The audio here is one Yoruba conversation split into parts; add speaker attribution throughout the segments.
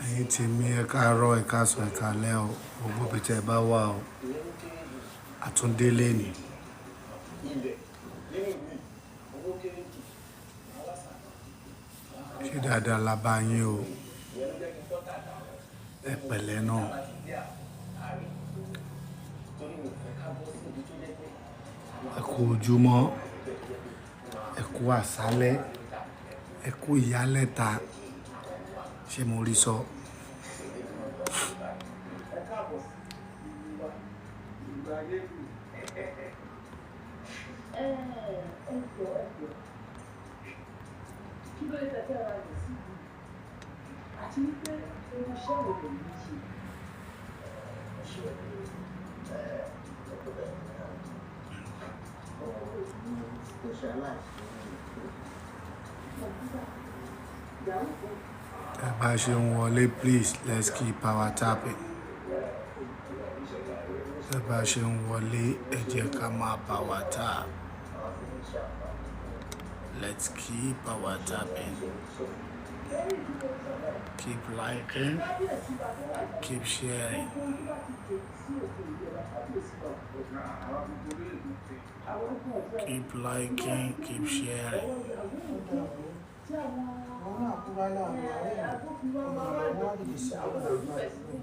Speaker 1: ẹ̀yin tèmi ẹ káàárọ̀ ẹ káàsán ẹ káalẹ́ o gbogbo ibi tẹ́ ẹ bá wà o àtúndélé ni ṣé dáadáa la bá yín o ẹ pẹ̀lẹ́ náà ẹ kú ojúmọ́ ẹ kú àṣálẹ́ ẹ kú ìyálẹ̀ta ṣé mo rí sọ. Ẹ bá ṣe ń wọlé please let's keep our tapping. Ẹ bá ṣe ń wọlé ẹ jẹ́ ká máa bá wa tap. Let's keep our tapping. Keep liking, keep sharing. Keep liking, keep sharing.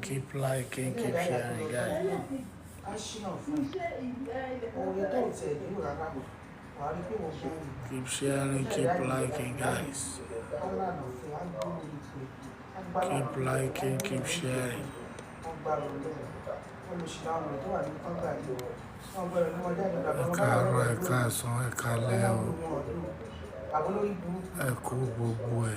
Speaker 1: Keep liking, keep sharing, guys. Keep sharing, keep liking, guys. Keep liking, keep sharing. Ẹ káàárọ̀ ẹ káàsán ẹ káalẹ́ o ẹ kú gbogbo ẹ.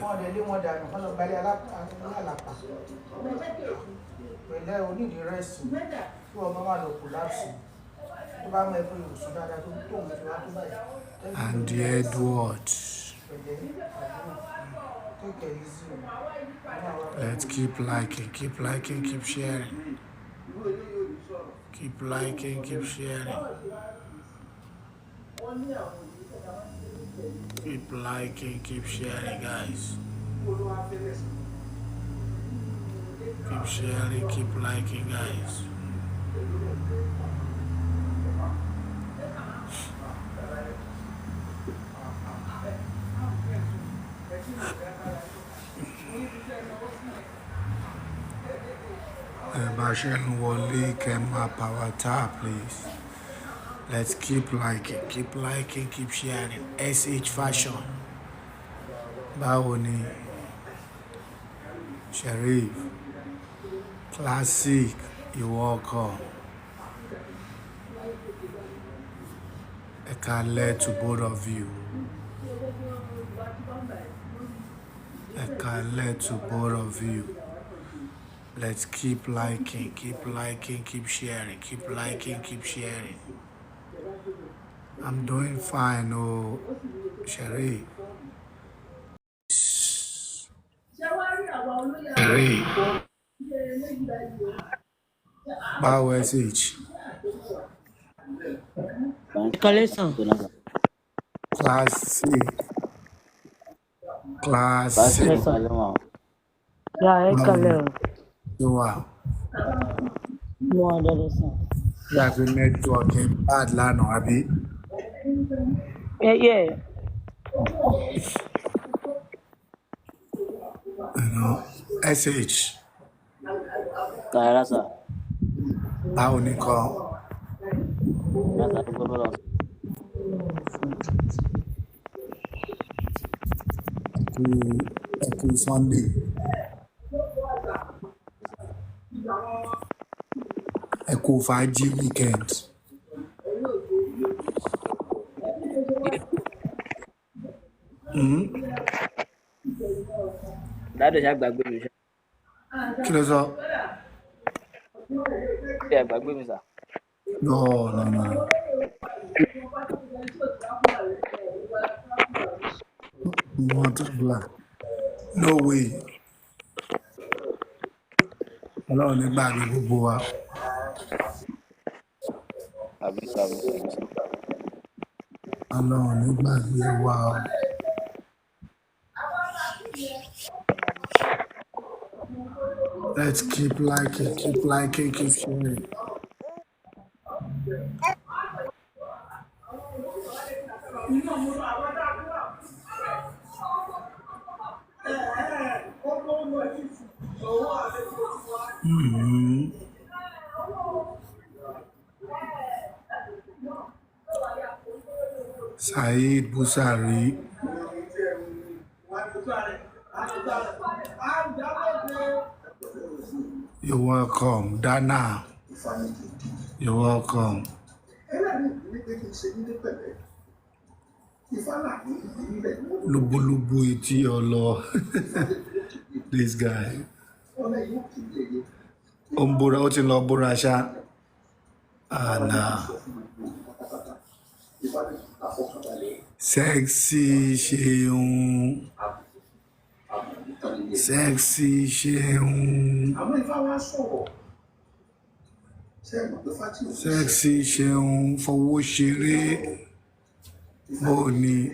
Speaker 1: Andy Edwards. Let's keep liking, keep sharing. Keep liking, keep sharing. Keep liking, keep sharing, guys. Keep sharing, keep liking, guys. Bashan Wally Kema Power Tap, please. Let's keep liking, keep sharing. SH Fashion. Bawoni. Sharif. Classic. You're welcome. Ekale to both of you. Ekale to both of you. Let's keep liking, keep sharing. Keep liking, keep sharing. I'm doing fine, oh, Sharif. Sharif. Báwo SH?
Speaker 2: Collection.
Speaker 1: Classic.
Speaker 2: Yeah, color.
Speaker 1: Wow.
Speaker 2: No adolescent.
Speaker 1: That's the network bad lano, abi.
Speaker 2: Yeah.
Speaker 1: You know, SH.
Speaker 3: Kaya sir.
Speaker 1: Báwo ni kọ́? Ẹkú Sunday. Ẹkú fàájì weekend.
Speaker 3: Dáadé ṣe àgbàgbé mi ṣe.
Speaker 1: Kí ló sọ?
Speaker 3: Ṣé àgbàgbé mi sà?
Speaker 1: No. Not black. No way. Ọlọ́run ní gbàgbé gbogbo wa. Ọlọ́run ní gbàgbé wa. Let's keep liking, keep sharing. Saeed Busari. You're welcome. Dana. You're welcome. Lubu iti olo. This guy. Ombura oti lo burasha. Nah. Sexy Sheun. Sexy Sheun. Sexy Sheun fowó ṣeré. Boni.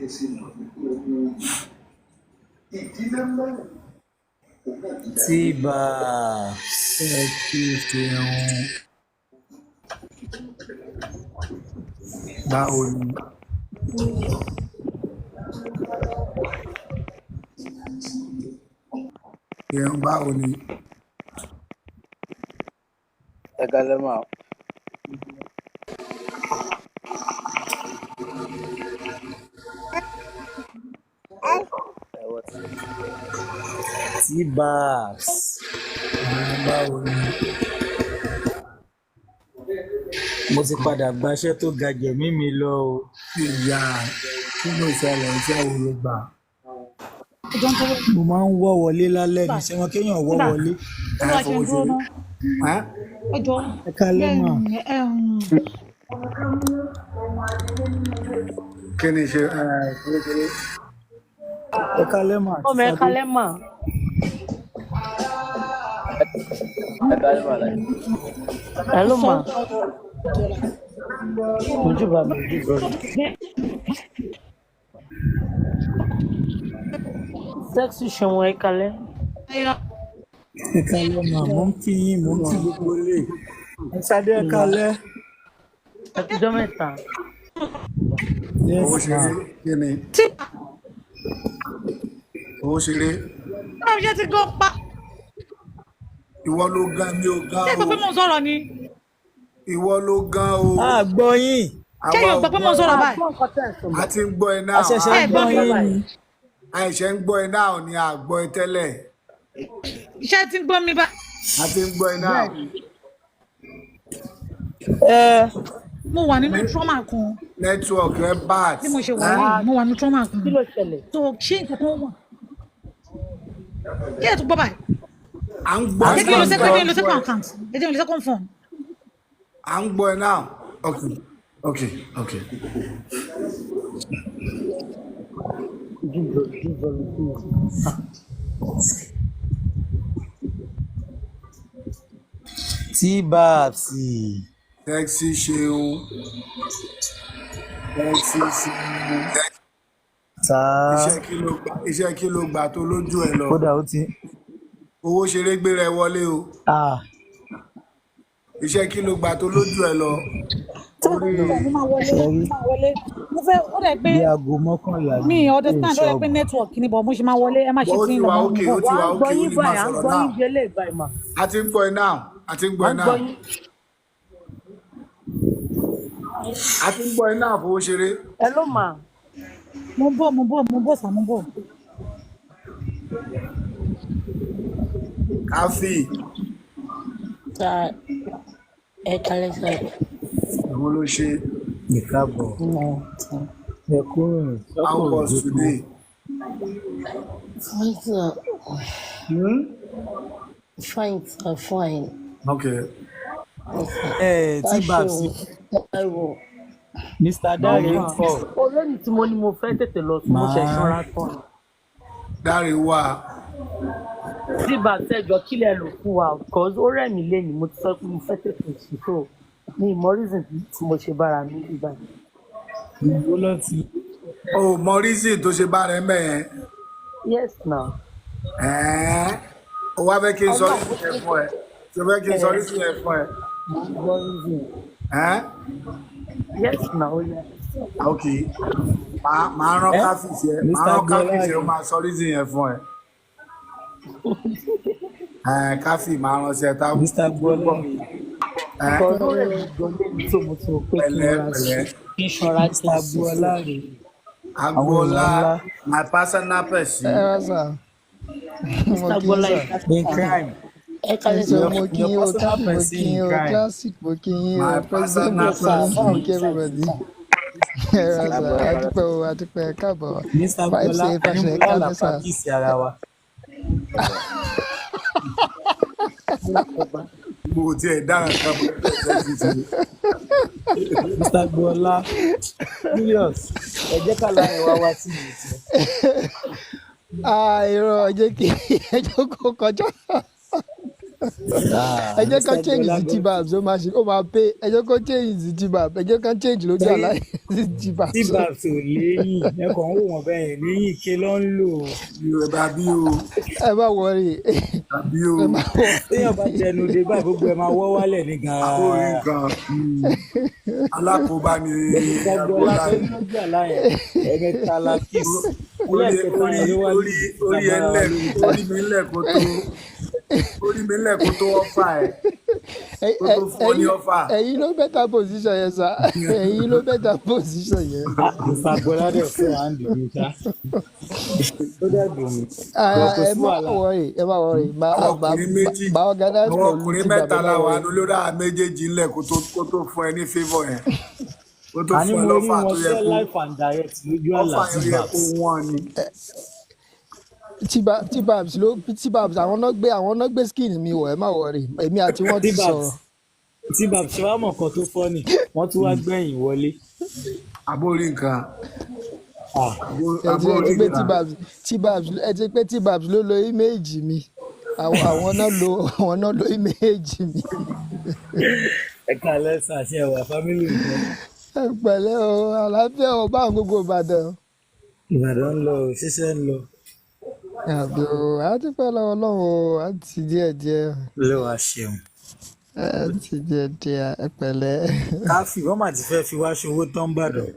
Speaker 4: Tiba.
Speaker 1: Sexy Sheun. Báwo ni? Sheun báwo ni?
Speaker 3: Ẹ kalẹ́ mà.
Speaker 4: Tiba.
Speaker 1: Báwo ni?
Speaker 4: Mo ti padà gbaṣẹ́ tó ga jẹ̀mí mi lọ o.
Speaker 1: Ìyá kí ló ṣẹlẹ̀ iṣẹ́ wo ló gbà?
Speaker 4: Mo máa ń wọ́ wọlé lálẹ́ ní ṣé wọn kéèyàn wọ́ wọlé.
Speaker 1: Ẹ fowó ṣeré.
Speaker 4: Ẹ kálẹ́ mà.
Speaker 1: Kí ni ṣe kékeré?
Speaker 4: Ẹ kálẹ́ mà.
Speaker 2: Ọmọ ẹ kalẹ́ mà.
Speaker 3: Ẹ kalẹ́ mà láì.
Speaker 2: Hello mà. Ojú bá mi ojú bá mi. Sexy Sheun ẹ kalẹ́.
Speaker 4: Ẹ kálẹ́ mà. Mo ń kí yín, mo ń kí gbogbo ilé. Ẹ Ṣadé ẹ kálẹ́.
Speaker 2: Ẹ kújọ́ mẹ́ta.
Speaker 4: Yes
Speaker 1: Owó
Speaker 4: ma.
Speaker 1: ṣeré kí ni? Owó ṣeré.
Speaker 5: Báwo ṣe ti gan pa?
Speaker 1: Ìwọ ló gan mi ò gan
Speaker 5: Ṣé ìgbà pé
Speaker 1: o.
Speaker 5: mo ń sọ̀rọ̀ ni?
Speaker 1: Ìwọ ló gan o.
Speaker 4: A gbọ́ yín.
Speaker 5: Ṣé ìyóò gbọ́ pé mo ń sọ̀rọ̀ báyìí?
Speaker 1: A ti ń gbọ́ ẹ náà.
Speaker 4: A ṣẹ̀ṣẹ̀
Speaker 5: Ẹ
Speaker 4: gbọ́
Speaker 5: gbọ́ mi.
Speaker 4: yín ni.
Speaker 1: Àìṣẹ́ ń gbọ́ ẹ náà ni a gbọ́ ẹ tẹ́lẹ̀.
Speaker 5: Ṣé ẹ ti ń gbọ́ mi bá?
Speaker 1: A ti ń gbọ́ ẹ náà.
Speaker 5: Mo wà nínú trauma kan.
Speaker 1: Nẹ́tíwọ̀kì rẹ bad.
Speaker 5: Bí mo ṣe wà yìí, mo wà nínú trauma kan.
Speaker 2: Kí ló ṣẹlẹ̀?
Speaker 5: So ṣé nǹkan kan wà? Kí ẹ̀ tún gbọ́ báyìí?
Speaker 1: À ń gbọ́
Speaker 5: Ẹ
Speaker 1: ẹ
Speaker 5: jẹ́ kí n lo second
Speaker 1: náà.
Speaker 5: account. Ẹ jẹ́ kí n lo second phone.
Speaker 1: À ń gbọ́ ẹ náà. Okay.
Speaker 4: Tiba.
Speaker 1: Sexy Sheun. Sexy Sheun.
Speaker 4: Sáà.
Speaker 1: Iṣẹ́ kí ló gbà tó lójú ẹ lọ?
Speaker 4: Kódà ó ti.
Speaker 1: Owó ṣeré gbéra ẹ wọlé o. Iṣẹ́ kí ló gbà tó lójú ẹ lọ?
Speaker 5: Mo máa wọlé. Mo fẹ́ ó dẹ̀ pé
Speaker 4: Bí aago mọ́kànlá
Speaker 5: mi understand ó dẹ̀ pé network ni bọ̀ mo ṣe máa wọlé ẹ má ṣe
Speaker 1: Ó
Speaker 5: kí
Speaker 1: ti
Speaker 5: n
Speaker 1: wà
Speaker 5: lọ.
Speaker 1: ókè, ó ti wà ókè, ó
Speaker 2: Gbọ́yìn
Speaker 1: ní máa
Speaker 2: báyìí, à ń
Speaker 1: sọ̀rọ̀
Speaker 2: gbọ́yìn
Speaker 1: náà.
Speaker 2: bí eléyìí báyìí mà.
Speaker 1: A ti ń gbọ́ ẹ náà. A ti ń gbọ́
Speaker 2: À
Speaker 1: ẹ
Speaker 2: ń
Speaker 1: náà.
Speaker 2: gbọ́yìn.
Speaker 1: A ti ń gbọ́ ẹ náà fowó ṣeré.
Speaker 2: Hello mà.
Speaker 5: Mo bọ̀ sà mo bọ̀.
Speaker 1: Káfí.
Speaker 2: Sa ẹ kalẹ́ sà.
Speaker 1: Àwọn ló ṣe.
Speaker 4: Ìkábọ̀. Ẹ kúrò.
Speaker 1: How was today?
Speaker 2: Fine sir. Fine sir, fine.
Speaker 1: Okay.
Speaker 4: Tiba.
Speaker 2: Táíwò.
Speaker 4: Mr. Dare ń kọ́.
Speaker 2: Ọ̀rẹ́ mi tí mo ní mo fẹ́ tètè lọ sùn, mo ṣe ṣọ́ra tán.
Speaker 1: Dáre wà.
Speaker 2: Tiba tẹ́jọ́ kílẹ̀ lò fún wa because ó rẹ̀ mí lẹ́yìn mo ti sọ pé mo fẹ́ tètè sùn so ní ìmọ̀ reason tí mo ṣe bára mi bí báyìí.
Speaker 4: Ìwọ lọ ti.
Speaker 1: O mọ reason tó ṣe bá rẹ mẹ́yẹn.
Speaker 2: Yes na.
Speaker 1: ó wá fẹ́ kí n sọ
Speaker 2: Ọlọ́run
Speaker 1: orísun yẹn fún ẹ tó fẹ́ kí n sọ orísun yẹn fún ẹ.
Speaker 2: mo ń gbọ́ reason.
Speaker 1: Ẹ́n?
Speaker 2: Yes na ó yẹ.
Speaker 1: Ok, màá rán
Speaker 4: ẹ
Speaker 1: káfí sí ẹ, màá
Speaker 4: Mr.
Speaker 1: rán káfí
Speaker 4: Gbọ́lá
Speaker 1: sí ẹ, ó
Speaker 4: rè
Speaker 1: máa sọ orísun yẹn fún ẹ. Káfí màá rán sí ẹ tá
Speaker 4: Mr. Gbọ́lá rè
Speaker 2: Because ó rẹ̀ mí gan lébi tó mo ti rò pé kí n
Speaker 1: pẹ̀lẹ́
Speaker 2: ra
Speaker 1: pẹ̀lẹ́.
Speaker 2: kí n ṣọ́ra kí n
Speaker 4: Mr.
Speaker 2: sùn
Speaker 4: Gbọ́lá
Speaker 2: so.
Speaker 4: rè àwọn
Speaker 1: Agboola,
Speaker 4: èèyàn ńlá
Speaker 1: my personal person.
Speaker 6: ẹ wá sà mo
Speaker 2: Mr.
Speaker 6: kí
Speaker 2: Gbọ́lá
Speaker 6: yín
Speaker 2: ìka
Speaker 4: in crime
Speaker 2: ẹ ká
Speaker 6: ẹ
Speaker 2: lè
Speaker 6: ṣe
Speaker 2: sọ
Speaker 6: mo kí
Speaker 4: your
Speaker 6: yín o
Speaker 4: personal
Speaker 6: káfí mo
Speaker 4: person
Speaker 6: kí
Speaker 4: in
Speaker 6: yín o
Speaker 4: crime
Speaker 6: classic mo kí yín o
Speaker 1: My
Speaker 6: president
Speaker 1: personal
Speaker 6: mo kí yín mo
Speaker 1: person.
Speaker 6: kí everybody ẹ wá sà adúpẹ́ o adúpẹ́ káàbọ̀
Speaker 4: Mr.
Speaker 6: five
Speaker 4: Gbọ́lá
Speaker 6: ṣe fàṣẹ
Speaker 4: animula la
Speaker 6: kálẹ̀ sà
Speaker 4: practice ara wa
Speaker 2: alákọ̀ọ́bá.
Speaker 1: Mo ti ẹ̀ dáhùn kan bó ṣe ti ṣe.
Speaker 4: Mr. Gbọ́lá serious ẹ jẹ́ ká láyé wá sí ìlú tiẹ̀.
Speaker 6: irọ́ ẹ jẹ́ kí ẹ jẹ́ kó kọjá ẹ jẹ́ ká
Speaker 4: Mr.
Speaker 6: change
Speaker 4: Gbọ́lá
Speaker 6: sí T-Babs ó máa pé ẹ jẹ́ kó change sí T-Babs ẹ jẹ́ ká change lójú
Speaker 4: torí
Speaker 6: àlàyé sí T-Babs.
Speaker 4: T-Babs ò léyìn ẹ kàn ń wò wọ́n bẹ́ẹ̀ yẹn léyìn ike ló ń lò
Speaker 1: Yorùbá dàbí o,
Speaker 6: ẹ má wọrí
Speaker 1: dàbí o,
Speaker 6: ẹ má wọrí
Speaker 4: téèyàn bá jẹnu dé báyìí gbogbo ẹ máa wọ́ wálẹ̀ ní
Speaker 1: àkórí
Speaker 4: gan-an.
Speaker 1: nǹkan. Alákòóbá ni
Speaker 4: Mr. Gbọ́lá
Speaker 1: Agboola
Speaker 4: tó
Speaker 1: yẹn.
Speaker 4: lọ́jà láyẹn ẹ̀mẹ́ta la kiss
Speaker 1: Orí
Speaker 4: ẹlẹ́ẹ̀kẹta yẹn ló wá ní
Speaker 1: ẹ
Speaker 4: ìjàmbára wa
Speaker 1: ńlẹ̀,
Speaker 4: lórí
Speaker 1: orí mi ńlẹ̀ kó tó, orí mi ńlẹ̀ kó tó ọ́fà ẹ̀, kó tó fún ọ ní ọ́fà.
Speaker 6: ẹ̀yin ló bẹ́tà position yẹn sá ẹ̀yin ló bẹ́tà position yẹn.
Speaker 4: Mr. Gbọ́lá dẹ̀ fún àǹdí mi ká ó dẹ̀ dùn mí kò
Speaker 6: ẹ
Speaker 4: sí
Speaker 6: má
Speaker 4: wàhálà.
Speaker 6: wọrí ẹ má wọrí
Speaker 1: Àwọn ọkùnrin méjì,
Speaker 6: bá organize
Speaker 1: àwọn
Speaker 6: pẹ̀lú
Speaker 1: ọkùnrin
Speaker 6: T-Babs
Speaker 1: mẹ́ta
Speaker 6: ẹ má
Speaker 1: làwọn
Speaker 6: wọrí.
Speaker 1: àánú lórí àwọn méjèèjì ńlẹ̀ kó tó fún ẹ ní favour yẹn. Kó tó
Speaker 4: àní
Speaker 1: fún ẹ
Speaker 4: mo rí
Speaker 1: lọ́fà
Speaker 4: wọn
Speaker 1: tó yẹ
Speaker 4: ṣe
Speaker 1: kó,
Speaker 4: life and direct lójú àlá
Speaker 1: ọ́fà yẹn yẹ kó
Speaker 4: T-Babs.
Speaker 1: wọ́n ni.
Speaker 6: T-Babs àwọn náà gbé skin mi wọ̀ ẹ má wọrí èmi àti wọn ti
Speaker 4: T-Babs
Speaker 6: sọ̀rọ̀.
Speaker 4: T-Babs ṣe wá mọ̀ nǹkan tó fọ́ ni wọ́n tún wá gbẹ̀yìn wọlé.
Speaker 1: Àbórí nǹkan.
Speaker 6: ẹ
Speaker 1: Àbórí
Speaker 6: ti pé
Speaker 1: nǹkan.
Speaker 6: T-Babs ló lo image mi àwọn náà lo image mi.
Speaker 4: ẹ kálẹ́ sàṣẹ wà fámílì nǹkan.
Speaker 6: ẹ pẹ̀lẹ́ o àlàáfíà o báwọn gbogbo Ìbàdàn.
Speaker 4: Ìbàdàn ń lọ ṣiṣẹ́ ń lọ.
Speaker 6: àbí o àdúpẹ́ lọ́wọ́ Ọlọ́run o àti díẹ̀díẹ̀
Speaker 4: ló wàá ṣeun.
Speaker 6: àti díẹ̀díẹ̀ ẹ pẹ̀lẹ́.
Speaker 4: káfí wọ́n mà ti fẹ́ fi wá ṣòwò tó ń bàdàn.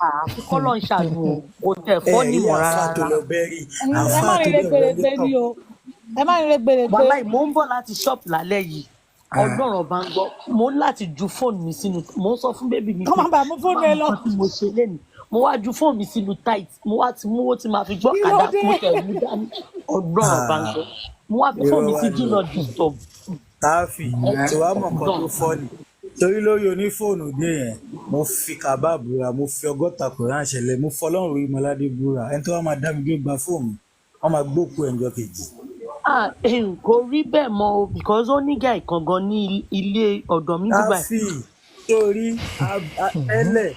Speaker 2: àkókò lọ́n ṣàánú o kò tẹ̀ fọ́
Speaker 4: rí
Speaker 2: níwọ̀n
Speaker 4: àfa
Speaker 2: rárá.
Speaker 4: tó lọ bẹ́ẹ̀rì
Speaker 5: ẹ
Speaker 4: àfa
Speaker 5: má
Speaker 4: tó
Speaker 5: rere
Speaker 4: lọ
Speaker 5: gbèrègbè
Speaker 4: wọlé
Speaker 5: ni
Speaker 4: tán.
Speaker 5: o ẹ má rere gbèrègbè.
Speaker 2: Wàláì mò ń bọ̀ láti ṣọ́ọ̀pù lálẹ́ yìí ọlọ́run ọba ń gbọ́ mo ń láti ju fóònù mi sínú mo ń sọ fún bébì mi
Speaker 5: kọ́
Speaker 2: pé
Speaker 5: máa bàa mú fóònù ẹ lọ.
Speaker 2: nǹkan tí mo ṣe lẹ́nu mo wá ju fóònù mi sínú tight mo wá ti mú owó tí màá fi gbọ́
Speaker 5: kí ló
Speaker 2: kàdá
Speaker 5: dé.
Speaker 2: mo tẹ̀ mú dání ọlọ́run ọba ń gbọ́ mo wá fi fóònù mi sí do not disturb.
Speaker 4: káfí tí wàá mọ̀ nǹkan tó fọ́ ni torí lórí onífóònù dé yẹn mo fi kàbá búra mo fi 60 Kùránì ṣẹlẹ̀ mo fọlọ́run rí mọ́ládé búra ẹni tó wá máa dá mi gbé gba fóònù wọ́n máa gbókù ẹ̀ǹjọ́ kejì.
Speaker 2: kò rí bẹ́ẹ̀ mọ́ o because ó ní guy kan gan ní ilé ọ̀dọ̀ mi Dubai.
Speaker 4: káfí torí tẹ́lẹ̀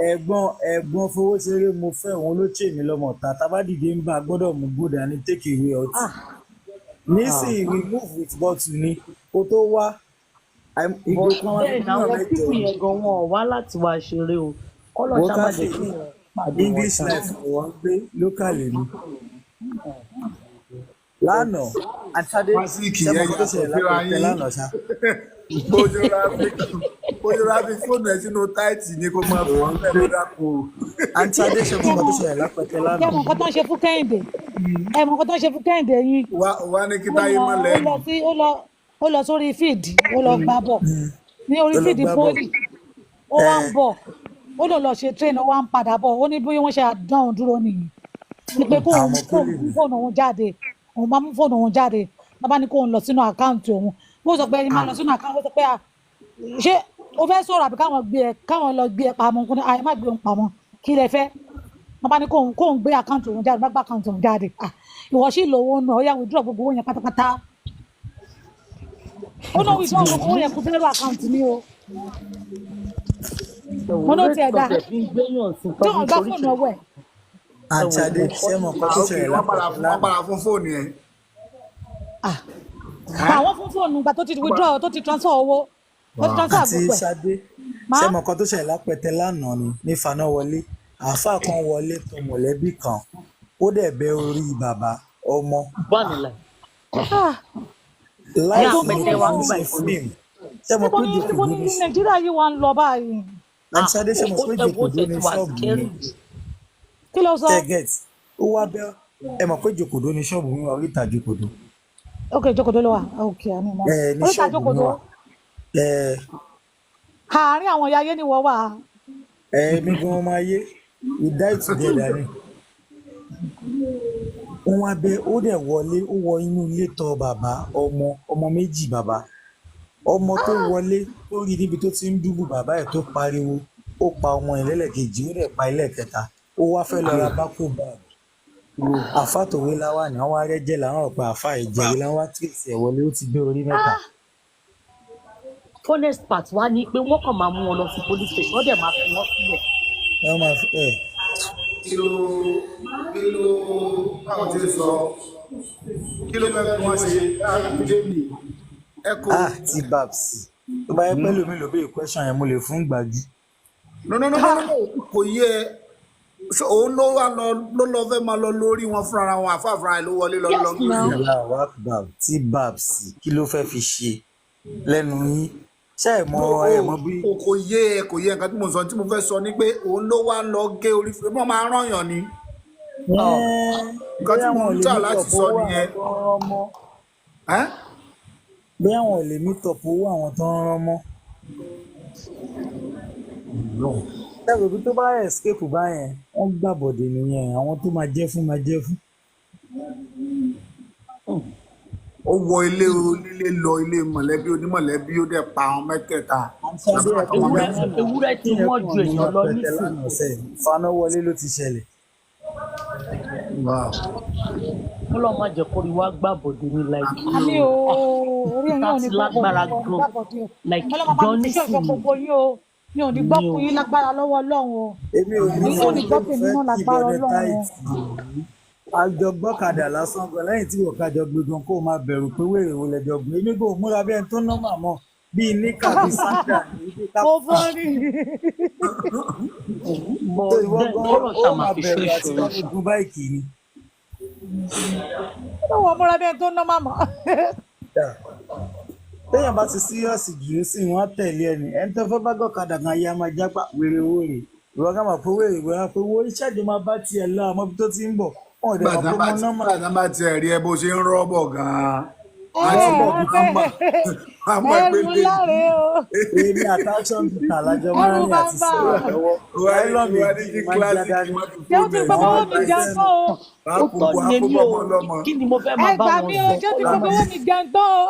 Speaker 4: ẹ̀gbọ́n Fowóṣeré mo fẹ́ òun ló ṣe mí lọ́mọ ta tábàdìdé ń bá a gbọ́dọ̀ mú gbódà ní take away ọtí nísìnyí remove with bottle ni kó tó wá ìgò
Speaker 2: but
Speaker 4: kan wá
Speaker 2: bẹ́ẹ̀
Speaker 4: fún
Speaker 2: náà àwọn
Speaker 4: mẹ́jọ
Speaker 2: pípù
Speaker 4: ni.
Speaker 2: yẹn gan wọn ò wá láti wá ṣeré o kọ́lọ̀
Speaker 4: Wọ́n
Speaker 2: sábà
Speaker 4: káfí
Speaker 2: jẹ́ kí wọ́n pàdé wọn
Speaker 4: English
Speaker 2: ta.
Speaker 4: life ni wọ́n gbé lókàlì ni. lánàá àtàdé
Speaker 1: Fásíkì
Speaker 4: sẹ́mo
Speaker 1: yẹn
Speaker 4: kó tó
Speaker 1: yàtọ̀
Speaker 4: ṣẹlẹ̀
Speaker 1: síra
Speaker 4: lápẹ̀tẹ̀
Speaker 1: yín.
Speaker 4: lánàá ṣá.
Speaker 1: Bójúra fi fóònù ẹ sínú táìtì ni kó máa fún ẹ lọ́dà kù.
Speaker 4: àtàdé sẹ́mo kó tó ṣẹlẹ̀ lápẹ̀tẹ̀
Speaker 5: ẹ
Speaker 4: lánàá.
Speaker 5: mọ̀ nǹkan tó ń ṣe fún Kẹ́hìndé ẹ mọ̀ nǹkan tó ń ṣe fún Kẹ́hìndé yín.
Speaker 1: Wá ní kí táyé mọ́ lẹ́nu.
Speaker 5: ó lọ sórí fíìdì ó lọ gbá bọ̀ ní orí
Speaker 4: Ó lọ
Speaker 5: fíìdì
Speaker 4: gbá bọ̀.
Speaker 5: pólì ó wá ń bọ̀ ó lọ lọ ṣe train ó wá ń padà bọ̀ ó ní bí wọ́n ṣe àdán òun dúró nìyí ni pé kóun
Speaker 4: Àwọn pólì
Speaker 5: mú
Speaker 4: ni.
Speaker 5: fóònù òun jáde òun máa mú fóònù òun jáde bàbá ní kóun lọ sínú àkáǹtì òun bó sọ pé ẹni máa lọ sínú àkáǹtì ó sọ pé ṣé o fẹ́ sọ̀rọ̀ àbí káwọn lọ gbé ẹ pamọ́ kó ní àyè má gbé òun pamọ́ kí lẹ fẹ́ bàbá ní kóun gbé àkáǹtì òun jáde bá gbé àkáǹtì òun jáde ìwọ sì lówó nù ó yá withdraw gbogbo owó yẹn pátápátá ó náà withdraw gbogbo owó yẹn kó fẹ́ lọ àkáǹtì mi o mo ló tiẹ̀ dá
Speaker 2: fi ń gbéyàn sí
Speaker 5: tí wọ́n gbá fóònù ọwọ́ ẹ̀
Speaker 4: àtàdé sẹ́mo kó tó ṣẹlẹ̀
Speaker 1: Wọ́n
Speaker 4: lápẹ̀tẹ̀ lánàá.
Speaker 1: padà fún fóònù yẹn.
Speaker 5: àwọn fún fóònù gbà tó ti withdraw tó ti transfer owó tó ti transfer
Speaker 4: àti
Speaker 5: gbogbo ẹ̀
Speaker 4: Ṣadé
Speaker 5: Má?
Speaker 4: sẹ́mo kan tó ṣẹlẹ̀ lápẹ̀tẹ̀ lánàá ni ní Fanáwọlé àáfàá kan wọlé tó mọ̀lẹ́bí kan ó dẹ̀ bẹ orí bàbá ọmọ
Speaker 2: Bánilà. Ní
Speaker 4: láìsí ní
Speaker 2: àpẹtẹ
Speaker 4: kò
Speaker 2: wa
Speaker 4: fi ń
Speaker 2: nígbà
Speaker 4: ṣe
Speaker 2: ìfúnni.
Speaker 4: fíìmù ṣé mo pé
Speaker 5: níbo
Speaker 4: jòkòdó
Speaker 5: ni
Speaker 4: ní
Speaker 5: nàìjíríà yìí wà ń lọ báyìí.
Speaker 4: àti Ṣadé ṣé mo
Speaker 2: Ó
Speaker 4: pé
Speaker 2: tẹ bó
Speaker 4: jòkòdó
Speaker 2: tẹ
Speaker 4: ní
Speaker 2: ti wà
Speaker 4: ṣọ́ọ̀bù
Speaker 2: scary
Speaker 4: mi
Speaker 2: jù.
Speaker 5: kí ló sọ.
Speaker 4: tẹ́gẹ̀t ó wá bẹ́ ẹ mọ̀ pé jòkòdó ní ṣọ́ọ̀bù mi wà oríta jòkòdó
Speaker 5: ok jókòdó ló wà ok àmì mọ
Speaker 4: ní
Speaker 5: oríta
Speaker 4: ṣọ́ọ̀bù mi
Speaker 5: jókòdó
Speaker 4: wà
Speaker 5: àárín àwọn ìyá ayé ni wọ́n wà.
Speaker 4: mi gan ọmọ ayé we die together ni wọ́n wá bẹ́ ó dẹ̀ wọlé ó wọ inú ilé tọ̀ bàbá ọmọ méjì bàbá ọmọ tó wọlé tó rí níbi tó ti ń dúbù bàbá ẹ̀ tó pariwo ó pa ọmọ ẹ̀ lẹ́lẹ̀kejì ó dẹ̀ pa ẹlẹ́kẹta ó wá fẹ́ lọ ra bákò báàgì àfa tòwé láwà ní àwọn arẹ́jẹ́ làwọn ọ̀pẹ àfa ìjẹ̀wé láwọn tírèsì ẹ̀ wọlé ó ti gbé orí mẹ́ta.
Speaker 2: Honest part wá ní pé wọ́n kàn máa mú wọn lọ sí police station wọ́n dẹ̀ máa fi wọ́n sílẹ̀.
Speaker 4: wọ́n máa fi
Speaker 1: kí ló báwọn ti sọ kí ló fẹ́ kí wọ́n ṣe ẹ kò.
Speaker 4: ti babs tó bá yẹ pẹ́ lómi ló bẹ́ẹ̀ question yẹn mo lè fún gbàjú.
Speaker 1: no kò yẹ òun ló wà lọ fẹ́ máa lọ lórí wọn fúnra wọn àfàfúnra ẹ̀ ló wọlé lọ lórí wọn.
Speaker 4: tí babs kí ló fẹ́ fi ṣe lẹ́nu yín ṣé ẹ mọ bí.
Speaker 1: kò yẹ nǹkan tí mo sọ tí mo fẹ́ sọ ni pé òun ló wá lọ gé orí fún mi wọ́n máa rán yàn ni. nǹkan tí mo ń tà láti sọ nìyẹn.
Speaker 4: bí àwọn ò lè meet up owó àwọn tó ń rán mọ́. ẹ̀rọ bí tó bá escape báyẹn wọ́n gbàbọ̀dé nìyẹn àwọn tó máa jẹ́ fún.
Speaker 1: ó wọ ilé onílé lọ ilé mọ̀lẹ́bí onímọ̀lẹ́bí ó dẹ̀ pa àwọn mẹ́tẹ̀ẹ̀ta.
Speaker 2: Ewúrẹ́ ti wọ́n ju èèyàn lọ nísìnyí.
Speaker 4: Faná wọlé ló ti ṣẹlẹ̀.
Speaker 2: Wọ́n lọ́ máa jẹ́ kó rí wá gbàbọ̀dé ní láìpẹ́.
Speaker 5: àmì o orí ẹ̀yìn ò ní
Speaker 2: lágbára gan like gan nísìnyí.
Speaker 5: mi ò ní gbọ́ fún yín lágbára lọ́wọ́ Ọlọ́run o.
Speaker 4: èmi ò ní
Speaker 5: sọ ní gbọ́ tèmi náà lágbára Ọlọ́run o.
Speaker 4: àjọgbọ́kadà lásán gan lẹ́yìn tí wọ́n kájọ gbé gan kó o máa bẹ̀rù pé wèrè wo lẹ́jọ́ gbé èmi kò múra bí ẹni tó ná màmọ́ bíi níkà bíi sáńdà níbi ká.
Speaker 5: mo fọ́ rí.
Speaker 4: ìwọ gan ó máa bẹ̀rù àti lọ́dún gun báìkì ni.
Speaker 5: mo múra bí ẹni tó ná màmọ́.
Speaker 4: téèyàn bá ti síríọ̀sì jù sí wọn tẹ̀lé ẹni tó fẹ́ bá gọ̀kadà kan ayé a máa jápá wèrè owó rè ìwọ ká máa fowó èrè wẹ́rẹ́ pé owó ìṣẹ́jú máa bá tiẹ̀ lọ àmọ́ bí tó ti ń bọ̀ wọn ò dẹ̀ mọ̀ pé mo nọ́mà.
Speaker 1: bàtà bá tiẹ̀ rí ẹ bó ṣe ń rọ́bọ̀ gan-an àti bọ̀ bí kan bá àmọ́
Speaker 5: ẹrù láre o.
Speaker 4: èmi àtàwọn bìtà lájọ máa ń rìn àti sọ̀rọ̀ lọ́wọ́ láìlọ́ọ̀nù máa ń jáde ní.
Speaker 5: ṣé o ti gbogbo owó mi jẹun tó o.
Speaker 2: Ó tọ́ ni èmi o kí ni mo fẹ́ máa bá
Speaker 5: gbà
Speaker 2: wọn
Speaker 5: mí o ṣé o ti gbogbo owó mi jẹun tó o.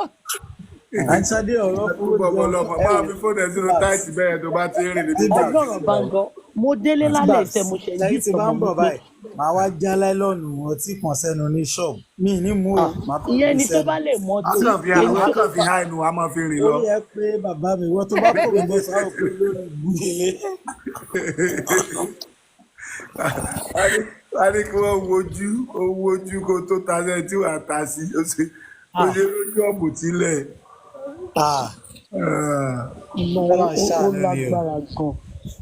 Speaker 4: àìsàdé ọ̀rọ̀ fún
Speaker 1: ọmọlọmọ máa fi fóònù ẹ̀ sínú táìtì bẹ́ẹ̀ tó bá ti rìn ní títà.
Speaker 2: ọgbọ̀n gbàngàn mo délé lálẹ́ ìfẹ́ mo ṣe yí
Speaker 4: tí bá ń bọ̀ báyìí màá wá já láìlọ́ọ̀nù ọtí kan sẹ́nu ní ṣọ́ọ̀bù mi ní mú o máa tó
Speaker 2: ìyẹn ni tó bá lè mọ tí
Speaker 1: akànfi ha inú a máa fi rìn lọ.
Speaker 4: ó yẹ pé bàbá mi wọ́n tó bá kò ní bọ́ sáré pé lórí ìgbìlẹ̀.
Speaker 1: a ní kí wọ́n wojú kó tó ta sẹ́yìn tí wàá ta sí ó ṣe lójú ọ̀bù tílẹ̀.
Speaker 2: ó lágbára gan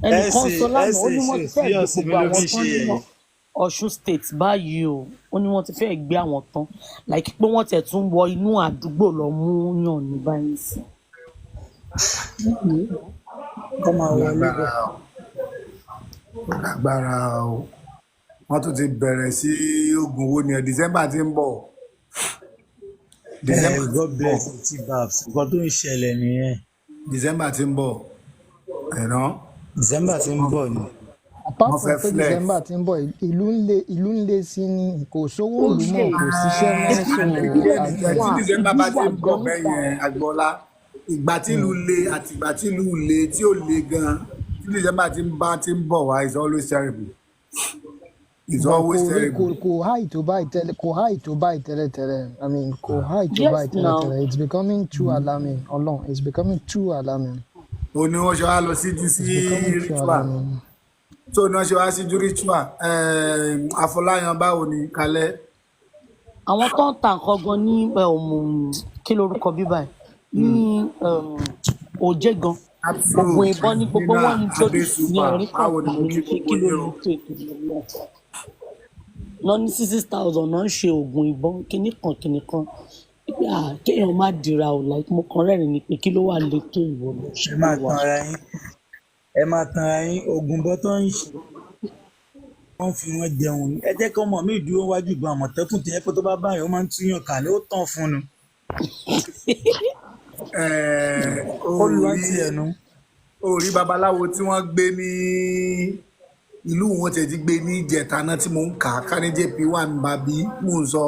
Speaker 2: ẹnìkan sọ lánàá ó ní wọ́n ti fẹ́ẹ́ gbé gbogbo àwọn tán nínú Ọ̀ṣun state báyìí o ó ní wọ́n ti fẹ́ẹ́ gbé àwọn tán like pé wọ́n tẹ̀ tún wọ inú àdúgbò lọ mú yàn ní báyìí sí.
Speaker 1: lágbára o wọ́n tún ti bẹ̀rẹ̀ sí oògùn owó ní December tí ń bọ̀.
Speaker 4: God bless T-Babs nǹkan tó ń ṣẹlẹ̀ nìyẹn.
Speaker 1: December tí ń bọ̀ ẹ̀rọ.
Speaker 4: December tí ń bọ̀ ni.
Speaker 6: apart from pé December tí ń bọ̀ ìlú ń lé sí ni kò sówó ìlú mọ́ kò síṣẹ́
Speaker 1: tí December bá ti ń bọ̀ bẹ́yẹn Agboola ìgbà tí ìlú le àti ìgbà tí ìlú le tí ò le gan tí December ti ń bọ̀ wá is always terrible. It's always terrible.
Speaker 6: Kò high tó báyìí tẹ́lẹ̀ I mean kò high tó báyìí tẹ́lẹ̀ it's becoming too alarming Ọlọ́run it's becoming too alarming.
Speaker 1: ó ní wọ́n ṣe wá lọ sí ritual tó ní wọ́n ṣe wá sí ritual Afọláyan báwo ni kalẹ̀.
Speaker 2: àwọn tó ń ta nǹkan gan ní kí lorúkọ bíbá ẹ̀ ní òjé gan gbogbo ìbọn ní gbogbo wọn ní tó ní ẹ̀rí kan ní ṣe kí ló ní tó ètò ìlú náà ní 6,000 náà ń ṣe oògùn ìbọn kinní kan pé kéèyàn má dira o like mo kàn rẹ́rìn ni pé kí ló wà létò ìwọ lọ ṣe
Speaker 4: ẹ máa tan ara yín oògùn bọ́ tó ń ṣe wọ́n fi wọ́n jẹun ni ẹ jẹ́ kí ọmọ mi dúró wájú ìbọn àmọ̀tẹ́kùn tí ẹ pé tó bá báyìí ó máa ń túyàn kà ní ó tàn fún un. olùwà ti ẹnu.
Speaker 1: orí babaláwo tí wọ́n gbé ní ìlú wọn tẹ̀ ti gbé ní ìjẹta náà tí mò ń kà á kárí jp wà ní bàbí mò ń sọ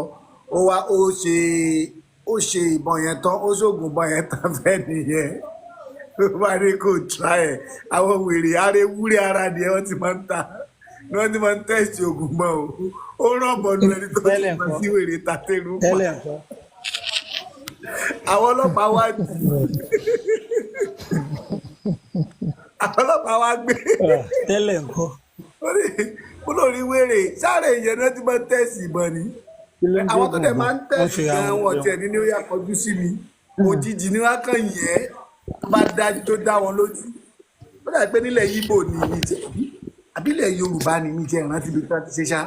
Speaker 1: ó ṣe ìbọn yẹn tán ó ṣoògùn ìbọn yẹn tán fẹ́ nìyẹn ó bá ní kò tra ẹ̀ àwọn wèrè arẹwúrẹ́ ara nìyẹn wọ́n ti máa ń ta ni wọ́n ti máa ń tẹ̀sí oògùn mọ́ ó rọ̀bọ̀ ní ẹni tó ti mọ̀ sí wèrè tàtẹ́rù pa àwọn ọlọ́pàá wá gbé
Speaker 4: tẹ́lẹ̀ nǹkan.
Speaker 1: ó lórí wèrè sáré ìyẹn náà ti máa ń tẹ̀sí ìbọn ni àwọn tó dẹ̀ máa ń tẹ̀sí gan wọn tiẹ̀ ní ó yà kọjú sí mi òjijì ni wọ́n kàn yẹ bá dájú tó dá wọn lójú ó dà pé nílẹ̀ Yíbò ni mi jẹ́ àbílẹ̀ Yorùbá ni mi jẹ́ ìrántí bí wọ́n ti ṣe ṣá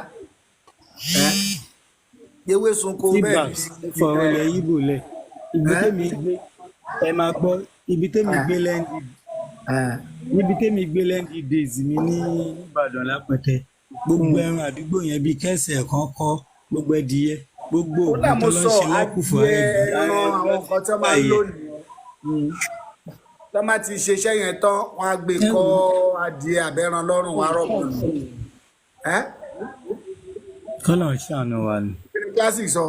Speaker 1: ewé sunko bẹ́ẹ̀
Speaker 4: ni. fọ̀rọ̀ ilẹ̀ Yíbò lẹ̀ ibi tẹ́mi gbé ẹ máa gbọ́ ibi tẹ́mi gbé lẹ́ndì níbi tẹ́mi gbé lẹ́ndì days mi ní Ìbàdàn lápẹ̀tẹ̀ gbogbo ẹran àdúgbò yẹn bíi kẹsẹ̀ kan kọ́ gbogbo ẹdìyẹ gbogbo ògùn tó lọ ṣe lákùfọ̀
Speaker 1: àwọn nǹkan tó máa ń lò ní tó máa ti ṣiṣẹ́ yẹn tán wọ́n á gbé kọ́ adìẹ àbẹ́ran lọ́rùn wá rọ̀bù nù.
Speaker 4: kọ́nà ṣàánú wa ni.
Speaker 1: kí ni classic sọ.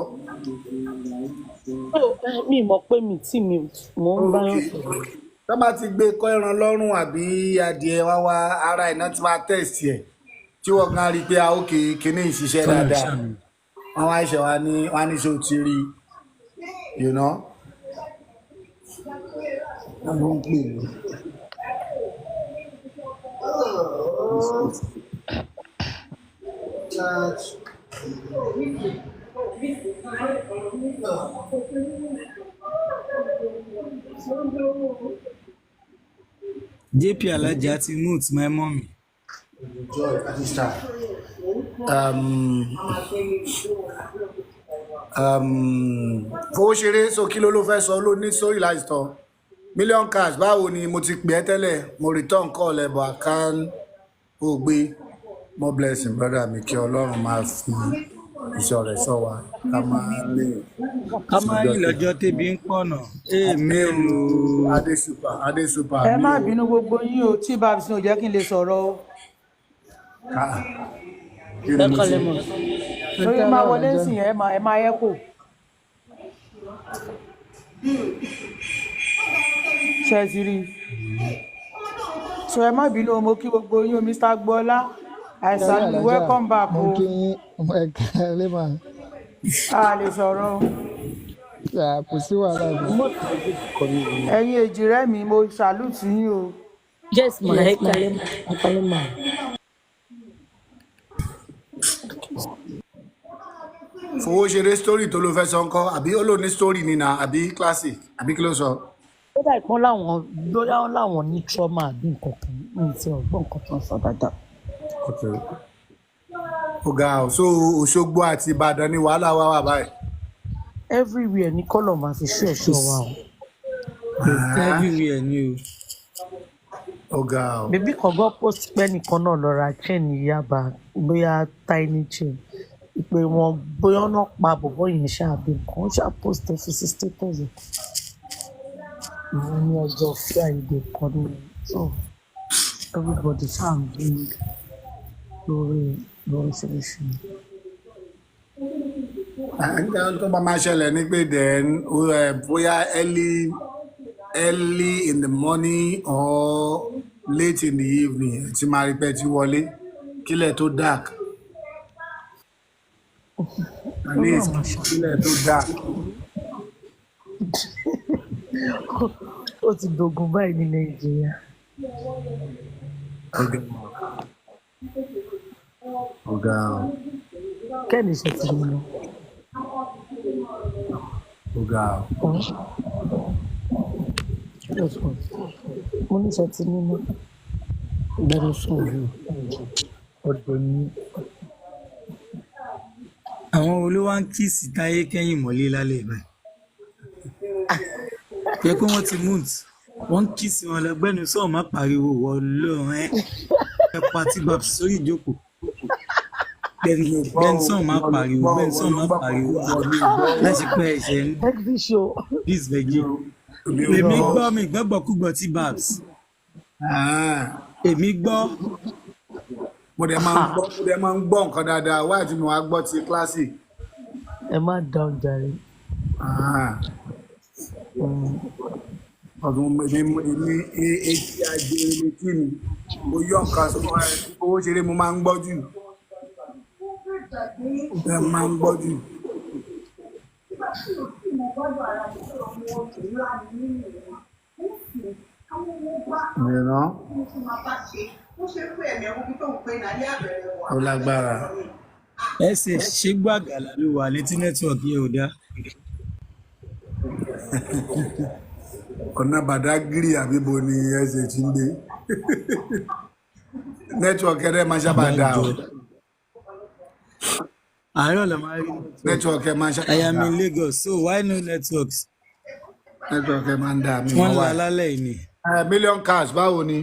Speaker 2: mi mọ̀ pé mo ń bá yàn sọ̀rọ̀.
Speaker 1: tó máa ti gbé kọ́ ẹran lọ́rùn àbí adìẹ wá wá ara iná tí wọ́n á tẹ̀sí ẹ̀ tí wọ́n kàn rí i pé òkè kìíní ìṣiṣẹ́ dáadáa wọ́n wá ṣe wá ní ṣe ò ti rí you know. wọ́n ló ń pè mí.
Speaker 4: JP Alaja ti mute my mommy.
Speaker 1: Fowóṣeré so kí ló fẹ́ sọ ló ní sórí láìsọ million cash báwo ni mo ti pè ẹ́ tẹ́lẹ̀ mo return call ẹ̀ bọ̀ àkán ó gbé more blessing brother mi kí Ọlọ́run máa fi iṣẹ́ rẹ̀ sọ wa
Speaker 4: ká máa rí lọ́jọ́ tẹ́bi ń pọ̀nà amen o.
Speaker 1: adé super
Speaker 7: ẹ má bínú gbogbo yín o tí bàbá sinú jẹ́ kí n lè sọ̀rọ̀ o. lórí ẹ máa wọlé sí yẹn ẹ máa yẹ kó. ṣe ti rí so ẹ má bínú mo kí gbogbo yín o Mr. Gbọ́lá àìsàn welcome back o. a lè sọ̀rọ̀ o.
Speaker 6: kò sí wàhálà mi.
Speaker 7: ẹ̀yin èjì rẹ̀ mi mo salute yín o.
Speaker 2: yes ma ẹ kálẹ́ ma.
Speaker 1: Fowóṣeré story tó ló fẹ́ sọ ńkọ́ àbí ó lò ní story nínà àbí classic àbí kí ló sọ.
Speaker 2: ó dà ìpọ́n láwọn bóyá láwọn ní trauma àbí nǹkan kan ní ti ọgbọ́n nǹkan tó ń sọ dáadáa.
Speaker 1: ọ̀gá so Òṣogbo àti Ìbàdàn ni wàhálà wà báyìí.
Speaker 2: everywhere ní kọ́lọ̀ máa fi ṣú ẹ̀ṣọ́ wa o.
Speaker 4: everywhere ni o.
Speaker 1: ọ̀gá o.
Speaker 2: bèbí kan gbọ́ post pẹ́ nìkan náà lọ ra chain Yaba bóyá tiny chain ìpè wọn bóyá náà pa bọ̀bọ̀ yẹn ṣáàbí nǹkan ṣáà post ẹ̀ fi 60,000. ìwọ ní ọjọ́ Friday kan ní so everybody ṣáà ń gbé lórí ṣíṣe.
Speaker 1: tó bá máa ṣẹlẹ̀ ní pé then bóyá early in the morning or late in the evening tí máa rí pé tí wọlé kílẹ̀ tó dark. at least kílẹ̀ tó dark.
Speaker 2: ó ti dogun báyìí ní Nàìjíríà.
Speaker 1: ọ̀gá o.
Speaker 2: kẹ́ni ṣe ti mú lọ.
Speaker 1: ọ̀gá o.
Speaker 2: mo ní ṣe ti nínú ìbẹ̀rù sọ̀rọ̀ ọ̀dọ̀ ní.
Speaker 4: àwọn olówó ń kíìsì táyé kẹ́yìn mọ́lé lálẹ́ báyìí pé kí wọ́n ti moot wọ́n ń kíìsì wọn lọ́gbẹ́ni sọ̀rọ̀ má pariwo wọ lọ́rùn ẹ pa tí babs sórí ìjókòó benson má pariwo láti pẹ́ ẹ̀ṣẹ̀ ń dis veggie èmi gbọ́ mi gbọ́gbọ́kúgbọ́ tí babs èmi gbọ́.
Speaker 1: mo dẹ̀ máa ń gbọ́ nǹkan dáadáa wáyé tí mo wá gbọ́ ti classic.
Speaker 2: ẹ má dáhùn jàre.
Speaker 1: ọdún èmi etí ajé létí mi mo yọ nǹkan sọ fún ẹ owó ṣeré mo máa ń gbọ́ jù. ẹ máa ń gbọ́ jù. mìíràn ó lágbára.
Speaker 4: ẹsẹ̀ ṣé gbàgàlà ló wà létí nẹ́tíwọ̀kì yẹn ò dá.
Speaker 1: ọ̀nà Badagry àbíbo ni ẹsẹ̀ ti ń gbé. nẹ́tíwọ̀kì ẹ̀rẹ́ máa sábà dà o.
Speaker 4: àárọ̀ lọ máa rí
Speaker 1: nẹ́tíwọ̀kì ẹ̀ máa sábà dà.
Speaker 4: I am in Lagos so why no networks.
Speaker 1: nẹ́tíwọ̀kì ẹ̀ máa ń dà mí.
Speaker 4: wọ́n lọ alálẹ̀ yìí ni.
Speaker 1: Million Cash báwo ni.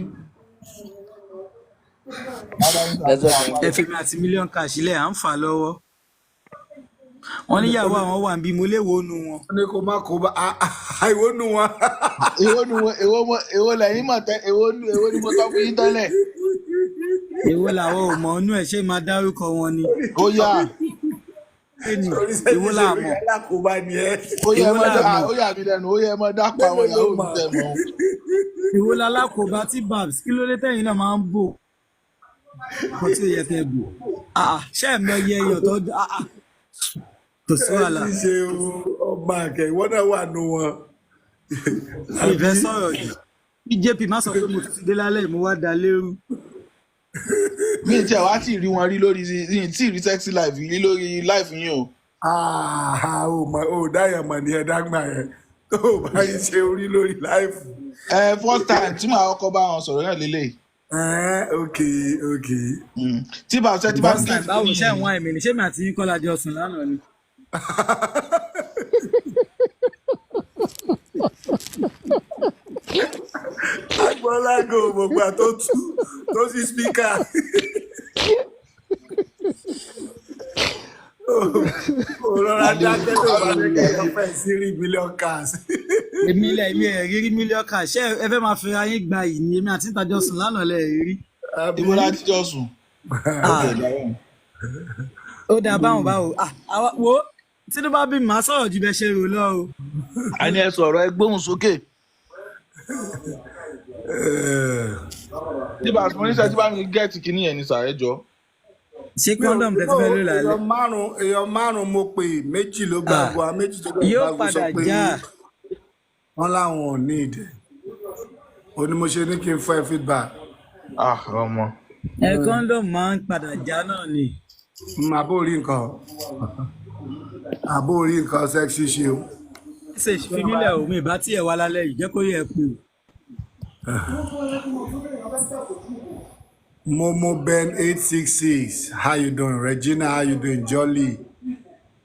Speaker 4: ẹ fi mi àti Million Cash ilẹ̀ à ń fà lọ́wọ́ wọ́n níyàwó àwọn wà níbí mo léwo nu wọn.
Speaker 1: wọ́n ní kó má kó bá àìwó nu wọn.
Speaker 3: èwo lẹ́yìn mọ̀ tẹ́ èwo ni mo tọ́ fún yín tẹ́lẹ̀.
Speaker 4: èwo làwọn ò mọ̀ ọ́nú ẹ̀ ṣé máa dárúkọ wọn ni.
Speaker 3: ó yá
Speaker 4: èwo là mọ̀.
Speaker 3: ó yà mí lẹ́nu ó yẹ mọ́ dápọ̀ àwọn ìyàwó mi tẹ̀ mọ́.
Speaker 4: èwo lálákòóbá tí babs kí ló dé tẹ̀yìn náà máa ń bò kó tí ó yẹ kẹ́ bò ṣé ẹ̀ mọ iye ẹyọ tó kò sí wàhálà.
Speaker 1: ẹ ti ṣe ọba àkẹ́ ìwọ náà wà nù wọn.
Speaker 4: ìfẹ́ sọ̀rọ̀ yìí jp má sọ pé mo ti dé lálẹ́ mo wá da lérú.
Speaker 3: mi ì tiẹ̀ wá tí ì rí wọn rí lórí tí ì rí sexy life rí lórí life yín o.
Speaker 1: ò dáyà mọ̀ ní ẹ̀dá gbà yẹn tó o bá yín ṣe orí lórí life.
Speaker 3: First time tí màá kọ́kọ́ bá wọn sọ̀rọ̀ náà lélẹ̀.
Speaker 1: ok.
Speaker 3: tí bá ṣe tí bá ń kí
Speaker 4: báwo ṣe ń wá ẹ̀mí ni ṣé mi àti yín kọ́lá jọ sùn lánàá ni.
Speaker 1: agbọ́lágò òmùgbà tó sí spíkà. òrora dákẹ́ tó bá ní kẹ́kọ̀ọ́ fẹ́ sí rí Million Cash.
Speaker 4: èmi ẹ̀ rí Million Cash ṣé ẹ fẹ́ máa fi ayé gba yìí ni èmi àti ìtajọ sùn lánàá lẹ̀ rí.
Speaker 3: ibo láti jọ sùn.
Speaker 4: ó dáa báwọn báwo wo tinubu bí màá sọ̀rọ̀ ju bẹ́ẹ̀ ṣe rò lọ o.
Speaker 3: a ní ẹ sọ̀rọ̀ ẹ gbóhùn sókè. tí bá mo ní sẹ́ tí bá mi gẹ́ẹ̀tì kínní yẹn ní sàrẹ́jọ́.
Speaker 4: ṣé kọ́ńdọ̀mù tẹ́tí fẹ́ ló lálẹ́.
Speaker 1: èèyàn márùn-ún mo pè méjì ló gbàgbọ́ méjì tó gbàgbọ́ sọ pé wọ́n láwọn ò ní ìdẹ ó ní mo ṣe ní kí n fẹ́ feedback.
Speaker 3: ọmọ.
Speaker 4: kọ́ńdọ̀mù máa ń padà já náà ni.
Speaker 1: àbó orí nǹkan sexy ṣe o.
Speaker 4: ṣe fímílẹ̀ omi ìbá tí ẹ̀ wá lálẹ́ yìí jẹ́ kó yẹ pé o.
Speaker 1: Momo Ben 866, how you doing? Regina, how you doing? Jolly,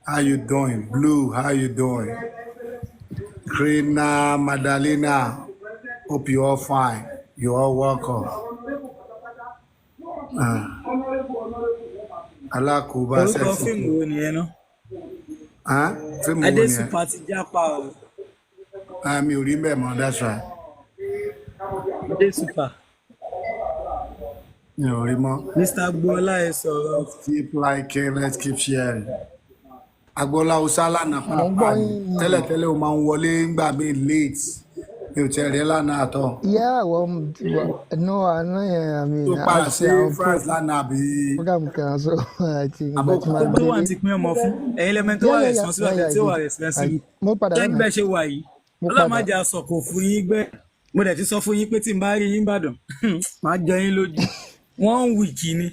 Speaker 1: how you doing? Blue, how you doing? Krina, Madalena, hope you all fine. You all welcome. Alakuba sexy.
Speaker 4: orúkọ fíìmù wo nìyẹn náà.
Speaker 1: Fíìmù wo nìyẹn?
Speaker 4: Adésùpá ti jápa o.
Speaker 1: Mi ò rí bẹ́ẹ̀ mọ́, that's right.
Speaker 4: Adésùpá.
Speaker 1: Mi ò rí mọ́.
Speaker 4: Mr. Agboola ẹ sọ̀rọ̀.
Speaker 1: Let's keep liking, let's keep sharing. Agboola Hausa lánàá pàápàá ni tẹ́lẹ̀tẹ́lẹ̀ o máa ń wọlé ńgbà mí late mi ò tẹ̀lé lánàá àtọ̀.
Speaker 6: Yeah, no, àná yẹn àmì
Speaker 1: tó padà sí France lánàá bí.
Speaker 6: program kan so I think.
Speaker 4: àbúkọ́ wà ti pín ọmọ fún ẹ̀yin lẹ́mẹ̀ntì wà responsible àti tí ó wà responsible. tẹ́gbẹ́ ṣe wà yìí ọlọ́mọdé asọ̀kò fún yín gbẹ́ mo dẹ̀ ti sọ fún yín pé tí n bá rí yín Ìbàdàn máa jẹ yín lójú 1 week ni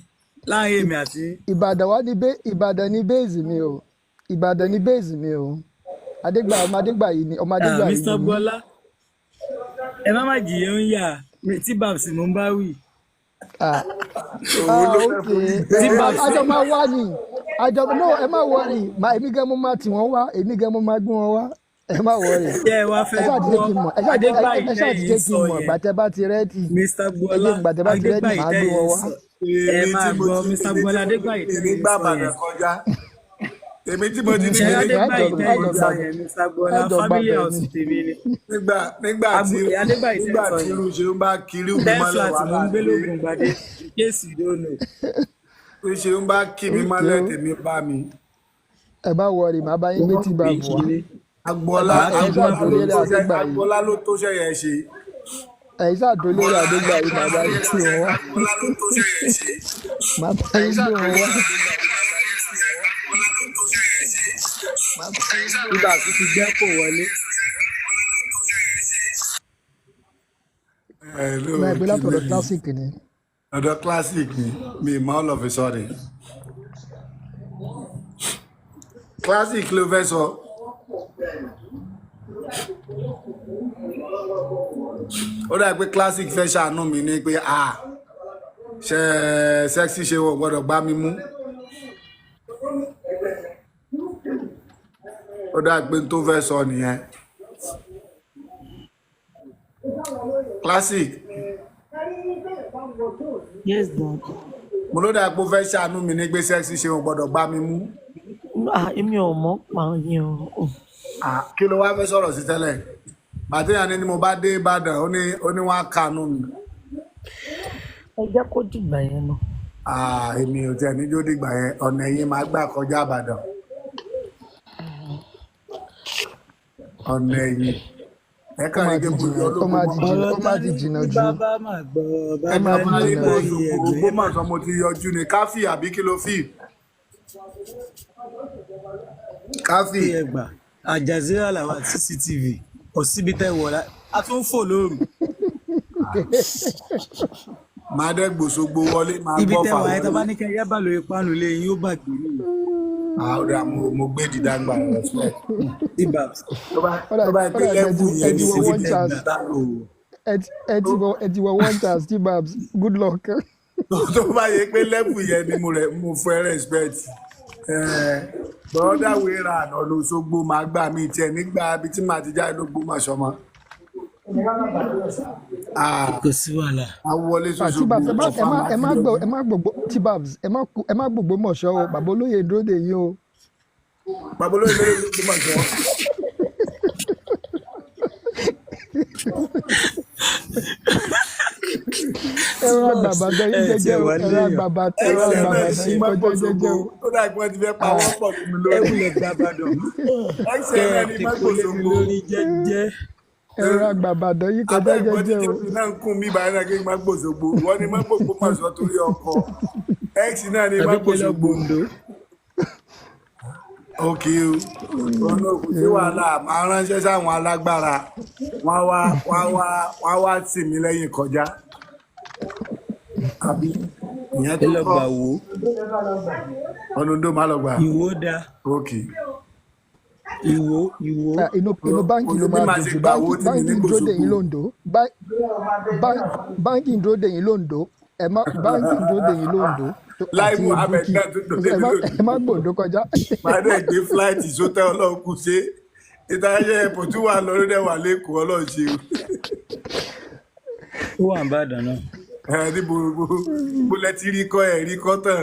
Speaker 4: láàrin èmi àti.
Speaker 6: Ìbàdàn ní bẹ́ẹ̀sì mi o Ìbàdàn ní bẹ́ẹ̀sì mi o ọmọ Adégbà yìí ni ọmọ Adégbà yìí ni.
Speaker 4: Mr. Bọ́lá ẹ má jìyẹ ń yà tí babs mo ń bá wì.
Speaker 6: Ok àjọ máa wá ní àjọ no ẹ má wọrí èmi gan mo máa tì wọ́n wá èmi gan mo máa gbé wọn wá ẹ má wọrí
Speaker 4: Ṣé ẹ wá
Speaker 6: ẹ
Speaker 4: fẹ́
Speaker 6: ṣáà ti jẹ́ kí n mọ̀ ẹ ṣáà ti
Speaker 4: Adégbàyí
Speaker 6: jẹ́ kí
Speaker 4: lẹ́yìn
Speaker 6: n
Speaker 4: sọ
Speaker 6: mọ̀
Speaker 4: yẹn.
Speaker 6: gbàtẹ́ bá ti rẹ́dì
Speaker 4: Mr. Gbọ́lá
Speaker 6: gbàtẹ́ bá ti rẹ́dì
Speaker 4: Adégbàyí
Speaker 6: màá gbé wọn
Speaker 4: lẹ́yìn
Speaker 6: wá.
Speaker 4: sọ. Ẹ máa gbọ́ Mr. Gbọ́lá Adégbàyí
Speaker 1: èmi
Speaker 4: lẹ́yìn
Speaker 1: gbà
Speaker 4: sọ
Speaker 1: bàdàn
Speaker 4: yẹn.
Speaker 1: kọjá èmi tí mo ti ní
Speaker 4: Ṣé
Speaker 1: kéde
Speaker 4: Adégbàyí
Speaker 6: ẹjọ
Speaker 4: lẹ́yìn sọ
Speaker 6: gbàbẹ
Speaker 4: yẹn Mr. Gbọ́lá
Speaker 6: ẹjọ
Speaker 4: family
Speaker 6: gbàbẹ
Speaker 4: house
Speaker 6: ni
Speaker 4: tèmi ni.
Speaker 1: nígbà tí
Speaker 4: Adégbàyí
Speaker 1: nígbà
Speaker 4: tẹ́ sọ
Speaker 1: tí
Speaker 4: yẹn.
Speaker 1: irú ṣe ń bá kiri mi
Speaker 4: Ten
Speaker 1: mọ́lẹ̀
Speaker 4: flat
Speaker 1: wà
Speaker 4: mo ń gbé
Speaker 1: láàrin
Speaker 4: lóògùn gbadé. Kéèsì ìdónú.
Speaker 1: irú ṣe ń bá kí mi mọ́lẹ̀ tèmi bá mi.
Speaker 6: ẹ bá wọrí màá bá yín gbé tí bá bù wá
Speaker 1: Agbọ́lá
Speaker 6: ẹ ṣáà tó lérí Adégbàyí
Speaker 1: Agbọ́lá ló tó ṣẹ̀yẹ ṣe.
Speaker 6: ẹ ṣáà tó lérí Adégbàyí màá bá yín gbé wọn wá
Speaker 1: Agbọ́lá ló tó ṣẹ̀yẹ ṣe.
Speaker 6: màá bá yín gbé wọn wá.
Speaker 4: Nígbà tó ti gbẹ́ kò wọlé.
Speaker 6: Náà ìgbé látọ̀dọ̀ classic ni.
Speaker 1: Ọ̀dọ̀ classic ni mi mọ́ all of a sudden. Classic ló fẹ́ sọ. Ó dà pé classic fẹ́ ṣàánú mi ní pé ṣe sexy ṣe wọ́n gbọ́dọ̀ gbá mi mú. Ó dà pé tó fẹ́ sọ nìyẹn. Classic.
Speaker 2: Yes, Dad.
Speaker 1: Mo ló dà pé ó fẹ́ ṣàánú mi ní pé sexy ṣe wọ́n gbọ́dọ̀ gbá mi mú.
Speaker 2: Èmi ò mọ̀ pa yẹn o.
Speaker 1: Kí ló wá fẹ́ sọ̀rọ̀ sí tẹ́lẹ̀? Màtíyàn ni mo bá dé Ìbàdàn ó ní wọ́n á kànú mi.
Speaker 2: Ẹ jẹ́ kó dìgbà yẹn lọ.
Speaker 1: Èmi ò tẹ̀ níjó dìgbà yẹn ọ̀nà ẹ̀yìn máa gbà kọjá Ìbàdàn. Ọ̀nà ẹ̀yìn. Ẹ kàn ní kí mo yọ
Speaker 6: ó máa ti jìnnà jù
Speaker 4: Bàbá máa gbọ́
Speaker 6: ẹ máa
Speaker 4: bàbá
Speaker 6: ti jìnnà
Speaker 4: nígbà
Speaker 6: jù.
Speaker 4: yìí ẹgbẹ́.
Speaker 1: Ògbómọ̀ṣọ́ mo ti yọjú ni káfí àbí kí ló fì? Káfí.
Speaker 4: Ẹgbà Àjàzírà làwọn CCTV kò síbi tẹ́ wọ̀ a tún fò lóru.
Speaker 1: Máa dẹ́ gbòsógbó wọlé máa
Speaker 4: Ibi
Speaker 1: gbọ́
Speaker 4: tẹ́
Speaker 1: fà
Speaker 4: wọ̀
Speaker 1: wọlé.
Speaker 4: ayé tó bá ní kẹ́ yábà lórí pánù lé yín ó bà gbèrú.
Speaker 1: Ọ̀dà mo gbé dídágbà rẹ̀ sílẹ̀.
Speaker 4: Ibà
Speaker 1: Tó bá gbé lẹ́bù yẹn ní
Speaker 6: ẹ
Speaker 1: síbi
Speaker 6: one chance ẹ ti wọ one chance tí babs good luck.
Speaker 1: tó bá yẹ pé lẹ́bù yẹn ni mo fẹ́ respect. Bọ́dà wéra ọ̀nà Òṣogbo máa gbà mí tiẹ̀ nígbà ibi tí màá ti jáde l'Ógbómọ̀ṣọ́ mọ́.
Speaker 4: kò sí wàhálà.
Speaker 1: A wọlé
Speaker 6: tí
Speaker 1: s'Òṣogbo.
Speaker 6: babs ẹ má gbogbo mọ̀ṣọ́ o bàbá olóyè dúró dè yín o.
Speaker 1: Bàbá olóyè lórí l'Ógbómọ̀ṣọ́.
Speaker 6: ẹ̀rọ àgbàbàdàn yín jẹ́jẹ́ o ẹ̀rọ àgbàbàdàn yín kọjá jẹ́jẹ́ o.
Speaker 1: Ó dà pé wọ́n ti fẹ́ pa wọ́n pọ̀ sí mi
Speaker 4: ẹ
Speaker 1: lórí.
Speaker 4: wulẹ̀ gba Ìbàdàn.
Speaker 1: Ẹ̀sẹ̀ rẹ̀ ni
Speaker 4: ti
Speaker 1: má
Speaker 4: kó lé mi
Speaker 1: gbòsógbó.
Speaker 4: lórí jẹ́jẹ́.
Speaker 6: ẹ̀rọ àgbàbàdàn yín kọjá
Speaker 1: Abẹ́ ìbọn tí
Speaker 6: jẹ́jẹ́ o.
Speaker 1: Jésù náà ń kún mí báyìí náà kí n má gbòsógbó. Wọ́n ní má gbòsógbó torí ọkọ. X náà ni má
Speaker 4: Tàbí pẹ̀lú
Speaker 1: gbòsógbó.
Speaker 4: Ondo.
Speaker 1: Ok o, ọ̀nà kò sí wàhálà, máa ránṣẹ́ sáwọn alágbára, wọ́n á wá tì mí lẹ́yìn kọjá. Àbí ìyẹn
Speaker 4: ẹ
Speaker 1: tó
Speaker 4: lọ
Speaker 1: kọ́
Speaker 4: gbà wò ó.
Speaker 1: ọ̀nà Oǹdó máa lọ gbà.
Speaker 4: Ìwó da
Speaker 1: Ok.
Speaker 4: Ìwó.
Speaker 6: inú báńkì ló máa dùn jù báńkì ń dúró dè yín lóńdó báńkì ń dúró dè yín lóńdó báńkì ń dúró dè yín lóńdó
Speaker 1: Láì Muhammed náà tó dòde mi lónìí.
Speaker 6: ẹ má gbòǹdó kọjá.
Speaker 1: Máa dẹ̀ gbé fúláìtì sótẹ́ ọlọ́run kù ṣe. Ìtàjẹ́ ẹ̀pọ̀ tí wà lọ́rọ́ dẹ̀ wà lẹ́kọ̀ọ́ ọlọ́run ṣe.
Speaker 4: ó wà ní Ìbàdàn náà.
Speaker 1: Níbo lẹ ti rí kọ́ ẹ̀ rí kọ́ tán.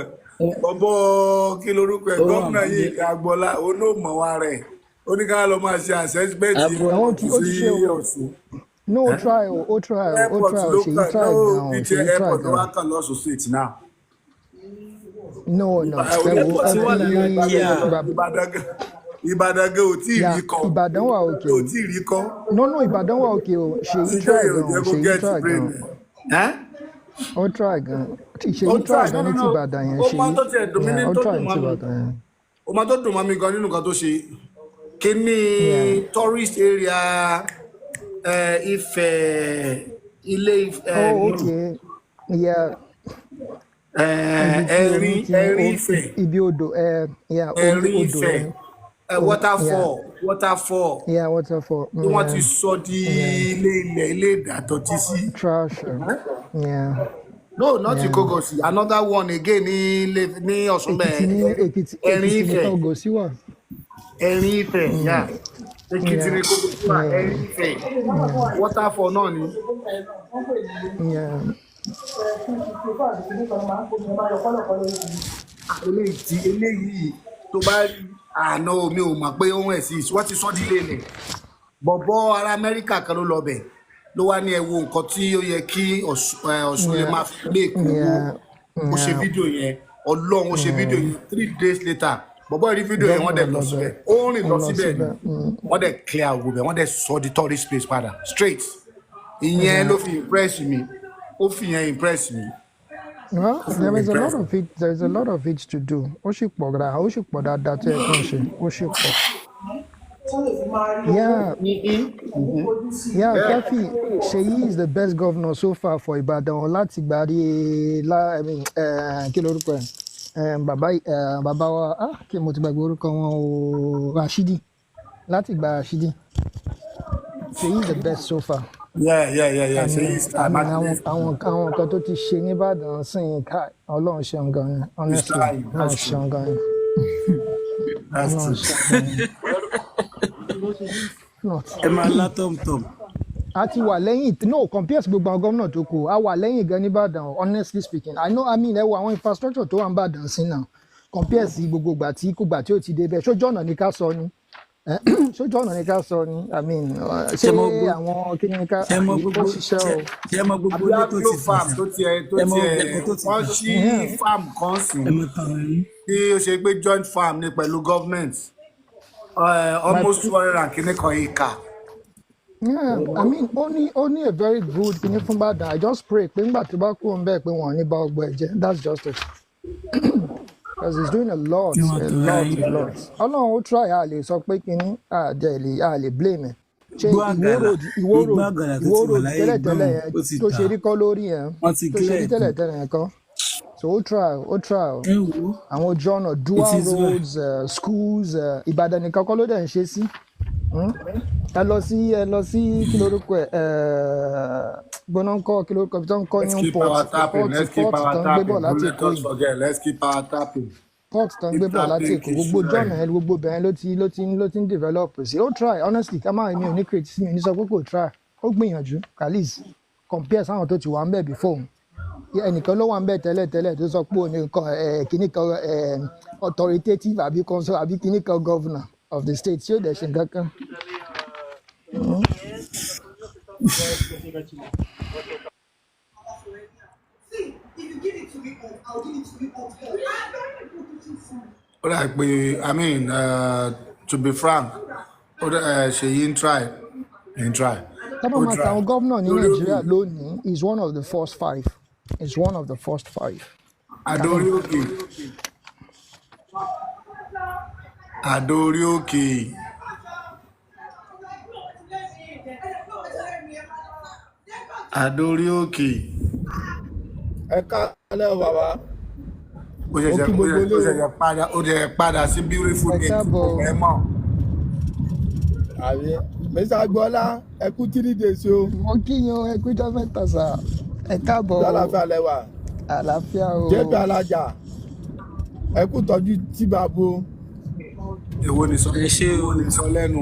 Speaker 1: Ọbọ̀ kí lorúkọ ẹ̀ gómìnà yìí Agbọ́lá olóòmọ̀ wa rẹ̀. Ó ní ká lọ máa ṣe assessment
Speaker 6: Àwọn tí ó ti ṣe o.
Speaker 1: Ọ̀ṣun.
Speaker 6: No, ó try o
Speaker 1: Airport ló
Speaker 6: ṣèyí
Speaker 1: kàn
Speaker 6: try
Speaker 1: no
Speaker 6: gan o
Speaker 1: bíi
Speaker 6: ṣèyí try
Speaker 1: airport ló wá
Speaker 6: gan.
Speaker 1: kàn lọ́sùn state náà.
Speaker 6: No
Speaker 4: Airport
Speaker 6: ẹ
Speaker 4: wà lára Kíá.
Speaker 1: Ìbàdàn gan ò tí ì rí kọ́.
Speaker 6: Ìbàdàn wà òkè
Speaker 1: Ò
Speaker 6: o.
Speaker 1: tí ì rí kọ́.
Speaker 6: No, Ìbàdàn wà òkè o ṣèyí
Speaker 1: Ìjọ
Speaker 6: try
Speaker 1: yóò
Speaker 6: gan
Speaker 1: jẹ́
Speaker 6: o
Speaker 1: kó
Speaker 6: ṣèyí
Speaker 1: get
Speaker 6: try
Speaker 1: brain.
Speaker 6: gan ó try gan ṣèyí try gan ní ti Ìbàdàn yẹn
Speaker 1: Ó máa tó tiẹ̀ dùn mí ní
Speaker 6: ó
Speaker 1: tó
Speaker 6: try
Speaker 1: dùn
Speaker 6: ní
Speaker 1: mọ́
Speaker 6: ti
Speaker 1: mi.
Speaker 6: Ìbàdàn yẹn.
Speaker 1: Ó máa tó dùn mọ́ mi gan nínú nǹkan tó ṣe. Kíní tourist area Ifẹ̀ ilé
Speaker 6: Oh, okay. Yeah.
Speaker 1: Ẹ̀rín Ifẹ̀.
Speaker 6: Ibi odò
Speaker 1: Ẹ̀rín Ifẹ̀. Waterfall.
Speaker 6: Yeah, waterfall.
Speaker 1: Tí wọ́n ti sọ di ilé ìdàtọ̀tí sí.
Speaker 6: Trash. Yeah.
Speaker 1: No, not
Speaker 6: Yeah.
Speaker 1: Ikogosi. Another one again ní Ọ̀ṣun
Speaker 6: Èkìtì ní
Speaker 1: bẹ́ẹ̀.
Speaker 6: Èkìtì
Speaker 1: Ẹ̀rín
Speaker 6: Èkìtì
Speaker 1: Ifẹ̀.
Speaker 6: nìkan Ògòsì wà.
Speaker 1: Ẹ̀rín Ifẹ̀, yeah. Èkìtì
Speaker 6: Yeah.
Speaker 1: ní Ikogosi wà. Ẹ̀rín Ifẹ̀. Waterfall náà ni.
Speaker 6: Yeah.
Speaker 1: Eléyìí tó bá rí àná mi ò mọ̀ pé ó ń exist. Wọ́n ti sọ́ dílé lẹ̀. Bọ̀bọ́ ará Amẹ́ríkà kan ló lọ bẹ̀. Ló wá ní ẹ wo nǹkan tí ó yẹ kí Ọ̀ṣun lè máa fi lé Èkó.
Speaker 6: Yeah.
Speaker 1: Ó ṣe fídíò yẹn. Ọlọ́run ó ṣe fídíò yẹn 3 days later. Bọ̀bọ́ rí fídíò yẹn wọ́n dẹ̀ lọ síbẹ̀. Ó rìn lọ síbẹ̀ ni. Wọ́n dẹ̀ clear ògbó bẹ̀. Wọ́n dẹ̀ sọ di tourist place padà straight. Ìyẹn ló fi impress mi. Ó fi yẹn impress mi.
Speaker 6: Well, there is a lot of it. There is a lot of it to do. Ó sì pọ̀ ra, ó sì pọ̀ dáadáa tó yẹ kó ń ṣe. Ó sì pọ̀. Yeah, yeah. Kefi, Seyi is the best governor so far for Ibadan. Láti gbà rí kí lorúkọ ẹ̀? Bàbá wa kí mo ti gbàgbé orúkọ wọn o Rashidi. Láti gbà Rashidi. Seyi is the best so far.
Speaker 1: Yeah.
Speaker 6: Àwọn kan tó ti ṣe nìbàdàn sìn ká Ọlọ́run ṣeun gan ni honestly Ọlọ́run ṣeun gan ni. Ọlọ́run ṣeun gan ni.
Speaker 4: ẹ máa lá tọ̀mtọ̀m.
Speaker 6: A ti wà lẹ́yìn no compare sí gbogbo àwọn gómìnà tó kù a wà lẹ́yìn gan nìbàdàn honestly speaking I mean ẹ wo àwọn infrastructure tó wà ń bàdàn sí náà compare sí gbogbo ìgbà tí ó ti dé bẹ́ẹ̀ ṣójú ọ̀nà ní ká sọ ni. Ṣójú ọ̀nà ní ká sọ ni I mean ṣé àwọn kí ni ká ó ṣiṣẹ́ o.
Speaker 4: ṣé mọ gbogbo ilé tó ti
Speaker 1: farm tó tiẹ̀ wọ́n ṣí farm kan sí tí ó ṣe pé joint farm ní pẹ̀lú government almost 200 and kìíní kan acre.
Speaker 6: Yeah, I mean only a very good kìíní fún Ìbàdàn I just pray pé nígbà tó bá kúrò ń bẹ́ẹ̀ pé wọ́n ní bá ọgbọ́ ẹ̀ jẹ́ that's just it. Because he's doing a lot. Ọlọ́run ó try a lè sọ pé kínní a lè blame ẹ̀. Ṣé Ìwó road tẹ́lẹ̀tẹ́lẹ̀ yẹn tó ṣe rí kọ́ lórí yẹn tó ṣe rí tẹ́lẹ̀tẹ́lẹ̀ yẹn kọ́. So ó try. Àwọn ojú ọ̀nà dual roads schools Ìbàdàn nìkan kọ́ ló dẹ̀ ń ṣe sí. Ẹ lọ sí kí lórúkọ ẹ̀ gbọ́nà ń kọ́ kí lórúkọ ibi tó ń kọ́ ní port tó ń gbé bọ̀ láti Èkó yìí.
Speaker 1: Let's keep our tapping.
Speaker 6: Port tó ń gbé bọ̀ láti Èkó gbogbo jọ́nà ẹ̀ gbogbo bẹ̀rẹ̀ ló ti ń develop sí. Ó try honestly ká máa mi ò ní create sí mi ò ní sọ pé kò try ó gbìyànjú Khalis compare sáwọn tó ti wà ń bẹ̀ before ẹnìkan ló wà ń bẹ̀ tẹ́lẹ̀ tó sọ pé òní nǹkan kìíní kan authoritative àbí kìíní kan governor of the state tí ó dẹ̀ ṣe nǹkan kan.
Speaker 1: Ó dà pé I mean to be frank Ṣèyí ń try.
Speaker 6: Tábà máa ta àwọn gómìnà ní Nàìjíríà lónìí is one of the first five. It's one of the first five.
Speaker 1: Adórí òkè.
Speaker 3: Ẹ káalẹ́ bàbá.
Speaker 1: Ó ṣẹ̀ṣẹ̀ padà sí beautiful day ẹ mọ̀.
Speaker 3: Àbí Mr. Agboola ẹ kú 3 days o.
Speaker 6: Mo kíyan ẹ kú jọ mẹ́ta sà. Ẹ káàbọ̀.
Speaker 3: Àlàáfíà lẹ́wà.
Speaker 6: Àlàáfíà o.
Speaker 3: Jébì alájà ẹ kú tọ́jú tí bàbá.
Speaker 1: Èwo ni sọ lẹ́nu.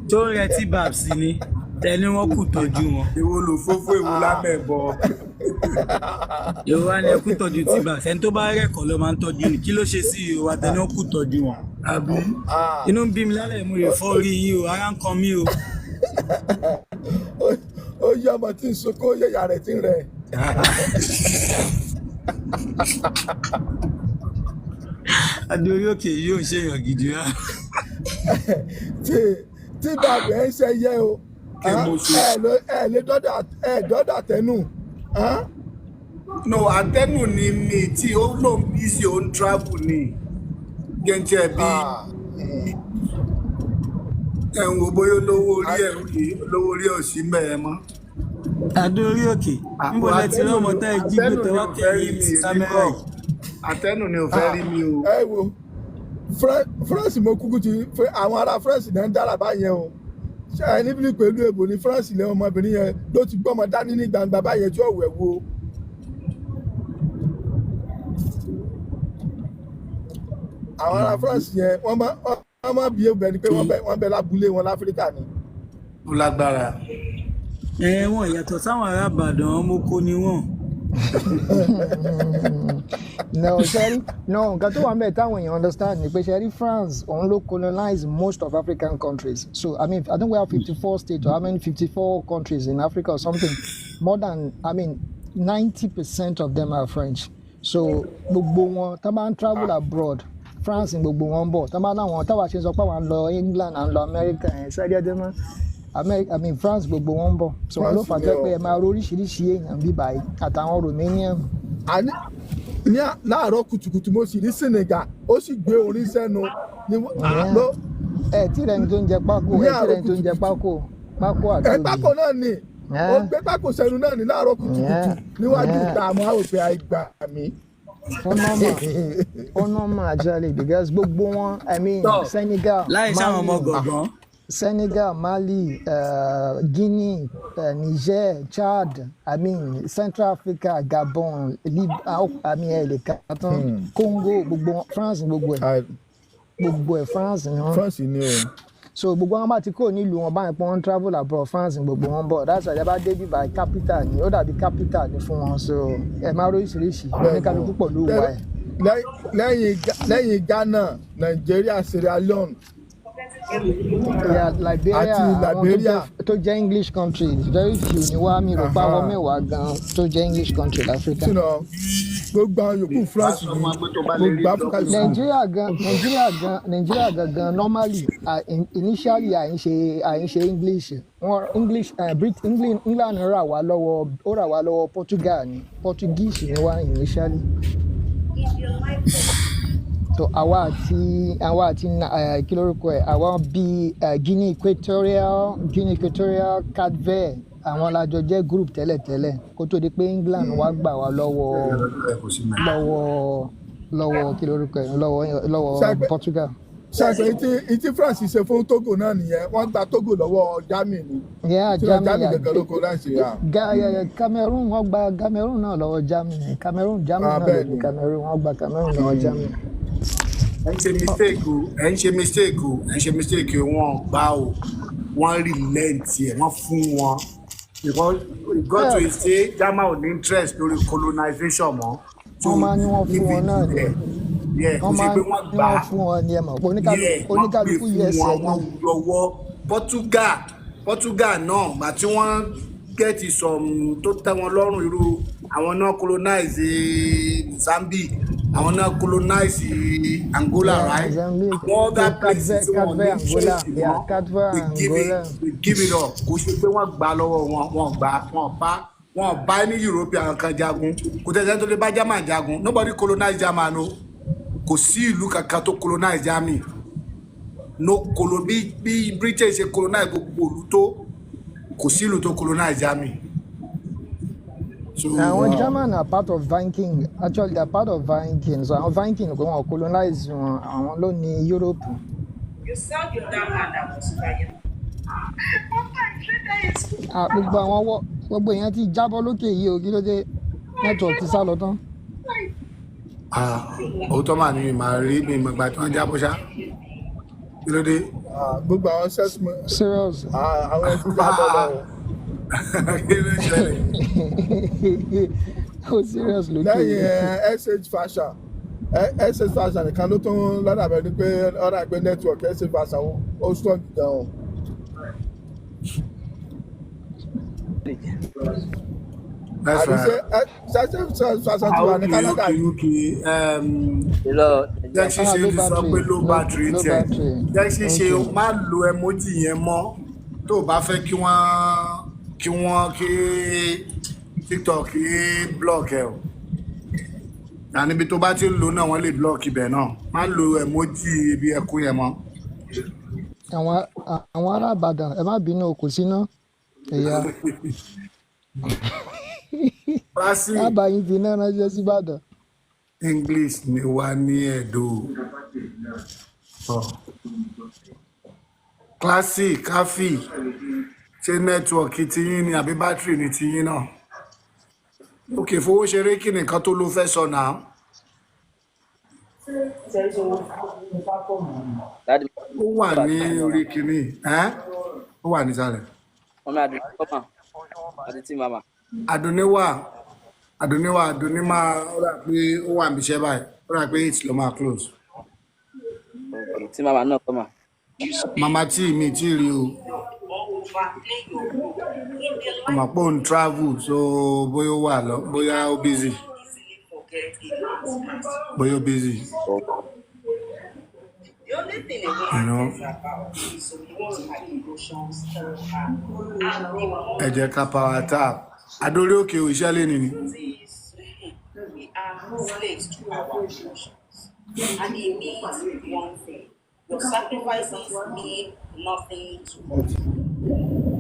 Speaker 4: tó rẹ tí babs ni tẹni wọn kù tọ́jú wọn.
Speaker 1: Èwo ló fófó èwo lámẹ̀bọ.
Speaker 4: Yorùbá ni ẹ kú tọ́jú tí babs ẹni tó bá rẹ̀kọ́ ló máa ń tọ́jú ni kí ló ṣe sí Yorùbá tẹni wọn kù tọ́jú wọn.
Speaker 1: Àbí.
Speaker 4: Inú ń bí mi lálẹ́ mo lè fọ́ orí yìí o ara ń kan mí o.
Speaker 3: Ó yí ọmọ tí ń sunkún ó yẹ ìyá rẹ̀ tí ń rẹ̀.
Speaker 4: Adórí òkè yóò ṣèyàn gidi rá.
Speaker 3: Tí bàbá ẹ ń ṣe yẹ o ẹ lè dọ́dà tẹnu.
Speaker 1: No àtẹnu ni mi tí ó lòun bí sí òun travel ni gẹ́ǹtẹ́ bí ẹ̀hún wo bóyá olówó orí ẹ̀ ò sí mẹ́ẹ̀ mọ́.
Speaker 4: Adórí òkè níbo lẹ ti rí ọmọ tá ẹ jí gbé tẹwọ́ kẹrin kámẹ́rà yìí.
Speaker 1: Àtẹnu ni ò fẹ́ rí mi o.
Speaker 3: Ẹ wo France mo kúkú ti àwọn ará France náà ń dára báyẹn o ṣe ẹ níbi pẹ̀lú èbò ní France lẹ́wọ̀n ọmọbìnrin yẹn ló ti gbọ́mọ dání ní gbangba báyẹn tí ó wẹ̀ wo àwọn ará France yẹn wọ́n máa bí obìnrin pé wọ́n bẹ lábúlé wọn láfíríkà ni.
Speaker 1: ó lágbára.
Speaker 4: Wọn yàtọ̀ sáwọn ará Ìbàdàn ọmọ oko ni wọ́n.
Speaker 6: No, Sherry, no, nǹkan tó wà mẹ́ẹ̀ táwọn èèyàn understand ni pé Sherry France òun ló colonize most of African countries. So I mean I think we have 54 states or how many 54 countries in Africa or something. More than 90% of them are French. So gbogbo wọn tá bá ń travel abroad France ní gbogbo wọn bọ̀ tá bá láwọn táwa ṣe sọ pé àwọn lọ England and lọ America ẹ̀ sáré ẹjẹ́ mọ́. France gbogbo wọn bọ̀ so wọn ló fà jẹ́ pé ẹ máa oríṣiríṣi èèyàn bí báyìí àtàwọn Romanian.
Speaker 3: ní láàárọ̀ kùtùkùtù mo sì rí Senegal ó sì gbé orin sẹ́nu.
Speaker 6: ẹ tí rẹ̀ ń tó ń jẹ pákó pákó àti òbí.
Speaker 3: pákó náà ni ó gbé pákó sẹ́nu náà ní láàárọ̀ kùtùkùtù níwájú ìdààmú àwòfẹ́ àìgbà mi.
Speaker 6: Normal actually because gbogbo wọn Senegal
Speaker 4: láì sáwọn ọmọ gọ̀gán.
Speaker 6: Senegal, Mali, Guinea, Niger, Chad, Central Africa, Gabon, Congo, gbogbo France gbogbo ẹ̀ France ni wọ́n.
Speaker 3: France ni o.
Speaker 6: So gbogbo wọn bá ti kó nílùú wọn báyìí pé wọ́n travel abroad France gbogbo wọn bọ̀ that's why bá dé bíbá capital ni ó dàbí capital ni fún wọn so ẹ máa oríṣiríṣi oníkálukú pọ̀ ló wà ẹ̀.
Speaker 3: lẹ́yìn Ghana, Nigeria, Sierra Leone.
Speaker 6: Liberia tó jẹ́ English country very few ni wá mi rò pa wọ́n mẹ́wàá gan tó jẹ́ English country l'Africa.
Speaker 3: gbogbo àwọn yòókù France ni gbogbo Africa yòókù.
Speaker 6: Nigeria gangan normally initially àyìnṣe English England rà wá lọ́wọ́ Portugal ni Portuguese ni wá initially. So àwa àti kí lórúkọ ẹ̀ àwọn bíi Guinea Equatorial Cape Verde àwọn lájọ jẹ́ group tẹ́lẹ̀tẹ́lẹ̀ kó tó di pé England wá gbà wá lọ́wọ́ kí lórúkọ ẹ̀ lọ́wọ́ Portugal.
Speaker 3: ṣàṣẹ ìtí France ṣe fún Togo náà nìyẹn wọ́n gba Togo lọ́wọ́ Germany ni. Germany gẹ́gẹ́ ló kó láṣẹ yà.
Speaker 6: Cameroon wọ́n gba Cameroon náà lọ́wọ́ Germany náà ló ní Cameroon wọ́n gba Cameroon lọ́wọ́ Germany.
Speaker 1: ẹ ń ṣe mistake o wọn gbá o wọn relent ẹ wọn fún wọn because it got to a stage German ò ní interest lórí colonization mọ́.
Speaker 6: wọ́n máa ní wọ́n fún wọn náà ni
Speaker 1: wọ́n máa ní wọ́n
Speaker 6: fún wọn ni ẹ mọ̀ oníkálukú
Speaker 1: USA wọn lọ́wọ́ Portugal náà gbà tí wọ́n get some tó tẹ́ wọn lọ́rùn irú àwọn náà colonize Mozambique àwọn náà colonize Angola right àwọn other places tí wọ́n ní interest wọn they give it up kò ṣe pé wọ́n gbà lọ́wọ́ wọn bá ní European kan jagun kò tẹ́sẹ̀ tó lè bá German jagun nobody colonize German o kò sí ìlú kankan tó colonize Germany bí Britain ṣe colonize gbogbo ìlú tó kò sí ìlú tó colonize Germany.
Speaker 6: Àwọn German are part of Viking actually they are part of Viking so àwọn Viking kò wọn colonize wọn àwọn ló ní Europe.
Speaker 8: You sell your damn hand out to buy
Speaker 6: gbogbo èèyàn ti jábọ́ lókè yìí o kí ló dé network ti sá lọ tán.
Speaker 1: òótọ́ mà ní màá rí mi ìmọ̀gbà tí wọ́n jábọ́ ṣá kí ló dé.
Speaker 3: gbogbo àwọn sẹ́sìmọ̀
Speaker 6: serious.
Speaker 3: àwọn ẹ̀sìn jábọ́ lọ.
Speaker 1: kí ló ṣẹlẹ̀.
Speaker 6: ó serious lókè yìí.
Speaker 3: lẹ́yìn SH Fashion nìkan ló tún lọ́dàbẹ̀ ní pé ọ̀rọ̀ àgbẹ̀ network SH Fashion ó strong gan-an.
Speaker 1: That's right. Jẹ́sí ṣe ti sọ pé low battery tiẹ̀. Jẹ́sí ṣe má lo emoji yẹn mọ́ tó o bá fẹ́ kí TikTok block ẹ o. Níbi tó bá ti ń lò náà wọ́n lè block ibẹ̀ náà. Má lo emoji ibi ẹkún yẹn mọ́.
Speaker 6: Àwọn ará Ìbàdàn ẹ má bínú kò síná ẹ̀yà. Lábàáyín fi náà ránṣẹ́ sí Ìbàdàn.
Speaker 1: English ni wà ní Ẹ̀dó. Classic Kafi ṣé nẹ́tíwọ̀kì tiyín ni àbí bátìrì ni tiyín náà? Òkè fowó ṣeré kí nìkan tó ló fẹ́ sọ náà.
Speaker 9: Daddy,
Speaker 1: ó wà ní orí kìíní ó wà nísàlẹ̀.
Speaker 9: Mama Aduni, come on. Aditi Mama.
Speaker 1: Aduni máa ó rà pé ó wà níbi iṣẹ́ báyìí ó rà pé 8 ló máa close.
Speaker 9: Okay, Ti Mama náà come on.
Speaker 1: Mama tí mi tí rí o ọmọ pé òun travel so bóyá ó wà lọ bóyá ó busy.
Speaker 8: The only thing
Speaker 1: You
Speaker 8: again
Speaker 1: know?
Speaker 8: is about is so you want to have emotions,
Speaker 1: Ẹ jẹ́ ká power tap. Adórí òkè òṣìṣẹ́ lé nìyí.
Speaker 8: we are slaves to our emotions. And it means one thing. Your sacrifices mean nothing to us.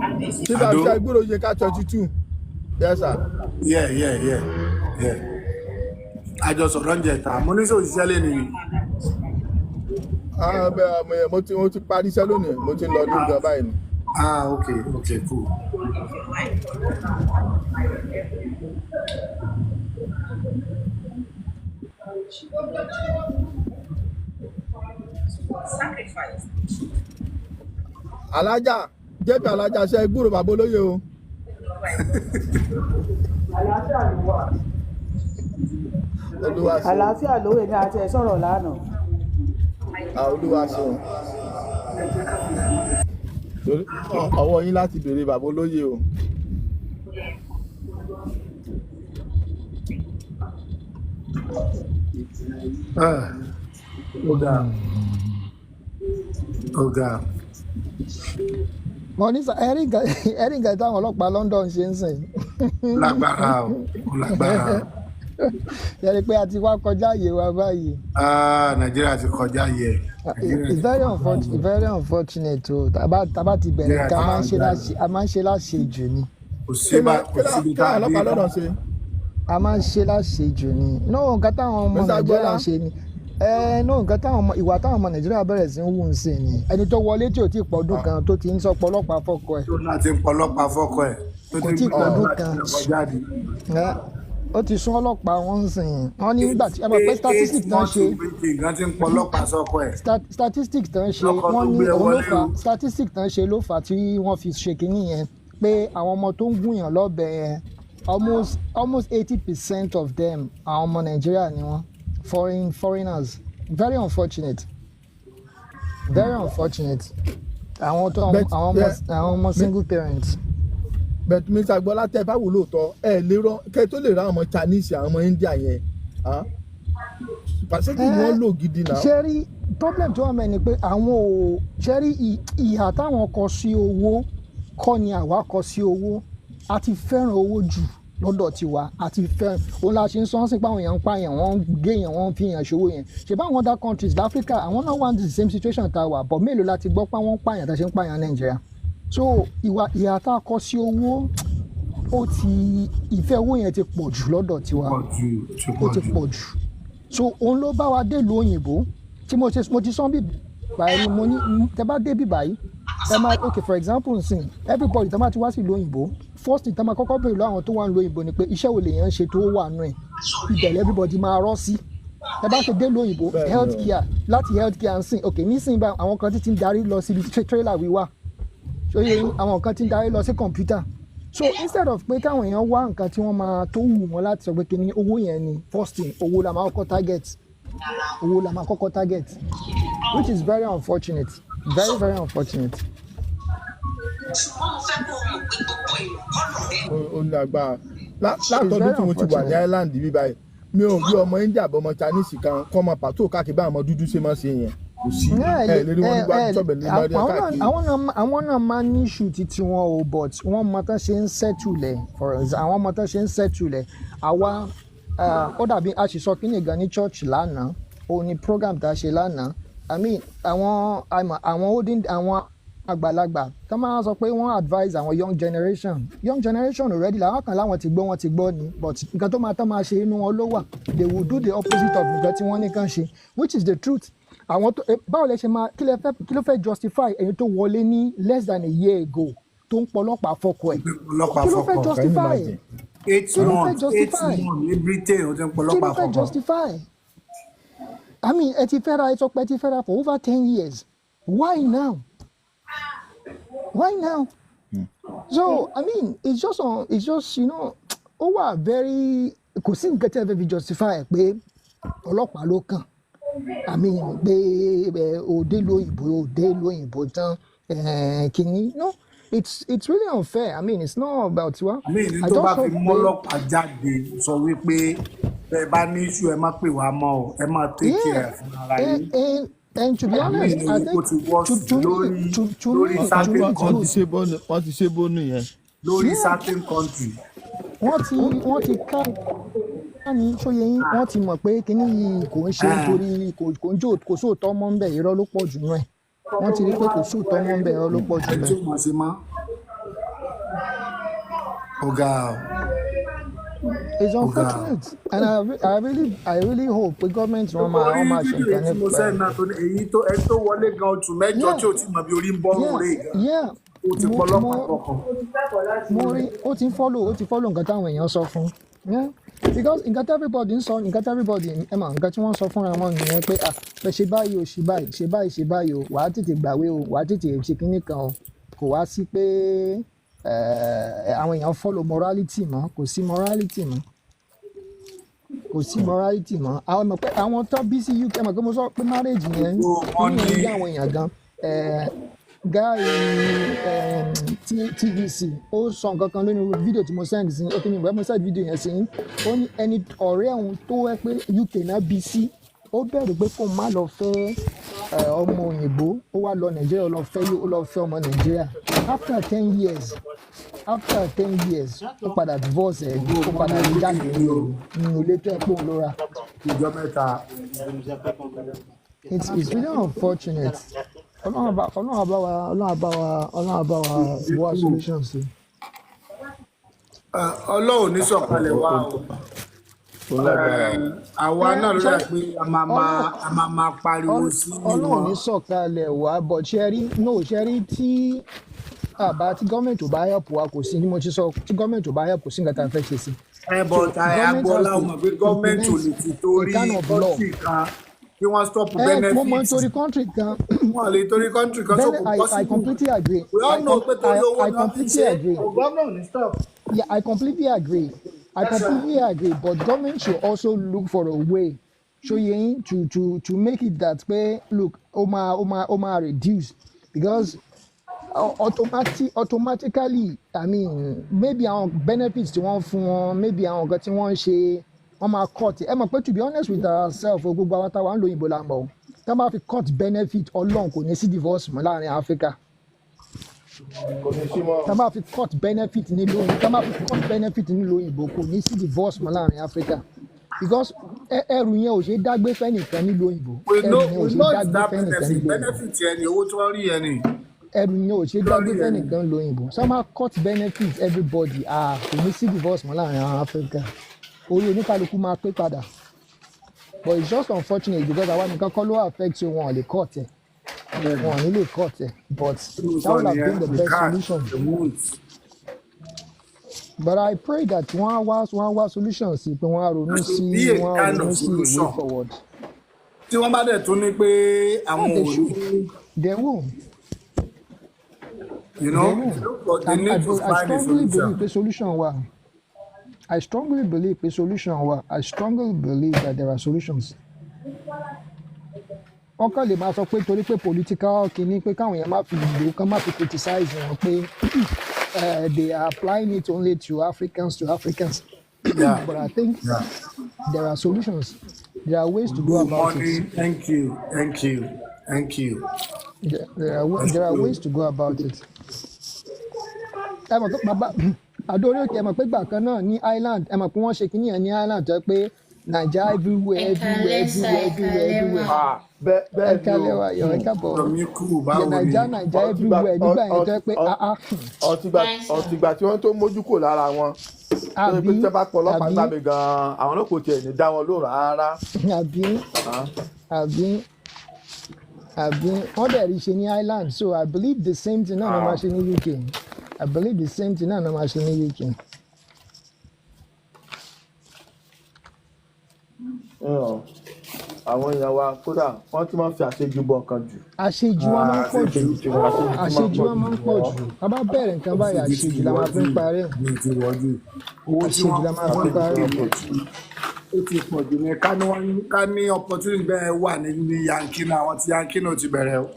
Speaker 8: And this is
Speaker 3: Síbà ṣe gbọ́dọ̀ yẹ ká 22. Yes, sir.
Speaker 1: Yeah. Àjọ sọ̀rọ̀ ń jẹta. Mo ní sọ òṣìṣẹ́ lé nìyí.
Speaker 3: Mo ti parí iṣẹ́ lónìí, mo ti lọ ọdún gan báyìí.
Speaker 1: Okay, cool.
Speaker 8: sacrifice.
Speaker 3: Alájà, jẹ́bi alájà ṣe gbúrò bàbá olóyè o.
Speaker 7: Àlàáfíà ló wà.
Speaker 3: Olúwa ṣeun.
Speaker 7: Àlàáfíà ló wà ní àti ẹ̀ sọ̀rọ̀ lánàá.
Speaker 3: Olúwa ṣeun. Ọwọ́ yín láti béèrè bàbá olóyè o.
Speaker 1: Ó ga.
Speaker 6: Wọ́n ní ẹ̀rí nǹkan táwọn ọlọ́pàá London ṣe ń sìn.
Speaker 1: Lágbára.
Speaker 6: Yẹ́nì pé a ti wá kọjá àyè wa báyìí.
Speaker 1: Nàìjíríà ti kọjá yẹ.
Speaker 6: It's very unfortunate o. Tàbá ti bẹ̀rẹ̀ ká a máa ń ṣe láṣejù ni.
Speaker 1: Kò síbi tá a dé.
Speaker 6: A máa ń ṣe láṣejù ni. Náà nǹkan táwọn ọmọ Nàìjíríà ṣe ni. Náà nǹkan ìwà táwọn ọmọ Nàìjíríà bẹ̀rẹ̀ sí ń wù ń sìn ni. Ẹni tó wọlé tí ò tí ì pọ̀dún kan tó ti ń sọ pọlọ́pàá fọ́kọ ẹ̀.
Speaker 1: Tó náà ti ń pọlọ́pàá fọ́kọ ẹ̀.
Speaker 6: Kò tí ì pọ̀dún kan. Ó ti sún ọlọ́pàá wọn sìn. Wọ́n ní nígbà tí ẹ mọ̀ pé statistics tán ṣe. Statistics tán ṣe wọ́n ní òun ló fà statistics tán ṣe ló fà tí wọ́n fi ṣe kínní yẹn pé àwọn ọmọ tó ń gúnyàn lọ́bẹ̀ yẹn almost 80% of them àwọn ọmọ Nàìjíríà ni wọ́n foreigners very unfortunate àwọn ọmọ single parents.
Speaker 3: But Mr. Agboola tẹ́ bá wò lóòótọ́ lérò kẹ́ tó lè ra àwọn Chinese àwọn ọmọ India yẹn pàṣẹ́kì ni wọ́n lò gidi náà.
Speaker 6: ṣé rí problem tó wà mẹ́ni pé àwọn ò ṣé rí ìhà táwọn kọ sí owó kọ́ ni àwa kọ sí owó a ti fẹ́ràn owó jù lọ́dọ̀ tiwa a ti fẹ́ràn òun la ṣe ń sọ́n sí pé àwọn èèyàn ń pààyàn wọ́n ń géèyàn wọ́n ń fi èèyàn ṣòwò yẹn ṣe báwọn other countries l'Africa àwọn náà wà ní the same situation tá a wà but mélòó la ti gbọ́ pé wọ́n ń pààyàn tá a ṣe ń pààyàn Nàìjíríà so ìhà tá a kọ sí owó ìfẹ́ owó yẹn ti pọ̀ jù lọ́dọ̀ tiwa ó ti pọ̀ jù so òun ló bá wa délùú òyìnbó tí mo ti sọ́n bí báyìí mo ní tẹ bá dé bí báyìí ẹ máa okay for example nsìn everybody tẹ máa ti wá sí ìlú òyìnbó first thing tẹ máa kọ́kọ́ bèrè lọ àwọn tó wà ní ìlú òyìnbó ni pé iṣẹ́ wo lèèyàn ń ṣe tó wà nù ẹ̀ ìbẹ̀rẹ̀ everybody máa rọ́ sí ẹ bá ṣe délùú òyìnbó health care láti health care nsìn okay nísìnyí bá àwọn kan ti ń darí lọ síbi trailer wíwá ṣòye àwọn kan ti ń darí lọ sí computer so instead of pé káwọn èèyàn wá nǹkan tí wọ́n máa tó wù wọ́n láti sọ pé kí ni owó yẹn ni first thing owó la máa kọ́kọ́ target which is very unfortunate very unfortunate.
Speaker 3: ó ní agbára látọdún tí mo ti wà ní Ireland bí báyìí mi ò rí ọmọ India àbọ̀ ọmọ Chinese kan kọ́ ọmọ pàtó káàkiri bá àwọn dúdú ṣe máa ṣe yẹn kò sí lérí wọn nígbà tó bẹ̀rẹ̀ lórí káàkiri.
Speaker 6: àwọn náà máa ní issue títí wọn o but wọ́n mọ tán ṣe ń settle for example àwọn mọ tán ṣe ń settle àwa ó dàbí a sì sọ kíni gan ní church lánàá òun ni program tá a ṣe lánàá I mean àwọn àgbàlagbà tó máa sọ pé wọ́n advise àwọn young generation already làwọn kan láwọn ti gbọ́ ni but nǹkan tó máa tán máa ṣe inú wọn ló wà they will do the opposite of nǹkan tí wọ́n ní kàn ṣe which is the truth àwọn tó báwo lẹ ṣe máa kí ló fẹ́ justify ẹni tó wọlé ní less than a year ago tó ń pọlọ́pàá fọkọ ẹ̀ kí ló fẹ́ justify
Speaker 1: 8 months ní Britain ó ti ń pọlọ́pàá fọkọ
Speaker 6: kí ló fẹ́ justify I mean, ẹ ti fẹ́ra ẹ sọ pé ẹ ti fẹ́ra for over 10 years. Why now? Why now? So I mean, it's just you know, ó wà very kò sí nǹkan tí ẹ fẹ́ fi justify pé ọlọ́pàá ló kàn. I mean, pé òde lóyìnbó tán kìíní. No, it's really unfair. I mean, it's not about tiwa.
Speaker 1: I mean, tó bá fi mọ́lọ́pàá jáde sọ wípé ẹ bá ní issue ẹ má pè wá mọ́ o, ẹ má take care fún ara yín.
Speaker 6: And to be honest, I think to me,
Speaker 3: wọ́n ti ṣe bónú yẹn.
Speaker 1: Lórí certain country.
Speaker 6: wọ́n ti ká ní sóye yín, wọ́n ti mọ̀ pé kíní yìí kò ń ṣe nítorí kò sóòótọ́ mọ́ ń bẹ̀, irọ́ ló pọ̀ jù nú ẹ̀. Wọ́n ti rí pé kò sóòótọ́ mọ́ ń bẹ̀, irọ́ ló pọ̀ jù nú ẹ̀. It's unfortunate, and I really hope the government wọn máa ṣe nǹkan nípa
Speaker 1: èyí tó wọlé gan oṣù mẹ́jọ tí o ti mọ̀ bí orí ń bọ́ lórí gan. O ti pọlọ́pàá kọ̀ọ̀kan.
Speaker 6: Mo rí ó ti follow nǹkan táwọn èèyàn sọ fún. Because nǹkan tí everybody ń sọ, nǹkan tí everybody ẹ mọ̀ nǹkan tí wọ́n sọ fúnra wọn nìyẹn pé ẹ ṣe báyìí o, ṣe báyìí o, wàá tètè gbàwé o, wàá tètè ṣe kinní kan o, kò wá sí pé àwọn èèyàn follow morality mọ́, kò sí morality mọ́. Àwọn mọ̀ pé àwọn tó bí sí UK mọ̀ pé mo sọ pé marriage yẹn ní àwọn èèyàn gan. Guy TVC ó sọ nǹkan kan lórí fídíò tí mo send sí ó kí ni ìwé mo send fídíò yẹn sí ó ní ẹni ọ̀rẹ́ òun tó wẹ́ pé UK náà bí sí ó bẹ̀rù pé kó má lọ fẹ́ ọmọ òyìnbó ó wá lọ Nàìjíríà ó lọ fẹ́ ọmọ Nàìjíríà after 10 years ó padà divorce ẹ̀ ó padà jáde nínú ilé tó ẹ̀ pé òun ló ra.
Speaker 1: Ìjọ mẹ́ta.
Speaker 6: It's really unfortunate. Ọlọ́run àbá wa wá solution sí.
Speaker 1: Ọlọ́run ní sọ̀kalẹ̀ wá o. Àwa náà ló dà pé a máa pariwo sí wọn.
Speaker 6: Ọlọ́run ní sọ̀kalẹ̀ wá but ṣẹ́rí tí gọ́ọ̀mẹ̀ntì ò bá help wa kò sí ní mo ti sọ tí gọ́ọ̀mẹ̀ntì ò bá help kò sí nǹkan tá a fẹ́ ṣe sí.
Speaker 1: But Agboola ọmọ pé gọ́ọ̀mẹ̀ntì ò lè ti torí country kan kí wọ́n stop benefits.
Speaker 6: Mo mọ torí country kan.
Speaker 1: Wọ́n lè torí country kan so kò possible.
Speaker 6: I completely agree.
Speaker 1: We all know pé torí owó
Speaker 6: I completely agree.
Speaker 1: Government ní stop.
Speaker 6: Yeah, I completely agree. But government should also look for a way to make it that way. Look, Oma reduce because automatically, I mean, maybe our benefits tí wọ́n fún wọn, maybe àwọn nǹkan tí wọ́n ń ṣe wọ́n máa cut. Ẹ mọ̀ pé to be honest with ourselves, gbogbo àwọn táwa ń lo òyìnbó la mọ̀ o. Tá bá fi cut benefit Ọlọ́run kò ní sí divorce mọ́ láàrin Africa. Tá bá fi cut benefit nílò òyìnbó kò ní sí divorce mọ́ láàrin Africa. Because ẹrù yẹn ò ṣe dágbé fẹ́nìkan nílò òyìnbó. Ẹrù yẹn ò ṣe dágbé fẹ́nìkan nílò òyìnbó.
Speaker 1: Benefit yẹn ni owó tí wọ́n rí yẹn ni.
Speaker 6: Ẹrù yẹn ò ṣe dágbé fẹ́nìkan nílò òyìnbó. Tá bá cut benefit everybody kò ní sí divorce mọ́ láàrin Africa. Orí oníkálukú máa pé padà. But it's just unfortunate because àwa nìkan kọ́ ló affect you wọn ò lè cut ẹ̀. Wọn ò ní lè cut ẹ̀. But that would have been the best solution. But I pray that wọ́n á wá solution sí pé wọ́n á ronú sí a way forward.
Speaker 1: Tí wọ́n bá dẹ̀ tún ní pé àwọn òòlù.
Speaker 6: They will.
Speaker 1: You know, but they need to find a solution.
Speaker 6: I strongly believe a solution wa. I strongly believe that there are solutions. Wọ́n kàn lè máa sọ pé torí pé political kìíní pé káwọn èèyàn má fi ìlú kan má fi criticize wọn pé they are applying it only to Africans.
Speaker 1: Yeah.
Speaker 6: But I think there are solutions. There are ways to go about it.
Speaker 1: Thank you.
Speaker 6: There are ways to go about it. Àdórí òkè ẹ mọ̀ pé gbà kan náà ní Ireland ẹ mọ̀ pé wọ́n ṣe kínní yẹn ní Ireland tó pé Naija everywhere.
Speaker 3: Bẹ́ẹ̀
Speaker 6: Ẹ̀ka lẹ́wà yọ̀ ẹ̀ka bọ̀ Naija everywhere nígbà yẹn tó pé
Speaker 3: ọ̀tìgbà tí wọ́n tó mójú kò lára wọn. Àbí pé tẹ́ bá pọ̀ ọlọ́pàá gbà mí gan-an àwọn náà kò tiẹ̀ ní dá wọn lóhùn rárá.
Speaker 6: Àbí wọ́n dẹ̀ rí ṣe ní Ireland so I believe the same thing náà ló máa ṣe ní UK. I believe the same thing náà ló máa ṣe ní UK.
Speaker 3: Àwọn àwọn èèyàn wa kódà wọ́n ti máa ń fi àṣejù bọ̀ nǹkan jù.
Speaker 6: àṣejù wa máa ń pọ̀ jù àṣejù wa máa ń pọ̀ jù a bá bẹ̀rẹ̀ nǹkan báyìí àṣejù la máa fi ń parí ẹ̀ àṣejù la máa fi ń parí ẹ̀.
Speaker 1: ó ti pọ̀ jù ní ká ní opportunity bẹ́ẹ̀ wà ní yankee náà àwọn tí yankee náà ti bẹ̀rẹ̀ o.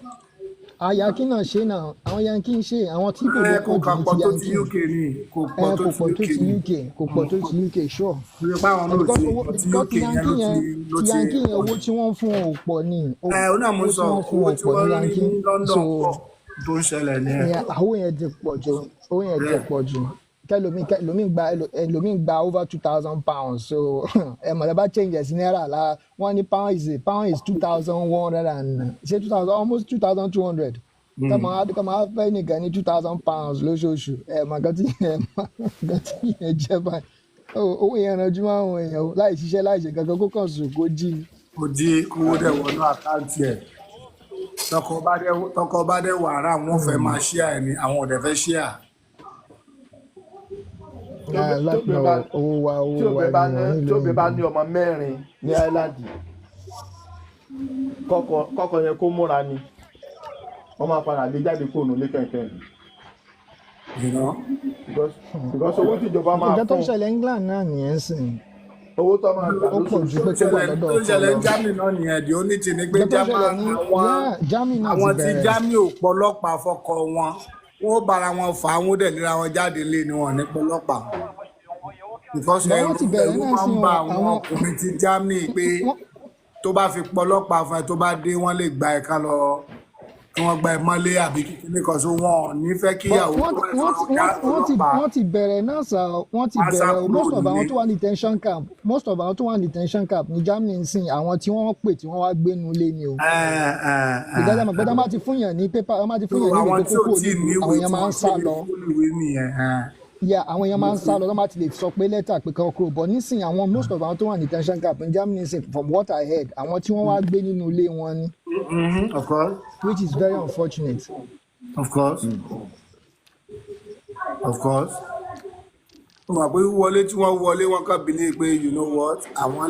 Speaker 6: Yankee náà ṣe náà àwọn Yankee ń ṣe àwọn tí kò lè pọ̀ jù ní ti Yankee kò pọ̀ tó ti UK kò pọ̀ tó ti UK sure. because ti Yankee yẹn owó tí wọ́n fún wọn ò pọ̀ ní
Speaker 1: ó náà mo sọ owó tí wọ́n rí ní London pọ̀ tó ń ṣẹlẹ̀ ní ẹ̀.
Speaker 6: owó yẹn ti pọ̀ jù ẹlòmíì gba over £2,000 so mọ̀lẹ́bá change ẹ̀ sí náírà la wọ́n ní pound is 2,100 and ṣe 2,000 almost 2,200 kọ́ máa fẹ́ nìkan ní £2,000 lóṣooṣù màgán tí yẹn jẹ́ báyìí owó yẹn ranjú máa ń wọ èèyàn láì ṣiṣẹ́ láì ṣe kankan kó kàn sùn kó jí ni.
Speaker 1: kò jí kówó dẹ̀ wọnú àkáǹtì ẹ̀ tọkọ bá dẹ̀ wàrà wọn fẹ́ máa ṣíà ẹ̀ ni àwọn ọ̀dẹ̀ fẹ́ ṣíà.
Speaker 3: tí òbí bá ní ọmọ mẹ́rin ní áíláńdì kọ́kọ́ yẹn kó múra ni wọ́n máa padà lé jáde kó nù lé kẹ̀kẹ́ because owó tíjọba máa fún
Speaker 6: ìjọ tó ń ṣẹlẹ̀ England náà nìyẹn sìn
Speaker 3: owó tó máa gbà
Speaker 6: ó pọ̀ ju pé kó wà lọ́dọ̀
Speaker 1: tó ń ṣẹlẹ̀ Germany náà nìyẹn di ó ní ti ní pé àwọn tí Germany ò pọlọ́pàá fọkọ wọn wọ́n bára wọn fà á wọ́n dẹ̀ lera wọn jáde lé ni wọ́n ní pọlọ́pàá because ẹ̀rù máa ń bá àwọn ọkùnrin ti Germany pé tó bá fi pọlọ́pàá fún ẹ tó bá dé wọ́n lè gba ẹ̀ka lọ kí wọ́n gba ẹ̀ mọ́lé àbí kíkiri kan so wọn ò ní fẹ́ kíyàwó
Speaker 6: wọ́n ti bẹ̀rẹ̀ náà sà wọ́n ti bẹ̀rẹ̀ most of àwọn tó wà ní detention camp ní Germany ń sìn àwọn tí wọ́n pè tí wọ́n wá gbénu lé ni o ìdájọ́ àmọ́ gbọ́dọ̀ má ti fún yàn ní pépà má ti fún yàn ní ìwé kókó ní àwọn èèyàn máa ń sá lọ àwọn èèyàn máa ń sá lọ lọ́mọ àti lè sọ pé lẹ́tà pé kan kúrò bọ̀ nísìnyí àwọn most of àwọn tó wà ní detention camp ní Germany sìn from what I heard àwọn tí wọ́n wá gbé nínú ilé wọn ni.
Speaker 1: Of course.
Speaker 6: Which is very unfortunate.
Speaker 1: Of course. Of course. Mo mọ̀ pé wọlé tí wọ́n wọlé wọ́n kàn bí ní pé you know what àwọn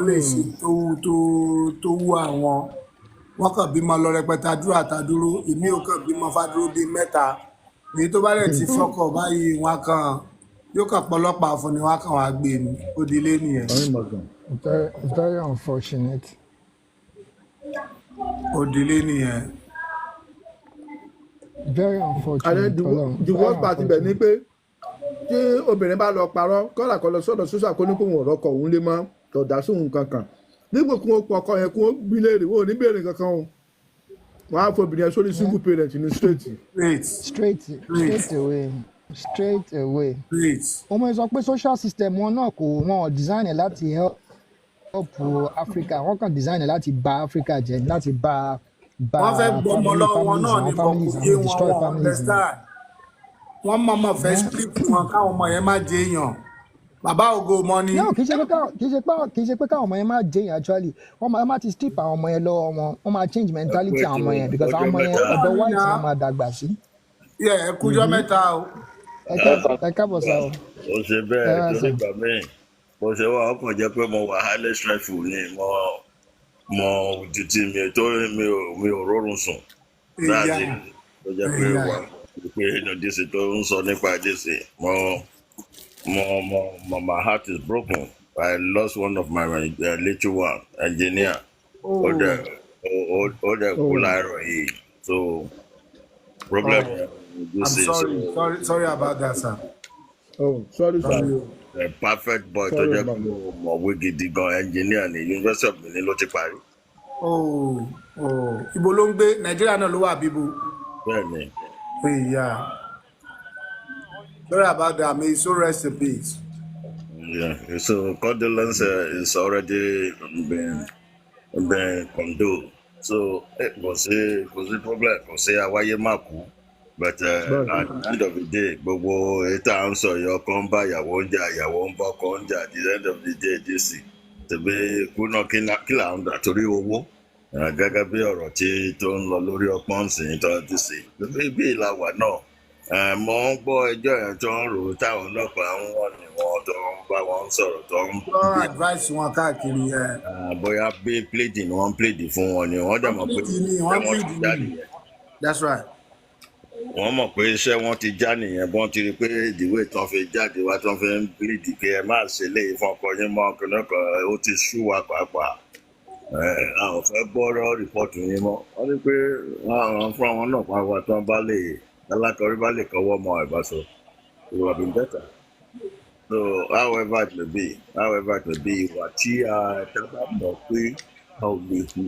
Speaker 1: lè ṣe tó wú àwọn wọ́n kàn bímọ lọ rẹpẹtẹ àtàdúró èmi ò kàn bímọ fàdúró bíi mẹ́ta èyí tó bá rẹ̀ ti fọ́kọ̀ báyìí wọ́n kàn yóò kàn pọlọ́pàá fún ni wọ́n kàn wá gbé mi ó di ilé nìyẹn.
Speaker 6: Very unfortunate.
Speaker 1: Òdìlé nìyẹn.
Speaker 6: Very unfortunate.
Speaker 3: The worst part ibẹ̀ ni pé tí obìnrin bá lọ parọ́ kọ́là kọ́ lọ sọ́dọ̀ sọ́sà kó ní kó wọn ọ̀rọ̀ kọ̀ òun lé mọ́ tọ̀dá sóhun kankan nígbà kí wọ́n pọ̀ ọkọ yẹn kí wọ́n bí léèrè wọn ò ní béèrè kankan o wọ́n á fobìnrin yẹn sórí single parent ní
Speaker 6: straight away. ọmọ yẹn sọ pé social system wọn náà kò wọn design ẹ̀ láti help Africa wọ́n kàn design láti bà Africa jẹ́ láti bà
Speaker 1: wọ́n fẹ́ gbọmọ lọ́wọ́ wọn náà ní bọ̀kúyé wọn understand wọ́n mọ̀mọ́ fẹ́ split wọn káwọn ọmọ yẹn má jẹ èèyàn bàbá ògo mọ ni.
Speaker 6: no kì í ṣe pé káwọn ọmọ yẹn má jẹ èèyàn actually wọ́n máa ti strip àwọn ọmọ yẹn lọ́wọ́ wọn wọ́n máa change mentality àwọn ọmọ yẹn because àwọn ọmọ yẹn ọ̀dọ̀ white náà máa dàgbà sí.
Speaker 1: ẹ kújọ́ mẹ́ta o.
Speaker 6: ẹ káàbọ̀ sá o.
Speaker 10: ó ṣe bẹ́ẹ̀ tó nígbà míì bó ṣe wà ọkàn jẹ́ pé mo wà highly stressful ni mo títí mi ò rọrùn sùn láti tó jẹ́ pé wà pé dísè tó ń sọ nípa dísè my heart is broken. I lost one of my little one engineer ó dẹ̀ kú láàárọ̀ yìí so problem.
Speaker 1: I'm sorry about that sir.
Speaker 3: Oh, sorry sir.
Speaker 10: A perfect boy tó jẹ́ pé mọ̀wé gidi gan engineer ní University of Benin ló ti parí.
Speaker 1: Ibo ló ń gbé Nàìjíríà náà ló wà bíbo.
Speaker 10: Bẹ́ẹ̀ni.
Speaker 1: Sorry about that. May so rest in peace.
Speaker 10: Yeah. So condolence is already been condoled. So kò sí problem kò sí àwáyé má kú. But at the end of the day, gbogbo ètò à ń sọ yọ kan bá ìyàwó ń jà ìyàwó ń bọ́ kan ń jà at the end of the day this tẹ̀gbẹ́ kúnà kí là ń dà torí owó gẹ́gẹ́ bí ọ̀rọ̀ tí tó ń lọ lórí ọpọ́n sí tó ti sè bí ìlà wà náà Mo ń gbọ́ ẹjọ́ yẹn tó ń rò ó táwọn ọlọ́pàá ń wọ́n ní wọn tó ń bá wọn sọ̀rọ̀ tó ń
Speaker 1: tó advice wọn káàkiri ẹ.
Speaker 10: bóyá bí pléèdì ni wọ́n pléèdì fún wọn ni wọ́n dẹ̀ mọ̀ pé
Speaker 1: wọ́n pléèdì ní that's right.
Speaker 10: wọ́n mọ̀ pé iṣẹ́ wọn ti já nìyẹn bọ́n ti rí pé ìdìwé tán fi jáde wá tán fi ń pléèdì pé ẹ má ṣe léyìí fún ọkọ yín mọ́ ọkùnrin kan ó ti sú wa pàápàá a ò fẹ́ gbọ́rọ̀ rìpọ́ọ̀tù yín mọ́ wọ́n ní pé àwọn fún àwọn náà pàápàá tán bá lè alákọ̀ọ́rí bá lè kọ́wọ́ mọ ìbáṣọ it would have been better. So however it may be ìwà tí a dábàá mọ̀ pé a ò lè hù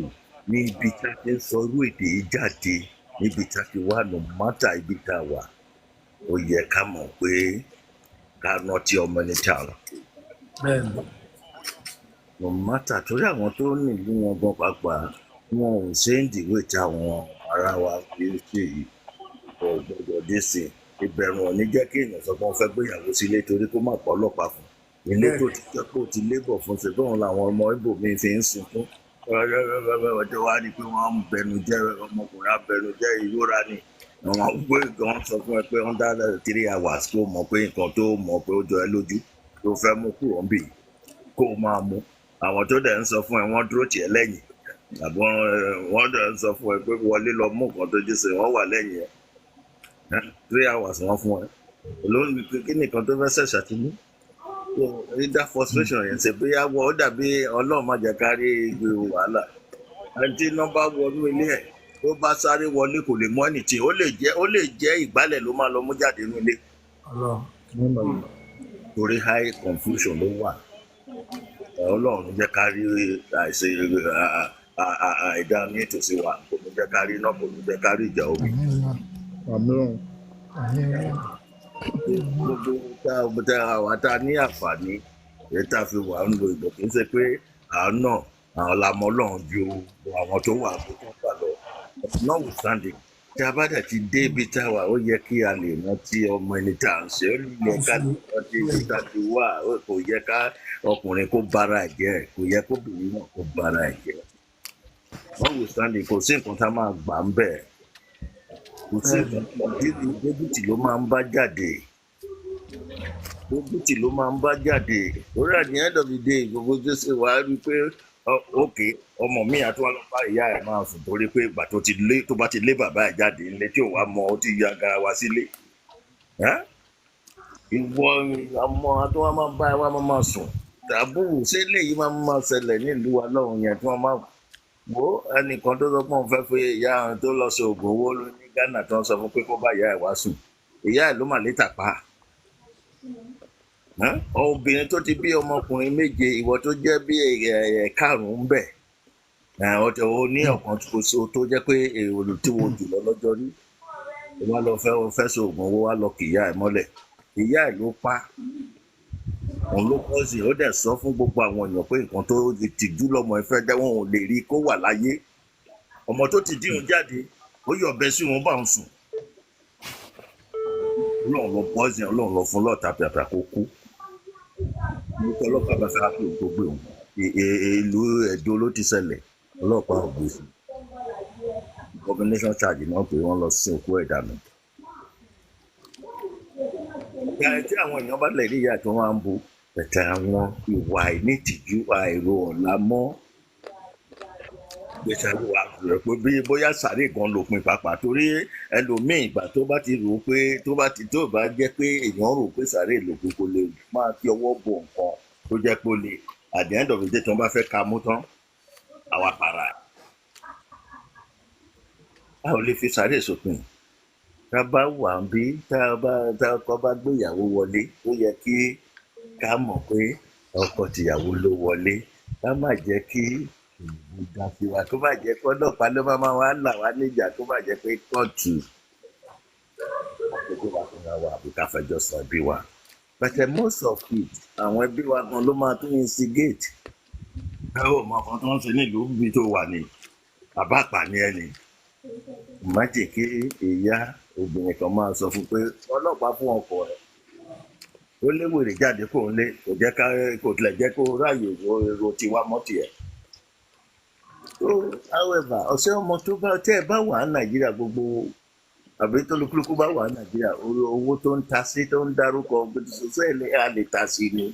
Speaker 10: ní ibi tí a ti ń sọ irú èdè yìí jáde níbi tí a ti wà no matter ibi tá a wà ó yẹ ká mọ̀ pé ká rántí ọmọ ní town. No matter torí àwọn tó nílùú wọn gan pàápàá wọn ò ṣe ń dìwé tí àwọn ará wa fi ń ṣe yìí gbọ́dọ̀ dé sí ìbẹ̀rù ọ̀ní jẹ́ kí èèyàn sọ pé wọ́n fẹ́ gbéyàwó sílé torí kó má pa ọlọ́pàá fún ilé tó ti jẹ́ pé ó ti lébọ̀ fún ṣe tóun làwọn ọmọ Ìgbò mi fi ń sunkún ọjọ́ wa rí i pé wọ́n ń bẹnu jẹ́ ọmọkùnrin abẹnu jẹ́ ìrora ni àwọn gbé gan sọ fún ẹ pé under 3 hours kó mọ̀ pé nǹkan tó mọ̀ pé ó jọ ẹ lójú tó fẹ́ mú kúrò ń bì kó máa mú àwọn tó dẹ̀ ń sọ fún ẹ wọ́n dúró tiẹ̀ lẹ́yìn àbọ̀ wọ́n dẹ̀ ń sọ fún ẹ pé wọlé lọ mú nǹkan tó jí sí wọ́n wà lẹ́yìn ẹ 3 hours wọ́n fún ẹ olóhùn kí nìkan tó fẹ́ ṣẹ̀ṣà ti mú so that frustration yẹn ṣe bóyá wọ ó dàbí Ọlọ́run má jẹ́ kárí ìgbé wàhálà àti nọ́mbà wọnú ilé ẹ̀ tó bá sáré wọlé kò lè mú ẹnìtì ó lè jẹ́ ìgbálẹ̀ ló máa lọ mú jáde nínú ilé torí high confusion ló wà Ọlọ́run jẹ́ kárí àìsè àìdá ní ìtòsí wa kò ní jẹ́ kárí náà kò ní jẹ́ kárí ìjà omi. Gbogbo àwọn tá a ní àǹfààní èyí tá a fi wà ń lo ìbò kì í ṣe pé àwọn náà àwọn làmọ́ Ọlọ́run ju àwọn tó wà tó tó gbà lọ. Notwithstanding tí a bá dẹ̀ ti dé ibi tá a wà ó yẹ kí a lè rántí ọmọ ẹni tá à ń ṣe ó yẹ ká lè rántí ibi tá a ti wà kò yẹ ká ọkùnrin kó bára ẹ̀ jẹ́ kò yẹ kóbìnrin náà kó bára ẹ̀ jẹ́. Notwithstanding kò sí nǹkan tá a máa gbà ń bẹ̀ kò sí débìtì ló máa ń bá jáde débìtì ló máa ń bá jáde lórí at the end of the day gbogbo jésù wà á rí i pé ok ọmọ mi àti wọn lọ bá ìyá ẹ̀ máa sùn torí pé ìgbà tó bá ti lé bàbá ẹ̀ jáde nílé tí ò wá mọ ó ti ya gara wa sílé ìwọ ọmọ àti wọn máa bá ẹ wá máa sùn tàbú ṣé léyìí máa ṣẹlẹ̀ nílùú wa lọ́hùn yẹn tí wọ́n máa wo ẹnìkan tó sọ pé òun fẹ́ fi ìyá àwọn tó lọ ṣe oògùn owó ní Ghana tó ń sọ fún pé kó bá ìyá ẹ̀ wá sùn ìyá ẹ̀ ló mà létà pa obìnrin tó ti bí ọmọkùnrin 7 ìwọ tó jẹ́ bí karùn-ún bẹ̀ ó ní ọ̀kan tó jẹ́ pé èrò tí wo jùlọ lọ́jọ́ rí wọ́n lọ fẹ́ ṣe oògùn owó wá lọ kì ìyá ẹ̀ mọ́lẹ̀ ìyá ẹ̀ ló pa òun ló kọ́ sí ó dẹ̀ sọ fún gbogbo àwọn èèyàn pé nǹkan tó tìjú lọ́mọ ẹ fẹ́ jẹ́ wọn ò lè rí kó wà láyé ọmọ tó ti dín jáde ó yọ ọbẹ̀ sí wọn bá ń sùn Ọlọ́run lọ pọ́sì Ọlọ́run lọ fún lọ́ọ̀tà pàpà kó kú nípa ọlọ́pàá bá fẹ́ pé gbogbo òun ìlú Ẹdó ló ti ṣẹlẹ̀ ọlọ́pàá ò gbé sí combination charge náà pé wọ́n lọ sí òkú ẹ̀ dànù. Ìyá tí àwọn èèyàn bá lè rí ìyá tí wọ́n á ń bu ẹ̀tẹ̀ àwọn ìwà àìnítìjú àìrò ọ̀la mọ́ gbèsè àlùwà rẹ̀ pé bí bóyá sàárè gan lópin pàápàá torí ẹlòmíì ìgbà tó bá ti rò pé tó bá jẹ́ pé èèyàn rò pé sàárè lópin kò lè máa fi ọwọ́ bò nǹkan tó jẹ́ pé ó lè at the end of the day tí wọ́n bá fẹ́ ka mú tán àwa para a ò lè fi sàárè sópin tá a bá wà ń bí tá a kọ́ bá gbéyàwó wọlé ó yẹ kí ká mọ̀ pé ọkọ tìyàwó ló wọlé ká má jẹ́ kí ìgbà tiwa kó má jẹ́ pé ọlọ́pàá ló máa wá là wá níjà kó má jẹ́ pé kóòtù àkókò wa fún wa àbí ká fẹjọ́ sùn ẹbí wa but most of it àwọn ẹbí wa gan ló máa tún instigate ẹ ò mọ ọkàn tó ń ṣe nílùú bí tó wà ní bàbá àpàní ẹni má jẹ́ kí ìyá obìnrin kan máa sọ fún pé ọlọ́pàá fún ọkọ rẹ̀ ó léwèrè jáde kó ń lé kò tilẹ̀ jẹ́ kó ráàyè ro tiwa mọ́tì ẹ̀. So however ọ̀sẹ̀ ọmọ tó bá tẹ́ ẹ bá wà ní Nàìjíríà gbogbo àbí tó lukúlukú bá wà ní nàìjíríà owó tó ń ta sí tó ń dárúkọ sẹ́ẹ̀lì a lè ta sí ni.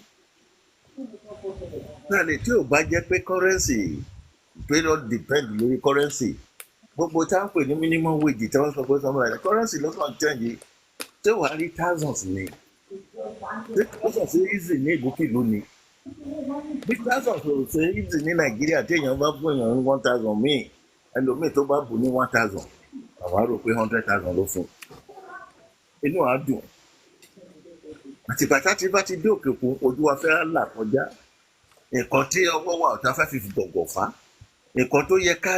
Speaker 10: náà lè tí ò bá jẹ́ pé currency period depend lórí currency gbogbo tá à ń pè ní minimum wage tí wọ́n sọ pé sọmọ rẹ̀ currency ló kàn change tí wàá rí thousands ni thousands ṣe easy ní ìgbókìlú ni bí thousands ò ṣe easy ní nàìjíríà tí èèyàn bá fún èèyàn ní 1,000 míì ẹlòmíì tó bá bù ní 1,000 àwa rò pé 100,000 ló fún inú àá dùn àtìgbà tí bá ti dé òkè òkun ojú wa fẹ́ là kọjá nǹkan tí ọwọ́ wa ọ̀tá fẹ́ fi gbọ̀gbọ̀ fá nǹkan tó yẹ ká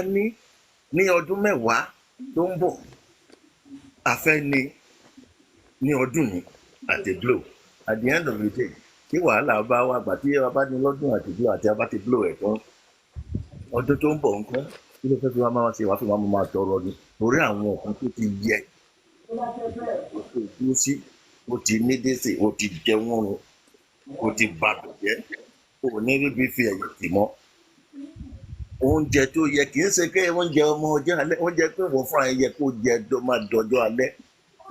Speaker 10: ní ọdún mẹ́wàá tó ń bọ̀ afẹ́ ní ọdún yìí àti blow at the end of the day kí wàhálà bá wà gbà tí a bá ní lọ́dún àti blow àti a bá ti blow ẹ̀ tán ọdún tó ń bọ̀ nǹkan kí ló fẹ́ fi wá máa ṣe wá fi máa tọrọ ni torí àwọn nǹkan tó ti yẹ kó dúró sí ó ti ní dẹ́sẹ̀ ó ti jẹ wọ́n run ó ti bàbẹ̀ jẹ́ ó ní ríbi fi ẹ̀yìn tì mọ́ oúnjẹ tó yẹ kì í ṣe pé oúnjẹ ọmọ ọjọ́ alẹ́ oúnjẹ pé wọ́n fúnra yẹ kó jẹ máa dọjọ́ alẹ́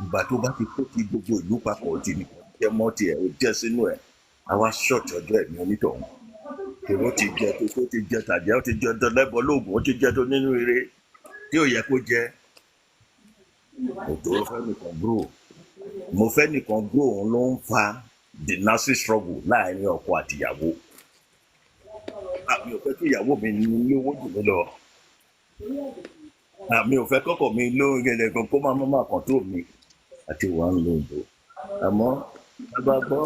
Speaker 10: ìgbà tó bá ti kó ti gbogbo ìlú papọ̀ ti ní jẹ mọ́ tiẹ̀ ó jẹ́ sínú ẹ̀ àwa ṣọ́ọ̀tì ọjọ́ ẹ̀mí onítọ̀hún èrò ti jẹ tó ti jẹ tàjẹ́ ó ti jẹ dọ́lẹ́bọ̀ lóògùn ó ti jẹ tó nínú ire tí ò yẹ kó jẹ òtò fẹ́ nìkan grow mo fẹ́ nìkan grow òun ló ń fa the nasty struggle láàrin ọkọ àtìyàwó àmì ò fẹ́ kí ìyàwó mi ní lówó jù mí lọ àmì ò fẹ́ kọ́kọ́ mi lóhun gẹ́gẹ́ kan kó máa kàn tó mi àti wà ń lo ìbò àmọ́ bàbá gbọ́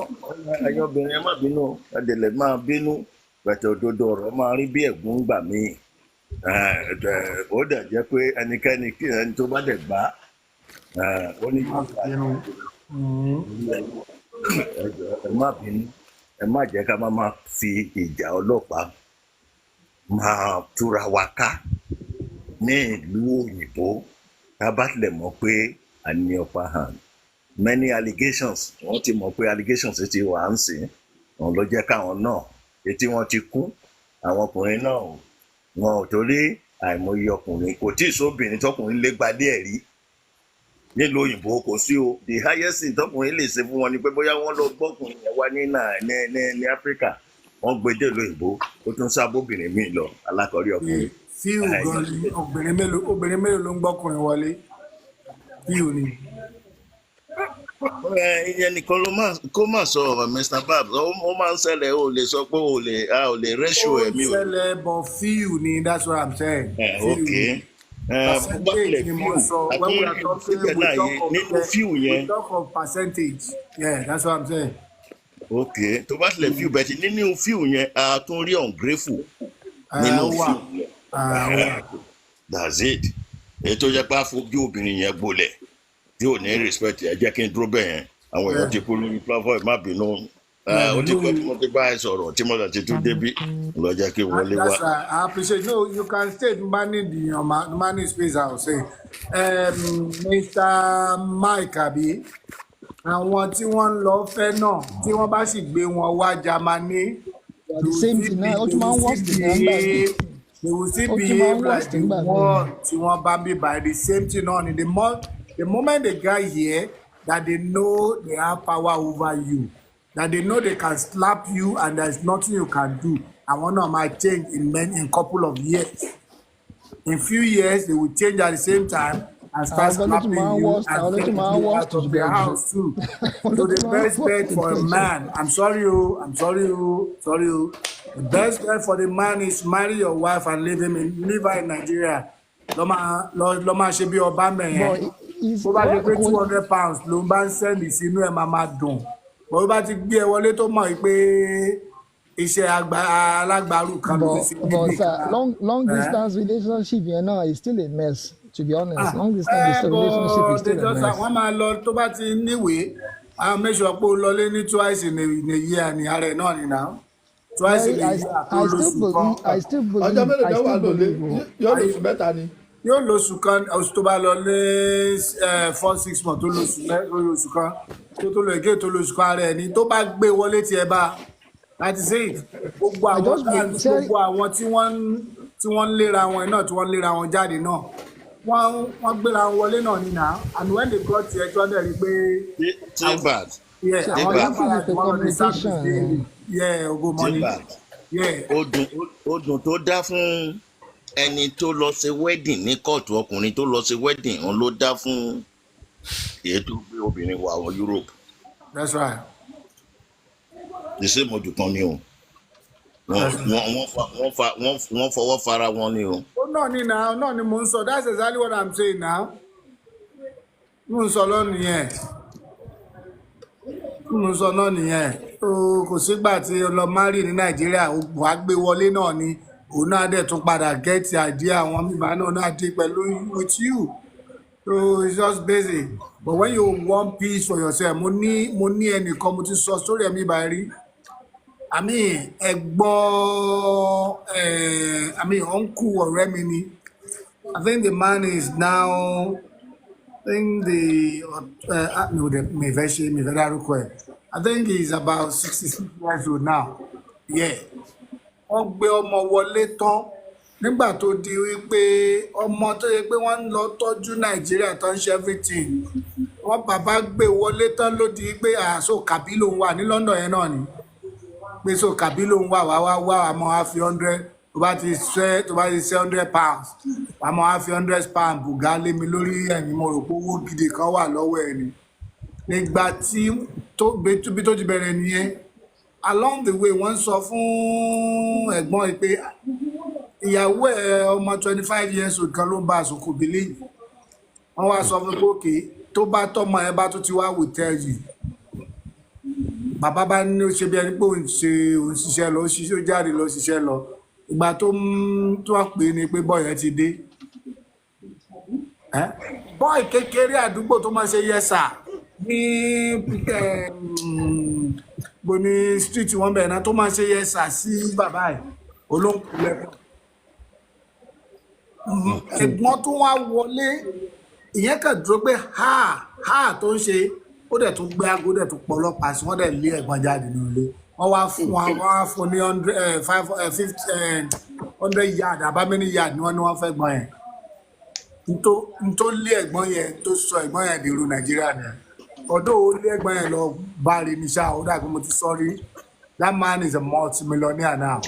Speaker 10: ayọ́bìnrin ẹ má bínú ẹdẹ̀lẹ̀ máa bínú pẹ̀tẹ̀ òdodo ọ̀rọ̀ máa rí bí ẹ̀gún gbà mí ó dẹ̀ jẹ́ pé ẹnikẹ́ni kí ẹni tó bá dẹ̀ gbá ó ní ẹ má bínú ẹ má jẹ́ ká máa fi ìjà ọlọ́pàá máa túra wa ká ní ìlú òyìnbó tá a bá tilẹ̀ mọ̀ pé a ní upper hand many allegations wọ́n ti mọ̀ pé allegations ti wà ń sìn wọn ló jẹ́ káwọn náà etí wọn ti kún àwọn ọkùnrin náà wọn ò torí àìmọye ọkùnrin kò tí ì sóbìnrin tọkùnrin lè gbalé ẹ̀rí nílùú òyìnbó kò sí o the highest thing tọkùnrin lè ṣe fún wọn ni pé bóyá wọ́n lọ gbọ́kùnrin yẹn wá ní áfíríkà wọ́n gbé dé lóyìnbó ó tún sábóbìnrin míì lọ alákọ̀ọ́rí ọkùnrin.
Speaker 1: fíù gan ni obìnrin mélòó ló ń gbọ́kùnrin wọlé fíù ni.
Speaker 10: ìyẹn nìkan kó má sọ Mr. Babs ó máa ń ṣẹlẹ̀ ó lè sọ pé a ò lè rẹ́ṣù ẹ̀mí o.
Speaker 1: ó ń ṣẹlẹ̀ bọ̀ fíù ni that's what I'm saying.
Speaker 10: Okay.
Speaker 1: Percentage ni mo sọ when we are talking
Speaker 10: nínú fíù yẹn.
Speaker 1: we talk of percentage yeah that's what I'm saying.
Speaker 10: Okay tó bá tilẹ̀ fíù bẹ́ẹ̀ tí nínú fíù yẹn a tún rí ungrateful nínú fíù yẹn that's it èyí tó jẹ́ pé àfojú obìnrin yẹn gbolẹ̀ tí ò ní respect ẹ jẹ́ kí n dúró bẹ́ẹ̀ yẹn àwọn èèyàn ti kú lórí platform má bínú ó ti pẹ́ tí mo ti bá ẹ sọ̀rọ̀ tí mo ti tún débí lọ jẹ́ kí n wọlé wá.
Speaker 1: That's right. I appreciate no you can stay manage space I will say Mr. Mike abi àwọn tí wọ́n ń lọ fẹ́ náà tí wọ́n bá sì gbé wọn wá Jámánì they will still behave like the world tí wọ́n bá bí by the same thing náà ni the moment they get here that they know they have power over you that they know they can slap you and there is nothing you can do àwọn náà might change in couple of years in few years they will change at the same time and start slapping you and taking you out of their house too. So the best bet for a man, I'm sorry. The best bet for the man is marry your wife and leave her in Nigeria. Lọ́mọ ṣe bí ọba mẹ́yẹn. Bó bá ti pé £200 ló ń bá ń sẹ́ndì sínú ẹ̀ máa dùn. Bó bá ti gbé ẹ wọlé tó mọ̀ pé iṣẹ́ alágbàrú kan ló ti ṣe níbi kan.
Speaker 6: Long distance relationship yẹn náà is still a mess. To be honest, long distance relationship is still a mess.
Speaker 1: Wọ́n máa lọ tó bá ti níwèé, I'll make sure pé o lọlé ní twice in a year ní ara ẹ̀ náà ni now. Twice in a year tó lóṣù kan.
Speaker 3: ọjọ́ mélòó ló wà lóde yóò lóṣù mẹ́ta ni.
Speaker 1: Yóò lóṣù kan oṣù tó bá lọ lé 4-6 months tó lóṣù kan tó lọ ègé tó lóṣù kan ara ẹ̀ ni tó bá gbé wọlé tiẹ̀ bá láti ṣe gbogbo àwọn tí wọ́n ń léra wọn náà tí wọ́n ń léra wọn jáde náà wọ́n gbéra wọn wọlé náà ní náà and when they got here tí wọ́n dẹ̀ rí pé
Speaker 10: Timbad.
Speaker 1: yeah
Speaker 6: So
Speaker 1: àwọn
Speaker 6: I
Speaker 10: Timbad.
Speaker 6: think
Speaker 1: yàrá
Speaker 6: it's a
Speaker 1: one of the service
Speaker 6: communication.
Speaker 1: yeah ogo money
Speaker 10: Timbad.
Speaker 1: yeah
Speaker 10: Odùn tó dá fún ẹni tó lọ ṣe wedding ní kóòtù ọkùnrin tó lọ ṣe wedding òun ló dá fún èyí tó gbé obìnrin wọ àwọn Europe.
Speaker 1: that's right
Speaker 10: The same ojú kan ni o. Wọ́n fọwọ́ fara wọn ni o.
Speaker 1: ó náà ní náà náà ni mò ń sọ that's exactly what I'm saying now mò ń sọ lọ́nà yẹn mò ń sọ náà nìyẹn kò sígbà tí o lọ márì ní Nàìjíríà wàá gbé wọlé náà ni òun náà dẹ̀ tún padà get idea àwọn bíbá náà dé pẹ̀lú with you so it's just basic but when you want peace for yourself mo ní ẹnìkan mo ti sọ sórí ẹ̀mí báyìí rí uncle ọ̀rẹ́ mi ni I think the man is now I think I think he's about 66 years old now yeah wọ́n gbé ọmọ wọlé tán nígbà tó di wípé ọmọ tó yẹ pé wọ́n ń lọ tọ́jú Nàìjíríà tó ń ṣe everything wọ́n bàbá gbé wọlé tán ló di pé àṣọ kàbí ló ń wà ní London yẹn náà ni pé so kàbí ló ń wà wá àmọ́ á fi 100 tó bá ti ṣe 100 pounds àmọ́ á fi 100 pounds bùgá lé mi lórí ẹ̀yìn mo rò pé owó gidi kan wà lọ́wọ́ ẹ̀ ni nígbà tí bí tó ti bẹ̀rẹ̀ nìyẹn along the way wọ́n sọ fún ẹ̀gbọ́n ẹ̀ pé ìyàwó ẹ̀ ọmọ 25 years old kan ló ń bá àsùnkù believe wọ́n wá sọ fún pé òkè tó bá tọ́mọ ẹ̀ bá tó ti wá will tell you bàbá bá ní ó ṣe bí ẹni pé òun ṣiṣẹ́ lọ ó jáde lọ ṣiṣẹ́ lọ ìgbà tó wá pè ní pé bọ́ọ̀yẹ ti dé bọ́ọ̀ì kékeré àdúgbò tó máa ṣe yẹsà ní bó ní street wọn bẹ̀rẹ̀ náà tó máa ṣe yẹsà sí bàbá ẹ̀ olóńkù lẹ́kọ̀ọ́ ẹ̀gbọ́n tó wá wọlé ìyẹn kàn dúró pé ha tó ń ṣe ó dẹ̀ tún gbé aago dẹ̀ tún pọ̀ ọlọ́pàá sí wọ́n dẹ̀ lé ẹ̀gbọ́n jáde nínú ilé wọ́n wá fún ní 100 yard abámẹ́ni yard ni wọ́n fẹ́ gbọ́n yẹn n tó lé ẹ̀gbọ́n yẹn tó sọ ẹ̀gbọ́n yẹn dèrò Nàìjíríà ni ọdún ó lé ẹ̀gbọ́n yẹn lọ bá rí ní ṣáà ó dàgbé mo ti sọ rí that man is a multi-millionaire now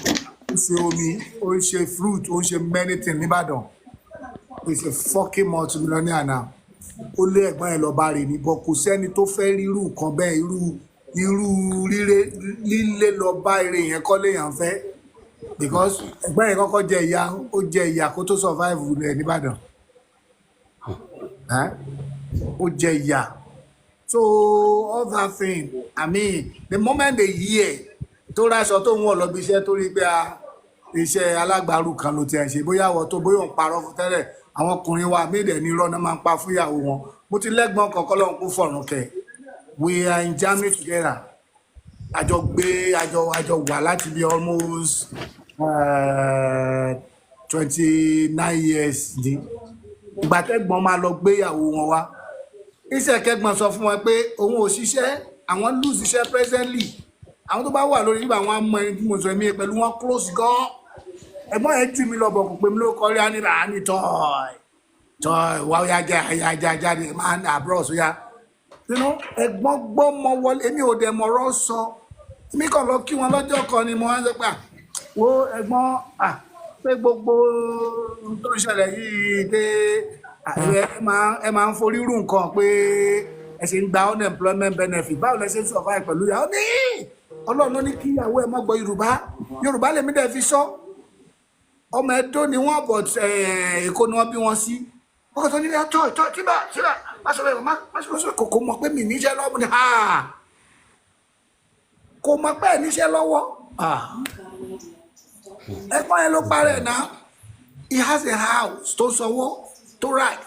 Speaker 1: ó ṣe omi ó ń ṣe fruit ó ń ṣe many things nìbàdàn he is a fucking multi-millionaire now ó lé ẹ̀gbọ́n yẹn lọ bá rí ní bọ́ kò sẹ́ni tó fẹ́ rírú nǹkan bẹ́ẹ̀ irú lílé lọ bá eré yẹn kọ́ léèyàn fẹ́ because ẹ̀gbọ́n yẹn kọ́kọ́ jẹ ìyà kó tó survive rẹ̀ nìbàdàn ó jẹ ìyà so all that thing I mean the moment they hear tó ráṣọ tó ń wọ̀ lọ bí iṣẹ́ tó rí pé iṣẹ́ alágbàrú kan ló ti ẹ̀ ṣe bóyá wọ́n tó bóyá òun parọ́ fún tẹ́lẹ̀ àwọn ọkùnrin wa méjì ní irọ́ náà máa ń pa fúyàwó wọn mo ti lẹ́gbọ́n kọ̀ọ̀kan lọ́hùn kó fọ̀rùn kẹ̀ we are in Germany together àjọ wà láti bí almost 29 years ní ìgbà tẹ́gbọ́n máa lọ gbéyàwó wọn wá iṣẹ́ kẹ́gbọ́n sọ fún wọn pé òun ò ṣiṣẹ́ àwọn lose iṣẹ́ presently àwọn tó bá wà lórí nígbà wọn mọ ẹni tí mo sọ èmi pẹ̀lú wọn close gan ẹ̀gbọ́n yẹn jù mí lọ bọ̀ kò pé mi ló kọrí ànírà ní tọ́ì wá ó yá jáde máa ń àbúrò sóyá ẹ̀gbọ́n gbọ́ mọ wọlé èmi ò dẹ̀ mọ̀rọ̀ sọ èmi kàn lọ kí wọn lọ́jọ́ kan ni mo wá ń sọ pé wo ẹ̀gbọ́n pé gbogbo tó ń ṣẹlẹ̀ yìí pé ẹ máa ń forí rú nǹkan pé ẹ ṣe ń gba unemployment benefit báwo lẹ ṣe ń survive pẹ̀lú ìyàwó ní Ọlọ́run ló ní kí ìyàwó ẹ má gbọ́ Yorùbá lèmi dẹ̀ fi sọ ọmọ Ẹdó ni wọ́n bọ̀ Èkó ni wọ́n bí wọn sí ọkọ̀ tó nílé ọjọ́ tíbà má sọ bẹ́ẹ̀ má sọ kò mọ̀ pé mi níṣẹ́ lọ́wọ́ ni kò mọ̀ pé ẹ̀ níṣẹ́ lọ́wọ́ ẹ̀gbọ́n yẹn ló parẹ́ náà he has a house tó sanwó tó right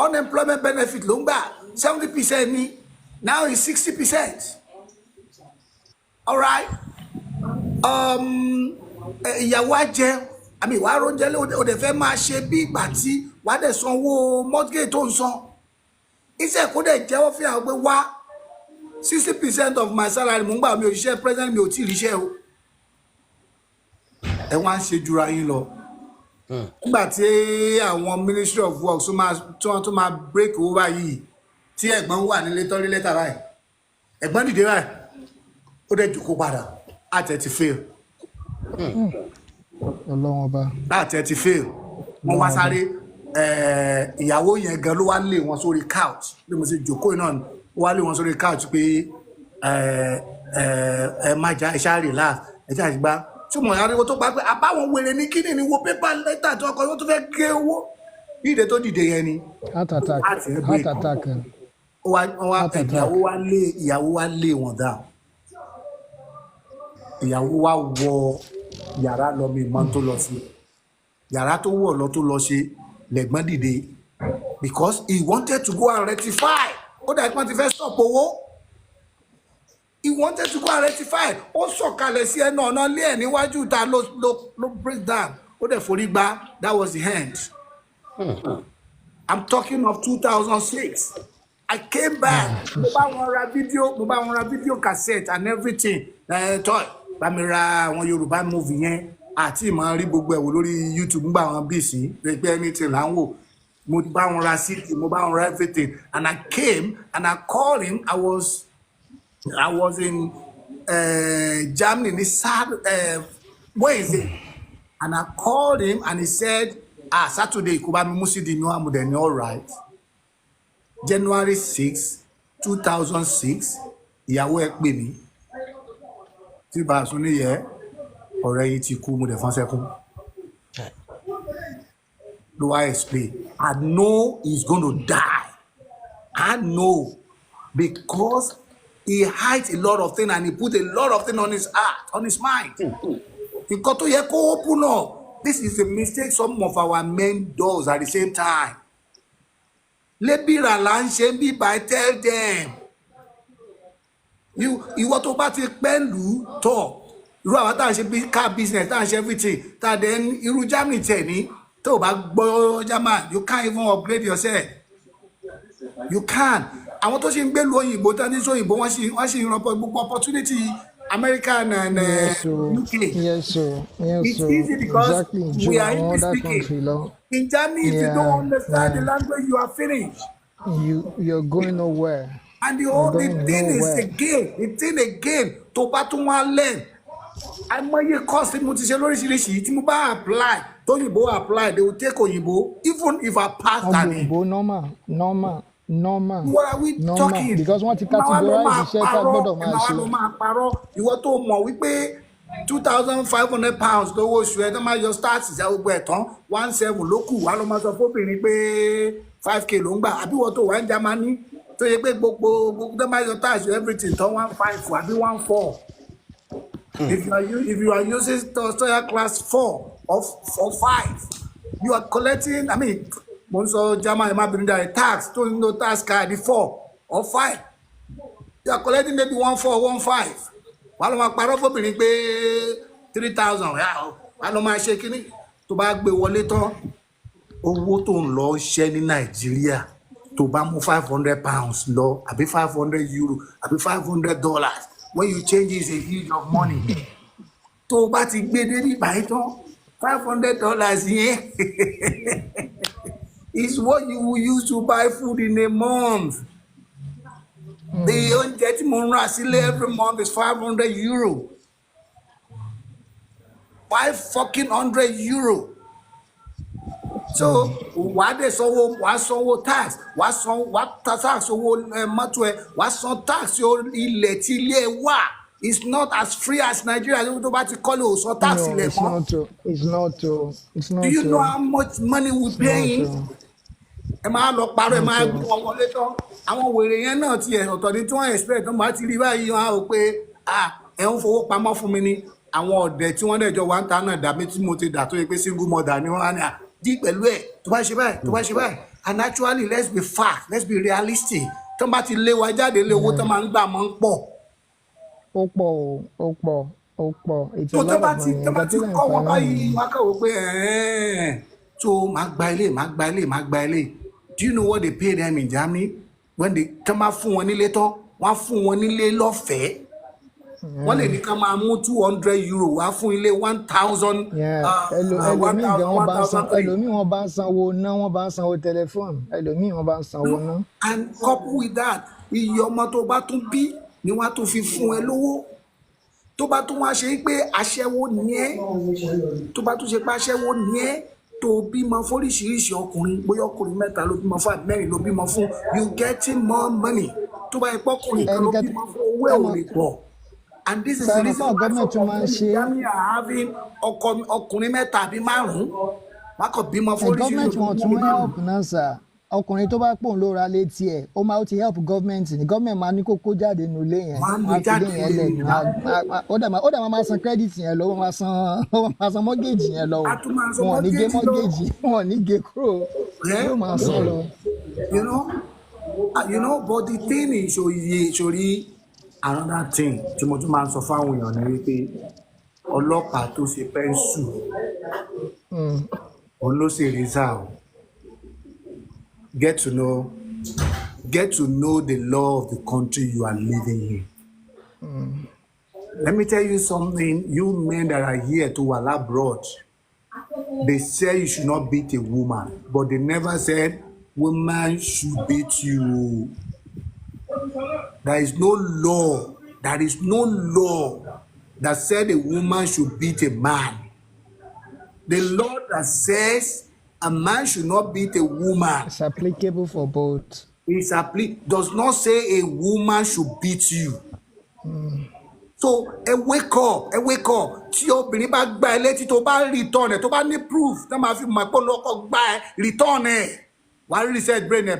Speaker 1: unemployment benefit ló ń gbà 70% ni now is 60%. All right. Ìyàwó àjẹ àmì ìwà oúnjẹ ó dẹ̀ fẹ́ máa ṣe bí ìgbà tí wàá dẹ̀ sanwó mortgage tó ń san iṣẹ́ kó dẹ̀ jẹ́wọ́ fi hàn pé wá 60% of my salary mò ń gbà mi ò ṣiṣẹ́ present mi ò tí ì ríṣẹ́ o ẹ wá ń ṣe jura yín lọ nígbà tí àwọn Ministry of Works tí wọ́n tún máa break owó báyìí tí ẹ̀gbọ́n wà nílé tọ́lé lẹ́tà báyìí ẹ̀gbọ́n dìde báyìí ó dẹ̀ jòkó padà àtẹ̀ ti fail.
Speaker 6: Ọlọ́run ọba.
Speaker 1: àtẹ̀ ti fail wọ́n wá sáré ìyàwó yẹn gan ló wá lé wọn sórí couch bí mo ṣe jòkó náà ó wá lé wọn sórí couch pé ẹ má já ẹ ṣáà relax ẹ ṣáà gbá tí mo yàrá owó tó pa pé àbáwọn wèrè ní kíni ni wo pépà lẹ́tà tó ọkọ̀ tó fẹ́ gé owó ìdè tó dìde yẹn ni.
Speaker 6: Heart attack.
Speaker 1: ìyàwó wa lé wọn dá ìyàwó wa wọ yàrá lọ mi máa tó lọ sí yàrá tó wọ̀ lọ tó lọ ṣe lẹ́gbọ́n dìde because he wanted to go and rectify ó dà ìpọ́n ti fẹ́ stop owó he wanted to go and rectify ó sọ̀kalẹ̀ sí ẹnu ọ̀nà lé ẹ̀ níwájú ta ló break down ó dẹ̀ forí gbá that was the end. I'm talking of 2006. I came back. Mo bá wọn ra video cassette and everything. Toy bá mi ra àwọn Yorùbá movie yẹn àti ìmọ̀ rí gbogbo ẹ̀wò lórí YouTube gbà wọn bí sí pé anything là ń wò. Mo bá wọn ra CD, mo bá wọn ra everything and I came and I called him. I was in Germany this Wednesday and I called him and he said Saturday kò bá mi mú CD ní àmúdẹ̀ ní all right. January 6, 2006 ìyàwó ẹ pè mí tí bá a sún níyẹ ọ̀rẹ́ yìí ti kú mo dẹ̀ fọ́n sẹ́kún. Do I explain? I know he's going to die. I know because he hides a lot of things and he put a lot of things on his heart, on his mind. Nǹkan tó yẹ kó open up. This is a mistake some of our men does at the same time. Lebira là ń ṣe bí by tell them. Ìwọ tó bá ti pẹ́lú tọ̀. Irú àwọn tá à ń ṣe car business, tá à ń ṣe everything. Tá à dẹ̀ irú Germany tẹ̀ ní. Tó o bá gbọ́ German, you can't even upgrade yourself. You can't. Àwọn tó ṣe ń gbé lu òyìnbó tán ní sóyìnbó wọ́n ṣe ìrànpọ̀ gbogbo opportunity American and UK.
Speaker 6: Yes, sir.
Speaker 1: It's easy because we are English speaking. In Germany, if you don't understand the language, you are finished.
Speaker 6: You're going nowhere.
Speaker 1: And the thing again, tó bá tún wá learn. Àìmọye course tí mo ti ṣe lóríṣiríṣi tí mo bá apply, tóyìnbó apply, they will take òyìnbó, even if I pass that.
Speaker 6: Òyìnbó normal.
Speaker 1: What are we talking?
Speaker 6: Because wọ́n ti categorize iṣẹ́ tá gbọ́dọ̀ máa ṣe.
Speaker 1: Ìwọ máa parọ́ ìwọ tó mọ̀ wípé £2,500 lówó oṣù ẹ̀ tó máa yọ start ìjà gbogbo ẹ̀ tán 17 ló kù wá ló máa sọ fóbìnrin pé 5k ló ń gbà àbí ìwọ tó wà ń Jámánì tó yẹ pé gbogbo tó máa yọ tax everything tán 1.5 àbí 1.4. If you are using Toyota class 4 or 5, you are collecting, I mean, mo ń sọ German ẹ má bínú dáre tax tó ń lo tax card 4 or 5, you are collecting maybe 1.4 1.5 wà ló máa parọ́ fóbìnrin pé 3,000 wà ló máa ṣe kínní tó bá gbé wọlé tán owó tó ń lọ ṣẹ́ ní Nàìjíríà tó bá mú £500 lọ àbí €500 àbí $500 when you change it is a huge of money tó bá ti gbé dé ní ìbáyìí tán $500 yẹn is what you will use to buy food in a month. The oúnjẹ tí mo ń rà sílé every month is €500. €500. So wàá dẹ̀ sanwó tax wàá tax owó mọ́tò ẹ̀ wàá san tax ilẹ̀ tí ilé ẹ̀ wà. It's not as free as Nigeria. Tó bá ti kọ́lé ò san tax ilẹ̀ kan.
Speaker 6: It's not.
Speaker 1: Do you know how much money we paying? Ẹ máa lọ parọ́ ẹ máa gbọ́ wọn wọlé tán àwọn wèrè yẹn náà ti ẹ̀ ọ̀tọ̀ ní tí wọ́n expect tó máa ti rí báyìí wọn á rò pé ẹ̀ ń fowó pamọ́ fún mi ni àwọn ọ̀dẹ̀ tí wọ́n dẹ̀jọ́ wá ń ta náà dàbí tí mo ti dà tó yẹ pé single mother ni wọ́n á ní dí pẹ̀lú ẹ̀ tó bá ṣe báyìí and actually let's be fact let's be realistic tó bá ti lé wa jáde lé owó tó máa ń gbà máa ń pọ̀.
Speaker 6: Ó pọ̀.
Speaker 1: tó bá ti kọ́ wọn báyìí wá kàwé pé tó máa gba ilé. Do you know what they pay them in Germany? When they come out fún wọn nílé tán, wọ́n fún wọn nílé lọ́fẹ̀ẹ́. wọ́n lè ní ká máa mú €200 wá fún ilé 1,000
Speaker 6: ẹlòmíì gan wọ́n bá ń san ẹlòmíì wọ́n bá ń sanwó ná wọ́n bá ń sanwó tẹlifóònù ẹlòmíì wọ́n bá ń sanwó ná.
Speaker 1: And couple with that iye ọmọ tó bá tún bí ni wọ́n á tún fi fún ẹ lówó tó bá tún wá ṣe pé aṣẹ́wó ni ẹ́ tó bá tún ṣe pé aṣẹ́wó ni ẹ́ tó bímọ fóríṣiríṣi ọkùnrin bóyá ọkùnrin 3 ló bímọ fún àbí 4 ló bímọ fún you getting more money tó bá yẹ pé ọkùnrin kan ló bímọ fún owó ẹ̀ ò lè pọ̀. And this is the reason why some Ghanaians are having ọkùnrin 3 àbí 5 wọ́n kàn bímọ fóríṣiríṣi.
Speaker 6: Government wọn tún help náà sà ọkùnrin tó bá pòun ló ra létí ẹ̀ ó máa ti help government ní government máa ní kókó jáde nínú ilé yẹn máa fi ilé yẹn lẹ̀ ní ó dà máa san credit yẹn lọ ó máa san mortgage yẹn lọ wọn ò ní gé mortgage wọn ò ní gé kúrò yóò máa san lọ.
Speaker 1: You know but the thing is sori another thing tí mo tún máa ń sọ fáwọn èèyàn ni wípé ọlọ́pàá tó ṣe pẹ́ńsù òun ló ṣe reserve. Get to know the law of the country you are living in. Let me tell you something, you men that are here to Wal abroad, they say you should not beat a woman, but they never said woman should beat you. There is no law that said a woman should beat a man. The law that says a man should not beat a woman.
Speaker 6: It's applicable for both.
Speaker 1: Does not say a woman should beat you. So wake up. Tí obìnrin bá gbá ẹ létí tó bá return ẹ̀ tó bá ní proof tó máa fi mọ̀ pé lọ́kọ̀ gbá ẹ return ẹ̀ wàá reset brain ẹ̀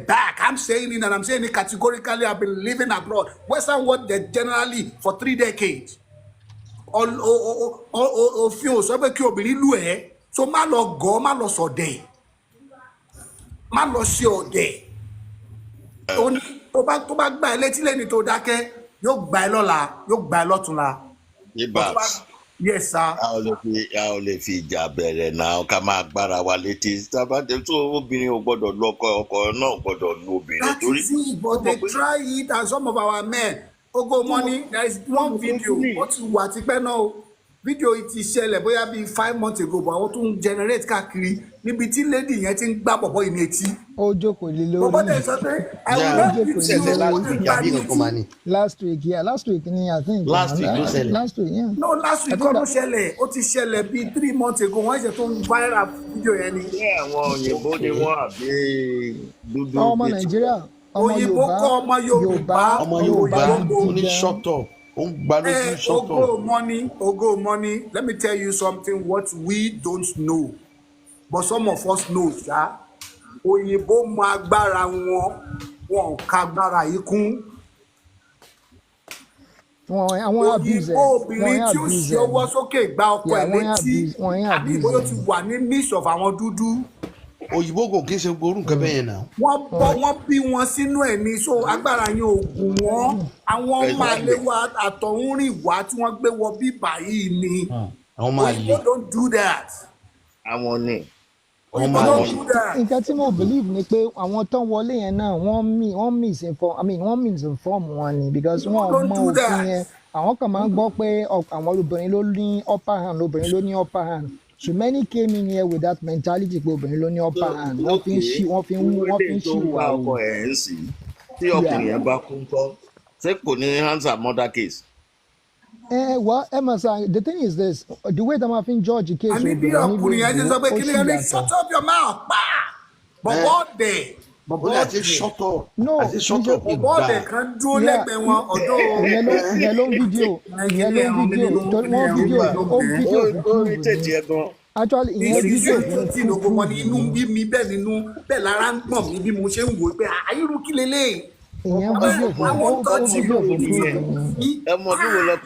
Speaker 1: back. I'm saying it and I'm saying it categorically. I've been living abroad. Western world generally for 3 decades. Òfin ò sọ pé kí obìnrin lù ẹ́ so má lọ gọ́ má lọ sọ̀dẹ̀ má lọ ṣe ọ̀dẹ̀ tó bá gbà ẹ́ létí lẹ́ni tó dákẹ́ yóò gbà ẹ́ lọ́la yóò gbà ẹ́ lọ́túnla. Yes sir.
Speaker 10: a ò lè fi ìjà bẹ̀rẹ̀ náà ká máa gbára wa létí tábàtẹ tó obìnrin ò gbọ́dọ̀ lu ọkọ náà ò gbọ́dọ̀ lu obìnrin.
Speaker 1: That is it, but they try it and some of our men. Ogo money, there is one video. What you want to know? Video it is ṣẹlẹ̀ bóyá bí 5 months ago, but àwọn tó ń generate káàkiri níbi tí lady yẹn ti ń gbá bọ̀bọ̀ ìní etí.
Speaker 6: Ó jókòó lé lórí.
Speaker 1: Bọ̀bọ̀ dẹ̀ sọ pé I will not beat you.
Speaker 6: Last week ni I think.
Speaker 10: Last week ló ṣẹlẹ̀.
Speaker 6: Last week, yeah.
Speaker 1: No, last week kọ́ ló ṣẹlẹ̀. Ó ti ṣẹlẹ̀ bí 3 months ago. Wọ́n ṣe tó ń viral video yẹn ni.
Speaker 10: Ṣé àwọn òyìnbó ni wọ́n àbí dúdú?
Speaker 6: Ọmọ Nàìjíríà.
Speaker 1: Òyìnbó kọ́ ọmọ Yorùbá.
Speaker 10: Ní ṣọ́tọ̀.
Speaker 1: Ogo money. Let me tell you something what we don't know. But some of us know, sir. Òyìnbó mọ agbára wọn ká agbára yìí kún.
Speaker 6: Àwọn abuse.
Speaker 1: Obìnrin tí ó ṣe ọwọ́ sókè gba ọkọ ẹ̀ létí àbí bóyá ó ti wà ní midst of àwọn dúdú.
Speaker 11: Òyìnbó kò kí n ṣe gbórùn nǹkan bẹ́ẹ̀ yẹn náà.
Speaker 1: Wọ́n bí wọn sínú ẹ̀ ní so agbára yẹn ò gùn wọ́n àwọn ọmọ àlè wa àtọ̀húnrìn wá tí wọ́n gbé wọ bíbà yìí ni. Òyìnbó don't do that.
Speaker 10: Àwọn ni.
Speaker 6: Nǹkan tí mo believe ni pé àwọn tán wọlé yẹn náà wọ́n misinform wọn ni because wọ́n mọ òfin yẹn àwọn kan máa ń gbọ́ pé àwọn obìnrin ló ní upper hand obìnrin ló ní upper hand. So many came in here with that mentality pé obìnrin ló ní upper hand wọ́n fi ń ṣì wà.
Speaker 10: ọkọ ẹ̀ ń sì tí ọkùnrin yẹn bá kún tọ́ ṣé kò ní answer murder case.
Speaker 6: Well, Emma, the thing is this: the way that I'm judge the case.
Speaker 1: I mean, ọkùnrin yẹn ti sọ pé kí ni ẹni shut up your mouth pa bọ̀bọ̀ dẹ̀.
Speaker 11: Bọ̀bọ̀ dẹ̀ shut up.
Speaker 6: No,
Speaker 1: bọ̀bọ̀ dẹ̀ kan dúró lẹ́gbẹ̀ẹ́ wọn ọ̀dọ́.
Speaker 6: Yellow video. Actually,
Speaker 1: ìyẹn lógo mọ ní inú bí mi bẹ́ẹ̀ nínú bẹ́ẹ̀ lára ń gbọ̀n mi bí mo ṣe ń wò pé ayírú kí lélẹ̀.
Speaker 6: Ìyẹn fídíò fún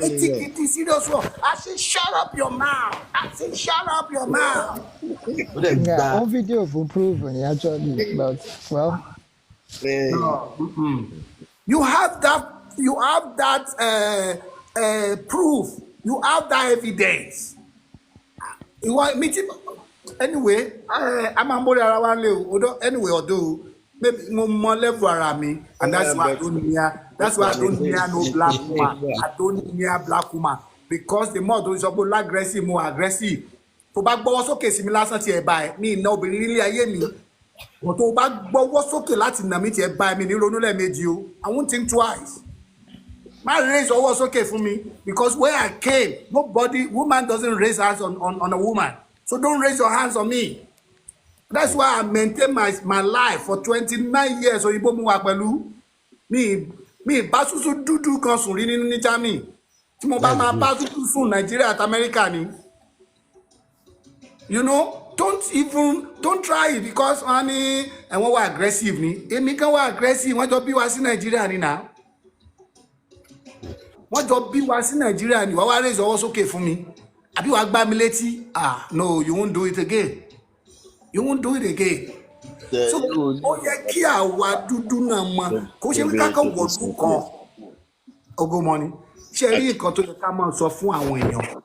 Speaker 1: It's serious one. I say shut up your mouth.
Speaker 6: Yeah, on video for proof actually, but well.
Speaker 1: You have that proof. You have that evidence. You want me to anyway? I'm a more around anyway, although mo mọ level ara mi, and that's why I don't near no black woman. I don't near black woman because the more tó sọ pé aggressive, more aggressive. Tó bá gbọ́wọ́ sókè sí mi lásán tí ẹ bá ẹ mi ìná obìnrin nílé ayé mi. But tó bá gbọ́wọ́ sókè láti nà mí tí ẹ bá mi ní ronú lẹ́ẹ̀mejì o. I won't think twice. My raise ọwọ́ sókè fún mi because where I came, woman doesn't raise hands on a woman. So don't raise your hands on me. That's why I maintain my life for 29 years. Òyìnbó mu wà pẹ̀lú mi bá súsú dúdú kan sùn rí ní Germany. Tí mo bá máa bá súsú sùn Nàìjíríà àti Amẹ́ríkà ni. You know, don't try it because wọ́n ní ẹ̀wọ̀n wà aggressive ni. Èmi kan wà aggressive, wọ́n jọ bí wa sí Nàìjíríà ni náà. Wọ́n jọ bí wa sí Nàìjíríà ni, wọ́n wá raise ọwọ́ sókè fún mi. Àbí wàá gbá mi létí? No, you won't do it again. You won't do it again. So, ó yẹ kí àwa dúdú náà mọ̀ kó ṣe wí kákan wọ̀lú kan. Ogomoni, ṣe rí nǹkan tó yẹ ká máa sọ fún àwọn èèyàn.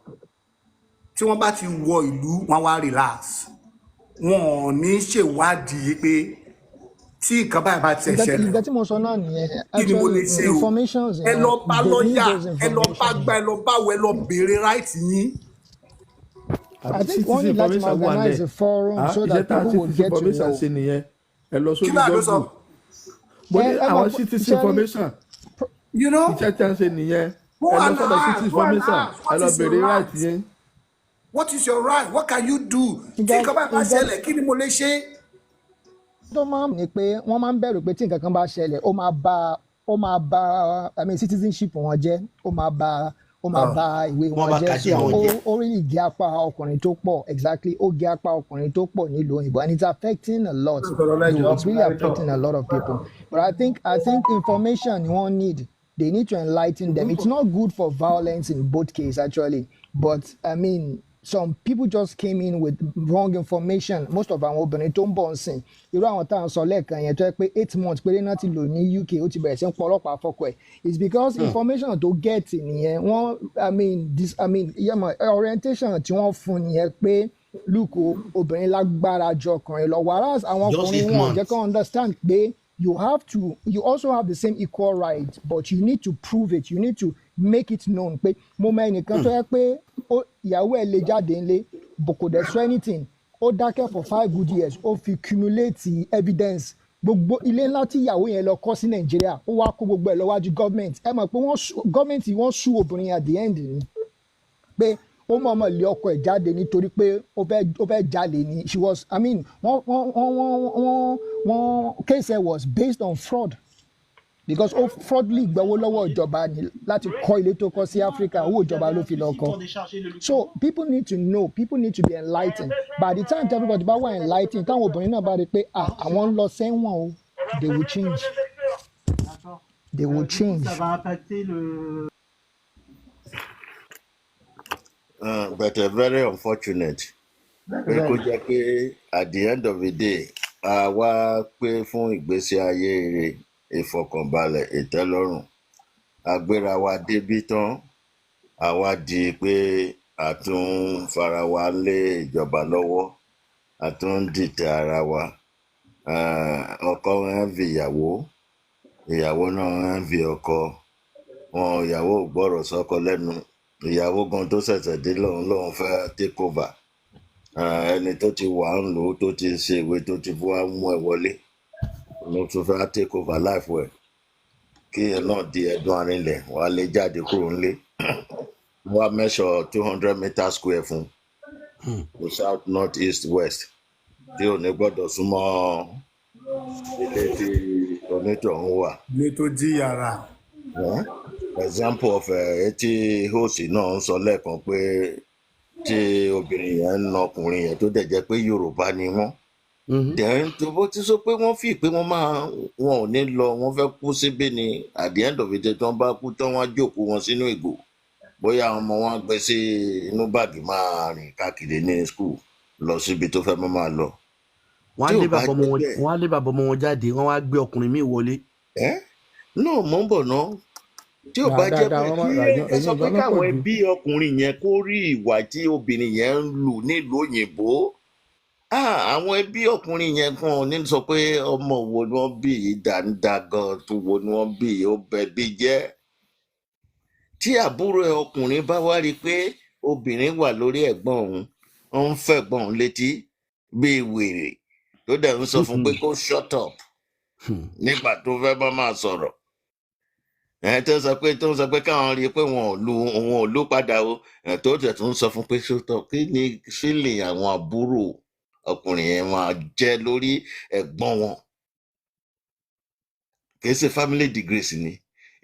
Speaker 1: Tí wọ́n bá ti wọ ìlú, wọ́n wá relax. Wọn ò ní ṣèwádìí pé tí nǹkan báyìí bá ti ṣẹlẹ̀.
Speaker 6: Ìgbà tí mo sọ náà nìyẹn.
Speaker 1: Kí ni mo lè ṣe o?
Speaker 6: Informations.
Speaker 1: Ẹ lọ bá lọ́yà, ẹ lọ bá gbà, ẹ lọ bá wọ, ẹ lọ béèrè right yín.
Speaker 6: I think one need to organize a forum so that people will get to know.
Speaker 3: Ẹ lọ sórí Google. Mo ní àwọn citizen information.
Speaker 1: You know?
Speaker 3: Iṣẹ́ tí a ń ṣe nìyẹn. Ẹ lọ sọ́dọ̀ citizen information. Ẹ lọ béèrè right yẹn.
Speaker 1: What is your right? What can you do? Tí nǹkan bá ṣẹlẹ̀, kí ni mo lè ṣe?
Speaker 6: Tó máa ń ní pé wọ́n máa ń bẹ̀rù pé tí nǹkan kan bá ṣẹlẹ̀, ó máa bà citizenship wọn jẹ́, ó máa bà ìwé wọn jẹ́. Ó really gé apá ọkùnrin tó pọ̀, exactly, ó gé apá ọkùnrin tó pọ̀ nílùú òyìnbó, and it's affecting a lot. It's really affecting a lot of people. But I think information you won't need. They need to enlighten them. It's not good for violence in both cases, actually. But I mean, some people just came in with wrong information. Most of àwọn obìnrin tó ń bọ̀ ń sìn irú àwọn táwọn sọ lẹ́ẹ̀kan yẹn tó yẹ pé 8 months péré náà ti lò ní UK ó ti bẹ̀rẹ̀ sí ń pọ̀ ọlọ́pàá fọ́kọ ẹ̀. It's because information tó get nìyẹn wọ́n orientation tí wọ́n fún nìyẹn pé look obìnrin lágbára ju ọkùnrin lọ, whereas àwọn ọkùnrin wọn jẹ́ kó understand pé you also have the same equal right, but you need to prove it, you need to make it known pé mo mọ ẹnìkan tó yẹ pé ìyàwó ẹ̀ lè jáde ńlé but kò dẹ̀ sọ anything, ó dákẹ́ for 5 good years, ó fi cumulate evidence gbogbo ilé ńlá tí ìyàwó yẹn lọ kọ́ sí Nàìjíríà, ó wá kó gbogbo ẹ̀ lọ́wájú government. Ẹ mọ̀ pé government wọ́n sú obìnrin at the end ni pé ó mọ̀ọ́mọ̀ lé ọkọ ẹ̀ jáde nítorí pé ó fẹ́ jalè ni. She was, I mean, one case was based on fraud because ó fraudly gbowó lọ́wọ́ ìjọba ni láti kọ́ ilé tó kọ́ sí Africa, owó ìjọba ló fi lọ kọ́. So people need to know, people need to be enlightened. By the time everybody bá wà enlightened, táwọn obìnrin náà bá rí pé àwọn ń lọ sẹ́wọ̀n o, they will change. They will change.
Speaker 10: But very unfortunate. Pé kó jẹ́ pé at the end of the day, àwa pé fún ìgbésí ayé rere, ìfọkànbalẹ̀, ìtẹ́lọ́rùn, agbéra wa débí tán, àwa di pé a tún fara wa lé ìjọba lọ́wọ́, a tún dìtẹ̀ ara wa. Ọkọ ń vi ìyàwó náà ń vi ọkọ, wọn ìyàwó ò gbọ́rọ̀ sọ́kọ lẹ́nu, ìyàwó gan tó ṣẹ̀ṣẹ̀ dé lòun fẹ́ take over. Ẹni tó ti wà ń lò ó tó ti ṣe ìwé tó ti fún wa mú ẹ wọlé ló tún fẹ́ take over life ẹ̀ kí ẹ náà di ẹ̀dùn arìnlẹ̀ wà á lè jáde kúrò nílé wọ́n á measure 200 meters square fún the south north east west tí ò ní gbọ́dọ̀ súnmọ́ ilé tí onítọ̀hún wà.
Speaker 1: ilé tó jí yàrá.
Speaker 10: Example of etí host náà ń sọ lẹ́ẹ̀kan pé tí obìnrin yẹn ń na ọkùnrin yẹn tó dẹ̀ jẹ́ pé Yorùbá ni wọ́n. Then tó bó ti sọ pé wọ́n fi pé wọn ò ní lọ wọ́n fẹ́ kú síbí ni at the end of the day tí wọ́n bá kú tán wọ́n á jókòó wọn sínú ìgò bóyá àwọn ọmọ wọn gbé sí inú báàgì máa rìn káàkiri ní school lọ síbi tó fẹ́ máa lọ.
Speaker 11: Wọ́n á lé bàbá ọmọ wọn jáde wọ́n wá gbé ọkùnrin míì wọlé.
Speaker 10: Náà mọ̀ ń bọ̀ náà tí ò bá jẹ́ pé kí ẹ sọ pé káwọn ẹbí ọkùnrin yẹn kó rí ìwà tí obìnrin yẹn ń lù nílùú òyìnbó àwọn ẹbí ọkùnrin yẹn kan ò ní sọ pé ọmọ wo ni wọ́n bí yìí dáadáa gan tó wo ni wọ́n bí yìí ó bẹ bí jẹ́ tí àbúrò ẹ̀ ọkùnrin bá wá rí i pé obìnrin wà lórí ẹ̀gbọ́n òun ó ń fẹ̀gbọ́n òun létí bíi wèrè tó dẹ̀ ń sọ fún pé kó shut up nígbà tó fẹ́ bá máa sọ̀rọ̀ tó ń sọ pé káwọn rí i pé wọn ò lù padà o tó tẹ̀ tó ń sọ fún pé shut up kí ni ṣílè àwọn àbúrò ọkùnrin yẹn máa jẹ́ lórí ẹ̀gbọ́n wọn kì í ṣe family disgrace ni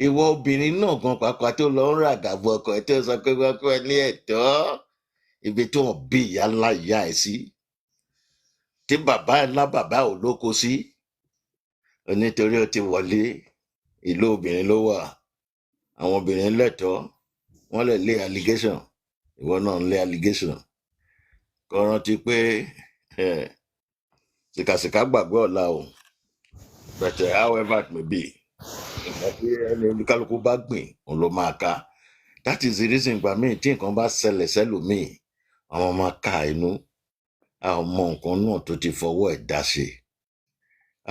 Speaker 10: ìwọ obìnrin náà gan pàápàá tó lọ ń ràgàbọ ọkọ ẹ tó sọ pé wọn kọ ẹ ní ẹ̀tọ́ ibi tó wọn bí ìyá ńlá ìyá ẹ sí tí bàbá ńlá bàbá ò lóko sí nítorí ó ti wọlé ìlú obìnrin ló wà àwọn obìnrin lẹ́tọ̀ọ́ wọn lè lé allegation ìwọ náà ń lé allegation kò rántí pé sìkàsìkà gbàgbé ọ̀la o but however it may be nǹkan tí ẹni olúkálùkù bá gbìn òun ló máa ká that is the reason gbà míì tí nǹkan bá ṣẹlẹ̀ sẹ́lòmíì àwọn máa ká inú a ò mọ nǹkan náà tó ti fọwọ́ ẹ̀ dá ṣe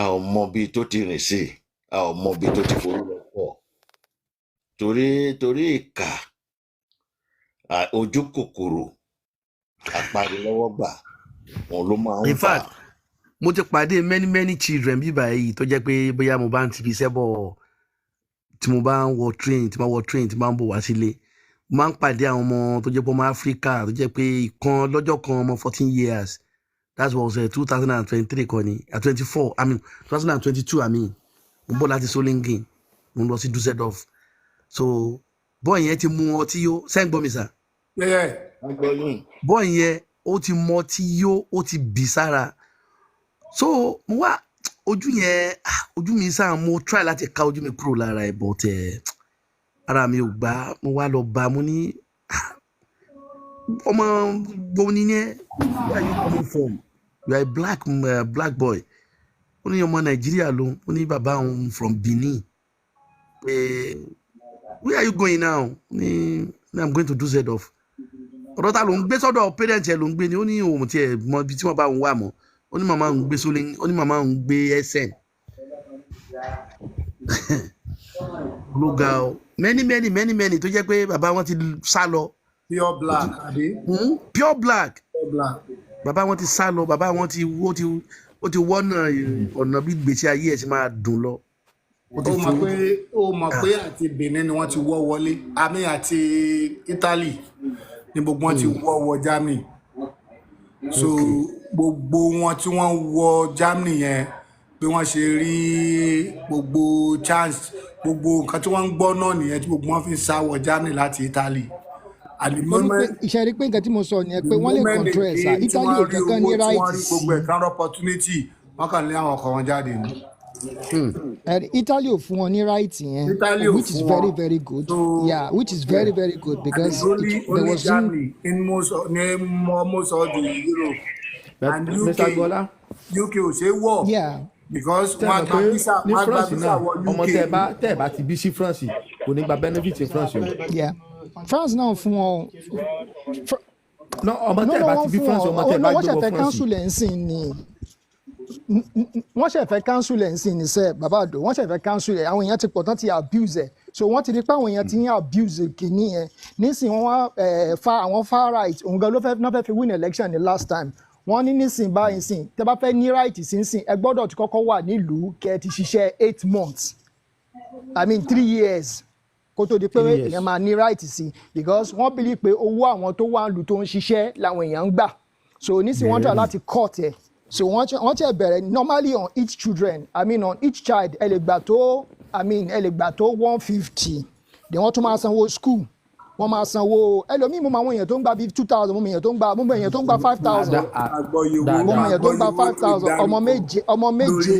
Speaker 10: a ò mọ bí tó ti rìn sí a ò mọ bí tó ti forí lọ pọ̀ torí ìkà ojú kòkòrò apanilọ́wọ́ gbà òun ló máa ń
Speaker 11: in
Speaker 10: fà.
Speaker 11: fact mo ti pàdé many children bí báyìí tó jẹ́ pé bóyá mo bá ń tibi iṣẹ́ bọ̀ tí mo bá ń wọ train tí mo bá ń bọ̀ wá sílé mo máa ń pàdé àwọn ọmọ tó jẹ́ pé ọmọ Áfíríkà tó jẹ́ pé ìkan lọ́jọ́ kan ọmọ 14 years that was 2023 kan ni 24 I mean 2022 I mean mo bọ̀ láti Solingen mo lọ sí Dusseldorf so bọ́ọ̀ yẹn ti mu ọtí yó sẹ́ń gbọ́ mi sà bọ́ọ̀ yẹn ó ti mu ọtí yó ó ti bì sára so mo wá ojú mi sáà mo try láti ká ojú mi kúrò lára ẹ̀ but ara mi ò gbà mo wá lọ bá mo ní ọmọ gbogbo ní yẹn where are you coming from you are a black boy ó ní ọmọ Nàìjíríà ló ó ní bàbá òun from Benin where are you going now ní I'm going to Dusseldorf ọ̀dọ́ ta ló ń gbé sọ́dọ̀ parents ẹ̀ ló ń gbé ni ó ní òun tiẹ̀ mọ ibi tí wọ́n bá òun wà mọ́ ó ní màmá òun gbé sólé ó ní màmá òun gbé SN ló ga ọ many tó jẹ́ pé bàbá wọn ti sá lọ
Speaker 1: pure black àbí
Speaker 11: pure black bàbá wọn ti sá lọ bàbá wọn ó ti wọ́nà ọ̀nà bí gbèsè ayé ẹ̀ sì máa dùn lọ.
Speaker 1: ó mọ̀ pé àti Benin ni wọ́n ti wọ́ wọlé àmì àti Italy ni gbogbo wọn ti wọ́ wọ Germany so gbogbo wọn tí wọ́n wọ Germany yẹn bí wọ́n ṣe rí gbogbo chance gbogbo nǹkan tí wọ́n ń gbọ́ náà nìyẹn tí gbogbo wọn fi sá wọ Germany láti Italy.
Speaker 6: Ìṣe rí pé nǹkan tí mo sọ nìyẹn pé wọ́n lè control ẹ̀ sá Italy ò kankan ní right sí.
Speaker 1: gbogbo ẹ̀kan opportunity wọ́n kàn lé àwọn ọkọ̀ wọn jáde ni.
Speaker 6: Italy ò fún wọn ní right yẹn which is very good which is very good because there was
Speaker 1: Germany in most all the Europe and UK ò ṣe wọ̀ because wọ́n gba visa wọ UK.
Speaker 3: ọmọ tẹ́ ẹ bá ti bí sí France kò ní gba benefit in France o.
Speaker 6: France náà fún wọn.
Speaker 3: ọmọ tẹ́ ẹ bá ti bí France ọmọ tẹ́ ẹ bá gbé wọ France.
Speaker 6: wọ́n ṣẹ̀fẹ̀ cancel ẹ̀ ń sìn ni wọ́n ṣẹ̀fẹ̀ cancel ẹ̀ ń sìn ni sẹ́ bàbá àdó wọ́n ṣẹ̀fẹ̀ cancel ẹ̀ àwọn èèyàn ti pọ̀ tán ti abuse ẹ̀ so wọ́n ti rí pé àwọn èèyàn ti ń abuse kìíní yẹn nísìnyí wọ́n wá àwọn far right òun gan ló fẹ́ fi win election ní last time wọ́n ní nísìnyí báyìí sìn tẹ́ bá fẹ́ ní right sínsìn ẹ gbọ́dọ̀ ti kọ́kọ́ wà nílùú kẹ́ ẹ ti ṣiṣẹ́ 8 months I mean 3 years kó tó di pé èèyàn máa ní right sí because wọ́n believe pé owó àwọn tó wà lù tó ń ṣiṣẹ́ làwọn èèyàn ń gbà so nísìnyí wọ́n try láti cut ẹ̀ so wọ́n ti bẹ̀rẹ̀ normally on each children I mean on each child ẹ lè gbà tó 150 then wọ́n tún máa sanwó school wọ́n máa sanwó ẹlòmíì mo mọ àwọn èèyàn tó ń gba bíi 2,000 mo mọ èèyàn tó ń gba 5,000 mo mọ èèyàn tó ń gba 5,000 ọmọ méje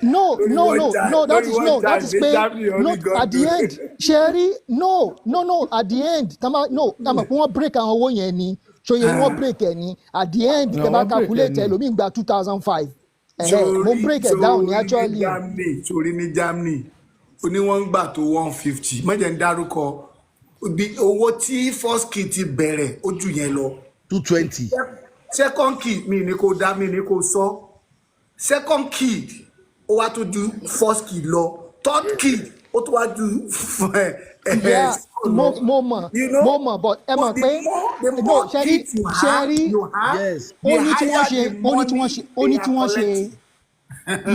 Speaker 6: no that is pé no at the end ṣẹ́rí no at the end tàmà pé wọ́n break àwọn owó yẹn ni ṣòye wọ́n break ẹ̀ ni at the end tẹ́ bá calculate ẹlòmíì gba 2,500 mo break it down ní actually.
Speaker 1: sórí ní Germany ó ní wọ́n ń gbà tó 150 mọ́jẹ̀ ń dárúkọ owó tí first kid ti bẹ̀rẹ̀ ó jù yẹn lọ
Speaker 11: 220.
Speaker 1: Second kid mi ní kó dá mi ní kó sọ. Second kid ó wá tó ju first kid lọ. Third kid ó tó wá ju
Speaker 6: Yeah, mo mọ̀, but ẹ mọ̀ pé no ṣẹ́rí
Speaker 11: Yes.
Speaker 6: ó ní tí wọ́n ṣe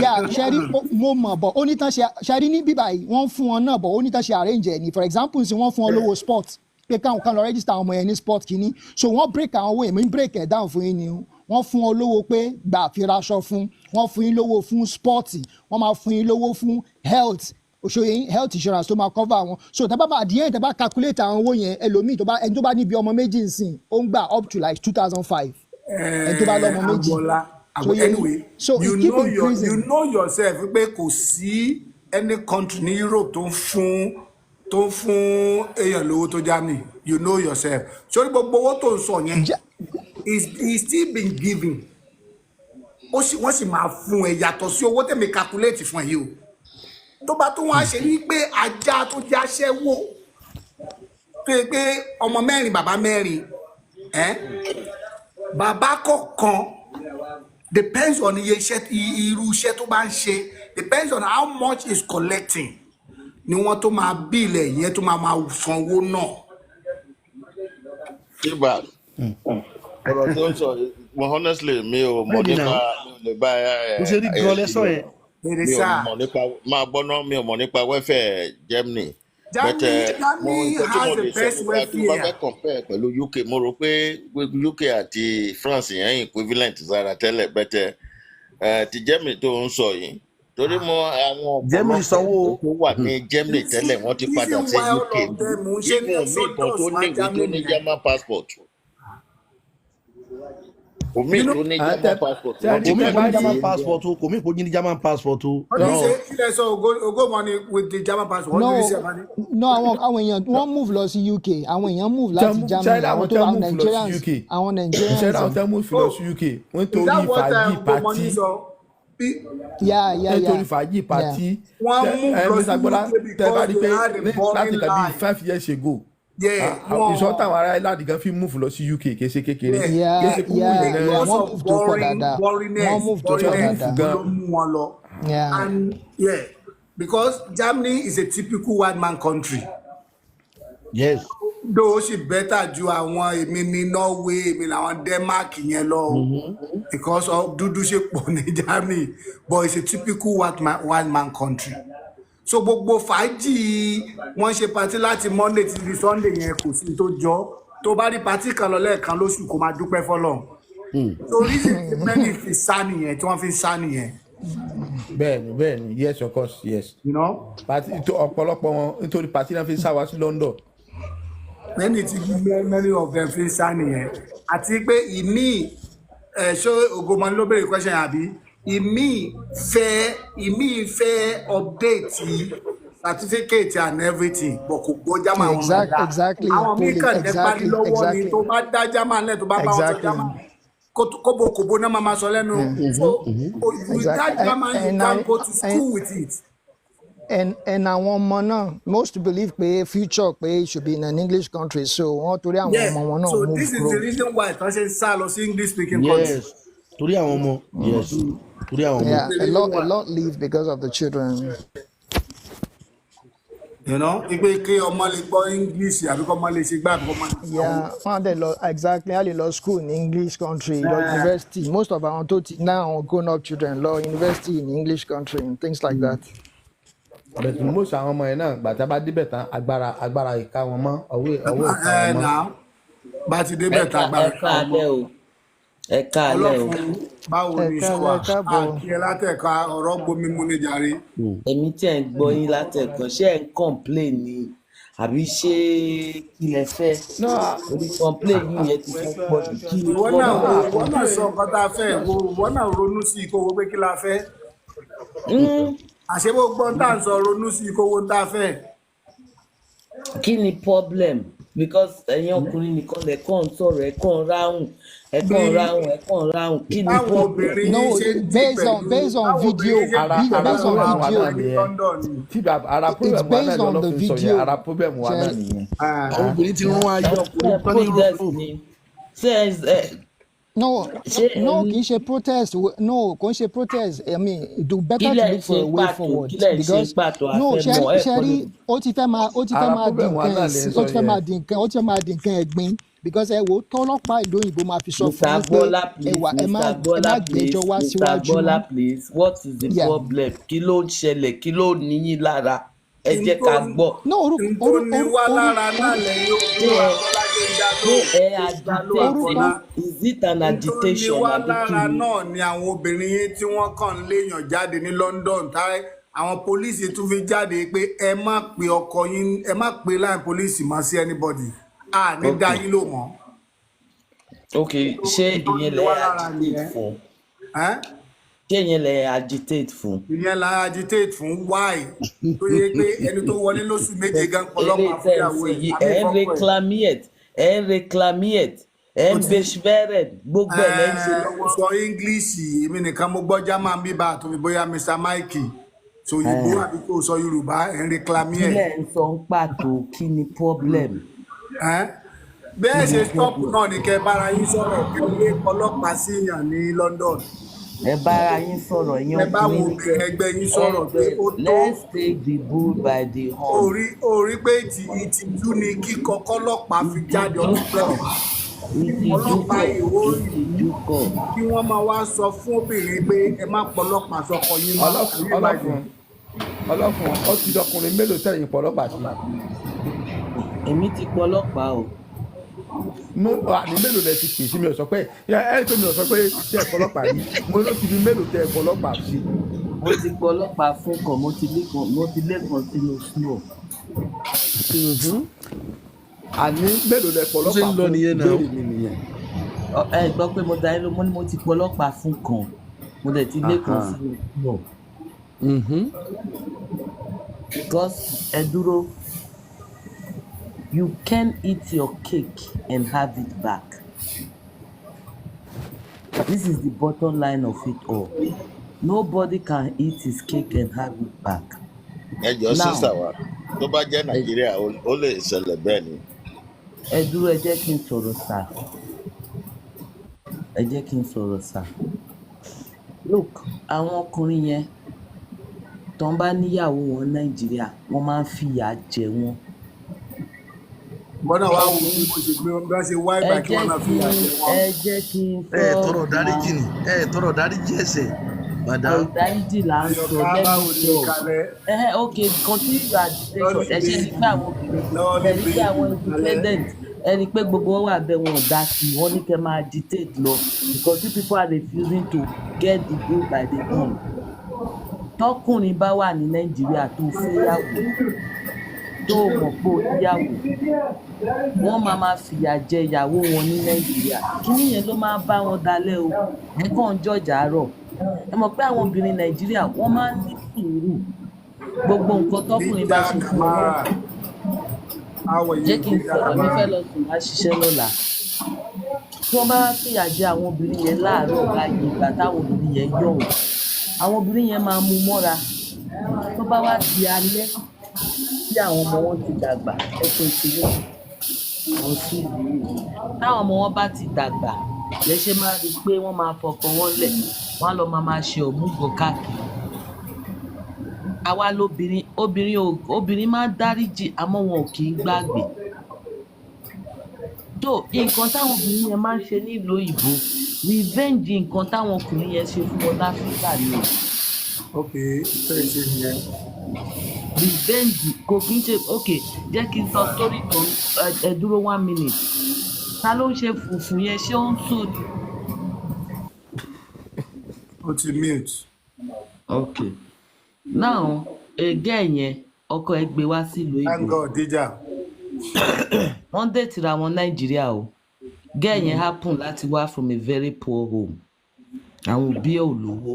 Speaker 6: yeah ṣẹ́rí mo mọ̀ but ó ní tán ṣe ṣẹ́rí ní bíbá yìí wọ́n fún wọn náà but ó ní tán ṣe arrange ẹ̀ ní for example sí wọ́n fún wọn lówó sport pé káwọn kan lọ register àwọn ọmọ yẹn ní sport kìíní so wọ́n break àwọn owó yẹn mi break ẹ̀ down fún yín ni wọ́n fún wọn lówó pé gbà fi raṣọ fún wọ́n fún yín lówó fún sport wọ́n máa fún yín lówó fún health òṣòyìn health insurance tó máa cover wọn so tẹ́ bá bá díẹ̀ tẹ́ bá calculate àwọn owó yẹn ẹlòmíì tó bá ẹni tó bá níbi ọmọ méjì nsìn ó ń gbà up to like 2005 ẹni tó bá lọ́mọ méjì
Speaker 1: anyway
Speaker 6: so
Speaker 1: you
Speaker 6: keep
Speaker 1: know
Speaker 6: increasing.
Speaker 1: you know yourself pé kò sí any country ní Europe tó ń fún èèyàn lówó tó Germany you know yourself sórí gbogbo owó tó ń sọ yẹn is still been given wọ́n sì máa fún ẹ yàtọ̀ sí owó tẹ̀mí calculate fún ẹ yìí o tó bá tún wá ṣe ní pé ajá tó jẹ́ aṣẹ́wó tó yẹ pé ọmọ mẹ́rin bàbá mẹ́rin bàbá kọ̀ọ̀kan depends on iye iṣẹ́ irú iṣẹ́ tó bá ń ṣe depends on how much is collecting ni wọ́n tó máa bí ilẹ̀ yẹn tó máa sanwó náà.
Speaker 10: Ibà ọ̀rọ̀ tó ń sọ mo honestly mi ò mọ̀ nípa mi ò lè bá
Speaker 11: Ó ṣe rí gan lẹ́sọ̀ yẹn.
Speaker 10: mi ò mọ̀ nípa máa gbọ́ná mi ò mọ̀ nípa welfare Germany.
Speaker 1: Germany has the best welfare.
Speaker 10: Mo fẹ́ compare pẹ̀lú UK mo rò pé UK àti France yẹn equivalent sára tẹ́lẹ̀ bẹ́tẹ̀ ti Germany tó ń sọ yìí torí mo àwọn ọ̀pọ̀lọpọ̀ tó wà ní Germany tẹ́lẹ̀ wọ́n ti padà sí UK ìgbìmọ̀ mi kan tó ní ìwé tó ní German passport. Omi tó ní German passport.
Speaker 11: Omi kò ní German passport o. Omi kò ní German passport o.
Speaker 1: What do you say? Kí lẹ sọ Ogo money with the German passport? What do you say about it?
Speaker 6: No, àwọn èèyàn wọ́n move lọ sí UK, àwọn èèyàn move láti Germany, àwọn tó wà Nigerians, àwọn Nigerians.
Speaker 3: Ṣé àwọn tẹ́ move lọ sí UK? Wọ́n torí fàájì pàtí. Nítorí fàájì pàtí.
Speaker 1: Wọ́n move lọ sí UK because they had a boring life.
Speaker 3: Láti 5 years ago. Ìṣọ́ táwọn ará Ireland gan fi move lọ sí UK kì í ṣe kékeré.
Speaker 6: Wọ́n move tó pọ̀ dáadáa. Wọ́n move tó pọ̀ dáadáa.
Speaker 1: And because Germany is a typical white man country.
Speaker 11: Yes.
Speaker 1: Though she better ju àwọn èmi ní Norway, èmi làwọn Denmark yẹn lọ. Because of dúdú ṣe pọ̀ ní Germany, but it's a typical white man country. So gbogbo fàájì wọ́n ṣe party láti Monday ti di Sunday yẹn kò sí tó jọ tó bá rí party kan lọ lẹ́ẹ̀kan lóṣù kó máa dúpẹ́ fọ́lọ́run. So reason ti many fi sá nìyẹn tí wọ́n fi sá nìyẹn.
Speaker 3: Bẹ́ẹ̀ni yes of course yes.
Speaker 1: You know?
Speaker 3: Party ọ̀pọ̀lọpọ̀ wọn nítorí party náà fi sá wá sí London.
Speaker 1: Many of them fi sá nìyẹn àti pé ìmí ṣé Ògòmọ́ni ló béèrè question àbí ìmí fẹ́ update certificate and everything but kò gbọ́ German wọn dáadáa.
Speaker 6: Exactly.
Speaker 1: Àwọn míì kàn dé parí lọ́wọ́ ni tó bá dá German lẹ̀ tó bá bá wọn sọ German kóbókóbó náà máa sọ lẹ́nu. So with that German you can go to school with it.
Speaker 6: And àwọn ọmọ náà most believe pé future pé should be in an English country so wọ́n torí àwọn ọmọ wọn náà move grow.
Speaker 1: So this is the reason why wọ́n ṣe ń sá lọ sí English speaking country.
Speaker 11: Yes. Torí àwọn ọmọ. Yes. Torí àwọn ọmọ.
Speaker 6: Yeah, a lot leave because of the children.
Speaker 1: You know, ìgbé kí ọmọ lè gbọ́ English àbí kọ́ ọmọ lè ṣe gbá àbí kọ́ ọmọ lè ṣe.
Speaker 6: Yeah, wọ́n dẹ̀ lọ exactly how they lọ school in English country lọ university most of our tó ti now grown up children lọ university in English country and things like that.
Speaker 3: But most àwọn ọmọ yẹn náà gbàtà bá débẹ̀ tán agbára ìka wọn mọ́ ọwọ́ ìka wọn mọ́.
Speaker 1: Bá ti débẹ̀ tán agbára ìka wọn mọ́.
Speaker 9: Ẹ káalẹ́ o.
Speaker 1: Báwo ni ìṣúwà àti ẹ látẹ̀ka ọ̀rọ̀ gbomi mu ní jàre.
Speaker 9: Èmi tí ẹ̀ ń gbọ́ yín látẹ̀kọ̀ ṣé ẹ̀ ń complain ni àbí ṣé kí lẹ fẹ́? Orí complain yìí yẹn ti fẹ́ pọ̀ jù kí ni
Speaker 1: wọ́n náà sọ nǹkan tá a fẹ́ wọ́n náà ronú sí kó wo pé kí la fẹ́. Àṣé gbogbo tá à ń sọ ronú sí kó wo tá a fẹ́.
Speaker 9: Kí ni problem? Because ẹ̀yin ọkùnrin nìkan lẹ̀ kàn sọ̀rọ̀ ẹ̀ kàn ráhùn kí ni problem?
Speaker 6: No, based on video. It's based on the video.
Speaker 11: Àwọn obìnrin tí wọ́n wá yọ ọkùnrin kan ní rúfù.
Speaker 9: says
Speaker 6: No,
Speaker 9: ṣé
Speaker 6: no,
Speaker 9: ẹni
Speaker 6: kì í ṣe protest. No, kò ń ṣe protest. I mean, do
Speaker 9: kí
Speaker 6: better to
Speaker 9: lẹ̀ ń
Speaker 6: look
Speaker 9: ṣe
Speaker 6: for a
Speaker 9: ń
Speaker 6: way
Speaker 9: pàtó
Speaker 6: forward
Speaker 9: kí lẹ̀ ń ṣe ń
Speaker 6: because
Speaker 9: pàtó a
Speaker 6: no,
Speaker 9: fẹ́ mọ̀ ẹ̀ kọ́ ni.
Speaker 6: ṣẹ́rí, ó ti fẹ́
Speaker 3: ara
Speaker 6: máa di
Speaker 3: problem
Speaker 6: nǹkan
Speaker 3: wàhálà lẹ ń
Speaker 6: ẹ̀sìn, ó
Speaker 3: sọ
Speaker 6: ti fẹ́
Speaker 3: yẹn
Speaker 6: máa di nǹkan ẹ̀gbin because ẹ wò ó tọ́lọ́pàá ìlú òyìnbó máa fi sọ fún
Speaker 9: Mr.
Speaker 6: yín pé
Speaker 9: Bola
Speaker 6: ẹ
Speaker 9: please
Speaker 6: wà ẹ
Speaker 9: Mr.
Speaker 6: má
Speaker 9: Bola
Speaker 6: gbé
Speaker 9: please
Speaker 6: ẹjọ́ wá
Speaker 9: Mr.
Speaker 6: síwájú
Speaker 9: Bola
Speaker 6: mọ́.
Speaker 9: please what is the
Speaker 6: Yeah.
Speaker 9: problem kí ló ń ṣẹlẹ̀ kí ló ní yín lára ẹ
Speaker 1: n
Speaker 9: jẹ́
Speaker 1: tó
Speaker 9: ká gbọ́
Speaker 6: No,
Speaker 1: n tó ní wá lára náà lẹ́yìn
Speaker 9: ṣé
Speaker 1: dúró
Speaker 9: ẹ
Speaker 1: Abọ́ládé ń dá
Speaker 9: ṣé
Speaker 1: lóhùn
Speaker 9: ẹ
Speaker 1: ṣe ń dá lóhùn
Speaker 9: agitate
Speaker 1: Àbọ́lá.
Speaker 9: ni is it an
Speaker 1: n tó ní
Speaker 9: agitation
Speaker 1: wá
Speaker 9: àbí kí
Speaker 1: lára
Speaker 9: ni.
Speaker 1: náà ni àwọn obìnrin yẹn tí wọ́n kàn ń léèyàn jáde ní London táyé àwọn pólíìsì tún fi jáde pé ẹ má pe ọkọ yín ẹ má pe láì pólíìsì mọ́ sí anybody à ní dá yín lò mọ́.
Speaker 9: ok ṣé
Speaker 1: n tó
Speaker 9: ìyẹn
Speaker 1: ní
Speaker 9: lẹ
Speaker 1: wá lára
Speaker 9: agitate
Speaker 1: nìyẹn.
Speaker 9: fún
Speaker 1: Ẹ́n?
Speaker 9: ṣé ìyẹn lẹ agitate fún.
Speaker 1: ìyẹn la agitate fún why tó yẹ pé ẹni tó wọlé lóṣù méje gan
Speaker 9: eléyìí
Speaker 1: pọlọpàá
Speaker 9: tẹ́ ń
Speaker 1: fúyàwó
Speaker 9: ṣe
Speaker 1: ẹ̀
Speaker 9: yìí
Speaker 1: àmì
Speaker 9: ẹ̀ ń
Speaker 1: ìfọ́pọ̀ ẹ̀.
Speaker 9: reclamiate ẹ̀ ń reclamiate ẹ̀
Speaker 1: ó
Speaker 9: ń
Speaker 1: ti
Speaker 9: beschweren gbogbo ẹ̀ lẹ́ ń ṣe lọ́wọ́.
Speaker 1: sọ english èmi nìkan mo gbọ́ german bíbá àtúnfi bóyá mr mikey so òyìnbó àbí kò sọ yorùbá ẹ̀ ń réclamé
Speaker 9: kí
Speaker 1: ẹ̀.
Speaker 9: lẹ̀ ń sọ ń pàtó kí ni problem.
Speaker 1: Ẹ́n? bẹ́ẹ̀ ṣe stop náà ni kẹ́ bára yín sọ̀rọ̀ kẹ́ lé ọlọ́pàá síyàn ní London
Speaker 9: ẹ bára yín sọ̀rọ̀ yín
Speaker 1: ẹ báwo
Speaker 9: ọkùnrin
Speaker 1: obìnrin ẹgbẹ́ yín sọ̀rọ̀ pé ó tó
Speaker 9: let's take the bull by the horn.
Speaker 1: orí pé ìtìjú ni kíkọ kọ́lọ́pàá fi jáde ọlọ́pàá
Speaker 9: ìtìjú kọ
Speaker 1: ìwó
Speaker 9: ìtìjú kọ.
Speaker 1: kí wọ́n máa wá sọ fún obìnrin pé ẹ má pọlọ́pàá sọkọ yín mọ́
Speaker 3: ọlọ́fun ó ti dọkùnrin mélòó tẹ̀yìn pọ̀lọ́pàá sí.
Speaker 9: èmi ti pọlọ́pàá o.
Speaker 3: àní mélòó lẹ ti pè sí mi ò sọ pé ẹ tó mi ò sọ pé tẹ ẹ pọlọ́pàá yìí mo ló ti fi mélòó tẹ ẹ pọlọ́pàá sí.
Speaker 9: mo ti pọlọ́pàá fún kan mo ti lẹ́kan sínú snow.
Speaker 3: àní mélòó lẹ pọlọ́pàá fún béèrè mi nìyẹn.
Speaker 9: ẹ gbọ́ pé mo darí ló mo ní mo ti pọlọ́pàá fún kan mo dẹ̀ ti lẹ́kan sínú snow. because ẹ dúró you can eat your cake and have it back. This is the bottom line of it all. Nobody can eat his cake and have it back.
Speaker 10: ẹ jọ sísà wa tó bá jẹ́ Nàìjíríà ó lè ṣẹlẹ̀ bẹ́ẹ̀ ni.
Speaker 9: ẹ dúró ẹ jẹ́ kí n sọ̀rọ̀ sà. ẹ jẹ́ kí n sọ̀rọ̀ sà. Look àwọn ọkùnrin yẹn tó ń bá níyàwó wọn Nàìjíríà wọ́n máa ń fìyà jẹ wọ́n.
Speaker 1: bọ́dà wá wo bí mo ṣe gbé wọn bí wọ́n ṣe wá ìgbà kí wọ́n náà fi àṣẹ wọn.
Speaker 9: ẹ jẹ́ kí n sọ
Speaker 11: ẹ tọrọ dáríjì ni ẹ tọrọ dáríjì ẹ̀ṣẹ̀ madam.
Speaker 9: ìdáríjì là ń sọ lẹ́nu sọ ok continue your agitation ẹ ṣe ní pé àwọn obìnrin ẹ ní pé àwọn independent ẹ ní pé gbogbo wọn wà bẹ́ẹ̀ wọn ò dá sí i wọ́n ní kẹ́ máa agitate lọ because you people are refusing to get the bull by the horn. tọkùnrin bá wà ní Nàìjíríà tó fẹ́yàwó tó mọ̀ pé ó níyàwó wọ́n máa fìyà jẹ ìyàwó wọn ní Nàìjíríà kíní yẹn ló máa bá wọn dalẹ̀ o ẹ kàn ń jọjà àárọ̀ ẹ mọ̀ pé àwọn obìnrin Nàìjíríà wọ́n máa ń ní sùúrù gbogbo nǹkan tọkùnrin bá ṣe fún wọn jẹ́ kí n sọ̀rọ̀ mi fẹ́ lọ sùn wá ṣiṣẹ́ lọ́la tí wọ́n bá fìyà jẹ àwọn obìnrin yẹn láàárọ̀ báyìí ìgbà táwọn obìnrin yẹn yọ̀ wọ́n àwọn obìnrin yẹn máa mú mọ́ra tó bá wá di alẹ́ tí àwọn ọmọ wọn ti dàgbà ẹ̀sùn ìṣòro àwọn sí ìlú táwọn ọmọ wọn bá ti dàgbà lẹ́sẹ̀ máa rí i pé wọ́n máa fọkàn wọn lẹ̀ wọ́n á lọ máa ṣe òmùgọ̀ káàkiri. àwa lóbìnrin obìnrin máa ń dáríjì àmọ́ wọn ò kì í gbàgbé. tó nǹkan táwọn obìnrin yẹn máa ń ṣe nílùú òyìnbó revenge nǹkan táwọn ọkùnrin yẹn ṣe fún wọn láfíríkà ni o.
Speaker 1: ok fẹ́ẹ̀ ṣe nìyẹn.
Speaker 9: revenge kò kí n ṣe ok jẹ́ kí n sọ story kan ẹ dúró 1 minute ta ló ń ṣe fùfù yẹn ṣé ó ń sùn ni.
Speaker 1: ó ti mute.
Speaker 9: ok now ẹgẹ́ yẹn ọkọ ẹ gbé wá sílùú ìbò.
Speaker 1: thank God díjà.
Speaker 9: wọ́n dé tira wọn Nàìjíríà o gẹ́ yẹn happen láti wá from a very poor home àwọn òbí ẹ̀ ò lówó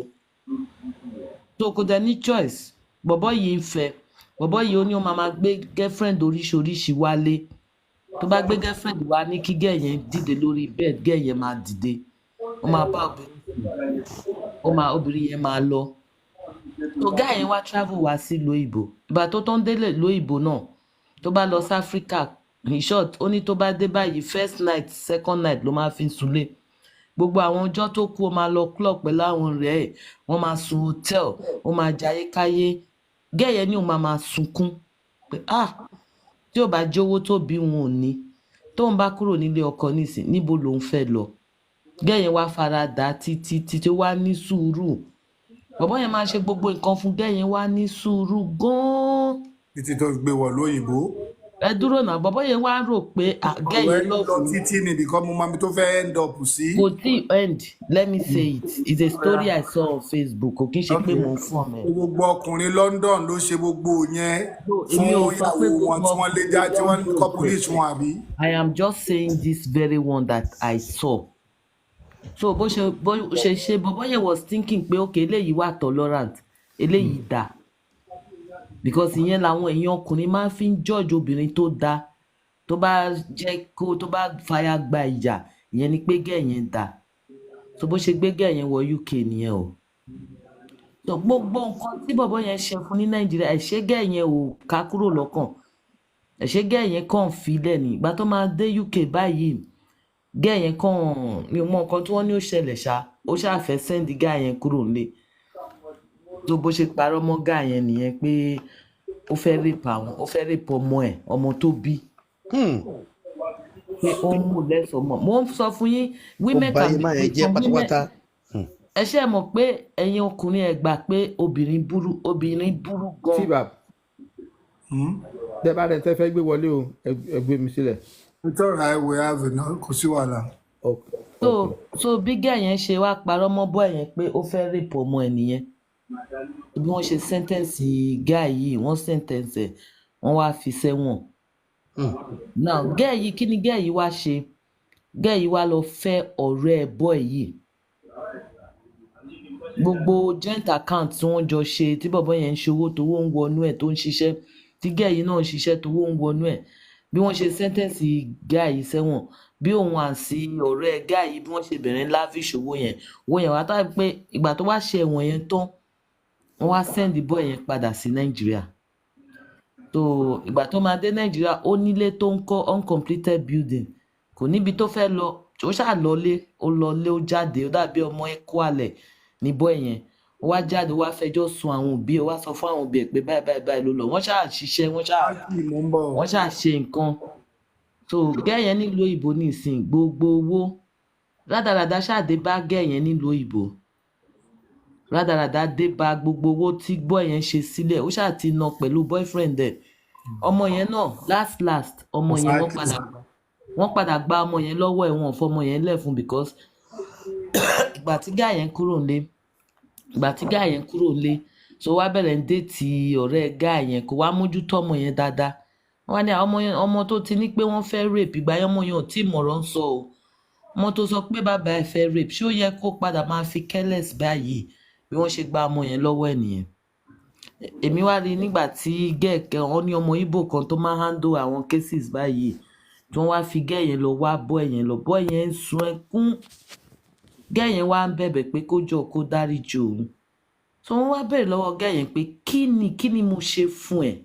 Speaker 9: so kò dẹ̀ ní choice bọ̀bọ́ yìí ń fẹ́ bọ̀bọ́ yìí ó ní ó máa gbé girlfriend oríṣiríṣi wálé tó bá gbé girlfriend wá ní kí gẹ́ yẹn dìde lórí bed gẹ́ yẹn máa dìde ó máa bá obìnrin yẹn máa lọ tó gẹ́ yẹn wá travel wá sí ìlú òyìnbó ìgbà tó tán délé ìlú òyìnbó náà tó bá lọ sí Áfíríkà in short ó ní tó bá dé báyìí first night second night ló máa fi súnlé gbogbo àwọn ọjọ́ tó kù ó máa lọ club pẹ̀lú àwọn ọ̀rẹ́ ẹ̀ wọ́n máa sun hotel ó máa jayé káyé gẹ́yẹ ni ó máa sunkún pé tí ò bá jẹ́ owó tó bí wọn ò ní tóun bá kúrò nílé ọkọ nísìn níbo lòun fẹ́ lọ gẹ́yẹ wá fara dà títí títí wá ní sùúrù bọ̀bọ́ yẹn máa ṣe gbogbo nǹkan fún gẹ́yẹ wá ní sùúrù gan-an.
Speaker 1: títí tó gbé wọ̀ lóyìnbó.
Speaker 9: ẹ dúró náà bọ̀bọ́ yẹn wá rò pé gẹ́yẹ lọ́ọ̀fù
Speaker 1: lọ títí ni because mo máa mi tó fẹ́ end up sí.
Speaker 9: kò tí end let me say it it's a story I saw on Facebook kò kí n ṣe pé mo ń fún ọmọ ẹ.
Speaker 1: gbogbo ọkùnrin London ló ṣe gbogbo yẹn fún ìyàwó wọn tí wọ́n lé já tí wọ́n kọ́ police wọn àbí.
Speaker 9: I am just saying this very one that I saw. So bó ṣe bọ̀bọ́ yẹn was thinking pé okay eléyìí wà tolerant eléyìí dá because ìyẹn làwọn èèyàn ọkùnrin máa fi ń judge obìnrin tó dá tó bá jẹ́ kó tó bá fàyà gba ìjà ìyẹn ni pé gẹ̀yẹn dá so bó ṣe gbé gẹ̀yẹn wọ UK nìyẹn o so gbogbo nǹkan tí bọ̀bọ́ yẹn ṣe fún ní Nàìjíríà ẹ̀ṣẹ̀ gẹ̀yẹn ò ká kúrò lọ́kàn ẹ̀ṣẹ̀ gẹ̀yẹn kàn fi lẹ́nu ìgbà tó máa dé UK báyìí gẹ̀yẹn kàn mi ò mọ nǹkan tí wọ́n ní ó ṣẹlẹ̀ ṣá ó ṣàfẹ́ sẹ́ndì gẹ̀yẹn kúrò nílé tó bó ṣe parọ́ mọ́ gẹ̀yẹn nìyẹn pé ó fẹ́ rape àwọn ó fẹ́ rape ọmọ ẹ̀ ọmọ tó bí pé ó ń mú lẹ́sọ̀ mọ́ mo ń sọ fún yín women can be women ẹ ṣe mọ̀ pé ẹ̀yin ọkùnrin ẹ̀ gbà pé obìnrin burú gan.
Speaker 3: tíba tẹ bá rẹ tẹ fẹ́ gbé wọlé o ẹ gbé mi sílẹ̀.
Speaker 1: nítorí àìwé ààbò náà kò sí wàhálà.
Speaker 9: so bí gẹ̀yẹn ṣe wá parọ́ mọ́ bọ́ ẹ̀yẹn pé ó fẹ́ rape ọmọ ẹ̀ nìyẹn bí wọ́n ṣe sẹ́ńtẹ̀ǹsì guy yìí wọ́n sẹ́ńtẹ̀ǹsì ẹ̀ wọ́n wá fi sẹ́wọ̀n. now guy yìí kí ni guy yìí wá ṣe guy yìí wá lọ fẹ́ ọ̀rẹ́ boy yìí gbogbo joint account tí wọ́n jọ ṣe tí bọ̀bọ́ yẹn ń ṣòwò tówó ń wọnú ẹ̀ tó ń ṣiṣẹ́ tí guy yìí náà ń ṣiṣẹ́ tówó ń wọnú ẹ̀ bí wọ́n ṣe sẹ́ńtẹ̀ǹsì guy yìí sẹ́wọ̀n bí òun àti ọ̀rẹ́ guy yìí bí wọ́n ṣe bẹ̀rẹ̀ lavish owó yẹn wá tábí pé ìgbà tó wá ṣe ẹ̀wọ̀n yẹn tán wọ́n wá send boy yẹn padà sí Nàìjíríà so ìgbà tó máa dé Nàìjíríà ó nílé tó ń kọ́ uncompleted building kò níbi tó fẹ́ lọ ó ṣáà lọlé ó jáde ó dàbí ọmọ ẹ̀kọ́ àlẹ̀ ní boy yẹn ó wá jáde ó wá fẹjọ́ sùn àwọn òbí ó wá sọ fún àwọn òbí ẹ̀ pé báyìí ló lọ wọ́n ṣáà ṣiṣẹ́ wọ́n ṣáà ṣe nǹkan so gẹ́yẹn nílùú òyìnbó nísìnyí gbogbo owó rádaràdá ṣáà dé bá gẹ́yẹn nílùú òyìnbó rádaràdá dé bá gbogbo owó tí boy yẹn ṣe sílẹ̀ ó ṣáà ti ná pẹ̀lú boyfriend ẹ̀ ọmọ yẹn náà last ọmọ yẹn wọ́n padà gba ọmọ yẹn lọ́wọ́ ẹ̀ wọ́n fọmọ yẹn lẹ̀ fún because ìgbà tí gẹ́yẹn kúrò nílé so wá bẹ̀rẹ̀ ń déètì ọ̀rẹ́ gẹ́yẹn kó wá mójútó ọmọ yẹn dáadáa wọ́n ní ọmọ tó ti ní pé wọ́n fẹ́ rape ìgbà yẹn ọmọ yẹn ò tí mọ̀rọ̀ ń sọ o ọmọ tó sọ pé bàbá ẹ̀ fẹ́ rape ṣé ó yẹ kó padà máa fi careless báyìí bí wọ́n ṣe gba ọmọ yẹn lọ́wọ́ ẹ̀ nìyẹn èmi wá rí nígbà tí gẹ́ẹ̀kẹ́ wọn ní ọmọ Ìgbò kan tó máa handle àwọn cases báyìí tí wọ́n wá fi gẹ́ẹ̀yẹn lọ wá bọ́ ẹ̀yẹn lọ bọ́ ẹ̀yẹn ń sun ẹkún gẹ́ẹ̀yẹn wá ń bẹ̀bẹ̀ pé kó jọ kó dáríjì òun so wọ́n wá bẹ̀rẹ̀ lọ́wọ́ gẹ́ẹ̀yẹn pé kí ni mo ṣe fún ẹ̀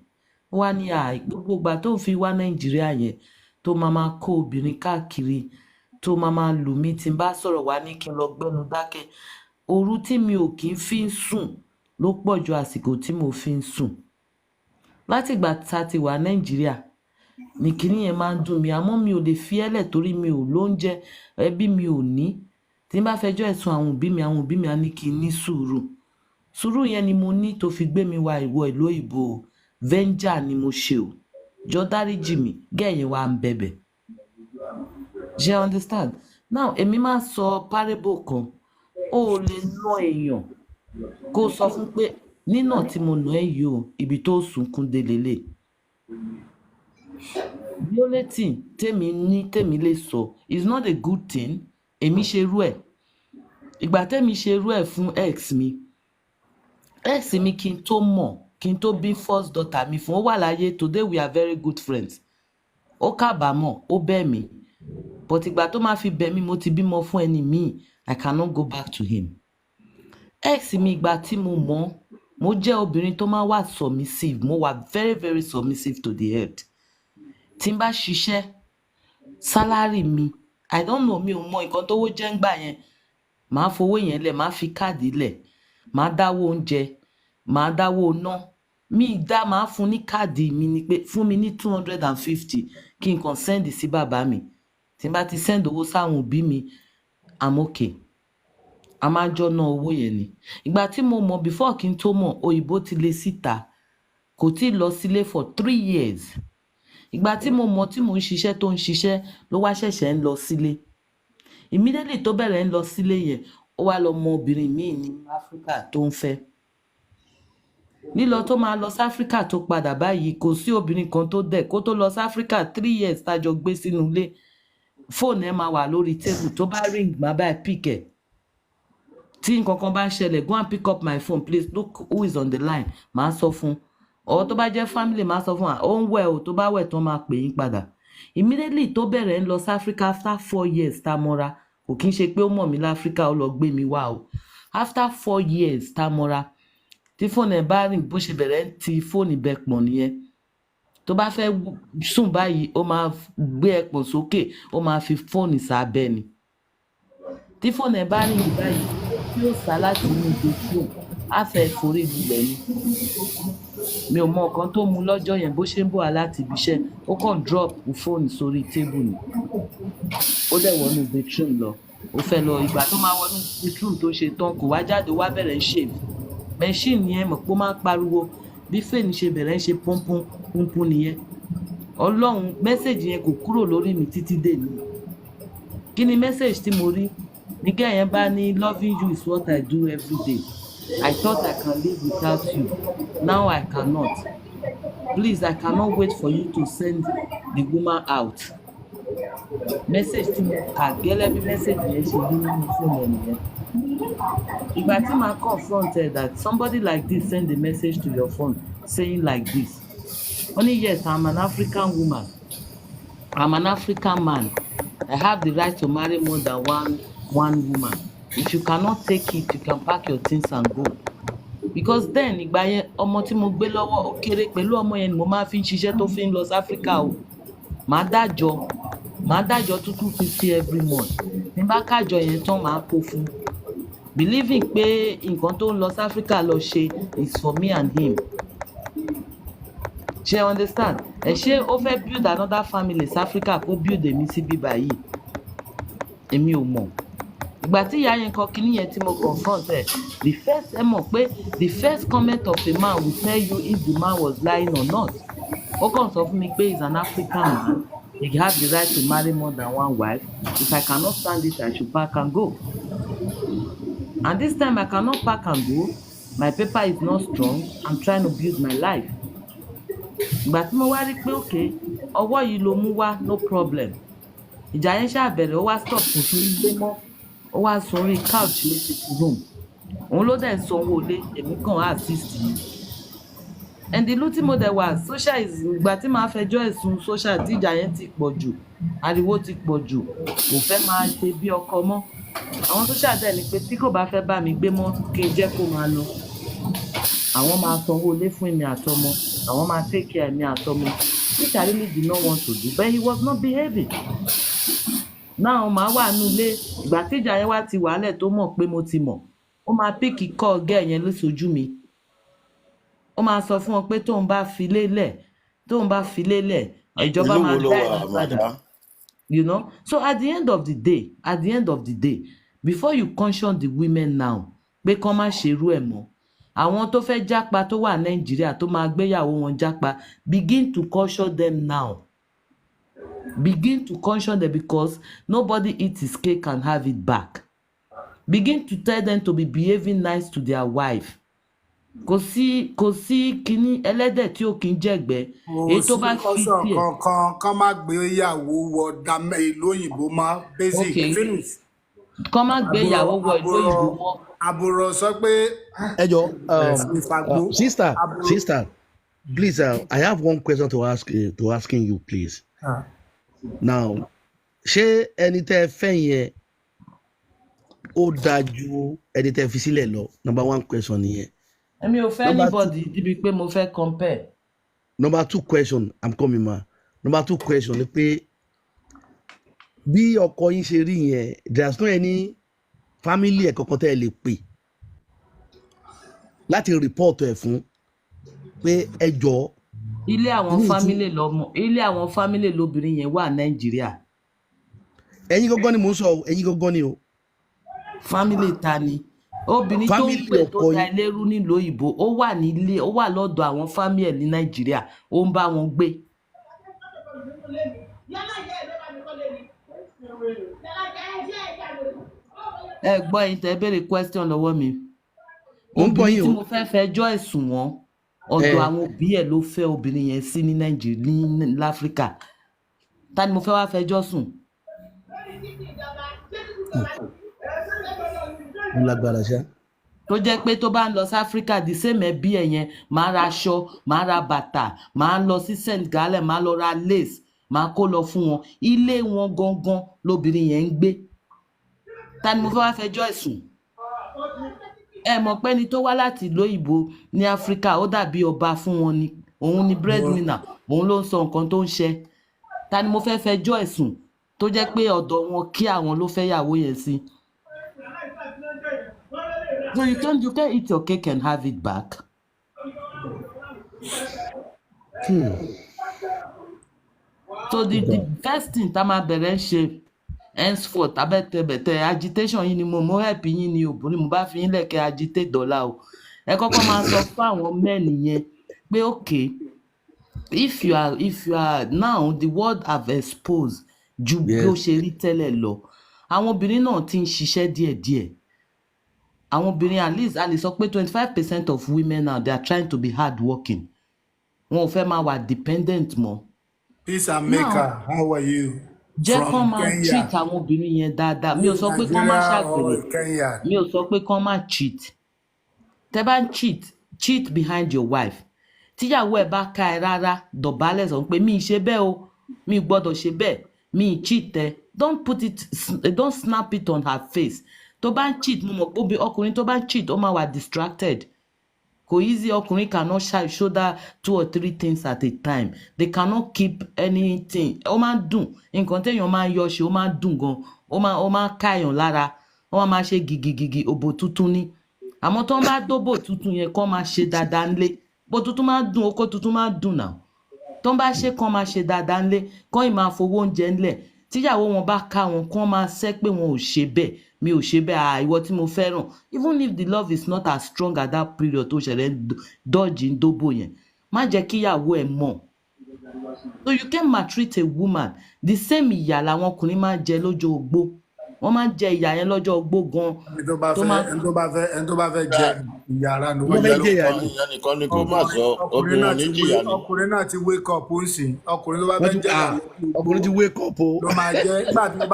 Speaker 9: wá ní gbogbo ìgbà tó fi wá Nàìjíríà yẹn tó máa kó obìnrin káàkiri tó máa lù mí tí n bá sọ̀rọ̀ wá ní kí n lọ gbẹ́nu dákẹ́ òru tí mi ò kí ń fi ń sùn ló pọ̀ ju àsìkò tí mo fi ń sùn láti ìgbà tá a ti wà Nàìjíríà ní kíní yẹn máa ń dùn mí àmọ́ mi ò lè fi ẹ́lẹ̀ torí mi ò lóúnjẹ ẹbí mi ò ní tí n bá fẹjọ́ ẹ̀sùn àwọn òbí mi á ní kí n ní sùúrù yẹn ni mo ní tó fi gbé mi wá ìwọ ìlú òyìnbó venture ni mo ṣe o jọ dáríjì mi gẹ́yìn wa ń bẹ̀bẹ̀ you understand now èmi máa sọ parable kan ó lè ná èèyàn kó sọ fún pé nínà tí mo nà ẹ́ yìí o ibi tó sunkún dé lélẹ̀ violating tèmi lè sọ is not a good thing èmi ṣe rú ẹ̀ ìgbà tèmi ṣe rú ẹ̀ fún ex mi kí n tó mọ̀ kí n tó bí first daughter mi fún ó wà láyé today we are very good friends ó kábàámọ̀ ó bẹ̀ mí but ìgbà tó máa fi bẹ̀ mí mo ti bímọ fún ẹni míì I cannot go back to him ex mi ìgbà tí mo mọ̀ mo jẹ́ obìnrin tó máa wà submissive mo wà very very submissive to the head tí n bá ṣiṣẹ́ sálárì mi I don't know mi ò mọ nǹkan tówó jẹ́ ń gbà yẹn màá fowó yẹn lẹ̀ màá fi káàdì lẹ̀ màá dáwó oúnjẹ màá dáwó ná màá fún ní káàdì mi ni pé fún mi ní 250 kí n kàn send sí bàbá mi tí n bá ti send owó sáwọn òbí mi I'm okay a máa jọ ná owó yẹn ni ìgbà tí mo mọ̀ before kí n tó mọ̀ òyìnbó ti lé síta kò tí ì lọ sílé for 3 years ìgbà tí mo mọ̀ tí mò ń ṣiṣẹ́ tó ń ṣiṣẹ́ ló wá ṣẹ̀ṣẹ̀ ń lọ sílé immediately tó bẹ̀rẹ̀ ń lọ sílé yẹn ó wá lọ mọ obìnrin míì ní Áfíríkà tó ń fẹ́ lílọ tó máa lọ sí Áfíríkà tó padà báyìí kò sí obìnrin kan tó dẹ̀ kó tó lọ sí Áfíríkà 3 years tájọ gbé sínú ilé fóònù ẹ̀ máa wà lórí tébù tó bá ring má bá ẹ pick ẹ̀ tí nǹkan kan bá ń ṣẹlẹ̀ go and pick up my phone please look who is on the line màá sọ fún ọ tó bá jẹ́ family màá sọ fún wa ó ń wẹ̀ o tó bá wẹ̀ tán máa pè yín padà immediately tó bẹ̀rẹ̀ ń lọ sí Africa after 4 years tá mọ́ra kò kí n ṣe pé ó mọ̀ mí láfíríkà ó lọ gbé mi wá o after 4 years tá mọ́ra tí fóònù ẹ̀ bá rìn bó ṣe bẹ̀rẹ̀ ń ti fóònù ibẹ̀ pọ̀ nìyẹn tó bá fẹ́ sùn báyìí ó máa gbé ẹ̀ pọ̀ sókè ó máa fi fóònù sábẹ́ ni tí fóònù ẹ̀ bá rìn báyìí tí ó sá láti inú bedroom á fẹ́ forí lulẹ̀ ni mi ò mọ nǹkan tó mú lọ́jọ́ yẹn bó ṣe ń bọ̀ wá láti ibi iṣẹ́ ó kàn drop fóònù sórí tébù ni ó dẹ̀ wọnú bedroom lọ ó fẹ́ lọ ìgbà tó máa wọnú bedroom tó ṣe tán kò wá jáde wá bẹ̀rẹ̀ ń ṣèlú mẹ́ṣíìnì yẹn mọ̀ pé ó máa ń pariwo bí fèèní ṣe bẹ̀rẹ̀ ń ṣe pọ́npọ́n nìyẹn ọlọ́run mẹ́sẹ̀jì yẹn kò kúrò lórí mi títí dè ní kí ni mẹ́sẹ̀jì tí mo rí nígbà yẹn bá ní loving you is what I do every day I thought I can live without you now I cannot please I cannot wait for you to send the woman out message tí mo kà gẹ́lẹ́ bí message yẹn ṣe rí nínú fóònù ẹ̀ nìyẹn ìgbà tí màá confront ẹ that somebody like this send a message to your phone saying like this only yes I'm an African woman I'm an African man I have the right to marry more than one woman if you cannot take it you can pack your things and go because then ìgbà yẹn ọmọ tí mo gbé lọ́wọ́ ó kéré pẹ̀lú ọmọ yẹn ni mo máa fi ń ṣiṣẹ́ tó fi ń lọ sí Áfíríkà o màá dájọ́ 250 every month ní bá kájọ yẹn tán màá kó fún believing pé nǹkan tó ń lọ sí Áfíríkà lọ ṣe is for me and him ṣe understand ẹ ṣé ó fẹ́ build another family sí Áfíríkà kó build èmi sí bíbá yìí èmi ò mọ̀ ìgbà tí ìyá yẹn kọ kíní yẹn tí mo confront ẹ the first comment of a man will tell you if the man was lying or not ó kàn sọ fún mi pé he is an African man he have the right to marry more than one wife if I cannot stand it I should pack and go and this time I cannot pack and go my paper is not strong I'm trying to build my life ìgbà tí mo wá rí pé okay ọwọ́ yìí ló mú wá no problem ìjà yẹn ṣáà bẹ̀rẹ̀ ó wá stop kò tún gbé mọ́ ó wá sórí couch ní sitting room òun ló dẹ̀ sanwó lé èmi kàn á assist yìí and ìlú tí mo dẹ̀ wà social is ìgbà tí màá fẹjọ́ ẹ̀sùn social tí ìjà yẹn ti pọ̀ jù ariwo ti pọ̀ jù kò fẹ́ máa ṣe bí ọkọ mọ́ àwọn social dẹ̀ ni pé tí kò bá fẹ́ bá mi gbé mọ́ kí n jẹ́ kó máa lọ àwọn máa sanwó lé fún èmi àtọmọ àwọn máa take care èmi àtọmọ which I really did not want to do but he was not behaving náà màá wà nínú ilé ìgbà tíjà yẹn wá ti wàálẹ̀ tó mọ̀ pé mo ti mọ̀ ó máa píkì kọ́ ọ̀gẹ́ yẹn lóṣojú mi ó máa sọ fún wọn pé tóun bá fi lélẹ̀ ìjọba máa dá ẹ̀yìn padà you know so at the end of the day before you caution the women now pé kán má ṣerú ẹ̀ mọ́ àwọn tó fẹ́ jápa tó wà Nàìjíríà tó máa gbéyàwó wọn jápa begin to caution them now begin to caution them because nobody eats his cake and have it back begin to tell them to be behaving nice to their wife kò sí kíní ẹlẹ́dẹ̀ tí ó kì í jẹ̀gbẹ́ èyí tó bá fi tiẹ̀.
Speaker 1: kán má gbé ìyàwó wọ ìlú òyìnbó má basic finish.
Speaker 9: kán má gbé ìyàwó wọ ìlú òyìnbó mọ́.
Speaker 1: àbúrò sọ pé.
Speaker 11: ẹ jọ sister please I have one question to asking you please. Now ṣé ẹni tẹ́ fẹ́ yẹn ó dájú ẹni tẹ́ fi sílẹ̀ lọ number one question nìyẹn.
Speaker 9: èmi ò fẹ́ anybody díbi pé mo fẹ́ compare.
Speaker 11: Number two question I'm coming ma number 2 question ni pé bí ọkọ yín ṣe rí yẹn there's no any family ẹ̀ kankan tẹ́ ẹ lè pè láti report ẹ̀ fún pé ẹ jọ.
Speaker 9: ilé àwọn family lóbìnrin yẹn wà Nàìjíríà.
Speaker 11: ẹ̀yin gangan ni mò ń sọ ẹ̀yin gangan ni o.
Speaker 9: family ta ni obìnrin tó ń pè tó da ẹlẹ́rú nílùú òyìnbó ó wà nílé ó wà lọ́dọ̀ àwọn family ẹ̀ ní Nàìjíríà ó ń bá wọn gbé. ẹ gbọ́ ẹ̀yin tẹ́ béèrè question lọ́wọ́ mi obìnrin tí mo fẹ́ fẹjọ́ ẹ̀sùn wọn ọ̀dọ̀ àwọn òbí ẹ̀ ló fẹ́ obìnrin yẹn sí ní Nàìjíríà ní láfíríkà ta ni mo fẹ́ wá fẹjọ́ sùn.
Speaker 11: lágbára ṣá.
Speaker 9: tó jẹ́ pé tó bá ń lọ sí áfíríkà the same ẹbí ẹ̀ yẹn máa ra aṣọ máa ra bàtà máa lọ sí Senegal máa lọ ra lace máa kó lọ fún wọn ilé wọn gangan lobìnrin yẹn ń gbé ta ni mo fẹ́ wá fẹjọ́ ẹ̀sùn. ẹ mọ̀ pé ẹni tó wá láti ìlú òyìnbó ní áfíríkà ó dàbí ọba fún wọn ni òun ni breadwinner òun ló ń sọ nǹkan tó ń ṣe ta ni mo fẹ́ fẹjọ́ ẹ̀sùn tó jẹ́ pé ọ̀dọ̀ wọn kí àwọn ló fẹ́ yàwó yẹn sí. So you can eat your cake and have it back. So the first thing tá máa bẹ̀rẹ̀ ṣe henceforth abẹ́tẹ̀bẹ̀tẹ̀ agitation yìí ni mo help yín ni òbí mo bá fi yín lẹ̀kẹ́ agitate dọ́là o ẹ kọ́kọ́ máa sọ fún àwọn mẹ́rin yẹn pé okay if you are now the world have exposed ju bí ó ṣe rí tẹ́lẹ̀ lọ àwọn obìnrin náà ti ń ṣiṣẹ́ díẹ̀díẹ̀ àwọn obìnrin at least a lè sọ pé 25% of women now they are trying to be hard working wọn ò fẹ́ máa wà dependent mọ́.
Speaker 1: Peace and maker, how are you?
Speaker 9: Jẹ́ kán máa treat àwọn obìnrin yẹn dáadáa mi ò sọ pé kán máa ṣàgbèrè mi ò sọ pé kán máa cheat tẹ́ bá ń cheat behind your wife tíyàwó ẹ̀ bá ká ẹ rárá dọ̀bálẹ̀ sọ pé mi ì ṣe bẹ́ẹ̀ o mi ì gbọ́dọ̀ ṣe bẹ́ẹ̀ mi ì cheat ẹ don't snap it on her face tó bá ń cheat mo mọ̀ pé ọkùnrin tó bá ń cheat ó máa wà distracted kò easy ọkùnrin cannot shoulder 2 or 3 things at a time they cannot keep anything ó máa ń dùn nǹkan téèyàn máa ń yọ ṣe ó máa ń dùn gan ó máa ń káyàn lára wọ́n máa ṣe gìgìgìgì òbò tuntun ní àmọ́ tó ń bá dóbò tuntun yẹn kán máa ṣe dáadáa ńlé bó tuntun máa dùn okó tuntun máa dùn náà tó ń bá ṣe kán máa ṣe dáadáa ńlé kán ì máa fowó oúnjẹ ńlẹ̀ tíyàwó wọn bá ká wọn kán máa ṣẹ́ pé wọn ò ṣe bẹ́ẹ̀ mi ò ṣe bẹ́ẹ̀ ìwọ tí mo fẹ́ràn even if the love is not as strong at that period tó ṣẹlẹ̀ dọ́ọ̀jì ń dóbò yẹn má jẹ́ kíyàwó ẹ̀ mọ̀ so you can maltreat a woman the same ìyà làwọn ọkùnrin máa ń jẹ lọ́jọ́ ogbó wọ́n máa ń jẹ ìyà yẹn lọ́jọ́ ogbó gan.
Speaker 1: ẹni tó bá fẹ́ jẹ ìyà ara ló
Speaker 10: wọ́n jẹ́ ìyá nìkan ni kó má sọ obìnrin ní jìyà ni.
Speaker 1: ọkùnrin náà ti wake up ó ń sìn ọkùnrin ló bá fẹ́ jẹ ìyà
Speaker 11: ọkùnrin ti wake up o.
Speaker 1: ló máa jẹ nígbà tí mo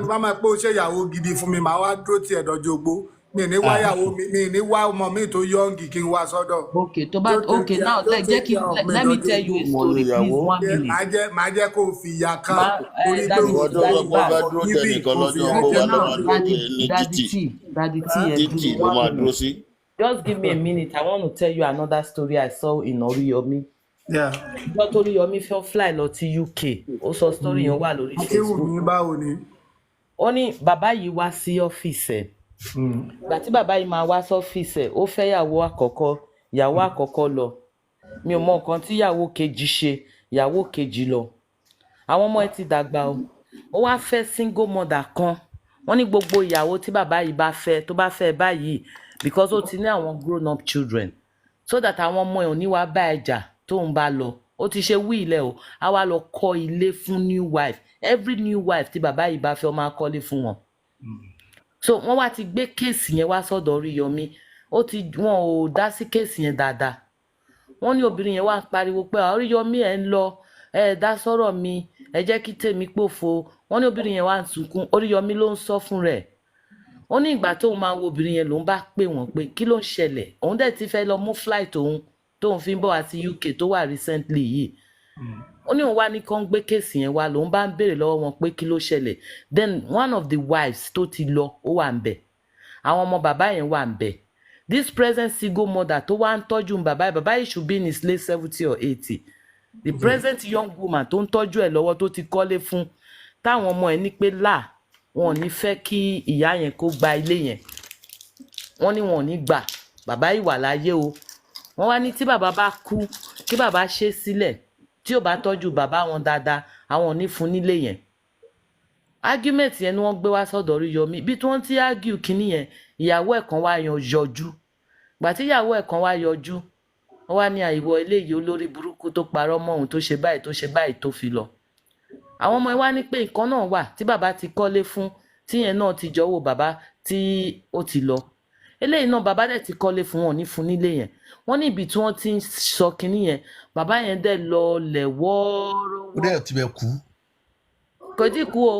Speaker 1: bá máa pé ó ṣe ìyàwó gidi fún mi màá wá dúró tiẹ̀ dọ́jọ́ ogbó mi ní wá ìyàwó mi ní wá ọmọ mi tó yọǹgì kí n wá sọ́dọ̀.
Speaker 9: okay now let me tell you a story please 1 minute.
Speaker 1: máa jẹ́ kó fi ìyà kan orí tó
Speaker 10: wọ́n tó lọ́gbọ́n bá dúró tẹnìkan lọ́jọ́ owó wa ló máa dúró ní títì ló máa dúró sí.
Speaker 9: Just give me a minute. I want to tell you another story I saw in Oriyomi. Ìjọ tó Oriyomi fẹ́ fly lọ sí UK. Ó sọ story yẹn wà lórí Facebook.
Speaker 1: Akéwùmí báwo ni?
Speaker 9: Ó ní bàbá yìí wá sí ọ́fíìsì ẹ̀. Ìgbà tí bàbá yìí máa wá sọ́fíìsì ẹ̀, ó fẹ́ ìyàwó àkọ́kọ́ lọ. Mi ò mọ nǹkan tí ìyàwó kejì ṣe, ìyàwó kejì lọ. Àwọn ọmọ ẹ̀ ti dàgbà o. Ó wá fẹ́ single mother kan. Wọ́n ní gbogbo ìyàwó tí bàbá yìí bá fẹ́ tó bá fẹ́ báyìí because ó ti ní àwọn grown up children so that àwọn ọmọ ẹ̀ ò ní wá bá ẹjà tó ń bá lọ ó ti ṣe wí ilẹ̀ o á wá lọ kọ́ ilé fún new wife every new wife tí bàbá yìí bá fẹ́ ó máa kọ́lé fún wọn so wọ́n wá ti gbé kéèsì yẹn wá sọ́dọ̀ Oríyọmí wọn ò dá sí kéèsì yẹn dáadáa wọ́n ní obìnrin yẹn wá ń pariwo pé Oríyọmí ẹ̀ ń lọ dá sọ́rọ̀ mi ẹ jẹ́ kí tèmi pòfo wọ́n ní obìnrin yẹn wá ń sunkún Oríyọmí ló ń sọ fún rẹ̀ ó ní ìgbà tóun máa wo obìnrin yẹn ló ń bá pè wọ́n pé kí ló ń ṣẹlẹ̀ òun dẹ̀ ti fẹ́ lọ mú flight tóun fi ń bọ̀ wá sí UK tó wà recently yìí ó ní òun wá ní kán gbé kéèsì yẹn wá lòun bá ń béèrè lọ́wọ́ wọn pé kí ló ṣẹlẹ̀ then one of the wives tó ti lọ ó wà ń bẹ̀ àwọn ọmọ bàbá yẹn wà ń bẹ̀ this present single mother tó wá ń tọ́jú bàbá yìí should be in his late 70 or 80 the present young woman tó ń tọ́jú ẹ̀ lọ́wọ́ tó ti kọ́lé fún táwọn ọmọ ẹ̀ ní pé là wọn ò ní fẹ́ kí ìyá yẹn kó gba ilé yẹn wọ́n ní wọn ò ní gbà bàbá yìí wà láyé o wọ́n wá ní tí bàbá bá kú kí bàbá ṣe sílẹ̀ tí ò bá tọ́jú bàbá wọn dáadáa àwọn ò ní fún nílé yẹn argument yẹn ni wọ́n gbé wá sọ́dọ̀ Oríyọmí bí tí wọ́n ti argue kínní yẹn ìyàwó ẹ̀ kan wá yọjú gbà tí ìyàwó ẹ̀ kan wá yọjú wọ́n wá ní àìwọ eléyìí olórí burúkú tó parọ́ mọ́ òun tó ṣe báyìí tó fi lọ àwọn ọmọ ẹ wá ní pé nǹkan náà wà tí bàbá ti kọ́lé fún tíyẹn náà ti jọ̀wọ́ bàbá tí ó ti lọ eléyìí náà bàbá dẹ̀ ti kọ́lé fún wọn ní fún nílé yẹn wọ́n ní ibi tí wọ́n ti ń sọ kinní yẹn bàbá yẹn dẹ̀ lọ lẹ̀ wọ́ọ́rọ́wọ́.
Speaker 11: ó dẹ̀ ti bẹ̀ kú.
Speaker 9: kò tí kú o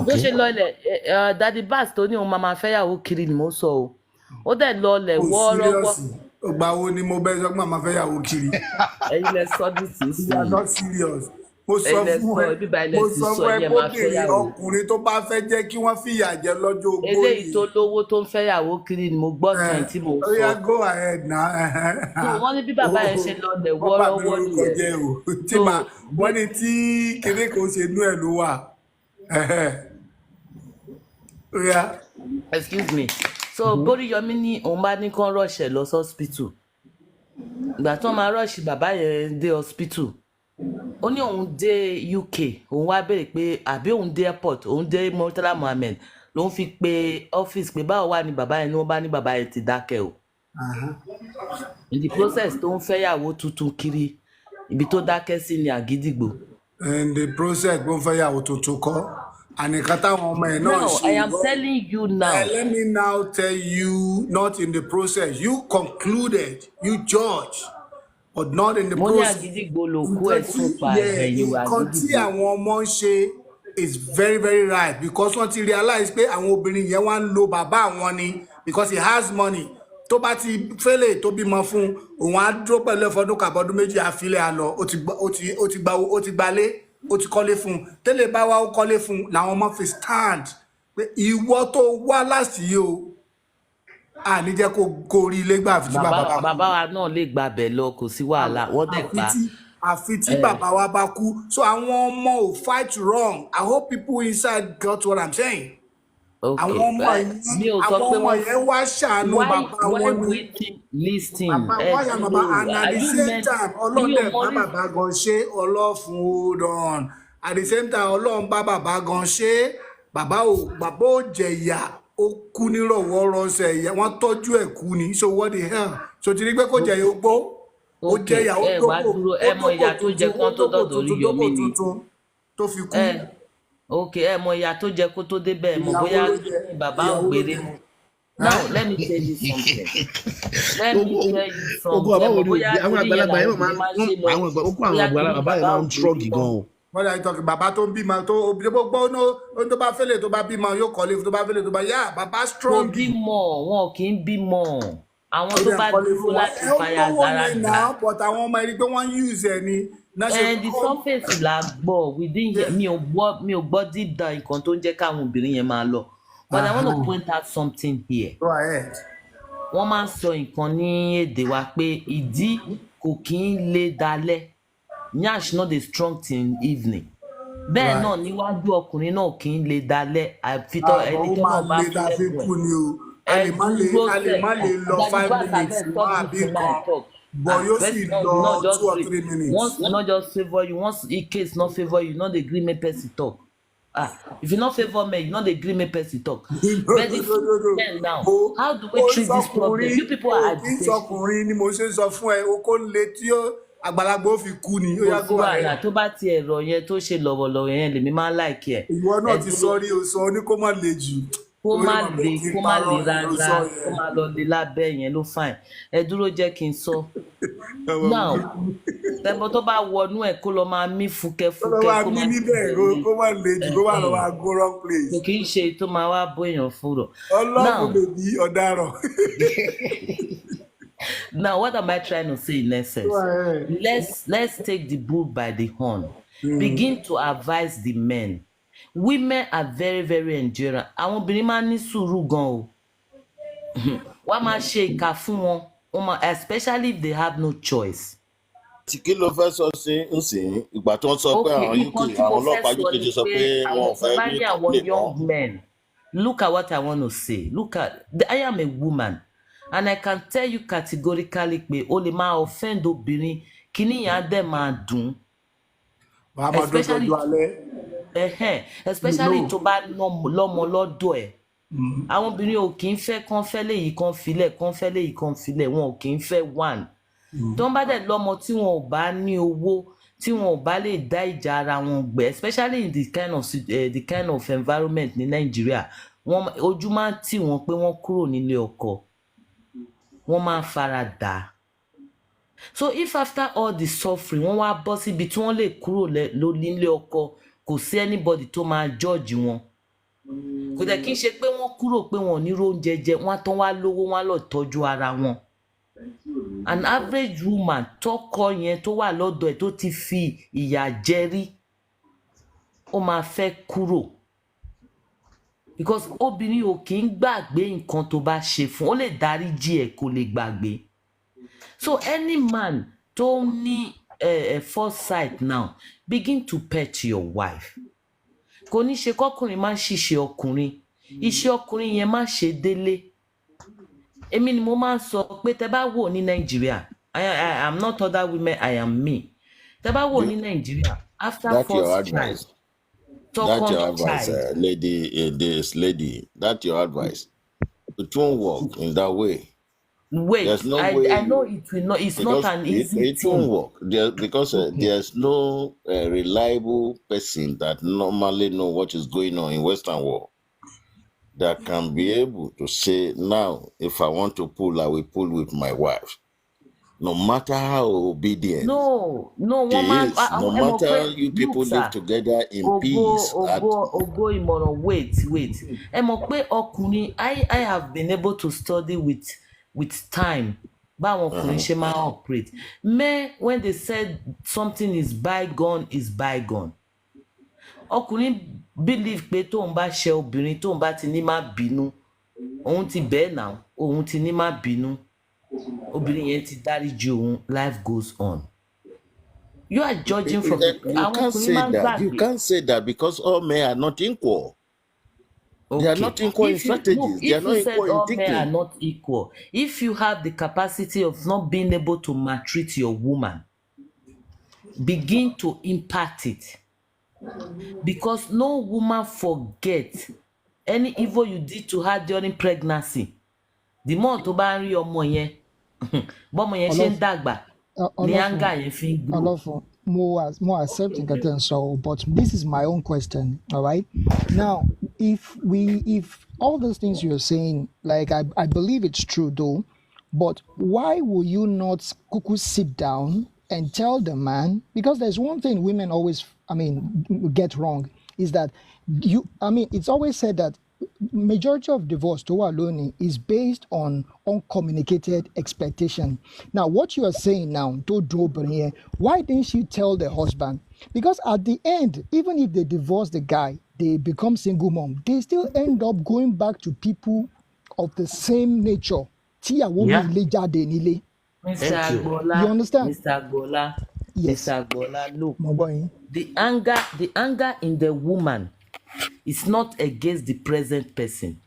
Speaker 9: bó ṣe lọ ilẹ̀ Daddy Bass tó ní òun máa fẹ́yàwó kiri ni mo sọ o ó dẹ̀ lọ lẹ̀ wọ́ọ́rọ́wọ́.
Speaker 1: ọgbà wo ni mo bẹ sọ pé màmá fẹ́yàwó kiri.
Speaker 9: ẹ̀yin lẹ sọ ní sísè.
Speaker 1: you are not serious. mo sọ fún ẹ kóbìnrin ọkùnrin tó bá fẹ́ jẹ́ kí wọ́n fìyà jẹ lọ́jọ́ ogbó yìí.
Speaker 9: eléyìí tó lówó tó ń fẹ́yàwó kiri ni mo gbọ́ tán tí mo sọ.
Speaker 1: oya go ahead na.
Speaker 9: wọ́n ní bí bàbá yẹn ṣe lọ lẹ̀ wọ́ọ́rọ́wọ́
Speaker 1: nìyẹn. wọ́n ní tí kinní kan ṣe inú ẹ̀ ló wà.
Speaker 9: excuse me so Oríyọmí ní òun bá ní kán rọ̀ṣẹ̀ lọ sí hospital ìgbà tí wọ́n máa rọ̀ṣì bàbá yẹn dé hospital ó ní òun dé UK òun wá béèrè pé àbí òun dé airport òun dé Murtala Muhammed lòun fi pe office pé báwo wà ní bàbá yẹn ni wọ́n bá ní bàbá yẹn ti dákẹ́ o in the process tó ń fẹ́yàwó tuntun kiri ibi tó dákẹ́ sí ni Àgídìgbò.
Speaker 1: in the process tó ń fẹ́yàwó tuntun kọ́ àníkan táwọn ọmọ ẹ̀ náà ṣe.
Speaker 9: I am telling you now.
Speaker 1: Let me now tell you not in the process you concluded you judge. But not in the process. Nǹkan tí àwọn ọmọ ń ṣe is very very right because wọ́n ti realize pé àwọn obìnrin yẹn wá ń lo bàbá àwọn ni because he has money tó bá ti fẹ́lẹ̀ tó bímọ fún òun á dúró pẹ̀lú ẹ̀fọ́dún kàbọ̀dún méjì àfilẹ̀ àlọ́ ó ti gbalé ó ti kọ́lé fún tẹ́lẹ̀ bá wá ó kọ́lé fún làwọn ọmọ fi stand pé ìwọ tó wá láti yìí o ní jẹ́ kó rí ilé gbà àfi tí
Speaker 9: bàbá wa náà lè gba bẹ̀ lọ kò sí wàhálà wọ́n dẹ̀ pa.
Speaker 1: àfi tí bàbá wa bá kú so àwọn ọmọ ò fight wrong I hope people inside got what I'm saying. àwọn ọmọ yẹn wá ṣàánú bàbá wọn
Speaker 9: ni
Speaker 1: bàbá wọn yà bàbá and at the same time ọlọ́dẹ bá bàbá gan ṣe ọlọ́fun hold on at the same time ọlọ́run bá bàbá gan ṣe bàbá ò jẹ̀yà ó kú nírọ̀wọ́ rọ̀ṣẹ̀ ìyá wọ́n tọ́jú ẹ̀ kú ni so what the hell so ti rí pé kò jẹ̀yà ogbó ó jẹ̀yà ó dókò
Speaker 9: ẹ mọ ìyá tó jẹ kán tó dọ̀dọ̀ Oríyọmí ni
Speaker 1: tó fi kú.
Speaker 9: ẹ mọ ìyá tó jẹ kó tó débẹ̀ mọ̀ bóyá bàbá ò gbére mu now let me tell you something
Speaker 11: bóyá àwọn àgbàlagbà yẹn máa ń àwọn àgbàlagbà yẹn máa ń trọ́gì gan-an.
Speaker 1: wọ́n yà ìtọ́kì bàbá tó ń bímọ tó gbogbo ohun tó bá fẹ́lẹ̀ tó bá bímọ yóò kọ́lé tó bá fẹ́lẹ̀ tó bá yá bàbá strong.
Speaker 9: kò bímọ wọn kì í bímọ àwọn tó bá dúró láti fàyà dára gbà.
Speaker 1: but àwọn ọmọ ẹni pé wọ́n use ẹ ni.
Speaker 9: the surface la gbọ́ mi ò gbọ́ deep down nǹkan tó ń jẹ́ káwọn obìnrin yẹn máa lọ but I want to point out something here.
Speaker 1: Go ahead.
Speaker 9: wọ́n máa ń sọ nǹkan ní èdè wa pé ìdí kò kí ń lé dalẹ̀ nyash not dey strong till evening bẹ́ẹ̀ náà níwájú ọkùnrin náà kì í lè dalẹ̀ àfitọ́ ẹni tó náà bá fẹ́
Speaker 1: ẹ̀kọ́ a lè má lè lọ 5 minutes máa bí kan but yóò sì lọ 2 or 3 minutes.
Speaker 9: once e no just favour you once e case no favour you no dey gree make person talk if you no favour me you no dey gree make person talk but if you then now how do we treat this problem you people are agitated.
Speaker 1: ìsọkùnrin ni mo ṣe sọ fún ẹ o kò lè tí ó àgbàlagbà ó fi kú ni ó yá
Speaker 9: kó wà tó bá ti ẹ̀rọ yẹn tó ṣe lọ́wọ́lọ́wọ́ yẹn lèmi máa ń láìkí ẹ̀.
Speaker 1: ìwọ náà ti sọ rí o sọ ní kó má le jù.
Speaker 9: kó má le rárá kó má lọ le lábẹ́ yẹn ló fine ẹ dúró jẹ́ kí n sọ. now tẹ́bọ̀ tó bá wọnú ẹ̀ kó lọ máa mí fúkẹ́
Speaker 1: kó máa mí níbẹ̀ kó má le jù kó má lọ máa go wrong place.
Speaker 9: kò kì í ṣe tó máa wá bó èèyàn fúrọ̀.
Speaker 1: ọlọ́run bèbí ọ̀daràn.
Speaker 9: Now, what am I trying to say in essence? Let's take the bull by the horn. Begin to advise the men. Women are very, very enduring. Àwọn obìnrin máa ní sùúrù gan o. Wọ́n máa ṣe ìkà fún wọn, especially if they have no choice.
Speaker 10: tí kí ló fẹ́ sọ sí nsìn ìgbà tí wọ́n sọ pé
Speaker 9: Okay,
Speaker 10: àwọn UK
Speaker 9: nǹkan tí mo
Speaker 10: àwọn
Speaker 9: fẹ́
Speaker 10: ọlọ́pàá
Speaker 9: sọ
Speaker 10: UK
Speaker 9: ni
Speaker 10: ti sọ
Speaker 9: pé
Speaker 10: pé wọn ò
Speaker 9: àwọn
Speaker 10: fẹ́
Speaker 9: bá
Speaker 10: ní
Speaker 9: ní àwọn
Speaker 10: complain mọ́.
Speaker 9: young men. Look at what I want to say. Look at I am a woman, and I can tell you categorically pé o lè máa offend obìnrin kíní yẹn á dẹ̀ máa dùn.
Speaker 1: wàá máa dún
Speaker 9: Especially
Speaker 1: tọ́jú alẹ́.
Speaker 9: especially
Speaker 1: No.
Speaker 9: tó bá lọ́mọ lọ́dọ̀ ẹ̀. Àwọn obìnrin ò kì í fẹ́ kán fẹ́ léyìí kán filẹ̀ kán fẹ́ léyìí kán filẹ̀ wọn ò kì í fẹ́ one. Tó ń bá dẹ̀ lọ́mọ tí wọn ò bá ní owó tí wọn ò bá lè dá ìjà ara wọn gbé especially in the kind of environment ní Nàìjíríà wọn ojú máa ń tì wọ́n pé wọ́n kúrò nílé ọkọ wọ́n máa ń fara dà á. So if after all the suffering wọ́n wá bọ́ síbi tí wọ́n lè kúrò nílé ọkọ kò sí anybody tó máa judge wọn. Kò dẹ̀ kí n ṣe pé wọ́n kúrò pé wọn ò ní róúnjẹ jẹ wọ́n á tán wá lówó wọ́n á lọ tọ́jú ara wọn. An average woman tọkọ yẹn tó wà lọ́dọ̀ ẹ̀ tó ti fi ìyà jẹ rí ó máa fẹ́ kúrò because obìnrin ò kì í gbàgbé nǹkan tó bá ṣe fún ó lè dáríjì ẹ̀ kó lè gbàgbé. So any man tó ní foresight now begin to pet your wife. Kò ní ṣe kọkùnrin má ṣiṣẹ́ ọkùnrin iṣẹ́ ọkùnrin yẹn má ṣe délé. Èmi ni mo máa ń sọ pé tẹ́ bá wò ní Nàìjíríà I am not other women I am me. Tẹ́ bá wò ní Nàìjíríà after first child
Speaker 10: That's your advice, this lady. That's your advice. It won't work in that way.
Speaker 9: Wait,
Speaker 10: There's no way.
Speaker 9: I know it will not. It's not an easy
Speaker 10: it won't
Speaker 9: thing.
Speaker 10: work because there's no reliable person that normally know what is going on in Western world that can be able to say, now, if I want to pull, I will pull with my wife. No matter how obedient
Speaker 9: No,
Speaker 10: she
Speaker 9: woman.
Speaker 10: is, no matter you people live together in peace.
Speaker 9: Ogo ìmọ̀ràn, wait. Ẹ mọ̀ pé ọkùnrin, I have been able to study with time. Báwọn ọkùnrin ṣe máa operate. Men, when they said something is bygone, is bygone. Ọkùnrin believe pé tóun bá ṣe obìnrin tóun bá ti ní má bínú. Òun ti bẹ́ẹ̀ náà, òun ti ní má bínú. Obìnrin yẹn ti dáríjì òun, life goes on. You are judging from
Speaker 10: You can't say that because all men are not equal. Okay. They are not equal in strategies. They are not equal in thinking.
Speaker 9: If you said all men are not equal, if you have the capacity of not being able to maltreat your woman, begin to impart it. Because no woman forgets any evil you did to her during pregnancy. The more tó bá ń rí ọmọ yẹn, bọ́mọ yẹn ṣe ń dàgbà, ní anger yẹn fi ń grow.
Speaker 6: More accepting so, but this is my own question, all right? Now, if all those things you're saying, like I believe it's true though, but why will you not kuku sit down and tell the man? Because there's one thing women always, get wrong, is that it's always said that majority of divorce to alone is based on uncommunicated expectation. Now, what you are saying now, why didn't you tell the husband? Because at the end, even if they divorce the guy, they become single mom, they still end up going back to people of the same nature.
Speaker 9: Yeah.
Speaker 6: Mr.
Speaker 9: Agbola,
Speaker 6: you understand?
Speaker 9: Mr. Agbola,
Speaker 6: Yes.
Speaker 9: Mr. Agbola, look, the anger in the woman is not against the present person.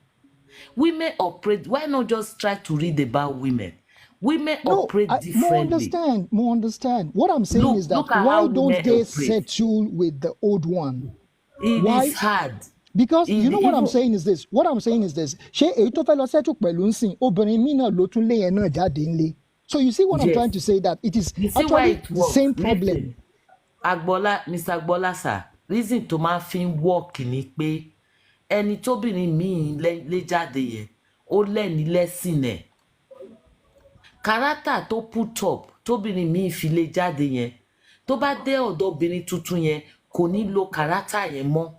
Speaker 9: Women operate. Why not just try to read about women? Women operate differently.
Speaker 6: More understand. What I'm saying is that why don't they settle with the old one?
Speaker 9: It is hard.
Speaker 6: Because you know what I'm saying is this. Ṣé èyí tó fẹ́ lọ settle pẹ̀lú ń sìn obìnrin mi náà ló tún lé yẹn náà jáde ńlé. So you see what I'm trying to say, that it is actually the same problem.
Speaker 9: Agbola, Mr. Agbola sir, reason tó máa fi ń work ni pé ẹni tóbìnrin míì lé jáde yẹn ó lẹ́ni lẹ́sìn ẹ̀. Character tó put up tóbìnrin míì fi lé jáde yẹn tó bá dé ọ̀dọ̀ obìnrin tuntun yẹn kò ní lo character yẹn mọ́.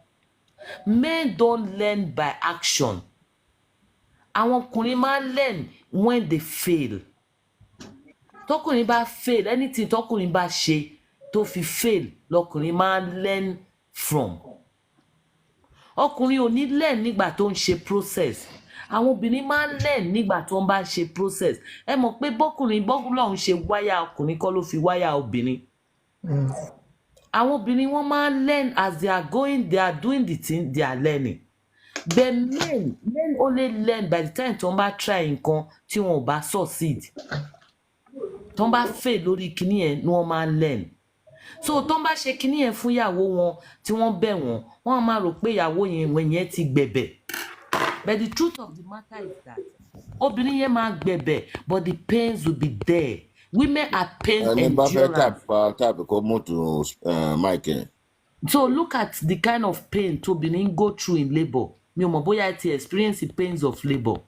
Speaker 9: Men don't learn by action. Àwọn ọkùnrin máa learn when they fail. Tọkùnrin bá fail, anything tọkùnrin bá ṣe tó fi fail lọkùnrin máa learn from. Ọkùnrin ò ní learn nígbà tó ń ṣe process. àwọn obìnrin máa ń learn nígbà tó ń bá ṣe process ẹ mọ̀ pé bọ́kùnrin lọ́hùn ṣe wáyà ọkùnrin kọ́ ló fi wáyà obìnrin àwọn obìnrin wọ́n máa ń learn as they are doing the thing they are learning but men only learn by the time tó ń bá try nǹkan tí wọn ò bá succeed tó ń bá fail lórí kinní yẹn ni wọ́n máa ń learn so tó ń bá ṣe kinní yẹn fún ìyàwó wọn tí wọ́n bẹ̀ wọ́n máa rò pé ìyàwó yẹn ti gbẹ̀bẹ̀ but the truth of the matter is that obìnrin yẹn máa gbẹ̀bẹ̀ but the pains will be there women are pain endurance. So look at the kind of pain tóbìnrin go through in labour mi ò mọ̀ bóyá ti experience the pains of labour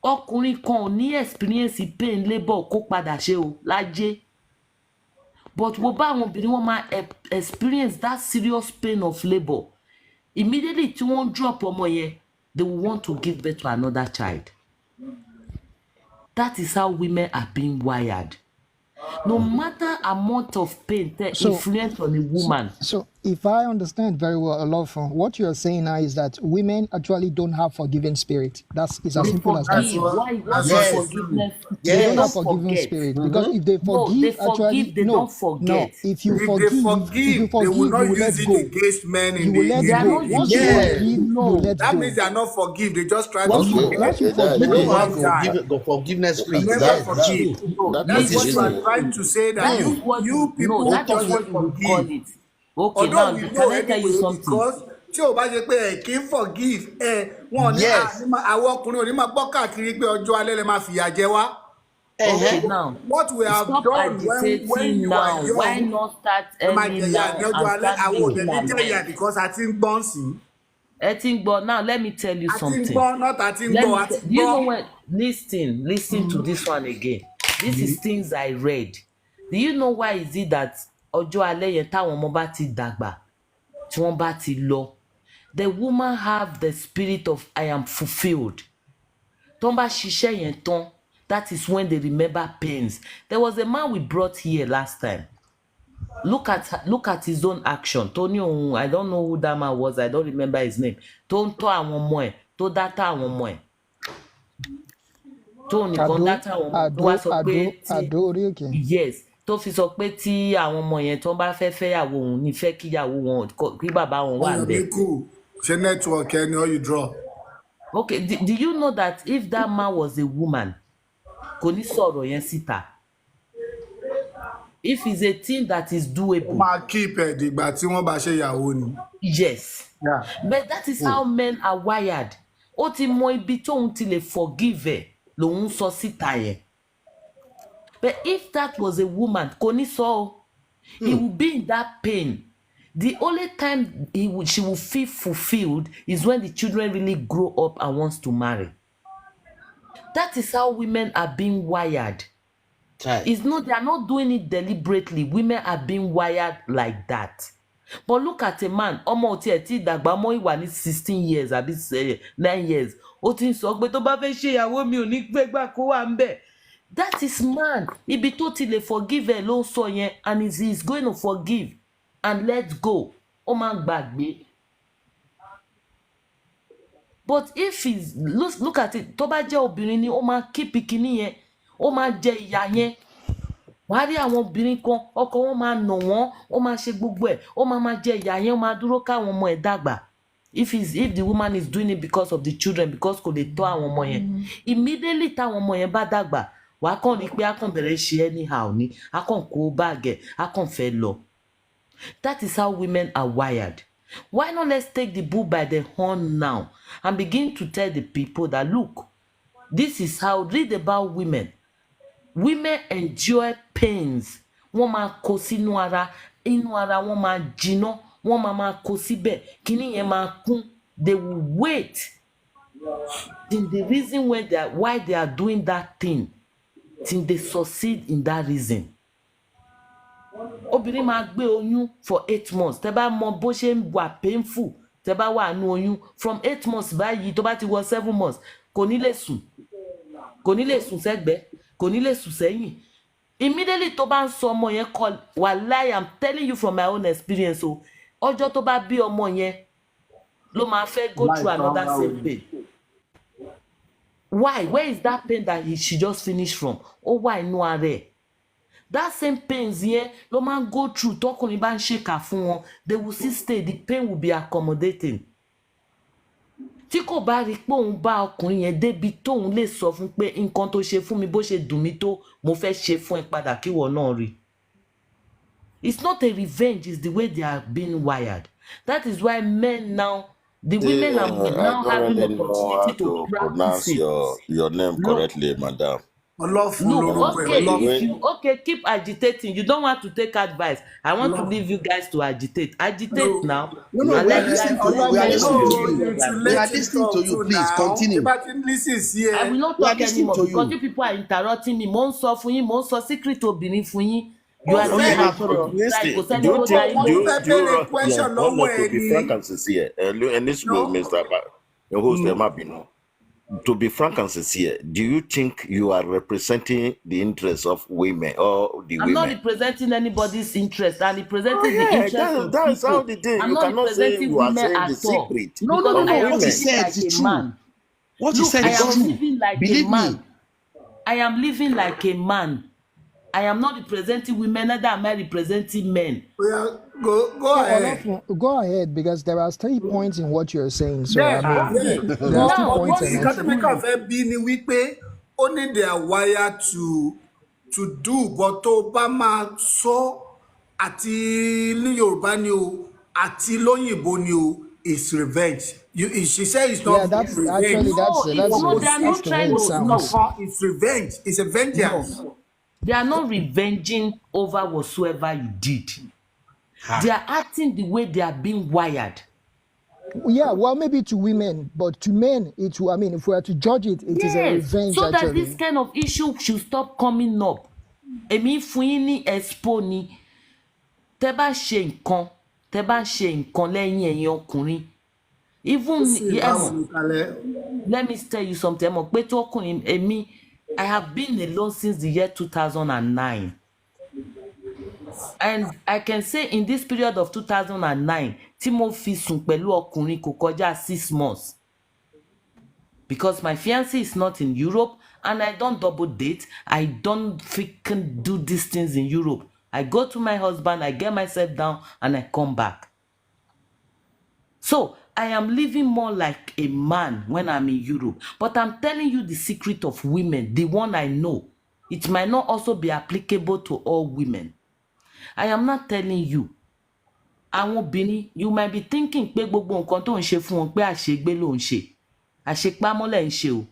Speaker 9: ọkùnrin kan ò ní experience pain labour kó padà ṣe o lájẹ́ but wo bá àwọn obìnrin wọn máa experience that serious pain of labour immediately tí wọ́n drop ọmọ yẹn they will want to give birth to another child. That is how women are being wired. No matter amount of pain that influence on a woman.
Speaker 6: So if I understand very well, a lot from what you are saying now is that women actually don't have forgiving spirit. It's as simple as that. They don't have forgiving spirit because if they forgive,
Speaker 9: they don't forget.
Speaker 6: If you forgive,
Speaker 1: they will not use it against men in the that means they are not forgive. They just try to forgive.
Speaker 11: Forgiveness free.
Speaker 1: Never forgive. That's what you are trying to say that you people just forgive.
Speaker 9: Okay, now can I tell you something?
Speaker 1: Because tí o bá ṣe pé ẹ kì í forgive wọn ní àwọn ọkùnrin ò ní máa gbọ́ káàkiri pé ọjọ́ alẹ́ lè máa fìyà jẹ wá.
Speaker 9: Okay, now
Speaker 1: what we have done when you are young,
Speaker 9: why not start early now and start
Speaker 1: because I think gbọ́n sí.
Speaker 9: Now let me tell you something.
Speaker 1: Do you
Speaker 9: know when listen to this one again. This is things I read. Do you know why is it that ọjọ́ alẹ́ yẹn táwọn ọmọ bá ti dàgbà tí wọ́n bá ti lọ the woman have the spirit of I am fulfilled tó ń bá ṣiṣẹ́ yẹn tán that is when they remember pains. There was a man we brought here last time. Look at his own action. Tony, I don't know who that man was. I don't remember his name. Tó ń tọ́ àwọn ọmọ ẹ̀ tó dátà àwọn ọmọ ẹ̀ tó nìkan dátà àwọn ọmọ tó wá sọ pé yes tó fi sọ pé tí àwọn ọmọ yẹn tó bá fẹ́ fẹ́yàwó òun ní fẹ́ kíyàwó wọn kí bàbá wọn wà bẹ́ẹ̀.
Speaker 1: ṣe network ẹni or you draw.
Speaker 9: Okay, do you know that if that man was a woman kò ní sọ̀rọ̀ yẹn síta? If it's a thing that is doable.
Speaker 1: máa keep ẹ̀ dìgbà tí wọ́n bá ṣe ìyàwó ni.
Speaker 9: Yes.
Speaker 1: Yeah.
Speaker 9: But that is how men are wired. Ó ti mọ ibi tóun ti lè forgive ẹ̀ lòun sọ síta yẹn. But if that was a woman, kò ní sọ he will be in that pain. The only time she will feel fulfilled is when the children really grow up and wants to marry. That is how women are being wired. It's not, they are not doing it deliberately. Women are being wired like that. But look at a man, ọmọ tí ẹ ti dàgbà mọ́ ìwà ní 16 years àbí 9 years. Ó ti ń sọ pé tó bá fẹ́ ṣe ìyàwó mi ò ní gbégbá kó wà ń bẹ̀. That is man. Ibi tó ti lè forgive ẹ ló sọ yẹn and he is going to forgive and let go. Ó máa gbàgbé. But if he's look at it, tó bá jẹ́ obìnrin ni ó máa keep kíní yẹn, ó máa jẹ ìyà yẹn. Wàá rí àwọn obìnrin kan ọkọ wọn máa nà wọ́n, ó máa ṣe gbogbo ẹ̀, ó máa jẹ ìyà yẹn, ó máa dúró káwọn ọmọ ẹ̀ dàgbà. If the woman is doing it because of the children, because kò lè tọ́ àwọn ọmọ yẹn, immediately táwọn ọmọ yẹn bá dàgbà, wàá kàn rí pé a kàn bẹ̀rẹ̀ ṣe anyhow ni, a kàn kó báàgẹ̀, a kàn fẹ́ lọ. That is how women are wired. Why not let's take the bull by the horn now and begin to tell the people that look, this is how, read about women. Women enjoy pains. Wọ́n máa kó sínú ara, inú ara wọ́n máa jiná, wọ́n máa kó síbẹ̀, kíní yẹn máa kún. They will wait. Then the reason why they are doing that thing, till they succeed in that reason. Obìnrin máa gbé oyún for 8 months. Tẹ́ bá mọ bó ṣe ń wà painful. Tẹ́ bá wà nú oyún from 8 months báyìí tó bá ti wọ 7 months kò ní lè sùn. Kò ní lè sùn sẹ́gbẹ̀ẹ́, kò ní lè sùn sẹ́yìn. Immediately tó bá ń sọ ọmọ yẹn kọ wàláhì, I'm telling you from my own experience o. Ọjọ́ tó bá bí ọmọ yẹn ló máa fẹ́ go through another same pain. Why? Where is that pain that she just finished from? Oh, why no are there? That same pains here, no man go through, tọkùnrin bá ń ṣèkà fún wọn, they will still stay, the pain will be accommodating. Tí kò bá rí pé òun bá ọkùnrin yẹn débi tóun lè sọ fún pé nǹkan tó ṣe fún mi bó ṣe dùn mí tó, mo fẹ́ ṣe fún ẹ padà kí ìwọ náà rí. It's not a revenge, it's the way they are being wired. That is why men now, the women are
Speaker 10: I
Speaker 9: now
Speaker 10: don't
Speaker 9: having
Speaker 10: really know how
Speaker 9: opportunity to
Speaker 10: to
Speaker 9: practice
Speaker 10: pronounce
Speaker 9: it.
Speaker 10: your name
Speaker 9: Look,
Speaker 10: correctly, madam.
Speaker 9: look, okay, if you keep agitating, you don't want to take advice. I want to leave you guys to agitate. Agitate now.
Speaker 11: No, we are listening to you. We are listening to you. We are listening to you. Please continue.
Speaker 9: I will not talk anymore because you people are interrupting me. Mo ń sọ fún yín, mo ń sọ secret obìnrin fún yín. You are saying
Speaker 10: Listen,
Speaker 9: kò sẹ́ni
Speaker 10: do you
Speaker 9: tó dá
Speaker 10: think
Speaker 9: yín.
Speaker 10: do you to be frank and sincere? And this will Mr. The host Emma Bino. To be frank and sincere, do you think you are representing the interests of women or the
Speaker 9: I'm
Speaker 10: women?
Speaker 9: not representing anybody's interest. I'm representing the interest of
Speaker 10: that's
Speaker 9: people.
Speaker 10: how the thing.
Speaker 9: I'm
Speaker 10: You
Speaker 9: not
Speaker 10: cannot say
Speaker 9: representing
Speaker 10: you are
Speaker 9: women
Speaker 10: saying the
Speaker 9: at all.
Speaker 10: secret.
Speaker 9: No.
Speaker 11: No.
Speaker 9: I am
Speaker 11: What he
Speaker 9: living
Speaker 11: said
Speaker 9: like
Speaker 11: is
Speaker 9: a
Speaker 11: true.
Speaker 9: man.
Speaker 11: What he
Speaker 9: Look,
Speaker 11: said
Speaker 9: I
Speaker 11: is
Speaker 9: am
Speaker 11: true.
Speaker 9: living like
Speaker 11: Believe
Speaker 9: a man.
Speaker 11: me.
Speaker 9: I am living like a man. I am not representing women, neither am I representing men.
Speaker 1: Go ahead.
Speaker 6: Go ahead, because there are 3 points in what you're saying. So
Speaker 1: Yeah,
Speaker 6: I mean,
Speaker 1: yeah.
Speaker 6: there are 2
Speaker 9: Now,
Speaker 6: points
Speaker 9: what
Speaker 6: in
Speaker 1: Nǹkan
Speaker 6: it.
Speaker 1: tí mi kàn fẹ́ bí ni wípé only they are wired to do, but tó bá máa sọ àti ní Yorùbá ni o àti lóyìnbó ni o, it's revenge. She said it's
Speaker 6: Yeah,
Speaker 1: not
Speaker 6: that's
Speaker 1: revenge.
Speaker 6: actually
Speaker 9: no, it's not. They are not
Speaker 6: the way
Speaker 9: trying
Speaker 6: it
Speaker 9: to.
Speaker 6: sounds.
Speaker 9: No,
Speaker 1: It's revenge. It's a vengeance.
Speaker 9: they are not revenging over whatsoever you did. They are acting the way they are being wired.
Speaker 6: Yeah, well, maybe to women, but to men, it will. I mean, if we are to judge it, it is a
Speaker 9: Yes,
Speaker 6: revenge.
Speaker 9: so that
Speaker 6: Actually,
Speaker 9: this kind of issue should stop coming up. Èmi fún yín ní expo ni. Tẹ́ bá ṣe nǹkan, tẹ́ bá ṣe nǹkan lẹ́yìn ẹ̀yin ọkùnrin. Even let me tell you something. Ẹ mọ̀ pé tí ọkùnrin èmi, I have been alone since the year 2009. And I can say in this period of 2009, tí mo fi sùn pẹ̀lú ọkùnrin kò kọjá 6 months. Because my fiancé is not in Europe and I don't double date. I don't freaking do these things in Europe. I go to my husband, I get myself down and I come back. So I am living more like a man when I'm in Europe. But I'm telling you the secret of women, the one I know. It might not also be applicable to all women. I am not telling you. Àwọn obìnrin, you might be thinking pé gbogbo nǹkan tó ń ṣe fún wọn pé àṣegbé ló ń ṣe. Àṣepamọ́lẹ̀ ń ṣe o.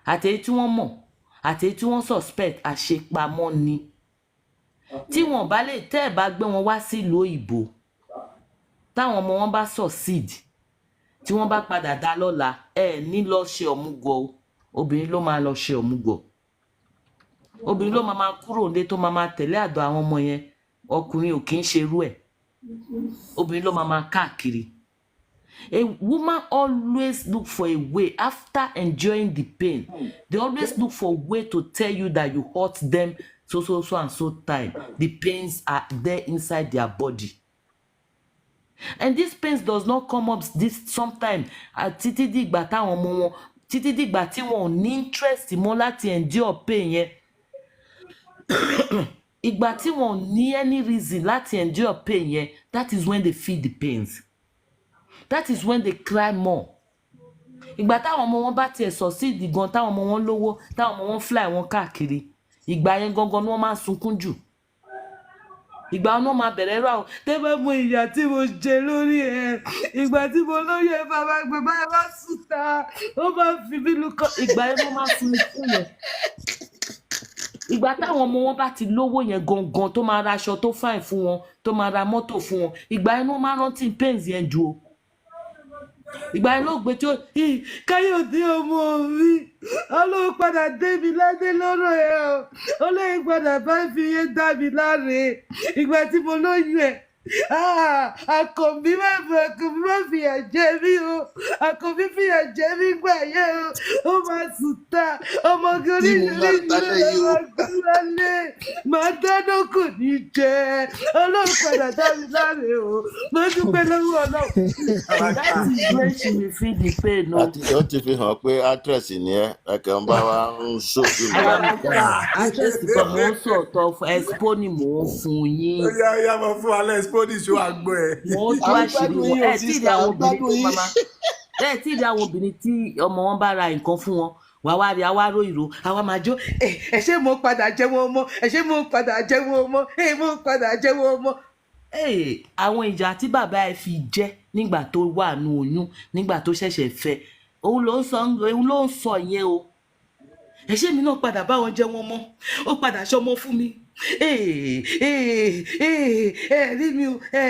Speaker 9: Àtèyí tí wọ́n mọ̀, àtèyí tí wọ́n suspect àṣepamọ́ ni. Tí wọ́n bá lè tẹ́ ẹ̀ bá gbé wọn wá sílùú òyìnbó. Táwọn ọmọ wọn bá succeed. Tí wọ́n bá padà dá lọ́la, ní lọ ṣe ọ̀mùgọ̀ o. Obìnrin ló máa lọ ṣe ọ̀mùgọ̀. Obìnrin ló máa kúrò nílé tó máa tẹ̀lé àdó àwọn ọmọ yẹn. Ọkùnrin ò kì í ṣe irú ẹ̀. Obìnrin ló máa káàkiri. A woman always look for a way after enjoying the pain. They always look for a way to tell you that you hurt them so and so time. The pains are there inside their body. And this pains does not come up this sometime. Títí dìgbà táwọn ọmọ wọn, títí dìgbà tí wọn ò ní interest mọ́ láti endure pain yẹn. Ìgbà tí wọn ò ní any reason láti endure pain yẹn, that is when they feel the pains. That is when they cry more. Ìgbà táwọn ọmọ wọn bá tiẹ̀ succeed gan, táwọn ọmọ wọn lówó, táwọn ọmọ wọn fly wọn káàkiri. Ìgbà yẹn gangan ni wọ́n máa sunkún jù. Ìgbà wọn náà máa bẹ̀rẹ̀ rà o. Tẹ́ bá mọ ìyà tí mo jẹ lórí ẹ̀. Ìgbà tí mo lóye bàbá gbé báyìí wá sùtà. Ó máa fi mí lukọ. Ìgbà yẹn wọ́n máa sun ikú yẹn. Ìgbà táwọn ọmọ wọn bá ti lówó yẹn gangan tó máa ra aṣọ tó fine fún wọn, tó máa ra mọ́tò fún wọn. Ìgbà yẹn wọ́n máa rántí pains yẹn jù o. Ìgbà yẹn ló gbé tí ó Káyọ̀dé ọmọ mi Ọlọ́run padà dé mi ládé lọ́rọ̀ ẹ̀ o Ọlọ́run padà bá fi yẹn dá mi láre ìgbà tí mo lóyún ẹ̀
Speaker 7: Àkànbí má fìyà jẹ mí o. Àkànbí fìyà jẹ mí gbà yẹ o. Ó máa sùn ta. Ọmọ
Speaker 11: tí mo
Speaker 7: oríṣiríṣi
Speaker 11: máa
Speaker 7: ló
Speaker 11: talẹ̀ yìí o.
Speaker 7: máa gbé wálé. Màá dáná kò ní jẹ. Ọlọ́run padà dá mi láre o. Mo dúpẹ́ lọ́wọ́ Ọlọ́run.
Speaker 9: That is when she will feel the pain o.
Speaker 10: àti ó ti fi hàn pé actress ni ẹ̀kẹ́ ń bá wa ń ṣòfin mi.
Speaker 9: Actress kan mò ń sọ̀tọ̀ expo ni mò ń fún yín.
Speaker 1: Ó yá mọ̀ fún alẹ́ spodi ṣó àgbọ̀ ẹ̀.
Speaker 9: Mò ń tú àṣírí wọn. Ẹ tí ìdí àwọn obìnrin tó mama. Ẹ tí ìdí àwọn obìnrin tí ọmọ wọn bá ra nǹkan fún wọn. Wà wá rí awárò ìró, àwa máa jó.
Speaker 7: Ẹ ṣé mo padà jẹ́ wọn mọ́. Ẹ ṣé mo padà jẹ́ wọn mọ́. Mo padà jẹ́ wọn mọ́.
Speaker 9: Àwọn ìjà tí bàbá ẹ fi jẹ́ nígbà tó wà nù oyún, nígbà tó ṣẹ̀ṣẹ̀ fẹ́, òun ló ń sọ yẹn o. Ẹ ṣé mi náà padà bá wọn jẹ́ wọn mọ́. Ó padà ṣọmọ fún mi.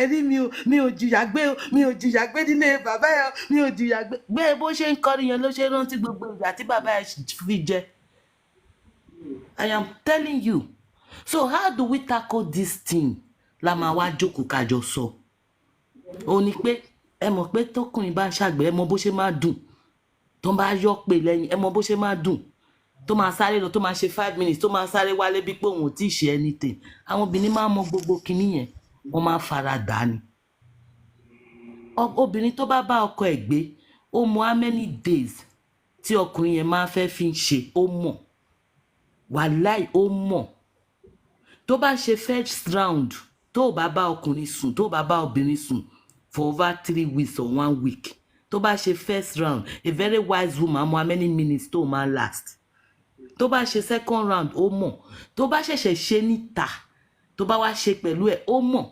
Speaker 9: Rí mi o, mi ò jìyà gbé o, mi ò jìyà gbé nílé bàbá ẹ, mi ò jìyà gbé. Bẹ́ẹ̀ bó ṣe ń kọrin yẹn ló ṣe rántí gbogbo ìgbà tí bàbá ẹ fi jẹ. I am telling you. So how do we tackle this thing? La máa wá jókòó kájọ sọ. Ó ní pé ẹ mọ̀ pé tọkùnrin bá ń ṣàgbẹ̀ ẹ mọ̀ bó ṣe máa dùn. Tó bá yọ pé lẹ́yìn ẹ mọ̀ bó ṣe máa dùn. Tó máa sáré lọ tó máa ṣe 5 minutes tó máa sáré wálé bí pé òun ò tí ì ṣe anything. Àwọn obìnrin máa mọ gbogbo kinní yẹn wọ́n máa fara dà ní. Obìnrin tó bá bá ọkọ ẹ̀ gbé ó mọ how many days tí ọkùnrin yẹn máa fẹ́ fi ń ṣe ó mọ̀. Wàláì ó mọ̀. Tó bá ṣe first round tó bá bá ọkùnrin sùn tó bá bá obìnrin sùn for over 3 weeks or 1 week. Tó bá ṣe first round a very wise woman mọ how many minutes tó máa last. Tó bá ṣe second round ó mọ̀. Tó bá ṣẹ̀ṣẹ̀ ṣe níta tó bá wá ṣe pẹ̀lú ẹ̀ ó mọ̀.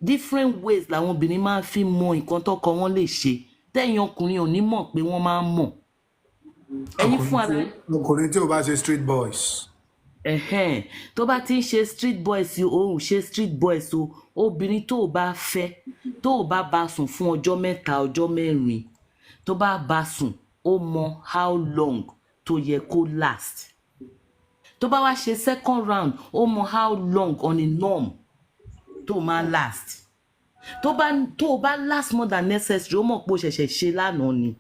Speaker 9: Different ways làwọn obìnrin máa ń fi mọ nǹkan tọ́kọ wọn lè ṣe tẹ̀yìn ọkùnrin ò ní mọ̀ pé wọ́n máa ń mọ̀. Ẹ̀yin fún ara.
Speaker 1: Ọkùnrin tí o bá ṣe street boys.
Speaker 9: Tó bá ti ń ṣe street boys o ò ṣe street boys o obìnrin tó o bá fẹ́ tó o bá bá sùn fún ọjọ́ 3 ọjọ́ 4 tó bá bá sùn ó mọ how long tó yẹ kó last. Tó bá wá ṣe second round ó mọ how long on a norm tó máa last. Tó o bá last more than necessary ó mọ̀ pé o ṣẹ̀ṣẹ̀ ṣe lánàá ni.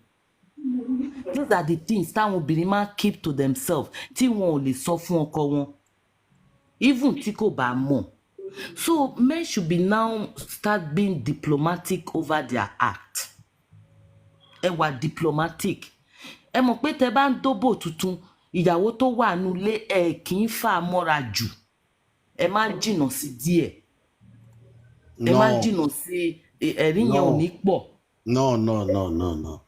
Speaker 9: These are the things táwọn obìnrin máa keep to themselves tí wọn ò lè sọ fún ọkọ wọn even tí kò bá mọ̀. So men should be now start being diplomatic over their act. Ẹ wà diplomatic. Ẹ mọ̀ pé tẹ bá ń dóbò tuntun ìyàwó tó wà nílé ẹ kì í fà mọ́ra jù. Ẹ má jìnnà sí díẹ̀. Ẹ má jìnnà sí ẹ̀rí yẹn ò ní pọ̀.
Speaker 11: No.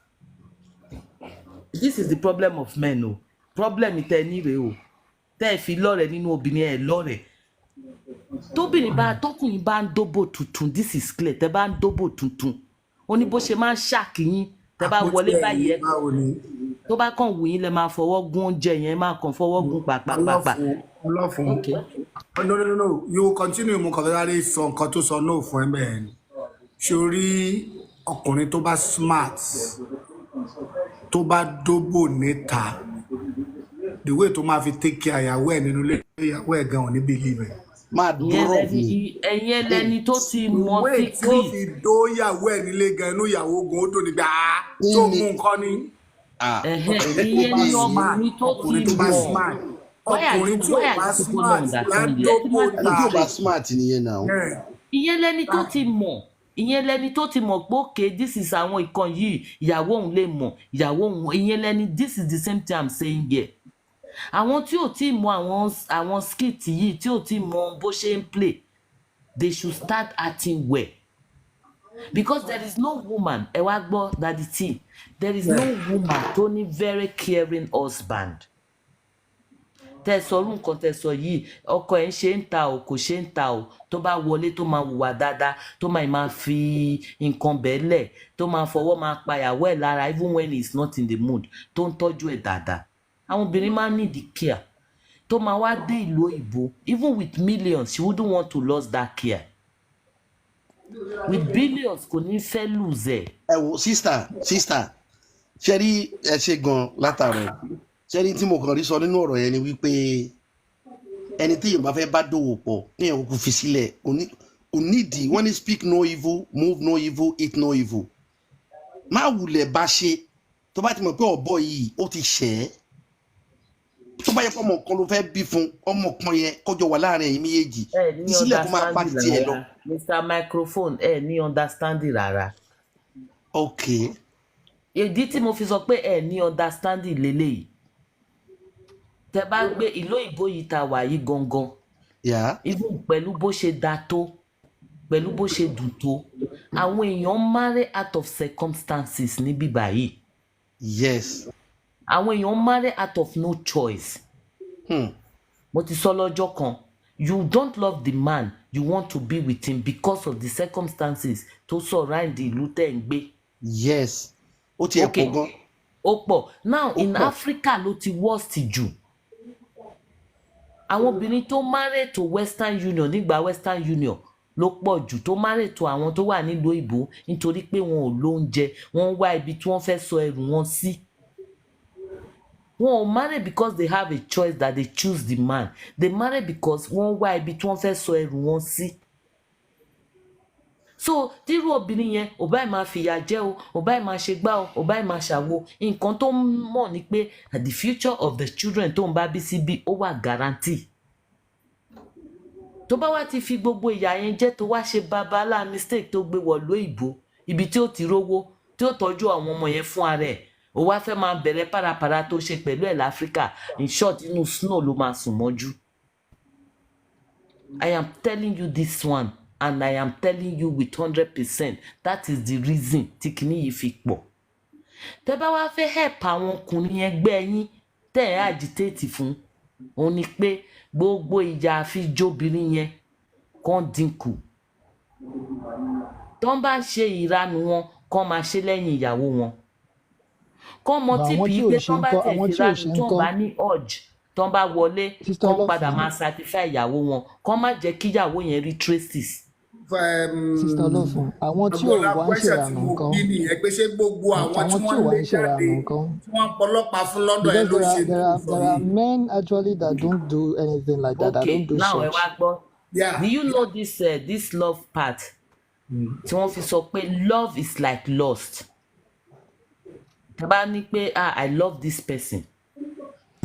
Speaker 9: This is the problem of men o. Problem tẹ ní rèé o. Tẹ́ ẹ fi lọ́rẹ̀ nínú obìnrin ẹ lọ́rẹ̀. Tọkùnrin bá ń dóbò tuntun this is clear tẹ bá ń dóbò tuntun. Ó ní bó ṣe máa ń ṣàkíyín tẹ bá wọlé báyìí ẹ tó bá kàn wù yín lẹ máa fọwọ́ gún oúnjẹ yẹn máa kàn fọwọ́ gún pàpàpàpà.
Speaker 1: Okay. No. You continue mo kàn fẹ́ sáré sọ nǹkan tó sọ náà fún ẹ bẹ́ẹ̀ ni. Ṣorí ọkùnrin tó bá smart tó bá dóbò níta the way tó máa fi take care ìyàwó ẹ̀ nínú ilé ìyàwó ẹ̀ gan ò ní believe ẹ̀.
Speaker 11: Máa dúró fún.
Speaker 9: Ẹ̀yin ẹlẹ́ni tó ti mọ
Speaker 1: sí kí. Ìwé tó fi dó ìyàwó ẹ̀ nílé gan inú ìyàwó gan ó tó nígbà tó mú nǹkan ni.
Speaker 9: Ìyẹn ni ọkùnrin tó ti mọ̀.
Speaker 1: Ọkùnrin tí ò bá smart
Speaker 11: tó bá smart nìyẹn náà.
Speaker 9: Ìyẹn lẹni tó ti mọ̀. Ìyẹn lẹni tó ti mọ̀ pé okay this is àwọn ìkan yìí ìyàwó òun lè mọ̀ ìyàwó òun ìyẹn lẹni this is the same thing I'm saying here. Àwọn tí ò tí mọ̀ àwọn skit yìí tí ò tí mọ̀ bó ṣe ń play they should start acting well because there is no woman ẹ wá gbọ́ Daddy T there is no woman tó ní very caring husband. Tẹ́ sọ nǹkan tẹ́ sọ yìí ọkọ ẹ̀ ń ṣe ń ta o kò ṣe ń ta o tó bá wọlé tó máa hùwà dáadáa tó máa fi nǹkan bẹ́ẹ̀lẹ̀ tó máa fọwọ́ máa pa ìyàwó ẹ̀ lára even when he is not in the mood tó ń tọ́jú ẹ̀ dáadáa. Àwọn obìnrin máa ń need care tó máa wá dé ìlú òyìnbó even with millions she wouldn't want to lose that care. With billions kò ní fẹ́ lose ẹ̀.
Speaker 11: Ẹ wo sister ṣe rí ẹ ṣe gan látàrọ ṣẹ́ni tí mo kàn rí sọ nínú ọ̀rọ̀ yẹn ni wípé ẹni tí èèyàn bá fẹ́ bá dòwò pọ̀ kéèyàn kúkú fi sílẹ̀ kò nídìí wọ́n ní speak no evil move no evil eat no evil má wulẹ̀ bá ṣe tó bá ti mọ̀ pé ọ̀bọ yìí ó ti ṣẹ̀ ẹ́ tó bá yẹ kó ọmọ kan ló fẹ́ bí fún ọmọ kan yẹn kọjọ wà láàrin ẹ̀yin méjèèjì ìsílẹ̀ kó máa pa títí ẹ lọ.
Speaker 9: Mr. Microphone ẹ ní understanding rárá.
Speaker 11: ok.
Speaker 9: ìdí tí mo fi sọ pé ẹ ní understanding lélẹ́yìí tẹ bá gbé ìlú òyìnbó yìí ta wà yìí gangan even pẹ̀lú bó ṣe da tó pẹ̀lú bó ṣe dùn tó àwọn èèyàn marry out of circumstances níbí báyìí.
Speaker 11: yes.
Speaker 9: àwọn èèyàn marry out of no choice. mo ti sọ lọ́jọ́ kan you don't love the man you want to be with him because of the circumstances tó surround ìlú tẹ̀ ń gbé.
Speaker 11: yes ó ti ẹ̀ pọ̀ gan.
Speaker 9: ó pọ̀ now in Africa ló ti worst jù. àwọn obìnrin tó marry to Western Union nígbà Western Union ló pọ̀ jù tó marry to àwọn tó wà nílùú òyìnbó nítorí pé wọn ò lóúnjẹ wọ́n wá ibi tí wọ́n fẹ́ sọ ẹrù wọn sí. wọn ò marry because they have a choice that they choose the man they marry because wọ́n wá ibi tí wọ́n fẹ́ sọ ẹrù wọn sí. so tírú obìnrin yẹn ò báyìí máa fìyà jẹ o ò báyìí máa ṣe gbá o ò báyìí máa ṣàwo nǹkan tó mọ̀ ni pé the future of the children tó ń bá bí síbí ó wà guarantee. tó bá wá ti fi gbogbo ìyà yẹn jẹ tó wá ṣe babalá mistake tó gbé wọ̀ lóyìnbó ibi tí ó ti rówó tí ó tọ́jú àwọn ọmọ yẹn fún ara ẹ̀ ó wá fẹ́ máa bẹ̀rẹ̀ párapàra tó ṣe pẹ̀lú ẹ̀ láfíríkà in short inú snow ló máa sùn mọ́jú. I am telling you this one and I am telling you with 100% that is the reason tí kìíní yìí fi pọ̀. tẹ́ bá wá fẹ́ help àwọn ọkùnrin ẹgbẹ́ yín tẹ́ ẹ̀ agitate fún òun ni pé gbogbo ìjà àfijóbìnrin yẹn kàn dínkù. tó ń bá ṣe ìranù wọn kàn máa ṣe lẹ́yìn ìyàwó wọn. kàn mọ tíbi pé tó ń bá tẹ̀ ìranù tó ń bá ní urge tó ń bá wọlé kàn padà máa satisfy ìyàwó wọn kàn má jẹ́ kí ìyàwó yẹn rí traces.
Speaker 6: Sister Olófun àwọn tí ò wá ń ṣèrànù nǹkan
Speaker 1: ẹgbẹ́ ṣé gbogbo àwọn tí wọ́n lè jáde tí wọ́n pọlọ́pàá fún lọ́dọ̀ ẹ̀ ló ṣe
Speaker 6: there are men actually that don't do anything like that that don't do
Speaker 9: now ẹ
Speaker 6: such.
Speaker 9: wá gbọ́ do you know this love part tí wọ́n fi sọ pé love is like lust. tẹ́ bá ní pé I love this person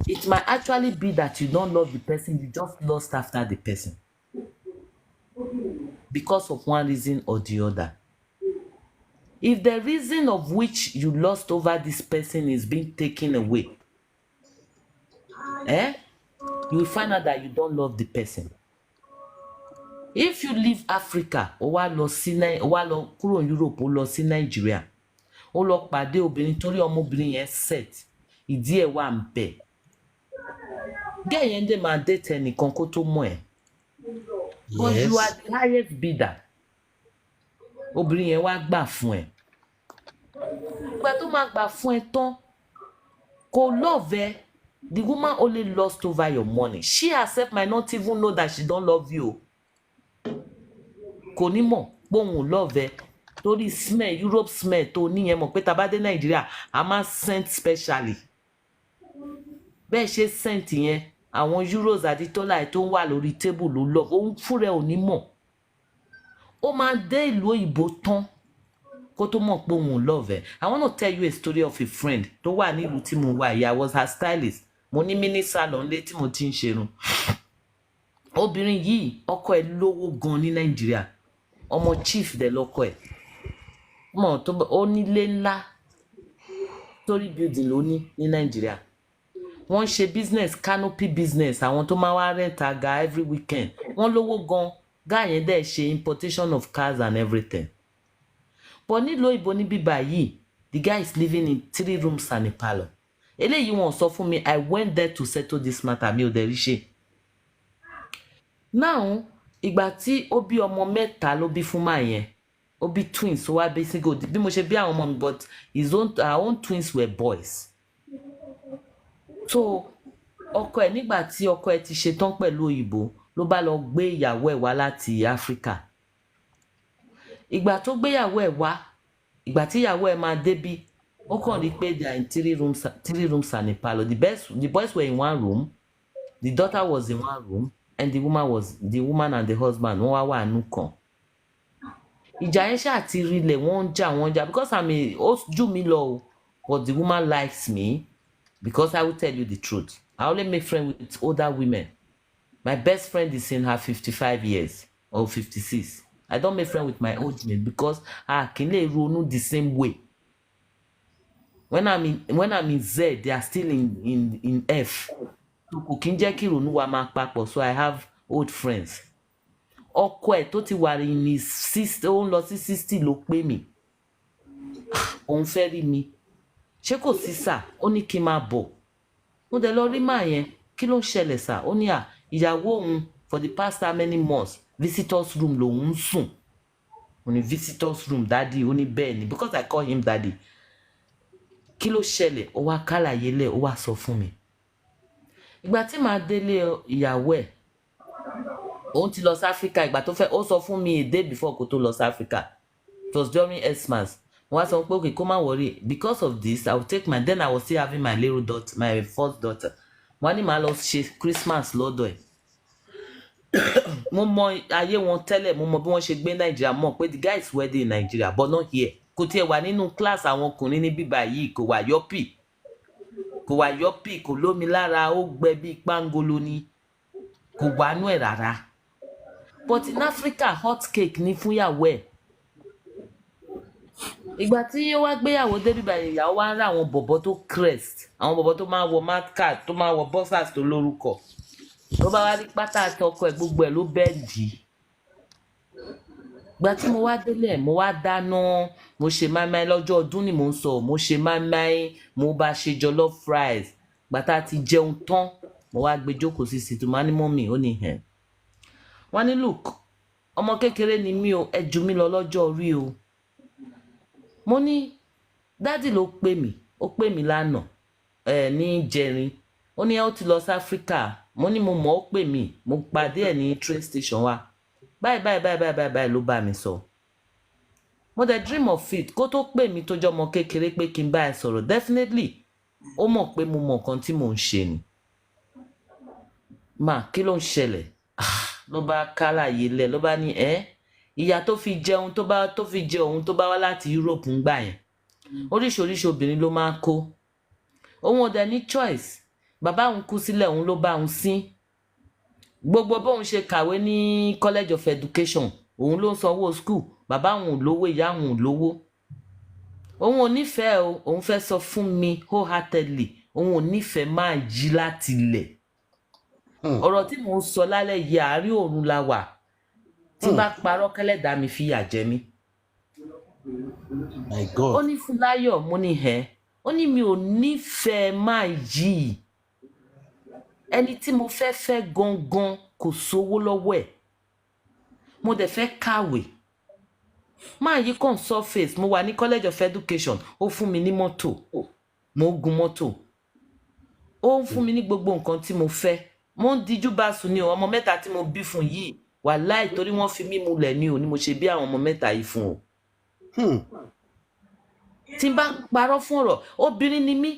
Speaker 9: it might actually be that you don't love the person you just lust after the person. Because of one reason or the other. If the reason of which you lost over this person is being taken away, you will find out that you don't love the person. If you leave Africa, ó wá lọ kúrò Europe, ó lọ sí Nigeria, ó lọ pàdé obìnrin torí ọmọbìnrin yẹn set, ìdí ẹ̀ wà ń bẹ̀. Gẹ́ẹ̀ yẹn dé máa date ẹnìkan kó tó mọ̀ ẹ́. But you are the highest bidder. Obìnrin yẹn wá gbà fún ẹ. Ìgbà tó máa gbà fún ẹ tán, kò love ẹ. The woman only lost over your money. She herself might not even know that she don't love you. Kò ní mọ̀ pé òun ò love ẹ. Torí smell, Europe smell tó níyẹn mọ̀ pé tá bá dé Nàìjíríà, a máa scent specially. Bẹ́ẹ̀ ṣe scent yẹn. Àwọn euros àti dọ́là tó ń wà lórí tébù ló lọ òun fúnra ò ní mọ̀ ó máa dé ìlú òyìnbó tán kó tó mọ̀ pé òun ò love ẹ̀. I want to tell you a story of a friend tó wà nílùú tí mo wà. I was her stylist. Mo ní mini salon lé tí mo ti ń ṣerun. Obìnrin yìí ọkọ ẹ̀ lówó gan ní Nàìjíríà ọmọ chief dẹ̀ lọ́kọ ẹ̀ mọ̀ tó ó nílé ńlá story building ló ní Nàìjíríà. Wọ́n ṣe business canopy business àwọn tó máa wá rent àga every weekend wọ́n lówó gan guy yẹn dẹ̀ ṣe importation of cars and everything. But nílò ìbò ní bíbá yìí the guy is living in 3 rooms and a parlour. Eléyìí wọ́n sọ fún mi I went there to settle this matter mi ò dẹ̀ rí ṣe. Now ìgbà tí ó bí ọmọ mẹ́ta ló bí fún máa yẹn ó bí twins ó wá bí single bí mo ṣe bí àwọn ọmọ mi but our own twins were boys. So ọkọ ẹ̀ nígbà tí ọkọ ẹ̀ ti ṣetán pẹ̀lú òyìnbó ló bá lọ gbé ìyàwó ẹ̀ wá láti Áfíríkà. Ìgbà tó gbé ìyàwó ẹ̀ wá ìgbà tí ìyàwó ẹ̀ máa débí ó kàn rí pé they are in 3 rooms and a parlour. The boys were in 1 room, the daughter was in 1 room, and the woman and the husband wọ́n wá wà nù kan. ìjà yẹn ṣáà ti rilẹ̀ wọ́n ń jà because ó jù mí lọ o but the woman likes me because I will tell you the truth I only make friends with older women my best friend is in her 55 years or 56 I don't make friends with my old men because kì í lè ronú the same way when I'm in Z they are still in F kò kí ń jẹ́ kí ìrònú wa máa papọ̀ so I have old friends ọkọ ẹ̀ tó ti wà ní 60 ó ń lọ sí 60 ló pè mí òun fẹ́ rí mi ṣé kò sí sà ó ní kí n máa bọ̀ mo dẹ̀ lọ rí màá yẹn kí ló ń ṣẹlẹ̀ sà ó ní ìyàwó òun for the past how many months visitors room lòun ń sùn ó ní visitors room daddy ó ní bẹ́ẹ̀ ni because I call him daddy kí ló ṣẹlẹ̀ ó wá kálàyé lẹ̀ ó wá sọ fún mi ìgbà tí màá délé ìyàwó ẹ̀ òun ti lọ sí Africa ìgbà tó fẹ́ ó sọ fún mi a day before kó tó lọ sí Africa it was during Xmas wọ́n á sọ pé okay kó má worry because of this I will take my then I was still having my little daughter my first daughter wọ́n á ní màá lọ ṣe Christmas lọ́dọ̀ ẹ̀ mo mọ ayé wọn tẹ́lẹ̀ mo mọ bí wọ́n ṣe gbé Nàìjíríà mọ̀ pé the guy is wedding in Nigeria but not here kò tiẹ̀ wà nínú class àwọn ọkùnrin ní bíbá yìí kò wà yọ́pì kò lómi lára ó gbẹ bíi pangolo ni kò wà nú ẹ̀ rárá but in Africa hot cake ní fúnyàwó ẹ̀ ìgbà tí ó wá gbéyàwó débi báyìí ìyàwó wá ń rà àwọn bọ̀bọ̀ tó crest àwọn bọ̀bọ̀ tó máa wọ matcat tó máa wọ boxers tó lórúkọ ló bá wá rí pátá àti ọkọ ẹ̀ gbogbo ẹ̀ ló bẹ́ẹ̀dì ìgbà tí mo wá délé mo wá dáná mo ṣe máìmáì lọ́jọ́ ọdún ni mo ń sọ mo ṣe máìmáì mo bá ṣe jollof fries gbàtà ti jẹun tán mo wá gbé jókòó sí sí tó máa ní mọ́mì ó ní hẹ̀ wọ́n ní look ọmọ kékeré ni mí o ẹ jù mí lọ lọ́jọ́ orí o mo ní dádì ló pè mí ó pè mí lánàá ní jẹrin ó ní ó ti lọ sí Africa mo ní mo mọ̀ ó pè mí mo pàdé ẹ̀ ní train station wa báyìí ló bá mi sọ mo dẹ̀ dream of it kó tó pè mí tó jọ ọmọ kékeré pé kí n bá ẹ sọ̀rọ̀ definitely ó mọ̀ pé mo mọ̀ nǹkan tí mò ń ṣe ni kí ló ń ṣẹlẹ̀ ló bá kálàyé lẹ̀ ló bá ní ìyá tó fi jẹun tó fi jẹ òun tó bá wá láti Europe ń gbà yẹn oríṣiríṣi obìnrin ló máa ń kó òun ò dẹ̀ ní choice bàbá òun kú sílẹ̀ òun ló bá òun sín gbogbo bóun ṣe kàwé ní College of Education òun ló ń sanwó school bàbá òun ò lówó ìyá òun ò lówó òun ò nífẹ̀ẹ́ o òun fẹ́ sọ fún mi wholeheartedly òun ò nífẹ̀ẹ́ máa jí láti ilẹ̀ ọ̀rọ̀ tí mò ń sọ lálẹ́ yìí àárín òru la wà tí bá parọ́ kẹ́lẹ́dàá mi fìyà jẹ mí.
Speaker 11: My God.
Speaker 9: ó ní Fúnláyọ̀ mo ní ó ní mi ò nífẹ̀ẹ́ máa yí ẹni tí mo fẹ́ fẹ́ gangan kò sówó lọ́wọ́ ẹ̀ mo dẹ̀ fẹ́ kàwé máa yí kàn surface mo wà ní College of Education ó fún mi ní mọ́tò mo gun mọ́tò ó ń fún mi ní gbogbo nǹkan tí mo fẹ́ mo ń díjú bá sùn ní ọmọ mẹ́ta tí mo bí fún yìí wàláì torí wọ́n fi mí mulẹ̀ ní o ni mo ṣe bí àwọn ọmọ mẹ́ta yìí fún o. tí n bá parọ́ fún ọ̀rọ̀ obìnrin ni mí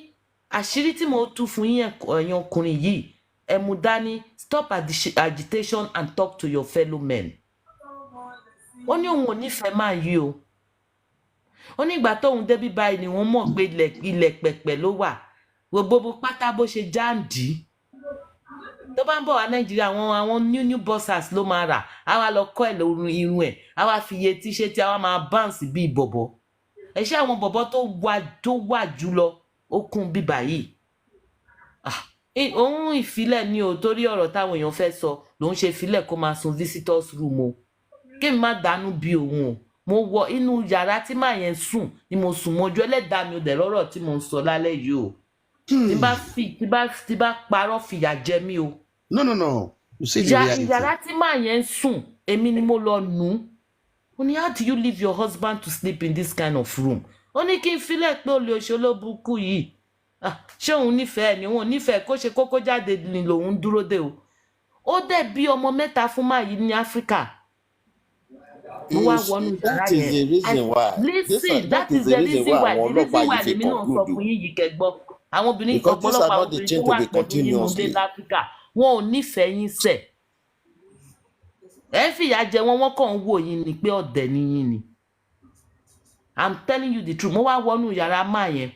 Speaker 9: àṣírí tí mo tú fún yín ẹ̀yin ọkùnrin yìí ẹ mú dání stop agitation and talk to your fellow men. ó ní òun ò nífẹ̀ẹ́ máa yí o ó ní ìgbà tóun débí báyìí ni wọ́n mọ̀ pé ilẹ̀ pẹ̀pẹ̀ ló wà gbogbo pátá bó ṣe jáǹdì tó bá ń bọ̀ wá Nàìjíríà àwọn new bossers ló máa rà á wá lọ kọ́ ẹ̀ lórí irun ẹ̀ á wá fi iye tíṣẹ́ tí á wá máa bounce bíi bọ̀bọ̀ ẹ ṣé àwọn bọ̀bọ̀ tó wà jù lọ ó kún bíbà yìí òun ìfilẹ̀ ni ò torí ọ̀rọ̀ táwọn èèyàn fẹ́ sọ lòun ṣe filẹ̀ kó máa sun visitors room o kí n má dánú bí òun o mo wọ inú yàrá tí màá yẹn sùn ni mo sùn mọ́jú ẹlẹ́dàá mi ò dẹ̀ lọ́rọ̀ tí mo ń sọ lálẹ́ yìí o tí bá parọ́ fìyà jẹ mí o.
Speaker 11: No. You see the reality.
Speaker 9: Yàrá tí màá yẹn sùn èmi ni mo lọ nù ó ní how do you leave your husband to sleep in this kind of room ó ní kí n filẹ̀ pé olè òṣèlóbùkù yìí ṣé òun nífẹ̀ẹ́ ni òun nífẹ̀ẹ́ kó ṣe kókó jáde ni lòun dúró dé o ó dẹ̀ bí ọmọ mẹ́ta fún máa yìí ní Áfíríkà mo wá wọnú yàrá yẹn listen that is the reason why lèmi náà sọ fún yín yìí kẹgbọ́ àwọn obìnrin ọ̀pọ̀lọpọ̀ àwọn obìnrin tó wà pẹ̀lú nínú ilé láfíríkà wọn ò nífẹ̀ẹ́ yín sẹ̀ ẹ ń fìyà jẹ wọn kàn ń wò yín ni pé ọ̀dẹ̀ ni yín ni I'm telling you the truth. Mo wá wọnú yàrá máa yẹn.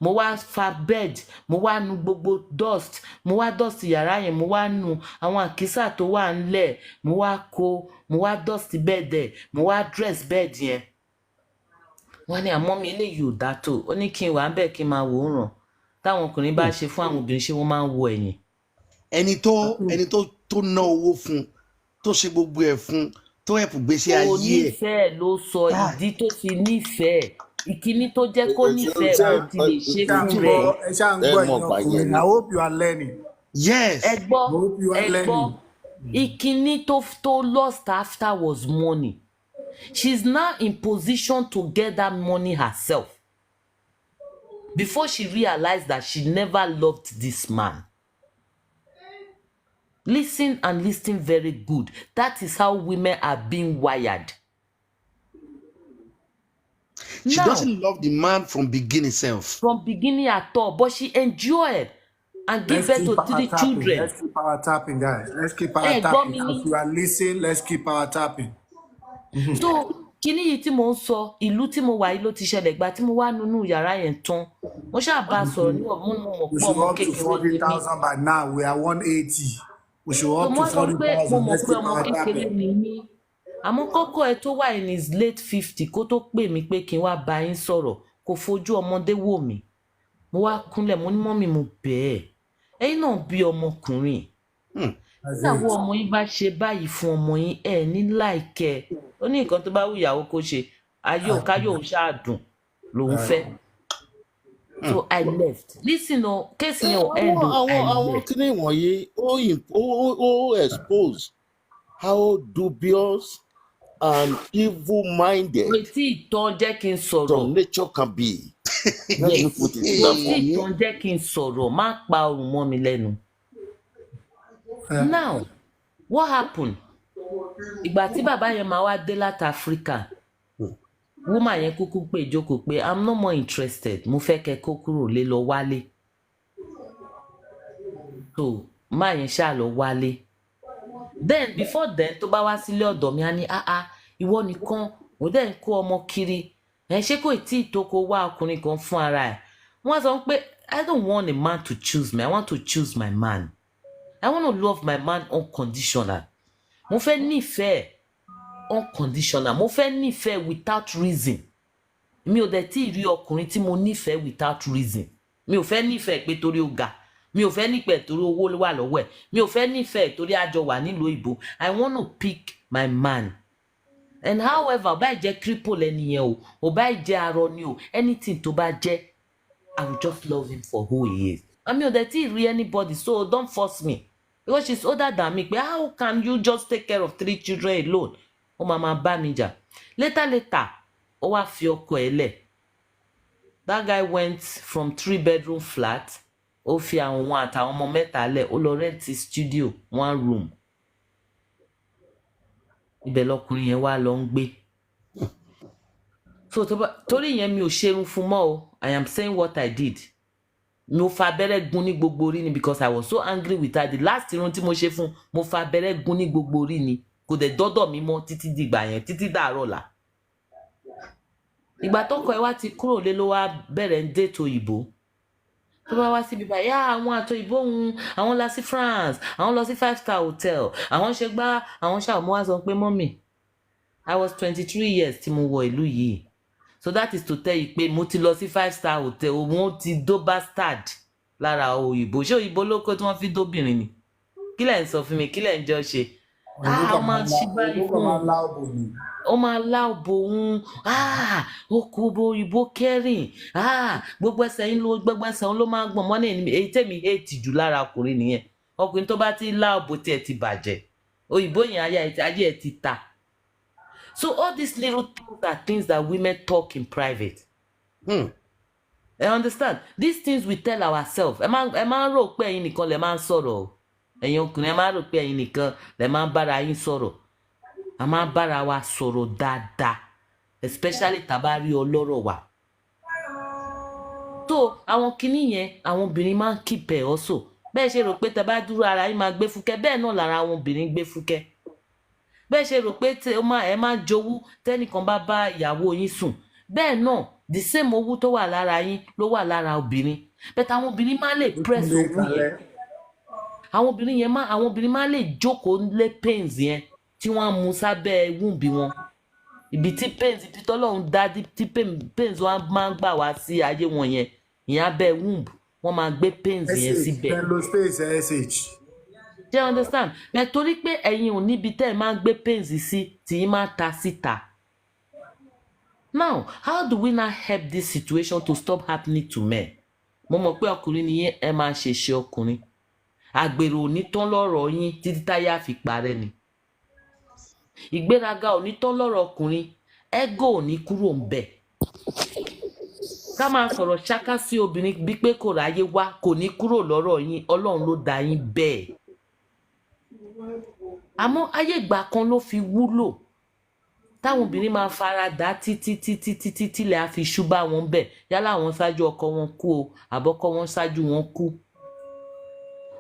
Speaker 9: Mo wá fa bed, mo wá nu gbogbo dust, mo wá dust yàrá yẹn, mo wá nu àwọn àkísà tó wà ńlẹ̀, mo wá kó, mo wá dust bed ẹ̀, mo wá dress bed yẹn. Wọ́n ní àmọ́ mi eléyìí ò dá tó, ó ní kí n wà ń bẹ̀ kí n máa wò ó ràn. Táwọn ọkùnrin bá ṣe fún àwọn obìnrin ṣé wọ́n máa ń wo ẹ̀yìn.
Speaker 11: ẹni tó ná owó fún, tó ṣe gbogbo ẹ̀ fún, tó ẹ̀pù gbèsè ayé ẹ̀.
Speaker 9: Onífẹ̀ẹ́ ló sọ ìdí tó fi nífẹ̀ẹ́. Ìkíní tó jẹ́ kó nífẹ̀ẹ́ ó ti lè ṣe fún rẹ̀.
Speaker 1: Ẹ ṣáà ń gbọ́ ẹ̀yin ọkùnrin. I hope you are learning.
Speaker 11: Yes.
Speaker 9: Ẹ gbọ́. Ìkíní tó lost after was money. She's now in position to get that money herself. Before she realized that she never loved this man. Listen and listen very good. That is how women are being wired.
Speaker 11: She doesn't love the man from beginning itself.
Speaker 9: From beginning at all, but she enjoyed and gave birth to 3 children.
Speaker 1: Let's keep our tapping, guys. Let's keep our tapping. As you are listening, let's keep our tapping.
Speaker 9: So, kíní yìí tí mo ń sọ, ìlú tí mo wà yìí ló ti ṣẹlẹ̀ gba tí mo wá nínú yàrá yẹn tán. Mo ṣáà bá a sọ̀rọ̀ níwọ̀n mú mọ̀ pọ̀ ọmọ kékeré.
Speaker 1: We should up to 40,000 by now. We are 180. We should up to 40,000.
Speaker 9: Mo mọ̀ pé ọmọ kékeré ni mí. Àmọ́ kọ́kọ́ ẹ tó wà in his late 50 kó tó pè mí pé kí n wá bá yín sọ̀rọ̀ kó fojú ọmọdé wò mí. Mo wá kúnlẹ̀ mo ní mọ́mì mo bẹ̀ ẹ́. Ẹ̀yin náà bí ọmọkùnrin. Táwọn ọmọ yín bá ṣe báyìí fún ọmọ yín ẹ ní láìkẹ́. Ó ní nǹkan tó bá wù ìyàwó kó ṣe. Ayé òkáyọ̀ ò ṣáà dùn lòún fẹ́. So I left. Listen o, kéèsì yẹn ò end o, I left.
Speaker 12: Àwọn kíní wọ̀nyí ó expose how dubious and evil-minded
Speaker 9: some
Speaker 12: nature can be.
Speaker 9: Yes. Ìtàn jẹ́ kí n sọ̀rọ̀, má pa ọrùn mọ́ mi lẹ́nu. Now, what happened? Ìgbà tí bàbá yẹn máa wá dé láti Africa, woman yẹn kúkú pé jókòó pé I'm no more interested. Mo fẹ́ kẹ́ kó kúrò lé lọ wálé. So, máa yẹn ṣáà lọ wálé. Then before then tó bá wá sílé ọ̀dọ̀ mi á ní ìwọ nìkan ò dẹ̀ ń kó ọmọ kiri ṣé kò tí ì tó kó wá ọkùnrin kan fún ara ẹ̀. Wọ́n sọ pé I don't want a man to choose me, I want to choose my man. I want to love my man unconditional. Mo fẹ́ nífẹ̀ẹ́ unconditional. Mo fẹ́ nífẹ̀ẹ́ without reason. Mi ò dẹ̀ tí ì rí ọkùnrin tí mo nífẹ̀ẹ́ without reason. Mi ò fẹ́ nífẹ̀ẹ́ pé torí ó ga. Mi ò fẹ́ nífẹ̀ẹ́ torí owó wà lọ́wọ́ ẹ̀. Mi ò fẹ́ nífẹ̀ẹ́ torí àjọ wà nílùú ìbò. I want to pick my man. And however, ọba ìjẹ́ cripple ẹni yẹn o, ọba ìjẹ́ arọ ni o, anything tó bá jẹ́, I will just love him for who he is. Mi ò dẹ̀ tí ì rí anybody, so don't force me. Because she's older than me. How can you just take care of 3 children alone? Ó máa bá mi jà. Later, ó wá fi ọkọ ẹ̀ lẹ̀. That guy went from 3-bedroom flat. Ó fi àwọn àtàwọn ọmọ mẹ́ta lẹ̀, ó lọ rent studio 1 room. Ibẹ̀ lọkùnrin yẹn wá lọ ń gbé. So torí yẹn mi ò ṣerun fún mọ́ o. I am saying what I did. Mo fa abẹ́rẹ́ gún ní gbogbo orí ni because I was so angry with her. The last irun tí mo ṣe fún, mo fa abẹ́rẹ́ gún ní gbogbo orí ni. Kò dẹ̀ dọ́dọ̀ mi mọ́ títí dìgbà yẹn, títí dàárọ̀ là. Ìgbà tọ́kọ ẹ̀ wá ti kúrò lé ló wá bẹ̀rẹ̀ ń date òyìnbó. Tó bá wá síbi báyìí, àwọn àtọ ìbò òun, àwọn lọ sí France, àwọn lọ sí 5-star hotel, àwọn ṣe gbá, àwọn ṣàmú wá sọ pé mọ́mì, I was 23 years tí mo wọ ìlú yìí. So that is to tell you pé mo ti lọ sí 5-star hotel, wọ́n ti dó bastard lára òyìnbó. Ṣé òyìnbó lóko tí wọ́n fi dóbìnrin ni? Kí lẹ̀ ń sọ fún mi? Kí lẹ̀ ń jọ ṣe? Ó máa ṣí báyìí fún un. Ó máa lá òbò òun. Oko bo òyìnbó kẹrin. Gbogbo ẹsẹ̀ yín ló gbogbo ẹsẹ̀ òun ló máa gbọ̀n mọ́ ní èyí tèmi hate jù lára ọkùnrin nìyẹn. Ọkùnrin tó bá ti lá òbò tí ẹ ti bàjẹ́. Òyìnbó yẹn ayé ẹ ti ta. So all these little things are things that women talk in private. I understand. These things we tell ourselves. Ẹ máa ń rò pé ẹ̀yin nìkan lẹ máa ń sọ̀rọ̀ o. Ẹ̀yin ọkùnrin ẹ máa ń rò pé ẹ̀yin nìkan lẹ máa ń bára yín sọ̀rọ̀. A máa ń bára wa sọ̀rọ̀ dáadáa. Especially tá bá rí ọlọ́rọ̀ wa. So àwọn kinní yẹn àwọn obìnrin máa ń keep ẹ̀ also. Bẹ́ẹ̀ ṣe rò pé tẹ́ bá dúró ara yín máa gbé fúkẹ́ bẹ́ẹ̀ náà lára àwọn obìnrin gbé fúkẹ́. Bẹ́ẹ̀ ṣe rò pé ẹ máa jowú tẹ́nìkan bá ìyàwó yín sùn bẹ́ẹ̀ náà the same owó tó wà lára yín ló wà lára obìnrin but àwọn obìnrin máa lè press owó yẹn àwọn obìnrin máa lè jókòó lé pains yẹn tí wọ́n á mú sábẹ́ wúńbí wọn ibi tí pains ibi tọ́lọ́run dá tí pains wọn máa ń gbà wá sí ayé wọn yẹn ìyẹn abẹ́ womb wọ́n máa gbé pains yẹn síbẹ̀. Do you understand? But torí pé ẹ̀yin ò níbi tẹ́ ẹ máa gbé pains sí tí yín máa ta síta. Now, how do we now help this situation to stop happening to men? Mo mọ̀ pé ọkùnrin ni yín ẹ máa ṣèṣe ọkùnrin. Àgbèrò ò ní tán lọ́rọ̀ yín títí táyà fi parẹ́ ni. Ìgbéraga ò ní tán lọ́rọ̀ ọkùnrin, ego ò ní kúrò ń bẹ̀. Ká máa sọ̀rọ̀ ṣáká sí obìnrin bí pé kò ráyé wá kò ní kúrò lọ́rọ̀ yín, Ọlọ́run ló dá yín bẹ́ẹ̀. Àmọ́ ayé ìgbà kan ló fi wúlò. Táwọn obìnrin máa fara dà títí tílẹ̀ á fi ṣúbà wọn bẹ̀. Yálà wọn ṣáájú ọkọ wọn kú o, àbọ́kọ wọn ṣáájú wọn kú.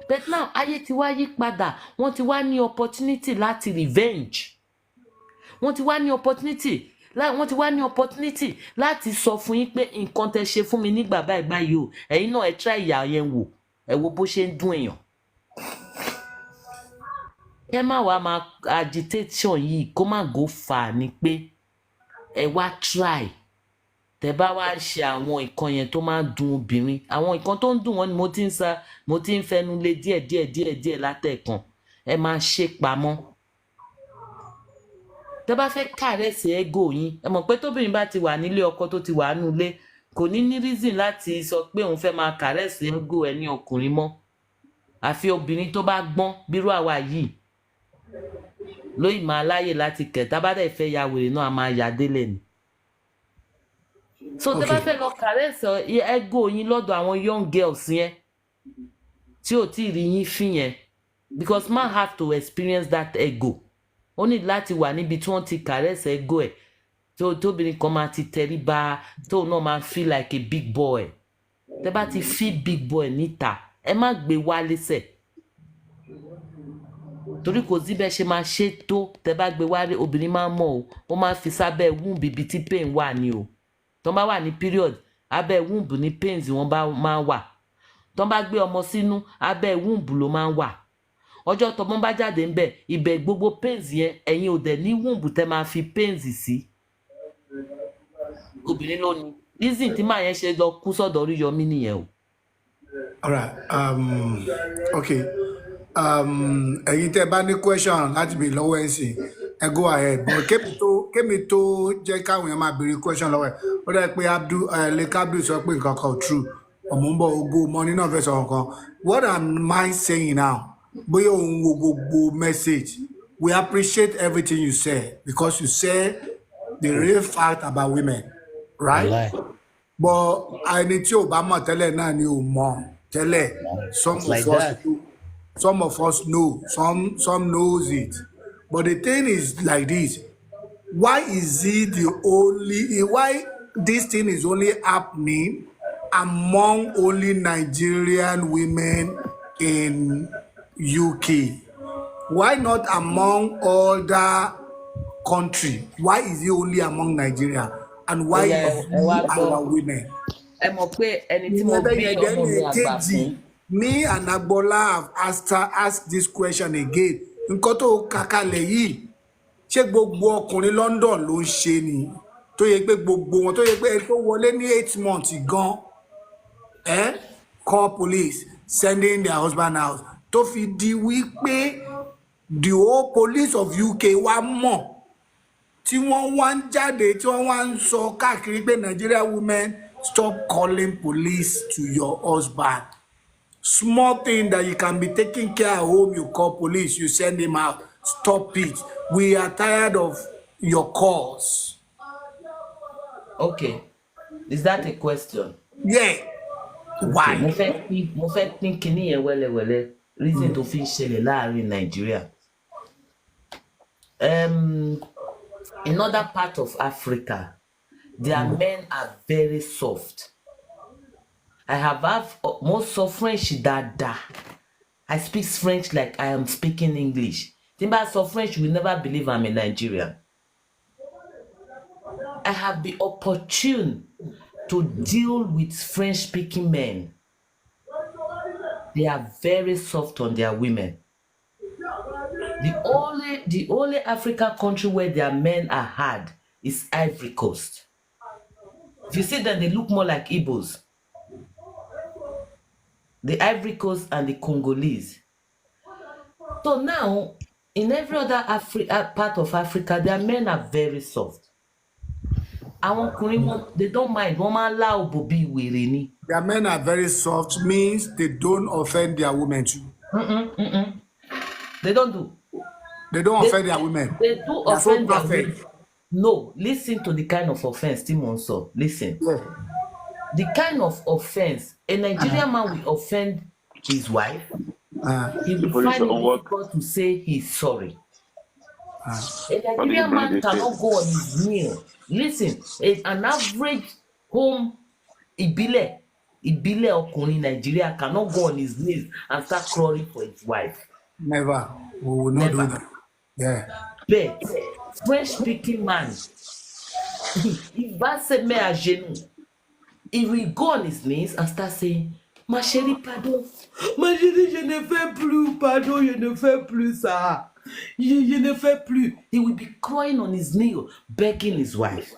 Speaker 9: But now ayé ti wá yí padà, wọ́n ti wá ní opportunity láti revenge. Wọ́n ti wá ní opportunity láti sọ fún yín pé nǹkan tẹ́ ṣe fún mi nígbà báyìí o, ẹ̀yin náà ẹ try ìyà yẹn wò, ẹ wo bó ṣe ń dùn èèyàn. Ẹ má wá máa agitation yìí kó má go far ni pé ẹ wá try. Tẹ́ bá wá ṣe àwọn nǹkan yẹn tó máa dùn obìnrin, àwọn nǹkan tó ń dùn wọ́n ni mo ti ń fẹnu lé díẹ̀ látẹ̀kan. Ẹ máa ṣe pamọ́. Tẹ́ bá fẹ́ kàrẹ́sì ego yín, ẹ mọ̀ pé tóbìnrin bá ti wà nílé ọkọ tó ti wà nulé, kò ní reason láti sọ pé òun fẹ́ máa kàrẹ́sì ego ẹni ọkùnrin mọ́. Àfi obìnrin tó bá gbọ́n bírú àwa yìí lóyìn máa láyè láti kẹ̀ tá bá dẹ̀ fẹ́ ya wèrè náà a máa yà délẹ̀ ni. So tẹ́ bá fẹ́ lọ kàrẹ́sì ego yín lọ́dọ̀ àwọn young girls yẹn tí ò tí ì rí yín fín yẹn, because man have to experience that ego. Ó ní láti wà níbi tí wọ́n ti kàrẹ́sì ego ẹ̀ tóbìnrin kan máa ti tẹríba tóun náà máa feel like a big boy. Tẹ́ bá ti feel big boy níta ẹ má gbé wá lẹ́sẹ̀. Torí kò sí bẹ́ẹ̀ ṣe máa ṣe tó tẹ́ bá gbé wá rí obìnrin máa mọ̀ o, ó máa fi sábẹ́ womb ibi tí pain wà ní o. Tọ́ bá wà ní period abẹ́ womb ní pains wọn máa wà. Tọ́ bá gbé ọmọ sínú abẹ́ womb ló máa wà. Ọjọ́ tọ́mọ bá jáde ń bẹ̀ ibẹ̀ gbogbo pains yẹn ẹ̀yin ò dẹ̀ ní womb tẹ́ máa fi pains sí. Obìnrin ló ní reason tí màá yẹn ṣe lọ kú sọ́dọ̀ Oríyọmí nìyẹn o.
Speaker 1: All right. Okay. Ẹ̀yin tẹ́ bá ní question láti béèrè lọ́wọ́ ẹ̀ sìn ẹ go ahead, but kémi tó jẹ́ káwọn èèyàn máa béèrè question lọ́wọ́ ẹ̀ ó dẹ́ pé Lake Abdul sọ pé nǹkan kan true ọmọ ń bọ̀ ogo money náà fẹ́ sọ nǹkan. What am I saying now? Bóyá òun wo gbogbo message, we appreciate everything you say because you say the real fact about women, right? But ẹni tí ò bá mọ̀ tẹ́lẹ̀ náà ni ò mọ̀ tẹ́lẹ̀. Some of us know, some knows it. But the thing is like this. Why this thing is only happening among only Nigerian women in UK? Why not among other country? Why is it only among Nigeria? And why is it our women?
Speaker 9: Ẹ mọ̀ pé ẹni tí mo bí ọmọ mi àgbà fún.
Speaker 1: Me and Agbola have asked this question again. Nǹkan tó kàkàlẹ̀ yìí, ṣé gbogbo ọkùnrin London ló ń ṣe ni? Tó yẹ pé gbogbo wọn tó yẹ pé tó wọlé ní 8 months gan, call police, sending their husband out. Tó fi di wípé the whole police of UK wá mọ̀. Tí wọ́n wá ń jáde, tí wọ́n wá ń sọ káàkiri pé Nigeria women stop calling police to your husband. Small thing that you can be taking care at home, you call police, you send him out. Stop it. We are tired of your calls.
Speaker 9: Okay. Is that a question?
Speaker 1: Yeah. Why?
Speaker 9: Mo fẹ́ pín kíní yẹn wẹ́lẹ́wẹ́lẹ́ reason tó fi ń ṣẹlẹ̀ láàrin Nigeria. In other parts of Africa, their men are very soft. I have most of French dada. I speak French like I am speaking English. Timba so French, you will never believe I'm a Nigerian. I have been opportune to deal with French-speaking men. They are very soft on their women. The only African country where their men are hard is Ivory Coast. If you see them, they look more like Igbos. The Ivory Coast and the Congolese. So now, in every other part of Africa, their men are very soft. They don't mind.
Speaker 1: Their men are very soft, means they don't offend their women too.
Speaker 9: They don't do.
Speaker 1: They don't offend their women.
Speaker 9: They do
Speaker 1: They are so
Speaker 9: offend their
Speaker 1: perfect.
Speaker 9: women. No, listen to the kind of offense, Timonso. Listen.
Speaker 1: Yeah.
Speaker 9: The kind of offense a Nigerian man will offend his wife, he will find it difficult to say he's sorry. A Nigerian man cannot go on his knee. Listen, an average home Ibile Okuni Nigeria cannot go on his knees and start crawling for his wife.
Speaker 1: Never. We will not do that. Yeah.
Speaker 9: But French-speaking man, il va se mettre à genoux. He will go on his knees and start saying, ma chérie, pardon. Ma chérie, je ne fais plus, pardon, je ne fais plus ça. Je ne fais plus. He will be crying on his knee, begging his wife.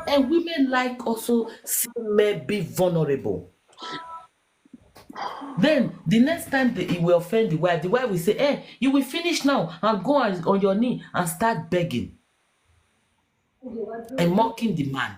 Speaker 9: And women like also seeing men be vulnerable. Then the next time he will offend the wife will say, hey, you will finish now and go on your knee and start begging and mocking the man.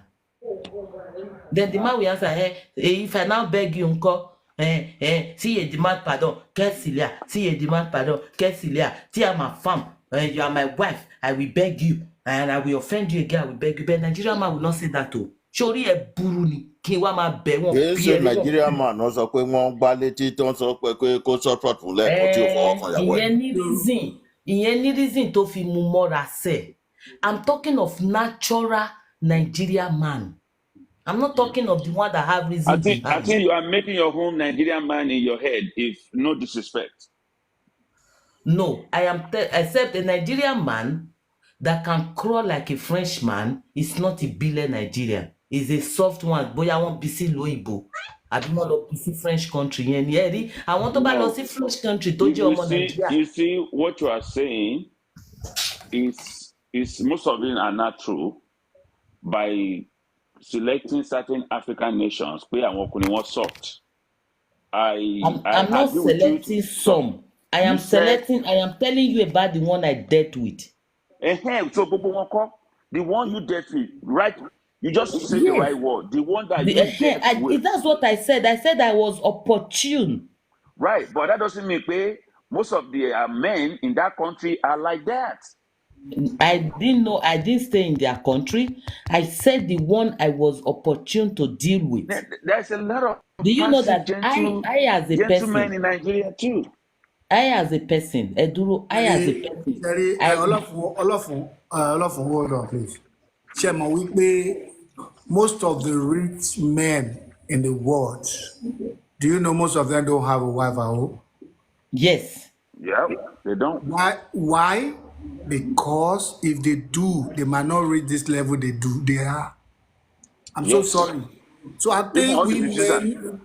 Speaker 9: Then the man will answer, hey, if I now beg you, uncle, si you demand pardon, qu'est-ce qu'il y a? Si you demand pardon, qu'est-ce qu'il y a? Si I'm a femme, you are my wife, I will beg you, and I will offend you again, I will beg you. But Nigerian man will not say that too. Surely a buruni.
Speaker 12: Yes, Nigerian man wọ́n sọ pé wọ́n gbá létí tó ń sọ pé kó support fún lẹ́ẹ̀kan tí ó fọwọ́ kan yàwó ẹ̀.
Speaker 9: ìyẹn ní reason tó fi mú mọ́ra sẹ́. I'm talking of natural Nigerian man. I'm not talking of the one that have reason.
Speaker 13: I think you are making your own Nigerian man in your head, if no disrespect.
Speaker 9: No, except a Nigerian man that can crawl like a Frenchman is not a Ibile Nigerian. Is a soft one. Boy, I want to see Loibo. I don't want to see French country. I want to see French country.
Speaker 13: You see, what you are saying is most of them are not true. By selecting certain African nations, I'm not
Speaker 9: selecting some. I am telling you about the one I dealt with.
Speaker 13: So the one you dealt with, right? You just said the right word. The one that you dealt with.
Speaker 9: That's what I said. I said I was opportune.
Speaker 13: Right, but that doesn't mean most of the men in that country are like that.
Speaker 9: I didn't stay in their country. I said the one I was opportune to deal with.
Speaker 13: There's a lot of
Speaker 9: do you know that I as a person
Speaker 13: in Nigeria too.
Speaker 9: I as a person, Eduro, I as a person.
Speaker 1: Hold on, please. Chairman, most of the rich men in the world, do you know most of them don't have a wife at home?
Speaker 9: Yes.
Speaker 13: Yeah, they don't.
Speaker 1: Why? Because if they do, they might not reach this level they are. I'm so sorry. So I think the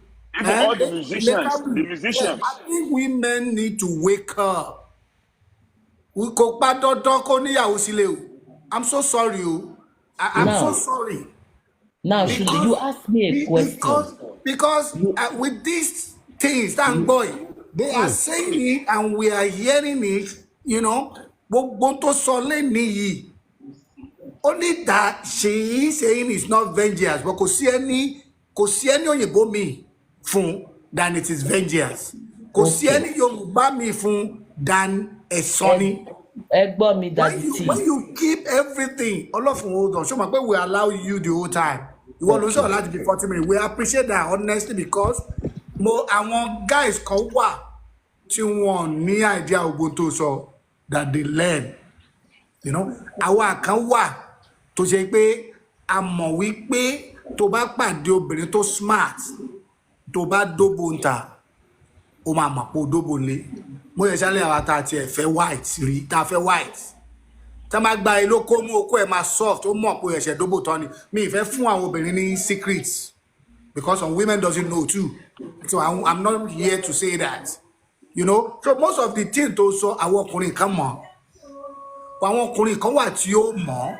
Speaker 1: musicians. I think women need to wake up. I'm so sorry. I'm so sorry.
Speaker 9: Now, you ask me a question.
Speaker 1: Because with these things, that boy, they are saying it and we are hearing it, you know. Only that she is saying it's not vengeance, but kò sí any Òyìnbó mi fún than it is vengeance. Kò sí any Yorùbá mi fún than a sunny. When you keep everything, Olofun, hold on. Show me, we allow you the whole time. You want to allow to be 40 minutes. We appreciate that honestly because àwọn guys kan wà tí wọ́n ní idea Ubuntu so that they learn. You know, àwa kan wà tó ṣe pé a mọ̀ wípé tó bá pàdé obìnrin tó smart, tó bá dóbo nta, ó máa mọ̀ pé ó dóbo lé. Mo yẹ ṣálẹ̀ àwa tá ti ẹ̀ fẹ́ white rí, tá fẹ́ white. tá máa gba ẹ lóko mú okó ẹ máa soft ó mọ̀ pé ẹ̀ṣẹ̀ dóbò tán ni mi ìfẹ́ fún àwọn obìnrin ní secrets because some women doesn't know too so I'm not here to say that you know so most of the things tó sọ àwọn ọkùnrin kan mọ̀ àwọn ọkùnrin kan wà tí ó mọ̀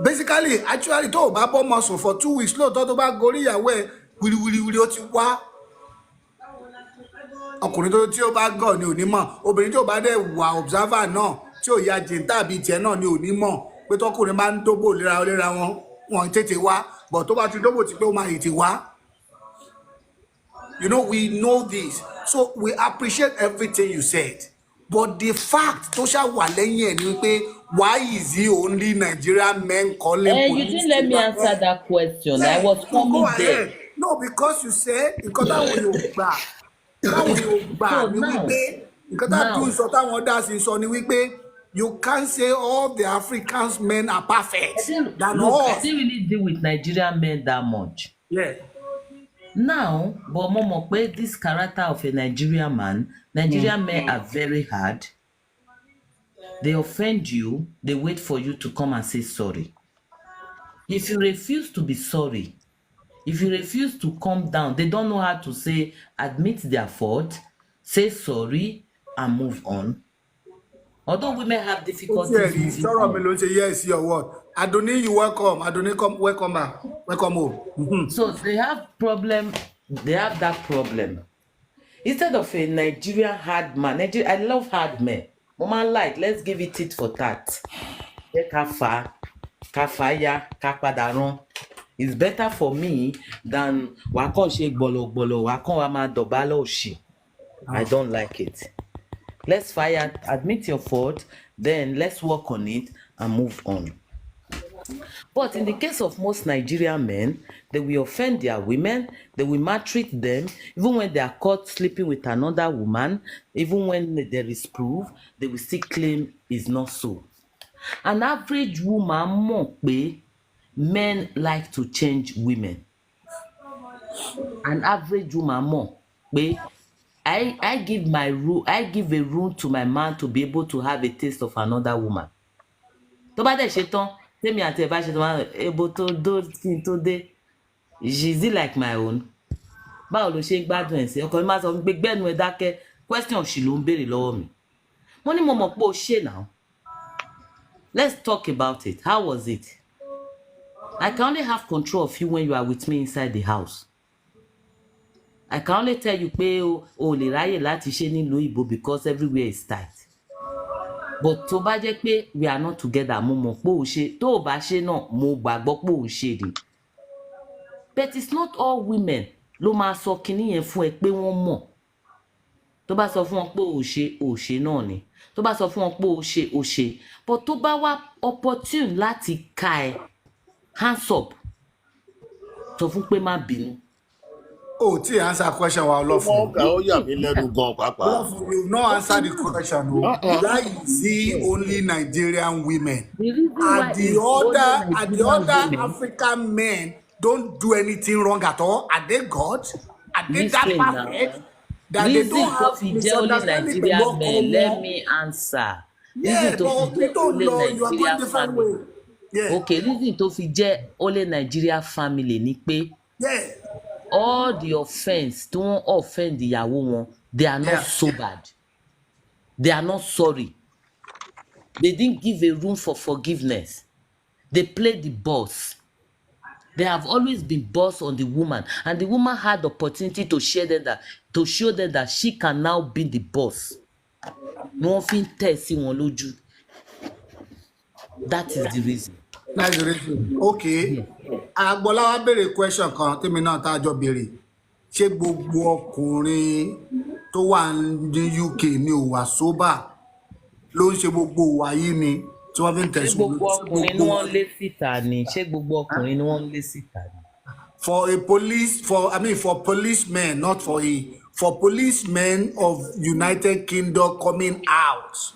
Speaker 1: basically actually tó o bá bọ́ mọ̀ sùn for 2 weeks lóòótọ́ tó bá gorí ìyàwó ẹ wíríwíríwírí ó ti wá ọkùnrin tó tí ó bá gọ̀ ni ò ní mọ̀ obìnrin tó bá dẹ̀ wà observer náà tí ò ya jìntà bíi tiẹ̀ náà ni ò ní mọ̀ pé tọkùnrin máa ń dóbò léra wọn tètè wá but tó bá ti dóbò ti pé ó máa tètè wá you know we know this so we appreciate everything you said but the fact tó ṣá wà lẹ́yìn ẹ̀ ni pé why is he only Nigerian men calling police?
Speaker 9: You didn't let me answer that question. I was coming there.
Speaker 1: No, because you said nǹkan táwọn yóò gbà ni wípé nǹkan táwọn sọ táwọn dá sí sọ ni wípé you can't say all the African men are perfect than all.
Speaker 9: I didn't really deal with Nigerian men that much.
Speaker 1: Yeah.
Speaker 9: Now, but mo mọ̀ pé this character of a Nigerian man, Nigerian men are very hard. They offend you, they wait for you to come and say sorry. If you refuse to be sorry, if you refuse to calm down, they don't know how to say, admit their fault, say sorry, and move on. Although women have difficulties moving on.
Speaker 1: Yes, your word. Adoni, you welcome. Adoni, come, welcome back. Welcome home.
Speaker 9: So they have that problem. Instead of a Nigerian hard man, I love hard men. Mama let's give it tit for tat. It's better for me than wakon shake bolo wakon wama dobalo shi. I don't like it. Let's fire, admit your fault, then let's work on it and move on. But in the case of most Nigerian men, they will offend their women, they will maltreat them, even when they are caught sleeping with another woman, even when there is proof, they will still claim it's not so. An average woman mọ̀ pé men like to change women. An average woman mọ̀ pé I give a room to my man to be able to have a taste of another woman. Tó bá dẹ̀ ṣe tán, tèmi àti ẹ̀ bá ṣe tán, ebo tó dó kí n tó dé, is it like my own? Báwo ló ṣe ń gbádùn ẹ̀ sí? Ọkọ mi máa sọ pé gbẹ́nu ẹ dákẹ́, question ṣì ló ń béèrè lọ́wọ́ mi. Mo ní mo mọ̀ pé o ṣe now. Let's talk about it. How was it? I can only have control of you when you are with me inside the house. I can only tell you pé o lè ráyè láti ṣe nílùú ìbò because everywhere is tight. But tó bá jẹ́ pé we are not together, mo mọ̀ pé o ṣe, tó o bá ṣe náà, mo gbàgbọ́ pé o ṣe ni. But it's not all women ló máa sọ kinní yẹn fún ẹ pé wọ́n mọ̀. Tó bá sọ fún wọn pé o ṣe náà ni. Tó bá sọ fún wọn pé o ṣe. But tó bá wá opportune láti ka ẹ, hands up. Sọ fún pé má bínú.
Speaker 1: Oh, to answer question while lawful. You not answer the question. Why is he only Nigerian women? And the other African men don't do anything wrong at all? Are they God? Are they that perfect? That they don't have misunderstanding?
Speaker 9: Let me answer.
Speaker 1: Yeah, but we don't know. You are going different way. Yeah.
Speaker 9: Okay, reason to fi jẹ́ only Nigeria family ni pé.
Speaker 1: Yeah.
Speaker 9: All the offense don't offend the wọn, they are not so bad. They are not sorry. They didn't give a room for forgiveness. They played the boss. They have always been boss on the woman, and the woman had the opportunity to show them that she can now be the boss. No fin test wọn lójú. That is the reason.
Speaker 1: That's the reason. Okay. Agbola wa béèrè question kan tèmi náà tá jọ béèrè. Ṣé gbogbo ọkùnrin tó wà ní UK ni ó wà sober? Ló ń ṣe gbogbo wa yìí ni tí wọ́n fi ń tẹ̀sùn.
Speaker 9: Ṣé gbogbo ọkùnrin ni wọ́n lé síta ni? Ṣé gbogbo ọkùnrin ni wọ́n lé síta ni?
Speaker 1: For policemen, not for policemen of United Kingdom coming out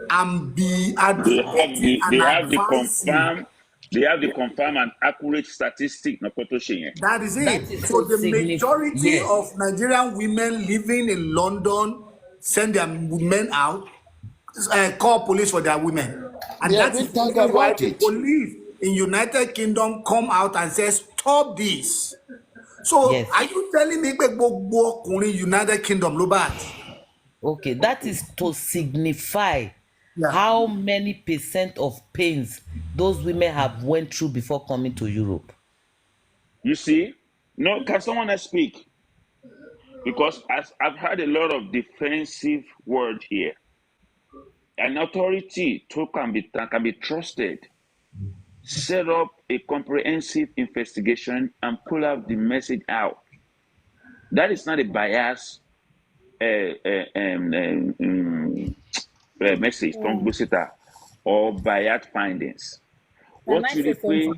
Speaker 1: and be advocating and advising.
Speaker 13: They have the confirmed and accurate statistic.
Speaker 1: That is it. So the majority of Nigerian women living in London send their men out, call police for their women. And
Speaker 12: They
Speaker 1: that
Speaker 12: have
Speaker 1: is
Speaker 12: been
Speaker 1: the
Speaker 12: talking
Speaker 1: reason why
Speaker 12: about
Speaker 1: the
Speaker 12: it.
Speaker 1: police in United Kingdom come out and say, stop this. So
Speaker 9: Yes.
Speaker 1: are you telling me that gbogbo ọkùnrin United Kingdom ló bad?
Speaker 9: Okay, that is to signify how many percent of pains those women have went through before coming to Europe.
Speaker 13: You see? No, can someone else speak? Because I've had a lot of defensive word here. An authority can be trusted. Set up a comprehensive investigation and pull out the message out. That is not a bias message from Busita or bias findings. What you require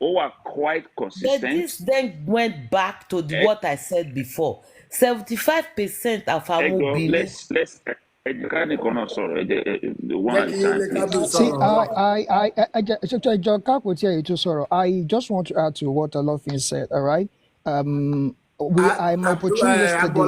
Speaker 13: are quite consistent.
Speaker 9: But this then went back to what I said before. 75% of our mobility.
Speaker 13: Let's the one
Speaker 6: I just want to add to what Olofin said, all right? I'm opportune yesterday.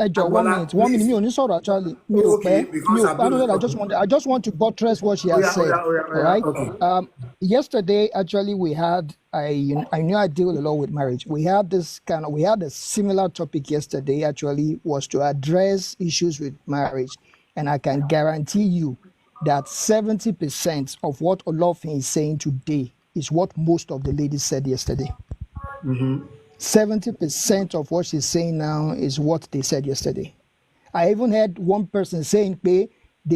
Speaker 6: One minute, me only saw actually. I just want to buttress what she has said. All right.
Speaker 1: Okay.
Speaker 6: Yesterday, actually, we had I knew I deal a lot with marriage. We had a similar topic yesterday. Actually, was to address issues with marriage, and I can guarantee you that 70% of what Olofin is saying today is what most of the ladies said yesterday. 70% of what she's saying now is what they said yesterday. I even heard one person saying they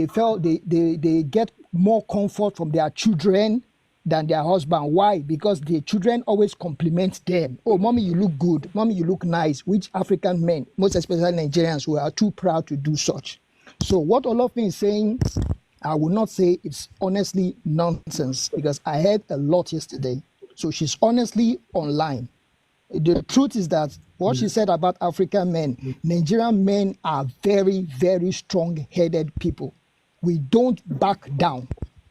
Speaker 6: felt they get more comfort from their children than their husband. Why? Because the children always compliment them. Oh, mommy, you look good. Mommy, you look nice. Which African men, most especially Nigerians, who are too proud to do such. So what Olofin is saying, I would not say it's honestly nonsense, because I heard a lot yesterday. So she's honestly online. The truth is that what she said about African men, Nigerian men are very, very strong-headed people. We don't back down.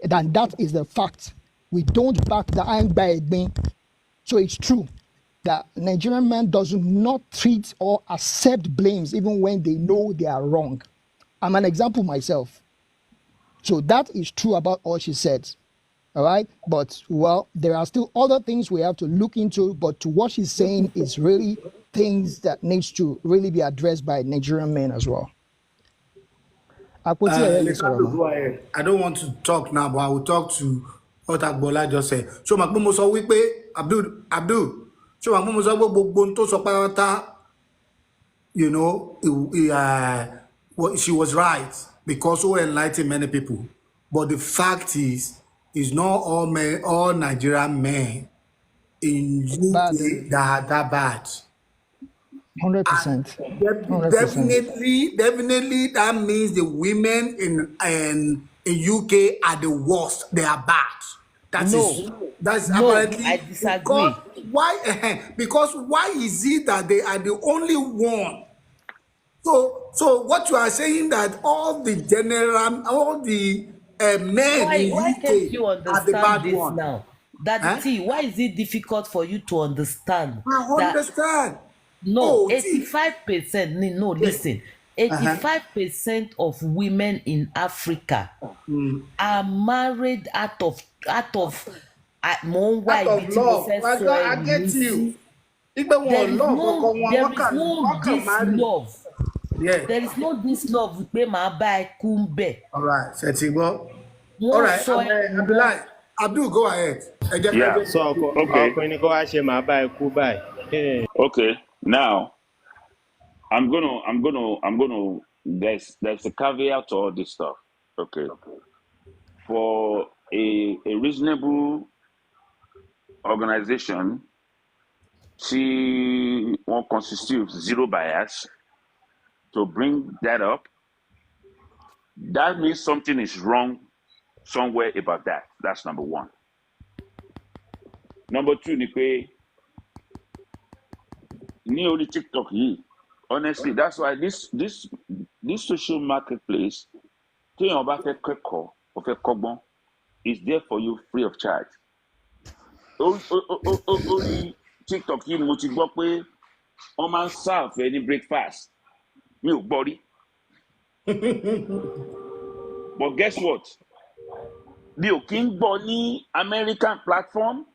Speaker 6: And that is the fact. We don't back down. So it's true that Nigerian man does not treat or accept blames even when they know they are wrong. I'm an example myself. So that is true about all she said. All right. But, well, there are still other things we have to look into. But to what she's saying is really things that needs to really be addressed by Nigerian men as well.
Speaker 1: I don't want to talk now, but I will talk to what Agbola just said. So, Makmumo sọ wípé Abdul. So, Makmumo sọ gbogbo tó sọ pátá, you know, she was right because we enlightened many people. But the fact is not all men, all Nigerian men in UK that are that bad.
Speaker 6: 100%.
Speaker 1: Definitely, that means the women in UK are the worst. They are bad. That's apparently.
Speaker 9: I disagree.
Speaker 1: Because why is it that they are the only one? So what you are saying that all the men in
Speaker 9: why
Speaker 1: UK
Speaker 9: can't you
Speaker 1: are the
Speaker 9: understand
Speaker 1: bad
Speaker 9: this
Speaker 1: one?
Speaker 9: now? Why is it difficult for you to understand?
Speaker 1: I understand.
Speaker 9: No, 85%. No, listen. 85% of women in Africa are married out of love. I
Speaker 1: get you.
Speaker 9: There is no this love. Yeah. There is no this love.
Speaker 1: All right, Setibo. All right, Abdul, go ahead.
Speaker 13: Yeah.
Speaker 14: So, okay.
Speaker 13: Okay. Now, I'm gonna. There's a caveat to all this stuff. Okay. For a reasonable organization, she won't constitute zero bias. To bring that up, that means something is wrong somewhere about that. That's number one. Number two, ni only TikTok here. Honestly, that's why this social marketplace, is there for you free of charge. Only TikTok here, mo ti gbọ́ pé wọ́n máa ń serve any breakfast. Me body. But guess what? bí ò kí ń gbọ́ ní American platform,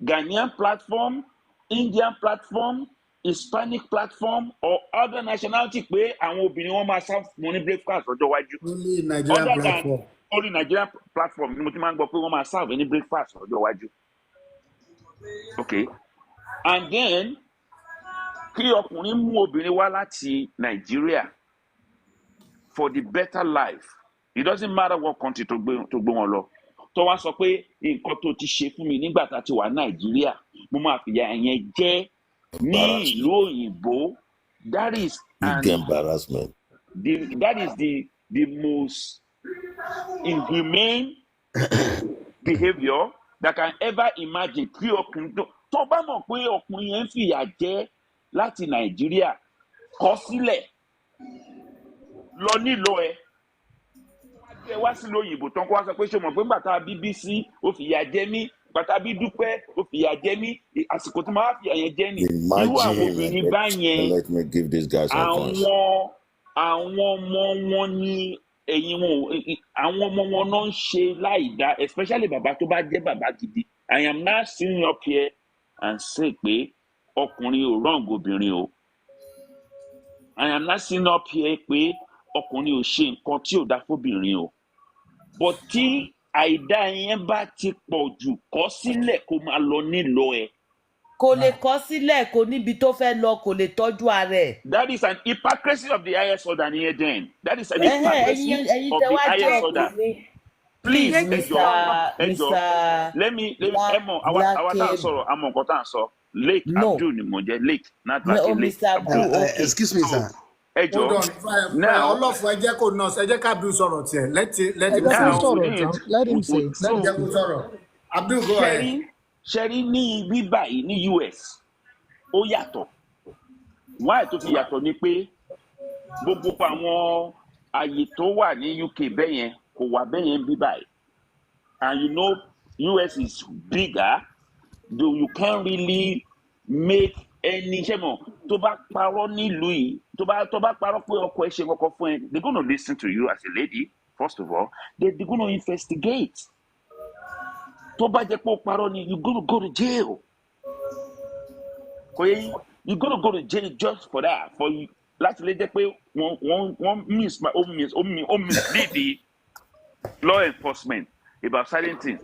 Speaker 13: Ghanaian platform, Indian platform, Hispanic platform or other nationality pé àwọn obìnrin wọn máa serve wọn ní breakfast lọ́jọ́ iwájú.
Speaker 1: Only Nigerian
Speaker 13: Other
Speaker 1: platform.
Speaker 13: than only Nigerian platform ni mo ti máa ń gbọ́ pé wọ́n máa serve ní breakfast lọ́jọ́ iwájú. Okay, and then kí ọkùnrin mú obìnrin wá láti Nàìjíríà for the better life. It doesn't matter what country tó gbé wọn lọ. Tó wá sọ pé nǹkan tó ti ṣe fún mi nígbà tá a ti wà Nàìjíríà mo máa fìyà yẹn jẹ ní ìlú òyìnbó. That is
Speaker 12: embarrassment.
Speaker 13: That is the most inhumane behavior that can ever imagine. Kí ọkùnrin tó bá mọ̀ pé ọkùnrin yẹn ń fìyà jẹ láti Nàìjíríà kọ sílẹ̀ lọ nílò ẹ wá sí lóyìnbó tán kó wá sọ pé ṣe mọ̀ pé bàtà BBC ó fìyà jẹ mí bàtà bí Dúpẹ́ ó fìyà jẹ mí àsìkò tí máa fìyà yẹn jẹ ní irú àwọn obìnrin bá yẹn àwọn ọmọ wọn ní ẹ̀yìn wọn àwọn ọmọ wọn náà ń ṣe láìdá especially bàbá tó bá jẹ́ bàbá gidi. I am now sitting up here and say pé ọkùnrin ò wrong obìnrin o. I am not sitting up here pé ọkùnrin ò ṣe nǹkan tí ò dá fóbìnrin o. But tí àìdá yẹn bá ti pọ̀ jù kọ̀ sílẹ̀ kó máa lọ nílò ẹ̀.
Speaker 9: Kò lè kọ̀ sílẹ̀ kò níbi tó fẹ́ lọ kò lè tọ́jú ara ẹ̀.
Speaker 13: That is an hypocrisy of the highest order ní Eden. That is an hypocrisy of the highest order. Please, Mr. Let me Emo, àwa tá à ń sọ̀rọ̀ àmọ̀ nǹkan tá à ń sọ. Lake Abdul ni mo jẹ́ Lake, not like Lake Abdul.
Speaker 11: Excuse me, sir.
Speaker 1: Hold on. Now, Ọlọ́fun ẹ jẹ́ kó nọ́ọ̀sì, ẹ jẹ́ ká Abdul sọ̀rọ̀ tiẹ̀. Let him say. Abdul, go ahead.
Speaker 13: Ṣẹ́rí ní ibi báyìí ní US, ó yàtọ̀. Why tó fi yàtọ̀ ni pé gbogbo àwọn àyè tó wà ní UK bẹ́yẹn kò wà bẹ́yẹn bí báyìí. And you know US is bigger, though you can't really make any ṣe mọ̀ tó bá parọ́ nílùú yìí tó bá parọ́ pé ọkọ ẹ ṣe kọ́kọ́ fún ẹ they gonna listen to you as a lady first of all they gonna investigate. Tó bá jẹ́ pé ó parọ́ ni you gonna go to jail. Kò yẹ you gonna go to jail just for that for you láti lè jẹ́ pé wọ́n mislead the law enforcement about certain things.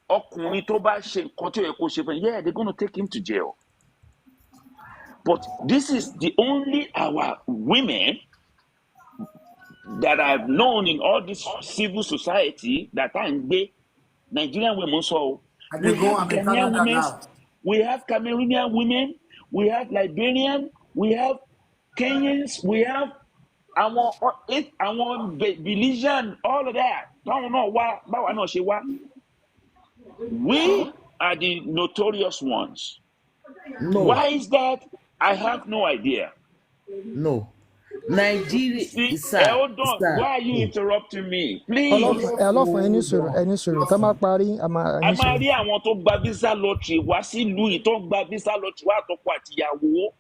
Speaker 13: Ọkùnrin tó bá ṣe nǹkan tí ó yẹ kó ṣe fún yeah they gonna take him to jail. But this is the only our women that I've known in all this civil society that are in the Nigerian women. So we have Ghanaian women, we have Cameroonian women, we have Liberian, we have Kenyans, we have our Belizean, all of that. We are the notorious ones.
Speaker 9: No.
Speaker 13: Why is that? I have no idea.
Speaker 9: No. Nigeria.
Speaker 13: See, hold on. Why are you interrupting me? Please.
Speaker 6: Ọlọ́fun ẹni sọ̀rọ̀ tá máa parí
Speaker 13: a máa rí àwọn tó gba visa lottery wá sílùú yìí tó gba visa lottery wá àtọkọ àtìyàwó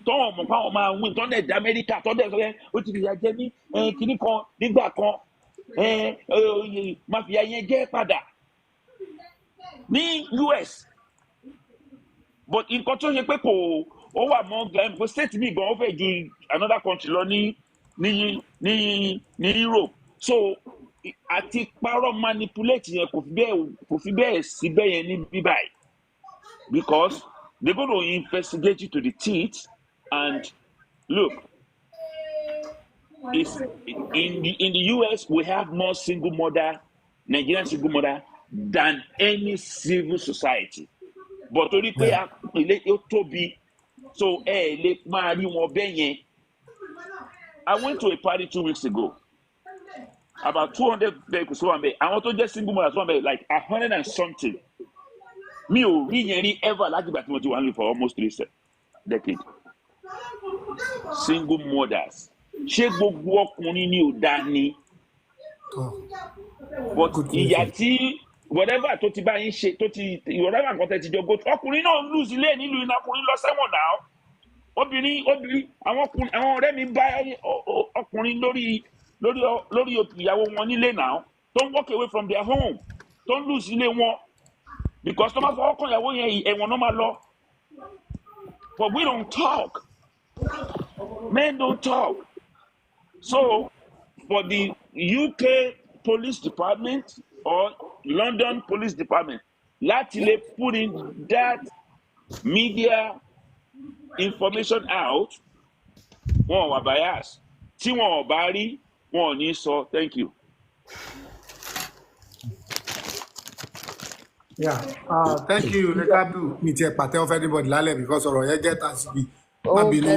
Speaker 13: tó wọn mọ̀ fáwọn máa win tó dẹ̀ dá Amẹ́ríkà tó dẹ̀ sọ pé ó ti fìyà jẹ ní kinní kan nígbà kan máa fìyà yẹn jẹ padà ní US. But nǹkan tó ṣe pé kò ó wà mọ́ glam kò state mi gan ó fẹ́ ju another country lọ ní Europe. So àti parọ́ manipulate yẹn kò fi bẹ́ẹ̀ síbẹ̀ yẹn ní bíbáyìí because they go to investigate you to the teeth and look it's in the US we have more single mother Nigerian single mother than any civil society. But torí pé ilé ó tóbi so lè máa rí wọn bẹ́ẹ̀ yẹn. I went to a party 2 weeks ago. About 200 vehicles wọ́n bẹ̀. Àwọn tó jẹ́ single mothers wọ́n bẹ̀ like 100 and something. Mi ò rí yẹn rí ever láti ìgbà tí mo ti wà nílùú for almost 3 decades. Single mothers. Ṣé gbogbo ọkùnrin ni ò dá ni? But ìyá tí whatever tó ti bá yín ṣe tó ti whatever nǹkan tẹ́ ti jọ go ọkùnrin náà lose ilé nílùú iná ọkùnrin lọ sẹ́wọ̀n náà. Obìnrin àwọn ọ̀rẹ́ mi bá ọkùnrin lórí ìyàwó wọn nílé náà tó ń walk away from their home tó ń lù sílé wọn because tó máa fọwọ́ kan ìyàwó yẹn ẹ̀wọ̀n náà máa lọ. But we don't talk. Men don't talk. So for the UK police department or London police department, láti lè put in that media information out, wọn wà bias. Tí wọn ò bá rí, wọn ò ní sọ thank you.
Speaker 1: Yeah. Thank you, Nekabu. Mi tiẹ̀ pàtẹ́ of anybody lálẹ́ because ọ̀rọ̀ yẹn jẹ́ tàṣíbí. Má bínú.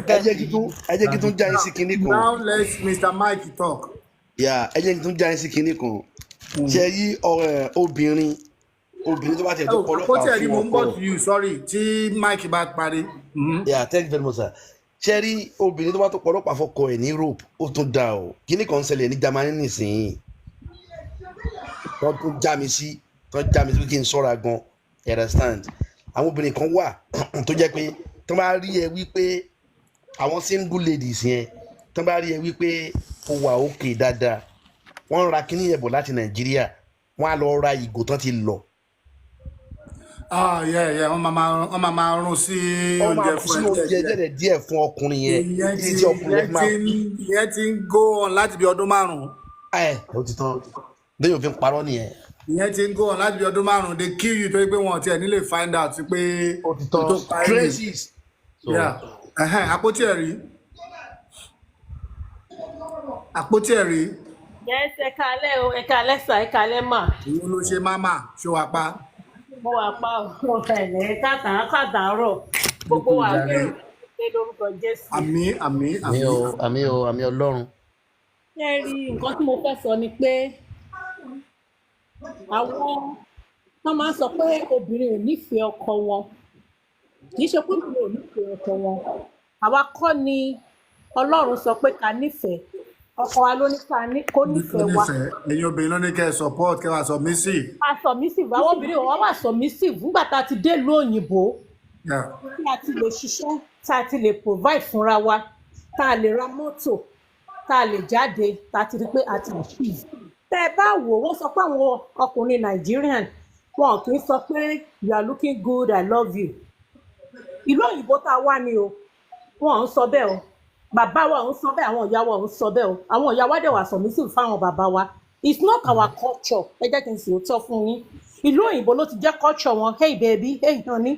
Speaker 11: ẹ jẹ́ kí tún já yín sí kinní kan.
Speaker 1: Now let Mr. Mike talk.
Speaker 11: Ẹ jẹ́ kí tún já yín sí kinní kan. Ṣé yí obìnrin tó bá tẹ̀ tó pọ̀ lọ́pàá fún ọkọ.
Speaker 1: Àpótí ẹ̀rí mo ń bọ̀ to you sorry tí Mike bá parí.
Speaker 11: Thank you very much sir. Ṣé rí obìnrin tó bá tó pọ̀ lọ́pàá fọkọ ẹ̀ ní Europe ó tún dá o. Kinní kan ń ṣẹlẹ̀ ní Germany nísìnyí. Wọ́n tún já mi sí pé kí n ṣọ́ra gan, understand? Àwọn obìnrin kan wà tó jẹ́ pé tó bá rí ẹ wípé àwọn single ladies yẹn tó bá rí ẹ wípé ó wà òkè dáadáa wọ́n ra kíní yẹn bọ̀ láti Nàìjíríà wọ́n á lọ ra ìgò tán ti lọ.
Speaker 1: Wọ́n máa rún sí oúnjẹ fún
Speaker 11: oúnjẹ díẹ̀ fún ọkùnrin yẹn.
Speaker 1: Ìyẹn ti ń go on láti bí ọdún 5.
Speaker 11: Ó ti tán lẹ́yìn òfin parọ́ nìyẹn.
Speaker 1: Ìyẹn ti ń go on láti bí ọdún 5 they kill you torí pé wọn ti ẹ̀ nílé find out pé
Speaker 11: ó ti tán traces.
Speaker 1: Àpótí ẹ̀rí.
Speaker 14: Yes, ẹ káalẹ́ o, ẹ káalẹ́ sà, ẹ káalẹ́ mà.
Speaker 1: Ìwọ ló ṣe máma ṣó wa pa.
Speaker 14: Mo wà pa ọ̀rọ̀ ẹ̀lẹ́ kàtàárọ̀ gbogbo wa gbèrò pé lórúkọ Jésù.
Speaker 1: Àmín.
Speaker 11: Àmín Ọlọ́run.
Speaker 14: Ṣé rí nǹkan tí mo fẹ́ sọ ni pé àwọn wọ́n máa ń sọ pé obìnrin ò nífẹ̀ẹ́ ọkọ wọn. Kì í ṣe pé obìnrin ò nífẹ̀ẹ́ ọkọ wọn. Àwa kọ́ ni Ọlọ́run sọ pé ká nífẹ̀ẹ́. Ọkọ wa ló ní kó nífẹ̀ẹ́ wa.
Speaker 1: Ẹ̀yin obìnrin ló ní kẹ́ ẹ support kẹ́ wá submissive.
Speaker 14: A submissive àwọn obìnrin wọn wà submissive nígbà tá a ti dé ìlú òyìnbó. Tí a ti lè ṣiṣẹ́, tá a ti lè provide fúnra wa, tá a lè ra mọ́tò, tá a lè jáde, tá a ti rí pé a ti achieve. Tẹ́ ẹ bá wò wọ́n sọ pé àwọn ọkùnrin Nigerian wọn kì í sọ pé you are looking good I love you. Ìlú òyìnbó tá a wà ní o, wọn ò ń sọ bẹ́ẹ̀ o. Bàbá wa ò ń sọ bẹ́ẹ̀, àwọn ìyá wa ò ń sọ bẹ́ẹ̀ o. Àwọn ìyá wa dẹ̀ wà submissive fáwọn bàbá wa. It's not our culture. Ẹ jẹ́ kí n sì tọ́ fún yín. Ìlú òyìnbó ló ti jẹ́ culture wọn. Hey baby, hey honey.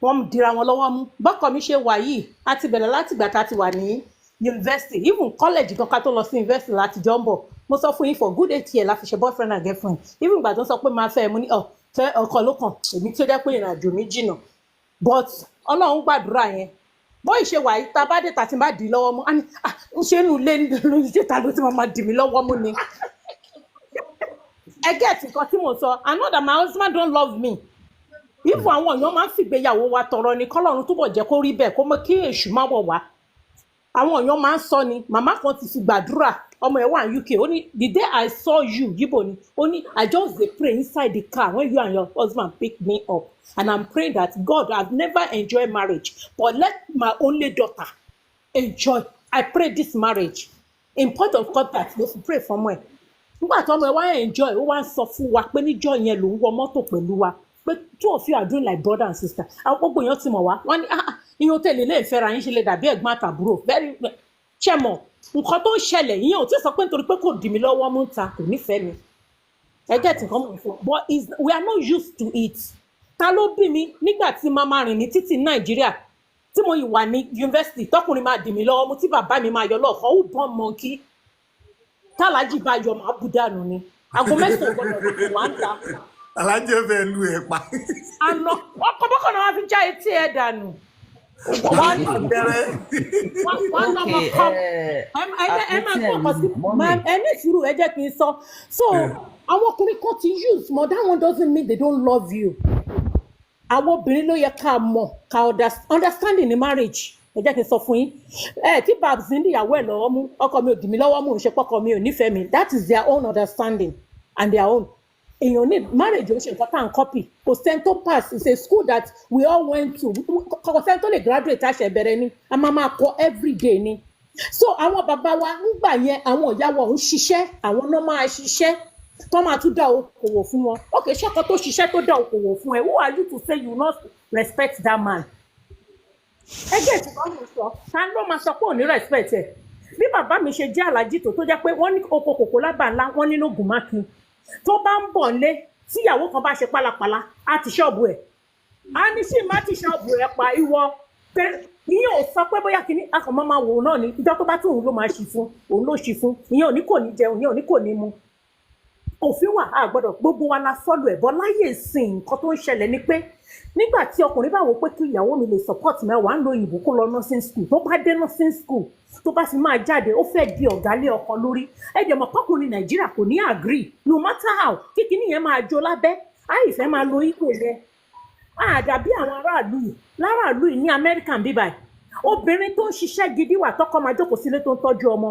Speaker 14: Wọ́n dira wọn lọ́wọ́ mú. Bọ́kọ mi ṣe wà yìí, a ti bẹ̀rẹ̀ láti ìgbà tá a ti wà ní university. Even college gan ká tó lọ sí university láti jọ ń bọ̀. Mo sọ fún yín for good 8 years la fi ṣe boyfriend and girlfriend. Even ìgbà tó ń sọ pé máa fẹ́ mu ní fẹ́ ọkọ ló kàn. Èmi tó jẹ́ pé ìrìnàjò mi jìnnà. But Ọlọ́run gbàdúrà yẹn. Bó ìṣe wà yìí tá a bá dé tàti bá dì í lọ́wọ́ mú ń ṣe inú ilé lórí ìjẹta ló ti máa dì mí lọ́wọ́ mú ni. Ẹ gẹ́ẹ̀tì nǹkan tí mo sọ, I know that my husband don't love me. Ifo àwọn èèyàn máa ń fìgbéyàwó wa tọrọ ni kọ́lọ́run túbọ̀ jẹ́ kó rí bẹ́ẹ̀ kó mọ kí èṣù má wọ̀ wá. Àwọn èèyàn máa ń sọ ni màmá kan ti fi gbàdúrà ọmọ ẹ̀ wà ní UK ó ní the day I saw you Yibo ni ó ní I just dey pray inside the car when you and your husband pick me up. And I'm praying that God, I've never enjoyed marriage, but let my only daughter enjoy. I pray this marriage. In point of contact, they pray for me. Nígbà tí ọmọ ẹ wá enjoy, ó wá ń sọ fún wa pé níjọ́ yẹn ló ń wọ mọ́tò pẹ̀lú wa. Pé two of you are doing like brother and sister. Àwọn gbogbo èèyàn ti mọ̀ wá. Wọ́n ní ìyẹn tẹ̀lé lè fẹ́ra yín ṣe lè dàbí ẹ̀gbọ́n àtàbúrò. Very ṣe mọ̀ nǹkan tó ń ṣẹlẹ̀ ìyẹn ò tí sọ pé nítorí pé kò dì mí lọ́wọ́ mú ta kò nífẹ̀ẹ́ mi. Ẹ get nǹkan mọ̀ fún. But we are not used to it. Ta ló bí mi nígbà tí máa máa rìn ní títì Nàìjíríà tí mo yìí wà ní yunifásitì tọkùnrin máa dì mí lọ́wọ́ mo tí bàbá mi máa yọ lọ́ọ̀kan ó bọ́n mọ́ kí tálájì bá yọ máa bù dànù ni aago 9 gbọ́dọ̀ wà ń ta.
Speaker 1: Alájì fẹ́ lu ẹ̀ pa.
Speaker 14: Àná ọkọ̀ bọ́kọ̀ náà wá fi já etí ẹ̀ dànù. Wọ́n lọ́mọ kọ́ ẹ máa gbọ́ ọkọ̀ sí ẹ ní ìṣirò ẹ jẹ́ kí n sọ. So àwọn ọkùnrin kan ti use but that one doesn't mean they don't love you. Àwọn obìnrin ló yẹ ká mọ̀ ká understanding in marriage ẹ jẹ́ kí n sọ fún yín tí babs ní ìyàwó ẹ̀ lọ́wọ́ mú ọkọ mi ò dì mí lọ́wọ́ mú ìṣe pọ́kọ mi ò nífẹ̀ẹ́ mi that is their own understanding and their own. Èèyàn ní marriage ó ṣe nǹkan tá à ń copy kò sẹ́ni tó pass it's a school that we all went to kò sẹ́ni tó lè graduate àṣẹ bẹ̀rẹ̀ ni a máa kọ́ everyday ni. So àwọn bàbá wa nígbà yẹn àwọn ìyá wa ń ṣiṣẹ́ àwọn náà máa ṣiṣẹ́ tó máa tún dá okòwò fún wọn ok ṣọkọ tó ṣiṣẹ́ tó dá okòwò fún ẹ who are you to say you not respect that man ẹgbẹ́ ìtura ló sọ ta ló máa sọ pé ò ní respect ẹ bí bàbá mi ṣe jẹ́ alájí tó jẹ́ pé wọ́n ní oko kòkó lábà ńlá wọ́n nínú gùnmákin tó bá ń bọ̀ nílé tíyàwó kan bá ṣe pálapàla á ti ṣọ́ọ̀bù ẹ̀ á ní sí má ti ṣọ́ọ̀bù ẹ̀ pa ìwọ pé ìyẹn ò sọ pé bóyá kìíní akọ̀mọ́ máa wò náà ní ìjọ tó bá tún òun ló máa ṣì fún òun ló ṣì fún ìyẹn ò ní kò ní jẹun ìyẹn ò ní kò ní mu òfin wà á gbọ́dọ̀ gbogbo wa la fọ́lù ẹ̀ bọ́ láyé ìsìn nǹkan tó ń ṣẹlẹ̀ ni pé nígbà tí ọkùnrin bá wò pé kí ìyàwó mi lè support mẹ́wàá ń lo òyìnbó kó lọ nursing school tó bá dé nursing school tó bá fi máa jáde ó fẹ́ di ọ̀gá lé ọkọ lórí ẹ̀jẹ̀ mọ̀ pọ́kùnrin nàìjíríà kò ní agree no matter how kíkiní yẹn máa jó lábẹ́ àìfẹ́ máa lo ipò yẹn àdàbí àwọn láràlú yìí ní amẹ́ríkà bíbáyìí obìnrin tó ń ṣiṣẹ́ gidi wà tọkọ máa jókòó sílé tó ń tọ́jú ọmọ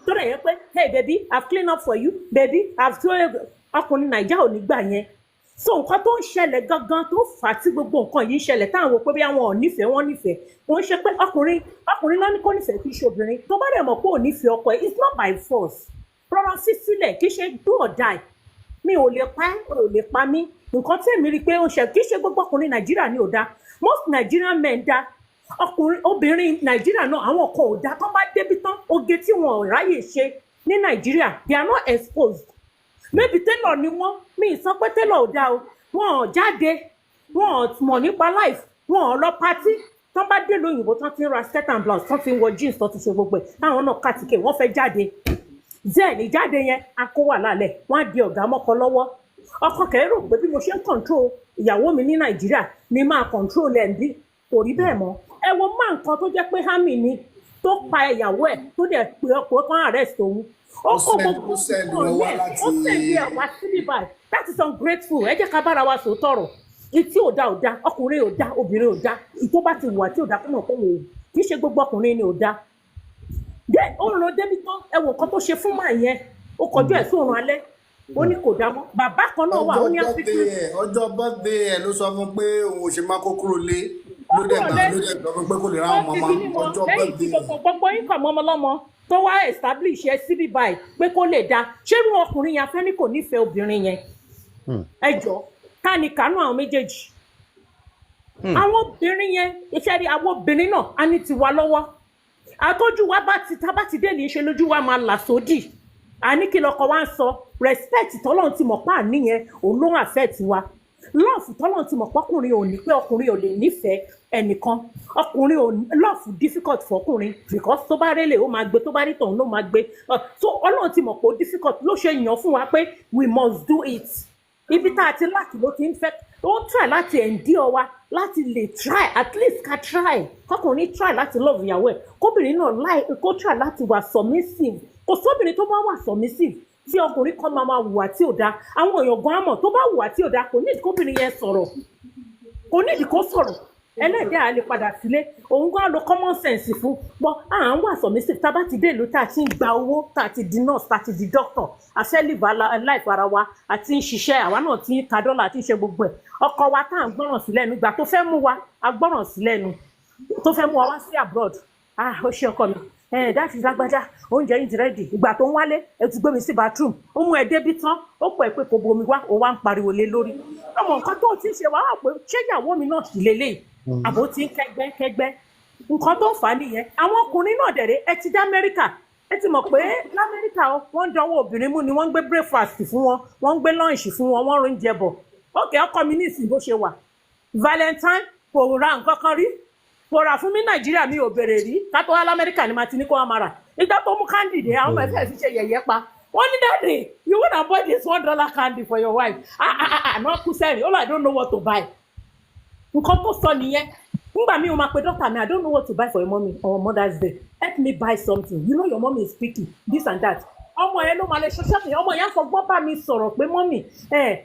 Speaker 14: tó rẹ̀ yẹ pé hey baby I've cleaned up for you baby I've told ọkùnrin nàìjíríà ò ní gbà yẹn so nǹkan tó ń ṣẹlẹ̀ gangan tó fà á tí gbogbo nǹkan yìí ń ṣẹlẹ̀ táwọn wò pé bí àwọn ò nífẹ̀ẹ́ wọ́n nífẹ̀ẹ́ wọ́n ṣe pé ọkùnrin ló ní kó nífẹ̀ẹ́ kì í ṣe obìnrin tó bá dẹ̀ mọ̀ pé ò nífẹ̀ẹ́ ọkọ ẹ̀ it's not by force rọra sí sílẹ̀ kì í ṣe do or die mi ò lè pa ẹ́ ò lè pa mí nǹkan tí èmi rí i pé ó ń ṣe kì í ṣe gbogbo ọkùnrin nàìjíríà ni ò dá most Nigerian men dá obìnrin nàìjíríà náà àwọn kan ò dá tó bá débi tán oge tí wọn ò ráyè ṣe ní nàìjíríà they are not exposed maybe tailor ni wọ́n mi sọ pé tailor ò dá o wọn ò jáde wọn ò mọ̀ nípa life wọn ò lọ party tán bá dé lóyìnbó tán ti ń ra skirt and blouse tán ti ń wọ jeans tán ti ṣe gbogbo ẹ̀ táwọn náà kàtìkè wọ́n fẹ́ jáde then ìjáde yẹn a kó wà lálẹ́ wọ́n á di ọ̀gá mọ́kọ lọ́wọ́ ọkọ kẹrò pé bí mo ṣe ń control ìyàwó mi ní nàìjíríà ni máa control ẹ̀ bí kò rí bẹ́ẹ̀ mọ́ ẹ wo má nǹkan tó jẹ́ pé hami ni tó pa ìyàwó ẹ̀ tó dẹ̀ pé ọkọ̀ kan arrest òun ó kó gbogbo ó sẹ̀lẹ̀ àwa síbí báyìí that is ungrateful ẹ jẹ́ ká bára wa sòótọ́ ọ̀rọ̀ ìtí ò dá ọkùnrin ò dá obìnrin ò dá ìtó bá ti wà tí ò dá fún ọkọ wò kì í ṣe gbogbo ọkùnrin ni ò dá then ó ràn débi tán ẹ wo nǹkan tó ṣe fún màá yẹn ó kọjú ẹ̀ sóòrùn alẹ́ ó ní kò dá mọ́ bàbá kan náà wà ó ní
Speaker 1: ọjọ́ birthday ẹ̀ ló sọ fún pé òun ò ṣe má kó kúrò lé ló dẹ̀ gbà fún pé kò lè ráwọn ọmọ ọjọ́ birthday
Speaker 14: gbogbo yín kàn mọ́ ọmọ lọ́mọ tó wá establish ẹ síbí báyìí pé kó lè dá ṣé irú ọkùnrin yẹn afẹ́ ní kò nífẹ̀ẹ́ obìnrin yẹn ẹ jọ ká ní kánú àwọn méjèèjì àwọn obìnrin yẹn iṣẹ́ rí àwọn obìnrin náà á ní tiwa lọ́wọ́ àtọ́jú wa bá ti dé ní í ṣe lójú wa máa là sódì àní kí lọkọ wa ń sọ respect tọ́lọ́run ti mọ̀ pa níyẹn òun ló ń affect wa love tọ́lọ́run ti mọ̀ pọ́kùnrin ò ní pé ọkùnrin ò lè nífẹ̀ẹ́ ẹnìkan ọkùnrin ò love difficult fọkùnrin because tó bá rélé ó máa gbé tó bá rí tọ̀hún ló máa gbé so ọlọ́run ti mọ̀ pé ó difficult ló ṣe yàn fún wa pé we must do it ibi tá a ti láti ló ti ń fẹ́ ó try láti endure wa láti lè try at least ká try kọkùnrin try láti love ìyàwó ẹ̀ kóbìnrin náà kó try láti wà submissive kò sóbìnrin tó bá wà submissive tí ọkùnrin kan máa hùwà tí ò dáa àwọn èèyàn gan àmọ̀ tó bá hùwà tí ò dáa kò nídìí kóbìnrin yẹn sọ̀rọ̀ kò nídìí kó sọ̀rọ̀ ẹlẹ́dẹ̀ á lè padà sílé òun gan lo common sense fún bọ́ à ń wà submissive tá a bá ti dé ìlú tá a ti ń gba owó tá a ti di nurse tá a ti di doctor àṣẹ live life ara wa àti ń ṣiṣẹ́ àwa náà ti ń ka dọ́là àti ń ṣe gbogbo ẹ̀ ọkọ wa tá à ń gbọ́ràn sí lẹ́nu ìgbà tó fẹ́ mú wa a gbọ́ràn sí lẹ́nu tó fẹ́ mú wa wá sí abroad ó ṣe ọkọ mi dáàtì lágbájá oúnjẹ yìí ti rẹ́dì ìgbà tó ń wálé ẹ ti gbé mi sí bathroom ó mú ẹ débi tán ó pọ̀ ẹ pé kò bomi wá ó wá ń pariwo lé lórí ọmọ nǹkan tó ti ṣe wàá pé ṣé ìyàwó mi náà sì lélẹ̀ àbó ti ń kẹ́gbẹ́ nǹkan tó fà á nìyẹn àwọn ọkùnrin náà dẹ̀rẹ̀ ẹ ti dá Amẹ́ríkà ẹ ti mọ̀ pé lamẹ́ríkà wọ́n ń dánwò obìnrin mú ni wọ́n ń gbé breakfast fún wọn wọ́n ń gbé lunch fún wọn wọ́n ń oúnjẹ bọ̀ ókè ọkọ mi ní ìsìn bó ṣe wà Valentine kò ra nǹkan kan rí kò rà fún mi Nàìjíríà mi ò bèrè rí kátó wá lamẹ́ríkà ni màá ti ní kó wá máa rà ìgbà tó mú candy dé àwọn ọmọ ẹ̀fẹ́ fi ṣe yẹ̀yẹ́ pa wọ́n ní dáàdì you wanna buy this $1 candy for your wife náà kú sẹ́rìn all I don't know what to buy nǹkan tó sọ nìyẹn nígbà míì o máa pe dọ́kítà mi I don't know what to buy for your mommy on Mother's Day help me buy something you know your mommy is picky this and that ọmọ yẹn ló máa lè ṣọṣẹ́ mi ọmọ yẹn sọ gbọ́ bá mi sọ̀rọ̀ pé mọ́mì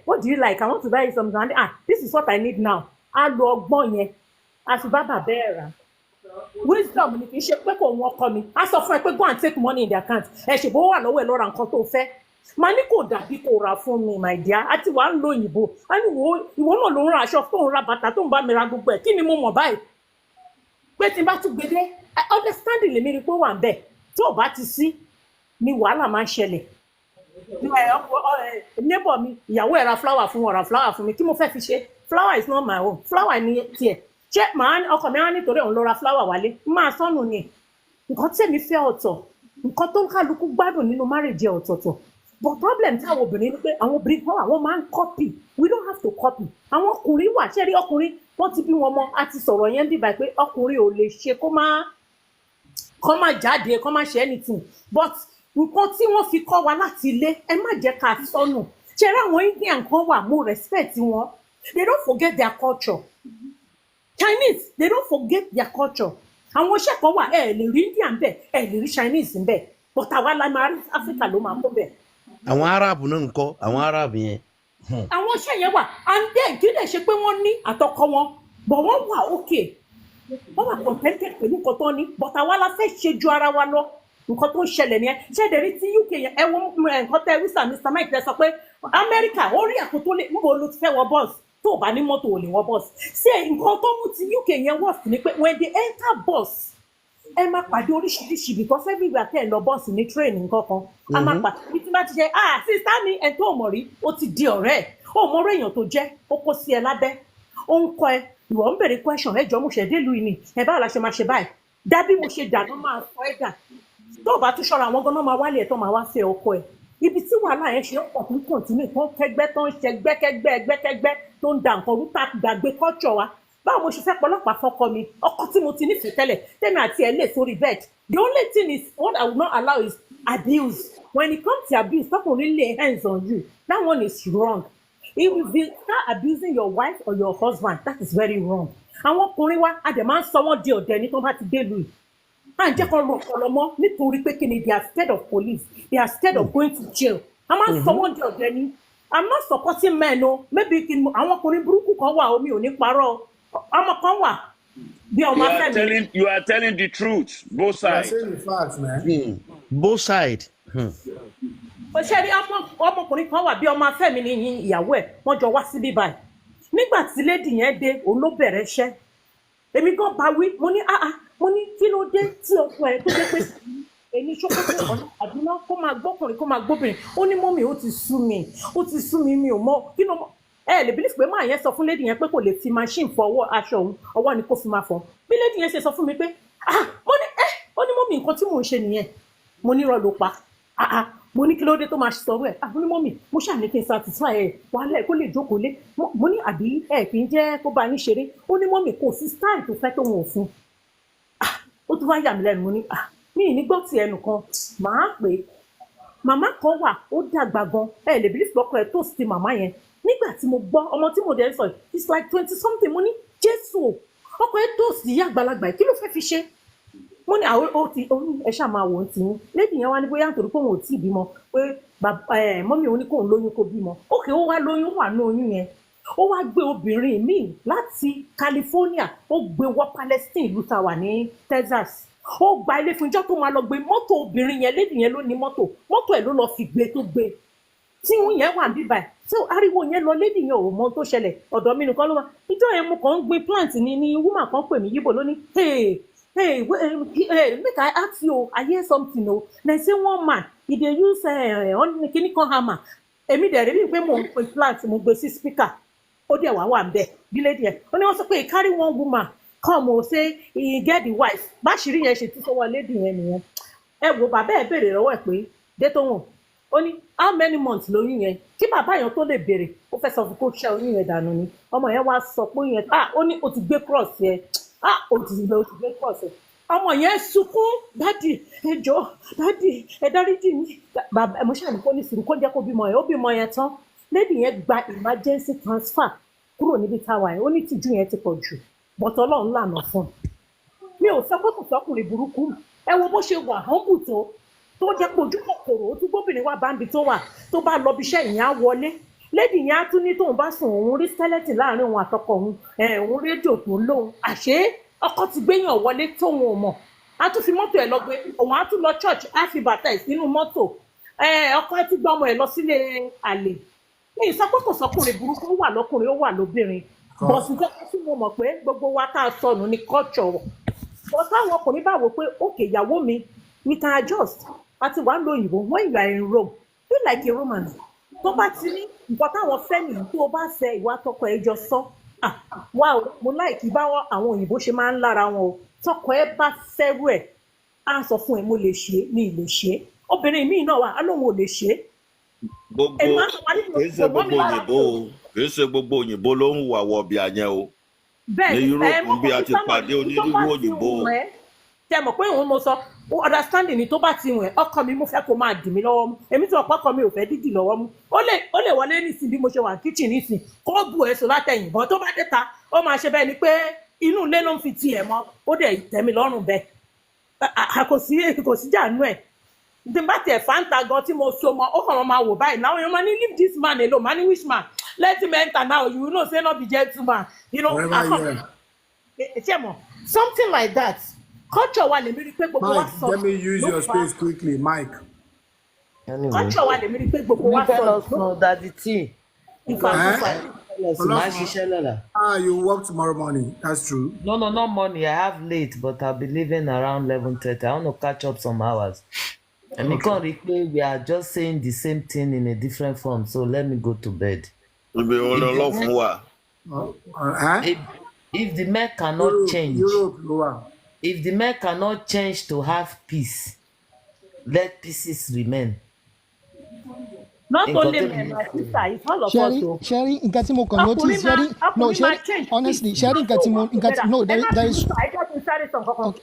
Speaker 14: what do you like I want to buy you something and this is what I need now á lo ọgbọ́n yẹn a fi bá bàbá ẹ̀ rà wisdom ni kì í ṣe pé kò wọ́n kọ́ mi á sọ fún ẹ pé go and take money in the account ṣèbó wà lọ́wọ́ ẹ lọ́ra nǹkan tó fẹ́ màá ní kò dàbí kò rà fún mi my dear àti wàá ń lo òyìnbó á ní ìwọ náà ló ń ra aṣọ tó ń ra bàtà tó ń bá mi ra gbogbo ẹ̀ kí ni mo mọ̀ báyìí pé tí n bá tún gbé dé understanding lèmi rí pé ó wà ń bẹ̀ tí ò bá ti sí ni wàhálà máa ń ṣẹlẹ̀ neighbor mi ìyàwó ẹ̀ ra flower fún mi kí mo fẹ́ fi ṣe flower is not my own flower ni tiẹ̀ ṣé ọkọ mi á nítorí òun lọ ra flower wálé máa sọnù ni nǹkan tèmi fẹ́ ọ̀tọ̀ nǹkan tó ń kálukú gbádùn nínú marriage ọ̀tọ̀ọ̀tọ̀ but problem tí àwọn obìnrin ni pé àwọn obìnrin kan àwọn máa ń copy we don't have to copy àwọn ọkùnrin wà ṣẹ́rí ọkùnrin wọ́n ti bí wọn mọ́ a ti sọ̀rọ̀ yẹn bíbá pé ọkùnrin ò lè ṣe kó má jáde kó má ṣe anything but nǹkan tí wọ́n fi kọ́ wa láti ilé ẹ má jẹ́ ká sọnù ṣẹ́rí àwọn Indian kan wà mo respect wọn they don't forget their culture Chinese they don't forget their culture àwọn iṣẹ́ kan wà ẹ lè rí Indian bẹ́ẹ̀ ẹ lè rí Chinese bẹ́ẹ̀ but àwa la máa rí Africa ló máa kó bẹ́ẹ̀.
Speaker 11: àwọn Arab náà ń kọ́ àwọn Arab yẹn.
Speaker 14: àwọn iṣẹ́ yẹn wà and then kí lè ṣe pé wọ́n ní àtọkọ wọn but wọ́n wà okay wọ́n wà contented pẹ̀lú nǹkan tó ní but àwa la fẹ́ ṣe ju ara wa lọ nǹkan tó ń ṣẹlẹ̀ nìyẹn ṣẹ́ẹ̀dẹ̀rí tí UK yẹn ẹ wo nǹkan tẹ wíṣà Mr Mike tẹ sọ pé America ó rí àkótó lè níbo ló ti fẹ́ wọ bọ́ọ̀sì tó o bá ní mọ́tò ò lè wọ bọ́ọ̀sì ṣé nǹkan tó mú ti UK yẹn wọ̀ sí ni pé when they enter bus ẹ máa pàdé oríṣiríṣi because everywhere tẹ̀ lọ bọ́ọ̀sì ní train nǹkan kan a máa pàdé bí tí bá ti ṣe sísá mi ẹ̀ tó mọ̀ rí ó ti di ọ̀rẹ́ ẹ̀ ó mọ orí èèyàn tó jẹ́ ó kó sí ẹ lábẹ́ ó ń kọ́ ẹ ìwọ ń bèrè question ẹ jọ mo ṣẹ̀ dé lu ìní ẹ báwo la ṣe máa ṣe báyìí dábí mo ṣe dà náà máa fọ ẹ dà tó o bá tún ṣọ́ra àwọn ganan máa wálé ẹ̀ tó máa wá fẹ́ ọkọ ẹ̀ ibi tí wàhálà yẹn ṣe ń pọ̀ fún kọ̀ǹtínú tó ń kẹgbẹ́ tó ń ṣe gbẹ́kẹ́gbẹ́ tó ń da nǹkan rúta gbàgbé culture wa báwo mo ṣe fẹ́ pọlọ́pàá fọ́kọ mi ọkọ tí mo ti nífẹ̀ẹ́ tẹ́lẹ̀ tẹ́mi àti ẹ̀ lè sórí bed the only thing is what I will not allow is abuse when it comes to abuse tọkùnrin lay hands on you that one is wrong if you start abusing your wife or your husband that is very wrong àwọn ọkùnrin wa a dẹ̀ máa ń sọ wọ́n di ọ̀dẹ̀ ní tó bá ti dé lu yìí à ń jẹ́ kó rọ ọpọlọ mọ́ nítorí pé kíni they are scared of police they are scared of going to jail a máa ń sọ wọ́n di ọ̀dẹ̀ ní I'm not supporting men o maybe àwọn ọkùnrin burúkú kan wà omi ò ní parọ́ ọmọ kan wà bí ọmọ afẹ́mi.
Speaker 13: You are telling the truth both sides.
Speaker 1: You are saying the facts, man.
Speaker 11: Both sides.
Speaker 14: o ṣe rí ọmọkùnrin kan wà bí ọmọ afẹ́mi ní ìyàwó ẹ̀ wọ́n jọ wá síbí báyìí nígbà tí lady yẹn dé òun ló bẹ̀rẹ̀ iṣẹ́ èmi gan bá wí mo ní kí ló dé tí ọkọ ẹ tó dé pé èmi ṣókòtò ọ̀nà àdúná kó máa gbọ́kùnrin kó máa gbóbìnrin ó ní mọ́mì ó ti sú mi mi ò mọ kí ló mọ ẹ lè bílíf pé máa yẹn sọ fún lady yẹn pé kò lè fi machine fọ ọwọ́ aṣọ òun ọwọ́ ni kò fi máa fọ bí lady yẹn ṣe sọ fún mi pé ó ní mọ́mì nǹkan tí mò ń ṣe nìyẹn mo ní irọ́ ló pa mo ní kí ló dé tó máa sọ ẹ mo ní mọ́mì mo ṣàní kí n satisfy ẹ wàhálà ẹ kó lè jókòó lé mo ní àbí ẹ kì í jẹ́ kó bá yín ṣeré ó ní mọ́mì kò sí style tó fẹ́ tó wọn ò fún ó tún wá yà mí lẹ́nu mo ní mi ì ní gbọ́ ti ẹnu kan màá pè é màmá kan wà ó dàgbà gan ẹ lè bí lọ́kọ ẹ tó sí màmá yẹn nígbà tí mo gbọ́ ọmọ tí mo dẹ̀ ń sọ it's like 20 something mo ní Jésù ọkọ ẹ tó sí ìyá àgbàlagbà kí ló fẹ́ fi ṣe mo ní àwọn ẹ ṣáà máa wò ó tì yín lẹ́yìn yẹn wá ní bóyá nítorí pé òun ò tí ì bímọ pé mọ́mí òun ní kóun lóyún kó bímọ òkè ó wá lóyún wà ní oyún yẹn ó wá gbé obìnrin míì láti California ó gbé wọ Palestine ìlú tá a wà ní Texas ó gba ilé fún ìjọ tó máa lọ gbé mọ́tò obìnrin yẹn lẹ́yìn yẹn ló ní mọ́tò ẹ̀ ló lọ fi gbé tó gbé tí òun yẹn wà bíbá ẹ̀ tí ariwo yẹn lọ lẹ́yìn yẹn ò mọ tó ṣẹlẹ̀ ọ̀dọ̀ mi nìkan ló wà ìjọ yẹn mo kàn ń gbin plant ní woman kan pè mí yíbo lónìí hey make I ask you I hear something o na say one man he dey use kini kan hammer èmi dẹ̀ rí bí pé mo ń pe plant mo gbé sí speaker ó dẹ̀ wà ń bẹ̀ bílẹ̀ díẹ̀ ó ní wọ́n sọ pé he carry one woman come o say he get the wife báṣìírí yẹn ṣe tún sọ́wọ́ lady yẹn nìyẹn ẹ wo bàbá ẹ béèrè lọ́wọ́ ẹ pé dé tó wọ̀n ó ní how many months lóyún yẹn kí bàbá yẹn tó lè béèrè ó fẹ́ sọ fún kó ṣẹ́ oyún yẹn dànù ni ọmọ yẹn wá sọ pé yẹn ó ní o ti gbé cross yẹn ó ti gbé cross yẹn ọmọ yẹn sunkún dádì ẹ jọ̀ọ́ dádì ẹ dáríjì mi bàbá mo ṣàní kó ní sùúrù kó jẹ́ kó bímọ yẹn ó bímọ yẹn tán lady yẹn gba emergency transfer kúrò níbi táwa yẹn ó ní tìjú yẹn ti pọ̀ jù bọ̀tọ̀ ọlọ́run lànà fún un mi ò sọ pé kò sọkùnrin burúkú ẹ wo bó ṣe wà hànbù tó jẹ́ pé ojú kòkòrò ó tún gbóbìnrin wà báńbi tó wà tó bá lọ bí iṣẹ́ ìyẹn á wọlé lady yẹn á tún ní tóun bá sùn òun rí skeleton láàrin òun àtọkọ òun rédíò tó ń lóun àṣé ọkọ ti gbéyàn wọlé tóun ò mọ̀ á tún fi mọ́tò ẹ̀ lọ gbé òun á tún lọ church á fi bàtà ẹ̀ sínú mọ́tò ọkọ ẹ̀ tún gbọ́ ọmọ ẹ̀ lọ sílé àlè ní ìsọpọ̀ sọkùnrin burúkú ó wà lọ́kùnrin ó wà lóbìnrin bọ̀sùn jẹ́ kí mo mọ̀ pé gbogbo wa tá a sọnù ní culture bọ̀ táwọn ọkùnrin bá wò pé òkè ìyàwó mi we can adjust àti wàá lo òyìnbó when you are in Rome be like a woman tó bá ti ní nǹkan táwọn fẹ́ nìyí tó o bá fẹ́ ìwà tọkọ ẹ jọ sọ wá o mo láìkí báwọn àwọn òyìnbó ṣe máa ń lára wọn o tọkọ ẹ bá fẹ́rù ẹ̀ á sọ fún ẹ mo lè ṣe ní ìlè ṣe obìnrin míì náà wà á lóun ò lè ṣe.
Speaker 12: gbogbo kì í ṣe gbogbo òyìnbó ló ń hùwà wọ̀ bí àyẹn o ní Yúróòpù bí a ti pàdé onírúurú òyìnbó.
Speaker 14: tẹ mọ̀ pé òun mo sọ understanding ni tó bá ti wọ̀n ọkọ mi mo fẹ́ kó máa dì mí lọ́wọ́ mú èmi tí ọ̀pọ̀ ọkọ mi ò fẹ́ dídì lọ́wọ́ mú ó lè wọlé nísìn bí mo ṣe wà kitchen nísìn kó bu èso látẹ̀yìn bọ́ tó bá dé ta ó máa ṣe bẹ́ẹ̀ ni pé inú ilé ló ń fi tiẹ̀ mọ́ ó dẹ̀ tẹ̀mí lọ́rùn bẹ́ẹ̀ kò sí jàánú ẹ̀ tí n bá tiẹ̀ fanta gan tí mo so mọ́ ó kàn máa wò báyìí láwọn èèyàn máa ní leave this man alone máa ní which man let him enter now you know say no be gentleman you know ṣe mọ̀ something like that. Culture wa lè mi rí pé gbogbo wa sọ.
Speaker 1: Let me use your space quickly, Mike.
Speaker 14: Culture wa lè mi rí pé gbogbo wa sọ.
Speaker 9: Daddy T.
Speaker 1: You work tomorrow morning. That's true.
Speaker 9: No, not morning. I have late, but I'll be leaving around 11:30. I want to catch up some hours. And okay. We are just saying the same thing in a different form. So let me go to bed. If the men cannot change. If the men cannot change to have peace, let pieces remain.
Speaker 14: Not only men, my sister, it's all of us.
Speaker 6: Sherry, nǹkan tí mo kàn notice, Sherry, no, Sherry, honestly, Sherry, no, there is.
Speaker 14: I got to start something.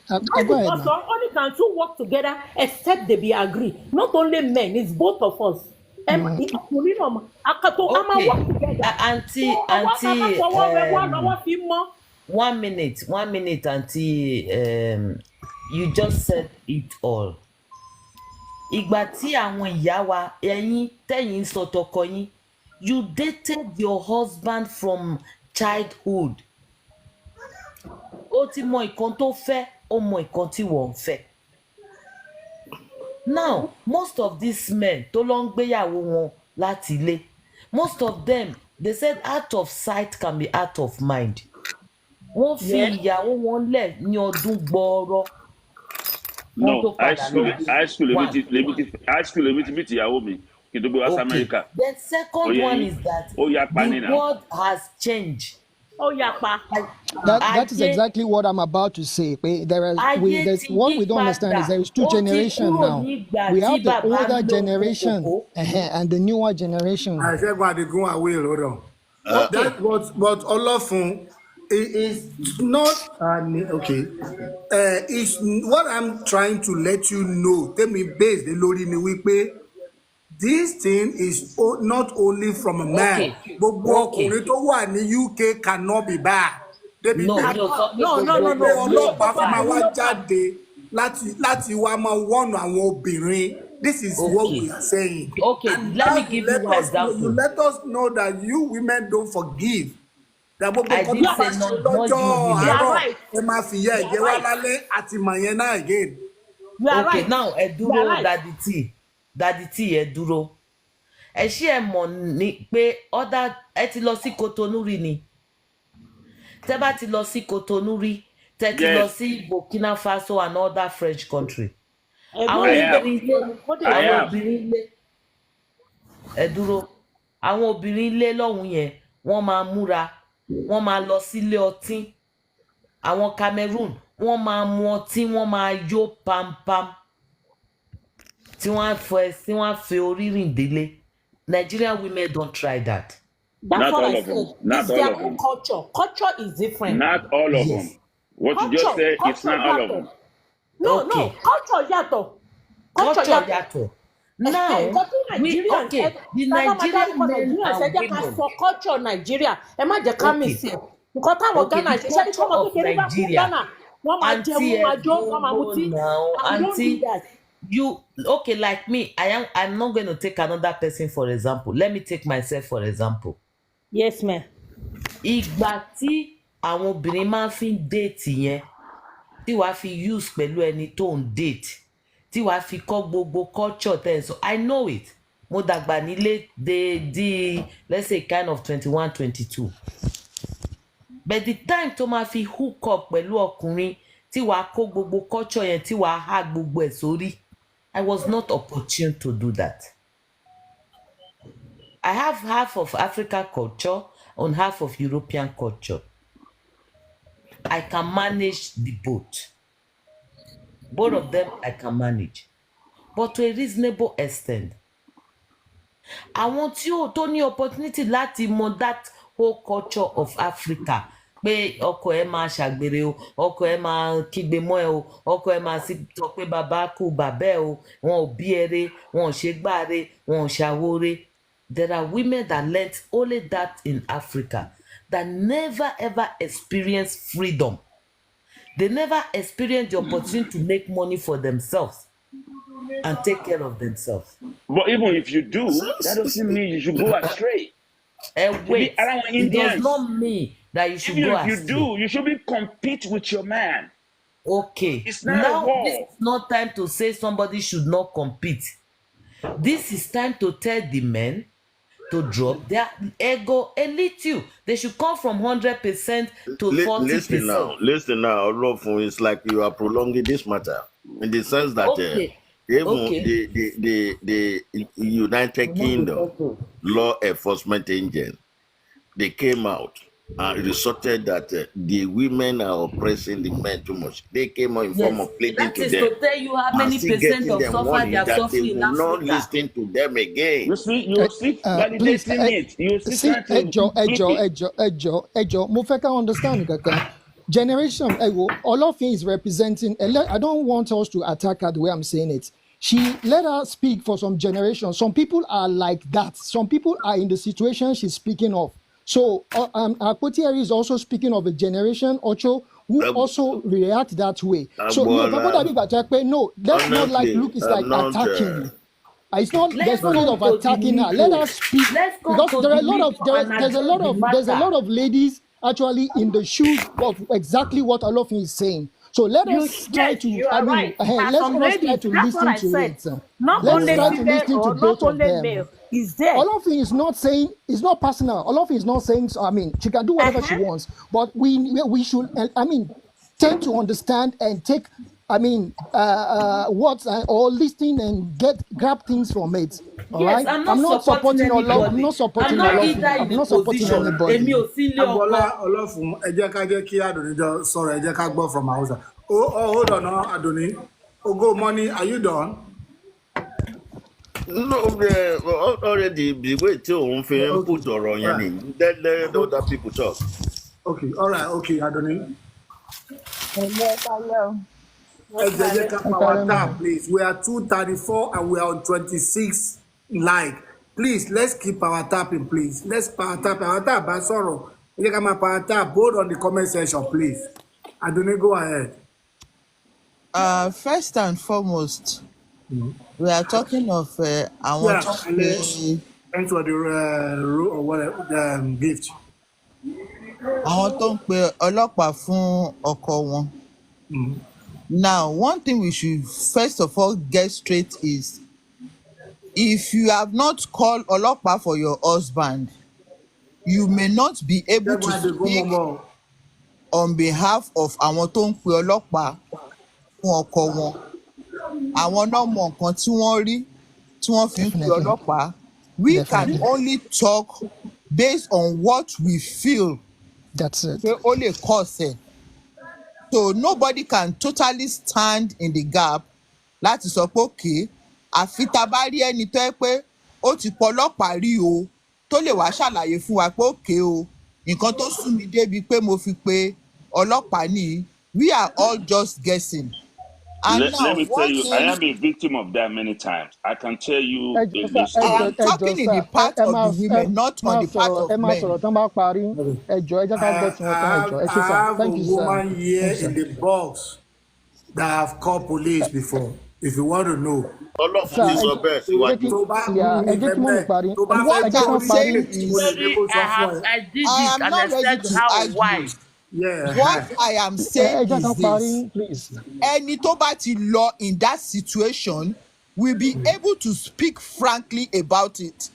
Speaker 6: Go ahead.
Speaker 14: Also, only can two work together except they be agree. Not only men, it's both of us.
Speaker 9: Okay. Auntie, 1 minute, Auntie. You just said it all. Ìgbà tí àwọn ìyá wa ẹ̀yin tẹ̀yin sọ tọkọ yín, you dated your husband from childhood. Ó ti mọ nǹkan tó fẹ́, ó mọ nǹkan tí wọ́n fẹ́. Now, most of these men tó lọ ń gbéyàwó wọn láti ilé, most of them, they said out of sight can be out of mind. Wọ́n fi ìyàwó wọn lẹ̀ ní ọdún gbọọrọ.
Speaker 13: No, high school meet ìyàwó mi kí n tó gbé wá sí America.
Speaker 9: The second one is that the world has changed.
Speaker 6: That is exactly what I'm about to say. There's what we don't understand is there is two generations now. We have the older generation and the newer generation.
Speaker 1: I said, "Hold on." That what Olofun is not okay. It's what I'm trying to let you know. Tell me, based the Lori ni wípé this thing is not only from a man. Gbogbo ọkùnrin tó wà ní UK cannot be bad.
Speaker 14: No.
Speaker 1: Ọlọ́pàá fi máa wá jáde láti wá máa wọ́nà àwọn obìnrin. This is what we are saying.
Speaker 9: Okay, and let me give you an example.
Speaker 1: You let us know that you women don't forgive.
Speaker 9: I didn't say not you women.
Speaker 1: Ẹ máa fi yẹ ẹ̀jẹ̀ wá lálẹ́ àti mọ̀ yẹn náà again.
Speaker 9: Okay, now ẹ dúró Daddy T ẹ dúró. Ẹ ṣé ẹ mọ̀ ní pé ẹ ti lọ sí Cotonou rí ni. Tẹ́ bá ti lọ sí Cotonou rí, tẹ́ ti lọ sí Burkina Faso and other French country. Àwọn obìnrin ilé ẹ dúró. Àwọn obìnrin ilé lọ́hùn yẹn wọ́n máa múra, wọ́n máa lọ sílé ọtí. Àwọn Cameroon wọ́n máa mu ọtí, wọ́n máa yó pampam. Tí wọ́n fẹ́ orí rìn délé. Nigerian women don't try that.
Speaker 14: That's what I said. It's their own culture. Culture is different.
Speaker 13: Not all of them. What you just said, it's not all of them.
Speaker 14: No. Culture yàtọ̀.
Speaker 9: Culture yàtọ̀. Now, the Nigerian men and women.
Speaker 14: For culture Nigeria, ẹ má jẹ́ ká mi sí ẹ̀. Nǹkan táwọn Ghana ṣe ṣe ní kọ́mọ kékeré bá fún Ghana. Wọ́n máa jẹ, wọ́n máa jó, wọ́n máa mutí.
Speaker 9: Auntie, like me, I'm not going to take another person for example. Let me take myself for example.
Speaker 14: Yes, ma'am.
Speaker 9: Ìgbà tí àwọn obìnrin máa fi ń date yẹn, tí wàá fi use pẹ̀lú ẹni tó ń date, tí wàá fi kọ́ gbogbo culture tẹ̀ so I know it. Mo dàgbà nílé di let's say kind of 21, 22. But the time tó máa fi hook up pẹ̀lú ọkùnrin tí wàá kó gbogbo culture yẹn tí wàá há gbogbo ẹ̀ sórí, I was not opportune to do that. I have half of African culture and half of European culture. I can manage the both. Both of them I can manage, but to a reasonable extent. Àwọn tí ó tó ní opportunity láti mọ that whole culture of Africa, pé ọkọ ẹ máa ṣàgbèrè o, ọkọ ẹ máa kígbe mọ́ ẹ o, ọkọ ẹ máa sì sọ pé bàbá kú bàbá ẹ o, wọn ò bí ẹrẹ, wọn ò ṣe gbáre, wọn ò ṣàwóre. There are women that learnt only that in Africa that never ever experience freedom. They never experience the opportunity to make money for themselves and take care of themselves.
Speaker 13: But even if you do, that doesn't mean you should go astray.
Speaker 9: Wait, it does not mean that you should
Speaker 13: Even
Speaker 9: go
Speaker 13: if you
Speaker 9: astray.
Speaker 13: do, you shouldn't compete with your man.
Speaker 9: Okay.
Speaker 13: It's not a
Speaker 9: Now,
Speaker 13: war.
Speaker 9: this is not time to say somebody should not compete. This is time to tell the men to drop their ego a little. They should come from 100% to 40%.
Speaker 12: Listen now, Olofun, it's like you are prolonging this matter in the sense that
Speaker 9: Okay.
Speaker 12: even
Speaker 9: Okay.
Speaker 12: the United Kingdom law enforcement agent, they came out and resorted that the women are oppressing the men too much. They came out in form
Speaker 9: Yes.
Speaker 12: of pleading
Speaker 9: That
Speaker 12: to
Speaker 9: is
Speaker 12: them
Speaker 9: to tell you how
Speaker 12: and
Speaker 9: many
Speaker 12: still
Speaker 9: percent
Speaker 12: getting
Speaker 9: of
Speaker 12: them
Speaker 9: suffer
Speaker 12: warning
Speaker 9: they are
Speaker 12: that they
Speaker 9: suffering in
Speaker 12: will not
Speaker 9: Africa.
Speaker 12: listen to them again.
Speaker 13: You see, you see
Speaker 6: Please,
Speaker 13: validating it. You see
Speaker 6: see,
Speaker 13: trying to flip it.
Speaker 6: mo fẹ́ ká understand kankan. Generation, Olofin is representing, I don't want us to attack her the way I'm saying it. Let her speak for some generation. Some people are like that. Some people are in the situation she's speaking of. So, Akpoti is also speaking of a generation, Ocho, who also react that way. So, no, let's not like
Speaker 12: Honestly,
Speaker 6: look, it's like
Speaker 12: I'm not.
Speaker 6: attacking. It's not.
Speaker 9: Let's
Speaker 6: There's no need
Speaker 9: come
Speaker 6: of
Speaker 9: to the
Speaker 6: attacking her. Let
Speaker 9: neutral.
Speaker 6: her speak
Speaker 9: Let's come
Speaker 6: because
Speaker 9: to
Speaker 6: there are a
Speaker 9: the
Speaker 6: lot of
Speaker 9: neutral and
Speaker 6: there's a
Speaker 9: address
Speaker 6: lot
Speaker 9: the
Speaker 6: of
Speaker 9: matter.
Speaker 6: ladies actually in the shoes of exactly what Olofin is saying. So let us try to.
Speaker 14: You
Speaker 6: I
Speaker 14: are
Speaker 6: mean,
Speaker 14: right. There are
Speaker 6: let's
Speaker 14: some
Speaker 6: try
Speaker 14: ladies.
Speaker 6: to
Speaker 14: That's what
Speaker 6: listen
Speaker 14: I
Speaker 6: to
Speaker 14: said.
Speaker 6: it.
Speaker 14: Not
Speaker 6: Let's
Speaker 14: only
Speaker 6: try to
Speaker 14: female
Speaker 6: listen to
Speaker 14: or
Speaker 6: both
Speaker 14: not
Speaker 6: of
Speaker 14: only
Speaker 6: them.
Speaker 14: male. Is there?
Speaker 6: Olofin is not saying it's not personal. Olofin is not saying. I mean, she can do whatever she wants, but we should. I mean, tend to understand and take. I mean, what or listen and grab things from it. All
Speaker 9: Yes,
Speaker 6: right.
Speaker 9: I'm not supporting
Speaker 6: I'm
Speaker 9: anybody.
Speaker 6: not supporting
Speaker 9: I'm not
Speaker 6: Olofin.
Speaker 9: either
Speaker 6: I'm
Speaker 9: in a
Speaker 6: not supporting
Speaker 9: position.
Speaker 6: anybody.
Speaker 9: Èmi ò sí ilé
Speaker 1: Agboola
Speaker 9: ọkọ.
Speaker 1: Olofun, ẹ jẹ́ ká jẹ́ kí Adonijọ sọ̀rọ̀, ẹ jẹ́ ká gbọ́ from Hausa. Oh, hold on, Adoni. Ogo Money, are you done?
Speaker 12: No, already the way tí òun fi ń put ọ̀rọ̀ yẹn ni let other people talk.
Speaker 1: Okay, all right, okay, Adoni. Ẹ jẹ́ ká power tap, please. We are 234 and we are on 26 like. Please, let's keep our tapping, please. Let's power tap. Power tap, bá sọ̀rọ̀. Ẹ jẹ́ ká máa power tap. Bold on the comment section, please. Adoni, go ahead.
Speaker 15: First and foremost, we are talking of àwọn
Speaker 1: Yeah,
Speaker 15: tó
Speaker 1: and
Speaker 15: pe
Speaker 1: thanks for the or whatever the gift.
Speaker 15: àwọn tó ń pe ọlọ́pàá fún ọkọ wọn. Now, one thing we should first of all get straight is if you have not called ọlọ́pàá for your husband, you may not be able to speak on behalf of àwọn tó ń pe ọlọ́pàá fún ọkọ wọn. Àwọn náà mọ nǹkan tí wọ́n rí tí wọ́n fi ń pe ọlọ́pàá. We can only talk based on what we feel.
Speaker 6: That's it.
Speaker 15: Pé ó lè cause ẹ̀. So nobody can totally stand in the gap láti sọ pé okay, àfi tá a bá rí ẹni tó yẹ pé ó ti pọ ọlọ́pàá rí o tó lè wá ṣàlàyé fún wa pé okay o nǹkan tó sún mi débi pé mo fi pe ọlọ́pàá nìyí. We are all just guessing. And
Speaker 13: Let
Speaker 15: now,
Speaker 13: me tell
Speaker 15: one
Speaker 13: you,
Speaker 15: thing,
Speaker 13: I am a victim of that many times. I can tell you
Speaker 6: I
Speaker 15: am talking in the part of the women, not on the part of men.
Speaker 6: sọ̀rọ̀ tán bá parí ẹjọ́ ẹ jẹ́ ká gbọ́ tí wọ́n tán ẹjọ́ ẹ ṣe
Speaker 1: I
Speaker 6: sá.
Speaker 1: have a
Speaker 6: Thank you, sir.
Speaker 1: woman here
Speaker 6: Thank you,
Speaker 1: in
Speaker 6: sir.
Speaker 1: the box that have called police before. If you want to know.
Speaker 12: Ọlọ́fun ti sọ bẹ́ẹ̀ síwájú.
Speaker 6: Ẹ jẹ́ kí mọ́mí parí. Ẹ
Speaker 15: What
Speaker 6: jẹ́ kán
Speaker 15: I'm
Speaker 6: parí.
Speaker 15: saying is,
Speaker 9: I did
Speaker 15: I
Speaker 9: it
Speaker 15: am
Speaker 9: and
Speaker 15: not
Speaker 9: I
Speaker 15: ready
Speaker 9: said
Speaker 15: to
Speaker 9: how
Speaker 15: argue.
Speaker 9: why.
Speaker 1: Yeah.
Speaker 15: What I am
Speaker 6: Ẹ
Speaker 15: saying
Speaker 6: jẹ́ kán
Speaker 15: is
Speaker 6: parí,
Speaker 15: this.
Speaker 6: please.
Speaker 15: Ẹni tó bá ti lọ in that situation will be able to speak frankly about it.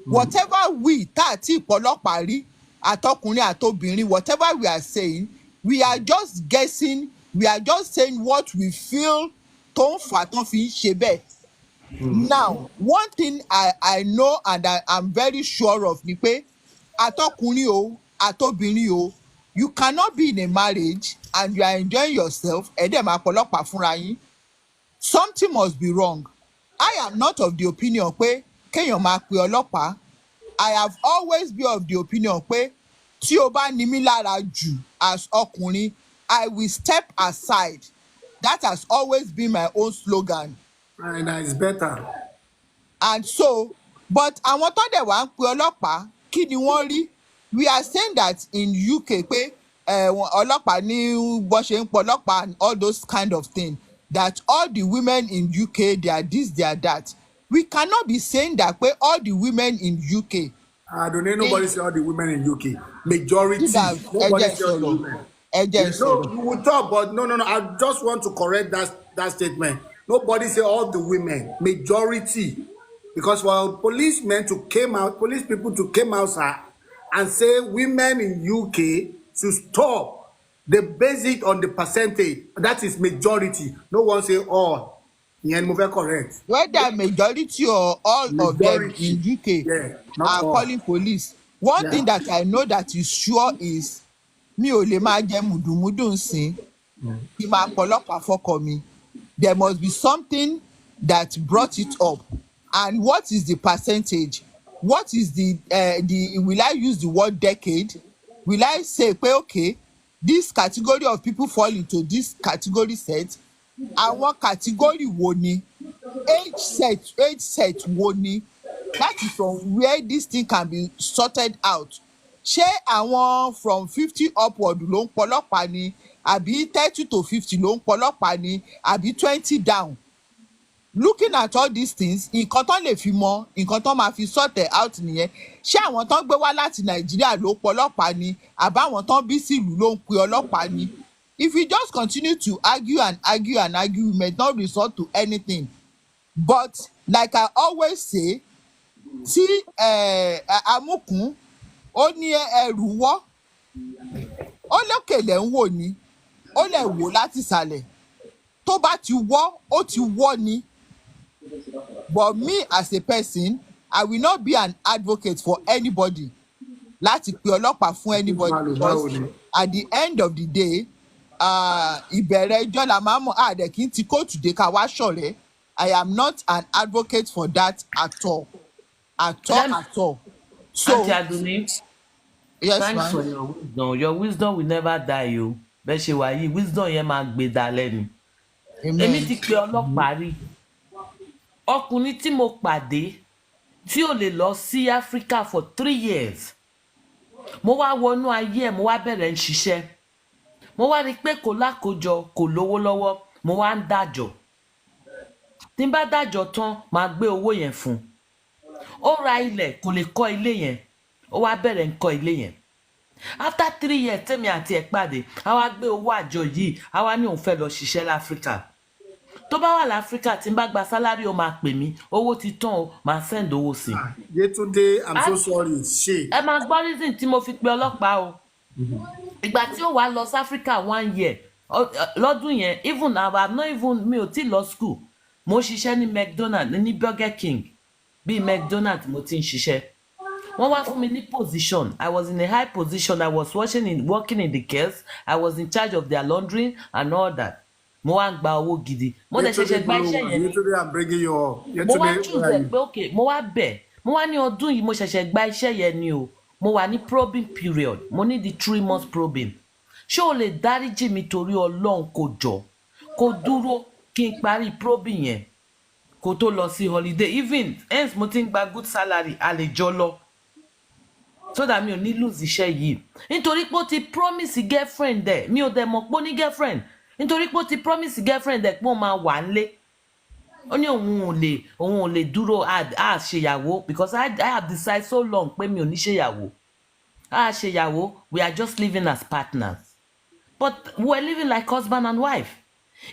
Speaker 15: Whatever we tá àti ìpọlọ́pàá rí àtọkùnrin àtobìnrin, whatever we are saying, we are just guessing, we are just saying what we feel tó ń fà tán fi ń ṣe bẹ́ẹ̀. Now, one thing I know and I'm very sure of ni pé àtọkùnrin o, àtobìnrin o, you cannot be in a marriage and you are enjoying yourself, ẹ dẹ̀ máa pọlọ́pàá fúnra yín. Something must be wrong. I am not of the opinion pé kéèyàn máa pe ọlọ́pàá. I have always been of the opinion pé tí o bá ní mí lára jù as ọkùnrin, I will step aside. That has always been my own slogan.
Speaker 1: And it's better.
Speaker 15: And so, but àwọn tó dẹ̀ wá ń pe ọlọ́pàá kí ni wọ́n rí? We are saying that in UK pé ọlọ́pàá ní bó ṣe ń pọ ọlọ́pàá and all those kind of things, that all the women in UK they are this, they are that. We cannot be saying that pé all the women in UK.
Speaker 1: I don't know nobody say all the women in UK. Majority. Nobody say all the women. No, you will talk, but no. I just want to correct that statement. Nobody say all the women. Majority. Because for police people to came outside and say women in UK should stop. They base it on the percentage. That is majority. No one say all. Correct.
Speaker 15: Whether majority or all of them in UK are calling police. One thing that I know that is sure is mi ò lè máa jẹ mùdùmùdù nsìn kí máa pọlọ́pàá fọ́kọ mi. There must be something that brought it up. And what is the percentage? What is the will I use the word decade? Will I say pé okay, this category of people fall into this category set? Àwọn category wo ni? Age set wo ni? That is from where this thing can be sorted out. Ṣé àwọn from 50 upward ló ń pọlọ́pàá ni? Àbí 30 to 50 ló ń pọlọ́pàá ni? Àbí 20 down? Looking at all these things, nǹkan tán lè fi mọ, nǹkan tán máa fi sort out nìyẹn. Ṣé àwọn tán gbé wá láti Nàìjíríà ló pọlọ́pàá ni? Àbáwọn tán bí sílùú ló ń pe ọlọ́pàá ni? If we just continue to argue and argue and argue, we may not resort to anything. But like I always say, tí amúkùn ó ní ẹrù wọ́, ó lókèlè ń wò ni, ó lè wò láti ìsàlẹ̀. Tó bá ti wọ́, ó ti wọ́ ni. But me as a person, I will not be an advocate for anybody. Láti pe ọlọ́pàá fún anybody, because at the end of the day, ìbẹ̀rẹ̀ ẹjọ́ la máa mọ̀ àdẹ̀kí ti kóòtù dé ká wá ṣọ̀rẹ́. I am not an advocate for that at all. At all. So,
Speaker 9: Auntie Adunni,
Speaker 15: yes,
Speaker 9: thanks for your wisdom. Your wisdom will never die o. Bẹ́ẹ̀ ṣe wà yìí, wisdom yẹn máa gbé dalẹ̀ ni. Èmi ti pe ọlọ́pàá rí. Ọkùnrin tí mo pàdé tí ò lè lọ sí Africa for 3 years. Mo wá wọnú ayé ẹ̀, mo wá bẹ̀rẹ̀ ń ṣiṣẹ́. Mo wá rí pé kò lákòjọ, kò lówó lọ́wọ́, mo wá ń dájọ́. Tí n bá dájọ́ tán, màá gbé owó yẹn fún un. Ó ra ilẹ̀, kò lè kọ́ ilé yẹn. Ó wá bẹ̀rẹ̀ ń kọ́ ilé yẹn. After 3 years tèmi àti ẹ̀ pàdé, a wá gbé owó àjọ yìí, a wá ní òun fẹ́ lọ ṣiṣẹ́ láfíríkà. Tó bá wà láfíríkà tí n bá gba sálárì ó máa pè mí, owó ti tán o, máa send owó sí.
Speaker 1: Yetunde, I'm so sorry. Ṣe.
Speaker 9: Ẹ máa gbọ́ reason tí mo fi pe ọlọ́pàá o. Ìgbà tí ó wá lọ sí Africa 1 year, lọ́dún yẹn, even now, I'm not even, mi ò tí lọ school. Mo ṣiṣẹ́ ní McDonald, ní Burger King. Bí McDonald mo ti ń ṣiṣẹ́. Wọ́n wá fún mi ní position. I was in a high position. I was working in the cares. I was in charge of their laundry and all that. Mo wá ń gba owó gidi. Mo dẹ̀ ṣẹ̀ṣẹ̀ gba iṣẹ́ yẹn. Mo wá choose pé okay, mo wá bẹ̀. Mo wá ní ọdún yìí mo ṣẹ̀ṣẹ̀ gba iṣẹ́ yẹn ni o. Mo wà ní probing period. Mo ní the 3 months probing. Ṣé o lè dáríjì mi torí Ọlọ́run kò jọ? Kò dúró kí n parí probing yẹn. Kò tó lọ sí holiday. Even hence mo ti ń gba good salary, a lè jọ lọ. So that mi ò ní lose iṣẹ́ yìí. Nítorí pé ó ti promise girlfriend ẹ̀. Mi ò dẹ̀ mọ̀ pé ó ní girlfriend. Nítorí pé ó ti promise girlfriend ẹ̀ pé ó máa wà nílé. Ó ní òun ò lè dúró a ṣèyàwó because I have decided so long pé mi ò ní ṣèyàwó. A ṣèyàwó, we are just living as partners. But we are living like husband and wife.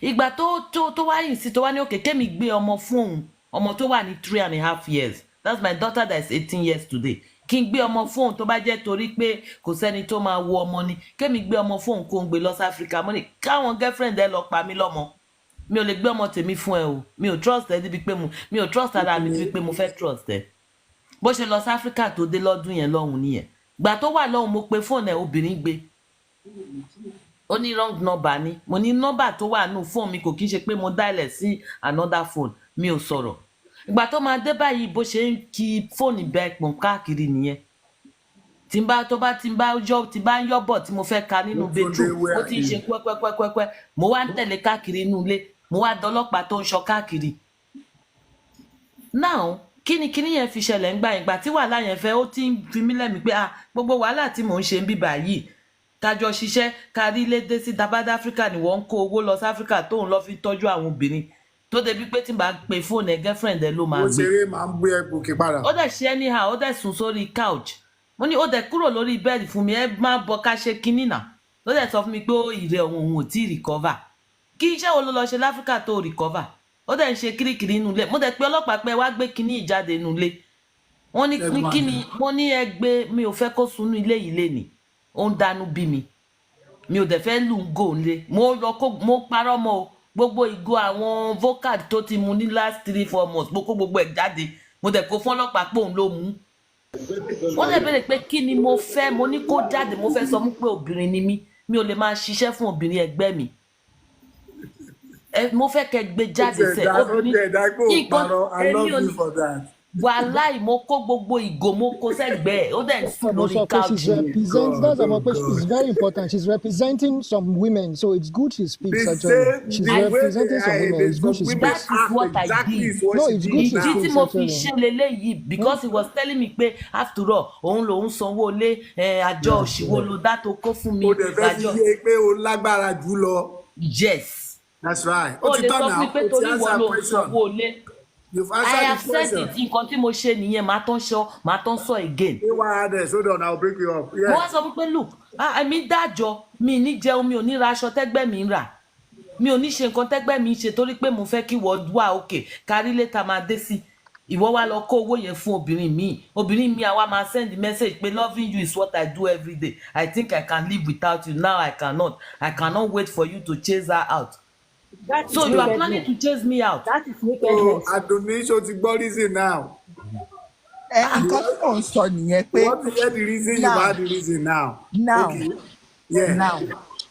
Speaker 9: Ìgbà tó wá yìí sí tó wá ní òkè kémi gbé ọmọ fún òun, ọmọ tó wà ní 3.5 years. That's my daughter that is 18 years today. Kí n gbé ọmọ fún òun tó bá jẹ́ torí pé kò sẹ́ni tó máa wo ọmọ ni. Kémi gbé ọmọ fún òun kó ń gbé lọ sí Africa. Mo ní káwọn girlfriend ẹ lọ pa mí lọ́mọ. mi ò lè gbé ọmọ tèmi fún ẹ o mi ò trust ẹ débi pé mi ò trust ara mi débi pé mo fẹ́ trust ẹ bó ṣe lọ sí Áfíríkà tó dé lọ́dún yẹn lọ́hùn nìyẹn gbà tó wà lọ́hùn mo pe fóònù ẹ obìnrin gbé ó ní wrong number ni mo ní nọ́mbà tó wà nù fóònù mi kò kí n ṣe pé mo dial sí another phone mi ò sọ̀rọ̀ ìgbà tó máa dé báyìí bó ṣe ń kí fóònù bẹ́ẹ̀ pọ̀n káàkiri nìyẹn tí n bá ń yọ́bọ̀ tí mo fẹ́ ka nínú bedroom ó ti ń ṣe pẹ́pẹ́pẹ́pẹ́ mo wá ń tẹ̀lé káàkiri inú ilé mo wá dọlọ́pàá tó ń ṣọ́ káàkiri now kíni yẹn fi ṣẹlẹ̀ ń gbà yẹn gbà tí wàhálà yẹn fẹ́ ó ti ń fi mí lẹ́mìí pé gbogbo wàhálà tí mò ń ṣe ń bíbà yìí kájọ ṣiṣẹ́ kárí lédè sí tabada Áfíríkà ni wọ́n ń kó owó lọ sí Áfíríkà tóun lọ fi tọ́jú àwọn obìnrin tó débi pé tí n bá pe fóònù ẹ girlfriend ẹ ló máa gbé.
Speaker 1: ó ṣeré máa ń gbé ẹgbò kí padà.
Speaker 9: ó dẹ̀ ṣe anyhow ó dẹ̀ sùn sórí couch mo ní ó dẹ̀ kúrò lórí bẹ́ẹ̀dì fún mi ẹ máa bọ ká ṣe kinní náà ó dẹ̀ sọ fún mi pé ìrẹ̀ òun ò tí ì recover kí iṣẹ́ wo ló lọ ṣe láfíríkà tó recover ó dẹ̀ ń ṣe kirikiri inú ilé mo dẹ̀ pé ọlọ́pàá pé wá gbé kinní ìjáde inú ilé wọ́n ní kíni mo ní ẹ gbé mi ò fẹ́ kó sunú ilé yìí lé ní ó ń dánú bí mi ò dẹ̀ fẹ́ lù ú gò ńlé mo parọ́ mọ́ o gbogbo ìgò àwọn vocal tó ti mu ní last 3-4 months mo kó gbogbo ẹ̀ jáde mo dẹ̀ kó fún ọlọ́pàá pé òun ló mú wọ́n dẹ̀ béèrè pé kí ni mo fẹ́ mo ní kó jáde mo fẹ́ sọ mú pé obìnrin ni mi ò lè máa ṣiṣẹ́ fún obìnrin ẹgbẹ́ mi mo fẹ́ kẹ́ gbé jáde sẹ́ obìnrin nǹkan èmi ò ní wàláì mo kó gbogbo ìgò mo kó sẹ́gbẹ̀ẹ́ ó dẹ̀ ń sùn lórí couch.
Speaker 6: She's very important. She's representing some women, so it's good she speaks. Actually, she's representing some women. It's good she speaks.
Speaker 9: That is what I did.
Speaker 6: No, it's good she speaks.
Speaker 9: ìdí tí mo fi ṣe leléyìí because he was telling me pé after all òun lòun sanwó lé àjọ òṣìwò ló dá tó kó fún mi.
Speaker 1: o dẹ̀ fẹ́ fi yé pé o lágbára jù lọ.
Speaker 9: Yes.
Speaker 1: That's right.
Speaker 9: o lè sọ fún mi pé torí wọn ló sanwó lé. I have said it nǹkan tí mo ṣe nìyẹn màá tán sọ again.
Speaker 1: Hold on, I'll break you up.
Speaker 9: mo wá sọ pé look àmì dájọ́ mi ní jẹun mi ò ní ra aṣọ tẹ́gbẹ́ mi ń rà mi ò ní ṣe nǹkan tẹ́gbẹ́ mi ń ṣe torí pé mo fẹ́ kí wọ́n wà òkè kárí létà máa dé sí ìwọ wá lọ kó owó yẹn fún obìnrin mi àwa máa send message pé loving you is what I do every day. I think I can live without you now. I cannot wait for you to chase her out. So you are planning to chase me out.
Speaker 5: That is wickedness.
Speaker 1: Adonation ti gbọ́ reason now.
Speaker 15: Nǹkan tí mò ń sọ nìyẹn pé.
Speaker 1: What is the reason you had the reason now?
Speaker 15: Now.
Speaker 1: Okay. Yeah.
Speaker 15: Now.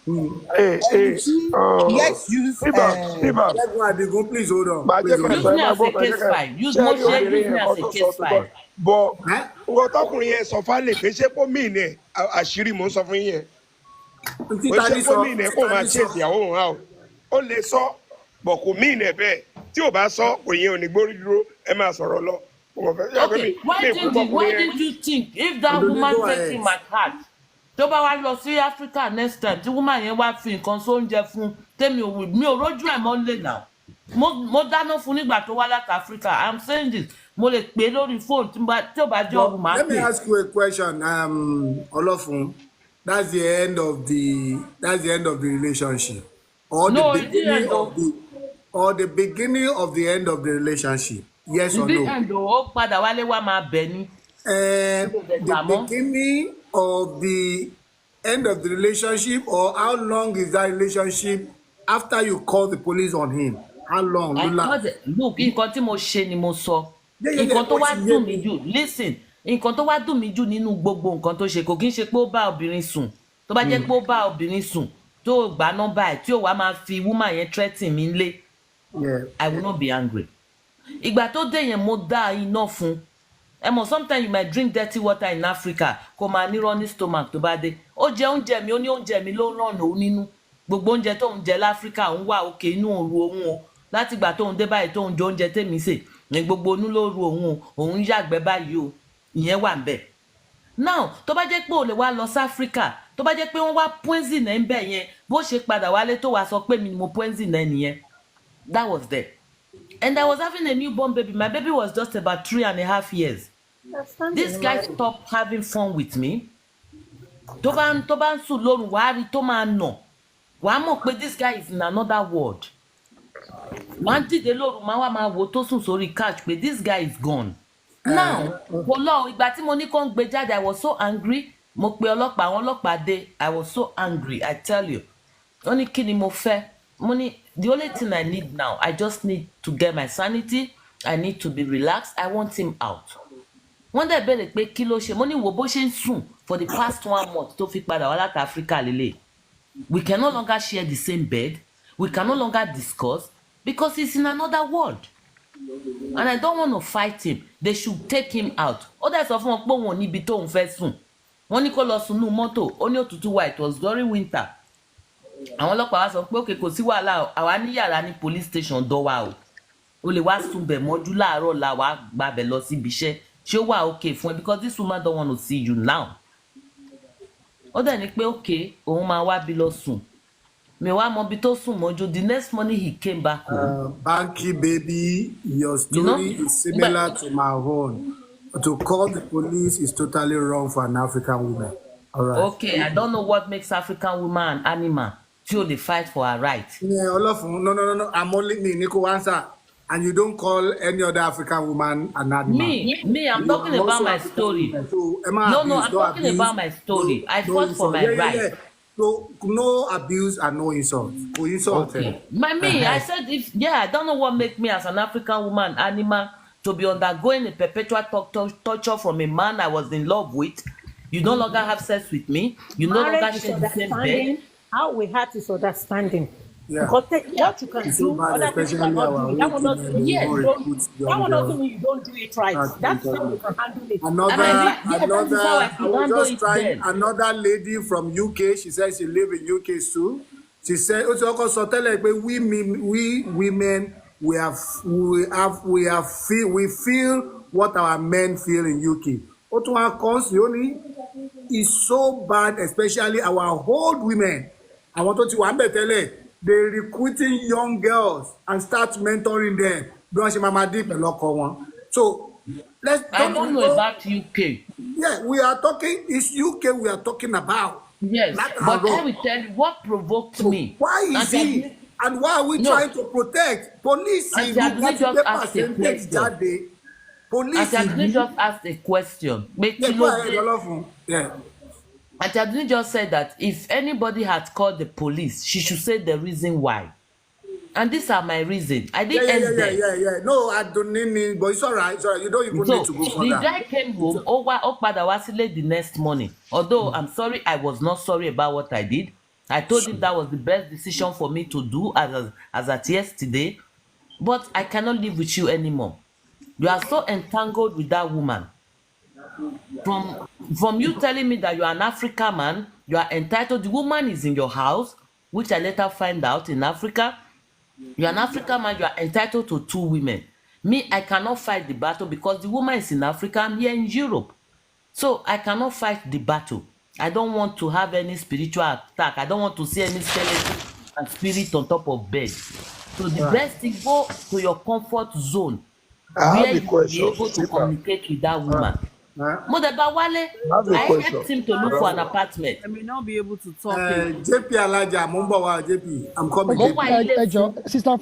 Speaker 1: Let's use. Adigun, please hold on.
Speaker 9: Use me as a case file. Use me as a case file.
Speaker 16: Bọ̀ wọ́n tọkùnrin yẹn sọ fálẹ̀ pé ṣé kó mí ní àṣírí mò ń sọ fún yẹn. Ṣé kó mí ní kó máa ṣe ìyàwó òun á o. Ó lè sọ bọ̀ kò mí ní ẹ̀bẹ̀ tí ò bá sọ kò yẹn ò ní gbórí dúró ẹ máa sọ̀rọ̀ lọ.
Speaker 9: Okay, why did you think if that woman takes in my heart tó bá wá lọ sí Africa next time tí woman yẹn wá fi nǹkan sóúnjẹ fún tèmi ò mi ò rójú ẹ̀ mọ́ lè nà mo dáná fún nígbà tó wá láti Africa I'm saying this mo lè pè lórí fóònù tí ó bá jẹ́ ọ̀hún máa pè.
Speaker 1: Let me ask you a question, Olofun. That's the end of the relationship. Or
Speaker 9: no,
Speaker 1: the beginning of the end of the relationship. Yes or no?
Speaker 9: The end ó padà wálé wá máa bẹ̀ ni.
Speaker 1: The beginning of the end of the relationship, or how long is that relationship after you call the police on him? How long?
Speaker 9: Look, nǹkan tí mo ṣe ni mo sọ. Nǹkan tó wá dùn mí jù, listen, nǹkan tó wá dùn mí jù nínú gbogbo nǹkan tó ṣe kò kí n ṣe pé ó bá obìnrin sùn. Tó bá jẹ́ pé ó bá obìnrin sùn tó gba nọ́mbà ẹ̀ tí ó wá máa fi woman yẹn threaten mi lé. I will not be angry. Ìgbà tó dé yẹn mo dá iná fún. Sometimes you might drink dirty water in Africa kò máa ní running stomach tó bá dé. Ó jẹ oúnjẹ mi ó ní oúnjẹ mi ló ràn òun nínú. Gbogbo oúnjẹ tó ń jẹ láfíríkà òun wà òkè inú òru òun o. Láti ìgbà tó ń dé báyìí tó ń jẹ oúnjẹ tèmi sè ní gbogbo inú ló ru òun o. Òun yàgbẹ́ báyìí o. Ìyẹn wà ńbẹ̀. Now tó bá jẹ́ pé o lè wá lọ sí Africa tó bá jẹ́ pé wọ́n wá poison ẹ̀ ń bẹ̀ yẹn bó ṣe padà wálé tó wá sọ pé mi ni mo poison ẹ̀ nìyẹn. That was there. And I was having a newborn baby. My baby was just about 3.5 years. This guy stopped having fun with me. Tó bá ń sùn lórun wàá rí tó máa nà. Wàá mọ̀ pé this guy is in another world. Wàá dìde lóru máa wò tó sùn sórí couch pé this guy is gone. Now kò lọ ìgbà tí mo ní kó ń gbé jáde I was so angry. Mo pe ọlọ́pàá àwọn ọlọ́pàá dé I was so angry I tell you. Ó ní kí ni mo fẹ́ money, the only thing I need now, I just need to get my sanity. I need to be relaxed. I want him out. Wọ́n dẹ̀ bẹ̀rẹ̀ pé kí ló ṣe, mo ní wo bó ṣe ń sùn for the past 1 month tó fi padà wá láti Africa lélẹ̀. We can no longer share the same bed. We can no longer discuss because he's in another world. And I don't want to fight him. They should take him out. Ó dẹ̀ sọ fún wọn pé òun ò níbi tóun fẹ́ sùn. Wọ́n ní kó lọ sùn nínú mọ́tò, ó ní òtútù wà, it was during winter. Àwọn ọlọ́pàá wá sọ pé òkè kò sí wàhálà, àwa ní yàrá ní police station dọ́wà o. O lè wá sùn bẹ̀ mọ́jú láàárọ̀ la wá gbàbẹ̀ lọ síbi iṣẹ́. Ṣé ó wà okay fún ẹ because this woman don't want to see you now. Ó dẹ̀ ní pé okay, òun máa wá bí lọ sùn. Mi wá mọ bí tó sùn mọ́jú. The next morning he came back home.
Speaker 1: Banky baby, your story is similar to my own. To call the police is totally wrong for an African woman. All right.
Speaker 9: Okay, I don't know what makes African woman an animal. She they fight for her right.
Speaker 1: Yeah, Olofun, no. I'm only me, Nico answer. And you don't call any other African woman an animal.
Speaker 9: Me, I'm talking about my story.
Speaker 1: So,
Speaker 9: No, I'm talking about my story. I fought for my right.
Speaker 1: Yeah. So, no abuse and no insult. No insult.
Speaker 9: Okay. I said, I don't know what makes me as an African woman animal to be undergoing a perpetual torture from a man I was in love with. You no longer have sex with me. You no longer share the same bed.
Speaker 14: How we had this understanding.
Speaker 1: Yeah.
Speaker 14: Because what you can do, other people cannot do. That one doesn't mean you don't do it right. That's how you can handle it.
Speaker 1: Another lady from UK, she said she live in UK too. She said, we women, we feel what our men feel in UK. Is so bad, especially our old women. I want to tell they're recruiting young girls and start mentoring them. So let's talk.
Speaker 9: I don't know about UK.
Speaker 1: Yeah, we are talking, it's UK we are talking about.
Speaker 9: Yes, but I will tell you what provoked me.
Speaker 1: Why is it? And why are we trying to protect? Police
Speaker 9: just asked a question. Police just asked a question. Atadini just said that if anybody had called the police, she should say the reason why. And these are my reasons. I didn't end there.
Speaker 1: Yeah. No, I don't need, but it's all right. You don't even need to go for that.
Speaker 9: The guy came home, Okpadawasile the next morning. Although I'm sorry, I was not sorry about what I did. I told him that was the best decision for me to do as at yesterday. But I cannot live with you anymore. You are so entangled with that woman. From you telling me that you are an African man, you are entitled, the woman is in your house, which I later find out in Africa. You are an African man, you are entitled to 2 women. Me, I cannot fight the battle because the woman is in Africa, I'm here in Europe. So I cannot fight the battle. I don't want to have any spiritual attack. I don't want to see any skeleton and spirit on top of bed. So the best thing, go to your comfort zone where you will be able to communicate with that woman. Modebawale, I helped him to look for an apartment.
Speaker 17: I may not be able to talk.
Speaker 1: JP Alaja, JP, I'm coming.
Speaker 6: Sister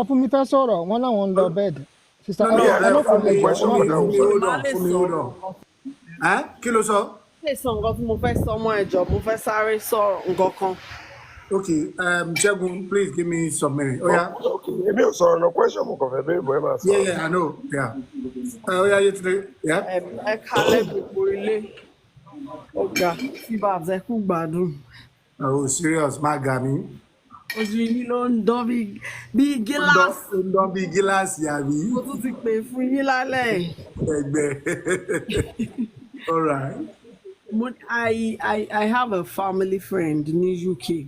Speaker 6: Fumi fẹ́ sọ̀rọ̀, wọ́n láwọn lọ bed. Sister,
Speaker 1: hold on. Kí ló sọ?
Speaker 17: Ṣé sọ nǹkan tí mo fẹ́ sọ mọ́ ẹ̀jọ̀, mo fẹ́ sáré sọ̀rọ̀ nǹkan kan.
Speaker 1: Okay, Segun, please give me some minutes.
Speaker 16: Okay, maybe also no question.
Speaker 1: Yeah, I know. Yeah. You today? Yeah.
Speaker 17: I can't gbogbo ilé. Ọ̀gá, tí bàbá ẹ kú gbádùn.
Speaker 1: Oh, serious, Magami.
Speaker 17: Ojú yín ló ń dán bí gíláàsì.
Speaker 1: Ó ń dán bí gíláàsì àbí?
Speaker 17: Mo tún ti pè fún yín lálẹ́.
Speaker 1: All right.
Speaker 17: I have a family friend in the UK.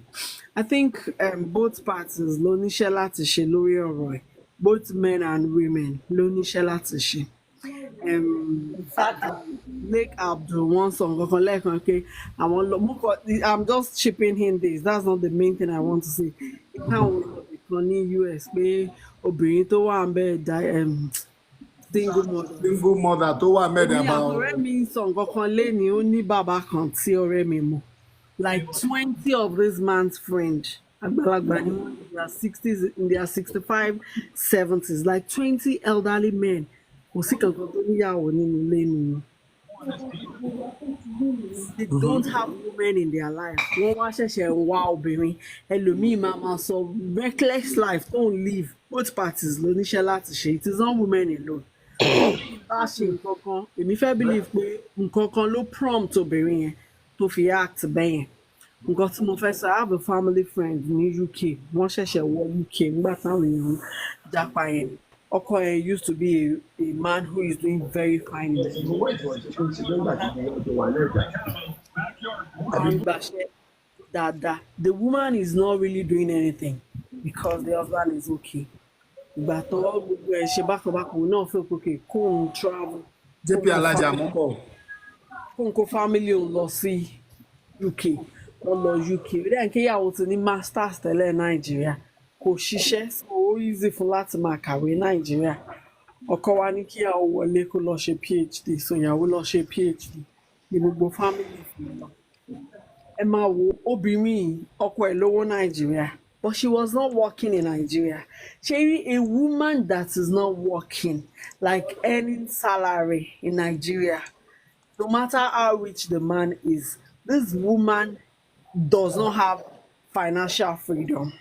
Speaker 17: I think both parties ló níṣẹ́ láti ṣe lórí ọ̀rọ̀ ẹ̀. Both men and women ló níṣẹ́ láti ṣe. Lake Abdul wants some okay. I'm just chipping in this. That's not the main thing I want to say. Ní US pé obìnrin tó wà ń bẹ̀
Speaker 1: single mother tó wà mẹ́rin about.
Speaker 17: Ọ̀rẹ́ mi sọ nǹkan kan léni ó ní bàbá kan tí ọ̀rẹ́ mi mọ̀. Like 20 of this man's friend. Àgbàlagbà ni in their 60s, in their 65, 70s. Like 20 elderly men. Kò sí kankan tó níyàwó nínú ilé nìyẹn. They don't have women in their life. Wọ́n wá ṣẹ̀ṣẹ̀ ń wá obìnrin. Ẹlòmíì máa sọ reckless life don't live. Both parties ló níṣẹ́ láti ṣe. It is not women alone. Bá ṣe nǹkan kan, èmi fẹ́ believe pé nǹkan kan ló prompt obìnrin yẹn tó fi act bẹ́yẹn. Nǹkan tí mo fẹ́ sọ, I have a family friend ní UK. Wọ́n ṣẹ̀ṣẹ̀ wọ UK nígbà táwọn èèyàn jápa yẹn. Ọkọ yẹn used to be a man who is doing very fine. The woman is not really doing anything because the husband is okay. Ìgbà tó gbogbo ẹ̀ ṣe bákanbákan náà fẹ́ pé kó òun travel.
Speaker 1: JP Alájà mọ́kọ̀.
Speaker 17: Kó òun kó family òun lọ sí UK. Wọ́n lọ UK. Bẹ́ẹ̀ kí ìyàwó ti ní masters tẹ́lẹ̀ Nàìjíríà. Kò ṣiṣẹ́ so ó easy fún láti máa kàwé Nàìjíríà. Ọkọ wa ní kí ìyàwó wọlé kó lọ ṣe PhD so ìyàwó lọ ṣe PhD ní gbogbo family fún lọ. Ẹ máa wo obìnrin ọkọ ẹ̀ lówó Nàìjíríà. But she was not working in Nigeria. A woman that is not working, like earning salary in Nigeria, no matter how rich the man is, this woman does not have financial freedom.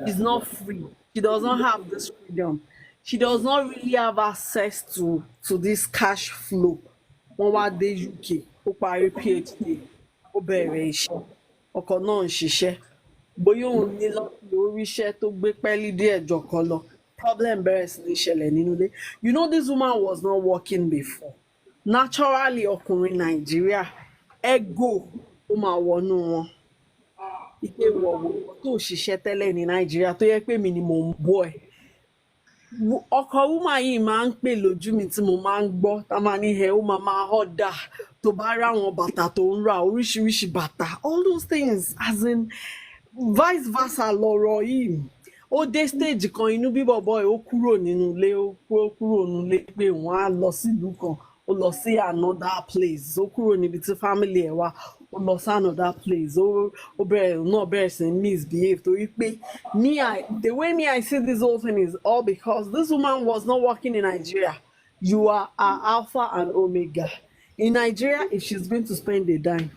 Speaker 17: She's not free. She does not have this freedom. She does not really have access to this cash flow. Wọ́n wá dé UK, ó parí PhD, ó bẹ̀rẹ̀ iṣẹ́. Ọkọ náà ń ṣiṣẹ́ bóyá òun ní lórí iṣẹ́ tó gbé pẹ́ẹ́lí díẹ̀ jọ̀kan lọ problem bẹ̀rẹ̀ sí ní ṣẹlẹ̀ nínú ilé. You know this woman was not working before. Naturally ọkùnrin Nàìjíríà ego ó máa wọnú wọn. Ike wọ̀wọ̀ tó ṣiṣẹ́ tẹ́lẹ̀ ní Nàìjíríà tó yẹ pé mi ni mò ń bọ̀ ẹ̀. Ọkọ woman yìí máa ń pè lójú mi tí mo máa ń gbọ́ tá máa ní ẹ ó máa ọ̀dà tó bá ra àwọn bàtà tó ń ra oríṣiríṣi bàtà all those things as in vice versa lọ̀rọ̀ yìí. Ó dé stage kan inú bíbọ̀ bọ́ ẹ̀ ó kúrò nínú ilé ó kúrò nínú ilé pé wọ́n á lọ sílùú kan ó lọ sí another place ó kúrò níbi tí family ẹ̀ wà ó lọ sí another place ó bẹ̀rẹ̀ sí misbehave torí pé the way I see this whole thing is all because this woman was not working in Nigeria. You are her alpha and omega. In Nigeria, if she's going to spend a dime,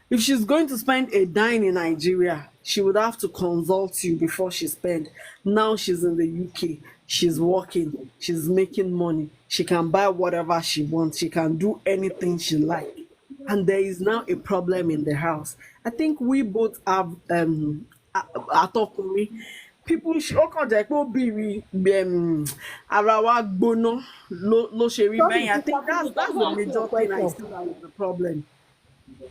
Speaker 17: if she's going to spend a dime in Nigeria, she would have to consult you before she spend. Now she's in the UK. She's working. She's making money. She can buy whatever she wants. She can do anything she likes. And there is now a problem in the house. I think we both have atọ́kùnrin. People ó kàn jẹ́ pé obìnrin ara wa gbóná ló ṣe rí bẹ́yìn. I think that's the major thing I still have the problem.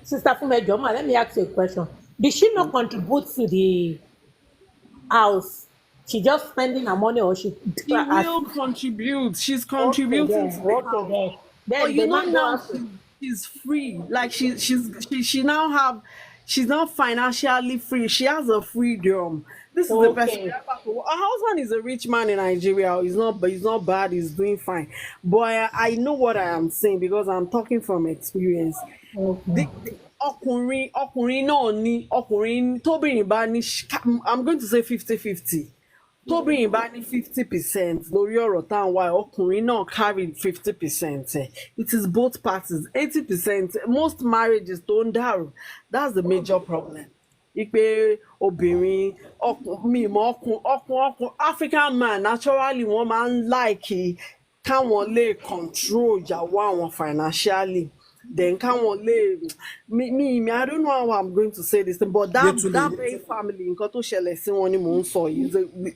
Speaker 14: Sister Funmi, let me ask you a question. Did she not contribute to the house? She just spending her money or she
Speaker 17: will contribute. She's contributing to the house. But you know now she's free. Like she now she's not financially free. She has a freedom. This is the person. Her husband is a rich man in Nigeria. He's not bad. He's doing fine. But I know what I am saying because I'm talking from experience. Ọkùnrin náà ní ọkùnrin tóbìnrin bá ní I'm going to say 50-50. Tóbìnrin bá ní 50% lórí ọ̀rọ̀ táwọn wá ọkùnrin náà carried 50%. It is both parties. 80%. Most marriages don't dàrú. That's the major problem. Ipe obìnrin ọkùnrin African man naturally wọ́n máa ń like káwọn lè control ìyàwó àwọn financially. Then káwọn lè I don't know how I'm going to say this thing, but that very family nǹkan tó ṣẹlẹ̀ sí wọn ni mò ń sọ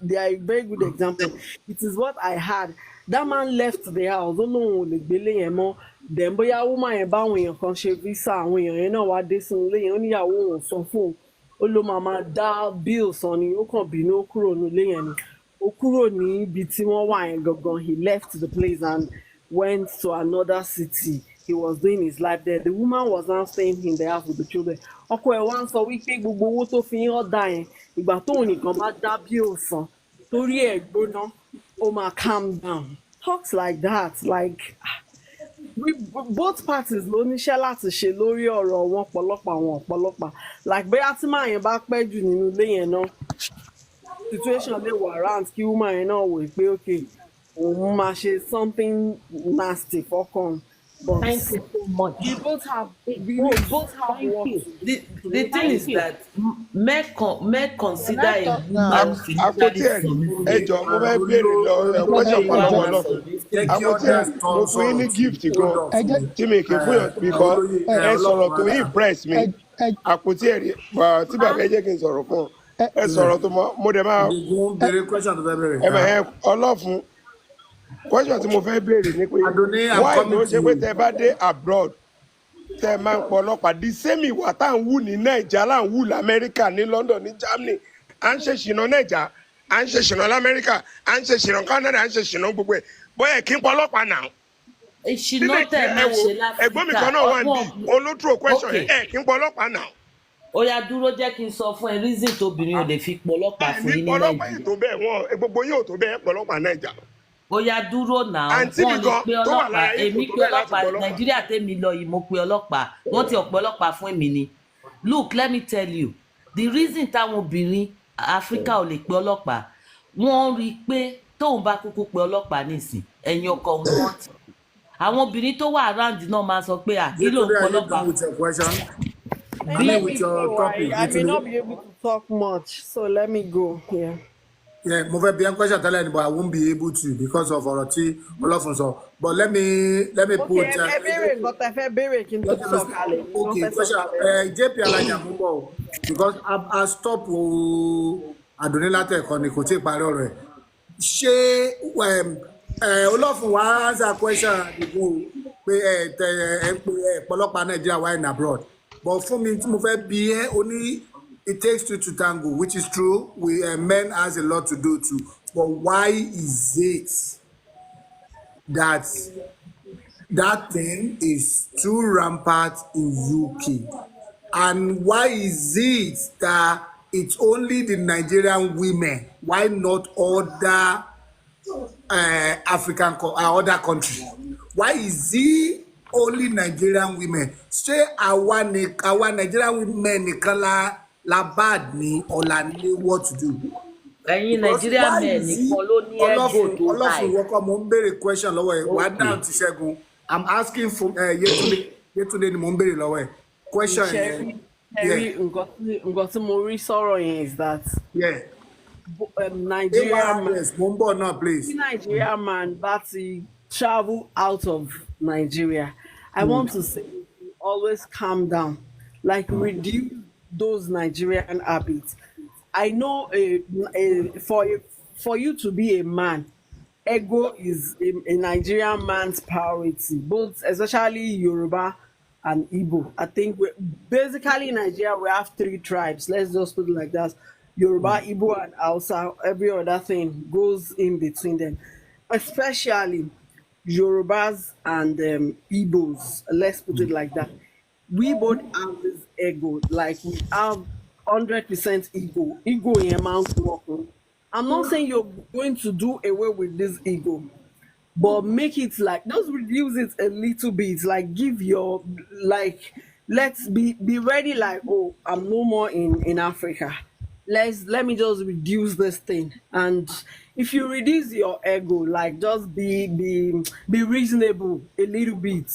Speaker 17: they are a very good example. It is what I had. That man left the house ó lóun ò lè gbélé yẹn mọ́. Then bóyá woman yẹn bá àwọn èèyàn kan ṣe visa àwọn èèyàn yẹn náà wá dé sínú ilé yẹn ó níyàwó òun sọ fún un ó ló máa dá bill san ni ó kàn bínú ó kúrò nílé yẹn ni ó kúrò ní ibi tí wọ́n wà yẹn gangan. He left the place and went to another city. He was doing his life there. The woman was now staying in the house with the children. Ọkọ ẹ̀ wá ń sọ wípé gbogbo owó tó fi ń ọ̀dà yẹn ìgbà tóun nìkan bá dá bill san torí ẹ̀ gbóná ó máa calm down. Talks like that like both parties ló níṣẹ́ láti ṣe lórí ọ̀rọ̀ wọn ọ̀pọ̀lọpọ̀ like bóyá tí màá yẹn bá pẹ́ jù nínú ilé yẹn náà situation lè warrant kí woman yẹn náà wò pé okay òun máa ṣe something nasty fọ́kàn. But
Speaker 14: Thank you so much.
Speaker 17: we both have
Speaker 9: Thank
Speaker 17: work
Speaker 9: you.
Speaker 17: to do.
Speaker 9: The thing
Speaker 14: Thank
Speaker 9: is
Speaker 14: you.
Speaker 9: that men consider a woman
Speaker 16: àpótí
Speaker 9: financially
Speaker 16: ẹ̀rí ẹjọ́ mo fẹ́ béèrè lọ question kan lọ́wọ́ náà àpótí ẹ̀rí mo fún yín ní gift gan tí mi kì í fún yàn because ẹ sọ̀rọ̀ tó impress mi àpótí ẹ̀rí tí bàbá ẹ jẹ́ kí n sọ̀rọ̀ fún ọ ẹ sọ̀rọ̀ tó mo dẹ̀ máa ẹ máa ẹ ọlọ́fun question tí mo fẹ́ béèrè ni pé why ló ṣe pé tẹ bá dé abroad tẹ máa ń pọ ọlọ́pàá the same ìwà tá à ń wù ní nàìjà là ń wù lamẹ́ríkà ní London ní Germany à ń ṣe ṣìnà nàìjà à ń ṣe ṣìnà lamẹ́ríkà à ń ṣe ṣìnà Canada à ń ṣe ṣìnà gbogbo ẹ̀ bóyá kí n pọ ọlọ́pàá náà.
Speaker 9: ìṣìnà tẹ̀ máa ṣe láfíríkà
Speaker 16: ẹ̀gbọ́n mi kan náà wà ní olótùrò question ẹ̀ kí n pọ ọlọ́pàá náà.
Speaker 9: ó yá dúró jẹ́ kí n sọ fún ẹ reason tóbìnrin ò lè fi pọ ọlọ́pàá fún yín ní
Speaker 16: ọlọ́pàá yìí tó bẹ́ẹ̀ wọn gbogbo yóò tó bẹ́ẹ̀ pọ ọlọ́pàá nàìjà.
Speaker 9: ó yá dúró náà
Speaker 16: Àǹtí mi
Speaker 9: wọn lè
Speaker 16: gan
Speaker 9: pe
Speaker 16: tó wà
Speaker 9: ọlọ́pàá
Speaker 16: lára
Speaker 9: èmi
Speaker 16: ipò
Speaker 9: pe
Speaker 16: tó bẹ́ẹ̀ láti
Speaker 9: ọlọ́pàá
Speaker 16: pọ ọlọ́pàá.
Speaker 9: nàìjíríà tèmi lọ yìí mo pe ọlọ́pàá wọ́n ti ọ̀pọ̀ ọlọ́pàá fún èmi ni look let me tell you the reason táwọn obìnrin áfíríkà ò lè pe ọlọ́pàá wọ́n rí i pé tóun bá kúkú pe ọlọ́pàá nísìn ẹ̀yìn ọkọ wọn ti àwọn obìnrin tó wà around náà máa sọ pé kí ló ń pe ọlọ́pàá.
Speaker 17: I may not be able to talk much, so let me go here.
Speaker 1: Yeah, mo fẹ́ bí ẹn question tẹ́lẹ̀ ni but I won't be able to because of ọ̀rọ̀ tí ọlọ́fun sọ but let me put.
Speaker 17: Okay, ẹ béèrè nǹkan tẹ́ fẹ́ béèrè kí n tó sọ kalẹ̀.
Speaker 1: Okay, question JP Alaja mú bọ̀ o because I stop Àdùnní látẹ̀kọ́ ni kò tí ì parí ọ̀rọ̀ ẹ̀ ṣé ọlọ́fun wá answer question àdìgbò pé ẹ pé ọlọ́pàá Nàìjíríà wà in abroad but fún mi tí mo fẹ́ bí ẹ o ní. It takes two to tango, which is true. Men has a lot to do too. But why is it that that thing is too rampant in UK? And why is it that it's only the Nigerian women? Why not other African other countries? Why is it only Nigerian women? Say our Nigerian women nìkan la bad ni ọ̀la nílé what to do.
Speaker 9: ẹ̀yin Nigerian men nìkan ló ní ẹ̀gò tó láì.
Speaker 1: ọlọ́fun wọ́kọ́ mo ń béèrè question lọ́wọ́ ẹ̀ wá dáhùn ti Ṣẹ́gun I'm asking for Yétúndé ni mo ń béèrè lọ́wọ́ ẹ̀ question yẹn.
Speaker 17: nǹkan tí mo rí sọ̀rọ̀ yẹn is that.
Speaker 1: Yeah.
Speaker 17: Nigerian man.
Speaker 1: Mo ń bọ̀ náà please.
Speaker 17: Nigerian man bá ti travel out of Nigeria I want to say always calm down like reduce those Nigerian habits. I know for you to be a man, ego is a Nigerian man's priority, both especially Yoruba and Igbo. I think basically in Nigeria we have three tribes. Let's just put it like that: Yoruba, Igbo, and Hausa. Every other thing goes in between them, especially Yorubas and Igbos. Let's put it like that. We both have this ego, like we have 100% ego. Ego in amount work. I'm not saying you're going to do away with this ego, but make it like just reduce it a little bit. Like give your let's be ready. Like I'm no more in Africa. Let me just reduce this thing. And if you reduce your ego, like just be reasonable a little bit.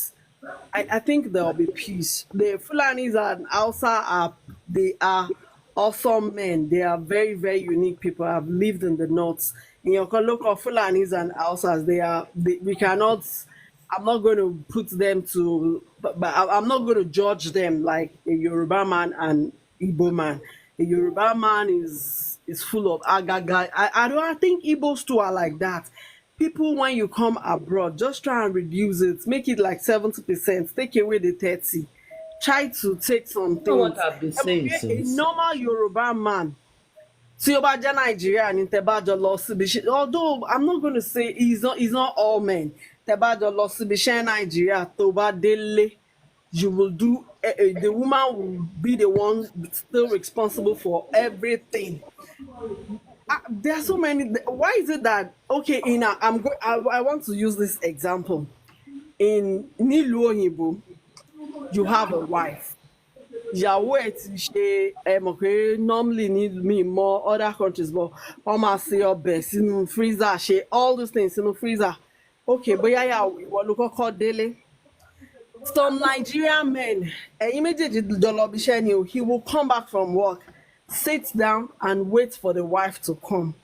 Speaker 17: I think there will be peace. The Fulanis and Hausa they are awesome men. They are very, very unique people. I've lived in the north. In your local Fulanis and Hausas, we cannot. I'm not going to put them to, but I'm not going to judge them like a Yoruba man and Igbo man. A Yoruba man is full of agaga. I think Igbos too are like that. People, when you come abroad, just try and reduce it. Make it like 70%. Take away the 30%. Try to take some things.
Speaker 9: You know what I've been saying since.
Speaker 17: A normal Yoruba man. Nigeria and although I'm not going to say he's not all men. Nigeria, you will do. The woman will be the one still responsible for everything. There are so many. Why is it that okay? I want to use this example. In Nilu Oyibo, you have a wife. ìyàwó ẹ̀ ti ṣe ẹ mọ̀ pé normally ní mi mọ other countries but wọ́n máa ṣe ọbẹ̀ sínú freezer ṣe all those things sínú freezer okay bóyá ìwọ ló kọ́kọ́ délé. Some Nigerian men, he will come back from work, sit down and wait for the wife to come.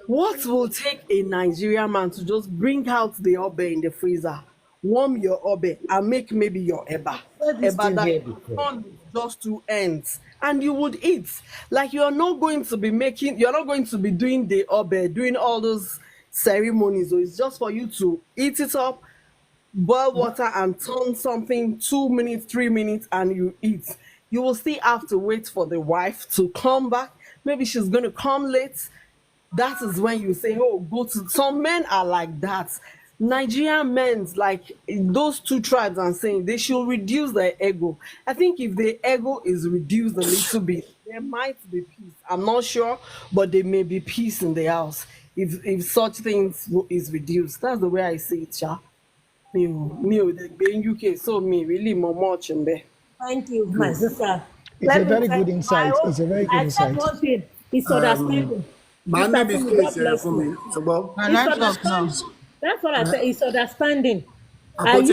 Speaker 17: What will take a Nigerian man to just bring out the obe in the freezer, warm your obe and make maybe your eba? Eba that on just two ends and you would eat. Like you're not going to be doing the obe, doing all those ceremonies. So it's just for you to eat it up, boil water and turn something 2 minutes, 3 minutes, and you eat. You will still have to wait for the wife to come back. Maybe she's going to come late. That is when you say, oh, go to. Some men are like that. Nigerian men, like those two tribes I'm saying, they should reduce their ego. I think if the ego is reduced a little bit, there might be peace. I'm not sure, but there may be peace in the house if such things is reduced. That's the way I see it, Sha. Me, in UK, so me really more much in there.
Speaker 14: Thank you, my sister.
Speaker 6: It's a very good insight. It's a very good insight.
Speaker 14: One thing is understanding.
Speaker 1: My name is Chris for me. So,
Speaker 14: that's what I say. It's understanding. I'm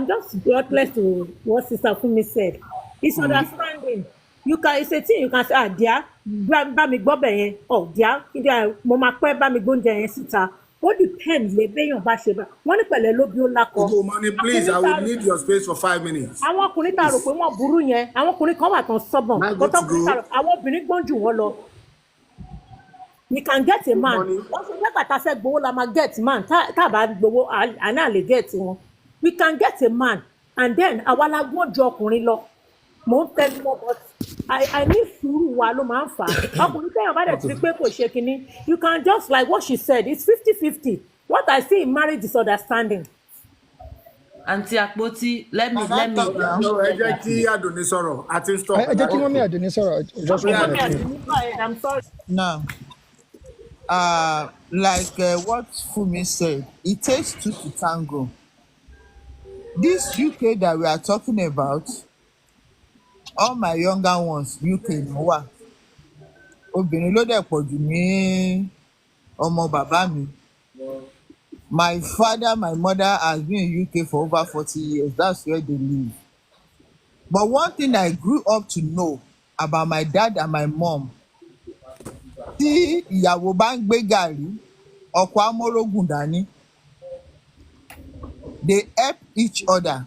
Speaker 14: just godless to what Sister Fumi said. It's understanding. It's a thing you can say, dear, bá mi gbọ́ bẹ̀ yẹn, dear, mo máa pẹ́ bá mi gbóúnjẹ yẹn síta. What depends lè béèyàn bá ṣe bá wọn ní pẹ̀lẹ́ ló bí ó lákọ.
Speaker 1: Oh, money, please, I will need your space for 5 minutes.
Speaker 14: Àwọn ọkùnrin tá a rò pé wọ́n burú yẹn, àwọn ọkùnrin kan wà tán sọ́bọ̀n. Àwọn obìnrin gbọ́n jù wọ́n lọ. You can get a man. Wọ́n fi lẹ́gbàá tá a fẹ́ gbowó la máa get man. Tá a bá gbowó, àná lè get wọn. We can get a man and then àwa la gbọ́n ju ọkùnrin lọ. Mo ń tẹ́lẹ̀ mọ́ but I need sùúrù wa ló máa ń fà á. Ọkùnrin tẹ́yàn bá dẹ̀ ti pé kò ṣe kinní. You can just like what she said, it's 50-50. What I see in marriage is understanding.
Speaker 9: Aunty Akpoti, let me.
Speaker 1: No, ẹ jẹ́ kí Adoni sọ̀rọ̀. I think stop.
Speaker 6: Ẹ jẹ́ kí wọ́n mi Adoni sọ̀rọ̀. Just one minute.
Speaker 14: I'm sorry.
Speaker 15: Now, like what Fumi said, it takes two to tango. This UK that we are talking about, all my younger ones UK ló wà. Obìnrin ló dẹ̀ pọ̀ jù ní ọmọ bàbá mi. My father, my mother has been in UK for over 40 years. That's where they live. But one thing I grew up to know about my dad and my mom, tí ìyàwó bá ń gbé gàrí, ọkọ amórógùn dání, they help each other.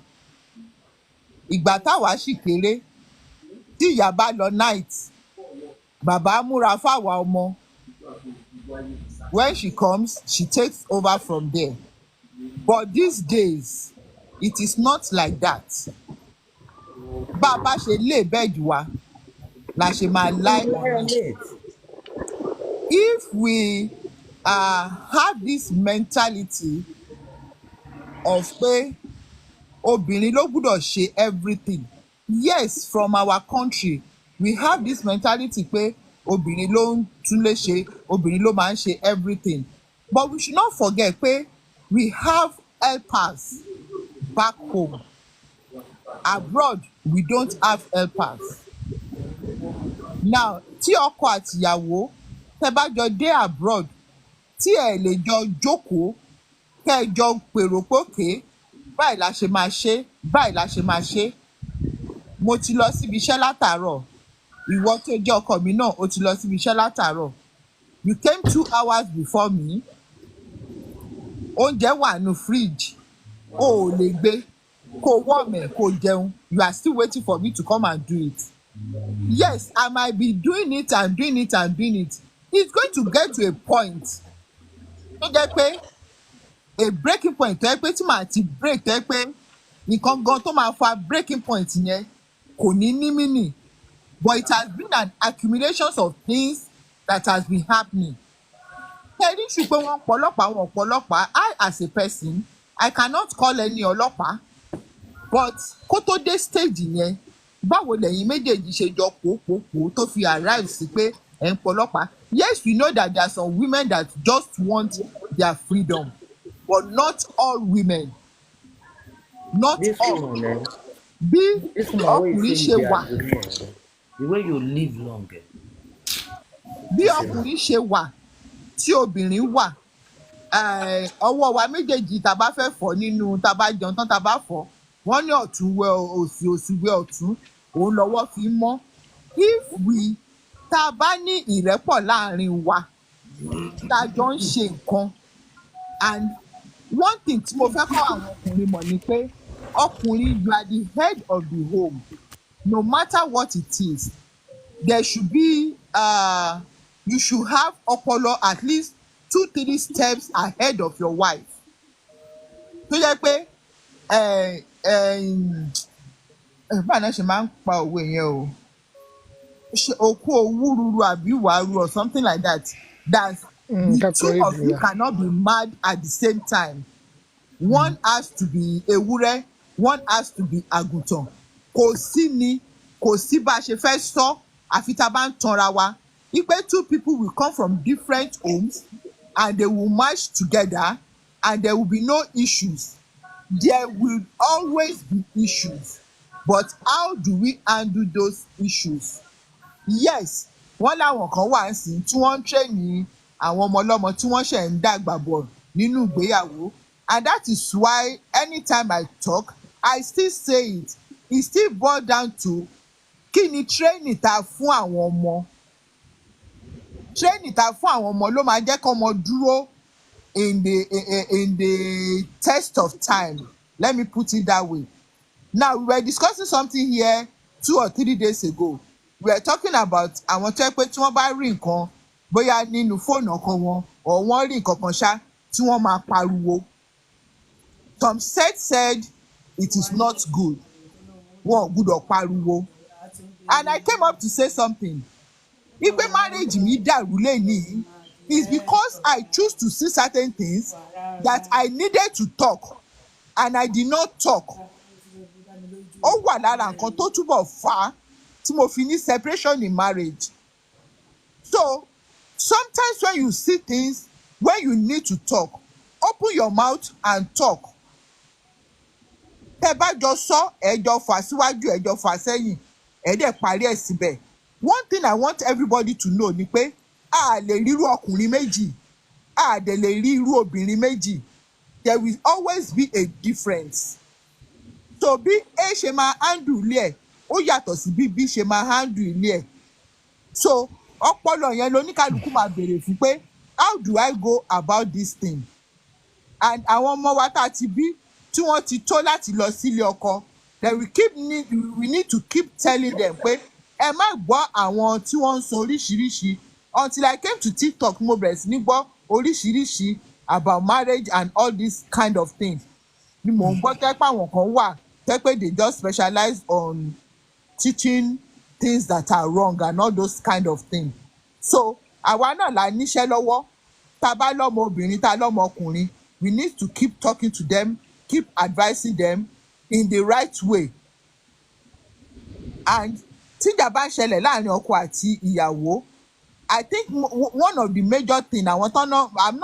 Speaker 15: Ìgbà táwa ṣì kéré, tí ìyá bá lọ night, bàbá múra fáwa ọmọ. When she comes, she takes over from there. But these days, it is not like that. Bàbá ṣe lay bed wa, la ṣe máa lie on it. If we have this mentality of pé obìnrin ló gbọ́dọ̀ ṣe everything. Yes, from our country, we have this mentality pé obìnrin ló ń túnlé ṣe, obìnrin ló máa ń ṣe everything. But we should not forget pé we have helpers back home. Abroad, we don't have helpers. Now, tí ọkọ àtìyàwó tẹ́ bá jọ dé abroad, tí ẹ lè jọ jókòó, kẹ́ ẹ jọ pèrò pókè, báyìí la ṣe máa ṣe, báyìí la ṣe máa ṣe. Mo ti lọ síbi iṣẹ́ látàárọ̀, ìwọ tó jẹ́ ọkọ mi náà ó ti lọ síbi iṣẹ́ látàárọ̀. You came 2 hours before me, oúnjẹ wà nínú fridge, o ò lè gbé, kó warm ẹ̀ kó jẹun. You are still waiting for me to come and do it. Yes, I might be doing it and doing it and doing it. It's going to get to a point tó jẹ́ pé a breaking point tó jẹ́ pé tí màá ti break tó jẹ́ pé nǹkan gan tó máa fa breaking point yẹn kò ní ní meaning. But it has been an accumulation of things that has been happening. Tẹ́lí ṣùgbọ́n wọn pọ̀lọ́pàá, I as a person, I cannot call any ọlọ́pàá. But kó tó dé stage yẹn, báwo lẹ̀yin méjèèjì ṣe jọ pòpòpò tó fi arrive sí pé ẹ̀ ń pọ̀lọ́pàá? Yes, we know that there are some women that just want their freedom, but not all women. Not all. bí
Speaker 9: This one wey you
Speaker 15: ọkùnrin
Speaker 9: say
Speaker 15: ṣe
Speaker 9: you dey
Speaker 15: wà
Speaker 9: agree the way you live long
Speaker 15: bí ọkùnrin ṣe wà tí obìnrin wà ọwọ́ wa méjèèjì tá a bá fẹ́ fọ̀ nínú tá a bá jẹun tán tá a bá fọ̀ wọ́n ní ọ̀tún wẹ òsì òsì wẹ ọ̀tún òun lọ́wọ́ fi mọ́ if we tá a bá ní ìrẹ́pọ̀ láàrin wa tá a jọ ń ṣe nǹkan and one thing tí mo fẹ́ kọ́ àwọn ọkùnrin mọ̀ ni pé ọkùnrin you are the head of the home no matter what it is there should be you should have ọpọlọ at least 2-3 steps ahead of your wife tó jẹ́ pé báyìí náà ṣe máa ń pa òwe yẹn o òkú òwúrúru àbí wàrú or something like that that the two of you cannot be mad at the same time one has to be ewúrẹ́ one has to be àgùntàn kò sí ni kò sí bá a ṣe fẹ́ sọ àfi tá a bá ń tanra wa wípé 2 people will come from different homes and they will march together and there will be no issues there will always be issues but how do we handle those issues yes wọ́n láwọn kan wà ń sìn tí wọ́n ń train àwọn ọmọ ọlọ́mọ tí wọ́n ṣẹ̀ ń dàgbà bọ̀ nínú ìgbéyàwó and that is why anytime I talk I still say it still boil down to kí ni training ta fún àwọn ọmọ training ta fún àwọn ọmọ ló máa jẹ́ kí ọmọ dúró in the test of time let me put it that way now we were discussing something here 2 or 3 days ago we were talking about àwọn tó yẹ pé tí wọ́n bá rí nǹkan bóyá nínú fóònù ọkọ wọn or wọ́n rí nǹkan kan ṣá tí wọ́n máa pariwo some said it is not good wọn ò gbúdọ̀ pariwo and I came up to say something ipe marriage mi dàrú lẹ́nìí is because I choose to see certain things that I needed to talk and I did not talk ó wà lára nǹkan tó túbọ̀ fà á tí mo fi ní separation in marriage so sometimes when you see things when you need to talk open your mouth and talk tẹ́ bá jọ sọ ẹ jọ fà síwájú ẹ jọ fà sẹ́yìn ẹ dẹ̀ parí ẹ̀ síbẹ̀ one thing I want everybody to know ni pé a lè rí irú ọkùnrin méjì a dẹ̀ lè rí irú obìnrin méjì there will always be a difference so bí A ṣe máa handle ilé ẹ̀ ó yàtọ̀ sí bí B ṣe máa handle ilé ẹ̀ so ọpọlọ yẹn lóníkálukú máa béèrè fún pé how do I go about this thing and àwọn ọmọ wa tá a ti bí tí wọ́n ti tó láti lọ sílé ọkọ then we need to keep telling them pé ẹ má gbọ́ àwọn tí wọ́n ń sọ oríṣiríṣi until I came to TikTok mo bẹ̀rẹ̀ sí ní gbọ́ oríṣiríṣi about marriage and all these kind of things ni mò ń gbọ́ tẹ́ pé àwọn kan wà tẹ́ pé they just specialize on teaching things that are wrong and all those kind of things so àwa náà la níṣẹ́ lọ́wọ́ tá a bá lọ́mọ obìnrin tá a lọ́mọ ọkùnrin we need to keep talking to them keep advising them in the right way and tíjà bá ń ṣẹlẹ̀ láàrin ọkọ àti ìyàwó I think one of the major thing àwọn tán náà I'm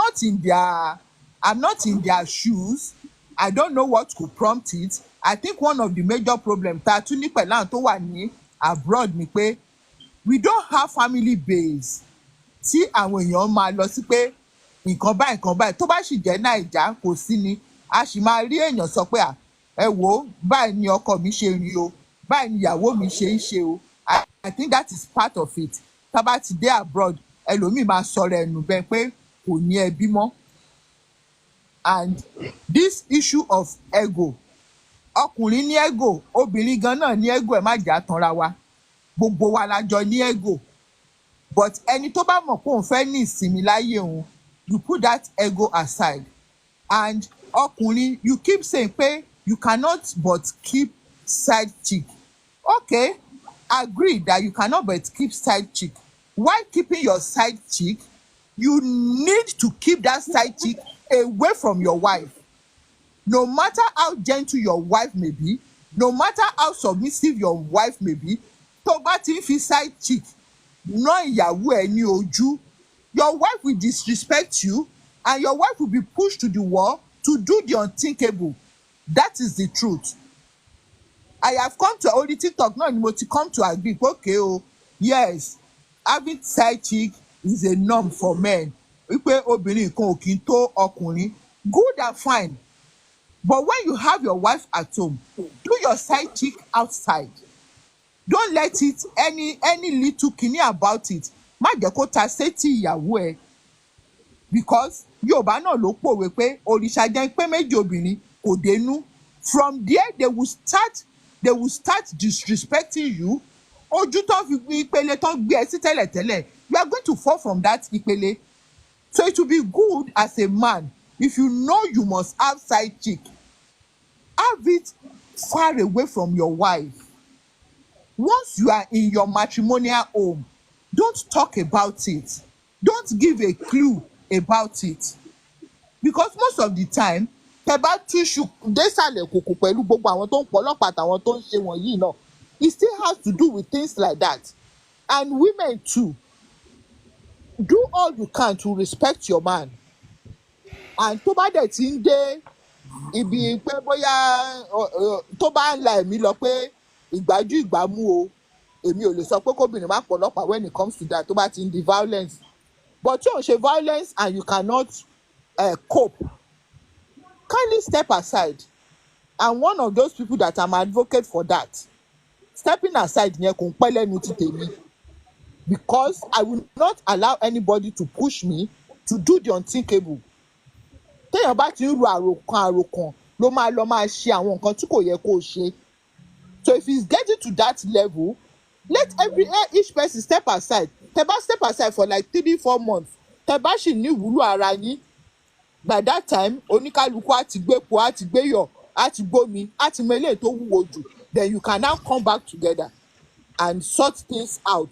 Speaker 15: not in their shoes I don't know what could prompt it I think one of the major problems tá a tún ní pẹ̀lú àwọn tó wà ní abroad ni pé we don't have family base tí àwọn èèyàn máa lọ sí pé nǹkan báyìí tó bá sì jẹ́ Naija kò sí ni a sì máa rí èèyàn sọ pé ẹ wò ó báyìí ni ọkọ mi ṣe rí o báyìí ni ìyàwó mi ṣe ń ṣe o I think that is part of it tá bá ti dé abroad ẹlòmíì máa sọ̀rọ̀ ẹnu bẹ́ẹ̀ pé kò ní ẹbí mọ́ and this issue of ego ọkùnrin ní ego obìnrin gan náà ní ego ẹ má jà tanra wa gbogbo wa la jọ ní ego but ẹni tó bá mọ̀ pé òun fẹ́ ní ìsinmi láyé òun you put that ego aside and ọkùnrin you keep saying pé you cannot but keep side chick okay agree that you cannot but keep side chick while keeping your side chick you need to keep that side chick away from your wife no matter how gentle your wife may be no matter how submissive your wife may be tó bá ti ń fi side chick ná ìyàwó ẹ ní ojú your wife will disrespect you and your wife will be pushed to the wall to do the unthinkable that is the truth I have come to only TikTok náà ni mo ti come to agree pé okay o yes having side chick is a norm for men wípé obìnrin kan ò kí n tó ọkùnrin good and fine but when you have your wife at home do your side chick outside don't let it any little kini about it má jẹ́ kó ta sétí ìyàwó ẹ because Yorùbá náà ló pòwe pé òrìṣà jẹ́ pé méjì obìnrin kò dénú from there they will start disrespecting you ojú tó fi ìpele tó gbé ẹ sí tẹ́lẹ̀tẹ́lẹ̀ you are going to fall from that ìpele so it will be good as a man if you know you must have side chick have it far away from your wife once you are in your matrimonial home don't talk about it don't give a clue about it because most of the time tẹ́ bá tíṣù désàlẹ̀ kòkò pẹ̀lú gbogbo àwọn tó ń pọ̀ ọlọ́pàá àtàwọn tó ń ṣe wọ̀nyí náà it still has to do with things like that and women too do all you can to respect your man and tó bá dẹ̀ ti ń dé ibi pé bóyá tó bá ń la ẹ̀mí lọ pé ìgbájú ìgbámú o èmi ò lè sọ pé kóbìnrin má pọ̀ ọlọ́pàá when it comes to that tó bá ti ń di violence but tí ò ń ṣe violence and you cannot cope kindly step aside and one of those people that I'm advocate for that stepping aside yẹn kò ń pẹ́ lẹ́nu ti tèmi because I will not allow anybody to push me to do the unthinkable téèyàn bá ti ń ro àròkàn ló máa lọ máa ṣe àwọn nǹkan tí kò yẹ kó o ṣe so if it's getting to that level let each person step aside tẹ́ bá step aside for like 3-4 months tẹ́ bá sì ní ìwúlò ara yín by that time oníkálukú á ti gbépo á ti gbéyọ̀ á ti gbómi á ti mọ eléyìí tó wúwo jù then you can now come back together and sort things out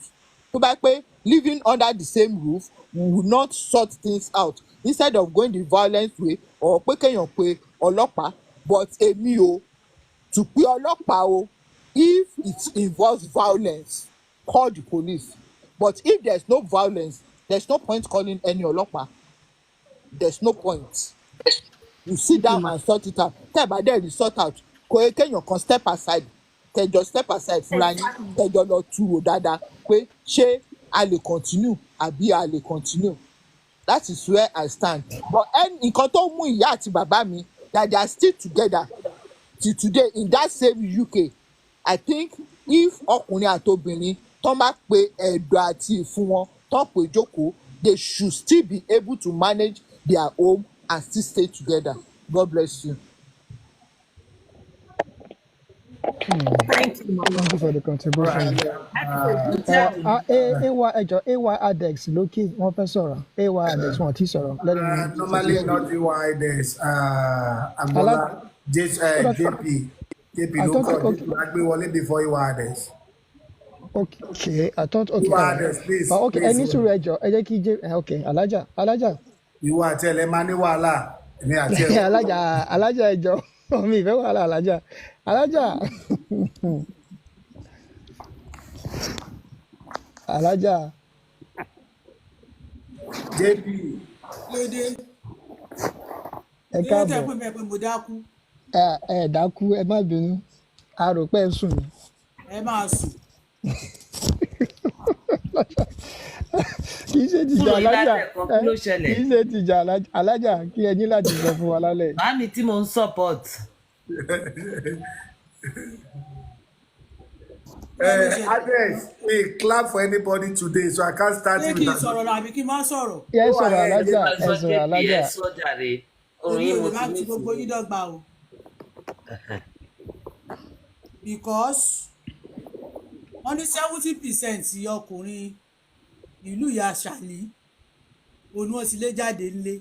Speaker 15: tó bá pé living under the same roof we will not sort things out instead of going the violent way or pé kéèyàn pé ọlọ́pàá but èmi o to pé ọlọ́pàá o if it involves violence call the police but if there's no violence there's no point calling any ọlọ́pàá there's no point you sit down and sort it out tẹ́ ẹ bá dẹ̀ rí sort out kò yẹ kéèyàn kan step aside kẹjọ step aside fúnra yín kẹjọ lọ tú wò dáadáa pé ṣé a lè continue àbí a lè continue that is where I stand but nǹkan tó mú ìyá àti bàbá mi that they are still together till today in that same UK I think if ọkùnrin àti obìnrin tó bá pe ẹ̀dọ̀ àti ìfun wọn tó pè jókòó they should still be able to manage their home and still stay together. God bless you.
Speaker 6: Thank you for the contribution. AY Adex lókè wọ́n fẹ́ sọ̀rọ̀ AY Adex wọ́n ti sọ̀rọ̀.
Speaker 1: Normally not AY Adex Agbola JP ló kọ́ gbé wọlé before AY Adex.
Speaker 6: Okay, I thought okay.
Speaker 1: AY Adex please.
Speaker 6: Okay, ẹni sùúrù ẹjọ́ ẹ jẹ́ kí okay Alájà.
Speaker 1: Ìwọ àti ẹlẹ́ máa ní wàhálà èmi àti ẹ̀.
Speaker 6: Alájà ẹjọ́ mi ìfẹ́ wàhálà Alájà. Alájà.
Speaker 1: JP.
Speaker 18: Lédè.
Speaker 6: Ẹ káàbọ̀.
Speaker 18: Lédè pé mo dákú.
Speaker 6: Ẹ dákú ẹ má bínú a rò pé ẹ sùn ni.
Speaker 18: Ẹ máa sùn.
Speaker 6: Kì í ṣe tìjà Alájà kì í ṣe tìjà Alájà kí ẹ ní láti sọ fún wa lálẹ́.
Speaker 9: Màámi tí mo ń support.
Speaker 1: Adex, we clap for anybody today, so I can't start with that.
Speaker 18: Kí n sọ̀rọ̀ làbí kí n má sọ̀rọ̀.
Speaker 6: Ẹ sọ̀rọ̀ Alájà ẹ sọ̀rọ̀ Alájà.
Speaker 18: Èmi ò lè má ti gbogbo yín dọ́gba o. Because wọ́n ní 70% ọkùnrin ìlú ìyá Ṣàlí òun wọn sì lé jáde ńlé.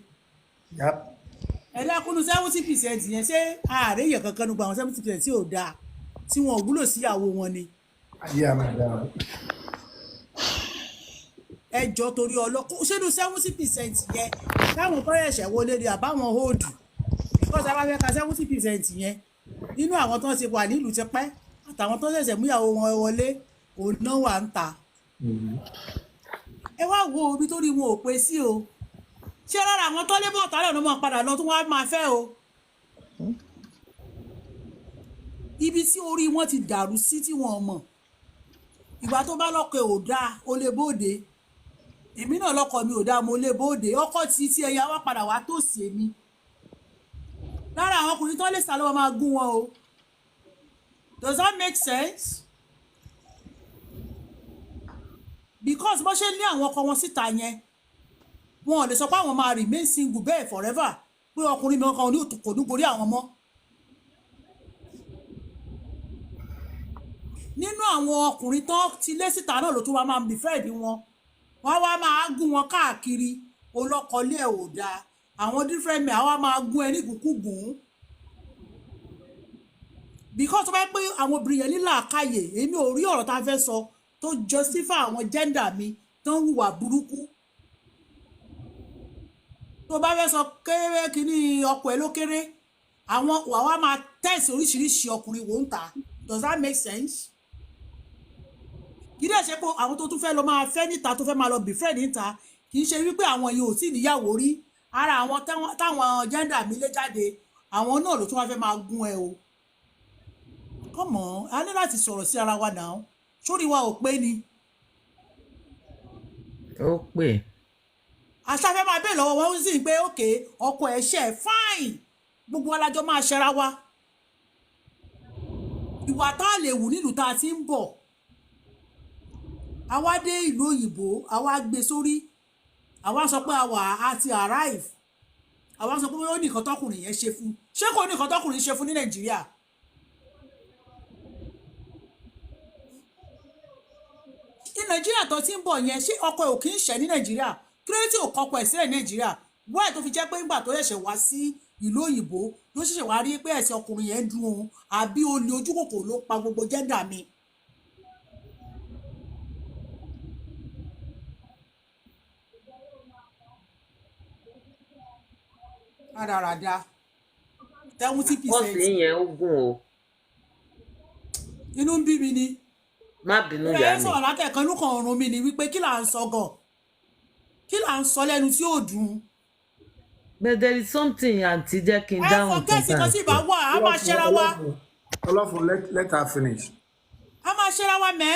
Speaker 18: Ẹ dákúnú 70% yẹn ṣé ààrẹ yẹn kankan nípa àwọn 70% tí ò dáa tí wọn ò wúlò síyàwó wọn ni. Ẹ jọ torí ọlọ́kọ́ ṣénu 70% yẹn táwọn tó ẹ̀ṣẹ̀ wọlé ni àbáwọn hóòdù because a bá fẹ́ ka 70% yẹn nínú àwọn tó ń ti wà nílùú ti pẹ́ àtàwọn tó ṣẹ̀ṣẹ̀ múyàwó wọn wọlé òun náà wà ń ta. Ẹ wá wo omi tó rí wọn ò pé sí o ṣé lára àwọn tó lé bọ̀ tálẹ̀ ló máa padà lọ tó wá máa fẹ́ o. ibi tí orí wọn ti dàrú sí tí wọn mọ̀ ìgbà tó bá lọ́kọ ò dáa ó lè bóde èmi náà lọ́kọ mi ò dáa mo lè bóde ọkọ tí ẹ̀yà wá padà wá tòsí èmi lára àwọn ọkùnrin tó lè sá lọ́wọ́ máa gún wọn o does that make sense? Because bó ṣe ní àwọn ọkọ wọn síta yẹn wọn ò lè sọ pé àwọn máa remain single bẹ́ẹ̀ forever pé ọkùnrin mi kan ní kò ní gorí àwọn mọ́. Nínú àwọn ọkùnrin tó ti lé síta náà ló tún wá máa befriend wọn wọ́n wá máa gún wọn káàkiri olọ́kọlé ẹ̀ ò dáa àwọn different men àwa máa gún ẹ ní kúkúgùn because tó bá pé àwọn obìnrin yẹn nílà káyè èmi ò rí ọ̀rọ̀ tá a fẹ́ sọ tó justify àwọn gender mi tó ń hùwà burúkú tó bá fẹ́ sọ kéré kínní ọkọ ẹ̀ ló kéré àwọn wàá máa tẹ̀sí oríṣiríṣi ọkùnrin wò ń ta does that make sense? Kì í dẹ̀ ṣe pé àwọn tó tún fẹ́ lọ máa fẹ́ níta tó fẹ́ máa lọ befriend níta kì í ṣe wípé àwọn yìí ò tí níyàwó rí ara àwọn táwọn gender mi lé jáde àwọn náà ló tún wá fẹ́ máa gún ẹ o come on a ní láti sọ̀rọ̀ sí ara wa náà sórí wa ò pé ni.
Speaker 9: ó pè.
Speaker 18: àṣàfẹ́ máa bẹ́ẹ̀ lọ́wọ́ wọn sì ń pé òkè ọkọ ẹ̀ ṣe fine gbogbo alájọ máa ṣẹra wa ìwà tá a lè wù nílùú tá a ti ń bọ̀ àwa dé ìlú òyìnbó àwa gbé sórí àwa sọ pé àwa àti arrive àwa sọ pé ó ní nǹkan tọkùnrin yẹn ṣe fún ṣé kò ní nǹkan tọkùnrin ṣe fún ní nàìjíríà ní nàìjíríà tó ti ń bọ̀ yẹn ṣé ọkọ ẹ̀ ò kì í ṣẹ́ ní nàìjíríà kírẹ́tì ò kọkọ ẹ̀ sílẹ̀ ní nàìjíríà wáyé tó fi jẹ́ pé nígbà tó ṣẹ̀ṣẹ̀ wá sí ìlú òyìnbó ló ṣẹ̀ṣẹ̀ wá rí pé ẹ̀sìn ọkùnrin yẹn dùn òun àbí olè ojú kòkò ló pa gbogbo jẹ́ndà mi. rádaràda 70%.
Speaker 9: bọ́ọ̀sì yẹn ó gùn o.
Speaker 18: inú ń bí mi ni.
Speaker 9: má bínú yá mi.
Speaker 18: ẹ sọ̀rọ̀ látẹ̀kan inú kan ọ̀run mi ni wípé kí là ń sọ gan kí là ń sọ lẹ́nu tí ò dùn.
Speaker 9: but there is something àǹtí jẹ́ kí n dáhùn
Speaker 18: kan tán. ẹ fọ kẹ́sì kan sí ìbá wà á máa ṣẹ́ra wa.
Speaker 1: ọlọ́fun let her finish.
Speaker 18: a máa ṣẹ́ra wa mẹ́.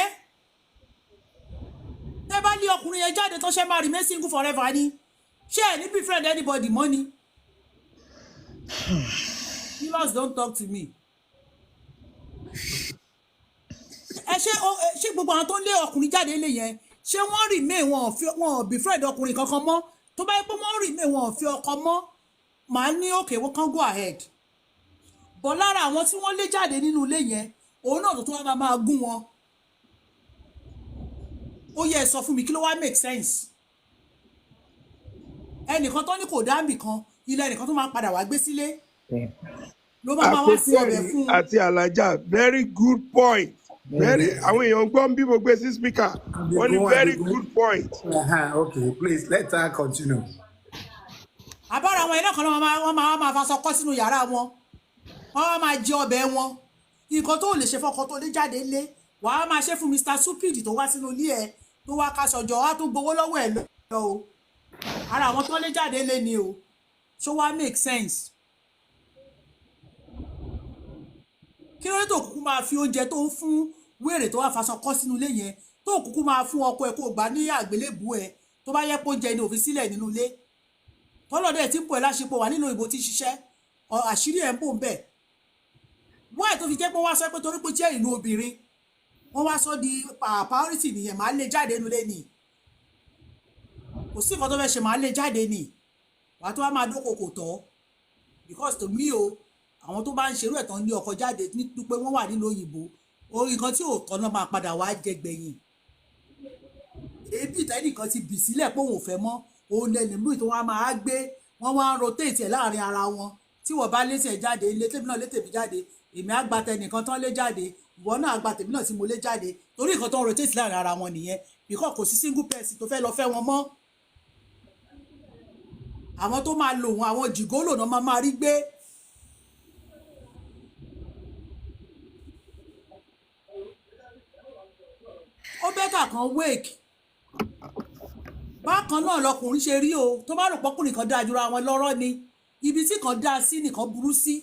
Speaker 18: tẹ́ bá lé ọkùnrin yẹn jáde tó ṣe máa remain single forever ni ṣé ẹ ní befriend anybody mọ́ ni. Healers don't talk to me. ẹ ṣé gbogbo àwọn tó ń lé ọkùnrin jáde lé yẹn ṣé wọ́n remain wọn befriend ọkùnrin kankan mọ́ tó bá yẹ pé wọ́n remain wọn ò fi ọkọ mọ́ màá ní òkè wọ́n kàn go ahead bọ́ lára àwọn tí wọ́n lé jáde nínú ilé yẹn òun náà tó tún wá máa gún wọn ó yẹ sọ fún mi kí ló wá make sense ẹnìkan tó ní kò dáàbì kan ilé ẹnìkan tó máa padà wá gbé sílé ló máa wá sí ọbẹ̀ fún un.
Speaker 16: àti alájà very good point very àwọn èèyàn gbọ́ bí mo gbé sí speaker wọ́n ní very good point.
Speaker 1: Okay, please let her continue.
Speaker 18: àbára àwọn iná kan náà wọ́n máa faṣọ kọ́ sínú yàrá wọn wọ́n máa jẹ ọbẹ̀ wọn nǹkan tó lè ṣe fọkàn tó lè jáde lé wàá máa ṣe fún Mr. Stupid tó wá sínú ilé ẹ tó wá kaṣọjọ wá tó gbowó lọ́wọ́ ẹ lọ o ara àwọn tó lè jáde lé ni o so wá make sense. kí ló dé tó kúkú máa fi oúnjẹ tó ń fún wèrè tó wá faṣọ kọ́ sínú ilé yẹn tó kúkú máa fún ọkọ ẹ kó gbà ní àgbélébù ẹ tó bá yẹ pé oúnjẹ ni òfin sílẹ̀ nínú ilé tọ́lọ́dẹ̀ tí ń pọ̀ ẹ́ láṣepọ̀ wà nílò ìbò tí ń ṣiṣẹ́ àṣírí ẹ̀ ń bò ń bẹ̀ wáyé tó fi jẹ́ pé wọ́n wá sọ pé torí pé jẹ́ ìlú obìnrin wọ́n wá sọ di priority nìyẹn máa lè jáde nílé ni kò sí nǹkan tó fẹ́ ṣe máa lè jáde ni wàá tó wá máa dókòkò tọ́ because to me o àwọn tó bá ń ṣerú ẹ̀tàn ní ọkọ̀ jáde nítorí pé wọ́n wà nílùú òyìnbó orí nǹkan tí ò tọ́nà máa padà wá jẹ gbẹ̀yìn ebi ìtẹ́ nìkan ti bì sílẹ̀ pé òun ò fẹ́ mọ́ òun lẹ́nu mú ìtọ́ wọn máa gbé wọ́n wá ń rotate ẹ̀ láàrin ara wọn tí wọ́n bá létí ẹ̀ jáde ilé tèmi náà létèmi jáde èmi á gba tẹnìkan tán lé jáde ìwọ náà gba tèmi náà tí mo lé jáde torí nǹkan tó ń rotate láàrin ara wọn nìyẹn because kò sí single person tó fẹ́ lọ fẹ́ wọn mọ́ àwọn tó máa lò wọn àwọn jìgólò náà máa rí gbé. ó bẹ́tà kan wake bákan náà lọkùnrin ṣe rí o tó bá rò pọ́kùnrin kan dáa jura wọn lọ́rọ́ ni ibi tí kan dáa sí nìkan burú sí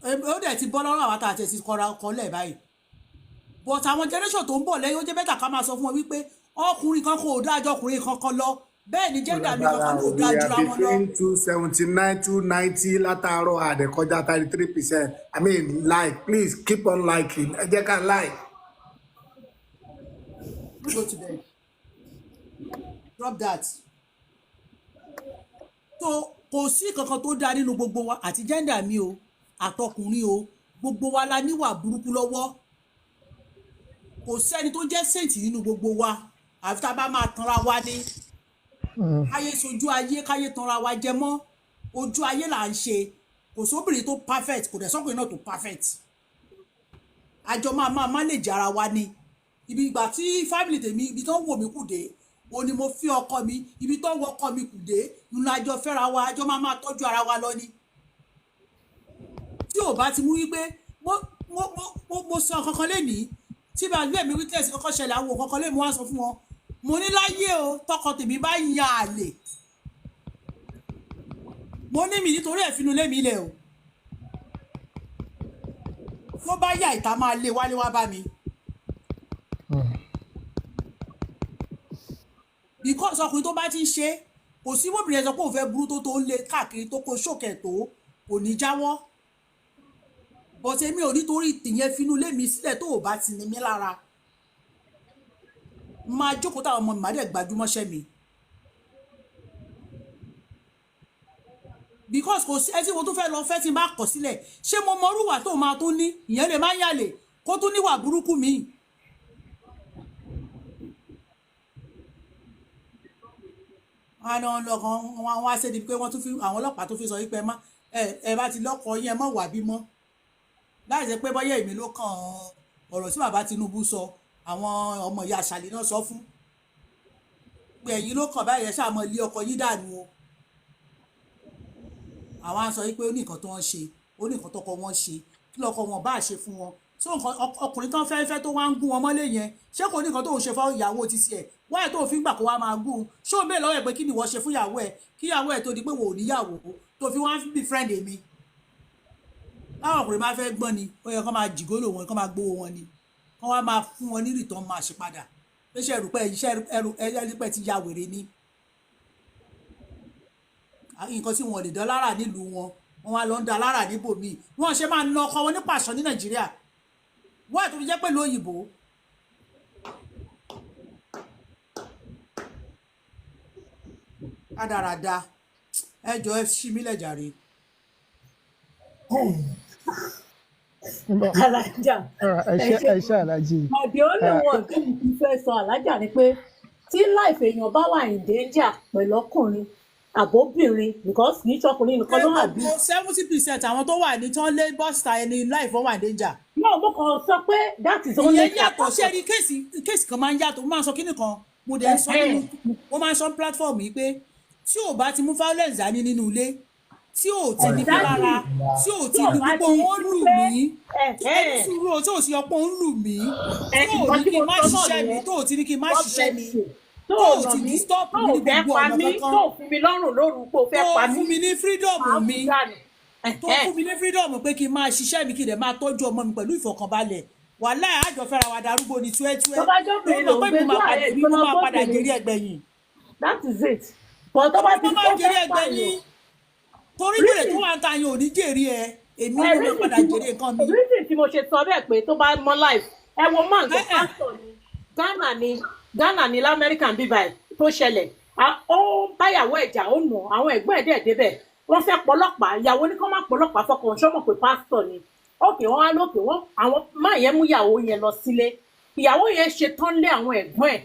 Speaker 18: ó dẹ̀ ti bọ́ lọ́rọ̀ àwọn àtàtẹ̀ ti kọra kọlẹ̀ báyìí but àwọn generation tó ń bọ̀ lẹ́yìn ó jẹ́ bẹ́tà ká máa sọ fún wọn wípé ọkùnrin kan kò dájọ́ ọkùnrin kankan lọ bẹ́ẹ̀ ni gender mi kankan kò dájú ra wọn lọ.
Speaker 1: between 279 290 látàárọ̀ àdẹ̀kọjá 33%. I mean like please keep on liking ẹ jẹ́ ká like.
Speaker 18: go to bed drop that. so kò sí kankan tó dáa nínú gbogbo wa àti gender mi o àtọkùnrin o gbogbo wa la níwà burúkú lọ́wọ́ kò sẹ́ni tó jẹ́ saint nínú gbogbo wa àfi tá a bá máa tanra wa ní káyé sojú ayé káyé tanra wa jẹ mọ́ ojú ayé là ń ṣe kò sóbìnrin tó perfect kò dẹ̀ sọ́kùnrin náà tó perfect àjọ máa manage ara wa ní ibi ìgbà tí family tèmi ibi tó ń wò mí kù dé o ni mo fi ọkọ mi ibi tó ń wọ ọkọ mi kù dé nínú àjọ fẹ́ra wa àjọ máa tọ́jú ara wa lọ ni tí ò bá ti mú wípé mo sọ kankan lénìí tí bá gbé mi witness kankan ṣẹlẹ̀ àwọn kankan lé mi wá sọ fún wọn mo ní láyé o tọkọ tèmi bá yan àlè mo ní mi nítorí ẹ̀fínú lé mi lẹ̀ o ló bá yà ìta máa lé wálé wá bá mi because ọkùnrin tó bá ti ń ṣe kò sí bóbìnrin ẹ̀ sọ pé òun fẹ́ burú tó ń lé káàkiri tó kó ṣòkè tó kò ní jáwọ́ bọ́tẹ̀ mi ò nítorí tìyẹn finú lé mi sílẹ̀ tó ò bá ti ní mi lára máa jókòó táwọn ọmọ mi máa dẹ̀ gbajúmọ́ṣẹ́ mi because kò sí ẹ tí mo tún fẹ́ lọ fẹ́ tí n bá kọ̀ sílẹ̀ ṣé mo mọ orúwà tó máa tó ní ìyẹn lè má yàlè kó tún níwà burúkú mi. àwọn ọlọ́kan wọn wá ṣe di pé wọ́n tún fi àwọn ọlọ́pàá tó fi sọ wípé ẹ bá ti lọ́kọ yín ẹ má wà bímọ láì jẹ́ pé bọ́yá èmi ló kàn ọ̀rọ̀ tí bàbá Tinubu sọ àwọn ọmọ ìyá àṣàlẹ̀ náà sọ fún pé ẹ̀yin ló kàn báyẹn ṣáà mọ ilé ọkọ yín dànù o àwọn á sọ wípé ó ní nǹkan tó wọ́n ṣe ó ní nǹkan tọkọ wọn ṣe kí lọkọ wọn bá ṣe fún wọn so nǹkan ọkùnrin tán fẹ́ẹ́fẹ́ tó wá ń gún wọn mọ́lé yẹn ṣé kò ní nǹkan tó ń ṣe fún ìyàwó ti tiẹ̀ wáyé tó fi ń gbà kó wá máa gún un ṣé ó bẹ́ẹ̀ lọ́wọ́ ẹ̀ pé kí ni ìwọ ṣe fún ìyàwó ẹ̀ kí ìyàwó ẹ̀ tó di pé wò ó níyàwó tó fi wá ń bí friend èmi láwọn ọkùnrin máa fẹ́ gbọ́n ni ó yẹ kó máa jìgólò wọn kó máa gbówó wọn ni kó wá máa fún wọn ní return máa ṣe padà léṣe ẹrù pé iṣẹ́ ẹrù pé ti ya wèrè ni nǹkan tí wọn lè dán lára nílùú wọn wọn wá lọ ń da lára níbòmíì wọn ṣe máa ná ọkọ wọn ní pàṣọ ní Nàìjíríà wọ́n ẹ̀ tó fi jẹ́ pẹ̀lú òyìnbó rádaràda ẹjọ́ ẹ ṣí mi lẹ́jàre.
Speaker 6: alájà ẹ ṣe alájì.
Speaker 14: àbí ó lè wọ́n tó ti fẹ́ sọ alájà ni pé tí láìfẹ́ èèyàn bá wà in danger pẹ̀lú ọkùnrin àbóbìnrin because kì í ṣọkùnrin nìkan ló wà bí.
Speaker 18: 70% àwọn tó wà ní tí wọ́n lé bọ́sítà ẹni láìfọ́ wà in danger.
Speaker 14: náà mo kàn sọ pé that is only.
Speaker 18: ìyẹn yàtọ̀ ṣé ní kéèsì kan máa ń yàtọ̀ mo máa ń sọ kíní kan mo dẹ̀ ń sọ nínú mo máa ń sọ platform yìí pé tí ò bá ti mú violence dání nínú ilé tí ò ti ní pé lára tí ò ti ní pípọ̀ wọ́n lù mí ẹni sùúrù tí ò sí ọpọ́ ń lù mí tí ò ní kí n má ṣiṣẹ́ mi tó ò ti ní kí n má ṣiṣẹ́ mi tó ò ti ní stop mi ní gbogbo ọ̀nà kankan
Speaker 14: tó fún mi lọ́rùn lóru pé o fẹ́ pa mí
Speaker 18: tó fún mi ní freedom mi tó fún mi ní freedom pé kí n máa ṣiṣẹ́ mi kí n dẹ̀ máa tọ́jú ọmọ mi pẹ̀lú ìfọ̀kànbalẹ̀ wàhálà àjọ fẹ́ra wa darúgbó ni túẹ́túẹ́
Speaker 14: tó bá jọ́ pé ló ń gbé láàyè
Speaker 18: tó máa padà jẹ́rí ẹgbẹ̀yìn.
Speaker 14: that is it. but tó bá ti
Speaker 18: tó jẹ́rí ẹgbẹ̀yìn torí bèrè tó wà ń ta yín ò ní jèrè ẹ èmi ló máa padà jèrè nǹkan mi.
Speaker 14: reason tí mo ṣe sọ bẹ́ẹ̀ pé tó bá mọ life ẹ wo man tó pásítọ̀ ní Ghana ní lamẹ́ríkà bíbá ẹ̀ tó ṣẹlẹ̀ ó báyàwó ẹ̀jà ó nù àwọn ẹ̀gbọ́n ẹ̀ dẹ̀ débẹ̀ wọ́n fẹ́ pọlọ́pàá ìyàwó ní kó má pọlọ́pàá fọkàn ṣọ́mọ̀ pé pásítọ̀ ni òkè wọn á lókè wọn àwọn máa yẹn mú ìyàwó yẹn lọ sílé ìyàwó yẹn ṣe tán lé àwọn ẹ̀gbọ́n ẹ̀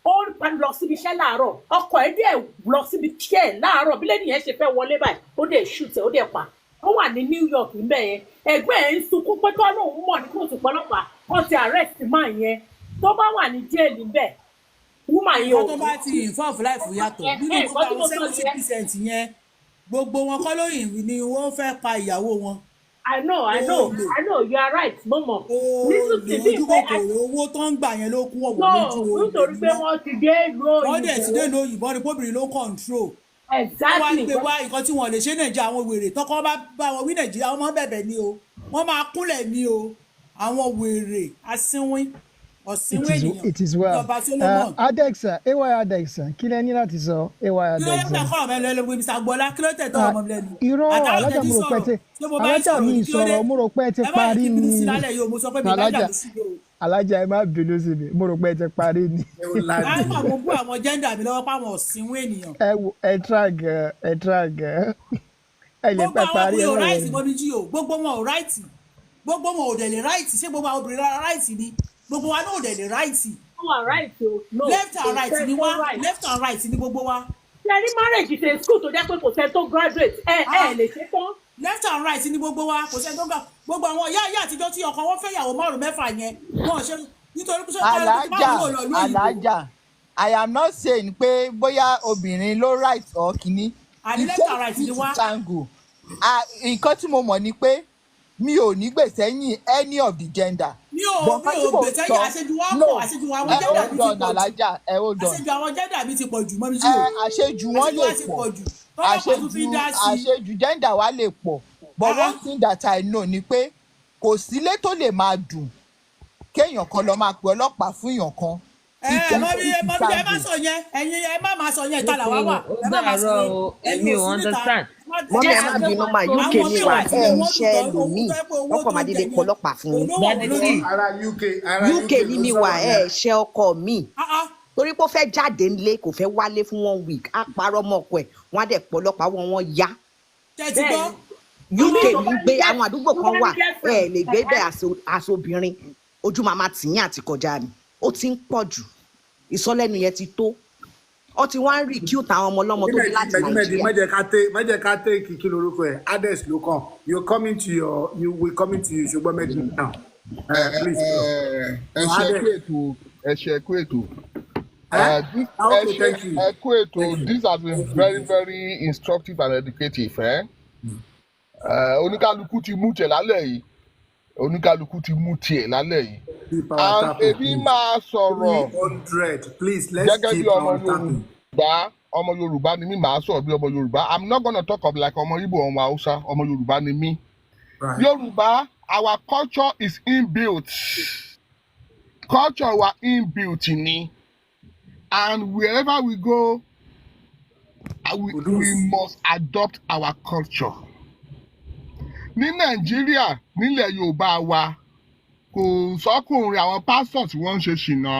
Speaker 14: ó lọ síbi iṣẹ́ láàárọ̀ ọkọ ẹ̀ dẹ̀ lọ síbi iṣẹ́ láàárọ̀ bí lẹ́nu yẹn ṣe fẹ́ wọlé báyìí ó dẹ̀ shoot ó dẹ̀ pa ó wà ní New York níbẹ̀ yẹn ẹ̀gbọ́n ẹ̀ ń sunkún pé tó lóun mọ̀ ní kóòtù pọlọ́pàá wọ́n ti arrest máa yẹn tó bá wà ní jail níbẹ̀ woman yìí ò
Speaker 18: tó bá ti involve life yàtọ̀ nínú gbogbo àwọn 70% yẹn gbogbo wọn kọ́ lóyìn ni wọ́n fẹ́ pa ìyàwó wọn.
Speaker 14: I know, you are right, mọ̀mọ́.
Speaker 18: Ojú kòkòrò owó tó ń gbà yẹn ló kú ọ̀wọ́ lójú o.
Speaker 14: Nítorí pé wọ́n ti dé ìlú òyìnbó.
Speaker 18: Wọ́n dẹ̀ ti dé ìlú òyìnbó ni póbìnrin ló control.
Speaker 14: Exactly.
Speaker 18: Wọ́n wá gbé wá nǹkan tí wọ́n lè ṣe Nàìjíríà àwọn wèrè tọ́kọ́ bá wọn wí Nàìjíríà wọ́n máa bẹ̀bẹ̀ ni o. wọ́n máa kúnlẹ̀ ní o àwọn wèrè asínwín ọ̀sínwín ènìyàn
Speaker 6: It is well.
Speaker 18: ìjọba Solomon.
Speaker 6: Adexa, AY Adexa, kí lẹ ní láti sọ AY
Speaker 18: kí ló yẹ
Speaker 6: Adexa?
Speaker 18: kó ẹ̀kọ́ ọ̀mọ ẹlẹ́wọ̀n Mr. Agboola kí ló tẹ̀ tọ́ ọmọ mi lẹ́nu.
Speaker 6: Irọ́
Speaker 18: Àtàwọn
Speaker 6: alájà
Speaker 18: tẹ̀tí
Speaker 6: mo rò pé
Speaker 18: sọ̀rọ̀
Speaker 6: ti
Speaker 18: ṣé mo bá ń
Speaker 6: alájà
Speaker 18: sọ̀rọ̀
Speaker 6: mi
Speaker 18: ní kí ló dé
Speaker 6: sọ̀rọ̀ mo rò pé ẹ ti
Speaker 18: ẹ bá yẹ
Speaker 6: parí
Speaker 18: kí bínú sí
Speaker 6: ni.
Speaker 18: lálẹ́ yìí o mo sọ pé mi lájà ló sí o.
Speaker 6: Alájà ẹ má bínú sí mi, mo rò pé ẹ ti parí ni.
Speaker 18: láì mọ̀ mo bú àwọn jẹ́ndà mi lọ́wọ́ páwọn ọ̀sìnwó ènìyàn.
Speaker 6: Ẹ try gan, ẹ try gan. Ẹ lè
Speaker 18: gbogbo
Speaker 6: pẹ́
Speaker 18: àwọn
Speaker 6: parí ẹ
Speaker 18: ọkùnrin ò
Speaker 6: lọ́wọ́
Speaker 18: ráìtì
Speaker 6: ni.
Speaker 18: mọ́bí jí o gbogbo wọn ò ráìtì gbogbo wọn ò dẹ̀ lè ráìtì ṣé gbogbo àwọn obìnrin rárá ráìtì ni gbogbo wa náà ò dẹ̀ lè ráìtì.
Speaker 14: wọ́n wà right o. No,
Speaker 18: left and right
Speaker 14: kò
Speaker 18: ni
Speaker 14: sẹ́ni
Speaker 18: wá
Speaker 14: tó right.
Speaker 18: left and right ni gbogbo wa.
Speaker 14: ṣe ní marriage ṣe school tó jẹ́ pé kò sẹ́ni tó graduate ẹ lè ṣe tán.
Speaker 18: left and right ni gbogbo wa kò sẹ́ni tó gbà gbogbo àwọn ìyá ìyá àtijọ́ tí ọkọ wọn fẹ́ yàwó márùn mẹ́fà yẹn wọn ṣe nítorí pé
Speaker 15: Alájà, I am not saying pé bóyá obìnrin ló right or kìíní.
Speaker 18: àní left and right ni wá.
Speaker 15: Nǹkan tí mo mọ̀ ni pé mi ò ní gbèsè yìn any of the gender.
Speaker 18: mi ò gbèsè yìn àṣejù wa pọ̀ àṣejù àwọn jẹ́dà mi ti pọ̀ jù
Speaker 15: Alájà,
Speaker 18: àṣejù àwọn jẹ́dà mi ti pọ̀ jù mọ́ mi jí o.
Speaker 15: àṣejù wọn lè pọ̀ àṣejù gender wa lè pọ̀ but one thing that I know ni pé kò sílé tó lè máa dùn kéèyàn kan lọ máa pe ọlọ́pàá fún èèyàn kan.
Speaker 18: ẹ má sọ yẹn ẹ̀yin ẹ má máa sọ yẹn ìtàlà wá wà ẹ má máa sọ yẹn
Speaker 9: èmi ò understand.
Speaker 19: mọ́mí ẹ má bínú máa UK ní wa ẹ ṣe ẹlòmíì wọ́n kàn máa dédé pọlọ́pàá fún yín. UK ní mi wà ẹ ṣe ọkọ mi torí pé ó fẹ́ jáde nílé kò fẹ́ wálé fún 1 week á parọ́ mọ́ ọkọ ẹ̀ wọ́n á dẹ̀ pọlọ́pàá wọ́n yá. UK ní gbé àwọn àdúgbò kan wà ẹ lè gbé bẹ́ẹ̀ aṣobìnrin ojú màmá tìyín àti kọjá ni ó ti ń pọ̀ jù ìsọlẹ́nu yẹn ti tó ó ti wá ń rí kí ó ta àwọn ọmọ ọlọ́mọ tó bí láti Nàìjíríà.
Speaker 1: má jẹ́ ká tẹ́ kìkì lórúkọ ẹ̀ Ades ló kàn you will coming to you ṣùgbọ́n mẹ́jọ now.
Speaker 20: ẹ ṣe kú ètò ẹ kú ètò this has been very very instructive and educative. Oníkálukú ti mú tiẹ̀ lálẹ́ yìí oníkálukú ti mú tiẹ̀ lálẹ́ yìí and èmi máa sọ̀rọ̀ gẹ́gẹ́ bí ọmọ Yorùbá ni mí máa sọ̀rọ̀ bí ọmọ Yorùbá I'm not gonna talk of like ọmọ Igbo ọmọ Hausa ọmọ Yorùbá ni mí. Yorùbá our culture is inbuilt culture wa inbuilt ni and wherever we go we must adopt our culture. Ní Nàìjíríà nílẹ̀ Yorùbá wa kò sọ́kùnrin àwọn pásítọ̀ tí wọ́n ń ṣe ṣìnà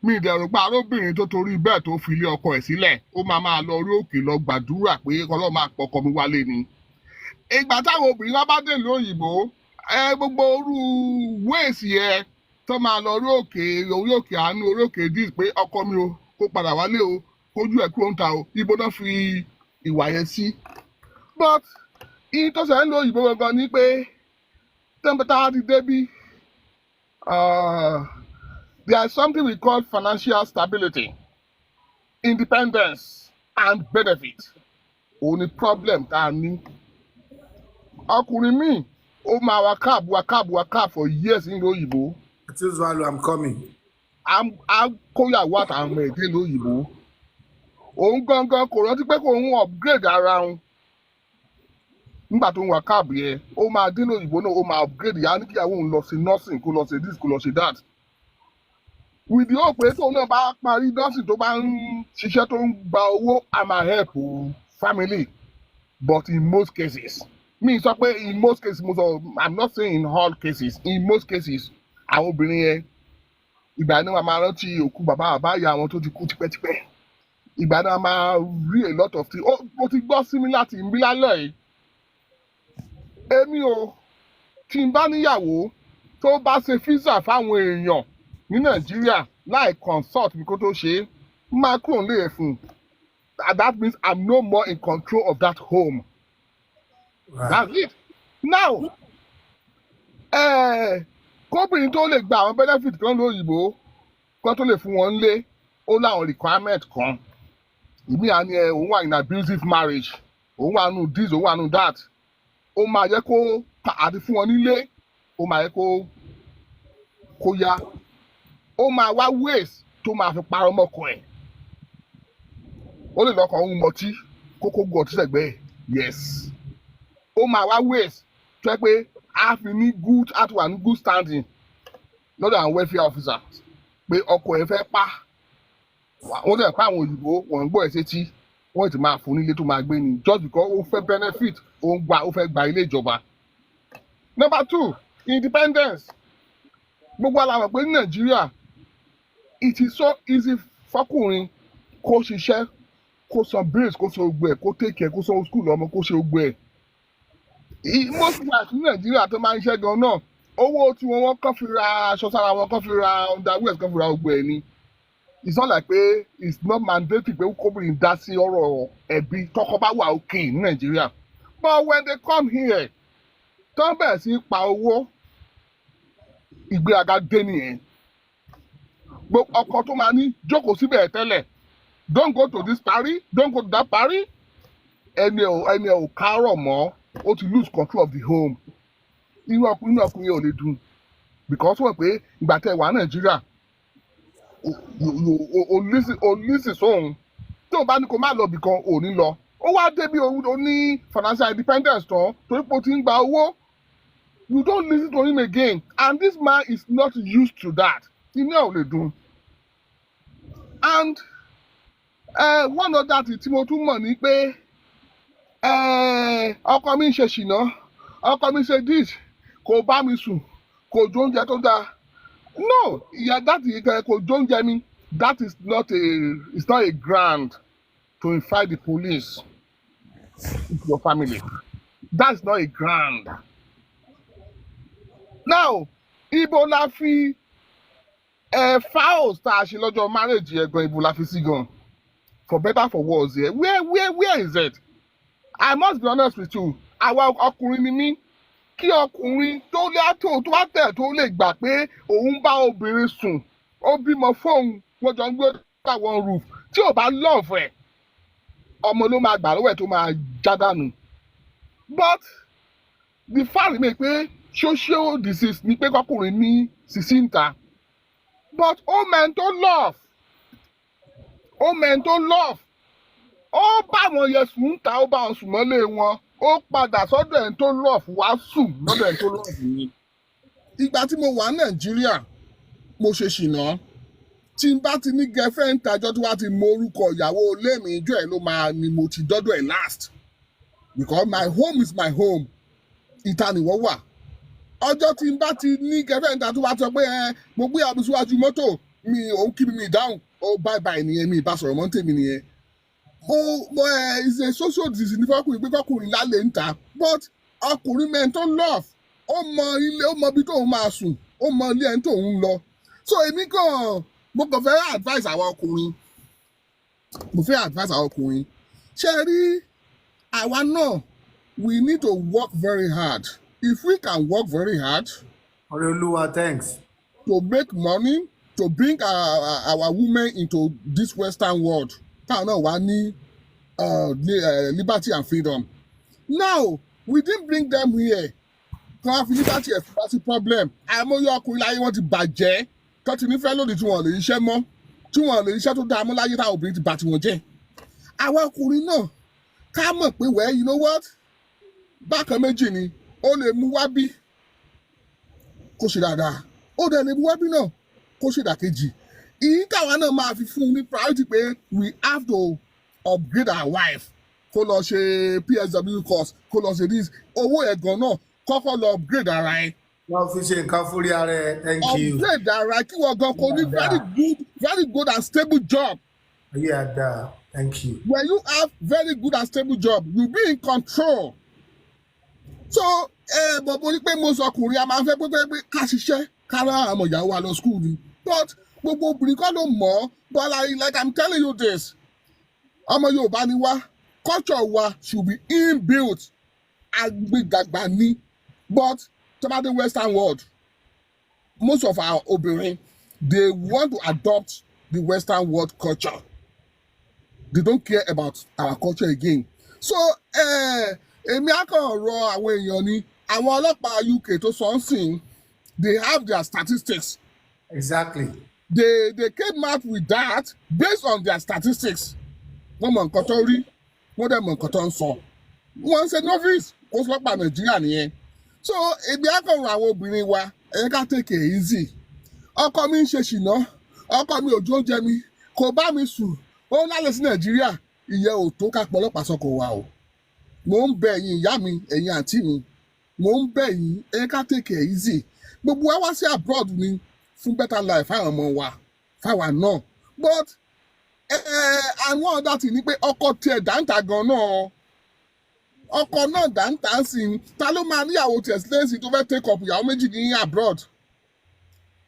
Speaker 20: mi ìdẹ̀rù pa arábìnrin tó torí bẹ́ẹ̀ tó fi ilé ọkọ ẹ̀ sílẹ̀ ó máa lọ orí òkè lọ gbàdúrà pé Ọlọ́run máa pọkọ mi wálé ni. Ìgbà táwọn obìnrin bá dé ìlú òyìnbó gbogbo orú wéèsì ẹ tó máa lọ orí òkè àánú orí òkè dis pé ọkọ mi o kó padà wálé o kójú ẹ̀ kúrò ń ta o ibo náà fi ìwà yẹn sí. But ìyí tó ṣẹlẹ̀ ń lo òyìnbó gangan ni pé tẹ́ńpẹ́tà ti débí there is something we call financial stability, independence, and benefit. Only problem tá a ní. Ọkùnrin mi, ó máa wa cab for years ní òyìnbó.
Speaker 1: It is well, I'm coming.
Speaker 20: A kóyàwó àtàwọn ọmọ èdè lóyìnbó. Òun gangan kò rántí pé kò ń upgrade ara òun. Nígbà tó ń wa cab yẹn, ó máa dé lóyìnbó náà, ó máa upgrade yá ní kíyàwó òun lọ sí nursing, kó lọ sí this, kó lọ sí that. With the hope pé tóun náà bá parí nursing tó bá ń ṣiṣẹ́ tó ń gba owó, a máa help family. But in most cases, sọ pé in most cases, I'm not saying in all cases, in most cases, àwọn obìnrin yẹn, ìgbà náà máa rántí òkú bàbá ìyá àwọn tó ti kú tipẹ́tipẹ́. Ìgbà náà máa rí a lot of things. Mo ti gbọ́ sí mi láti ń bí lálẹ́ yìí. Èmi o, tí n bá níyàwó tó bá ṣe visa fáwọn èèyàn ní Nàìjíríà láì consult mi kó tó ṣe é, máa kúrò nílé ẹ̀ fún un. That means I'm no more in control of that home. Right. That's it. Now, kóbìnrin tó lè gba àwọn benefit kan lóyìnbó kan tó lè fún wọn lé ó láwọn requirement kan. Ìmí àní òun wà in abusive marriage, òun wà nù this, òun wà nù that. Ó máa yẹ kó àti fún wọn nílé, ó máa yẹ kó yá. Ó máa wá ways tó máa fi parọ́ mọ́kọ ẹ̀. Ó lè lọ́kàn òun mọtí kókó gun ọtí sẹ́gbẹ́ ẹ̀. Yes. Ó máa wá ways tó yẹ pé á fi ní good á ti wà ní good standing lọ́dọ̀ àwọn welfare officers pé ọkọ ẹ̀ fẹ́ pa wọ́n dẹ̀ pa àwọn òyìnbó wọ́n ń gbọ́ ẹ̀ sétí wọ́n ti máa fún nílé tó máa gbé ni just because ó fẹ́ benefit ó fẹ́ gba ilé ìjọba. Number 2, independence. Gbogbo alamọ̀ pé ní Nàìjíríà it is so easy fọkùnrin kó ṣiṣẹ́ kó san bills kó san gbogbo ẹ̀ kó take care kó san school ọmọ kó ṣe gbogbo ẹ̀. Most wives ní Nàìjíríà tó máa ń ṣiṣẹ́ gan náà owó tí wọ́n kàn fi ra aṣọ sára wọn kàn fi ra underwear kàn fi ra gbogbo ẹ̀ ni. It's not like pé it's not mandatory pé kóbìnrin dá sí ọ̀rọ̀ ẹbí tọkọ bá wà okay ní Nàìjíríà. But when they come here tó ń bẹ̀rẹ̀ sí pa owó ìgbéraga dé nìyẹn. Ọkọ tó máa ní jókòó síbẹ̀ tẹ́lẹ̀ don't go to this party don't go to that party ẹni ò kárọ̀ mọ́ ó ti lose control of the home. Inú ọkùnrin yẹn ò lè dùn because wọ́n pé ìgbà tẹ́ wà Nàìjíríà o lísì sóhun tí o bá ní kó má lọ bìkan ò ní lọ. Ó wá débi o ní financial independence tán torí pé o ti ń gba owó. You don't listen to him again and this man is not used to that. Inú ẹ̀ ò lè dùn. And one other thing tí mo tún mọ̀ ni pé ọkọ mi ń ṣe ṣìnà ọkọ mi ṣe this kò bá mi sùn kò jó oúnjẹ tó dáa. No, yeah, that is kò jó oúnjẹ mi. That is not a ground to invite the police into your family. That's not a ground. Now, ibo la fi fouls tá a ṣe lọ́jọ́ marriage yẹn gan ibo la fi sí gan. For better for worse here. Where is it? I must be honest with you. Àwa ọkùnrin ni mí. Kí ọkùnrin tó wá tẹ̀ tó lè gbà pé òun bá obìnrin sùn ó bímọ fóun wọ́n jọ ń gbé one roof tí ò bá love ẹ̀ ọmọ ló máa gbà lọ́wọ́ ẹ̀ tó máa já dànù. But the fact remain pé social disease ni pé kọkùnrin ní sísí ń ta. But ó mẹ́ni tó love ó bá wọn yẹ sùn ń ta ó bá wọn sùn mọ́lé wọn ó padà sọ́dọ̀ ẹ̀ tó love wá sùn lọ́dọ̀ ẹ̀ tó love ni. Ìgbà tí mo wà Nàìjíríà mo ṣe ṣìnà tí n bá ti ní girlfriend tajọ́ tí wàá ti mọ orúkọ ìyàwó ilé mi ìjọ ẹ̀ ló máa ni mo ti dọ́dọ̀ ẹ̀ last because my home is my home ìta nìwọ́ wà. Ọjọ́ tí n bá ti ní girlfriend tajọ́ wàá sọ pé mo gbé àbí síwájú mọ́tò mi òun kí mi dáhùn ó bye bye nìyẹn mi ìbá sọ̀rọ̀ mọ́ tèmi nìyẹn. Mo is a social disease ní fọkùnrin pé fọkùnrin lálẹ́ ń ta but ọkùnrin mental love ó mọ ilé ó mọ ibi tóun máa sùn ó mọ ilé ẹni tóun lọ. So èmi kàn mo kàn fẹ́ advice àwọn ọkùnrin ṣe rí àwa náà we need to work very hard. If we can work very hard
Speaker 1: Olúwa thanks
Speaker 20: to make money to bring our women into this Western world táwọn náà wá ní liberty and freedom. Now we didn't bring them here kan wá fi liberty and freedom problem. Àìmọye ọkùnrin láyé wọn ti bàjẹ́ tó ti nífẹ̀ẹ́ lòdì tí wọ́n lè iṣẹ́ mọ́ tí wọ́n lè iṣẹ́ tó dáa mọ́ láyé táwọn obìnrin ti bà tí wọ́n jẹ́. Àwọn ọkùnrin náà ká mọ̀ pé well you know what bákan méjì ni ó lè mú wá bí kó ṣe dáadáa ó dẹ̀ lè mú wá bí náà kó ṣe dàkejì. Ìyí káwa náà máa fi fún un ní priority pé we have to upgrade our wife kó lọ ṣe PSW course kó lọ ṣe this owó ẹ̀gàn náà kọ́kọ́ lọ upgrade ara ẹ̀.
Speaker 1: Wọ́n fi ṣe nǹkan fúri ara ẹ̀ thank you.
Speaker 20: Upgrade ara kí wọ́n gan kó ní very good and stable job.
Speaker 1: Yeah, thank you.
Speaker 20: When you have very good and stable job you be in control. So bọ̀bọ̀ ní pé mo sọ ọkùnrin a máa ń fẹ́ pé ká ṣiṣẹ́ kára àwọn ìyàwó wa lọ school ni but gbogbo obìnrin kan ló mọ̀ ọ́ but like I'm telling you this ọmọ Yorùbá ni wá culture wa should be inbuilt agbèdàgbà ni but tomato Western world most of our obìnrin they want to adopt the Western world culture they don't care about our culture again. So èmi á kàn rọ àwọn èèyàn ni àwọn ọlọ́pàá UK tó sọ ń sìn they have their statistics.
Speaker 1: Exactly.
Speaker 20: They came out with that based on their statistics. Wọ́n mọ nǹkan tó rí wọ́n dẹ̀ mọ nǹkan tó ń sọ. Wọ́n ń ṣe novice kó sọ́pàá Nàìjíríà nìyẹn. so èmi á kàn ràn àwọn obìnrin wa ẹ ká take it easy ọkọ mi ń ṣe ṣìnà ọkọ mi ò jó oúnjẹ mi kò bá mi sùn ó lálẹ́ sí Nàìjíríà ìyẹn ò tó ká pọlọ́pàá sọkọ wa o mò ń bẹ̀ ẹ̀yin ìyá mi ẹ̀yin àǹtí mi mò ń bẹ̀ yín ẹ ká take it easy gbogbo wa wá sí abroad ni fún better life fáwọn ọmọ wa fáwa náà but àwọn ọ̀dà tì ní pé ọkọ tiẹ̀ dáńtà gan náà ọkọ náà dáńtà sí i ta ló máa níyàwó tiẹ̀ sílẹ̀ sí tó fẹ́ take up ìyàwó méjì ní abroad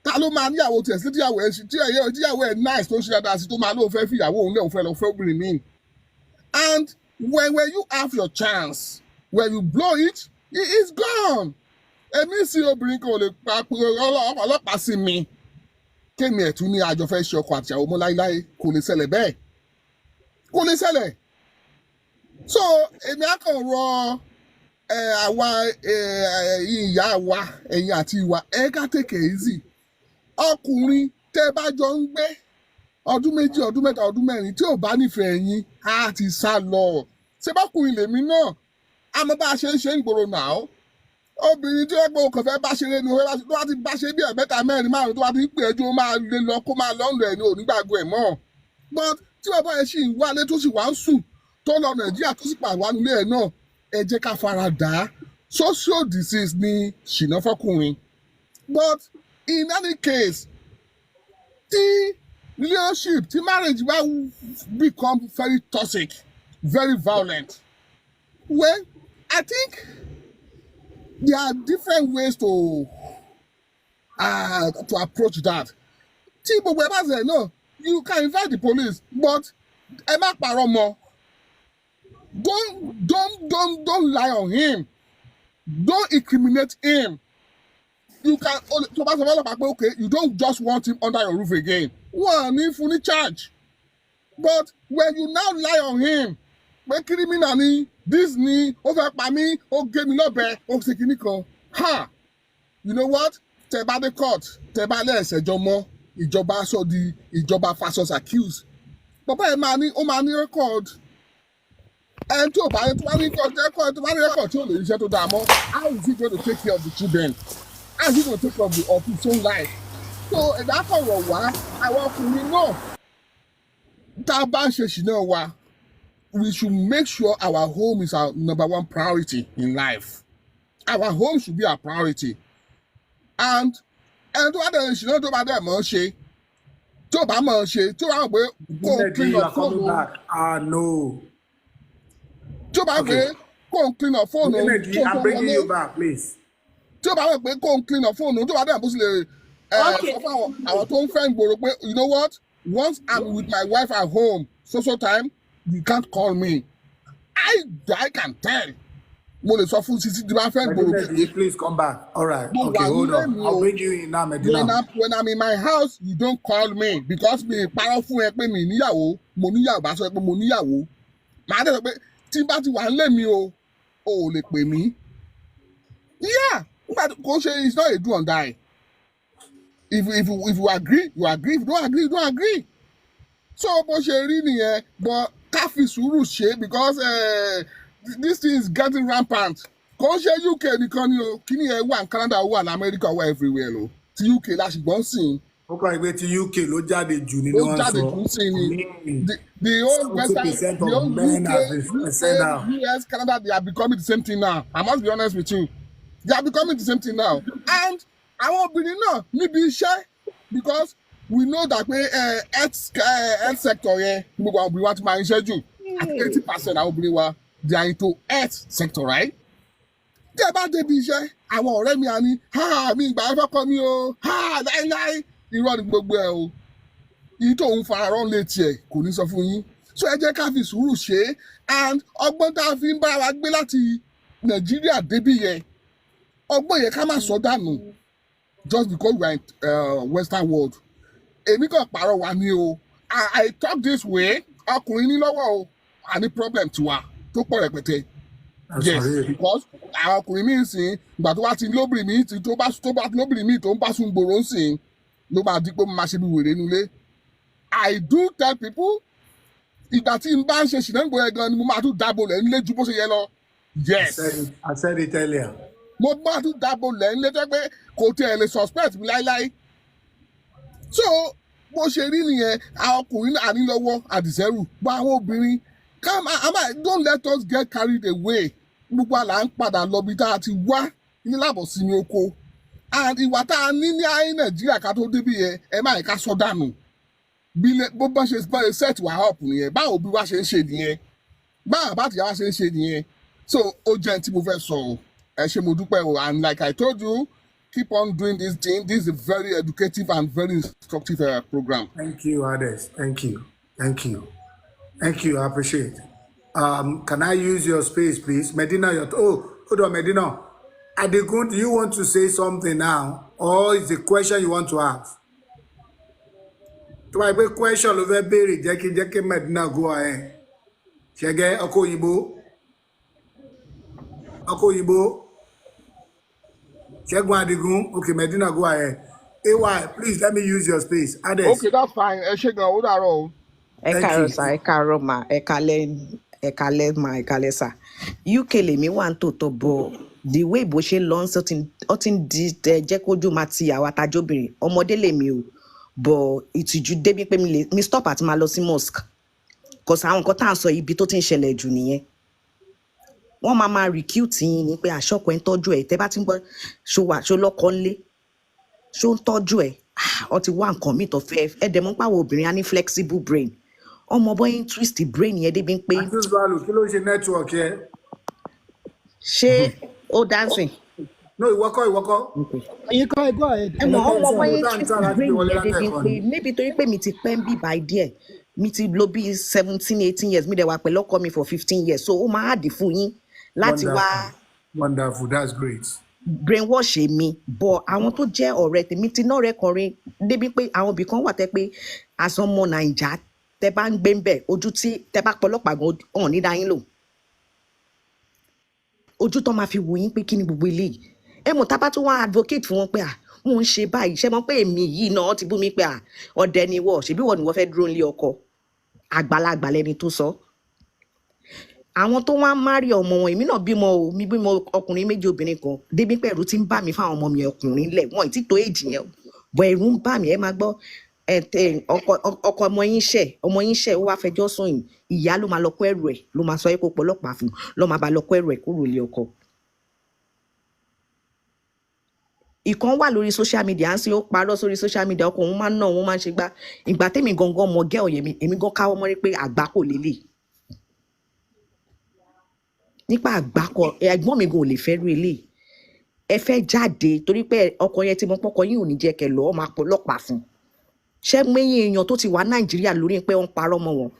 Speaker 20: ta ló máa níyàwó tiẹ̀ sílẹ̀ tíyàwó ẹ̀ nice tó ń ṣe dáadáa sí tó máa lóun fẹ́ fi ìyàwó òun náà fẹ́ lọ fẹ́ obìnrin míì and when you have your chance when you blow it is gone èmi sí obìnrin kan ò lè pa ọlọ́pàá sí mi kémi ẹ̀tún ní àjọ fẹ́ ṣe ọkọ àti àwọn ọmọ láíláí kò lè ṣẹlẹ̀ bẹ́ẹ̀ kò lè ṣẹlẹ̀ so èmi á kàn rọ àwa ìyá wa ẹ̀yin àti ìwà ẹ ká take it easy ọkùnrin tẹ́ bá jọ ń gbé ọdún méjì ọdún mẹ́ta ọdún mẹ́rin tí ò bá nífẹ̀ẹ́ yín á ti sá lọ ṣé bákùnrin lèmi náà àmọ́ bá a ṣe ń ṣe ń gbòòrò náà obìnrin tí wọ́n gbọ́ kàn fẹ́ bá ṣeré ni tó bá ti bá ṣe bí ẹ̀mẹ́ta mẹ́rin márùn tó bá ti ń pè ẹjọ́ máa lè lọ kó máa lọ́nà ẹ̀ ní onígbàgbọ́ ẹ̀ mọ́ but tí bàbá yẹn sì ń wálé tó sì wá ń sùn tó lọ Nàìjíríà tó sì pàwọ́ nílé ẹ̀ náà ẹ jẹ́ ká fara dà á social disease ni ṣìnà fọkùnrin but in any case tí relationship tí marriage bá become very toxic very violent well I think there are different ways to approach that. Tí gbogbo ẹ bá ṣe náà, you can invite the police, but ẹ má parọ́ mọ́. Don't lie on him. Don't incriminate him. You can tó bá sọ fún ọlọ́pàá pé okay, you don't just want him under your roof again. Wọ́n ní fún ní charge. But when you now lie on him, pé criminal ni this ni ó fẹ́ pa mí ó gé mi lọ́bẹ ó ṣe kinní kan ha you know what tẹ́ bá dé court tẹ́ bá lẹ́ẹ̀ṣẹ̀jọ mọ́ ìjọba sọ di ìjọba versus accused bàbá ẹ̀ máa ní ó máa ní record ẹni tí ò bá ní tó bá ní record tí ò lè ṣiṣẹ́ tó dáa mọ́ how is he going to take care of the children how is he going to take care of his own life so ẹ̀dá kọ̀rọ̀ wá àwọn ọkùnrin náà tá a bá ń ṣe ṣìnà wa. We should make sure our home is our number one priority in life. Our home should be our priority. And tó bá dẹ̀ ṣìnà tó bá dẹ̀ mọ̀ ṣe tó bá mọ̀ ṣe tó bá gbé kó clean up phone
Speaker 1: no.
Speaker 20: Tó bá gbé kó clean up phone
Speaker 1: I'm bringing you back please.
Speaker 20: Tó bá gbé kó clean up phone tó bá dẹ̀ bó sì lè sọ fún àwọn tó ń fẹ́ gbòòrò pé you know what once I'm with my wife at home so time you can't call me. I can tell. Mo lè sọ fún Sisi tí bá fẹ́ gbòòrò.
Speaker 1: Please come back. All right. Okay, hold on. I'll bring you in now, Medina.
Speaker 20: When I'm in my house, you don't call me because mi parọ́ fún ẹ pé mi níyàwó. Mo níyàwó bá sọ pé mo níyàwó. Màá dẹ̀ sọ pé tí bá ti wà ń lé mi o ò lè pè mí. Yeah, kò ṣe it's not a do or die. If you agree, you agree. If you don't agree, you don't agree. So bó ṣe rí nìyẹn but ká fi sùúrù ṣe because this thing is getting rampant kò ṣe UK nìkan ni o kíní ẹ wà ní Canada wà ní America wà everywhere o ti UK láṣìgbọ́n sìn.
Speaker 1: ó kọ́ ẹgbẹ́ ti UK ló jáde jù nínú wọn sọ.
Speaker 20: ó jáde jù sí ni the whole Western the whole UK US Canada they are becoming the same thing now I must be honest with you they are becoming the same thing now and àwọn obìnrin náà níbi iṣẹ́ because we know that pé health sector yẹn gbogbo àwọn obìnrin wa ti máa ń ṣe jù at 80% àwọn obìnrin wa they are into health sector right. tí ẹ bá débi iṣẹ́ àwọn ọ̀rẹ́ mi á ní mi ìgbà ẹ fẹ́ kọ́ mi o láíláí irọ́ ni gbogbo ẹ o yìí tó ń fara rán létí ẹ kò ní sọ fún yín so ẹ jẹ́ ká fi sùúrù ṣe é and ọgbọ́n tá a fi ń bára wa gbé láti Nàìjíríà débi yẹn ọgbọ́n yẹn ká má sọ dànù just because we are in Western world. Èmi kàn pàrọ̀ wá ní o I talk this way ọkùnrin ní lọ́wọ́ o a ní problem tiwa tó pọ̀ rẹpẹtẹ yes because àwọn ọkùnrin mi ń sìn ìgbà tó bá ti lóbìnrin mi ti tó bá lóbìnrin mi tó ń bá sùn gbòòrò ń sìn ló bá di pé mo máa ṣe bí wèrè nulẹ̀ I do tell people ìgbà tí n bá ń ṣe ṣìnàgbò ẹ̀ gan ni mo máa tún dáàbò lẹ̀ nílé ju bó ṣe yẹ lọ yes
Speaker 1: I said it earlier.
Speaker 20: mo bá tún dáàbò lẹ́yìn létẹ́ pé kò tiẹ̀ lè suspect mi láíláí so bó ṣe rí nìyẹn àwọn ọkùnrin náà ní lọ́wọ́ àdìsẹ́rù bá àwọn obìnrin don't let us get carried away gbogbo àlà ń padà lọ bí tá a ti wá ní lábọ̀ sí ní oko and ìwà tá a ní ní ayé nàìjíríà ká tó débi yẹn ẹ má yẹ ká sọ dànù bí bó bá ṣe set wà up nìyẹn báwo bí wá ṣe ń ṣe nìyẹn báwo bá tìyà wá ṣe ń ṣe nìyẹn so ó jẹ́ tí mo fẹ́ sọ ẹ ṣe mo dúpẹ́ o and like I told you keep on doing this thing. This is a very educative and very instructive program.
Speaker 1: Thank you, Hades. Thank you. Thank you. Thank you. I appreciate. Can I use your space, please? Medina, hold on, Medina. Adegun, do you want to say something now? Or is the question you want to ask? To my question over Berry, Jackie Medina, go ahead. Shege, Okoyibo. Chegwan Adigun, okay, Medina, go ahead. AY, please let me use your space. Hades.
Speaker 20: Okay, that's fine. Ṣẹ́gun, ó dàárọ̀.
Speaker 19: Ẹ káàárọ̀ sà, ẹ káàárọ̀ mà, ẹ káalẹ́ mà, ẹ káalẹ́ sà. UK lèmi wà ń tòótọ́ bọ̀ the way bó ṣe lọ ó ti ń di jẹ́ kójú máa ti àwa tajóbìnrin ọmọdé lèmi o bọ̀ ìtìjú débi pé mi stop àti máa lọ sí mosque cause àwọn nǹkan tá à ń sọ ibi tó ti ń ṣẹlẹ̀ jù nìyẹn. Wọ́n máa recute yín ni pé àṣọkọ ẹ̀ ń tọ́jú ẹ̀ tẹ́ bá ti ń gbọ́ ṣó lọ́kọ ńlé ṣó ń tọ́jú ẹ̀ ọ ti wá nǹkan míì tó fẹ́ ẹ dẹ̀ mọ́ pàwọ̀ obìnrin á ní flexible brain ọmọ bọ́yìn twist brain yẹn débi pé.
Speaker 1: àtúntò àlù kí ló ń ṣe network yẹn.
Speaker 19: ṣé ó dancing.
Speaker 1: no ìwọ́kọ́.
Speaker 6: ẹ̀yin kọ́ ẹ̀gbọ́n ẹ̀.
Speaker 19: ẹ mọ̀ ọmọ bọ́yìn twist brain yẹn débi pé níbi torí pé mi ti pẹ́ ń bí by there mi ti lo bí 17-18 years mi dẹ̀ wà pẹ̀lú ọkọ mi for 15 years so ó máa hàdí fún yín láti wá.
Speaker 1: Wonderful, that's great.
Speaker 19: Brainwash mi bọ àwọn tó jẹ́ ọ̀rẹ́ tèmi ti náà rẹkọrin débi pé àwọn ibì kan wà tẹ́ pé àsọmọ Nàìjà tẹ́ bá ń gbé ń bẹ̀ ojú tí tẹ́ bá pọlọ́pàá gan hàn ní dáyín lò ojú tó máa fi wò yín pé kí ni gbogbo eléyìí ẹ mọ̀ tá bá tún wá advocate fún wọn pé wọn ń ṣe báyìí ṣe mọ̀ pé èmi yìí náà ti bú mi pé ọdẹ ni wọ ṣebí wọ ni wọ́n fẹ́ dúró nílé ọkọ àgbàlagbà lẹni tó sọ. Àwọn tó wá márì ọmọ wọn èmi náà bímọ ọkùnrin méjì obìnrin kan débi pé ẹ̀rù ti ń bà mí fáwọn ọmọ mi ọkùnrin lẹ̀ wọ́n ti tó èjì yẹn bọ̀ ẹ̀rù ń bà mí ẹ máa gbọ́ ọkọ ọmọ yín ṣẹ̀ ó wá fẹjọ́ sùn yìí ìyá ló máa lọ kó ẹrù ẹ̀ ló máa sọ ẹ́ kó pọlọ́pàá fún ló máa bá lọ kó ẹrù ẹ̀ kúrò lé ọkọ. Ìkan wà lórí social media ń sìn ó parọ́ sórí social media ọkọ òun máa ń ná òun máa ń ṣe gbá ìgbà tèmi gangan mọ gẹ́ ọ̀yẹ́ mi èmi gan káwọ́ mọ́rí pé àgbá kò lélẹ̀ nípa àgbákọ ẹ̀gbọ́n mi gan ò lè fẹ́ rí eléyìí ẹ fẹ́ jáde torí pé ọkọ yẹn ti mọ pọkọ yín ò ní jẹ́ kẹ́ lọ máa pọlọ́pàá fún ṣé mẹyìn èèyàn tó ti wà Nàìjíríà lórí pé wọ́n parọ́ mọ́ wọn.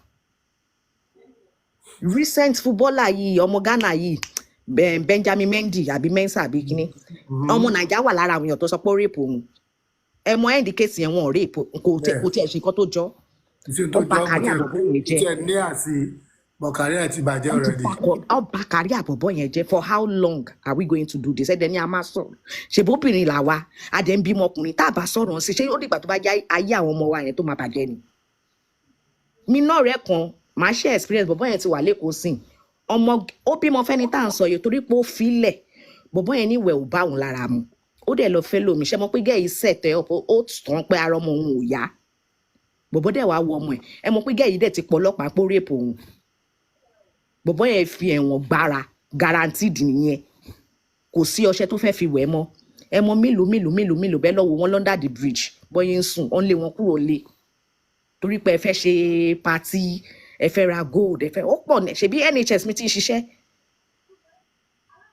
Speaker 19: Recent footballer yìí ọmọ Ghana yìí Benjamin Mendy àbí Mensah àbí kíní ọmọ Nàìjíríà wà lára àwọn èèyàn tó sọ pé ó rèpò òun ẹ mọ ẹndí kéèsì yẹn wọn ò rèpò kò tiẹ̀ ṣe nǹkan tó jọ ọba kárí àbọ̀bọ̀ yẹn jẹ́
Speaker 1: Bọ̀kárí àti bàjẹ́ already.
Speaker 19: Ọba kárí àbọ̀bọ̀ yẹn jẹ́ for how long are we going to do this? Ẹ̀dẹ̀ ni a máa sọ̀rọ̀. Ṣèbóbìnrin là wa, adẹ̀ ń bímọ ọkùnrin tá a bá sọ̀rọ̀ sí ṣé ó dìgbà tó bá jẹ́ ayé àwọn ọmọ wa yẹn tó máa bàjẹ́ ni. Mi náà rẹ̀ kan, màá ṣe experience bọ̀bọ̀ yẹn ti wà lẹ́kọ̀ọ́ sìn. Ọmọ ó bímọ fẹ́ni tá à ń sọ yìí torí pé ó filẹ̀. Bọ̀bọ̀ yẹn ní ìwẹ̀ ò bá òun lára mu. Ó dẹ̀ lọ fẹ́ lómi ṣẹ́ mọ́ pé gẹ́yìí sẹ̀tẹ̀ ọ̀pọ̀ ó tàn pé ara ọmọ òun ò yá. Bọ̀bọ̀ dẹ̀ wá wọ ọmọ ẹ̀. Ẹ mọ̀ pé gẹ́yìí dẹ̀ ti pọ̀ ọlọ́pàá pé ó rèpò òun. Bọ̀bọ̀ yẹn fi ẹ̀wọ̀n gbára guaranteed nìyẹn kò sí ọṣẹ tó fẹ́ fi wẹ̀ mọ́ ẹ mọ mélòó bẹ́ẹ̀ lọ́wọ́ wọn under the bridge bọ́yẹ̀ ń sùn ọ́n lé wọn kúrò lé torí pé ẹ fẹ́ ṣe party ẹ fẹ́ ra gold ẹ fẹ́ ó pọ̀ ní ṣebí NHS mi ti ń ṣiṣẹ́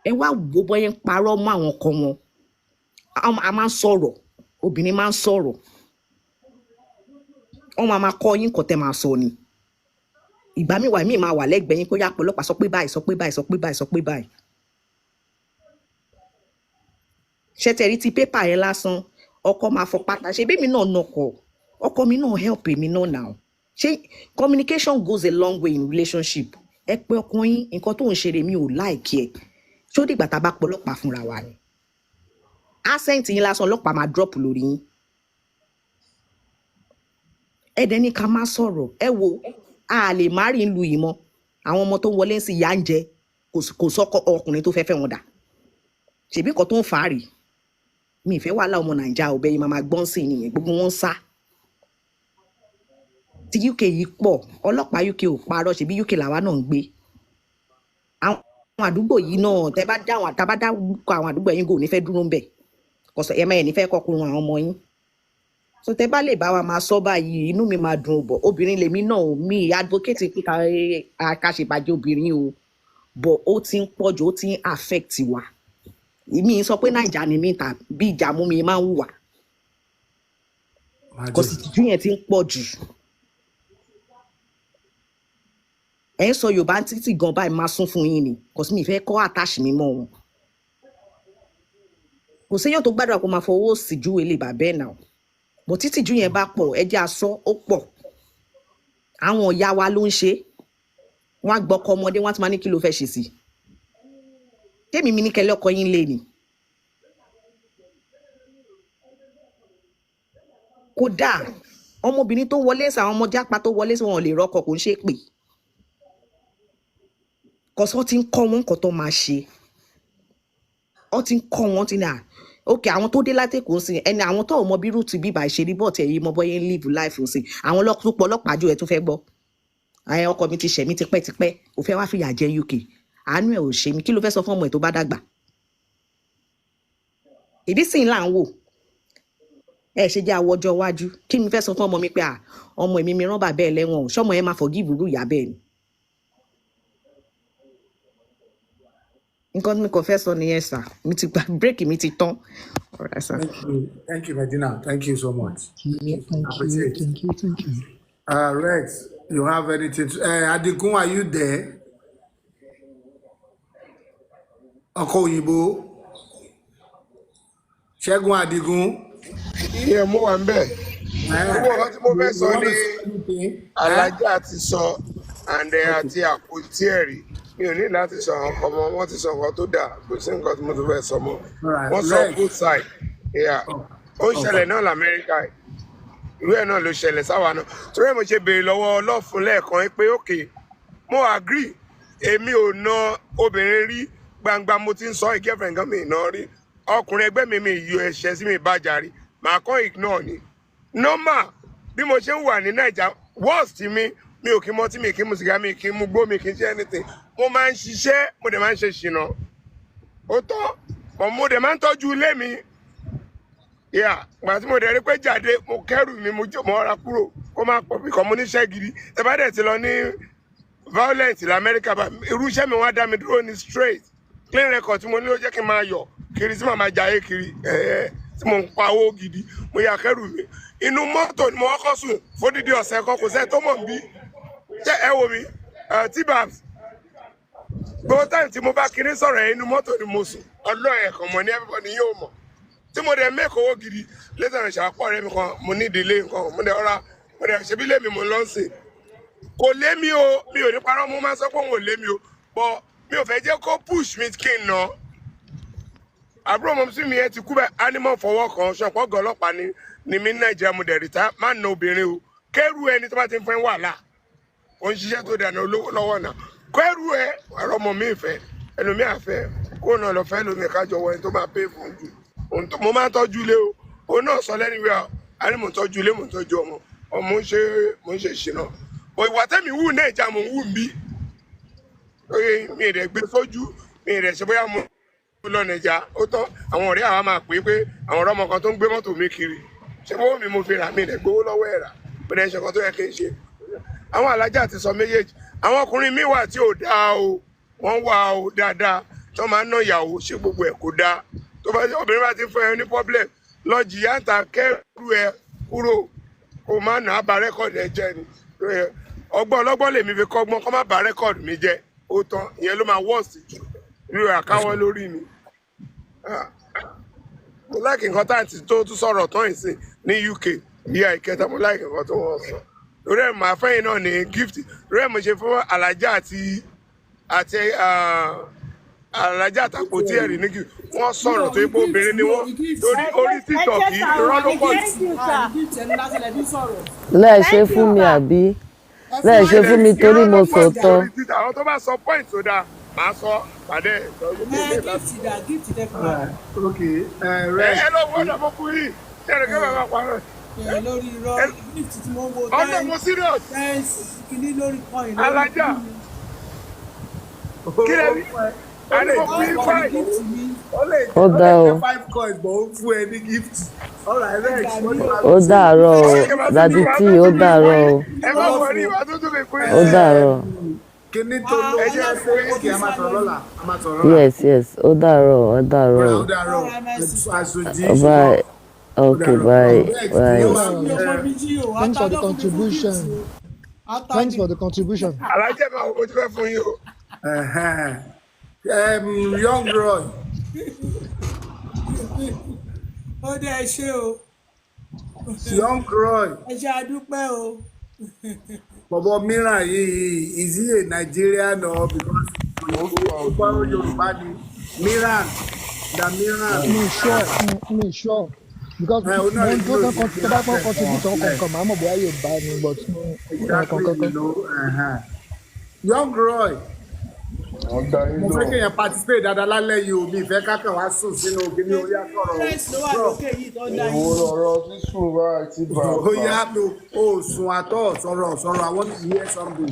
Speaker 19: ẹ wá wo bọ́yẹ̀ ń parọ́ mọ́ àwọn ọkọ wọn a máa ń sọ̀rọ̀ obìnrin máa ń sọ̀rọ̀ wọ́n máa kọ́ yín kọ́ tẹ́ máa sọ ni. Ìgbà mi wà mí máa wà lẹ́gbẹ̀ẹ́ yín kó yá pọlọ́pàá sọ pé báyìí. Ṣé tẹ̀rí ti pépà yẹn lásán ọkọ máa fọ pátá ṣe bẹ́ẹ̀ mi náà nọkọ̀ ọkọ mi náà help mi náà now. Ṣé communication goes a long way in relationship. Ẹ pé ọkọ yín nǹkan tó ń ṣe rè mi ò like ẹ̀ ṣó dìgbà tá a bá pọlọ́pàá fúnra wa ni. Accent yín lásán ọlọ́pàá máa drop lórí yín. Ẹ dẹ̀ ní ká má sọ̀rọ̀ ẹ wo a lè má rí ìlú yìí mọ́ àwọn ọmọ tó ń wọlé sí ìyá ń jẹ kò sọ́kọ ọkùnrin tó fẹ́ wọn dà ṣèbí nǹkan tó ń fà á rèé mi ìfẹ́ wàhálà ọmọ nàìjíríà ọbẹ̀ yìí máa gbọ́n sí nìyẹn gbogbo wọn ń sá ti UK yìí pọ̀ ọlọ́pàá UK ò parọ́ ṣèbí UK làwa náà ń gbé àwọn àdúgbò yìí náà tẹ́ bá dá àwọn àdúgbò yín kò ní fẹ́ dúró ń bẹ̀ kọ̀sọ̀ ẹ̀ máa ẹ̀ ní fẹ́ kọkùnrin àwọn ọmọ yín so tẹ́ bá lè bá wa máa sọ báyìí inú mi máa dùn bọ̀ obìnrin lèmi náà mi advocate pé ká ṣèbàjẹ́ obìnrin o bọ̀ ó ti ń pọ̀ jù ó ti ń affect wa mi sọ pé naija ni mi ta bí ìjà mú mi máa ń wà kò sì tìjú yẹn ti ń pọ̀ jù ẹ ń sọ Yorùbá títí gan báyìí máa sún fún yín ni kò sí mi fẹ́ kọ́ àtàṣì mi mọ́ wọn kò séyàn tó gbàdúrà kó máa fọwọ́ sí ju èlé bàbá ẹ̀ náà bó títí ju yẹn bá pọ̀ ẹ jẹ́ aṣọ ó pọ̀ àwọn ìyá wa ló ń ṣe wọ́n á gbọ́kọ ọmọdé wọ́n á ti máa ní kí ló fẹ́ ṣe sí tèmi mi ní kẹlẹ́ ọkọ yín lé ni kódà ọmọbìnrin tó wọlé sí àwọn ọmọ jápa tó wọlé sí wọn ò lè rọkọ kò ń ṣe pé kọsọ ti ń kọ́ wọn nǹkan tó máa ṣe ọ ti ń kọ́ wọn ti nà ok àwọn tó dé látẹkùn ń sìn ẹni àwọn tó mọ bí rúùtù bíbà ìṣeré bọ́ọ̀tì ẹ̀yìn mọ bọ́yé ń live life ń sìn àwọn ọlọ́pàá ọlọ́pàá jù ẹ̀ tó fẹ́ gbọ́ ọkọ mi ti ṣẹ̀ mí tipẹ́tipẹ́ ò fẹ́ wá fìyà jẹ UK àánú ẹ̀ ò ṣe mí kí ló fẹ́ sọ fún ọmọ ẹ̀ tó bá dàgbà ìdí sì ń là ń wò ẹ ṣe jẹ́ àwọjọ́ iwájú kí mi fẹ́ sọ fún ọmọ mi pé ọmọ èmi mi rán bàbá ẹ̀ lẹ́wọ̀n ṣọ́mọ ẹ̀ máa forgive irú ìyá bẹ́ẹ̀ ni nǹkan tí mi kò fẹ́ sọ nìyẹn sà mi ti gba bírèkì mi ti tán.
Speaker 1: Thank you Medina, thank you so much.
Speaker 6: Thank you.
Speaker 1: Rex, you have anything to Adigun, are you there? Ọkọ òyìnbó Ṣẹ́gun Adigun.
Speaker 16: Ìyẹn mú wa ń bẹ̀. Gbogbo ọ̀rọ̀ tí mo fẹ́ sọ ní Alájà ti sọ àǹdẹ̀ àti àpótí ẹ̀rí. Mi ò ní láti sọ àwọn ọkọ mọ, wọ́n ti sọ nǹkan tó dáa, kò sí nǹkan tí mo tún fẹ́ sọ mọ́. Wọ́n sọ good side. Ó ń ṣẹlẹ̀ náà l'Amẹ́ríkà. Irú ẹ̀ náà ló ṣẹlẹ̀ sáwa náà. Torí ẹ̀ mo ṣe béèrè lọ́wọ́ ọlọ́fun lẹ́ẹ̀kan pé okay, mo agree, èmi ò na obìnrin rí gbangba mo ti ń sọ girlfriend gan mi ìná rí. Ọkùnrin ẹgbẹ́ mi yọ ẹ̀ṣẹ̀ sí mi bàjá rí. Màá kọ́ ignore ni. Normal bí mo ṣe ń wà ní Naija, worst mi ò kí mọtí mi kí mu sìgá mi kí mu gbó mi kí ṣe anything. Mo máa ń ṣiṣẹ́ mo dẹ̀ máa ń ṣe ṣìnà. Ó tọ́ mo dẹ̀ máa ń tọ́jú ilé mi. Gbà tí mo dẹ̀ rí pé jáde mo kẹ́rù mi mo ọ̀ra kúrò kó má pọ̀ bí kan mo níṣẹ́ gidi. Tẹ bá dẹ̀ ti lọ ní violent l'Amẹ́ríkà bá irú iṣẹ́ mi wá dá mi dúró ní straight. Clean record tí mo ní ló jẹ́ kí n máa yọ̀ kiri tí màá máa jayé kiri tí mo ń pa owó gidi mo yà kẹ́rù mi. Inú mọ́tò ni mo kọ́kọ́ sùn fódìdí ọ̀sẹ̀ kan kò sẹ́ tó mọ̀ bí. Ṣé ẹ wo mi T-Babs gbogbo táyì tí mo bá kiri sọ̀rọ̀ ẹ̀ inú mọ́tò ni mo sùn ọlọ́ọ̀ ẹ̀kan mọ̀ ní everybody yóò mọ̀ tí mo dẹ̀ mẹ́kọ̀ owó gidi lẹ́sẹ̀ rẹ̀ ṣàpọ̀ rẹ̀ mi kan mo ní ìdílé nǹkan mo dẹ̀ ọ̀ra mo dẹ̀ ṣebí lé mi mo lọ́ sìn kò lé mi o mi ò ní parọ́ mo máa sọ pé òun ò lé mi o but mi ò fẹ́ jẹ́ kó push mi kí n nà àbúrò mọ̀ sí mi ẹ ti kú bẹ́ẹ̀ animal fọwọ́ kan ṣọ̀pọ̀ ọ̀gá ọlọ́pàá ni mi ní Nàìjíríà mo dẹ̀ rìtá má na obìnrin o kẹ́rù ẹni tó bá ti ń fẹ́ wàhálà ó ń ṣiṣẹ́ tó dànù olówó lọ́wọ́ náà kẹ́rù ẹ ọ̀rọ̀ ọmọ mi ìfẹ́ ẹlòmí àfẹ́ kó náà lọ fẹ́ lómi kájọ wọ ẹni tó máa pay fún jù mo máa ń tọ́jú ilé o òun náà sọ lẹ́nu ìwé àní mò ń tọ́jú ilé mò ń tọ́jú ọmọ mo ń ṣe ṣìnà bọ̀ ìwà tẹ́mi wù náà ìjà mò ń wù mí mi ì rẹ̀ gbé sójú mi ì rẹ̀ ṣe bóyá mo lọ Nàìjà ó tán àwọn ọ̀rẹ́ àwa máa pè é pé àwọn ọ̀rọ̀ ọmọ kan tó ń gbé mọ́tò mi kiri ṣé bó mi mo fi rà mi ì rẹ̀ gbowó lọ́wọ́ ẹ̀ rà bẹ́ẹ̀ ṣe kan tó yẹ kí n ṣe àwọn alájà ti sọ méjèèjì àwọn ọkùnrin míì wà tí ò dáa o wọ́n wà o dáadáa tó máa ń ná ìyàwó ṣe gbogbo ẹ̀ kò dáa tó bá obìnrin bá ti fún ẹ ní problem lọ jìyà ń ta kẹ́rù ẹ kúrò kó má nà á ba rẹ́kọ̀dù ẹ jẹ́ ni ọgbọ́n ọlọ́gbọ́n lèmi fi kọ́gbọ́n kó má ba rẹ́kọ̀dù mi jẹ́ ó tán ìyẹn ló máa wọ́ọ̀sì jù irú àkáwọ́ lórí mi. mo láìkì nǹkan tá à ń ti tó tún sọ̀rọ̀ tán ìsìn ní UK ìyá ìkẹta mo láìkì nǹkan tó wọ́n sọ lórí ẹ̀ máa fẹ́yìn náà ní gift lórí ẹ̀ mo ṣe fún alájà àti alájà àtàkùtì ẹ̀rí ní gift wọ́n sọ̀rọ̀ tó yẹ pé obìnrin ni wọ́n lórí orí TikTok yìí irọ́ ló pọ̀ jù.
Speaker 9: lẹ́ẹ̀ ṣe fún mi àbí lẹ́ẹ̀ ṣe fún mi torí mo sọ̀tọ̀.
Speaker 16: àwọn tó bá sọ point tó dáa
Speaker 20: màá sọ pàdé
Speaker 18: gift dẹ fún wa.
Speaker 1: Okay,
Speaker 20: ẹ lọ gbọ́dọ̀ fún kú yìí ṣẹlẹ̀ kí bàbá parọ́.
Speaker 18: Lórí irọ́ gift tí mo wo
Speaker 20: ọ̀nà mo serious.
Speaker 18: kìíní lórí coin.
Speaker 20: alájà kí lè rí àdìgbò fún yín fáì.
Speaker 1: ó
Speaker 21: dá o.
Speaker 1: 5 coins bọ̀ ó fún ẹ ní gift.
Speaker 21: Ó dàárọ̀ o dadi tí ó dàárọ̀ o.
Speaker 20: ẹ má wọrí ìwà tó tún lè pín in.
Speaker 21: Ó dàárọ̀.
Speaker 1: Kíní tó ló jẹ́ pé kí a máa sọ̀rọ̀ lọ́la.
Speaker 21: Yes, ó dàárọ̀ ó dàárọ̀.
Speaker 1: Ó dàárọ̀ àṣòjì.
Speaker 21: Bye. Okay, bye.
Speaker 6: Thanks for the contribution. Thanks for the contribution.
Speaker 20: alájẹ máa wọ ojú fẹ́ fún yín o.
Speaker 1: Young Roy.
Speaker 18: Ó dé ẹ ṣé o.
Speaker 1: Young Roy.
Speaker 18: Ẹ ṣe àdúpẹ́ o.
Speaker 1: Bọ̀bọ̀ mìíràn yìí, is he a Nigerian or because ọgbọ́n Yorùbá ni? Miran, the Miran.
Speaker 6: Me sure. Because mo ń tó bá pọ́n contribution kankan màá mọ̀ bóyá Yorùbá ni but kankan.
Speaker 1: Young Roy. Mo fẹ́ kéèyàn participate dáadáa lálẹ́ yìí o, mi ìfẹ́ kákan wá sùn sínú kíní orí àkọ́rọ̀.
Speaker 20: Ìwò lọ̀rọ̀ sísùn bá ti bà á.
Speaker 1: Ó yá mi ò sùn àtọ̀ sọ̀rọ̀ I want to hear something.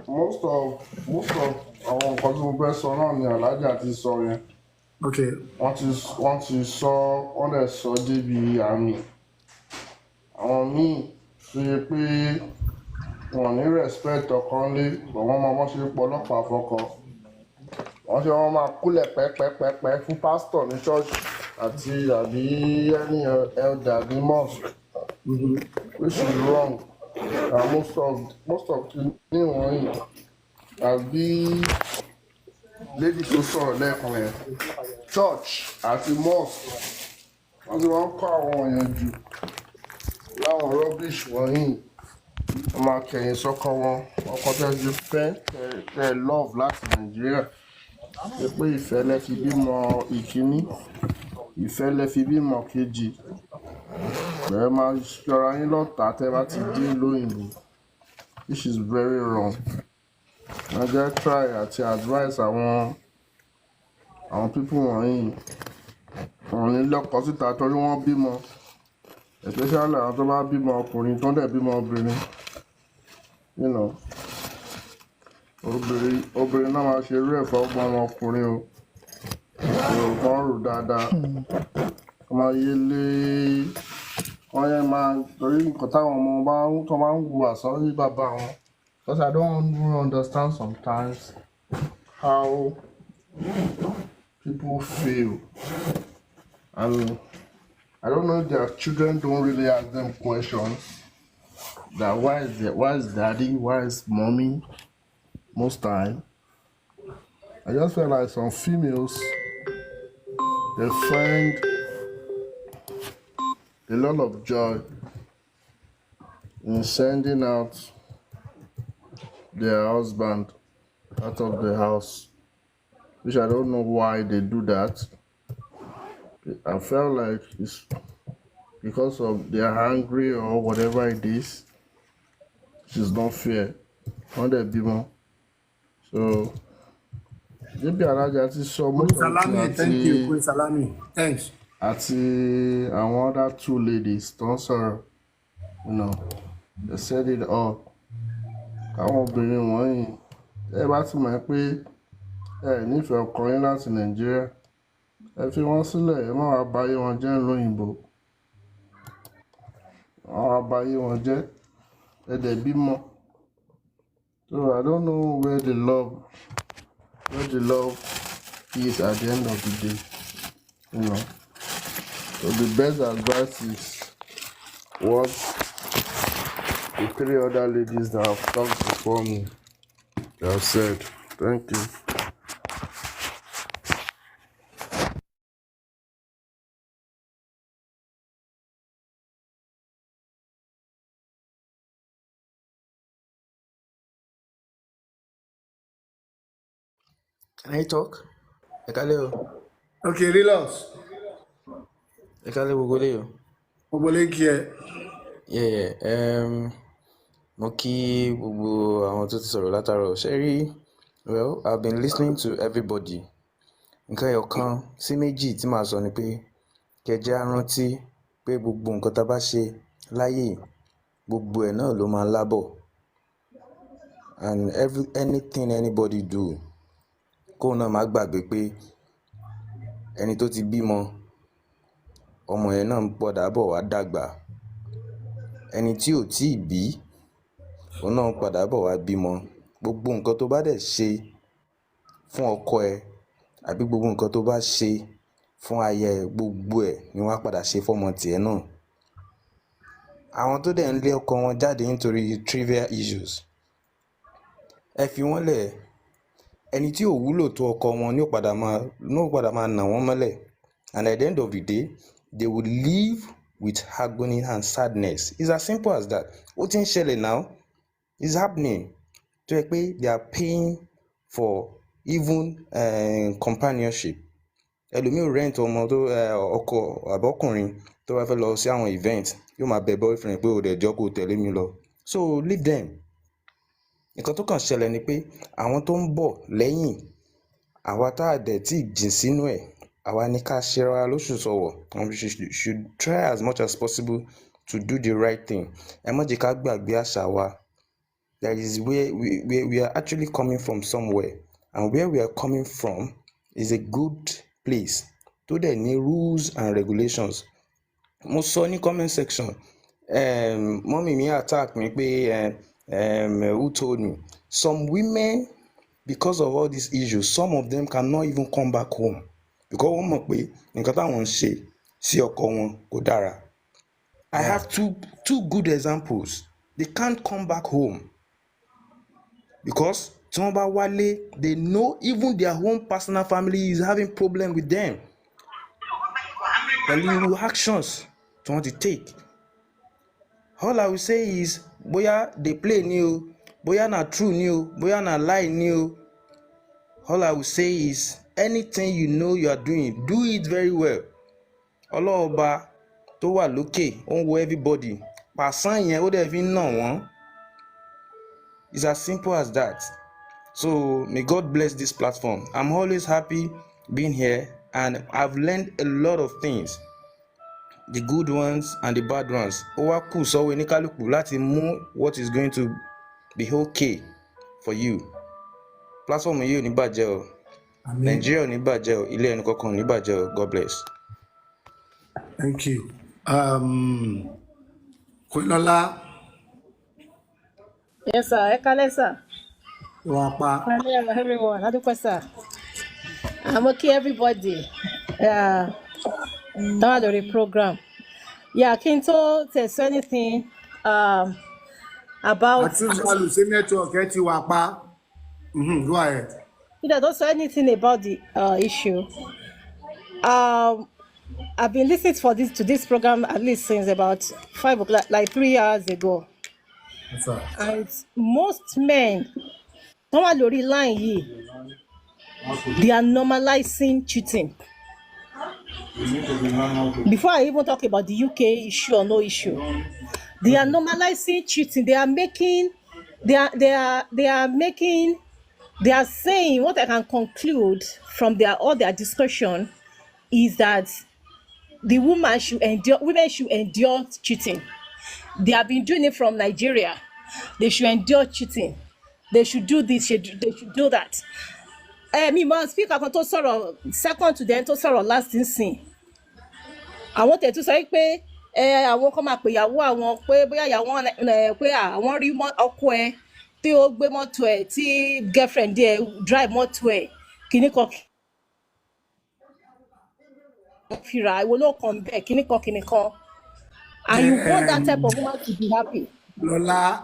Speaker 20: Most of àwọn nǹkan tí mo fẹ́ sọ náà ni Alájà ti sọ yẹn. Wọ́n ti sọ wọ́n dẹ̀ sọ débi àmì. Àwọn míì ṣe pé wọn ní respect ọkàn lé but wọ́n máa ṣe pọlọ́pàá fọkọ. Wọ́n máa kúlẹ̀ pẹ́pẹ́pẹ́pẹ́ fún pásítọ̀ ní ṣọ́ọ̀ṣì àti àbí any elder ní mosque, which is wrong. And most of the wọ̀nyí àbí lady tó sọ̀rọ̀ lẹ́ẹ̀kan yẹn church àti mosque wọ́n ti wọ́n kọ́ àwọn èèyàn jù láwọn rubbish wọ̀nyí. Wọ́n máa kẹ̀yìn sọ́kàn wọn ọkọ̀ tẹ́jú fẹ́ love láti Nàìjíríà ṣe pé ìfẹ́ lẹ fi bímọ ìkíní ìfẹ́ lẹ fi bímọ kejì bẹ́ẹ̀ máa yọra yín lọ́tà tẹ́ bá ti dé lóyìnbó, which is very wrong. Wọ́n jẹ́ try àti advice àwọn people wọ̀nyí wọ́n ní lọ́kọ síta torí wọ́n bímọ, especially àwọn tó bá bímọ ọkùnrin tó ń dẹ̀ bímọ obìnrin, you know. Obìnrin náà máa ṣe irú ẹ̀fọ́ ọgbọ́n ọmọkùnrin o. Kan rò dáadáa. Wọ́n máa yé lé wọ́n yẹn máa torí nǹkan táwọn ọmọ tó máa ń wù àsọ́rí bàbá wọn. Because I don't really understand sometimes how people feel. And I don't know if their children don't really ask them questions. That why is daddy? Why is mommy? Most time, I just feel like some females they find a lot of joy in sending out their husband out of the house, which I don't know why they do that. I felt like it's because of they're hungry or whatever it is. It's not fair. On the bimo. So, maybe Alájà ti sọ
Speaker 1: Salami, thank you, Queen Salami. Thanks.
Speaker 20: Àti àwọn other two ladies tó ń sọ̀rọ̀, you know, they said it all. Àwọn obìnrin wọ̀nyí, ẹ bá ti mọ̀ pé ẹ nífẹ̀ẹ́ ọkọ yín láti Nàìjíríà, ẹ fi wọ́n sílẹ̀, ẹ má wá báyé wọn jẹ́ lóyìnbó. Wọ́n wá báyé wọn jẹ́, ẹ dẹ̀ bímọ. So I don't know where the love is at the end of the day, you know. So the best advice is what the three other ladies that have talked before me have said. Thank you.
Speaker 11: Can I talk? Ẹ kálẹ́ o.
Speaker 1: Okay, relax.
Speaker 11: Ẹ kálẹ́ gbogbo lé o.
Speaker 1: Gbogbo lé kí ẹ.
Speaker 11: Yeah.
Speaker 2: mo kí gbogbo àwọn tó ti sọ̀rọ̀ látàárọ̀ ṣe rí well I've been listening to everybody nǹkan ẹyọ kan sí méjì tí màá sọ ni pé kẹjá rántí pé gbogbo nǹkan tá a bá ṣe láyé gbogbo ẹ̀ náà ló máa lábọ̀ and anything anybody do kóun náà má gbàgbé pé ẹni tó ti bímọ ọmọ yẹn náà ń padà bọ̀ wá dàgbà ẹni tí ò tíì bí òun náà ń padà bọ̀ wá bímọ gbogbo nǹkan tó bá dẹ̀ ṣe fún ọkọ ẹ àbí gbogbo nǹkan tó bá ṣe fún aya ẹ gbogbo ẹ̀ ni wọ́n á padà ṣe fọ́mọ tiẹ̀ náà àwọn tó dẹ̀ ń lé ọkọ wọn jáde nítorí trivial issues ẹ fi wọ́n lẹ̀ ẹni tí ò wúlò tó ọkọ wọn ní ó padà máa nà wọ́n mọ́lẹ̀ and at the end of the day they will live with agony and sadness it's as simple as that ó ti ń ṣẹlẹ̀ now it's happening tó yẹ pé they are paying for even companionship ẹlòmíì rent ọmọ tó ọkọ àbọ̀kùnrin tó bá fẹ́ lọ sí àwọn event yóò máa bẹ boyfriend pé ó dẹ̀ jọ́ kó tẹ̀lé mi lọ so leave them nǹkan tó kàn ṣẹlẹ̀ ni pé àwọn tó ń bọ̀ lẹ́yìn àwa tá a dẹ̀ tí jìn sínú ẹ̀ àwa ní ká ṣera lóṣù sọ̀wọ̀ and we should try as much as possible to do the right thing ẹ má jẹ́ ká gbàgbé àṣà wa that is where we are actually coming from somewhere and where we are coming from is a good place tó dẹ̀ ní rules and regulations mo sọ ní comment section mọ́mì mi attack mi pé who told me some women because of all these issues some of them cannot even come back home because wọ́n mọ̀ pé nǹkan táwọn ń ṣe sí ọkọ wọn kò dára I have two good examples they can't come back home because tí wọ́n bá wálé they know even their own personal family is having problem with them pẹ̀lú irú actions tí wọ́n ti take all I will say is bóyá they play ni o bóyá na true ni o bóyá na lie ni o all I will say is anything you know you are doing do it very well ọlọ́ọ̀ba tó wà lókè ó ń wo everybody pàṣán yẹn ó dẹ̀ fi ń nà wọ́n it's as simple as that so may God bless this platform I'm always happy being here and I've learned a lot of things the good ones and the bad ones ó wá kù sọ́wọ́ oníkálùkù láti mú what is going to be okay for you platform yìí ò ní bàjẹ́ o Nigeria ò ní bàjẹ́ o ilé ẹni kankan ò ní bàjẹ́ o God bless.
Speaker 1: Thank you. Kúnlọ́lá.
Speaker 14: Yes, sir. Ẹ kálẹ́, sir.
Speaker 1: Ìwà pa.
Speaker 14: Hello, everyone. Adúpẹ́, sir. I'm okay, everybody. Now the program. Yeah, kí n tó tẹ̀sọ́ anything about.
Speaker 1: Àti ìgbàlù sí network ẹ ti wà pa. Go ahead.
Speaker 14: Don't say anything about the issue. I've been listening to this program at least since about 5 o'clock, like 3 hours ago.
Speaker 1: Yes, sir.
Speaker 14: And most men, don't lórí line yìí, they are normalizing cheating. Before I even talk about the UK issue or no issue, they are normalizing cheating. They are saying what I can conclude from all their discussion is that the women should endure cheating. They have been doing it from Nigeria. They should endure cheating. They should do this, they should do that. Me must speak about to sọ̀rọ̀ second to them to sọ̀rọ̀ last thing. I wanted to say pé àwọn kan máa pè ìyàwó àwọn pé bóyá ìyàwó pé àwọn rí ọkọ ẹ̀ tí ó gbé mọ́tò ẹ̀ tí girlfriend ẹ̀ drive mọ́tò ẹ̀ kíní kan fira ìwọ ló kàn bẹ́ẹ̀ kíní kan and you want that type of woman to be happy.
Speaker 1: Lola,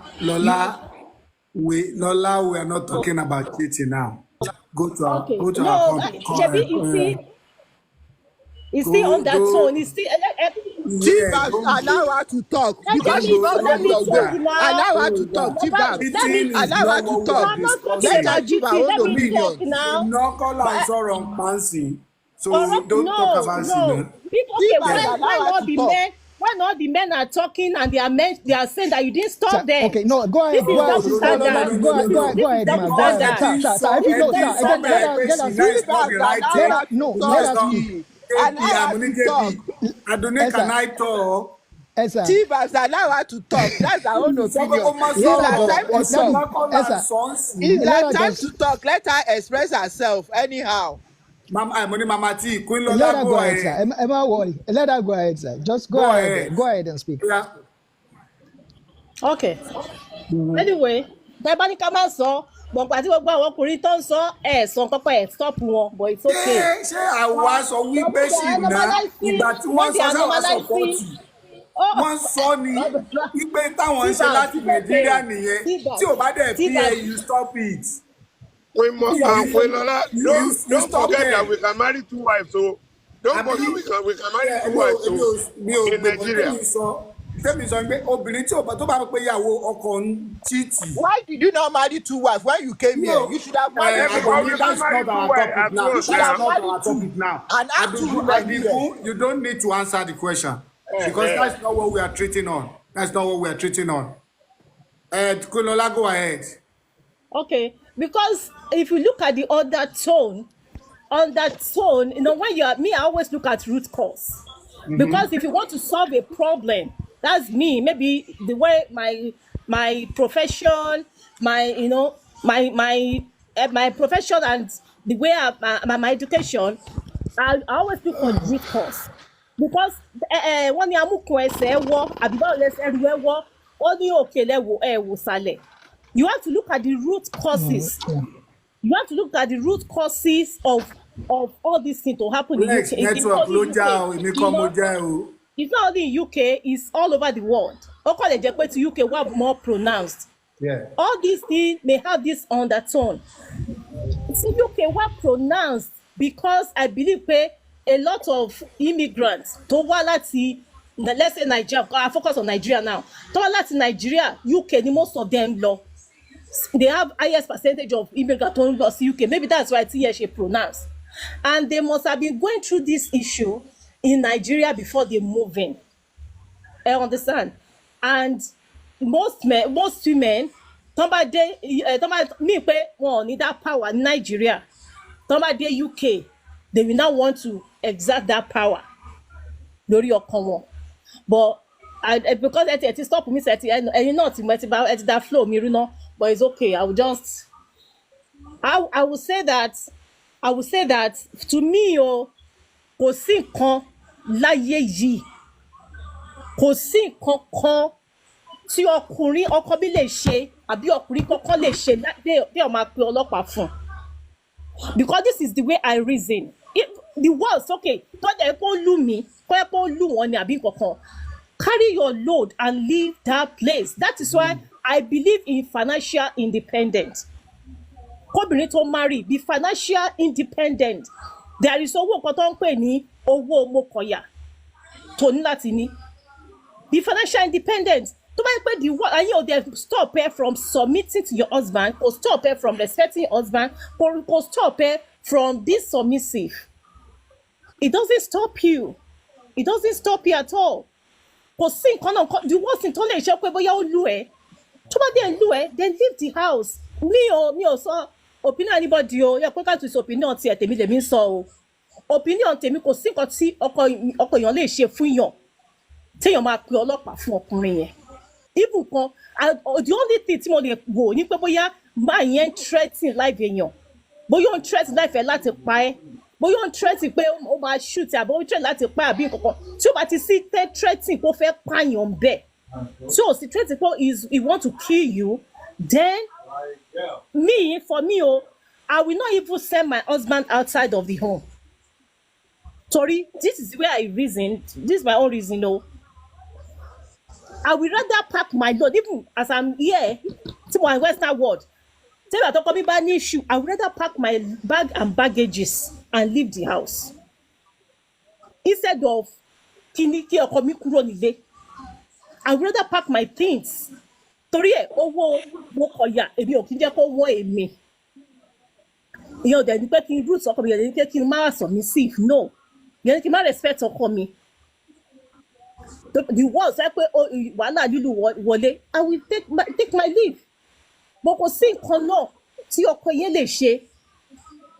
Speaker 1: we are not talking about cheating now. Go to our
Speaker 14: He's still on that tone. He's still.
Speaker 20: Chief Bab, allow her to talk because she's not very well. Allow her to talk. Chief Bab, allow her to talk. Let her give her own opinion.
Speaker 1: No call her sorrow fancy. So don't talk about it.
Speaker 14: Why not the men are talking and they are saying that you didn't stop them.
Speaker 6: Okay, no, go ahead.
Speaker 14: This is double standard.
Speaker 6: Go ahead, man. Go ahead. Sir, if you know, sir, let us speak.
Speaker 1: Adonai, can I talk?
Speaker 15: Chivas allow her to talk. That's our own opinion. It's her time to talk. Let her express herself anyhow.
Speaker 1: Mama T, Queen
Speaker 6: Let
Speaker 1: Lola,
Speaker 6: her
Speaker 1: go
Speaker 6: go ahead,
Speaker 1: ahead.
Speaker 6: sir. Emma worry. Let her go ahead, sir. Just go ahead. Go ahead and speak.
Speaker 1: Yeah.
Speaker 14: Okay. Anyway, tẹ́ bá ní ká má sọ gbọ̀ngbà tí gbogbo àwọn ọkùnrin tó ń sọ sọ kọ́kọ́ stop wọn but it's okay.
Speaker 1: Ṣé àwa sọ wípé ṣìnà ìgbà tí wọ́n sọ sáwọn sọ̀pọ̀tì wọ́n sọ ni wípé táwọn ń ṣe láti Nàìjíríà nìyẹn tí ò bá dẹ̀ fi you stop it.
Speaker 16: We must don't forget that we can marry 2 wives, so don't forget we can marry 2 wives so in Nigeria.
Speaker 1: Tẹ́mi sọ pé obìnrin tí tó bá pé ìyàwó ọkọ ń cheat.
Speaker 15: Why did you not marry 2 wives when you came here? You should have married
Speaker 1: That's not our topic now.
Speaker 15: And
Speaker 1: you don't need to answer the question because that's not what we are treating on. Kunola, go ahead.
Speaker 14: Okay, because if you look at the other tone, on that tone, you know, when I always look at root cause. Because if you want to solve a problem, that's me. Maybe the way my profession, my profession and the way my education, I always look for root cause. Because when you you have to look at the root causes. You have to look at the root causes of all these things to happen in UK. It's not only in UK, it's all over the world. To UK were more pronounced.
Speaker 1: Yeah.
Speaker 14: All these things may have this undertone. So UK were pronounced because I believe a lot of immigrants to Walati, let's say Nigeria, I focus on Nigeria now. To Walati Nigeria, UK, most of them law. They have highest percentage of immigrants to UK. Maybe that's why TSA pronounced. And they must have been going through this issue in Nigeria before they move in. I understand. And most women, somebody need that power in Nigeria. Somebody UK, they will not want to exert that power. But because it stop me and not that flow, but it's okay. I will say that to me, kò sí nǹkan láyé yìí, kò sí nǹkan kan tí ọkọ bí lè ṣe àbí ọkùnrin kankan lè ṣe bí ó máa pe ọlọ́pàá fún. Because this is the way I reason. The words, okay, tó jẹ́ kó lù mí, kó yẹ kó lù wọ́n ní àbí kankan. Carry your load and leave that place. That is why I believe in financial independence. Kóbìnrin tó marry, be financial independent. There is owó kan tó ń pè ní owó mokoya tó ní láti ní. Be financial independent. To bá pé the world and they stop her from submitting to your husband, or stop her from respecting your husband, or stop her from being submissive. It doesn't stop you. It doesn't stop you at all. Kò sí nǹkan náà, the worst thing tó lè ṣe pé bóyá ó lù ẹ́. Tó bá dé lù ẹ́, then leave the house. Mi ò sọ opinion anybody o, yẹ pé ká tún sọ opinion tiẹ̀ tèmi lèmi ń sọ o. Opinion tèmi kò sí nǹkan tí ọkọ èèyàn lè ṣe fún yàn téèyàn máa pe ọlọ́pàá fún ọkùnrin yẹn. Even kan, the only thing tí mo lè wò ní pé bóyá máa yẹn threatening life èèyàn, bóyá ó ń threaten life ẹ̀ láti pa ẹ́, bóyá ó ń threaten pé ó máa shoot àbí ó ń threaten láti pa àbí nǹkan kan tí ó bá ti sí threatening kó fẹ́ pààyàn bẹ́ẹ̀, tí ó sì threatening pé he want to kill you, then for me, I will not even send my husband outside of the home. Sorry, this is where I reason. This is my own reason, I would rather pack my load, even as I'm here, to my Western world. Tell me, I talk about an issue. I would rather pack my bag and baggages and leave the house instead of kiniki or komi kúrò nílé. I would rather pack my things. Torí ẹ̀ owó mo kọ̀yà èmi ò kí ń jẹ́ kó wọ́n èmi. Ìyẹn ò dẹ̀ ní pé kí n root ọkọ mi, ìyẹn ní pé kí n má submissive, no. Ìyẹn ní kí n má respect ọkọ mi. the ones ẹ pé wàhálà lílu wọlé I will take my leave but kò sí nǹkan náà tí ọkọ yẹn lè ṣe.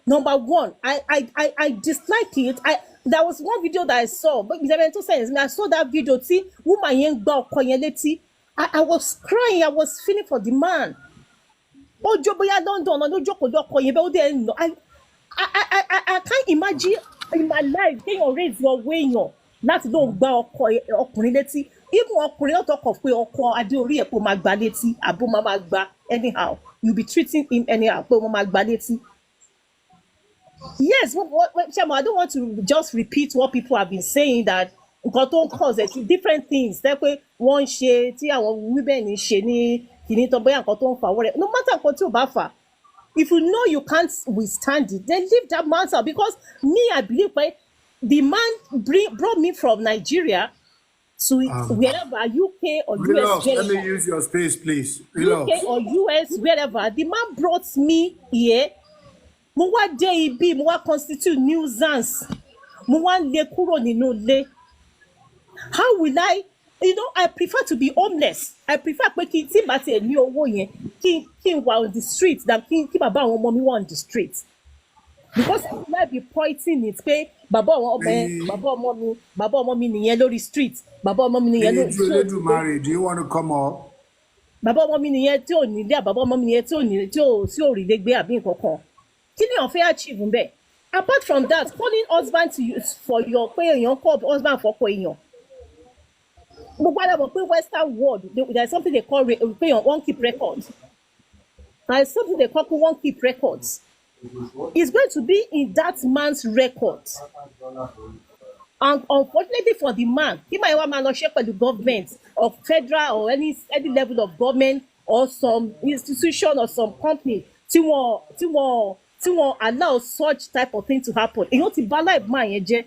Speaker 14: Number one, I dislike it. There was one video that I saw, but I saw that video. See, woman yẹn gbá ọkọ yẹn létí. I was crying. I was feeling for the man. Ojo bóyá London, ojo kò jọ ọkọ yẹn bẹ́ẹ̀ ó dẹ̀ ń lọ. I can't imagine in my life kéèyàn raise your way yàn láti lóun gbá ọkùnrin létí. Even ọkùnrin náà tọkọ̀ pé ọkọ adé orí ẹ̀ pé ó máa gbá létí àbó máa gbá anyhow. You be treating him anyhow pé ó máa gbá létí. Yes, Chamo, I don't want to just repeat what people have been saying that nǹkan tó ń cause it different things. Tẹ́ pé wọ́n ń ṣe tí àwọn women ń ṣe ní kìíní tó bóyá nǹkan tó ń fà wọ́n rẹ̀. No matter nǹkan tí ò bá fà. If you know you can't withstand it, then leave that man out. Because me, I believe the man brought me from Nigeria to wherever, UK or
Speaker 1: Relax,
Speaker 14: US.
Speaker 1: let me use your space, please. Relax.
Speaker 14: UK or US, wherever. The man brought me here. Mo wá dé ibi, mo wá constitute nuisance. Mo wá lé kúrò nínú ilé. How will I? I prefer to be homeless. I prefer pé kí tí bá tiẹ̀ ní owó yẹn kí n wà on the street than kí bàbá àwọn ọmọ mi wà on the street. Because I will not be pointing it pé bàbá ọmọ mi nìyẹn lórí street. Bàbá ọmọ mi nìyẹn lórí street.
Speaker 1: Do you want to come up?
Speaker 14: Bàbá ọmọ mi nìyẹn tí ò ní ilé, bàbá ọmọ mi nìyẹn tí ò rí lé gbé àbí nǹkan kan. Kí ni ó fẹ́ achieve ń bẹ̀? Apart from that, calling husband to you for your pé èèyàn call husband fọ́kọ èèyàn. Gbogbo àdàbọ̀ pé Western world, there is something they call pay on one keep records. There is something they call one keep records. It's going to be in that man's records. And unfortunately for the man, he might want to share with the government of federal or any level of government or some institution or some company tí wọ́n allow such type of thing to happen. Èyàn ti bà life man yẹn jẹ́.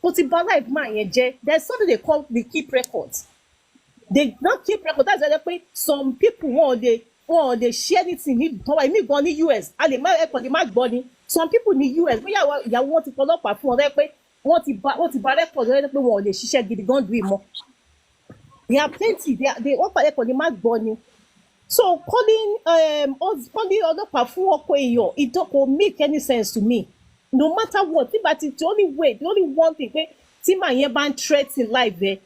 Speaker 14: Ó ti bà life man yẹn jẹ́. There's something they call the keep records. They don't keep records. That's why some people wọ́n lè share anything ní ìtọ́wà ìmí gan ní US. A lè má ẹ̀kọ́ lè má gbọ́ ni. Some people ní US bóyá ìyàwó wọn ti fọlọ́pàá fún wọn lẹ́yìn pé wọ́n ti bà record lẹ́yìn pé wọ́n lè ṣiṣẹ́ gidi gan dùn ìmọ̀. They are plenty. Wọ́n pàdé ẹ̀kọ́ lè má gbọ́ ni. So calling ọlọ́pàá fún ọkọ èèyàn, it don't make any sense to me. No matter what, the only one thing pé tí màá yẹn bá ń threaten life ẹ,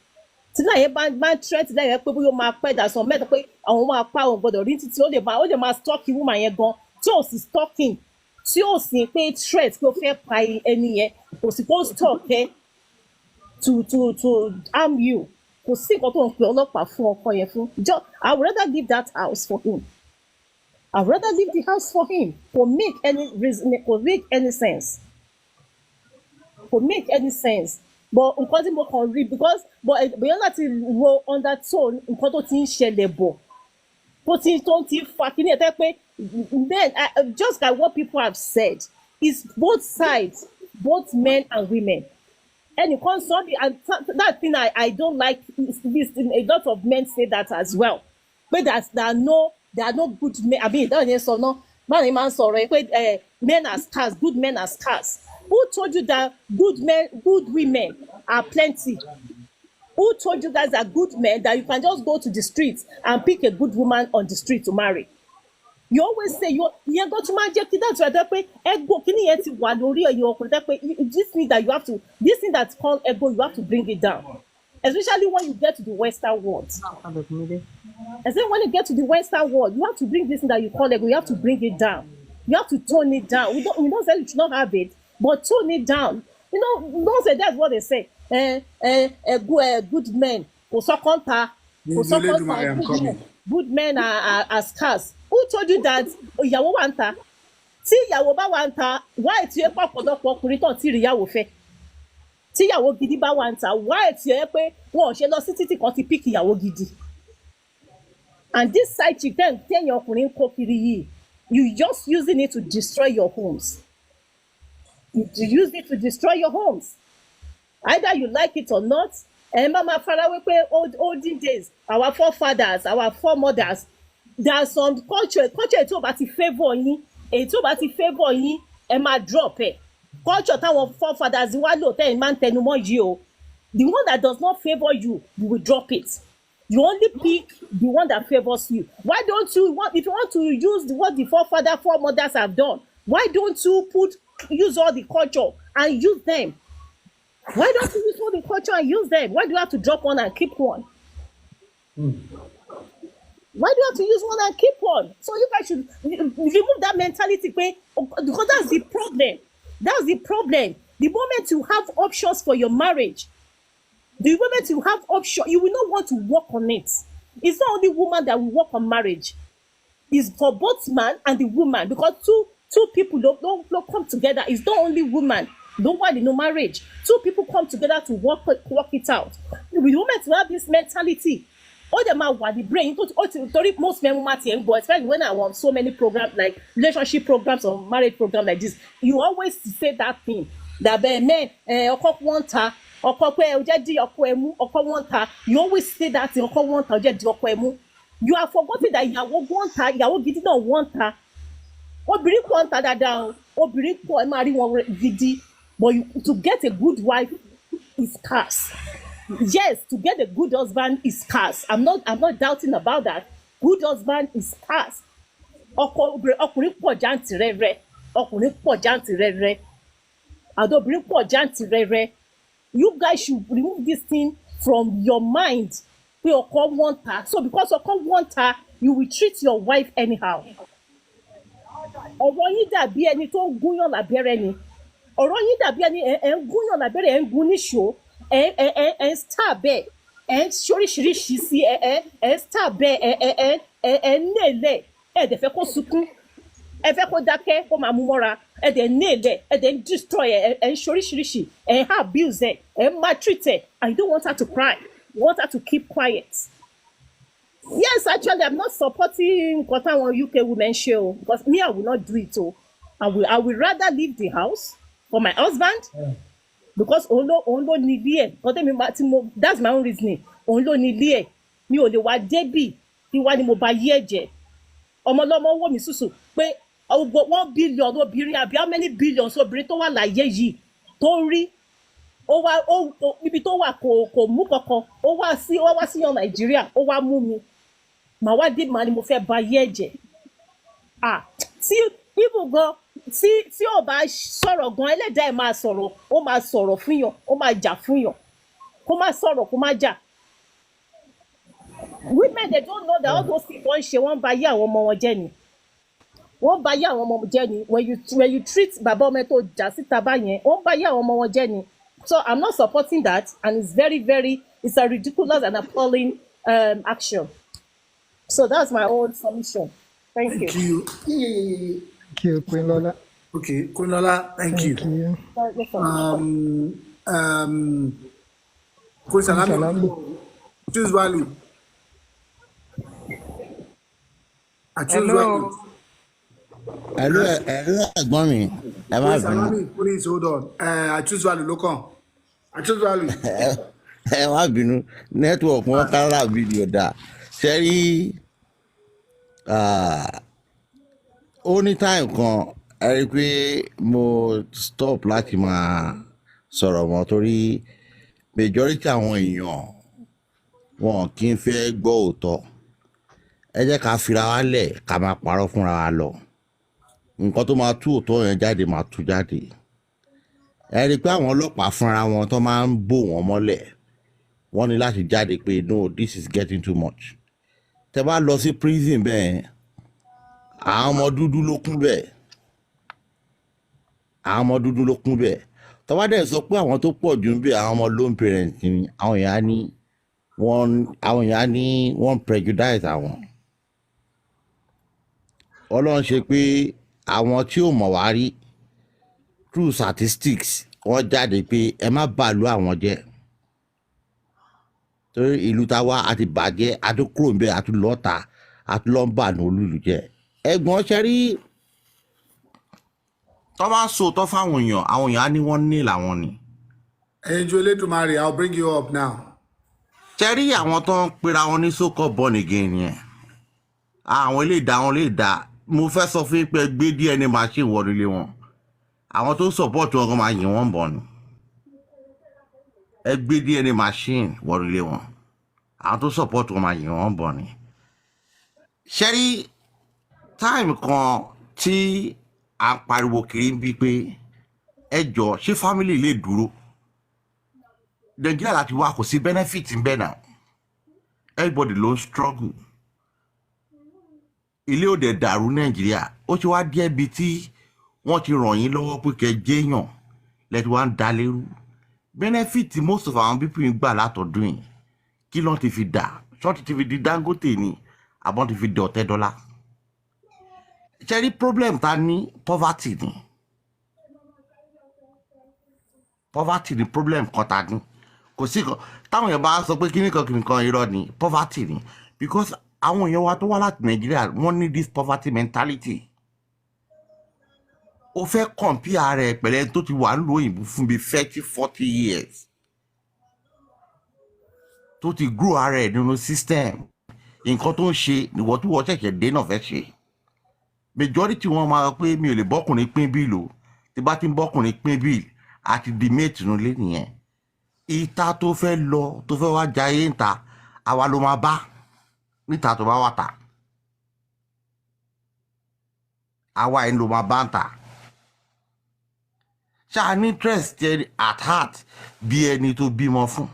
Speaker 14: tí náà yẹn bá ń threaten life ẹ pé bóyá ó máa pẹ́ dà sọ mẹ́ta pé àwọn máa pa àwọn gbọ́dọ̀ rí títí ó lè máa stalking woman yẹn gan, tí ò sì stalking, tí ò sì pé threat pé ó fẹ́ pa ẹni yẹn, kò sì kó stalk ẹ to harm you. Kò sí nǹkan tó ń pè ọlọ́pàá fún ọkọ yẹn fún. I would rather leave that house for him. I would rather leave the house for him. For make any reason, for make any sense. For make any sense. But nǹkan tí mo kàn rí because bóyá láti wo undertone nǹkan tó ti ń ṣẹlẹ̀ bọ̀. Tó ti fa kí ni ẹ̀ tẹ́ pé then just like what people have said is both sides, both men and women. And you can't sorry, and that thing I don't like is this. A lot of men say that as well. But there are no good men. I mean, that is no man sorry. Men are scarce, good men are scarce. Who told you that good women are plenty? Who told you guys that good men that you can just go to the streets and pick a good woman on the street to marry? You always say you're going to marry that's why that way ego kini yẹn ti wà lórí ẹ̀yin ọkùnrin that way this thing that's called ego, you have to bring it down, especially when you get to the Western world. I say when you get to the Western world, you have to bring this thing that you call ego, you have to bring it down. You have to tone it down. We don't say you should not have it, but tone it down. Don't say that's what they say. Good men good men are scarce. Who told you that ìyàwó wà ń ta? Tí ìyàwó bá wà ń ta, why tí ẹ pọ̀ ọ̀pọ̀lọpọ̀ ọkùnrin tán tí ìyàwó fẹ́? Tí ìyàwó gidi bá wà ń ta, why tí ẹ pé wọn ò ṣe lọ sí títì kan ti pick ìyàwó gidi? And this side chick tẹ́yìn ọkùnrin kó kiri yìí, you just using it to destroy your homes. You use it to destroy your homes. Either you like it or not. And Mama Faraway pé olden days, our forefathers, our foremothers, there are some culture tí ó bá ti favour yín, èyí tí ó bá ti favour yín, ẹ máa drop ẹ̀. Culture táwọn forefathers wá lò tẹ́yìn máa ń tẹnu mọ́ yìí o. The one that does not favor you, you will drop it. You only pick the one that favors you. Why don't you if you want to use what the foremothers have done, why don't you use all the culture and use them? Why don't you use all the culture and use them? Why do you have to drop one and keep one? Why do you have to use one and keep one? So you guys should remove that mentality, because that's the problem. That's the problem. The moment you have options for your marriage, the moment you have options, you will not want to work on it. It's not only woman that will work on marriage. It's for both man and the woman, because two people don't come together. It's not only woman. Don't want no marriage. Two people come together to work it out. The moment to have this mentality, all them are what the brain. Most men but especially when I want so many programs like relationship programs or marriage programs like this, you always say that thing that men you always say that thing. You have forgotten that you did not want her. But to get a good wife is scarce. Yes, to get a good husband is scarce. I'm not doubting about that. Good husband is scarce. You guys should remove this thing from your mind. So because you want her, you will treat your wife anyhow. Ọ̀rọ̀ yín dàbí ẹni tó ń gúnyàn lábẹ́rẹ́ ni. Ọ̀rọ̀ yín dàbí ẹni ẹ̀ ń gúnyàn lábẹ́rẹ́, ẹ̀ ń gún níṣó, ẹ̀ ń star bẹ́ẹ̀, ẹ̀ ń ṣoríṣiríṣi sí ẹ̀ ń star bẹ́ẹ̀, ẹ̀ ń nélẹ̀, ẹ̀ dẹ̀ fẹ́ kó sunkún, ẹ̀ fẹ́ kó dákẹ́ kó máa mú mọ́ra, ẹ̀ dẹ̀ nélẹ̀, ẹ̀ dẹ̀ ń destroy ẹ̀ ń ṣoríṣiríṣi, ẹ̀ ń abuse ẹ̀ ń maltreat ẹ̀, and you don't want her to cry, you want her to keep quiet. Yes, actually, I'm not supporting what I want UK women show, because me, I will not do it. I will rather leave the house for my husband, because onlo ni liye. That's my own reasoning. Onlo ni liye. Mi ò lè wá débì kí wá ni mo bá yé ẹ̀jẹ̀. Ọmọlọ́mọ wò mí sùsù pé 1 billion obìnrin àbí how many billions obìnrin tó wà láyé yìí tó rí. Ibi tó wà kò mú kankan. Ó wá sí yan Nàìjíríà, ó wá mú mi. Màá wá dé màá ni mo fẹ́ bá yé ẹ̀jẹ̀. Tí people gan tí ò bá sọ̀rọ̀ gan ẹlẹ́dàá ẹ̀ máa sọ̀rọ̀, ó máa sọ̀rọ̀ fún yàn, ó máa jà fún yàn. Kó má sọ̀rọ̀ kó má jà. Women, they don't know that all those things wọ́n ṣe wọ́n bá yé àwọn ọmọ wọn jẹ́ ni. Wọ́n bá yé àwọn ọmọ wọn jẹ́ ni. When you treat bàbá ọmọ tó jà síta báyẹn, wọ́n bá yé àwọn ọmọ wọn jẹ́ ni. So I'm not supporting that, and it's it's a ridiculous and appalling action. So that's my own submission. Thank you.
Speaker 6: Thank you, Queen Lola.
Speaker 1: Okay, Queen Lola, thank you. Queen Salami, choose value. I choose value.
Speaker 4: Hello, ẹ̀gbọ́n mi. Ẹ má bínú.
Speaker 1: Salami, please hold on. I choose value, look on. I choose value.
Speaker 4: Ẹ má bínú. Network wọn kára fídíò dà. Ṣé rí ó ní time kan ẹ rí pé mo stop láti máa sọ̀rọ̀ mọ́ torí majority àwọn èèyàn wọn kì í fẹ́ gbọ́ òótọ́. Ẹ jẹ́ ká fira wa lẹ̀ ká máa parọ́ fúnra wa lọ. Nǹkan tó máa tú òótọ́ yẹn jáde máa tú jáde. Ẹ rí pé àwọn ọlọ́pàá fúnra wọn tó máa ń bò wọ́n mọ́lẹ̀ wọ́n ní láti jáde pé no, this is getting too much. Tẹ́ bá lọ sí prison bẹ́ẹ̀ àwọn ọmọ dúdú ló kún bẹ́ẹ̀. Àwọn ọmọ dúdú ló kún bẹ́ẹ̀. Tọ́ bá dẹ̀ sọ pé àwọn tó pọ̀ jù ń bẹ àwọn ọmọ lone parents ni àwọn èèyàn ní wọ́n prejudice àwọn. Ọlọ́run ṣe pé àwọn tí ò mọ̀ wá rí through statistics wọ́n jáde pé ẹ má bàlú àwọn jẹ́. Torí ìlú táwa àti bàjẹ́ àtúkúrò ń bẹ àtúlọ́ta àtúlọ́mbà ní olúlu jẹ́. Ẹ̀gbọ́n ṣe rí tọ́ bá so tọ́ fáwọn èèyàn àwọn èèyàn á ní wọ́n ní làwọn ni.
Speaker 1: Angel Elédùmarè, I'll bring you up now.
Speaker 4: Ṣe rí àwọn tó ń pera wọn ní so-called born again yẹn. Àwọn ilé ìdá wọn lè dá. Mo fẹ́ sọ fún pé gbé DNA machine wọ nílé wọn. Àwọn tó support wọn kan máa yìn wọ́n bọ̀ ni. ẹ gbé DNA machine wọlé wọn àwọn tó support wọn máa yìn wọn bọ̀ ni. ṣẹ́rí time kan tí a pariwo kiri ń bí pé ẹ jọ ṣé family lè dúró Nàìjíríà láti wá kò sí benefit ń bẹ náà everybody ló ń struggle ilé òde dàrú Nàìjíríà ó ti wá díẹ̀ bíi tí wọ́n ti ràn yín lọ́wọ́ pé kẹ́ jẹ́yàn lẹ́tí wá ń da lérú benefit most of our people ń gbà látọ̀dún yìí kí ló ti fi dà ṣọ́ọ̀tì ti fi di Dangote ni àbọ̀n ti fi di $10. ṣe rí problem ta ní poverty ni problem kan ta ní kò sí kan táwọn èèyàn bá sọ pé kíní kan irọ́ ni poverty ni because àwọn èèyàn wa tó wá láti Nàìjíríà wọ́n ní this poverty mentality ó fẹ́ compare rẹ̀ pẹ̀lẹ́ tó ti wà nílùú òyìnbó fún bíi 30-40 years tó ti grow ara ẹ̀ nínú system nǹkan tó ń ṣe ìwọ tí wọ́n ṣẹ̀ṣẹ̀ dé náà fẹ́ ṣe majority wọn máa pé mi ò lè bọ́kùnrin pín bíìlì o tí bá ti ń bọ́kùnrin pín bíìlì àti di mate nílé nìyẹn ìta tó fẹ́ lọ tó fẹ́ wá jayé ń ta àwa ló máa bá níta tó bá wà ta àwa ẹ̀ ló máa bá ń ta ṣáà ní interest at heart bí ẹni tó bímọ fún.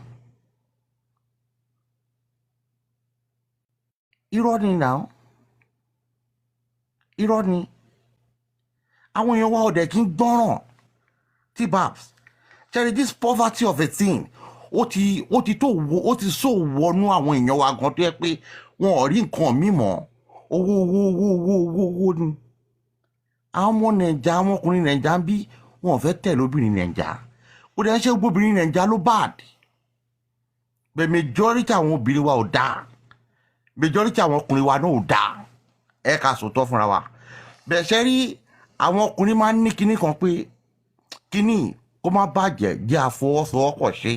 Speaker 4: irọ́ ni náà irọ́ ni àwọn èèyàn wa ọ̀dẹ̀ kí ń gbọ́ràn tí babs ṣẹ́ni this poverty of a thing ó ti so wọnú àwọn èèyàn wa gan tó yẹ pé wọn ò rí nǹkan mímọ́ owó ni àwọn ọmọ nàìjà àwọn ọkùnrin nàìjà ń bí wọn ò fẹ́ tẹ̀ lóbìnrin nàìjà ó dẹ̀ ṣe gbogbo obìnrin nàìjà ló bad but majority àwọn obìnrin wa ò dáa majority àwọn ọkùnrin wa náà ò dáa ẹ ká sòótọ́ fúnra wa bẹ́ẹ̀ ṣe rí àwọn ọkùnrin máa ń ní kinní kan pé kinní kó má bàjẹ́ jẹ́ àfọwọ́sowọ́pọ̀ ṣe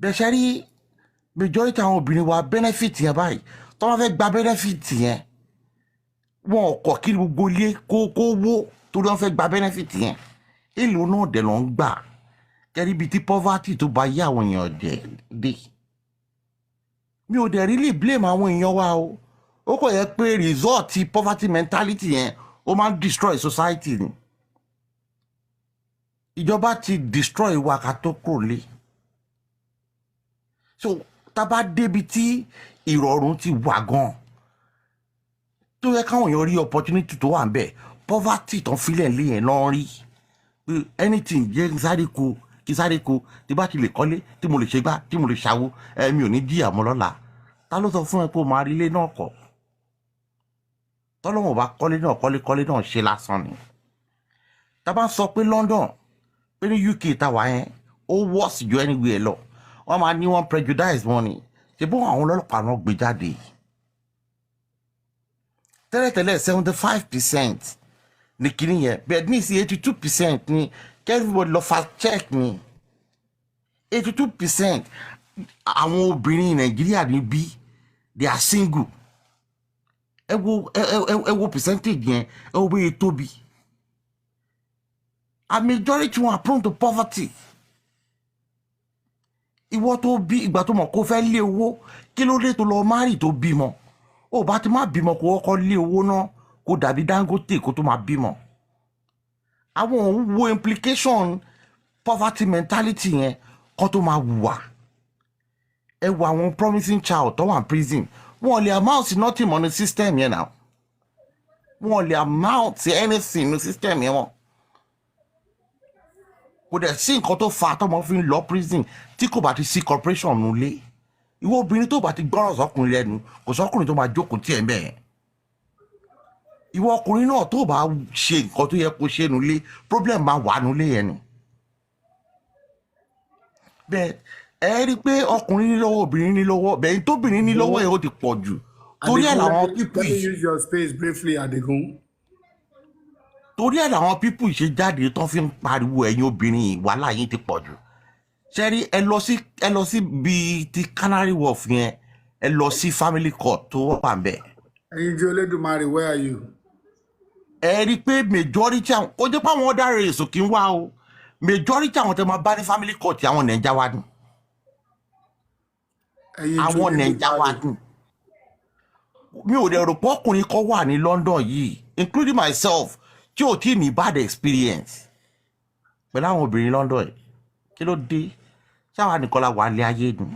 Speaker 4: bẹ́ẹ̀ ṣe rí majority àwọn obìnrin wa benefit yẹn báyìí tó máa fẹ́ gba benefit yẹn wọn ò kọ̀ kí gbogbo ilé kó wó torí wọn fẹ́ gba benefit yẹn èlò náà dẹ̀ ló ń gbà kẹ́rí ibi tí poverty tó bá yé àwọn èèyàn dé mi ò dẹ̀ really blame àwọn èèyàn wa o ó kò yẹ pé result ti poverty mentality yẹn ó máa ń destroy society ni ìjọba ti destroy wa ká tó kúrò lé so tá bá débi tí ìrọ̀rùn ti wà gan tó yẹ káwọn èèyàn rí opportunity tó wà ń bẹ̀ poverty tó ń filẹ̀ lé yẹn lọ́n rí anything jẹ́ kí sáré ko tí bá ti lè kọ́lé tí mo lè ṣe gbá tí mo lè ṣàwo mi ò ní jìyà mọ́ lọ́la ta ló sọ fún ẹ pé o máa rí ilé náà kọ́ tọ́lọ́mọ̀ bá kọ́lé náà ṣe lásán ni tá bá sọ pé London pé ní UK táwa yẹn ó worse ju anywhere lọ wọ́n máa ní wọ́n prejudice wọn ni ṣe bó àwọn ọlọ́pàá náà gbé jáde tẹ́lẹ̀tẹ́lẹ̀ 75% ní kíní yẹn bẹ́ẹ̀ ní sí 82% ní everybody lọ fact check ni 82% àwọn obìnrin Nàìjíríà níbí they are single ẹ wo percentage yẹn ẹ wo bóyá tóbi a majority wọn are prone to poverty ìwọ tó bí ìgbà tó mọ̀ kó fẹ́ lé owó kí ló dé tó lọ márì tó bímọ ó bá ti má bímọ kó kọ́kọ́ lé owó náà kó dàbí Dangote kó tó máa bímọ àwọn òun wo implication poverty mentality yẹn kó tó máa wùwà ẹ wo àwọn promising child tó wà ní prison wọn lè amount sí nothing mọ́ ní system yẹn náà wọn lè amount sí anything ní system yẹn wọn kò dẹ̀ sí nǹkan tó fa tọmọ fi ń lọ prison tí kò bá ti sí corporation nulẹ̀ ìwọ obìnrin tó bá ti gbọ́rọ̀ sọkùnrin lẹ́nu kò sọkùnrin tó máa jókòó tiẹ̀ mẹ́ẹ̀ ìwọ ọkùnrin náà tó bá ṣe nǹkan tó yẹ kó ṣe nulẹ̀ problem máa wà nulẹ̀ yẹn ni bẹ́ẹ̀ ẹ rí i pé ọkùnrin ní lọ́wọ́ obìnrin ní lọ́wọ́ bẹ́ẹ̀ tóbìnrin ní lọ́wọ́ yẹn ó ti pọ̀ jù torí ẹ̀ làwọn people
Speaker 1: let me use your space briefly Adigun.
Speaker 4: torí ẹ̀ làwọn people ṣe jáde tó fi ń pariwo ẹ̀yin obìnrin wàhálà yín ti pọ̀ jù ṣẹ́rí ẹ lọ sí bíi ti Canary Wharf yẹn ẹ lọ sí family court tó wà ń bẹ̀.
Speaker 1: ẹ̀yin jẹ́ Olódùmarè where are you.
Speaker 4: ẹ rí i pé majority àwọn ó jẹ́ pé àwọn ọ̀dà rẹ̀ èso kì í wá o majority àwọn tẹ́ máa bá ní family court àwọn nàìjà wa dùn àwọn nàìjà wa dùn mi ò dẹ̀ rò pé ọkùnrin kan wà ní London yìí including myself tí ò tí ní bad experience pẹ̀lú àwọn obìnrin London yìí kí ló dé ṣáwa nìkan la wà lé ayé dùn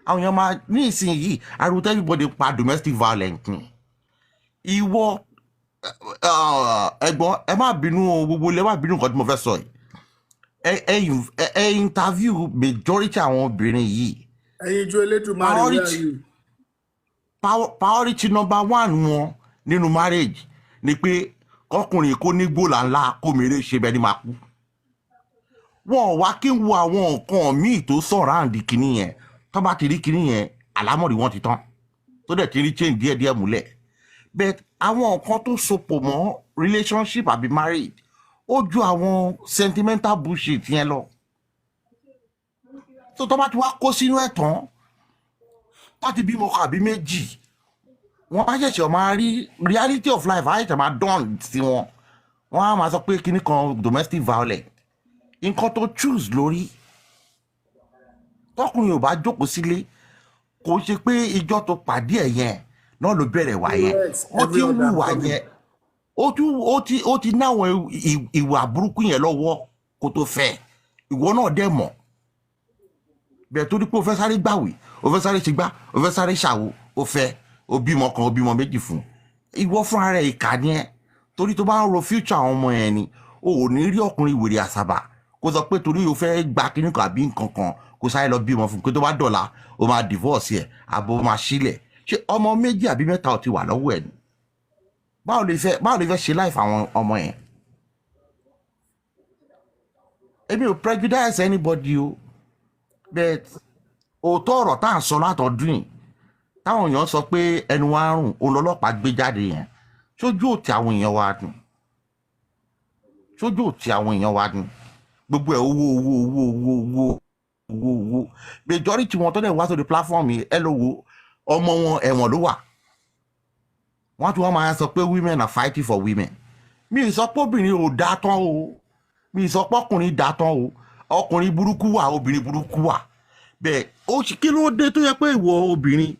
Speaker 4: àwọn èèyàn máa ní ìsinyìí ariwo everybody pa domestic violence ni ìwọ ẹ̀gbọ́n ẹ má bínú gbogbo ilé má bínú nǹkan tí mo fẹ́ sọ yìí ẹ interview majority àwọn obìnrin yìí
Speaker 1: ẹ̀yin ju Elédùmarè wíwá
Speaker 4: priority number 1 wọn nínú marriage ni pé kọkùnrin kó ní gbòòlà ńlá kó mèrè ṣe bẹ́ẹ̀ ni máa kú wọn wá kí n wo àwọn nǹkan míì tó surround kìíní yẹn tó bá ti rí kìíní yẹn àlámọ̀rí wọn ti tán tó dẹ̀ ti rí change díẹ̀díẹ̀ múlẹ̀ but àwọn nǹkan tó sopọ̀ mọ́ relationship àbí marriage ó ju àwọn sentimental bullshit yẹn lọ tó bá ti wá kó sínú ẹ̀ tán láti bímọ àbí méjì wọn á ṣẹ̀ṣẹ̀ máa rí reality of life á ṣẹ̀ṣẹ̀ máa dán sí wọn wọn á máa sọ pé kíní kan domestic violence nǹkan tó choose lórí tọkùnrin ò bá jókòó sílé kò ṣe pé ìjọ tó pàdé ẹ̀ yẹn náà ló bẹ̀rẹ̀ wá yẹn ó ti ń wùwà yẹn ó ti náwọn ìwà burúkú yẹn lọ́wọ́ kó tó fẹ́ ìwọ náà dẹ̀ mọ̀ bẹ́ẹ̀ torí pé o fẹ́ sáré gbàwé o fẹ́ sáré ṣègbà o fẹ́ sáré ṣàwo o fẹ́ o bímọ kan o bímọ méjì fún ìwọ fúnra rẹ̀ ìkà ni ẹ́ torí tó bá ń ro future àwọn ọmọ yẹn ni o ò ní rí ọkùnrin wèrè àṣàbà kó sọ pé torí o fẹ́ gba kíní kan àbí nǹkan kan kó sáré lọ bímọ fún pé tó bá dọ̀la o máa divorce ẹ̀ àbò máa sílẹ̀ ṣé ọmọ méjì àbí mẹ́ta ò ti wà lọ́wọ́ ẹ̀ ni báwo lè fẹ́ ṣe life àwọn ọmọ yẹn èmi ò prejudice anybody o but òótọ́ ọ̀rọ̀ tá à ń sọ látọdún yìí táwọn èèyàn sọ pé ẹnu wa ń rùn òun lọ́lọ́pàá gbé jáde yẹn sójú òtí àwọn èèyàn wa dùn sójú òtí àwọn èèyàn wa dùn gbogbo ẹ̀ owó majority wọn tó dẹ̀ wá sórí platform yìí ẹ ló wo ọmọ wọn ẹ̀wọ̀n ló wà wọ́n tún wọ́n máa sọ pé women are fighting for women mi ì sọ pé obìnrin ò dá tán o mi ì sọ pé ọkùnrin dá tán o ọkùnrin burúkú wà obìnrin burúkú wà bẹ́ẹ̀ ó kí ló dé tó yẹ pé ìwọ obìnrin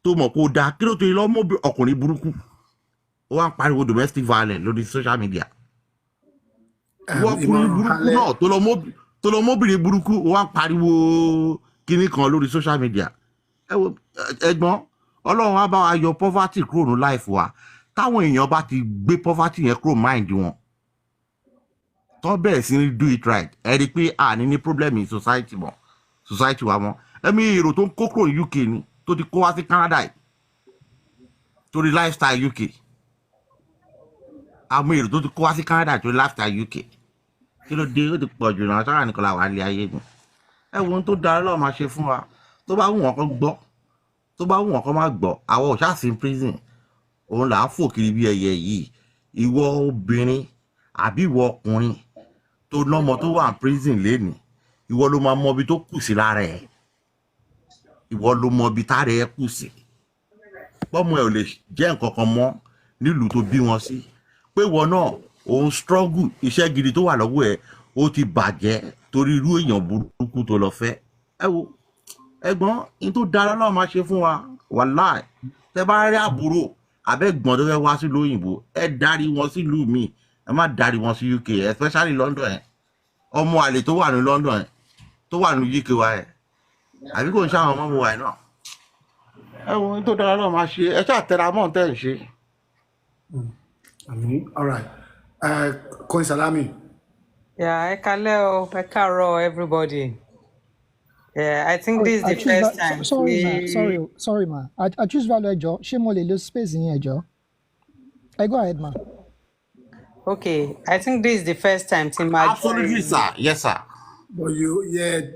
Speaker 4: tó mọ̀ kó dáa kí ló tó yẹ lọ́mọ ọkùnrin burúkú ó wá ń pariwo domestic violence lórí social media ìwọ ọkùnrin burúkú náà tó lọ mọ́bìnrin burúkú ó wá ń pariwo kinní kan lórí social media ẹ̀gbọ́n Ọlọ́run á bá wa yọ poverty kúrò ní life wa táwọn èèyàn bá ti gbé poverty yẹn kúrò mind wọn tó bẹ̀rẹ̀ sí ní do it right ẹ rí i pé àní ní problem in society mọ́ society wa mọ́ ẹ̀mí èrò tó ń kó kúrò ní UK ni tó ti kó wá sí Canada yìí torí lifestyle UK àwọn èrò tó ti kó wá sí Canada torí lifestyle UK kí ló dé ó ti pọ̀ jù náà sára nìkan la wà lé ayé ni ẹ wo ohun tó dára lọ́wọ́ máa ṣe fún wa tó bá wù wọ́n kó gbọ́ tó bá wù wọ́n kó má gbọ́ àwọn òṣà sí prison òun là ń fò kiri bí ẹyẹ yìí ìwọ obìnrin àbí ìwọ ọkùnrin tó nọ́mọ tó wà ní prison lénìí ìwọ ló máa mọ ibi tó kù sí lára ẹ̀ ìwọ ló mọ ibi tára ẹ̀ kù sí pọ́mọ ẹ̀ ò lè jẹ́ nǹkan kan mọ́ nílùú tó bí wọn sí pé ìwọ náà òun struggle iṣẹ́ gidi tó wà lọ́wọ́ ẹ̀ ó ti bàjẹ́ torí irú èèyàn burúkú tó lọ fẹ́ ẹ wo ẹ̀gbọ́n ní tó dára lọ́wọ́ máa ṣe fún wa wàláì tẹ bá rí àbúrò àbẹ́gbọ́n tó fẹ́ wá sí lóyìnbó ẹ darí wọn sílùú mi ẹ má darí wọn sí UK especially London ẹ ọmọ àlè tó wà ní London ẹ tó wà ní UK wa ẹ àbí kò ń ṣàwọn ọmọ mi wà ẹ náà ẹ wo ní tó dára lọ́wọ́ máa ṣe ẹ ṣáà tẹra mọ́ tẹ́ ẹ ṣe.
Speaker 1: All right. Queen Salami.
Speaker 8: Yeah, ẹ kálẹ́ o, ẹ káàárọ̀ everybody. Yeah, I think this is the first time.
Speaker 6: Sorry ma. I choose value ẹjọ́. Ṣé mo lè lo space yín ẹjọ́? Go ahead ma.
Speaker 8: Okay, I think this is the first time Tim.
Speaker 4: Absolutely, sir. Yes, sir.
Speaker 1: But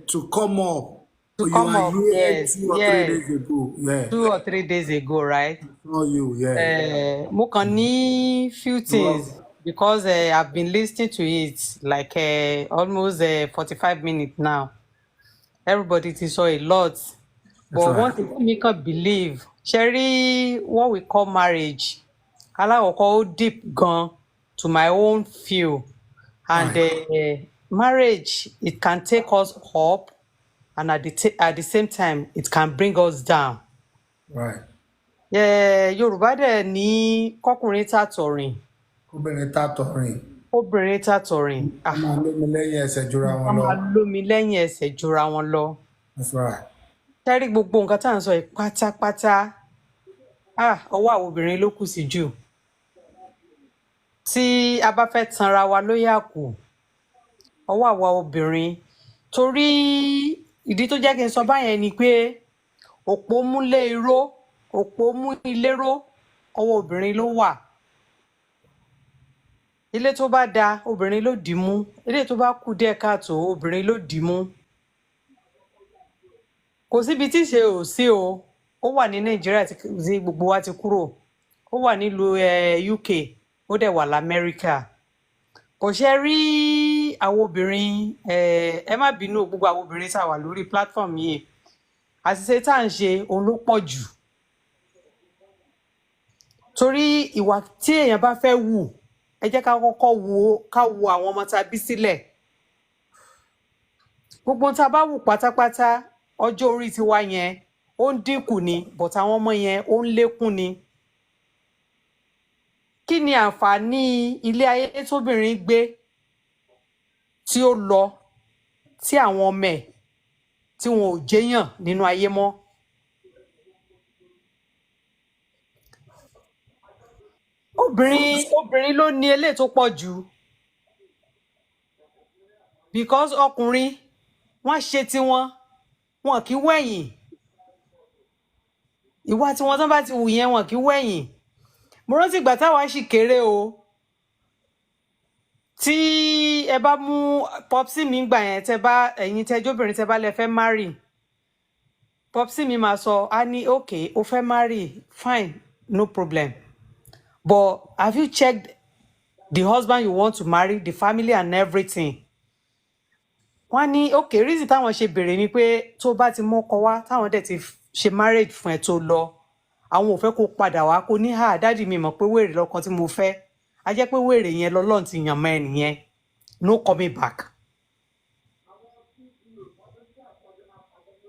Speaker 1: to come up.
Speaker 8: To
Speaker 1: so
Speaker 8: come up,
Speaker 1: yes,
Speaker 8: 2 or 3 days ago. Yeah. 2 or 3 days ago, right?
Speaker 1: Oh,
Speaker 8: Mo kàn ní few things because I've been listening to it like almost 45 minutes now. Everybody ti sọ a lot. But one thing we can't believe, Sherry, what we call marriage, aláwọ̀kọ́ ó deep gan to my own feel. And marriage, it can take us up, and at the same time, it can bring us down.
Speaker 1: Right.
Speaker 8: Yorùbá dẹ̀ ní kọ́kùnrin tàtọ̀rìn.
Speaker 1: Obìnrin tàtọ̀rìn.
Speaker 8: Obìnrin tàtọ̀rìn.
Speaker 1: Wọ́n máa lómi lẹ́yìn ẹsẹ̀ jura wọn
Speaker 8: Wọ́n
Speaker 1: lọ.
Speaker 8: máa lómi lẹ́yìn ẹsẹ̀ jura wọn lọ.
Speaker 1: That's right.
Speaker 8: Tẹ́rí gbogbo nǹkan tá à ń sọ yìí pátápátá. Ọwọ́ àwọn obìnrin ló kù sí jù. Tí a bá fẹ́ tanra wa ló yà kù. Ọwọ́ àwa obìnrin. Torí ìdí tó jẹ́ kí n sọ báyẹn ni pé òpó múlé iró, òpó mú ilé ró, ọwọ́ obìnrin ló wà. Ilé tó bá da, obìnrin ló dì mú. Ilé tó bá kù díẹ̀ káàtó, obìnrin ló dì mú. Kò síbi tí ṣe ò sí o. Ó wà ní Nàìjíríà tí gbogbo wa ti kúrò. Ó wà nílùú UK, ó dẹ̀ wà l'Amẹ́ríkà. Kò ṣe rí àwọn obìnrin, ẹ má bínú gbogbo àwọn obìnrin tá a wà lórí platform yìí. Àṣìṣe tá à ń ṣe òun ló pọ̀ jù. Torí ìwà tí èèyàn bá fẹ́ wù, ẹ jẹ́ ká kọ́kọ́ wo àwọn ọmọ tá a bí sílẹ̀. Gbogbo tá a bá wù pátápátá, ọjọ́ orí tiwa yẹn ó ń dínkù ni, but àwọn ọmọ yẹn ó ń lékún ni. Kí ni àǹfààní ilé ayé tóbìnrin gbé tí ó lọ tí àwọn ọmọ ẹ̀ tí wọn ò jẹ́yàn nínú ayé mọ́? Obìnrin ló ní eléyìí tó pọ̀ jù. Because ọkùnrin wọ́n ṣe tiwọn, wọn kì í wẹ̀yìn. Ìwà tiwọn tán bá ti wù yẹn wọn kì í wẹ̀yìn. Mo rántí ìgbà táwa ṣì kéré o. Tí ẹ bá mú popsi mi gbà yẹn, ẹ̀yin tẹjóbìnrin tẹ bá lẹ fẹ́ marry. Popsi mi máa sọ, á ní okay, o fẹ́ marry, fine, no problem. But have you checked the husband you want to marry, the family and everything? Wọ́n ní okay, reason táwọn ṣe bèrè ni pé tó bá ti mọ́kọ wá, táwọn dẹ̀ ti ṣe marriage fún ẹ tó lọ, àwọn ò fẹ́ kó padà wá kó ní dáàdì mi mọ̀ pé wèrè lọ́kọ tí mo fẹ́. A jẹ́ pé wèrè yẹn lọ́lọ́run ti yàn mọ́ ẹ nìyẹn. No coming back.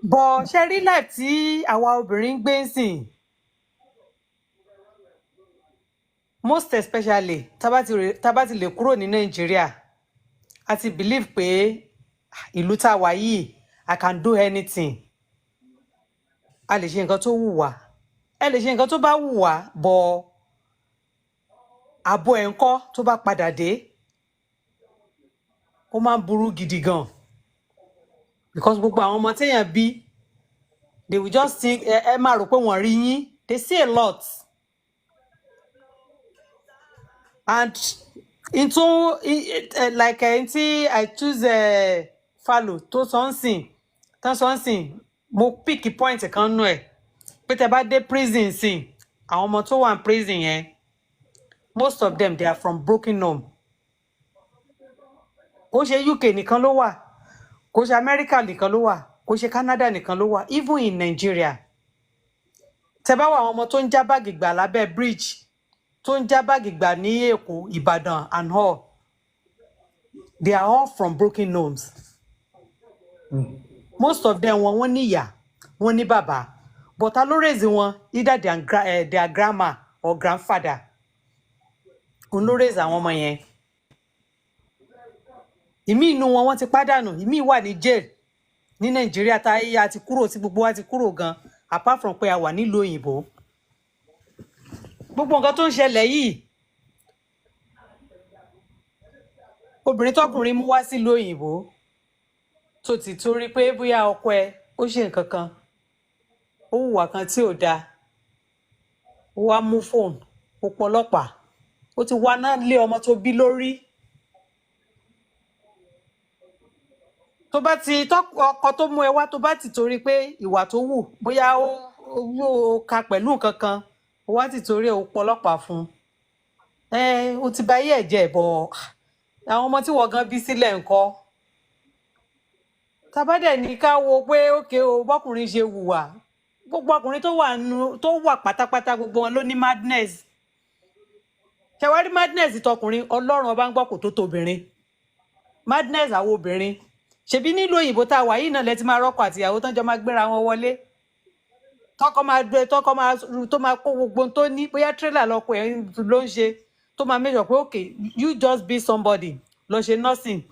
Speaker 8: But ṣe rí life tí àwa obìnrin ń gbé ń sìn. Most especially tá bá ti lè kúrò ní Nàìjíríà, a ti believe pé ìlú tá a wà yìí, I can do anything. A lè ṣe nǹkan tó wù wá. Ẹ lè ṣe nǹkan tó bá wù wá, but àbọ̀ ẹ̀ ń kọ́ tó bá padà dé, ó máa ń burú gidi gan. Because gbogbo àwọn ọmọ téèyàn bí, they will just think, ẹ máa rò pé wọ́n rí yín. They see a lot. And like tí I choose Falo tó sọ́nsìn, mo pick point kan nú ẹ̀. Pé tẹ bá dé prison sìn, àwọn ọmọ tó wà ní prison yẹn, most of them, they are from broken home. Kò ṣe UK nìkan ló wà, kò ṣe America nìkan ló wà, kò ṣe Canada nìkan ló wà, even in Nigeria. Tẹ bá wà àwọn ọmọ tó ń já báàgì gbà lábẹ́ bridge, tó ń já báàgì gbà ní Èkó, Ìbàdàn and all, they are all from broken homes. Most of them wọ́n ní ìyá, wọ́n ní bàbá, but ta ló raise wọn? Either their grandma or grandfather. Òun ló raise àwọn ọmọ yẹn. Ìmí inú wọn wọ́n ti pàdánù, ìmí wà ní jail ní Nàìjíríà tá a ti kúrò, tí gbogbo wa ti kúrò gan, apart from pé a wà nílùú òyìnbó. Gbogbo nǹkan tó ń ṣẹlẹ̀ yìí, obìnrin tọkùnrin mú wá sílùú òyìnbó tó ti torí pé bóyá ọkọ ẹ ó ṣe nǹkan kan, ó hùwà kan tí ò dáa, ó wá mú fóònù, ó pọlọ́pàá, ó ti wá náà lé ọmọ tó bí lórí. Tó bá ti ọkọ tó mú ẹ wá, tó bá ti torí pé ìwà tó wù, bóyá ó ka pẹ̀lú nǹkan kan, ó wá ti torí ẹ ó pọlọ́pàá fún. Ó ti bà ayé ẹ̀ jẹ́ bọ̀ àwọn ọmọ tí wọ́n gan bí sílẹ̀ ńkọ́. Tá bá dẹ̀ ní ká wo pé okay o, bọ́kùnrin ṣe hùwà, gbogbo ọkùnrin tó wà pátápátá, gbogbo wọn ló ní madness. Ṣé wá rí madness tọkùnrin, Ọlọ́run ọba ń gbọ́ kò tó tóbìnrin. madness àwọn obìnrin ṣebí nílùú òyìnbó tá a wà yìí náà lẹ ti máa rọ́kọ àtìyàwó tán jọ máa gbéra wọn wọlé tọkọ máa tó máa kó gbogbo ohun tó ní bóyá trailer lọkọ ẹ ló ń ṣe tó máa make sure pé okay you just be somebody lọ ṣe nursing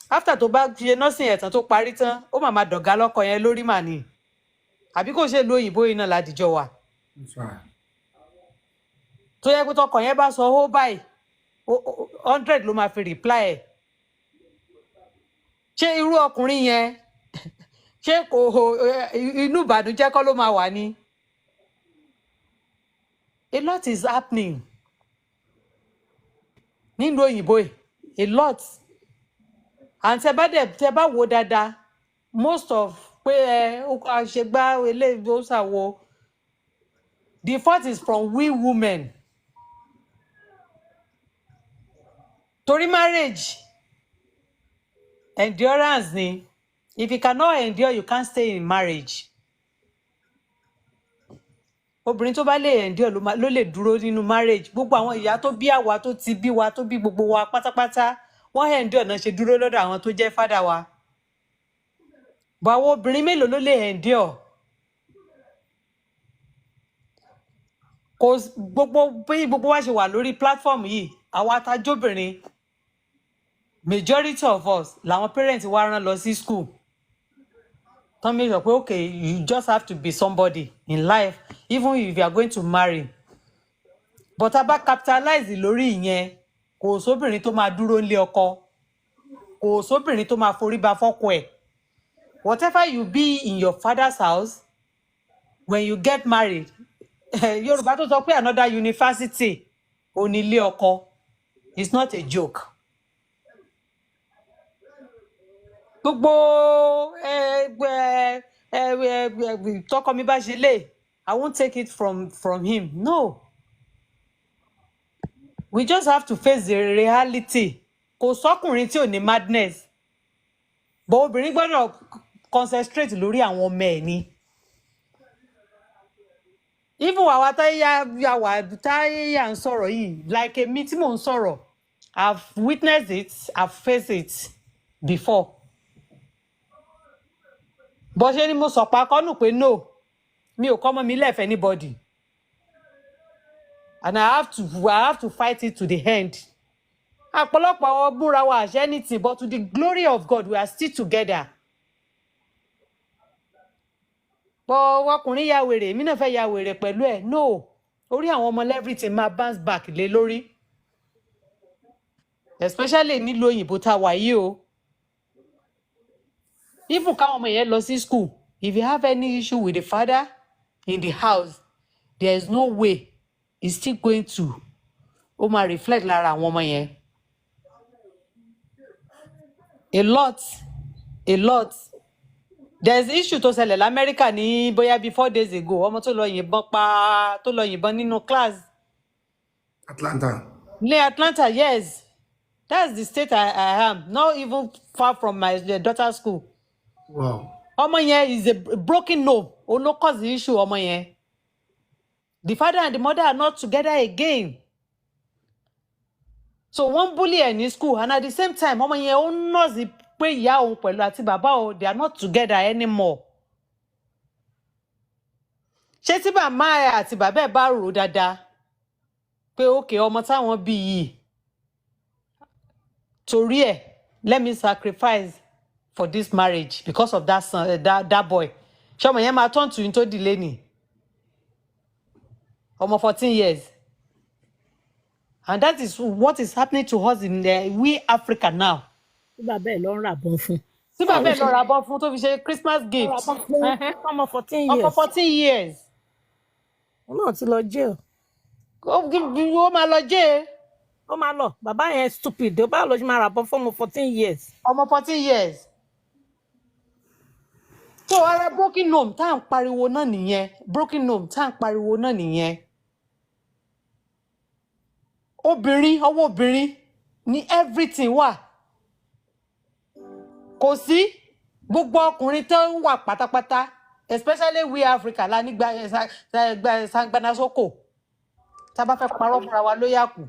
Speaker 8: after tó bá ṣe nursing ẹ̀tàn tó parí tán ó máa dọ̀gá lọ́kọ yẹn lórí mà ní àbí kò ṣe lu òyìnbó yìí náà ládìjọ wà tó yẹ pé tọkọ yẹn bá sọ ó báyìí 100 ló máa fi reply ẹ̀ ṣé irú ọkùnrin yẹn ṣé kò inú ìbànújẹ́ kọ́ ló máa wà ní. A lot is happening nílùú òyìnbó yìí a lot and tẹ bá wò dáadáa most of pé àṣegbá eléyìí ó ṣàwò the fault is from we women torí marriage endurance ni if you cannot endure you can't stay in marriage obìnrin tó bá lè endure ló lè dúró nínú marriage gbogbo àwọn ìyá tó bí àwa tó ti bí wa tó bí gbogbo wa pátápátá wọ́n endure náà ṣe dúró lọ́dọ̀ àwọn tó jẹ́ fádà wa bọ̀ àwọn obìnrin mélòó ló lè endure kò gbogbo wa ṣe wà lórí platform yìí àwa atájóbìnrin majority of us làwọn parents wa rán lọ sí school tán make sure pé okay you just have to be somebody in life even if you are going to marry but a bá capitalize lórí ìyẹn kò sóbìnrin tó máa dúró nílé ọkọ kò sóbìnrin tó máa forí ba fọ́kọ ẹ̀ whatever you be in your father's house when you get married Yorùbá tó sọ pé another university ò ní ilé ọkọ it's not a joke. Gbogbo tọkọ mi bá ṣe lè I won't take it from him no we just have to face the reality kò sọkùnrin tí ò ní madness but obìnrin gbọ́dọ̀ concentrate lórí àwọn ọmọ ẹ̀ ni even àwa táyà ń sọ̀rọ̀ yìí like èmi tí mò ń sọ̀rọ̀ I've witnessed it I've faced it before bó ṣe ni mo sọ̀pá kọ́nù pé no mi ò kọ́mọ mi left anybody and I have to fight it to the end àpọ̀lọpọ̀ àwọn búra wa àṣẹ anything but to the glory of God we are still together. Bọ́ ọkùnrin ya wèrè èmi náà fẹ́ ya wèrè pẹ̀lú ẹ̀ no orí àwọn ọmọ everything máa bounce back lé lórí especially nílùú òyìnbó tá a wà yìí o even káwọn ọmọ yẹn lọ sí school if you have any issue with the father in the house there is no way he's still going to ó máa reflect lára àwọn ọmọ yẹn a lot there's issue tó ṣẹlẹ̀ l'Amẹ́ríkà ní bóyá bíi 4 days ago ọmọ tó lọ yìnbọn nínú class
Speaker 1: Atlanta.
Speaker 8: ní Atlanta yes that's the state I am not even far from my daughter's school.
Speaker 1: Wow.
Speaker 8: Ọmọ yẹn is a broken home ó ló cause the issue ọmọ yẹn the father and the mother are not together again so wọ́n bully ẹ̀ ní school and at the same time ọmọ yẹn ó nọ́ọ̀sì pé ìyá òun pẹ̀lú àti bàbá òun they are not together anymore. Ṣé tí màmá ẹ̀ àti bàbá ẹ̀ bá rò dáadáa pé okay ọmọ táwọn bí yìí torí ẹ̀ let me sacrifice for this marriage because of that son, that boy ṣé ọmọ yẹn máa turn to into delay ni ọmọ 14 years and that is what is happening to us in we Africa now.
Speaker 14: Tí bàbá ẹ̀ lọ ń ràbọn fún.
Speaker 8: Tí bàbá ẹ̀ lọ ràbọn fún tó fi ṣe Christmas gift.
Speaker 14: Ọmọ 14 years.
Speaker 8: Ọmọ 14 years.
Speaker 14: Ó náà ti lọ jail.
Speaker 8: Ó máa lọ jail.
Speaker 14: Ó máa lọ bàbá yẹn stupid ó bá lọ ṣe máa ràbọn fún ọmọ 14 years.
Speaker 8: Ọmọ 14 years. So ara broken home tá à ń pariwo náà nìyẹn broken home tá à ń pariwo náà nìyẹn. Obìnrin ọwọ́ obìnrin ní everything wà. Kò sí gbogbo ọkùnrin tó ń wà pátápátá especially we Africa la nígbà sangbanaṣoko tá a bá fẹ́ parọ́ fúnra wa ló yà kù.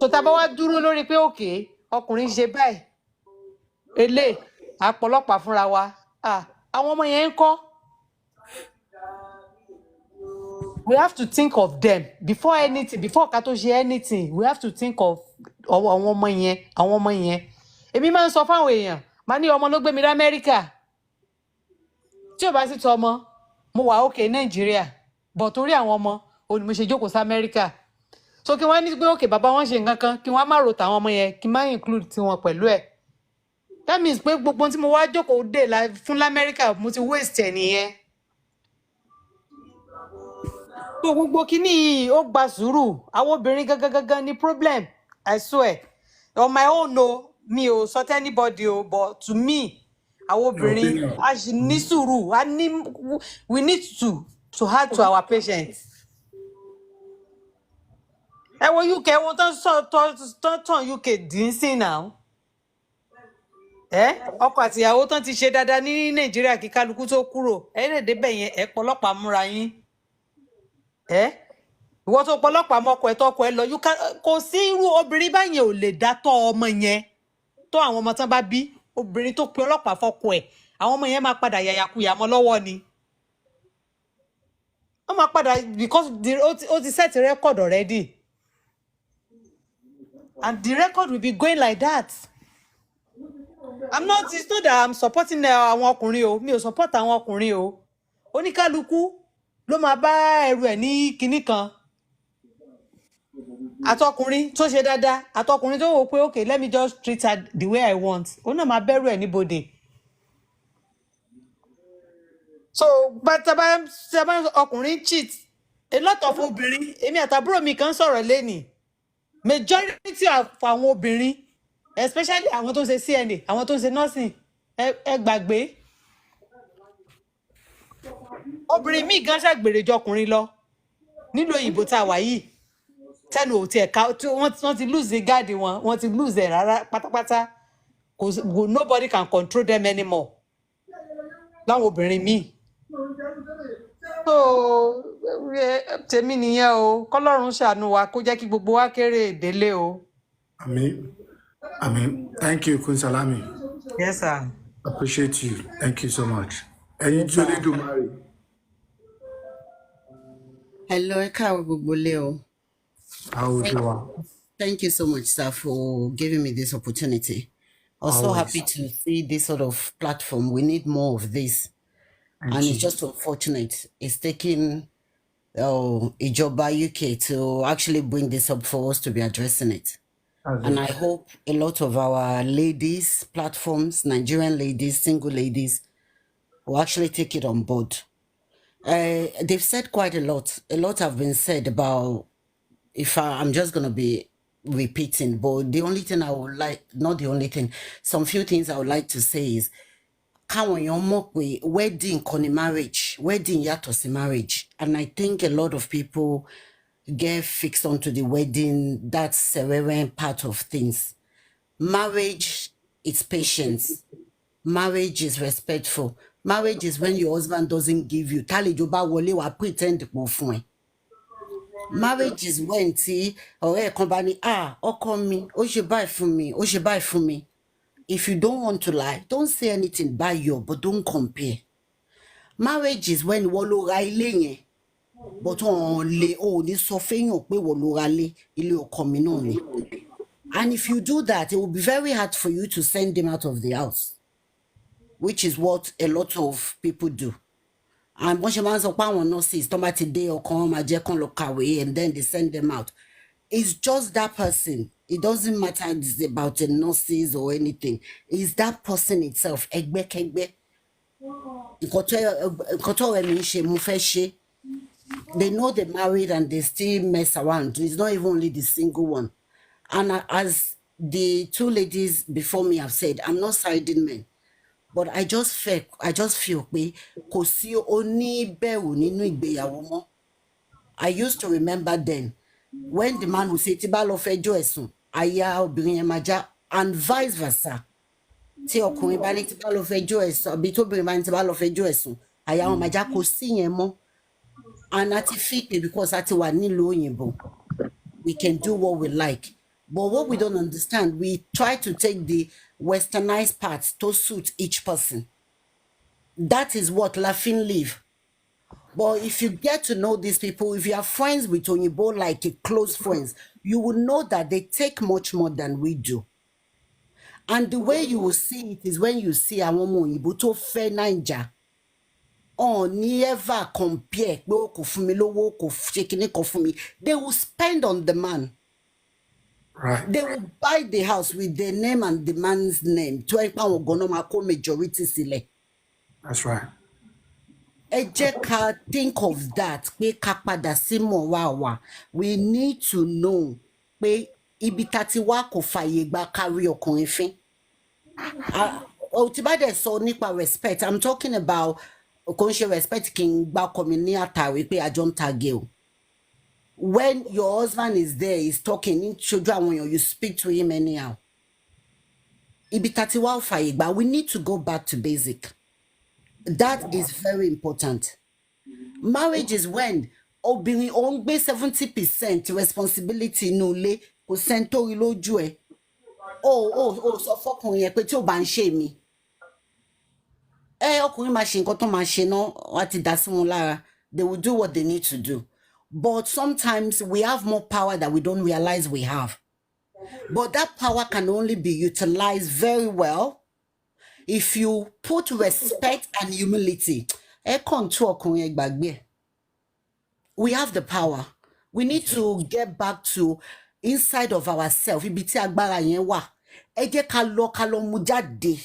Speaker 8: So tá a bá wá dúró lórí pé okay ọkùnrin ṣe báyìí elé àpọ̀lọpàá fúnra wa àwọn ọmọ yẹn ń kọ́. We have to think of them before anything, before ká tó ṣe anything. We have to think of àwọn ọmọ yẹn. Èmi máa ń sọ fáwọn èèyàn, màá ní ọmọ ló gbé mi dé Amẹ́ríkà. Tí ò bá sì tọ́ ọmọ, mo wà okay Nàìjíríà. But torí àwọn ọmọ, òní mo ṣe jókòó sí Amẹ́ríkà. So kí wọ́n ní pé okay bàbá wọn ṣe nǹkan kan, kí wọ́n má ro tàwọn ọmọ yẹn, kí n má include tiwọn pẹ̀lú ẹ̀. That means pé gbogbo tí mo wá jókòó dé fún l'Amẹ́ríkà, mo ti waste ẹ̀ nìyẹn. So gbogbo kíní yìí ó gba sùúrù. Àwọn obìnrin gangan ní problem. I swear. On my own no, mi ò sọ to anybody o, but to me, àwọn obìnrin a ṣì ní sùúrù. We need to add to our patience. Ẹ wo UK, wọ́n tán UK dín sí now. Ọkọ àti ìyàwó tán ti ṣe dáadáa ní Nàìjíríà kí kálukú tó kúrò. Ẹ lè débẹ̀ yẹn, ẹ pọlọ́pàá múra yín. Ìwọ tó pọlọ́pàá mọ́kọ ẹ̀ tọ́kọ ẹ lọ, kò sí irú obìnrin báyẹn ò lè dá tọ́ ọmọ yẹn tó àwọn ọmọ tán bá bí. Obìnrin tó pe ọlọ́pàá fọ́kọ ẹ̀, àwọn ọmọ yẹn máa padà yàyàkuyà mọ́ lọ́wọ́ ni. Wọ́n máa padà because ó ti set record already. And the record will be going like that. It's not that I'm supporting àwọn ọkùnrin o. Mi ò support àwọn ọkùnrin o. Oníkálukú ló máa bá ẹrù ẹ̀ ní kinní kan. Àtọkùnrin tó ṣe dáadáa, àtọkùnrin tó wò pé okay, let me just treat her the way I want. Ó náà máa bẹ̀rù ẹ̀ níbodè. So, but ọkùnrin cheat. A lot of obìnrin, èmi àtàbúrò mi kan sọ̀rọ̀ lẹ́nìí. Majority of àwọn obìnrin, especially àwọn tó ń ṣe CNA, àwọn tó ń ṣe nursing, ẹ gbàgbé. Obìnrin míì gan ṣàgbèrè jọ ọkùnrin lọ nílùú òyìnbó tá a wà yìí. Tẹnu ò tiẹ̀ ká, wọ́n ti lose guard wọn, wọ́n ti lose ẹ̀ rárá pátápátá. Nobody can control them anymore. Láwọn obìnrin míì. So tèmi nìyẹn o, kọ́lọ́run ṣàánú wa kó jẹ́ kí gbogbo wa kéré délé o.
Speaker 1: Amen. Thank you, Queen Salami.
Speaker 8: Yes, sir.
Speaker 1: Appreciate you. Thank you so much. Ẹ̀yin tí ó lè dùn máa rí.
Speaker 3: Hello, ẹ káàárọ̀ gbogbo lé o. Thank you so much, sir, for giving me this opportunity. Also happy to see this sort of platform. We need more of this. And it's just unfortunate. It's taking Ijoba UK to actually bring this up for us to be addressing it. And I hope a lot of our ladies, platforms, Nigerian ladies, single ladies, will actually take it on board. They've said quite a lot. A lot have been said about, I'm just going to be repeating, but the only thing I would like, not the only thing, some few things I would like to say is, wedding koni marriage, wedding yàtọ̀ sí marriage. And I think a lot of people get fixed onto the wedding, that ceremony part of things. Marriage is patience. Marriage is respectful. Marriage is when your husband doesn't give you. Tálejò bá wọlé wá pretend pò fún ẹ. Marriage is when ọ̀rẹ́ kan bá ní, ọkọ mi, ó ṣe báyìí fún mi, ó ṣe báyìí fún mi. If you don't want to lie, don't say anything by you, but don't compare. Marriage is when wọ́n ló ra ilé yẹn, but ní sọ fẹ́yàn pé wọ́n ló ra ilé ọkọ mi náà ni. And if you do that, it will be very hard for you to send them out of the house, which is what a lot of people do. And wọ́n ṣe máa ń sọ pé àwọn nurses tó bá ti dé ọkàn wọn máa jẹ́ kán lọ kàwé, and then they send them out. It's just that person. It doesn't matter it's about the nurses or anything. It's that person itself. Ẹgbẹ́kẹ́gbẹ́. Nǹkan tó ẹ̀mí ṣe mo fẹ́ ṣe. They know they're married and they still mess around. It's not even only the single one. And as the two ladies before me have said, I'm not siding men. But I just feel pé kò sí oníbẹ̀rù nínú ìgbéyàwó mọ́. I used to remember then, when the man would say, tí bá lọ fẹjọ́ ẹ̀sùn, àyà obìnrin yẹn máa já, and vice versa. Tí ọkùnrin bá ní tí bá lọ fẹjọ́ ẹ̀sùn, àbí tóbìnrin bá ní tí bá lọ fẹjọ́ ẹ̀sùn, àyà wọn máa já, kò sí yẹn mọ́. And àti fi pé because àti wà nílùú òyìnbó, we can do what we like. But what we don't understand, we try to take the westernized parts to suit each person. That is what laughing live. But if you get to know these people, if you are friends with Onyibo like a close friends, you will know that they take much more than we do. And the way you will see it is when you see àwọn ọmọ Òyìnbó tó fẹ́ Naija. Oh, never compare. They will spend on the man.
Speaker 1: Right.
Speaker 3: They will buy the house with their name and the man's name. Majority sile.
Speaker 1: That's right.
Speaker 3: Ẹ jẹ́ ká think of that. Pé ká padà sí mọ̀ wá wá. We need to know pé ibi tá ti wá kò fàyè gbà kárí ọkùnrin fín. Tí bá dẹ̀ sọ nípa respect, I'm talking about kò ń ṣe respect kí n gbá ọkọ mi ní àtàrí pé àjọ ń tagé o. When your husband is there, he's talking, you speak to him anyhow. We need to go back to basic. That is very important. Marriage is when obìnrin ó ń gbé 70% responsibility inú ilé kò sẹ́ni tó rí lójú ẹ̀. Sọ fọ́kùnrin yẹn pé tí ò bá ń ṣe mí. Ọkùnrin máa ṣe nǹkan tó máa ṣe náà, wọ́n ti dá sí wọn lára. They will do what they need to do. But sometimes we have more power that we don't realize we have. But that power can only be utilized very well if you put respect and humility. We have the power. We need to get back to inside of ourselves. Ibi tí agbára yẹn wà. Ẹ jẹ́ ká lọ mú jáde.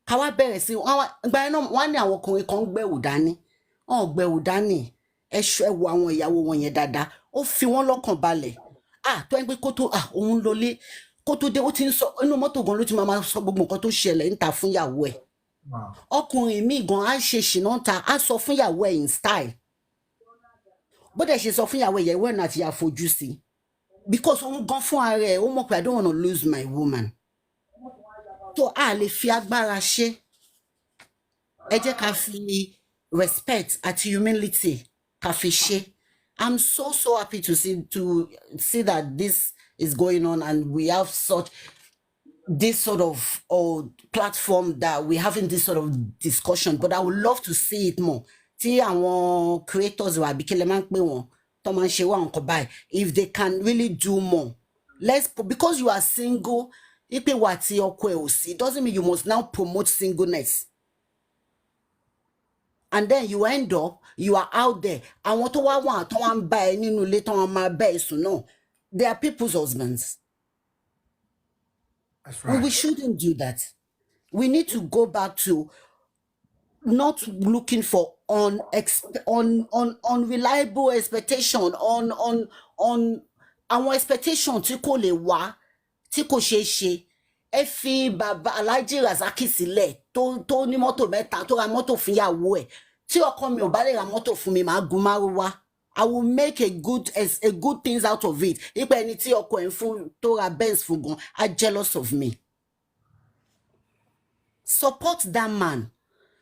Speaker 3: Ká wá bẹ̀rẹ̀ sí ìgbà yẹn náà wọ́n ní àwọn ọkùnrin kan gbẹ̀wò dání. Gbẹ̀wò dání. Ẹ wo àwọn ìyàwó wọn yẹn dáadáa. Ó fi wọ́n lọ́kàn balẹ̀. Tó ń gbé kótó òun lọlé kótó dé ó ti ń sọ inú mọ́tò gan ló ti máa sọ gbogbo nǹkan tó ṣẹlẹ̀ ń ta fún ìyàwó ẹ̀. Ọkùnrin mi gan á ṣe ṣìnà ń ta á sọ fún ìyàwó ẹ̀ in style. Bó dẹ̀ ṣe sọ fún ìyàwó ẹ̀ náà ti yà fojú sí. Because òun gan fún ara ẹ̀ ó mọ̀ pé I don't want to lose my woman. So a lè fi agbára ṣe. Ẹ jẹ́ ká fi respect àti humility ká fi ṣe. I'm so happy to see that this is going on and we have this sort of platform that we're having this sort of discussion, but I would love to see it more. Tí àwọn creators wa bí kílẹ̀ máa ń pè wọ́n tó máa ń ṣe wá nǹkan báyìí, if they can really do more. Because you are single, ipe wà tí ọkọ ẹ̀ ò sí, doesn't mean you must now promote singleness. And then you end up, you are out there. And what do I want? They are people's husbands.
Speaker 1: That's right.
Speaker 3: We shouldn't do that. We need to go back to not looking for unreliable expectation, on our expectation tí kò lè wá, tí kò ṣeé ṣe. Ẹ fi bàbá Alhaji Razaki sílẹ̀ tó ní mọ́tò mẹ́ta tó ra mọ́tò fún ìyàwó ẹ̀. Tí ọkọ mi ò bá lè ra mọ́tò fún mi, màá gun márúwá. I will make a good things out of it. Ipe ẹni tí ọkọ ẹ̀ ń fún tó ra Benz fún gan are jealous of me. Support that man.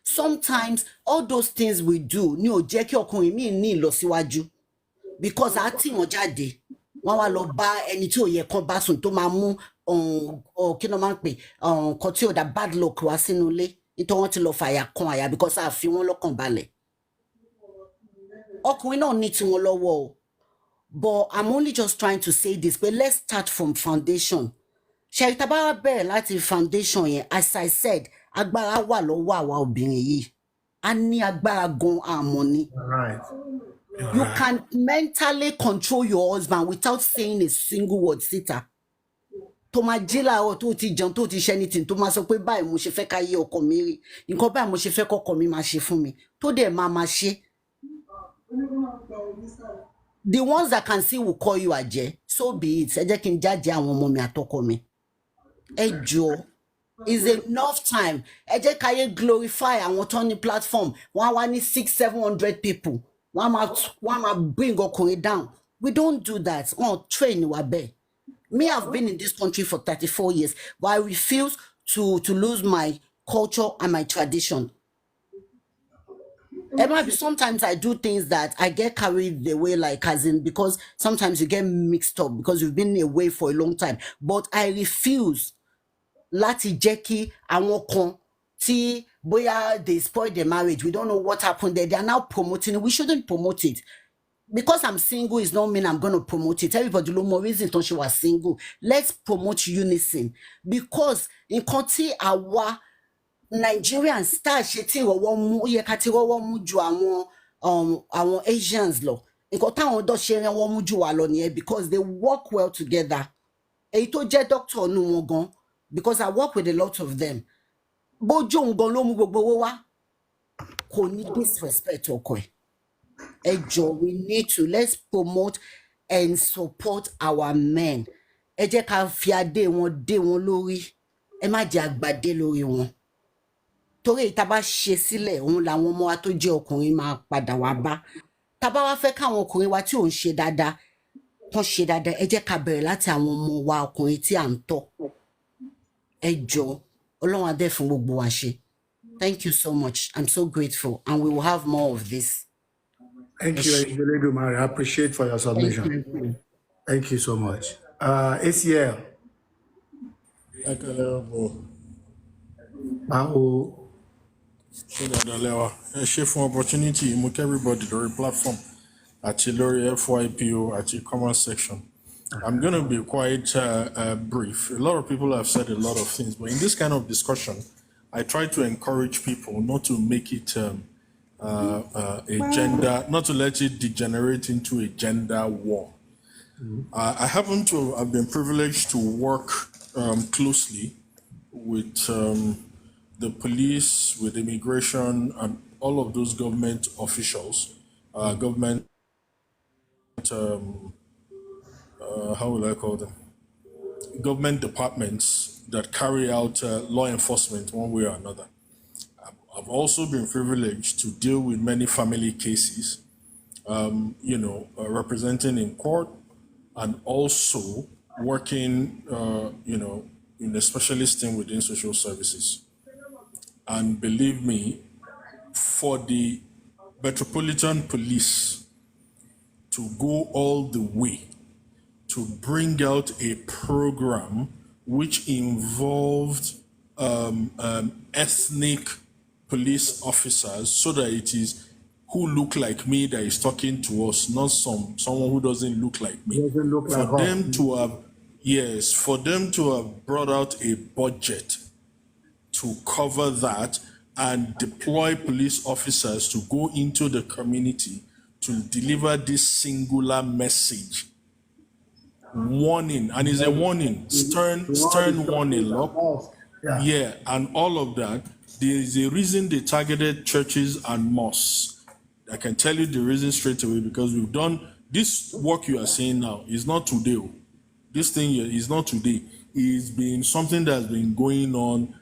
Speaker 3: Sometimes all those things we do ni ò jẹ́ kí ọkùnrin mi ní ìlọsíwájú. Because a tì wọ́n jáde. Wọ́n wá lọ bá ẹni tí ò yẹ kán bá sùn tó máa mú kí ló máa ń pè nǹkan tí ò dá bad luck wá sínú ilé nítorí wọ́n ti lọ fàyà kan àyà because a fi wọ́n lọ́kàn balẹ̀. Ọkùnrin náà ní tiwọn lọ́wọ́ o, but I'm only just trying to say this, but let's start from foundation. Ṣé tá bá bẹ̀rẹ̀ láti foundation yẹn, as I said, agbára wà lọ́wọ́ àwa obìnrin yìí. A ní agbára gan àmọ́ ni.
Speaker 1: Right.
Speaker 3: You can mentally control your husband without saying a single word síta. Tó máa jí láàárọ̀ tó ti jẹun tó ti ṣe anything tó máa sọ pé báyìí mo ṣe fẹ́ ká yé ọkọ mi rí. Nǹkan báyìí mo ṣe fẹ́ kọ́kọ́ mi máa ṣe fún mi. Tó dẹ̀ máa ṣe. The ones that can see will call you àjẹ́. So be it. Ẹ jẹ́ kí n jáde àwọn ọmọ mi àtọkọ mi. Ẹ jọ̀ọ́. Is enough time. Ẹ jẹ́ ká yé glorify àwọn tó ní platform. Wọ́n wá ní 600-700 people. Wọ́n máa bring ọkùnrin down. We don't do that. Train wa bẹ́ẹ̀. Me, I've been in this country for 34 years, but I refuse to lose my culture and my tradition. Sometimes I do things that I get carried away, like as in, because sometimes you get mixed up because you've been away for a long time. But I refuse láti jẹ́ kí àwọn kan tí bóyá they spoil their marriage. We don't know what happened there. They are now promoting it. We shouldn't promote it. Because I'm single is not mean I'm going to promote it. Everybody know more reason she was single. Let's promote unison. Because in country àwa Nigerians start ṣe tí ìrọ̀wọ́ mú ó yẹ ká ti rọ́wọ́ mú ju àwọn Asians lọ. Nǹkan táwọn ọ̀dọ́ ṣe rán wọ́n mú ju wa lọ nìyẹn because they work well together. Èyí tó jẹ́ doctor nu wọn gan because I work with a lot of them. Bójú òun gan ló mú gbogbo owó wá. Kò ní disrespect ọkọ ẹ̀. We need to let's promote and support our men. Ẹ jẹ́ ká fi adé wọn dé wọn lórí. Ẹ má jẹ́ àgbàdé lórí wọn. Torí ìta bá ṣe sílẹ̀ òun làwọn ọmọ wa tó jẹ́ ọkùnrin máa padà wá bá. Tá bá wá fẹ́ káwọn ọkùnrin wa tí ò ń ṣe dáadáa kàn ṣe dáadáa. Ẹ jẹ́ ká bẹ̀rẹ̀ láti àwọn ọmọ wa ọkùnrin tí à ń tọ́. Ẹ jọ̀ọ́ Ọlọ́run á dẹ̀ fún gbogbo wa ṣe. Thank you so much. I'm so grateful and we will have more of this.
Speaker 1: Thank you, Ejiledumare. I appreciate for your submission. Thank you so much. ACL.
Speaker 10: Ṣé fún opportunity mo kí everybody lórí platform àti lórí FYPO àti comment section. I'm going to be quite brief. A lot of people have said a lot of things, but in this kind of discussion, I try to encourage people not to make it a gender, not to let it degenerate into a gender war. I happen to have been privileged to work closely with the police, with immigration, and all of those government officials, government, how will I call them? Government departments that carry out law enforcement one way or another. I've also been privileged to deal with many family cases, representing in court and also working, in a specialist team within social services. And believe me, for the Metropolitan Police to go all the way to bring out a program which involved ethnic police officers so that it is who look like me that is talking to us, not someone who doesn't look like me. For them to have brought out a budget to cover that and deploy police officers to go into the community to deliver this singular message. Warning, and it's a warning, stern warning, look. Yeah, and all of that. There is a reason they targeted churches and mosques. I can tell you the reason straight away because we've done this work you are seeing now is not today. This thing here is not today. It's been something that's been going on.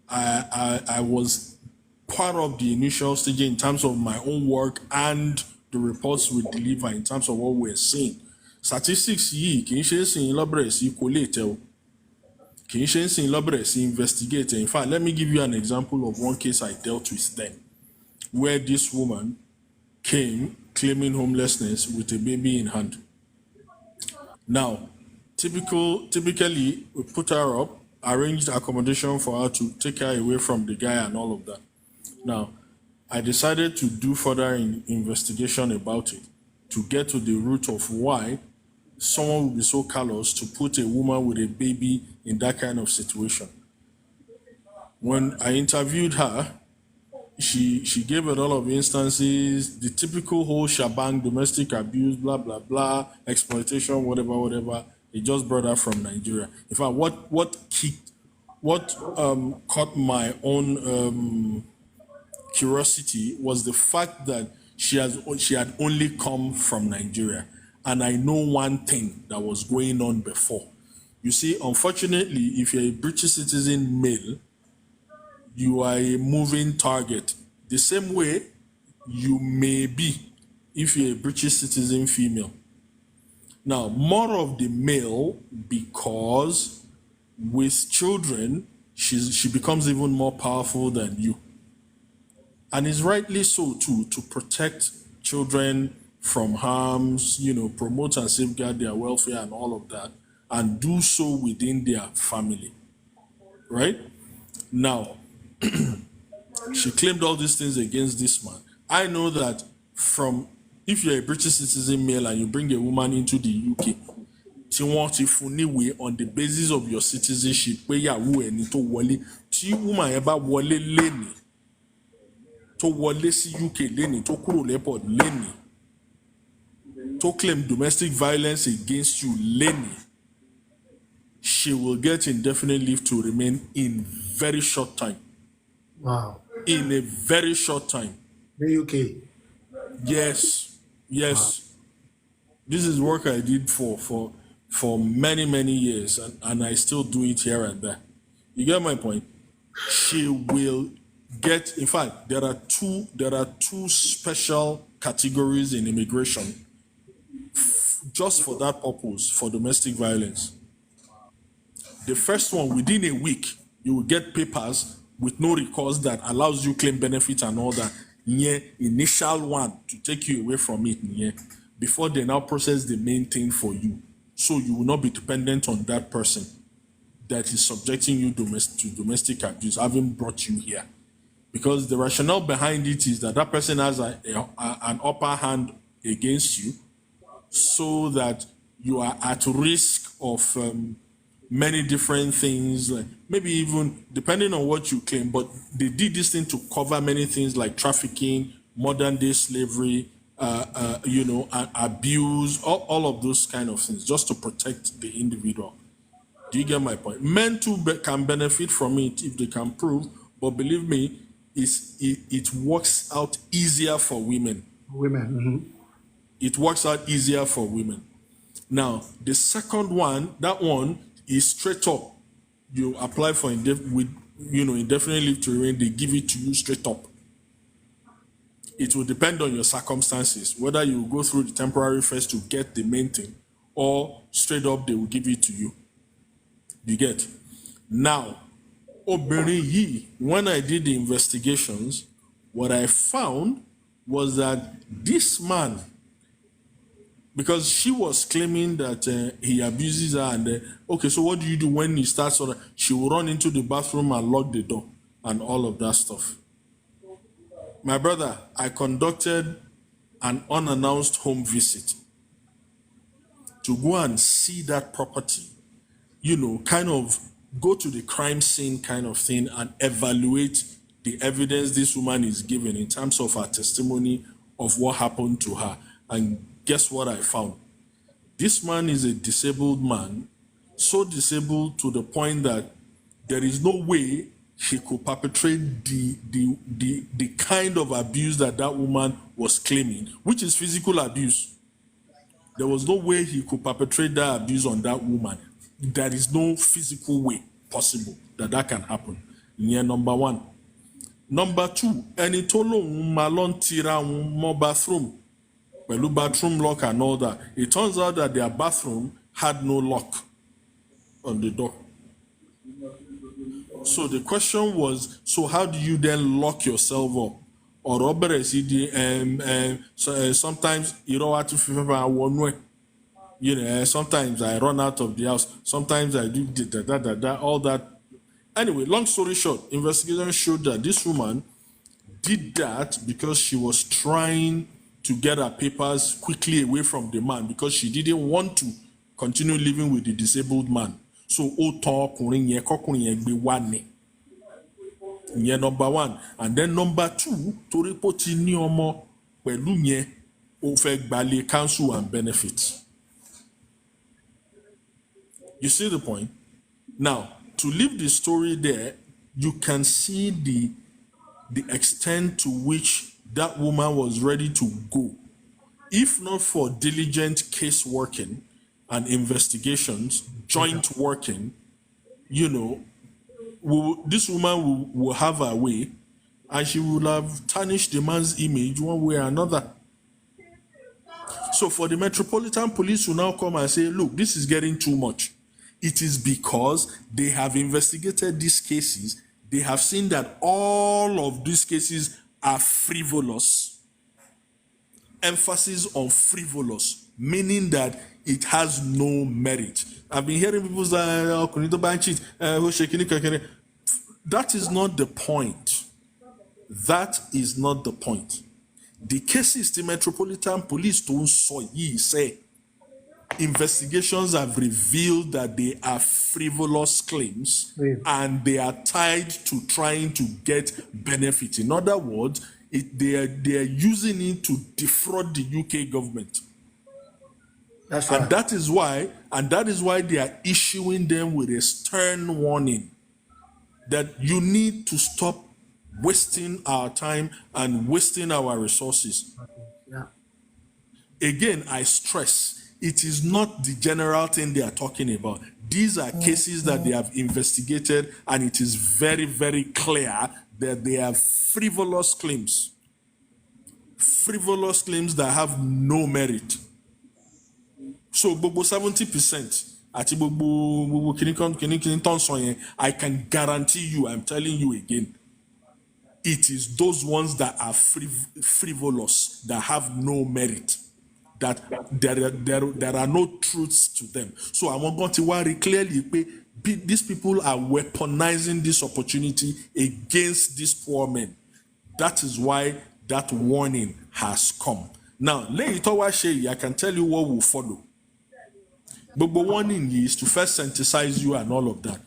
Speaker 10: I was part of the initial stage in terms of my own work and the reports we deliver in terms of what we're seeing. Statistics kì í ṣe sìn lọ́bẹ̀rẹ̀ sí collate o. Kì í ṣe sìn lọ́bẹ̀rẹ̀ sí investigate. In fact, let me give you an example of one case I dealt with then, where this woman came claiming homelessness with a baby in hand. Now, typically, we put her up, arranged accommodation for her to take her away from the guy and all of that. Now, I decided to do further investigation about it to get to the root of why someone would be so callous to put a woman with a baby in that kind of situation. When I interviewed her, she gave a lot of instances, the typical whole shebang, domestic abuse, blah, blah, blah, exploitation, whatever. It just brought her from Nigeria. In fact, what caught my own curiosity was the fact that she had only come from Nigeria. And I know one thing that was going on before. You see, unfortunately, if you're a British citizen male, you are a moving target. The same way you may be if you're a British citizen female. Now, more of the male, because with children, she becomes even more powerful than you. And it's rightly so too, to protect children from harms, promote and safeguard their welfare and all of that, and do so within their family, right? Now, she claimed all these things against this man. I know that if you're a British citizen male and you bring a woman into the UK, tí wọ́n ti fún níwèé on the basis of your citizenship pé yàwó ẹni tó wọlé, tí woman yẹn bá wọlé lénìí, tó wọlé sí UK lénìí, tó kúrò l'airport lénìí, tó claim domestic violence against you lénìí, she will get indefinite leave to remain in very short time.
Speaker 1: Wow.
Speaker 10: In a very short time.
Speaker 1: The UK.
Speaker 10: Yes. Wow. This is work I did for many, many years, and I still do it here and there. You get my point? She will get, in fact, there are two special categories in immigration just for that purpose, for domestic violence. The first one, within a week, you will get papers with no recourse that allows you claim benefits and all that. Initial one to take you away from it, before they now process the main thing for you. So you will not be dependent on that person that is subjecting you to domestic abuse, having brought you here. Because the rationale behind it is that person has an upper hand against you, so that you are at risk of many different things, like maybe even depending on what you claim, but they did this thing to cover many things like trafficking, modern day slavery, abuse, all of those kind of things, just to protect the individual. Do you get my point? Men too can benefit from it if they can prove, but believe me, it works out easier for women. It works out easier for women. Now, the second one, that one is straight up. You apply for indefinite leave to remain, they give it to you straight up. It will depend on your circumstances, whether you go through the temporary first to get the main thing, or straight up they will give it to you. You get? Now, when I did the investigations, what I found was that this man, because she was claiming that he abuses her, and okay, so what do you do when he starts? She will run into the bathroom and lock the door and all of that stuff. My brother, I conducted an unannounced home visit to go and see that property, kind of go to the crime scene kind of thing and evaluate the evidence this woman is giving in terms of her testimony of what happened to her. And guess what I found? This man is a disabled man, so disabled to the point that there is no way he could perpetrate the kind of abuse that woman was claiming, which is physical abuse. There was no way he could perpetrate that abuse on that woman. There is no physical way possible that can happen. Number one. Number two, any tolo malon tira mo bathroom. Well, bathroom lock and all that. It turns out that their bathroom had no lock on the door. So the question was, so how do you then lock yourself up? Or sometimes you don't have to one way. Sometimes I run out of the house. Sometimes I do all that. Anyway, long story short, investigation showed that this woman did that because she was trying to get her papers quickly away from the man, because she didn't want to continue living with the disabled man. So, number one. And then number two, to report in Niomo, where Lunye offered Bali council and benefits. You see the point? Now, to leave the story there, you can see the extent to which that woman was ready to go. If not for diligent case working and investigations, joint working, this woman will have her way, and she will have tarnished the man's image one way or another. So for the Metropolitan Police to now come and say, look, this is getting too much, it is because they have investigated these cases. They have seen that all of these cases are frivolous. Emphasis on frivolous, meaning that it has no merit. I've been hearing people say, that is not the point. That is not the point. The cases the Metropolitan Police don't say investigations have revealed that they are frivolous claims and they are tied to trying to get benefit. In other words, they are using it to defraud the UK government.
Speaker 1: That's right.
Speaker 10: And that is why they are issuing them with a stern warning that you need to stop wasting our time and wasting our resources.
Speaker 1: Yeah.
Speaker 10: Again, I stress, it is not the general thing they are talking about. These are cases that they have investigated, and it is very, very clear that they are frivolous claims. Frivolous claims that have no merit. So, 70%, I can guarantee you, I'm telling you again, it is those ones that are frivolous, that have no merit, that there are no truths to them. So I want to worry clearly, these people are weaponizing this opportunity against these poor men. That is why that warning has come. Now, I can tell you what will follow. But the warning is to first sensitize you and all of that.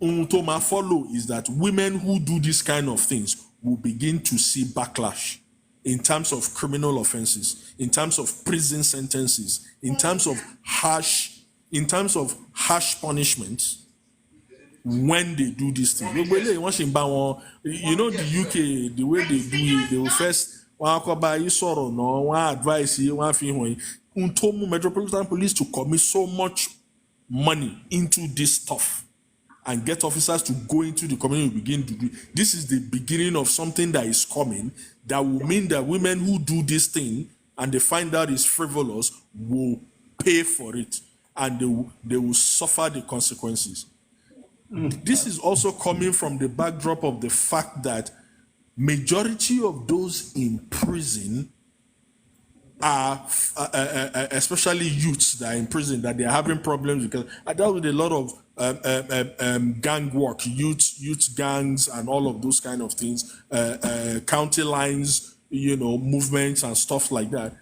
Speaker 10: Untoma follow is that women who do this kind of things will begin to see backlash in terms of criminal offenses, in terms of prison sentences, in terms of harsh punishments when they do this thing. You know the UK, the way they do it, they will first advise you, Metropolitan Police to commit so much money into this stuff and get officers to go into the community and begin to do. This is the beginning of something that is coming that will mean that women who do this thing and they find out it's frivolous will pay for it, and they will suffer the consequences. This is also coming from the backdrop of the fact that majority of those in prison are, especially youths that are in prison, that they are having problems because I dealt with a lot of gang work, youth gangs, and all of those kind of things, county lines, movements and stuff like that.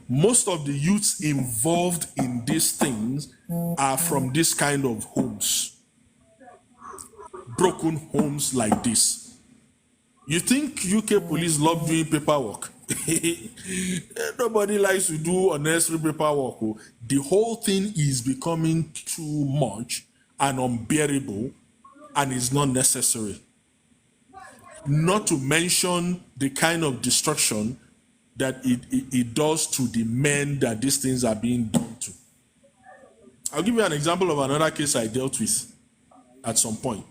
Speaker 10: Most of the youths involved in these things are from this kind of homes, broken homes like this. You think UK police love doing paperwork? Nobody likes to do unnecessary paperwork. The whole thing is becoming too much and unbearable, and is not necessary. Not to mention the kind of destruction that it does to the men that these things are being done to. I'll give you an example of another case I dealt with at some point.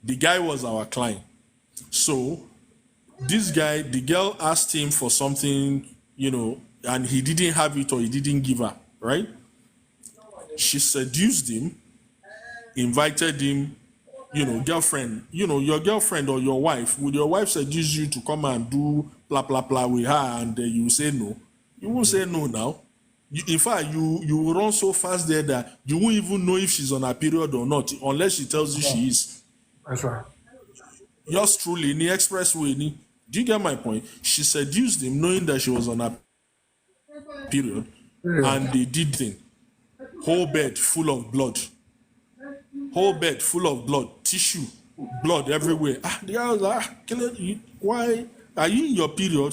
Speaker 10: The guy was our client. So this guy, the girl asked him for something, and he didn't have it or he didn't give her, right? She seduced him, invited him, girlfriend, your girlfriend or your wife, would your wife seduce you to come and do blah, blah, blah with her, and you say no? You won't say no now. In fact, you will run so fast there that you won't even know if she's on her period or not, unless she tells you she is.
Speaker 1: That's right.
Speaker 10: Yours truly, in the expressway, do you get my point? She seduced him knowing that she was on her period, and they did thing. Whole bed full of blood. Whole bed full of blood, tissue, blood everywhere. The guy was like, why are you in your period?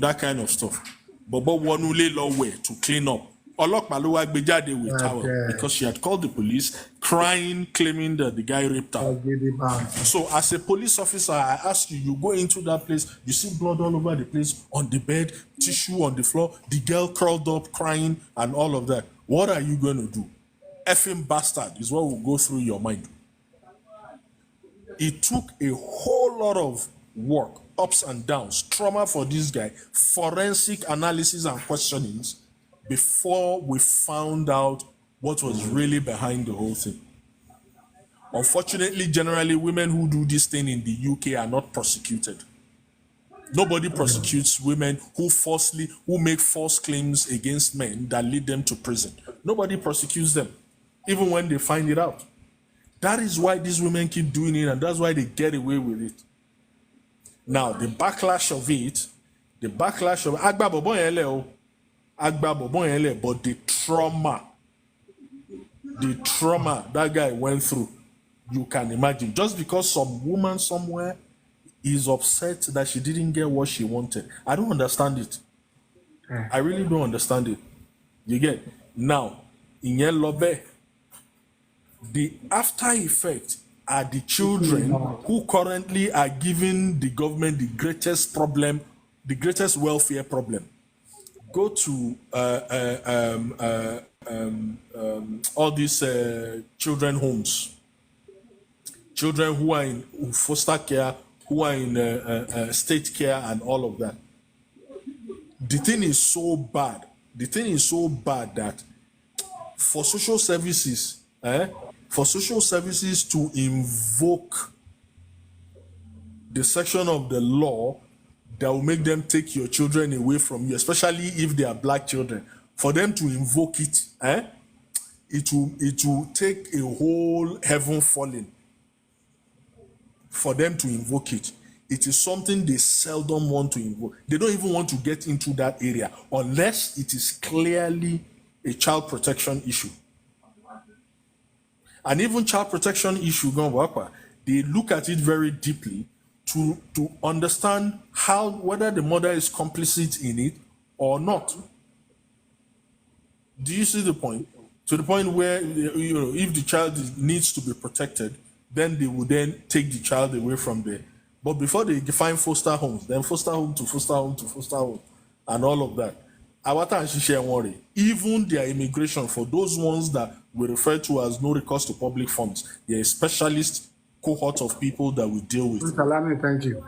Speaker 10: That kind of stuff. But one to clean up. With towel because she had called the police, crying, claiming that the guy raped her. So as a police officer, I ask you, you go into that place, you see blood all over the place, on the bed, tissue on the floor, the girl curled up, crying, and all of that. What are you going to do? Effing bastard is what will go through your mind. It took a whole lot of work, ups and downs, trauma for this guy, forensic analysis and questionings, before we found out what was really behind the whole thing. Unfortunately, generally, women who do this thing in the UK are not prosecuted. Nobody prosecutes women who make false claims against men that lead them to prison. Nobody prosecutes them, even when they find it out. That is why these women keep doing it, and that's why they get away with it. Now, the backlash of Agba Bobon Ele, but the trauma that guy went through, you can imagine. Just because some woman somewhere is upset that she didn't get what she wanted. I don't understand it. I really don't understand it. You get? Now, in Yelobe, the after effect are the children who currently are giving the government the greatest problem, the greatest welfare problem. Go to all these children homes, children who are in foster care, who are in state care and all of that. The thing is so bad. The thing is so bad that for social services to invoke the section of the law that will make them take your children away from you, especially if they are black children, for them to invoke it, it will take a whole heaven falling for them to invoke it. It is something they seldom want to invoke. They don't even want to get into that area unless it is clearly a child protection issue. And even child protection issue, they look at it very deeply to understand whether the mother is complicit in it or not. Do you see the point? To the point where, if the child needs to be protected, then they will then take the child away from there. But before they define foster homes, then foster home to foster home to foster home, and all of that. Awata and Shisha worry. Even their immigration, for those ones that we refer to as no recourse to public funds, there is specialist cohort of people that we deal with.
Speaker 1: Salami, thank you.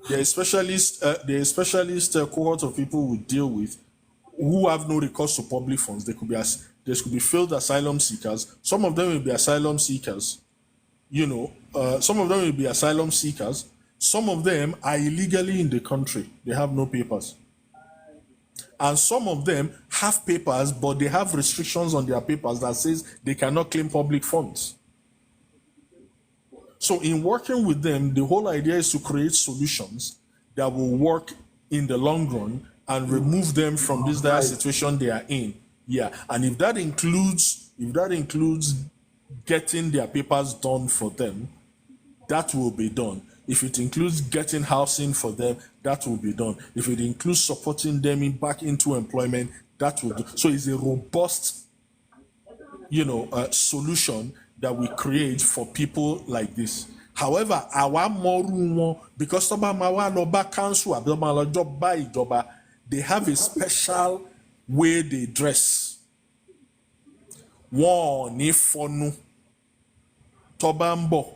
Speaker 10: There is specialist cohort of people we deal with who have no recourse to public funds. There could be failed asylum seekers. Some of them will be asylum seekers. Some of them will be asylum seekers. Some of them are illegally in the country. They have no papers. And some of them have papers, but they have restrictions on their papers that says they cannot claim public funds. So in working with them, the whole idea is to create solutions that will work in the long run and remove them from this dire situation they are in. Yeah, and if that includes getting their papers done for them, that will be done. If it includes getting housing for them, that will be done. If it includes supporting them back into employment, that will do. So it's a robust, solution that we create for people like this. However, our more because council, they have a special way they dress. One if Tobambo.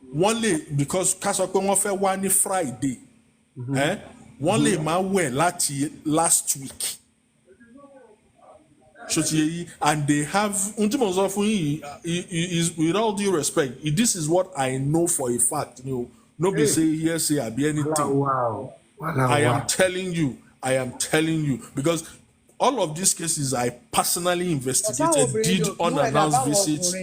Speaker 10: One lay because Kasakon one Friday. One lay my way last week. And they have with all due respect, this is what I know for a fact. Nobody say yes, I be anything.
Speaker 1: Wow.
Speaker 10: I am telling you, because all of these cases I personally investigated, did unannounced visits.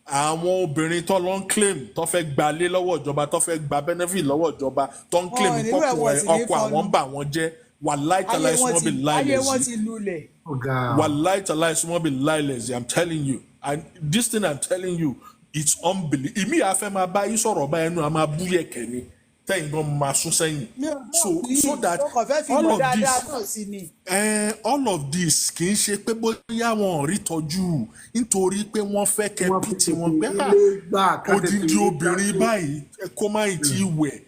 Speaker 10: Àwọn obìnrin tó lọ ń claim tó fẹ́ gba lé lọ́wọ́ ìjọba tó fẹ́ gba benefit lọ́wọ́ ìjọba tó ń claim ọkọ àwọn bà wọ́n jẹ́ wàláì tàláì small be lieless. Wàláì tàláì small be lieless. I'm telling you, and this thing I'm telling you, it's unbelievable. Ìmí àfẹ́ máa bá yín sọ̀rọ̀ báyẹn nù, a máa bú yẹ̀kẹ́ ni. So that all of this kì í ṣe pé bóyá wọn rí tọ́jú nítorí pé wọ́n fẹ́ kẹ́ pìtì wọn gbé odidi obìnrin báyìí kó má ti wẹ̀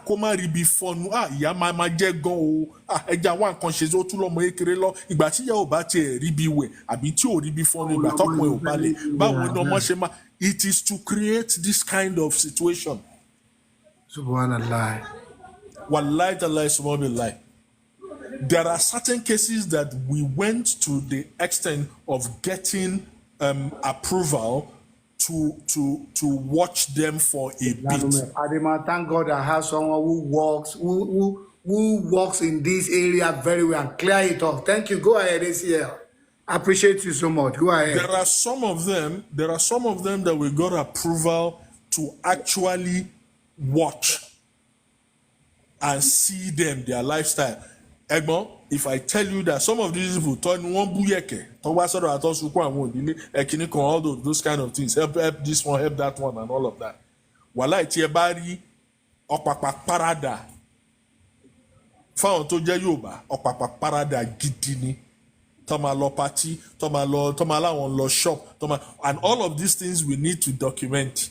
Speaker 10: kó má rí bí fọnù ìyá máa jẹ́ gan o ẹja wà nǹkan ṣe ó tún lọ́mọ kékeré lọ ìgbà tí ìyá ò bá tiẹ̀ rí bí wẹ̀ àbí tí ò rí bí fọnù ìgbà tọ́pọ̀ ẹ̀ ò balẹ̀ báwo ni ọmọ ṣe máa. It is to create this kind of situation.
Speaker 1: Subhanallah.
Speaker 10: Wallahi tallahi subhanallah. There are certain cases that we went to the extent of getting approval to watch them for a bit.
Speaker 1: Adema, thank God I have someone who works in this area very well and clear it up. Thank you. Go ahead, ACL. I appreciate you so much. Go ahead.
Speaker 10: There are some of them that we got approval to actually watch and see them, their lifestyle. Egbon, if I tell you that some of these people turn one buyeke, all those kind of things, help this one, help that one, and all of that. Wala itiebari opapa parada. Fáwọn tó jẹ́ Yorùbá, opapa parada gidi ni. Toma lo party, toma láwọn lọ shop, and all of these things we need to document.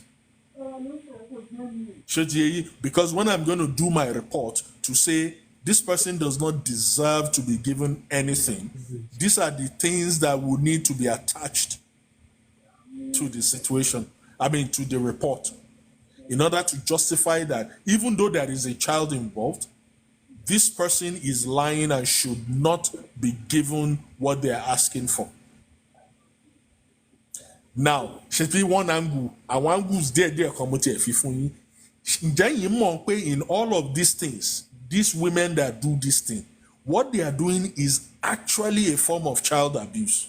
Speaker 10: Because when I'm going to do my report to say this person does not deserve to be given anything, these are the things that will need to be attached to the situation, to the report, in order to justify that even though there is a child involved, this person is lying and should not be given what they are asking for. Now, should be one angle, and one angle is there, in all of these things, these women that do this thing, what they are doing is actually a form of child abuse.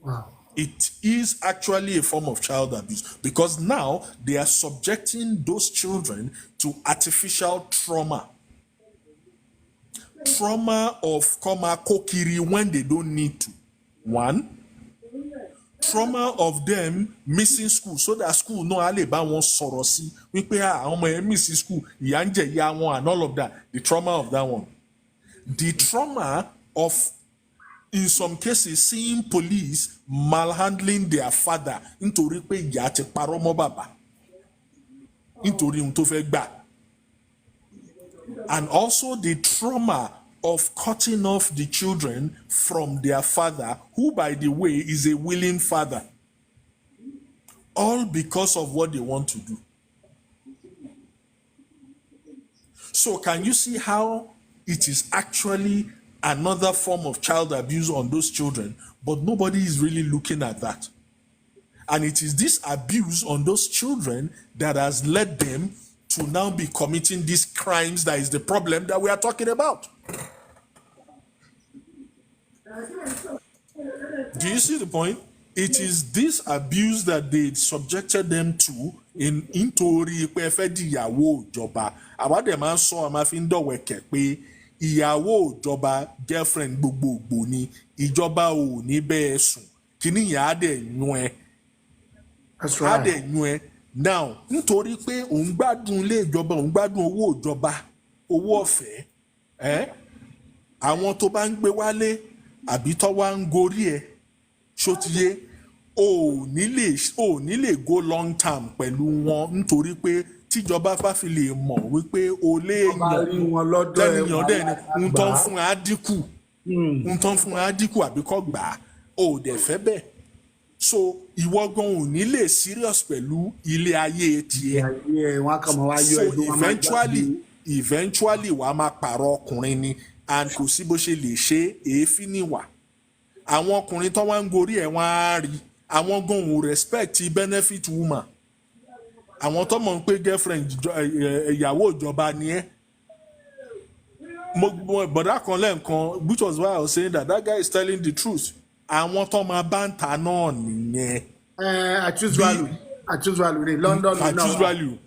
Speaker 1: Wow.
Speaker 10: It is actually a form of child abuse because now they are subjecting those children to artificial trauma. Trauma of kokiri when they don't need to. One, trauma of them missing school so that school no aleba won sọ̀rọ̀ sí wípé àwọn ọmọ ẹ miss school ìyà ń jẹ ìyá wọn and all of that. The trauma of that one. The trauma of, in some cases, seeing police malhandling their father nítorí pé ìyá ti parọ́ mọ́ bàbá nítorí ohun tó fẹ́ gbà. And also the trauma of cutting off the children from their father, who, by the way, is a willing father. All because of what they want to do. So can you see how it is actually another form of child abuse on those children, but nobody is really looking at that. And it is this abuse on those children that has led them to now be committing these crimes that is the problem that we are talking about. Do you see the point? It is this abuse that they subjected them to in nítorí pé ẹ fẹ́ di ìyàwó ìjọba. Àwa dẹ̀ máa ń sọ àmà fi ń dọ̀wẹ̀kẹ̀ pé ìyàwó ìjọba girlfriend gbogbogbò ni ìjọba ò ní bẹ́ẹ̀ sùn kíní ìyá á dẹ̀ yún ẹ. Á dẹ̀ yún ẹ. Now nítorí pé òun gbádùn ilé ìjọba òun gbádùn owó ìjọba owó ọ̀fẹ́ àwọn tó bá ń gbé wálé àbí tó wá ń gorí ẹ ṣótiyé ò ní lè go long term pẹ̀lú wọn nítorí pé tíjọba bá fi lè mọ̀ wípé o lè yàn lẹ́nìyàn dẹ̀ ń tán fún àdínkù àbí kọ́ gbà á ò dẹ̀ fẹ́ bẹ́ẹ̀. So ìwọ gan ò ní lè serious pẹ̀lú ilé ayé tiẹ̀. So eventually wàá máa pààrọ̀ ọkùnrin ni and kò sí bó ṣe lè ṣe èéfín níwà. Àwọn ọkùnrin tó wá ń gorí ẹ̀ wọ́n á rí àwọn gan ò respect benefit woman. Àwọn tó mọ̀ ń pé girlfriend ìyàwó ìjọba ni ẹ́. Bọ̀dá kan lẹ́ẹ̀kan, which was why I was saying that guy is telling the truth. Àwọn tó máa bá ń ta náà nìyẹn.
Speaker 1: I choose value ní London náà.
Speaker 10: I choose value.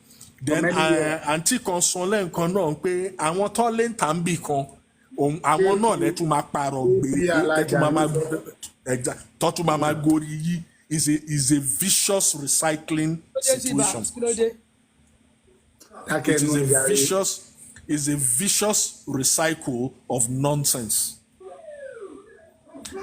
Speaker 10: Then àǹtí kan sọ lẹ́ẹ̀kan náà pé àwọn tó lè ń tà ń bì kan àwọn náà lẹ́tún máa parọ́ gbé tọ́tún máa gorí yí is a vicious recycling situation. It is a vicious recycle of nonsense.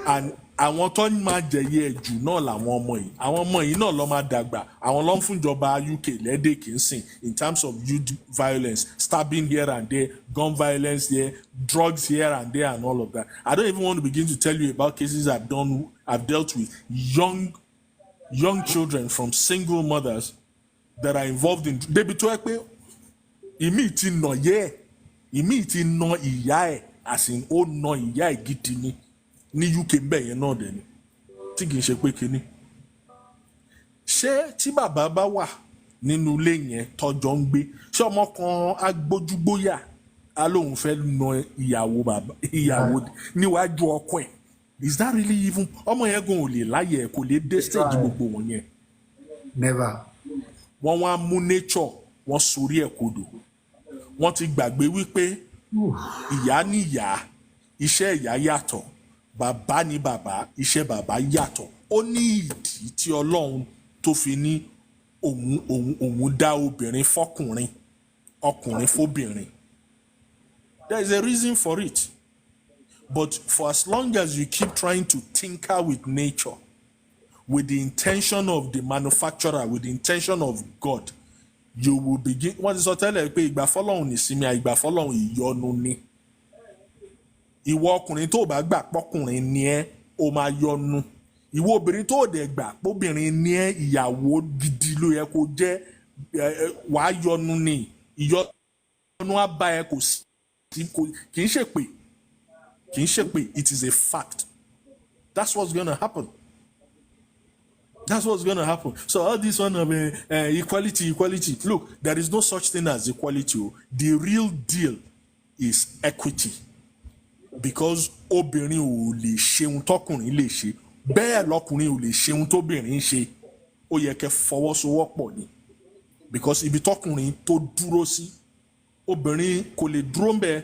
Speaker 10: And àwọn tó ń máa jẹ̀yẹ jù náà làwọn ọmọ yìí àwọn ọmọ yìí náà ló máa dàgbà àwọn ló ń fún ìjọba UK lẹ́dẹ̀kì ń sìn in terms of youth violence, stabbing here and there, gun violence here, drugs here and there and all of that. I don't even want to begin to tell you about cases I've dealt with young children from single mothers that are involved in débi tó ẹ pé ìmí ti nà yẹ ìmí ti nà ìyá ẹ̀ as in ó nà ìyá ẹ̀ gidi ni ní UK mbẹ yẹn náà dẹ̀ ni tí kì í ṣe pé kíní ṣé tí bàbá bá wà nínú ilé yẹn tọ́jọ́ ń gbé ṣé ọmọ kan á gbójúgbóyà á lóun fẹ́ na ìyàwó níwájú ọkọ ẹ̀? Is that really even ọmọ yẹn gan ò lè láyè kò lè dé stage gbogbo wọn yẹn.
Speaker 1: Never.
Speaker 10: Wọ́n wá mú nature wọ́n sorí ẹ̀ kodò. Wọ́n ti gbàgbé wípé ìyá ní ìyá iṣẹ́ ìyá yàtọ̀, bàbá ní bàbá iṣẹ́ bàbá yàtọ̀. Ó ní ìdí tí Ọlọ́run tó fi ní òun dá obìnrin fọ́kùnrin, ọkùnrin fóbìnrin. There is a reason for it. But for as long as you keep trying to tinker with nature, with the intention of the manufacturer, with the intention of God, you will begin. Wọ́n ti sọ tẹ́lẹ̀ pé ìgbà fọ́lọ́hun nìsinmi, ìgbà fọ́lọ́hun ìyọnu ni. Ìwọ ọkùnrin tó bá gbà pọ́kùnrin ni ẹ́, ó máa yọnu. Ìwọ obìnrin tó dẹ̀ gbà pọ́bìnrin ni ẹ́, ìyàwó gidi ló yẹ kó jẹ́, wàá yọnu ni. Ìyọnu á bá ẹ kò sí, kì í ṣe pé. It is a fact. That's what's going to happen. That's what's going to happen. So all this one of equality. Look, there is no such thing as equality. The real deal is equity. Because obìnrin ò lè ṣe ohun tọkùnrin lè ṣe, bẹ́ẹ̀ lọkùnrin ò lè ṣe ohun tóbìnrin ṣe. Ó yẹ kẹ́ fọwọ́sowọ́pọ̀ ni. Because ibi tọkùnrin tó dúró sí, obìnrin kò lè dúró ńbẹ̀.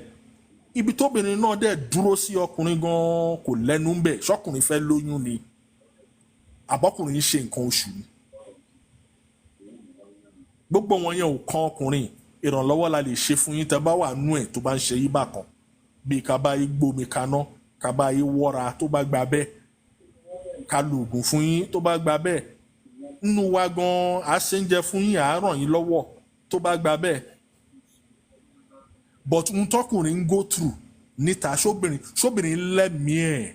Speaker 10: Ibi tóbìnrin náà dẹ̀ dúró sí ọkùnrin gan kò lẹ́nu ń bẹ̀. Ṣọ́kùnrin fẹ́ lóyún ni àbọ́kùnrin ṣe nǹkan oṣù ni. Gbogbo wọn yẹn ò kan ọkùnrin. Ìrànlọ́wọ́ la lè ṣe fún yín tẹ́ bá wà nú ẹ̀ tó bá ń ṣe yí bákan. Bí ká bá yí gbómi kaná, ká bá yí wọ́ra tó bá gba bẹ́ẹ̀, ká lo oògùn fún yín tó bá gba bẹ́ẹ̀. Nínú wa gan a ṣe ń jẹ fún yín, à ràn yín lọ́wọ́ tó bá gba bẹ́ẹ̀. But n tọkùnrin ń go through níta ṣóbìnrin lẹ́mìí ẹ̀.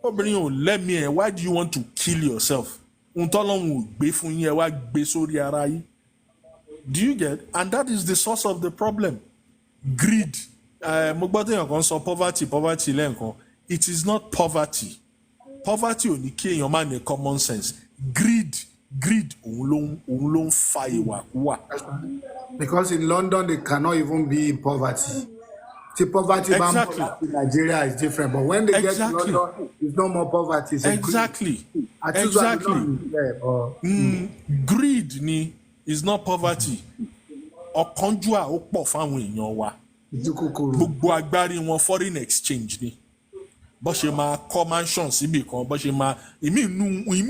Speaker 10: Obìnrin ò lẹ́mìí ẹ̀. Why do you want to kill yourself? N tọ́lọ́run ò gbé fún yín ẹ wá gbé sórí ara yín. Do you get? And that is the source of the problem. Greed. Mo gbọ́ téèyàn kan sọ poverty lẹ́ẹ̀kan. It is not poverty. Poverty ò ní kí èèyàn má ní common sense. Greed òun ló ń fa ìwàkuwà.
Speaker 1: Because in London they cannot even be in poverty. The poverty in Nigeria is different, but when they get to London, it's no more poverty.
Speaker 10: Exactly. Greed ni is not poverty. Ọ̀kánjúà ó pọ̀ fáwọn èèyàn wa. Gbogbo agbárí wọn foreign exchange ni. Bó ṣe máa kọ́ mansion síbì kan, bó ṣe máa ìmí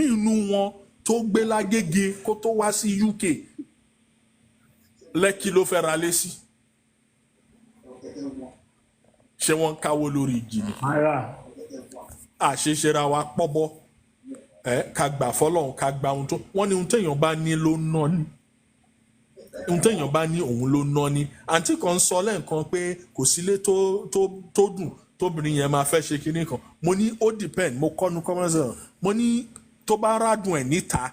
Speaker 10: inú wọn tó gbé lágége kó tó wá sí UK. Lẹ́kì ló fẹ́ ra lé sí. Ṣé wọ́n káwó lórí igi ni? Àṣeṣera wa pọ́bọ́. Ká gbà fọ́lọ́run, ká gba ohun tó. Wọ́n ní ohun téèyàn bá ní ló ná ni. Ohun téèyàn bá ní òun ló ná ni. Àǹtí kan sọ lẹ́ẹ̀kan pé kò sílé tó dùn tóbìnrin yẹn máa fẹ́ ṣe kinní kan. Mo ní ó depend, mo kọ́nu commercial. Mo ní tó bá rádùn ẹ̀ níta,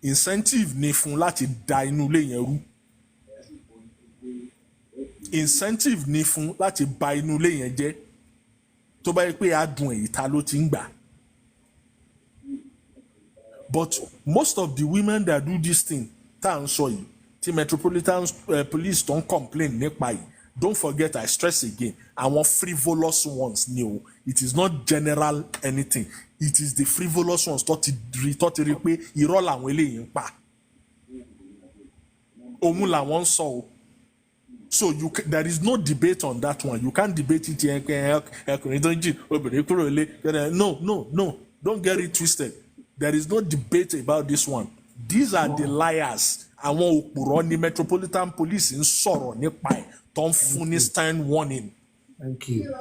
Speaker 10: incentive ni fún láti da inú ilé yẹn rú. Incentive ni fún láti ba inú ilé yẹn jẹ́ tó bá yẹ pé adùn èyí ta ló ti ń gbà. But most of the women that do this thing tá à ń sọ yìí tí Metropolitan Police tó ń complain nípa yìí, don't forget, I stress again, àwọn frivolous ones ni o. It is not general anything. It is the frivolous ones tó ti rí pé irọ́ làwọn eléyìí ń pa. Òun làwọn ń sọ o. So there is no debate on that one. You can't debate it here. No. Don't get it twisted. There is no debate about this one. These are the liars. Àwọn òpùrọ́ ni Metropolitan Police ń sọ̀rọ̀ nípa ẹ̀ tó ń fún ní stern warning.
Speaker 1: Thank you.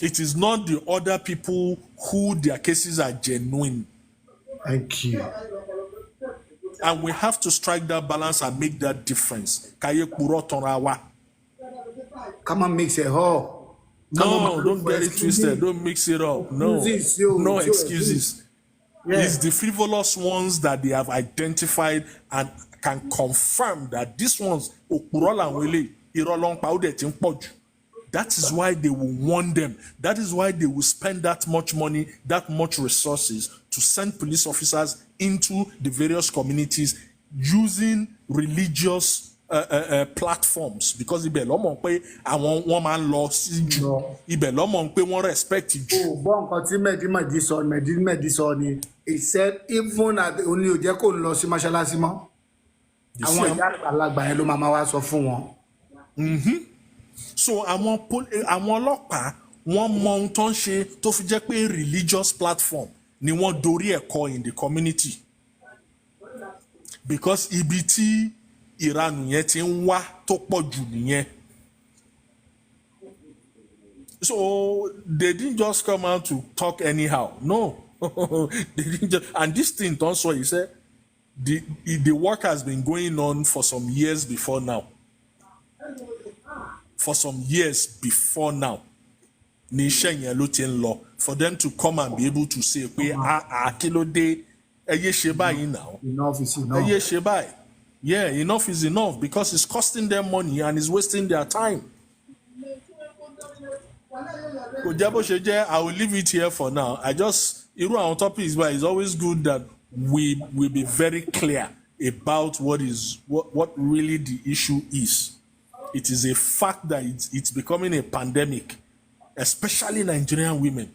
Speaker 10: It is not the other people who their cases are genuine.
Speaker 1: Thank you.
Speaker 10: And we have to strike that balance and make that difference. Kaye purọ́ tanra wa.
Speaker 1: Come and mix it up.
Speaker 10: No, don't get it twisted. Don't mix it up. No excuses. Yeah. It's the frivolous ones that they have identified and can confirm that these ones òpùrọ́ làwọn eléyìí, irọ́ ló ń pa ó dẹ̀ ti ń pọ̀ jù. That is why they will warn them. That is why they will spend that much money, that much resources to send police officers into the various communities using religious platforms, because ibẹ̀ lọ́mọ pé àwọn wọ́n máa ń lọ sí jù, ibẹ̀ lọ́mọ pé wọ́n respect jù.
Speaker 1: Gbọ́ nǹkan tí Mẹ̀dí sọ ni, he said even at òní ò jẹ́ kó lọ sí mọ́ṣáláṣí mọ́. Àwọn ìyá àgbàlagbà yẹn ló máa wá sọ fún wọn. So àwọn ọlọ́pàá wọ́n mọ ohun tó ń ṣe tó fi jẹ́ pé religious platform ni wọ́n dorí ẹ̀kọ́ in the community, because ibi tí ìranù yẹn ti ń wá tó pọ̀ jù nìyẹn. So they didn't just come out to talk anyhow. No. They didn't just, and this thing also, he said, the work has been going on for some years before now. For some years before now. Ni iṣẹ́ yẹn ló ti ń lọ. For them to come and be able to say pé kí ló dé, ẹ yé ṣe báyìí now. Enough is enough.
Speaker 10: Ẹ yé ṣe báyìí. Yeah, enough is enough, because it's costing them money and it's wasting their time. Kò jẹ́ bó ṣe jẹ́, I will leave it here for now. Irú àwọn topics where it's always good that we be very clear about what really the issue is. It is a fact that it's becoming a pandemic, especially Nigerian women.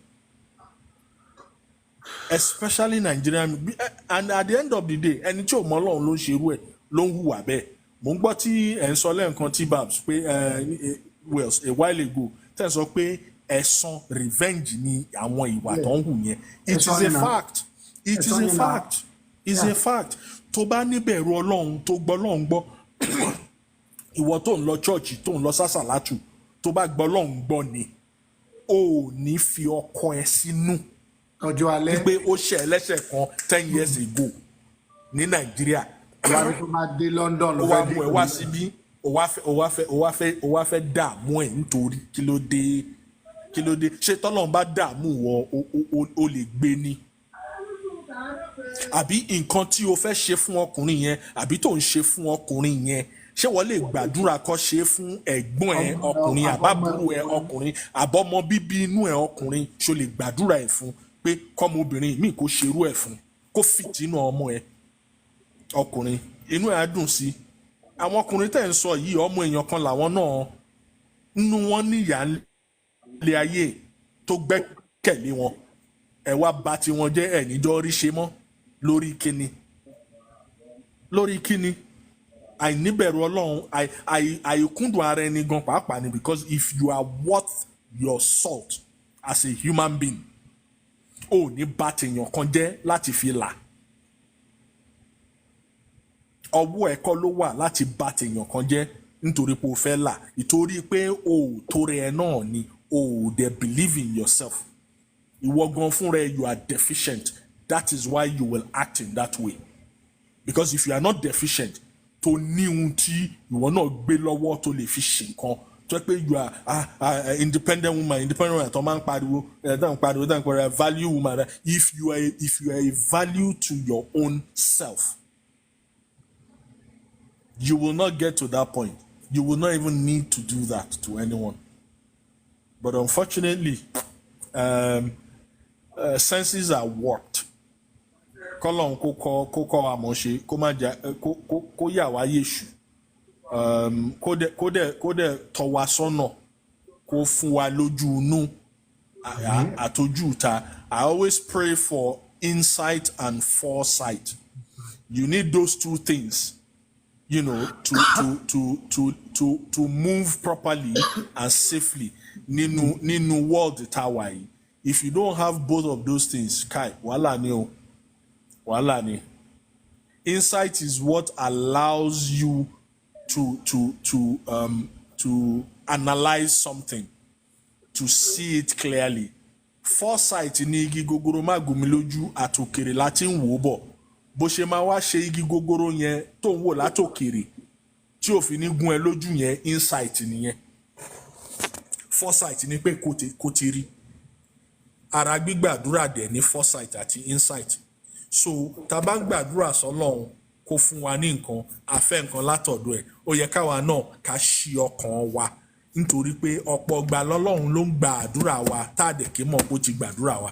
Speaker 10: Especially Nigerian, and at the end of the day, ẹni tí ò mọ Ọlọ́run ló ń ṣerú ẹ̀ ló ń hùwà bẹ́ẹ̀. Mo ń gbọ́ tí ẹ̀ ń sọ lẹ́ẹ̀kan tí Babs pé a while ago tẹ̀ sọ pé ẹ̀san revenge ni àwọn ìwà tó ń hù yẹn. It is a fact. It is a fact. It's a fact. Tó bá níbẹ̀rù Ọlọ́run tó gbọ́ Ọlọ́run gbọ́, ìwọ tó ń lọ chọ́ọ̀chì tó ń lọ sásàlátù tó bá gbọ́ Ọlọ́run gbọ́ ni, o ò ní fi ọkọ ẹ sínú
Speaker 1: ọjọ́ alẹ́
Speaker 10: pé ó ṣe ẹlẹ́ṣẹ̀ kan 10 years ago ní Nàìjíríà.
Speaker 1: Wàá tó máa dé London ló
Speaker 10: fẹ́ dé. Ó wá mú ẹ wá síbí, ó wá fẹ́ dààmú ẹ̀ nítorí kí ló dé. Ṣé tọ́lọ́run bá dààmú wọ o lè gbé ni? Àbí nǹkan tí o fẹ́ ṣe fún ọkùnrin yẹn àbí tó ń ṣe fún ọkùnrin yẹn, ṣé wọ́n lè gbàdúrà kó ṣe fún ẹ̀gbọ́n ẹ ọkùnrin àbábúrò ẹ ọkùnrin àbọ́mọ bíbí inú ẹ ọkùnrin, ṣó lè gbàdúrà ẹ fún pé kọ́mọbìnrin míì kó ṣerú ẹ fún, kó fìtínú ọmọ ẹ ọkùnrin, inú ẹ á dùn sí. Àwọn ọkùnrin tẹ̀ ń sọ yìí ọmọ èèyàn kan làwọn náà, nínú wọn níyà lé ayé tó gbẹ́kẹ̀lé wọn, ẹ wá bà tí wọn jẹ́ ẹ̀ níjọ́ rí ṣe mọ́ lórí kíni. Àìníbẹ̀rù Ọlọ́run, àìkúndùn ara ẹni gan pàápàá ni, because if you are worth your salt as a human being, o ní bà tèèyàn kan jẹ́ láti fi là. Ọwọ́ ẹ̀kọ́ ló wà láti bà tèèyàn kan jẹ́ nítorí pé o fẹ́ là, ìtorí pé o ò torí ẹ náà ni, o ò dẹ̀ believe in yourself. Ìwọ gan fúnra ẹ, you are deficient. That is why you will act in that way. Because if you are not deficient, tó ní ohun tí ìwọ náà gbé lọ́wọ́ tó lè fi ṣe nǹkan, tó pé you are independent woman tó máa ń pariwo value woman. If you are a value to your own self, you will not get to that point. You will not even need to do that to anyone. But unfortunately, senses are warped. Kọ́lọ́n kó kọ́ wa mọ̀ ṣe, kó yà wá yéṣù, kó dẹ̀ tọ́ wa sọ́nà, kó fún wa lójú inú àtójú ìta. I always pray for insight and foresight. You need those two things, you know, to move properly and safely nínú world tàwa yìí. If you don't have both of those things, kai wàhálà ni o. Insight is what allows you to analyze something, to see it clearly. Foresight ni igi gogoro má gùn mí lójú, àtòkèrè láti ń wò bọ̀. Bó ṣe máa wá ṣe igi gogoro yẹn tó ń wò látòkèrè tí ò fi ní gún ẹ lójú yẹn, insight nìyẹn. Foresight ni pé kò ti rí. Ara gbígbàdúrà dẹ̀ ní foresight àti insight. So tá bá ń gbàdúrà sọ́lọ́run kó fún wa ní nǹkan, a fẹ́ nǹkan látọ̀dọ̀ ẹ̀, ó yẹ káwa náà ká ṣí ọkàn wa nítorí pé ọ̀pọ̀ ọgbà lọ́lọ́run ló ń gba àdúrà wa tá a dẹ̀ kí mọ̀ kó ti gbàdúrà wa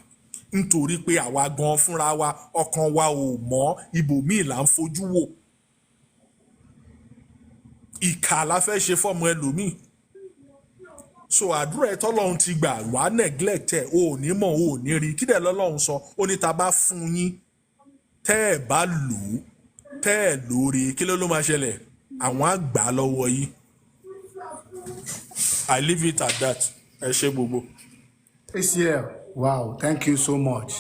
Speaker 10: nítorí pé àwa gan fúnra wa ọkàn wa ò mọ́ ibòmíì là ń fojú wò ìkà la fẹ́ ṣe fọ́mọ ẹlòmíì so àdúrà ẹ tọ́lọ́run ti gbà wá neglect ẹ̀ o ò ní mọ̀ o ò ní rí kí dẹ̀ lọ́lọ́run sọ ó ní ta bá fún yín tẹ́ ẹ̀ bá lò ó tẹ́ ẹ̀ lóore kí ló máa ṣẹlẹ̀ àwọn àgbà lọ́wọ́ yìí I leave it at that ẹ ṣé gbogbo.
Speaker 1: ACL, wow, thank you so much.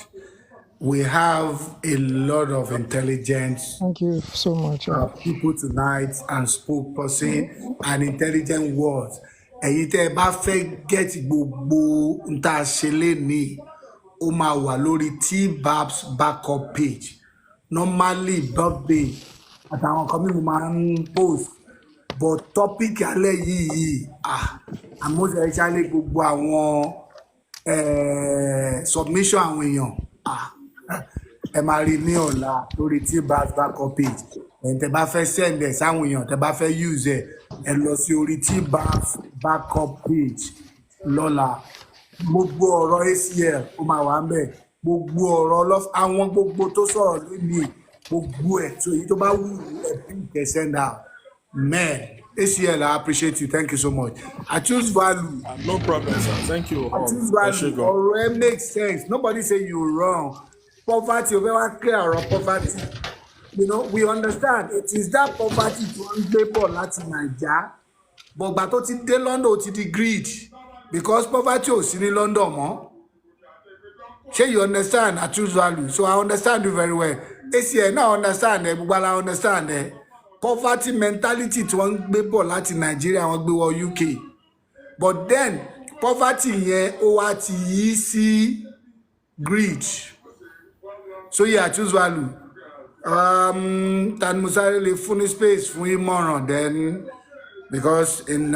Speaker 1: We have a lot of intelligence.
Speaker 6: Thank you so much.
Speaker 1: People tonight and spokesperson and intelligent words. Ẹ̀yin tẹ́ ẹ bá fẹ́ get gbogbo nta ṣe lénìí, ó máa wà lórí T-Babs backup page. Normally birthday àtàwọn kan mímu máa ń post but topic alẹ́ yìí àmọ́ especially gbogbo àwọn submission àwọn èèyàn ẹ máa rí ní ọ̀la lórí T-Babs backup page ẹ̀ tẹ́ bá fẹ́ send ẹ̀ sáwọn èèyàn tẹ́ bá fẹ́ use ẹ lọ sí orí T-Babs backup page lọ́la gbogbo ọ̀rọ̀ ACL ó máa wà ń bẹ̀ gbogbo ọ̀rọ̀ àwọn gbogbo tó sọ̀rọ̀ lónìí gbogbo ẹ̀ tó èyí tó bá wù ẹ̀ pínkẹ̀ send out man ACL I appreciate you thank you so much I choose value.
Speaker 10: No problem sir thank you.
Speaker 1: I choose value ọ̀rọ̀ ẹ make sense nobody say you wrong poverty o fẹ́ wá clear ọ̀rọ̀ poverty you know we understand it is that poverty tó ń gbé bọ̀ láti Naija but gbà tó ti dé London ó ti di greed because poverty ò sí ní London mọ́ ṣé you understand I choose value so I understand you very well ACL náà understand ẹ gbogbo ala understand ẹ poverty mentality tí wọ́n ń gbé bọ̀ láti Nigeria wọ́n gbé wọ UK but then poverty yẹn ó wá ti yí sí greed so yeah I choose value Tan Musare lè fún ní space fún ìmọ̀ràn then because in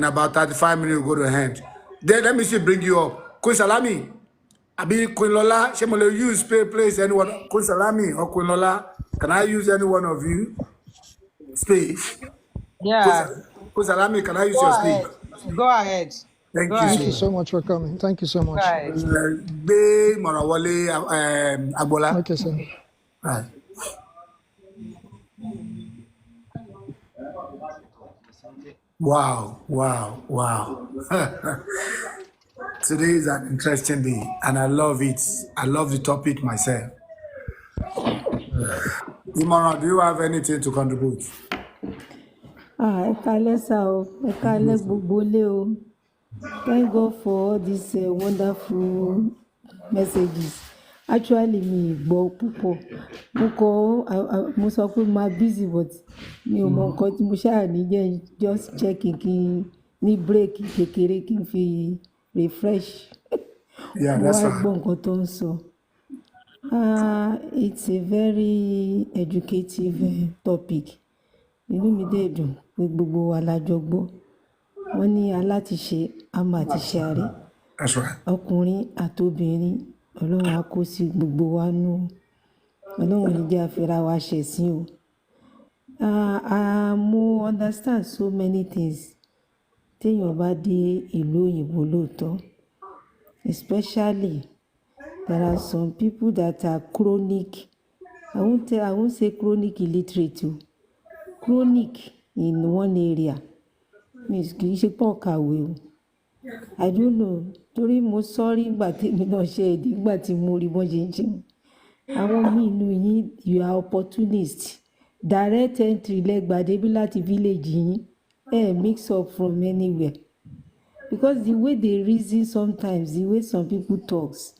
Speaker 1: about 35 minutes we go to end then let me see bring you up Queen Salami Abi Queen Lola ṣé mo lè use place anyone Queen Salami or Queen Lola can I use any one of you space
Speaker 8: yeah
Speaker 1: Queen Salami can I use your space
Speaker 8: go ahead
Speaker 6: Thank you so much for coming. Thank you so much.
Speaker 1: Gbé ìmọ̀ràn wọlé Agbola.
Speaker 6: Okay, sir.
Speaker 1: Right. Wow. Today is an interesting day and I love it. I love the topic myself. Imara, do you have anything to contribute?
Speaker 7: Ẹ káalẹ́ sà o, ẹ káalẹ́ gbogbo ilé o. Thank God for all these wonderful messages. Actually, mi gbọ́ púpọ̀. Mo sọ pé máa busy but mi ò mọ nǹkan tí mo ṣáà ní jẹ́ just checking kí n ní break kékeré kí n fi refresh.
Speaker 1: Yeah, that's
Speaker 7: right. Mo wá
Speaker 1: fine.
Speaker 7: gbọ́ nǹkan tó ń sọ. It's a very educative topic. Inú mi dẹ̀ dùn pé gbogbo wa la jọ gbọ́. Wọ́n ní alátiṣe a máa ti ṣe àárẹ̀.
Speaker 1: That's right.
Speaker 7: Ọkùnrin àtobìnrin Ọlọ́run á kó sí gbogbo wa nú. Ọlọ́run ní jẹ́ àfẹ́ra wa ṣẹ̀sín o. Mo understand so many things téèyàn bá dé ìlú òyìnbó lóòótọ́. Especially there are some people that are chronic. I won't say chronic illiterate o. Chronic in one area. Kì í ṣe pọ̀ kàwé o. I don't know torí mo sọ́rí ìgbà tèmi náà ṣe èdè ìgbà tí mo rí bọ́n ṣe ń ṣe. Àwọn míì inú yín you are opportunist. Direct entry lẹ́gbàá débí láti village yín. Mix up from anywhere. Because the way they reason sometimes, the way some people talks,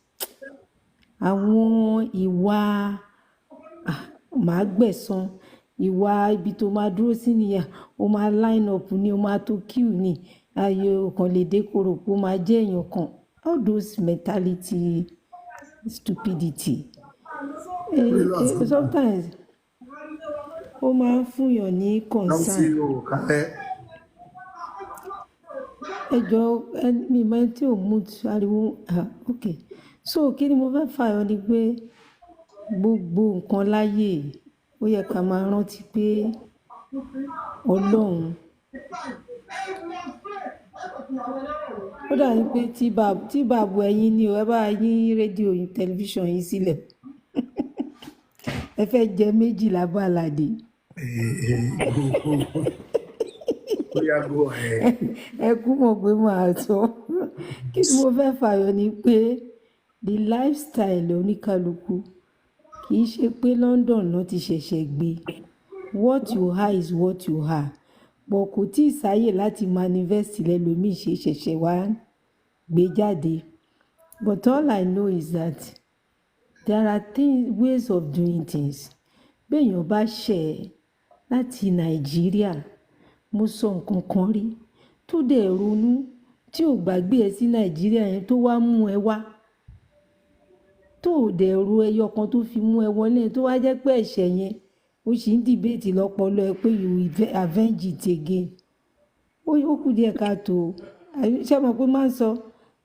Speaker 7: àwọn ìwà màá gbẹ̀san, ìwà ibi tó máa dúró sí nìyà, ó máa line up ni, ó máa tó queue ni, ayé ọkàn lè dékòrò pé ó máa jẹ́ èèyàn kan. All those mentality stupidity. Sometimes ó máa ń fúnyàn ní concern. Mi máa ń tí ò mú ariwo okay. So kí ni mo fẹ́ fàyọ ni pé gbogbo nǹkan láyé ó yẹ ká máa rántí pé Ọlọ́run ó dàbí pé tí bàbá ẹ̀yin ni o ẹ bá yín rédíò yín tẹlifíṣàn yín sílẹ̀ ẹ fẹ́ jẹ méjì lábàládé. ẹ kú mọ̀ pé màá sọ kí ni mo fẹ́ fàyọ ni pé the lifestyle oníkálukú kì í ṣe pé London náà ti ṣẹ̀ṣẹ̀ gbé what you are is what you are but kò tí ì sáyè láti manifest lẹ́lòmíì ṣe ṣẹ̀ṣẹ̀ wá gbé jáde but all I know is that there are ways of doing things béèyàn bá ṣẹ̀ láti Nàìjíríà mo sọ nǹkan kan rí tó dẹ̀ ronú tí ò gbàgbé ẹ sí Nàìjíríà yẹn tó wá mú ẹ wá tó dẹ̀ ro ẹyọ kan tó fi mú ẹ wọlé tó wá jẹ́ pé ẹ̀ṣẹ̀ yẹn ó sì ń dìbètì lọ́pọlọ ẹ pé you will avenge it again ó kù díẹ̀ káàtó ṣé mo pé máa ń sọ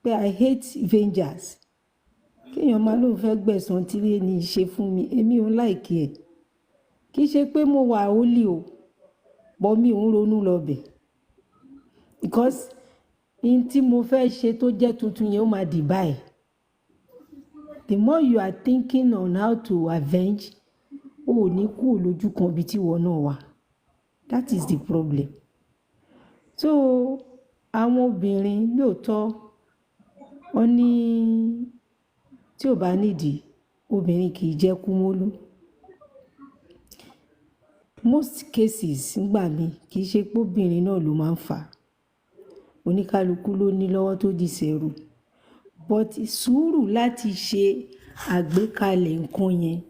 Speaker 7: pé I hate avengers kéèyàn máa lóun fẹ́ gbẹ̀san tí lè ní í ṣe fún mi èmi ò láìkí ẹ̀ kì í ṣe pé mo wà holy o bọ́ mi ò ń ronú lọ́bẹ̀ because in tí mo fẹ́ ṣe tó jẹ́ tuntun yẹn ó máa dì báyìí the more you are thinking on how to avenge o ò ní kú lójú kan bí tí wọ́n náà wà that is the problem so àwọn obìnrin lóòótọ́ wọ́n ní tí ò bá nídìí obìnrin kì í jẹ́ kúmólú most cases ńgbà mí kì í ṣe pé obìnrin náà ló máa ń fà oníkálukú ló ní lọ́wọ́ tó di sẹ́rù but sùúrù láti ṣe àgbékalẹ̀ nǹkan yẹn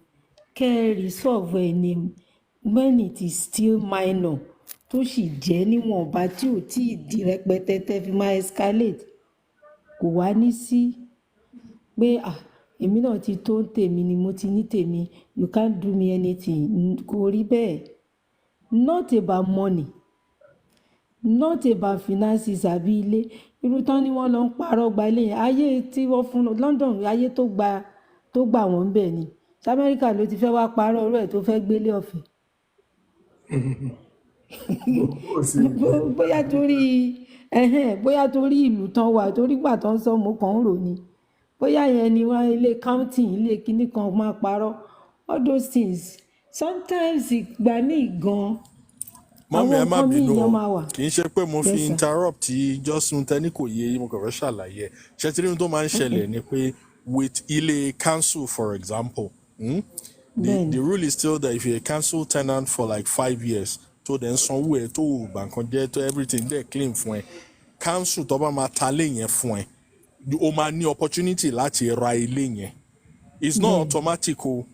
Speaker 7: kẹ́ ẹ resolve ẹ̀ ní when it is still minor tó sì jẹ́ níwọ̀nba tí ò tí ì di rẹpẹtẹ tẹ́ fi máa escalate kò wá ní sí pé èmi náà ti tó ń tèmi ni mo ti ní tèmi you can't do me anything kò rí bẹ́ẹ̀ not about money not about finances àbí ilé irú tán ni wọ́n lọ ń parọ́ gba ilé yẹn ayé tí wọ́n fún London ayé tó gbà wọ́n bẹ̀ ni Amẹ́ríkà ló ti fẹ́ wá parọ́ ọ̀rọ̀ ẹ̀ tó fẹ́ gbélé ọ̀fẹ́ bóyá torí ìlú tán wà torí gbà tán sọ mo kàn ń rò ni bóyá yẹn ni wọ́n ilé counting ilé kinní kan máa parọ́ all those things sometimes ìgbà míì gan
Speaker 10: mọ́mí ẹ má
Speaker 7: nǹkan míì
Speaker 10: bínú
Speaker 7: yan
Speaker 10: o
Speaker 7: máa wà.
Speaker 10: kì í ṣe pé mo fi
Speaker 7: Yes, sir.
Speaker 10: interrupt jọ́sùn tẹ́ni kò yé mo kàn fẹ́ ṣàlàyé ẹ̀ ṣé tí nínú tó máa ń ṣẹlẹ̀ ni pé with ilé council for example the rule is still that if you're a council tenant for like 5 years tó dẹ̀ ń sanwó ẹ̀ tó gbà nǹkan jẹ́ tó everything dẹ̀ clean fún ẹ council tó bá máa ta ilé yẹn fún ẹ o máa ní opportunity láti ra ilé yẹn it's not automatic o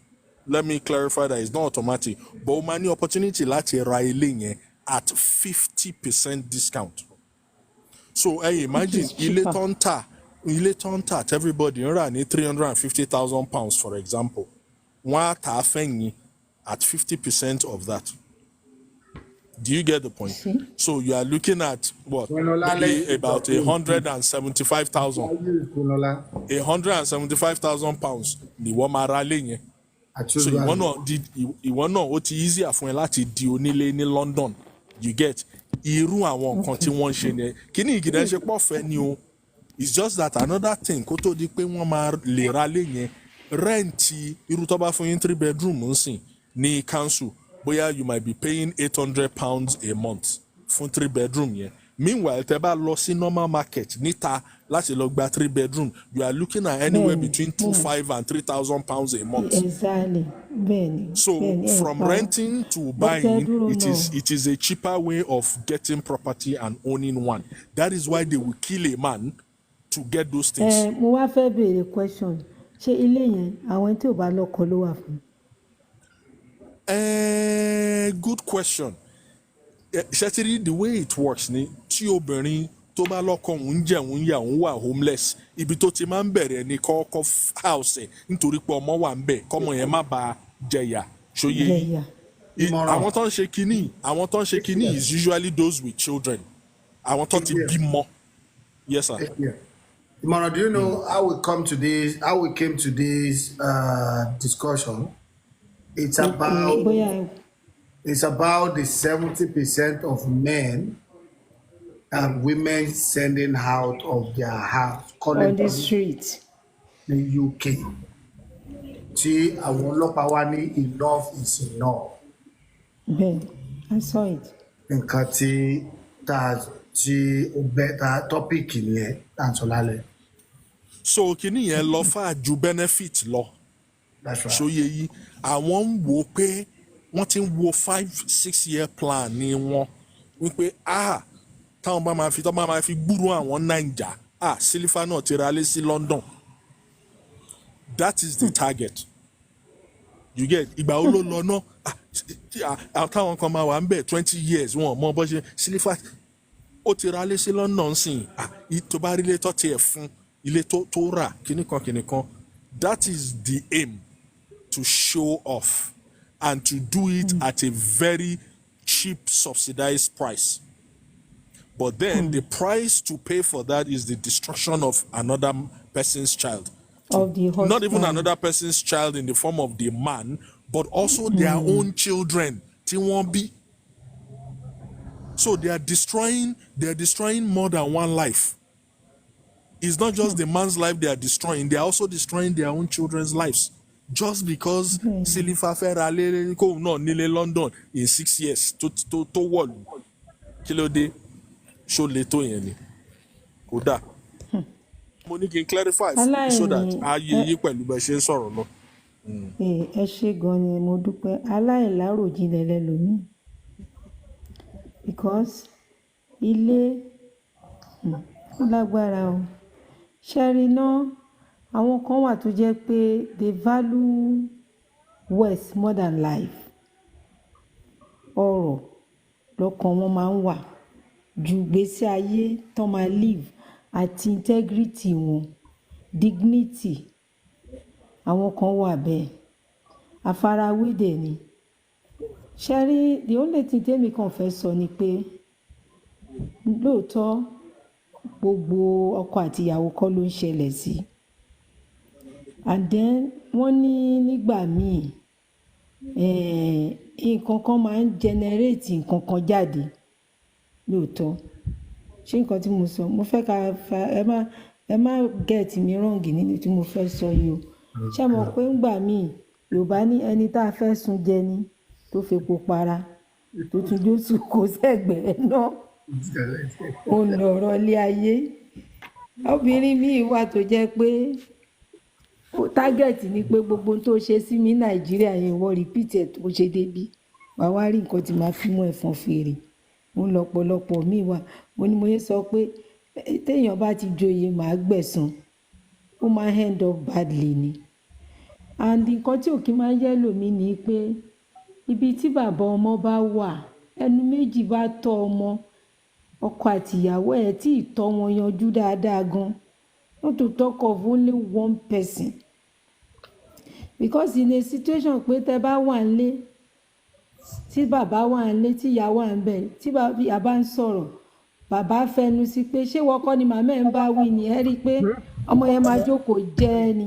Speaker 10: let me clarify that it's not automatic but o máa ní opportunity láti ra ilé yẹn at 50% discount so imagine ilé tó ń tà everybody ń rà ní £350,000 for example wọ́n á tà á fẹ́yìn at 50% of that. Do you get the point? So you are looking at what? Maybe about 175,000. 175,000 pounds. Ni wọ́n máa ra lé yẹn. So ìwọ náà ó ti easier fún ẹ láti di onílé ní London. You get irú àwọn nǹkan tí wọ́n ń ṣe ni. Kíní ìgìdá ṣe pọ̀ fẹ́ ni o. It's just that another thing kó tó di pé wọ́n máa lè ra lé yẹn. Rẹ́ǹtì irú tó bá fún yín 3 bedroom ń sìn ní council. Bóyá you might be paying £800 a month fún 3 bedroom yẹn. Meanwhile, tẹ́ bá lọ sí normal market níta láti lọ gba 3 bedroom, you are looking at anywhere between £2,500 and £3,000 a month.
Speaker 7: Exactly.
Speaker 10: So from renting to buying, it is a cheaper way of getting property and owning one. That is why they will kill a man to get those things.
Speaker 7: Mo wá fẹ́ béèrè question ṣé ilé yẹn àwọn tí ò bá lọ́kọ ló wà fún?
Speaker 10: Good question. Ṣẹ́tìrí the way it works ni tí obìnrin tó bá lọ́kọ òun jẹun yà òun wà homeless ibi tó ti máa ń bẹ̀rẹ̀ ní kọ́kọ́ house ẹ̀ nítorí pé ọmọ wà ń bẹ̀ kọ́mọ yẹn má bàa jẹyà ṣóyè àwọn tó ń ṣe kínní is usually those with children àwọn tó ti bímọ. Yes, sir.
Speaker 1: Imara, do you know how we came to this discussion? It's about the 70% of men women sending out of their house,
Speaker 7: on
Speaker 1: calling
Speaker 7: the
Speaker 1: police
Speaker 7: street.
Speaker 1: ní UK. Tí àwọn ọlọ́pàá wá ní enough is enough.
Speaker 7: Ben, I saw it.
Speaker 1: Nǹkan tí ó bẹ́ta tọ́pìkì nìyẹn tá à ń sọ lálẹ́.
Speaker 10: So kìíní yẹn lọ fà ju benefit lọ.
Speaker 1: That's right.
Speaker 10: Ṣòye yìí àwọn ń wò pé wọ́n ti ń wo 5-6 year plan ní wọn wípé táwọn bá máa fi gbúrò àwọn Naija Sílífà náà ti ra lé sí London. That is the target. You get ìgbà wo ló lọ náà táwọn kan máa wà ń bẹ̀ 20 years wọn mọ bó ṣe Sílífà ó ti ra lé sí London sìn tó bá rí ilé tó tiẹ̀ fún ilé tó rà kìnnìkan. That is the aim, to show off and to do it at a very cheap subsidized price. But then the price to pay for that is the destruction of another person's child.
Speaker 7: Of the husband.
Speaker 10: Not even another person's child in the form of the man, but also their own children. Tí wọ́n bí. So they are destroying more than one life. It's not just the man's life they are destroying, they are also destroying their own children's lives. Just because Sílífà fẹ́ ra lé kóun náà nílé London in 6 years tó wọ̀lú. Kí ló dé? Ṣó le tó yẹn ni? Kò dáa. Mo ní kí n clarify so that ayé yí pẹ̀lú bẹ́ẹ̀ ṣe ń sọ̀rọ̀ lọ.
Speaker 7: Ẹ ṣé gan ni mo dúpẹ́. Aláìláròjinlẹ̀ lẹ́lòmíì. Because ilé ó lágbára o. Ṣẹ́rí náà àwọn kan wà tó jẹ́ pé they value wealth more than life. Ọrọ̀ lọ́kàn wọn máa ń wà ju ìgbésí ayé tán máa live àti integrity wọn, dignity. Àwọn kan wà bẹ́ẹ̀. Àfarawé dẹ̀ ni. Ṣẹ́rí the only thing tèmi kàn fẹ́ sọ ni pé lóòótọ́ gbogbo ọkọ àti ìyàwó kọ́ ló ń ṣẹlẹ̀ sí. And then wọ́n ní nígbà míì nǹkan kan máa ń generate nǹkan kan jáde lóòótọ́. Ṣé nǹkan tí mo sọ mo fẹ́ ẹ má get me wrong nínú tí mo fẹ́ sọ yìí o. Ṣé mo pé ńgbà míì Yorùbá ní ẹni tá a fẹ́ sun jẹ ni tó fepo para tó tún jósù kó sẹ́gbẹ̀ẹ́ náà. Ó ń lọ̀rọ̀ ilé ayé. Obìnrin míì wà tó jẹ́ pé target ni pé gbogbo tó ṣe sí mi Nàìjíríà yẹn wọ́n repeat ẹ̀ tó ṣe débí. Wàá wá rí nǹkan tí máa fi mú ẹ̀fọn fèrè. Ó ń lọ́pọ̀lọpọ̀ míì wà. Mo yẹ sọ pé téèyàn bá ti joyè màá gbẹ̀san. Ó máa end up badly ni. And nǹkan tí òkè máa ń yẹ́ lòmí ni pé ibi tí bàbá ọmọ bá wà ẹnu méjì bá tọ́ ọmọ ọkọ àti ìyàwó ẹ̀ tí ì tọ́ wọn yanjú dáadáa gan. Not to talk of only one person. Because in a situation pé tẹ́ bá wà nílé tí bàbá wà nílé tí ìyá wà níbẹ̀ tí bàbá bá ń sọ̀rọ̀ bàbá fẹnu sí pé ṣé wọ́n kọ́ ni màmá ẹ̀ ń bá wí ni ẹ rí i pé ọmọ yẹn máa jókòó jẹ́ ni.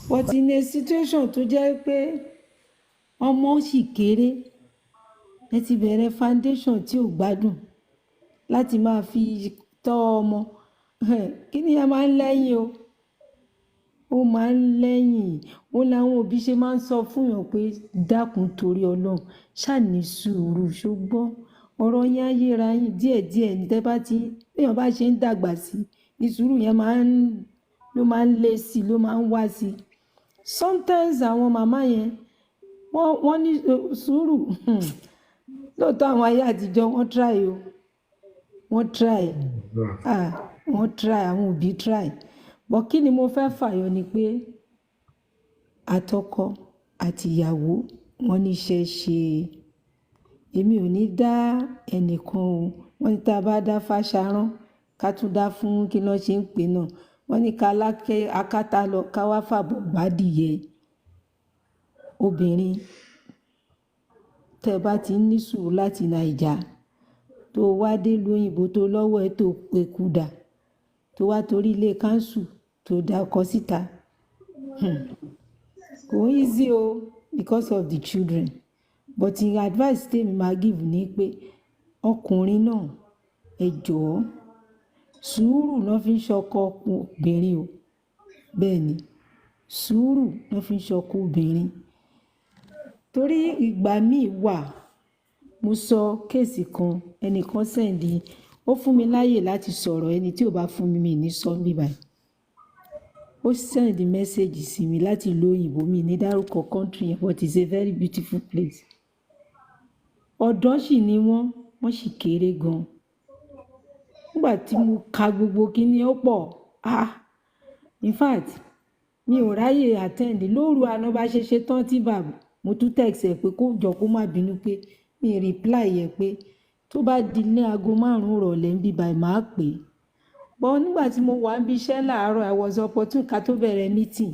Speaker 7: But in a situation tó jẹ́ pé ọmọ sì kéré ẹ ti bẹ̀rẹ̀ foundation tí ò gbádùn láti máa fi tọ́ ọmọ kí ni ẹ máa ń lẹ́yìn o. Ó máa ń lẹ́yìn. Ó láwọn òbí ṣe máa ń sọ fún yàn pé dákun torí Ọlọ́run ṣáà ní sùúrù ṣùgbọ́n ọ̀rọ̀ yẹn á yéra yín díẹ̀díẹ̀ ní téèyàn bá ṣe ń dàgbà sí ní sùúrù yẹn ló máa ń lé sí ló máa ń wá sí. Sometimes àwọn màmá yẹn wọ́n ní sùúrù lóòótọ́ àwọn ayé àtijọ́ wọ́n try o wọ́n try àwọn òbí try. But kí ni mo fẹ́ fàyọ ni pé àtọkọ àti ìyàwó wọ́n níṣẹ́ ṣe. Èmi ò ní dá ẹnìkan o. Wọ́n ní tá a bá dá fáṣárán ká tún dá fún kí ló ṣe ń pè náà. Wọ́n ní ká akátá lọ ká wá fàbọ̀ bádìyẹ. Obìnrin tẹ́ bá ti ní sùúrù láti Naija tó wá dé ìlú òyìnbó tó lọ́wọ́ ẹ tó peku dà tó wá torí ilé káńsù tó dá ọkọ síta. Kò easy o because of the children. But in advice tèmi máa give ni pé ọkùnrin náà ẹ jọ̀ọ́ sùúrù náà fi ń ṣọkọ obìnrin o bẹ́ẹ̀ ni sùúrù náà fi ń ṣọkọ obìnrin torí ìgbà míì wà mo sọ kéèsì kan ẹnìkan sẹ́ǹdì ó fún mi láàyè láti sọ̀rọ̀ ẹni tí ò bá fún mi ní sọ bí báyìí ó sẹ́ǹdì mẹ́sẹ̀gì sí mi láti ìlú òyìnbó mi ní dárúkọ country yẹn but it's a very beautiful place ọ̀dọ́ sì ni wọ́n sì kéré gan nígbà tí mo ka gbogbo kíní ó pọ̀ in fact mi ò ráyè attend lóru àná bá ṣe tán tí bàbá mo tún text ẹ pé kó jọ kó má bínú pé mi reply yẹ pé tó bá di ní aago 5 ìrọ̀lẹ́ ń bí báyìí máa pè é bọ́ nígbà tí mo wà ń bí iṣẹ́ láàárọ̀ I was opportune ká tó bẹ̀rẹ̀ meeting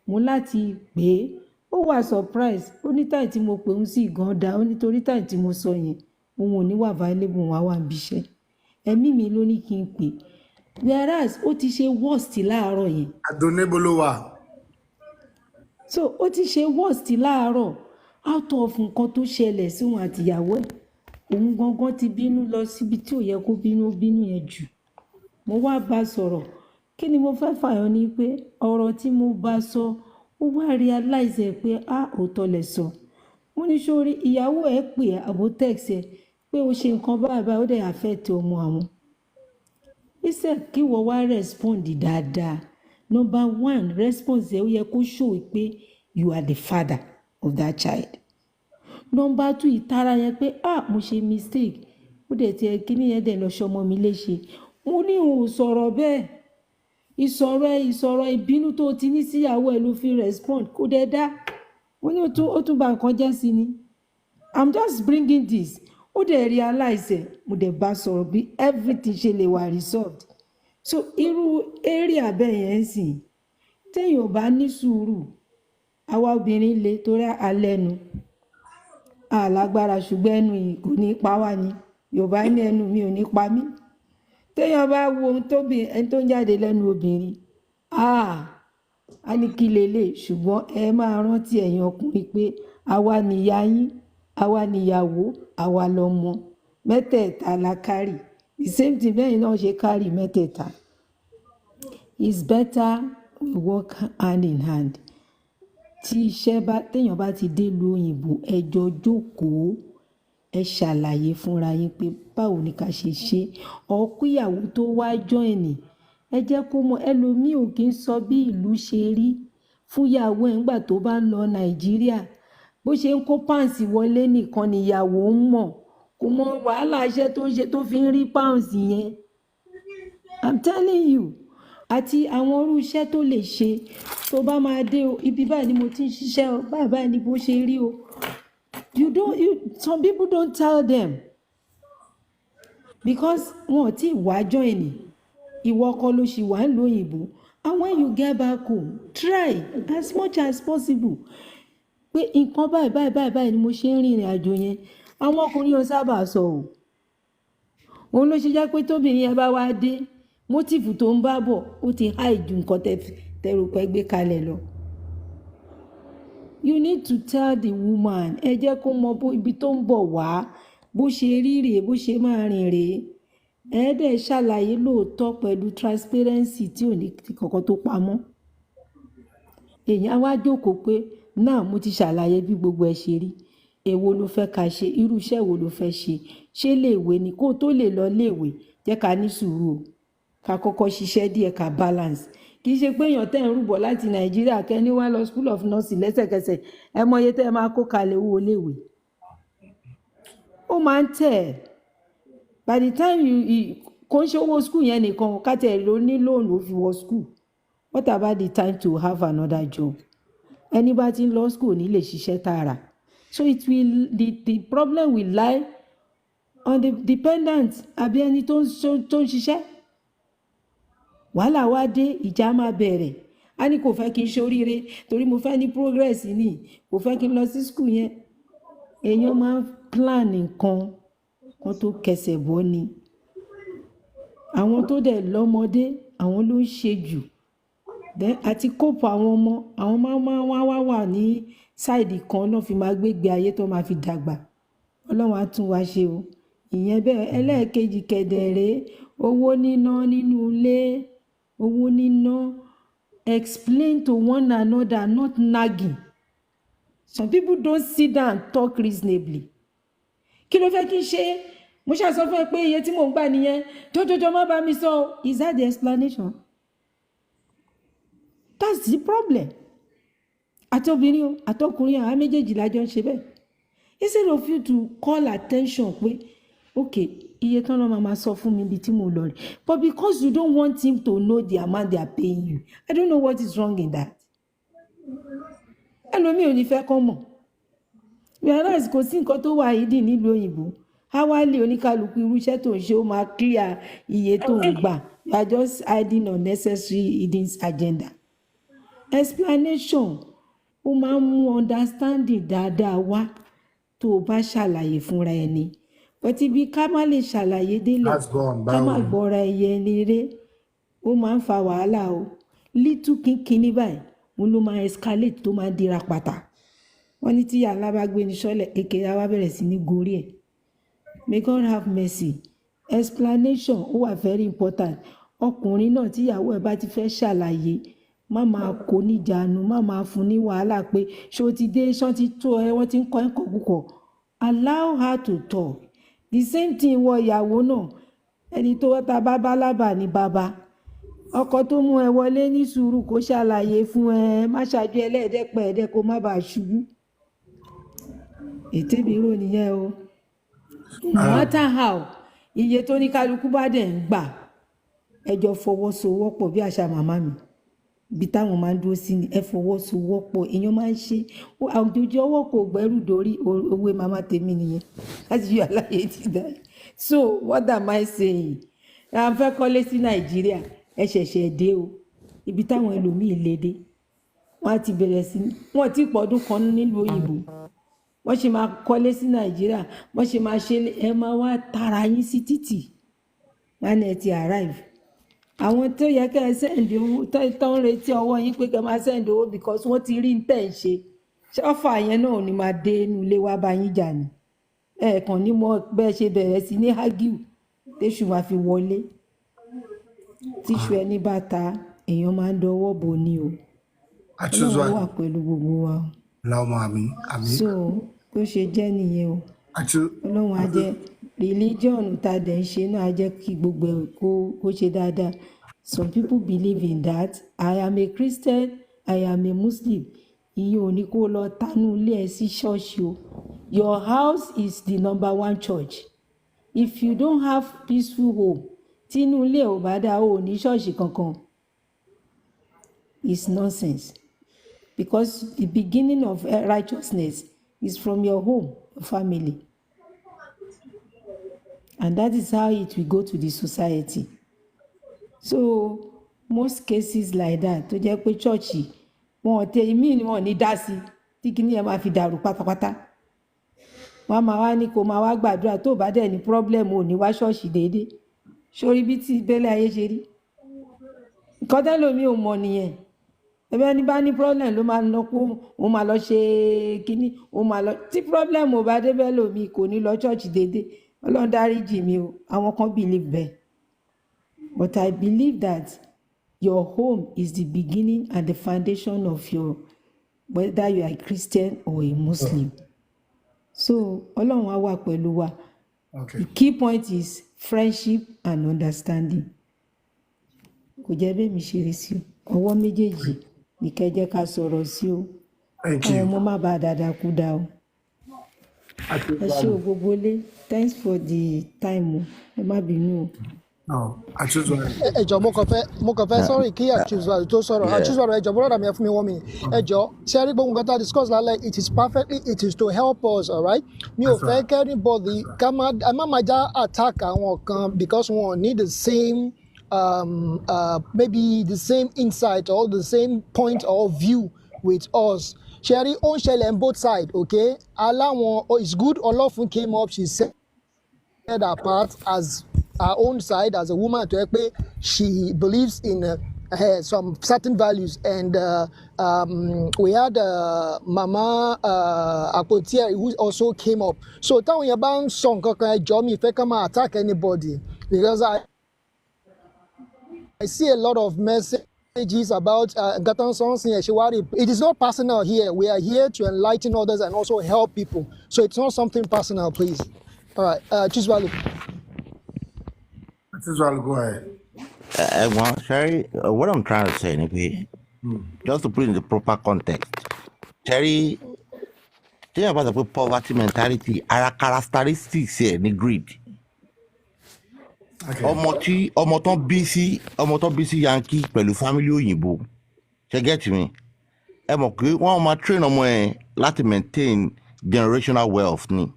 Speaker 7: mo láti pè é ó wà surprise ó ní táì tí mo pè ń sí gan da ó nítorí táì tí mo sọ yẹn òun ò ní wà available wá wà ń bí iṣẹ́ ẹ̀mí mi ló ní kí n pè whereas ó ti ṣe worst láàárọ̀ yẹn.
Speaker 1: àdónébó ló wà.
Speaker 7: so ó ti ṣe worst láàárọ̀ out of nǹkan tó ṣẹlẹ̀ sí òun àtìyàwó ẹ̀ òun gangan ti bínú lọ síbi tí ò yẹ kó bínú yẹn jù mo wá bá sọ̀rọ̀ kí ni mo fẹ́ fàyọ ni pé ọ̀rọ̀ tí mo bá sọ ó wá realize pé òótọ́ lẹ̀ sọ mo ní sórí ìyàwó ẹ̀ pè àbò text ẹ̀ pé ó ṣe nǹkan báyìí ó dẹ̀ affect ọmọ àwọn iṣẹ́ kí wọ́n wá respond dáadáa number 1 response ẹ̀ ó yẹ kó show pé you are the father of that child number 2 ìtara yẹn pé mo ṣe mistake ó dẹ̀ tiẹ̀ kíní yẹn dẹ̀ lọ ṣọmọ mi léṣe mo ní òun sọ̀rọ̀ bẹ́ẹ̀ ìsọ̀rọ̀ ìbínú tó ti ní síyàwó ẹ̀ ló fi respond kó dẹ̀ dá mo ní ó tún bà nǹkan jẹ́ sí ni I'm just bringing this ó dẹ̀ realize ẹ̀ mo dẹ̀ bá sọ̀rọ̀ bí everything ṣe lè wà resolved so irú area bẹ́ẹ̀ yẹn sì téèyàn bá ní sùúrù àwa obìnrin lè torí alẹ́nu alágbára ṣùgbọ́n ẹnu yìí kò ní pa wá ni Yorùbá ní ẹnu mi ò ní pa mí téèyàn bá wo ohun ẹni tó ń jáde lẹ́nu obìnrin á ní kí lélẹ̀ ṣùgbọ́n ẹ máa rántí ẹ̀yin ọkùnrin pé àwa nìyá yín àwa níyàwó àwa lọmọ mẹ́tẹ̀ẹ̀ta la kárì the same thing bẹ́ẹ̀ náà ṣe kárì mẹ́tẹ̀ẹ̀ta it's better we work hand in hand tí téèyàn bá ti dé ìlú òyìnbó ẹ jọ jókòó ẹ ṣàlàyé fúnra yín pé báwo ni ká ṣe ṣe ọkùyàwó tó wá join ẹ jẹ́ kó mọ ẹlòmíì ò kí ń sọ bí ìlú ṣe rí fúnyàwó ẹ̀ ńgbà tó bá ń lọ Nàìjíríà bó ṣe ń kó páǹsì wọlé nìkan níyàwó ń mọ̀ kò mọ wàhálà iṣẹ́ tó ń ṣe tó fi ń rí páǹsì yẹn I'm telling you àti àwọn irú iṣẹ́ tó lè ṣe tó bá máa dé o ibi báyìí ni mo ti ń ṣiṣẹ́ o báyìí ni bó ṣe rí o some people don't tell them because wọn ò tí ì wá join ìwọ kọ́ ló ṣì wà ń lo òyìnbó and when you get back home try as much as possible pé nǹkan báyìí ni mo ṣe ń rìnrìn àjò yẹn àwọn ọkùnrin yóò sábà sọ òun ló ṣe jẹ́ pé tóbìnrin yẹn bá wá dé mótìfù tó ń bá bọ̀ ó ti háì ju nǹkan tẹrù pẹ́ gbé kalẹ̀ lọ. You need to tell the woman ẹ jẹ́ kó mọ ibi tó ń bọ̀ wá bó ṣe rí rèé bó ṣe máa rìn rèé ẹ dẹ̀ ṣàlàyé lóòótọ́ pẹ̀lú transparency tí ò ní kankan tó pamọ́. èèyàn wá jókòó pé náà mo ti ṣàlàyé bí gbogbo ẹ ṣe rí èwo ló fẹ́ ká ṣe irú iṣẹ́ wo ló fẹ́ ṣe léèwé ni kó tó lè lọ léèwé jẹ́ ká ní sùúrù o ká kọ́kọ́ ṣiṣẹ́ díẹ̀ ká balance kì í ṣe pé èèyàn tẹ́ ń rúbọ̀ láti Nàìjíríà kẹ́ni wá lọ school of nursing lẹ́sẹ̀kẹsẹ̀ ẹ mọye tẹ́ ẹ máa kó kalẹ̀ owó léèwé ó máa ń tẹ̀ by the time kò ń ṣe owó school yẹn nìkan kátẹ̀ ló ní loan ó fi wọ school what about the time to have another job ẹni bá ti ń lọ school ní lè ṣiṣẹ́ tààrà so the problem will lie on the dependent àbí ẹni tó ń ṣiṣẹ́ wàhálà wá dé ìjà máa bẹ̀rẹ̀ a ní kò fẹ́ kí n ṣoríire torí mo fẹ́ ní progress ní kò fẹ́ kí n lọ sí school yẹn èèyàn máa ń plan nǹkan kan tó kẹsẹ̀ bọ́ ni àwọn tó dẹ̀ lọ́mọdé àwọn ló ń ṣe jù àti kópa àwọn ọmọ àwọn máa wá wà ní sáìdì kan náà fi máa gbégbé ayé tó máa fi dàgbà Ọlọ́run á tún wá ṣe o ìyẹn bẹ́ẹ̀ ẹlẹ́ẹ̀kejì kẹ̀dẹ̀rẹ́ owó níná nínú ilé owó níná explain to one another not nagging some people don't sit down and talk reasonably kí ló fẹ́ kí n ṣe mo ṣàṣọ fún ẹ pé iye tí mò ń gbà nìyẹn jọjọjọ má bá mi sọ is that the explanation that's the problem àtọbìnrin o àtọkùnrin àwọn méjèèjì lájọ ń ṣe bẹ́ẹ̀ instead of you to call attention pé okay iye tán lọ́ máa sọ fún mi ibi tí mo lọ rí but because you don't want him to know the amount they are paying you I don't know what is wrong in that ẹlòmíì ò ní fẹ́ kọ́ mọ̀ whereas kò sí nǹkan tó wà yìí nílùú òyìnbó háwálì oníkálukú irú iṣẹ́ tó ń ṣe ó máa clear iye tó ń gbà you are just hiding unnecessary hidden agenda explanation ó máa ń mú understanding dáadáa wá tó o bá ṣàlàyé fúnra ẹni but ibi ká má lè ṣàlàyé délẹ̀ ká má gbọ́ra ẹyẹ léré ó máa ń fa wàhálà o little kínkínní báyìí mo ló máa escalate tó máa dira pátá wọ́n ní tí yàrá bá gbé ní sọ́lẹ̀ kékeré á wá bẹ̀rẹ̀ sí ní gorí ẹ̀ may God have mercy explanation ó wà very important ọkùnrin náà tíyàwó ẹ̀ bá ti fẹ́ ṣàlàyé má máa kó níjàánu má máa fún ní wàhálà pé ṣó ti dé ṣán ti tó ẹ wọ́n ti ń kọ́ ẹ̀kọ́ púpọ̀ allow her to talk the same thing wọ ìyàwó náà ẹni tó ta bábá lábà ní bàbá ọkọ tó mú ẹ wọlé ní sùúrù kó ṣàlàyé fún ẹ má ṣáájú ẹlẹ́ẹ̀dẹ́pẹ̀ẹ́dẹ́ kó má bàa ṣubú ètè mi rò nìyẹn o no matter how iye tó ní kálukú bá dẹ̀ ń gbà ẹjọ́ fọwọ́sowọ́pọ̀ bí àṣà màmá mi ibi táwọn máa ń dúró sí ni ẹ fọwọ́sowọ́pọ̀ èèyàn máa ń ṣe àjòjì ọwọ́ kò gbẹ́rù dórí owó màmá tèmi nìyẹn láti fi àlàyé ti dá so what am I saying à ń fẹ́ kọ́lé sí Nàìjíríà ẹ ṣẹ̀ṣẹ̀ dé o ibi táwọn ẹlòmíì lè dé wọ́n á ti bẹ̀rẹ̀ sí wọ́n ti pọ̀dún kan nílùú òyìnbó wọ́n ṣe máa kọ́lé sí Nàìjíríà wọ́n ṣe máa ṣe ẹ máa wá tara yín sí títì wọ́n á ti arrive àwọn tó yẹ kẹ́ ẹ sẹ́ǹdì owó tó ń retí ọwọ́ yín pé kẹ́ máa sẹ́ǹdì owó because wọ́n ti rí ń tẹ̀ ń ṣe ṣọ́fà yẹn náà ni máa dé inú ilé wá bá yín jà ní ẹ̀ẹ̀kan ní mọ́ bẹ́ẹ̀ ṣe bẹ̀rẹ̀ sí ní hagiu téṣù máa fi wọlé tíṣù ẹni bá ta èèyàn máa ń dọwọ́ bò ní o Ọlọ́run wà pẹ̀lú gbogbo wa o.
Speaker 1: Láwọn àmì.
Speaker 7: So bó ṣe jẹ́ nìyẹn o Ọlọ́run á jẹ́ religion tá a dẹ̀ ń ṣe náà á jẹ́ kí gbogbo ẹ̀ kó ṣe dáadáa. Some people believe in that. I am a Christian, I am a Muslim. Ìyẹn ò ní kó lọ tánú ilé ẹ̀ sí ṣọ́ọ̀ṣì o. Your house is the number one church. If you don't have peaceful home, tínú ilé ò bá dáa o ní ṣọ́ọ̀ṣì kankan. It's nonsense. Because the beginning of righteousness is from your home, your family. And that is how it will go to the society. So most cases like that tó jẹ́ pé chọ́ọ̀chì wọn ò tẹ ìmí ni wọn ò ní dá sí tí kìíní ẹ̀ máa fi dàrú pátápátá. Wọ́n máa wá ní kó máa wá gbàdúrà tó bá dẹ̀ ní problem ò ní wá ṣọ́ọ̀ṣì déédéé. Sórí bí tí ìbẹ́lẹ̀ ayé ṣe rí. Nǹkan tẹ́lòmíì ò mọ̀ nìyẹn. Ẹbí ẹni bá ní problem ló máa lọ kó òun máa lọ ṣe kínní òun máa lọ tí problem ò bá débẹ̀ lómi kò ní lọ church déédéé Ọlọ́run dáríjì mi o àwọn kan believe bẹ́ẹ̀ but I believe that your home is the beginning and the foundation of your whether you are a Christian or a Muslim so Ọlọ́run á wà pẹ̀lú wa the key point is friendship and understanding kò jẹ́ bẹ́ẹ̀ mi ṣe rí sí ọwọ́ méjèèjì ní kẹjẹ ká sọ̀rọ̀ sí o àwọn ọmọ má bàa dáadáa kú dá o ẹ ṣé o gbogbo lé thanks for the time o ẹ má bínú o.
Speaker 6: ẹjọ mo kàn fẹ́ sọ̀rọ̀ kí àtúnṣe tó sọ̀rọ̀ àtúnṣe ẹjọ bọ́lá mi ẹ fún mi 1 minute ẹjọ ṣe rí gbogbo nǹkan tá a discuss lálẹ́ it is to help us alright mi ò fẹ́ kẹ́ anybody ká má máa já attack àwọn kan because wọn need the same. Maybe the same insight or the same point of view with us. Sherry on shell on both sides, okay? Allow it's good. Olofun came up, she said her part as her own side as a woman to she believes in some certain values. And we had Mama Apotier who also came up. So tell me about song Jomi if I come attack anybody, because I see a lot of messages about Gatan songs in Shiwari. It is not personal here. We are here to enlighten others and also help people. So it's not something personal, please. All right, Chiswalu.
Speaker 1: Chiswalu, go ahead.
Speaker 4: Well, Sherry, what I'm trying to say, anyway, just to put in the proper context, Sherry, think about the poverty mentality, our characteristics here, the greed. Ọmọ tán bí sí Yankee pẹ̀lú family òyìnbó, ṣe get me? Ẹ mọ̀ pé wọ́n máa train ọmọ ẹ̀ láti maintain generational wealth ni.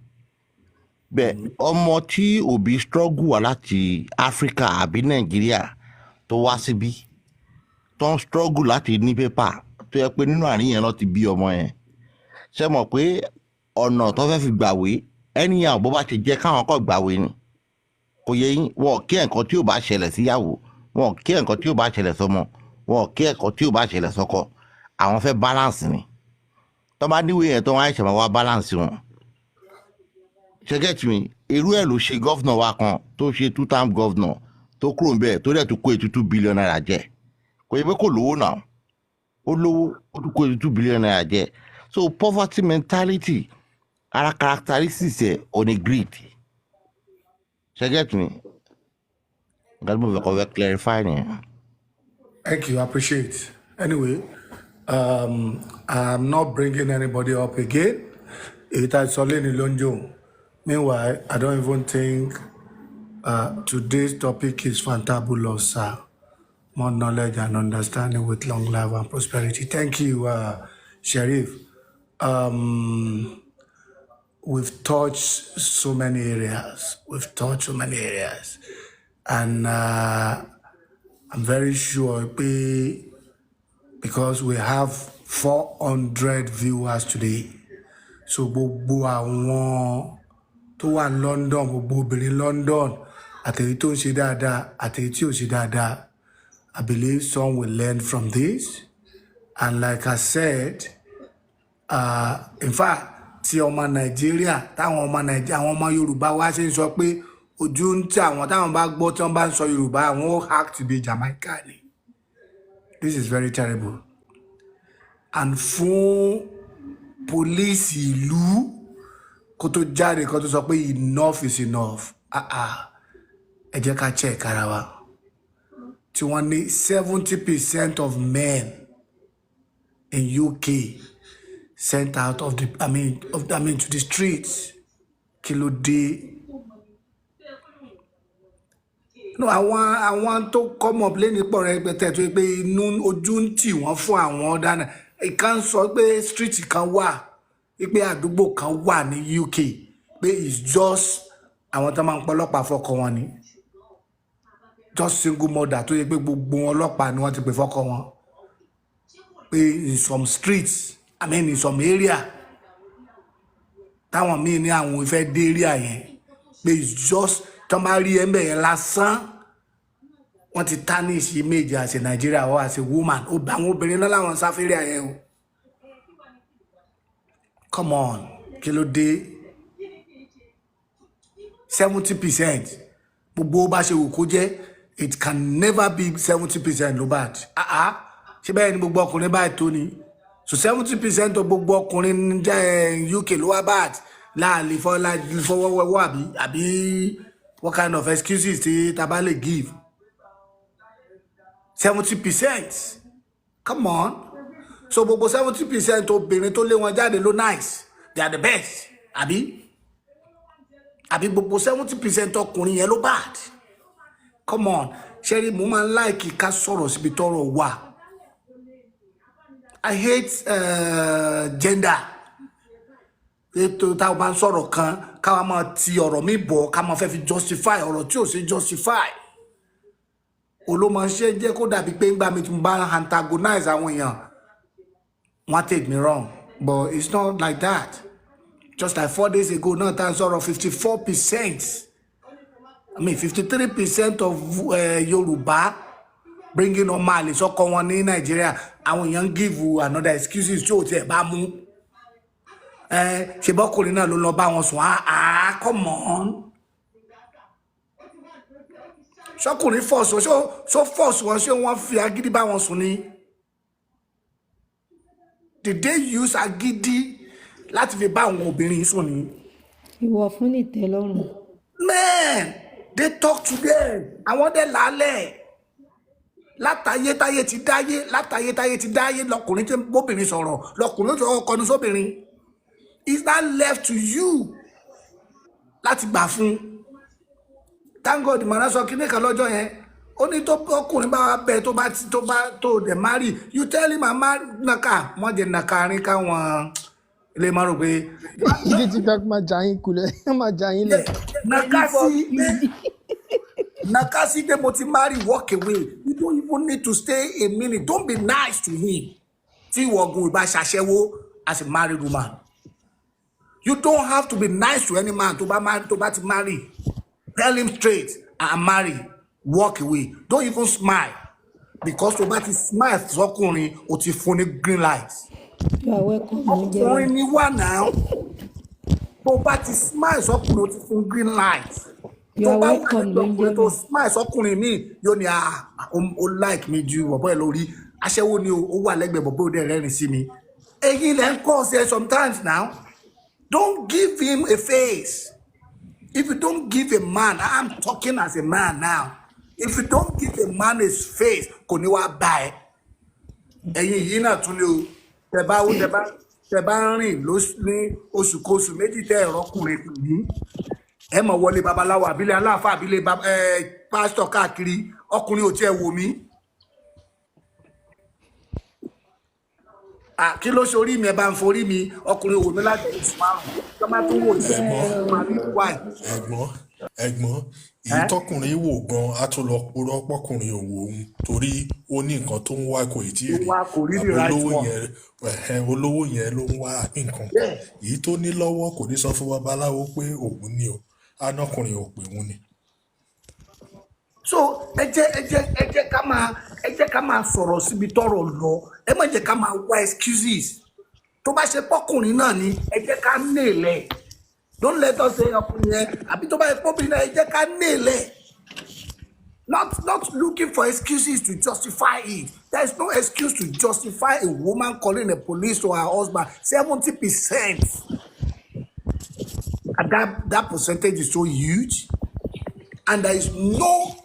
Speaker 4: Bẹ́ẹ̀ ọmọ tí òbí struggle wá láti Africa àbí Nàìjíríà tó wá síbí tó ń struggle láti ní paper tó yẹ pé nínú àárín yẹn náà ti bí ọmọ yẹn. Ṣé mọ̀ pé ọ̀nà tó fẹ́ fi gbàwé anyhow bó bá ti jẹ́ káwọn kọ́ gbàwé ni. Kò yẹ yín wọn kí nǹkan tí ò bá ṣẹlẹ̀ síyàwó, wọn kí nǹkan tí ò bá ṣẹlẹ̀ sọ́mọ, wọn kí nǹkan tí ò bá ṣẹlẹ̀ sọ́kọ. Àwọn fẹ́ balance ni. Tó bá níwèé yẹn tó wọ́n á ṣe máa wá balance wọn. Ṣé get me? Irú ẹ̀ ló ṣe governor wa kan tó ṣe 2-term governor tó kúrò ń bẹ̀ tó dẹ̀ tó kó 82 billion naira jẹ. Kò yẹ pé kò lówó náà. Ó lówó ó tó kó 82 billion naira jẹ. So poverty mentality ara characteristics ẹ̀ on a greed. Ṣé get me? That move I clarify it.
Speaker 1: Thank you, I appreciate. Anyway, I'm not bringing anybody up again. It has only Lonjo. Meanwhile, I don't even think today's topic is fantabulous, sir. More knowledge and understanding with long life and prosperity. Thank you, Sheriff. We've touched so many areas. And I'm very sure because we have 400 viewers today. So gbogbo àwọn tó wà ní London, gbogbo obìnrin London, àtèyí tó ń ṣe dáadáa, àtèyí tí ò ṣe dáadáa, I believe some will learn from this. And like I said, in fact, tí ọmọ Nàìjíríà, táwọn ọmọ Yorùbá wá ṣe ń sọ pé ojú ń tí àwọn táwọn bá gbọ́ tí wọ́n bá ń sọ Yorùbá àwọn ó hack to be Jamaica ni. This is very terrible. And fún police ìlú kó tó jáde kó tó sọ pé enough is enough. Ẹ jẹ́ ká check ara wa. Tí wọ́n ní 70% of men in UK sent out of the to the streets. Kí ló dé? No, àwọn tó come up lẹ́ni pọ̀ rẹpẹtẹ tó pé inú ojú ń tì wọ́n fún àwọn ọ̀daràn. Ìkan sọ pé street kan wà, pé àdúgbò kan wà ní UK, pé it's just àwọn tó máa ń pọlọ́pàá fọ́kọ wọn ni. Just single mother tó yẹ pé gbogbo ọlọ́pàá ni wọ́n ti pè fọ́kọ wọn. Pé in some streets, in some area, táwọn míì ní àwọn ìfẹ́ dé area yẹn, pé it's just tó máa rí ẹ̀mbẹ̀ yẹn lásán wọ́n ti tarnish image as a Nigeria or as a woman. Àwọn obìnrin náà láwọn sáfẹ́rẹ́ yẹn o. Come on, kí ló dé? 70%. Gbogbo bá ṣe wù kó jẹ́, it can never be 70% ló bad. Ṣé bẹ́ẹ̀ ni gbogbo ọkùnrin báyìí tó ni? So 70% of gbogbo ọkùnrin ní UK ló wá bad. Láàlè fọwọ́wọ́wọ́ àbí what kind of excuses tí taba lè give? 70%. Come on. So gbogbo 70% obìnrin tó lé wọn jáde ló nice. They are the best. Àbí gbogbo 70% ọkùnrin yẹn ló bad. Come on. Sherry, mo máa ń like ká sọ̀rọ̀ síbi tọ́rọ̀ wà. I hate gender. Ètò tá a bá ń sọ̀rọ̀ kan ká máa ti ọ̀rọ̀ mi bọ̀ ká máa fẹ́ fi justify ọ̀rọ̀ tí ò sí justify. Olómọ ṣe jẹ́ kó dàbí pé ńgbà mi tí mo bá antagonize àwọn èèyàn. Wọ́n take me wrong, but it's not like that. Just like 4 days ago, náà tá a sọ̀rọ̀ 54%. 53% of Yorùbá bringing on máa lè sọ́kọ wọn ní Nàìjíríà àwọn èèyàn give another excuses tí ò tiẹ̀ bá mú ṣe bọ́kùnrin náà ló lọ bá wọn sùn come on ṣọkùnrin fọ́ọ̀sì ṣó fọ́ọ̀sì wọn ṣé wọ́n fi agídí bá wọn sùn ni did they use agídí láti fi bá àwọn obìnrin sùn ni.
Speaker 7: ìwọ fún ìtẹ́lọ́rùn.
Speaker 1: man they talk to them àwọn dẹ̀ lálẹ́ látayétáyé ti dáyé lọkùnrin tí bóbìnrin sọ̀rọ̀ lọkùnrin tó kọnu sóbìnrin is that left to you láti gbà fún. Thank God màá sọ kíní kan lọ́jọ́ yẹn ó ní tó ọkùnrin bá bẹ tó dẹ̀ marry you tell him àmà nàka wọ́n jẹ nàka rin káwọn ilé máa rò pé.
Speaker 6: ìdí tí fẹ́ máa jà yín kulẹ̀ máa jà yín lẹ̀.
Speaker 1: nàka sí pé mo ti marry walk away you don't even need to stay a minute don't be nice to him tí ìwọ̀gùn ìbá ṣàṣẹ́wó as a married woman you don't have to be nice to any man tó bá ti marry. Tell him straight, I'm married. Walk away. Don't even smile. Because tó bá ti smile sọ́kùnrin, o ti fún ní green light.
Speaker 7: You are welcome.
Speaker 1: Ọkùnrin ni wà náà. Tó bá ti smile sọ́kùnrin, o ti fún green light.
Speaker 7: You are welcome.
Speaker 1: Tó smile sọ́kùnrin mi, yóò ní o like me ju bọ̀bọ̀ ẹ̀ lórí. Aṣẹ́wó ni o wà lẹ́gbẹ̀ẹ́ bọ̀bọ̀ òde rẹ́rìn sí mi. Èyí lẹ́ ń kọ́ ṣe sometimes now. Don't give him a face. If you don't give a man, I'm talking as a man now. If you don't give a man his face, kò ní wá bá ẹ. Ẹ̀yin yìí náà tún ní o. Tẹ́ bá rìn ní oṣù kóṣù méjì tẹ́ ẹ̀rọ ọkùnrin kù ní. Ẹ mọ̀ wọlé babaláwo àbílẹ̀ aláàfáà àbílẹ̀ pásítọ̀ káàkiri ọkùnrin ò tiẹ̀ wò mí. Kí ló ṣe orí mi ẹ bá ń forí mi ọkùnrin wò mí láti oṣù márùn-ún tó máa tún wò ní
Speaker 10: ẹ̀gbọ́n èyí tọkùnrin wò gan á tún lọ purọ́ pọkùnrin òwò òun torí ó ní nǹkan tó ń wá kò tí ì rí olówó yẹn ló ń wá nǹkan èyí tó ní lọ́wọ́ kò ní sọ fún babaláwo pé òun ni o anọkùnrin ò pè òun ni.
Speaker 1: So ẹ jẹ́ ká máa sọ̀rọ̀ síbi tọ́rọ̀ lọ ẹ má jẹ́ ká máa wá excuses tó bá ṣe pọ́kùnrin náà ni ẹ jẹ́ ká nílẹ̀ don't let us say ọkùnrin yẹn àbí tó bá ṣe pọ́kùnrin náà ẹ jẹ́ ká nílẹ̀ not looking for excuses to justify it. There is no excuse to justify a woman calling the police to her husband 70%. And that percentage is so huge. And there is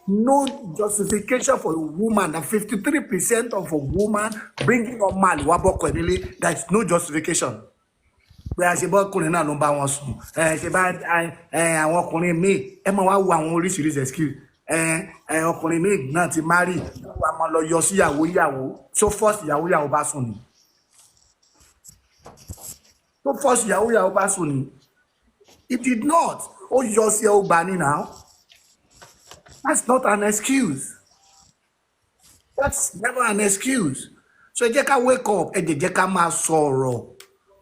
Speaker 1: no justification for a woman that 53% of a woman bringing on Mali waboko emile. There is no justification. Pé a ṣe bọ́ ọkùnrin náà ló ń bá wọn sùn ṣe bá àwọn ọkùnrin míì ẹ máa wá wo àwọn oríṣiríṣi excuse ọkùnrin míì náà ti marry wà máa lọ yọ sí ìyàwó so first ìyàwó bá sùn ni so first ìyàwó bá sùn ni it did not ó yọ sí ẹ ó gbà ní now. That's not an excuse. That's never an excuse. So ẹ jẹ́ ká wake up, ẹ jẹ́ ká máa sọ̀rọ̀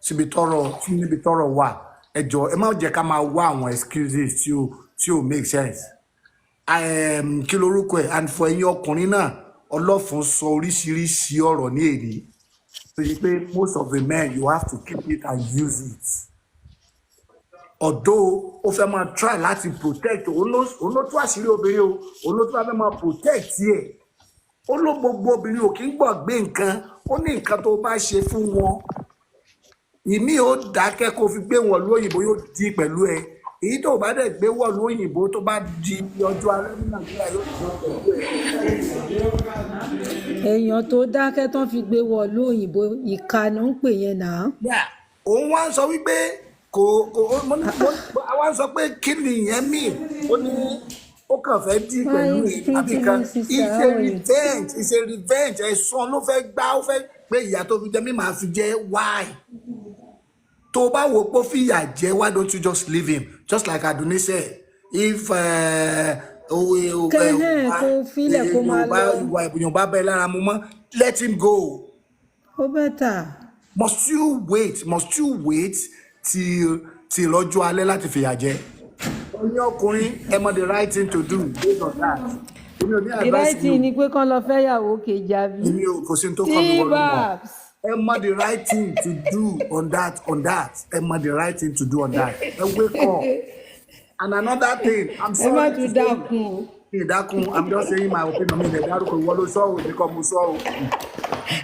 Speaker 1: síbi tọ́rọ̀ wà. Ẹ jọ̀ọ́ ẹ má jẹ́ ká máa wá àwọn excuses tí ó make sense. Kí lorúkọ ẹ̀ and for ẹ̀yin ọkùnrin náà ọlọ́fun sọ oríṣiríṣi ọ̀rọ̀ ní èdè. So you pé most of the men you have to keep it and use it. Although ó fẹ́ máa try láti protect òun ló tú àṣírí obìnrin o òun ló tú fẹ́ máa protect ẹ̀ ó ló gbogbo obìnrin ò kí ń gbàgbé nǹkan ó ní nǹkan tó bá ṣe fún wọn ìmí ò dákẹ́ kó fi gbé wọn lóyìnbó yóò di pẹ̀lú ẹ èyí tó bá dẹ̀ gbé wọn lóyìnbó tó bá di ọjọ́ alẹ́ ní Nàìjíríà yóò di pẹ̀lú ẹ.
Speaker 7: èèyàn tó dákẹ́ tán fi gbé wọn lóyìnbó ìka ló ń pè yẹn náà.
Speaker 1: òun wá ń sọ wípé àwa sọ pé kí ni ìyẹn mí ó ní ó kàn fẹ́ dí pẹ̀lú àbí kan it's a revenge ẹ̀sán ló fẹ́ gbá ó fẹ́ pé ìyá tó fi jẹ mí máa fi jẹ why tó bá wò pé ó fi ìyà jẹ why don't you just leave him just like Adunni said if ìwà ìbùyàn bá bẹ lára mu mọ́ let him go.
Speaker 7: ó bẹ́tà.
Speaker 1: must you wait till lọ́jọ́ alẹ́ láti fìyà jẹ. Oyin ọkùnrin ẹ mọ the right thing to do based on that. èmi ò ní
Speaker 7: the
Speaker 1: advice
Speaker 7: right
Speaker 1: you
Speaker 7: thing ni pé kán lọ fẹ́ yàwó kejì àbí.
Speaker 1: èmi ò kò sí ní tó kọ́ mi wọ́n mọ̀
Speaker 7: T-Babs.
Speaker 1: ẹ mọ the right thing to do on that ẹ mọ the right thing to do on that ẹ wake up and another thing I'm
Speaker 7: ẹ má
Speaker 1: sorry
Speaker 7: tún dákun o.
Speaker 1: ìdákun I'm just saying my opinion mi ìdẹ̀ dárúkọ ìwọ ló sọ òní kan mo sọ o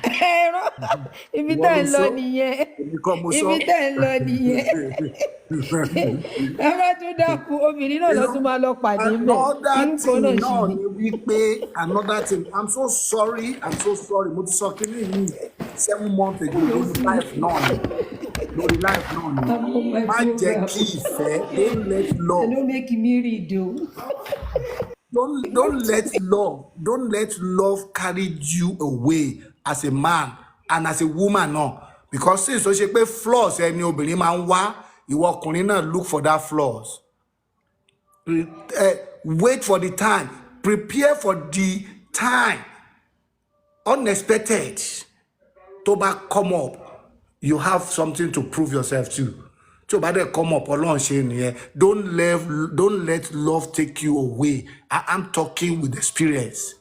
Speaker 7: ẹ̀rọ ibi
Speaker 1: ìwọ
Speaker 7: tẹ́
Speaker 1: ló
Speaker 7: ń lọ
Speaker 1: sọ
Speaker 7: nìyẹn
Speaker 1: èmi kan mo sọ
Speaker 7: ibi tẹ́ ń lọ nìyẹn ẹ má tún dákun obìnrin náà lọ tún máa lọ pàdé mẹ́
Speaker 1: another
Speaker 7: irú kan
Speaker 1: thing
Speaker 7: náà
Speaker 1: náà
Speaker 7: sì ni.
Speaker 1: ni wípé another thing I'm so sorry mo ti sọ kí ni 7 months ago lórí life náà ni má jẹ́ kí ìfẹ́ don't let love.
Speaker 7: no make me read o.
Speaker 1: Don't let love carry you away as a man and as a woman no because since o ṣe pé flaws ẹni obìnrin máa ń wá ìwọ ọkùnrin náà look for that flaws wait for the time prepare for the time unexpected tó bá come up you have something to prove yourself to. tí o bá dẹ̀ come up ọlọ́run ṣe nìyẹn don't let love take you away I'm talking with experience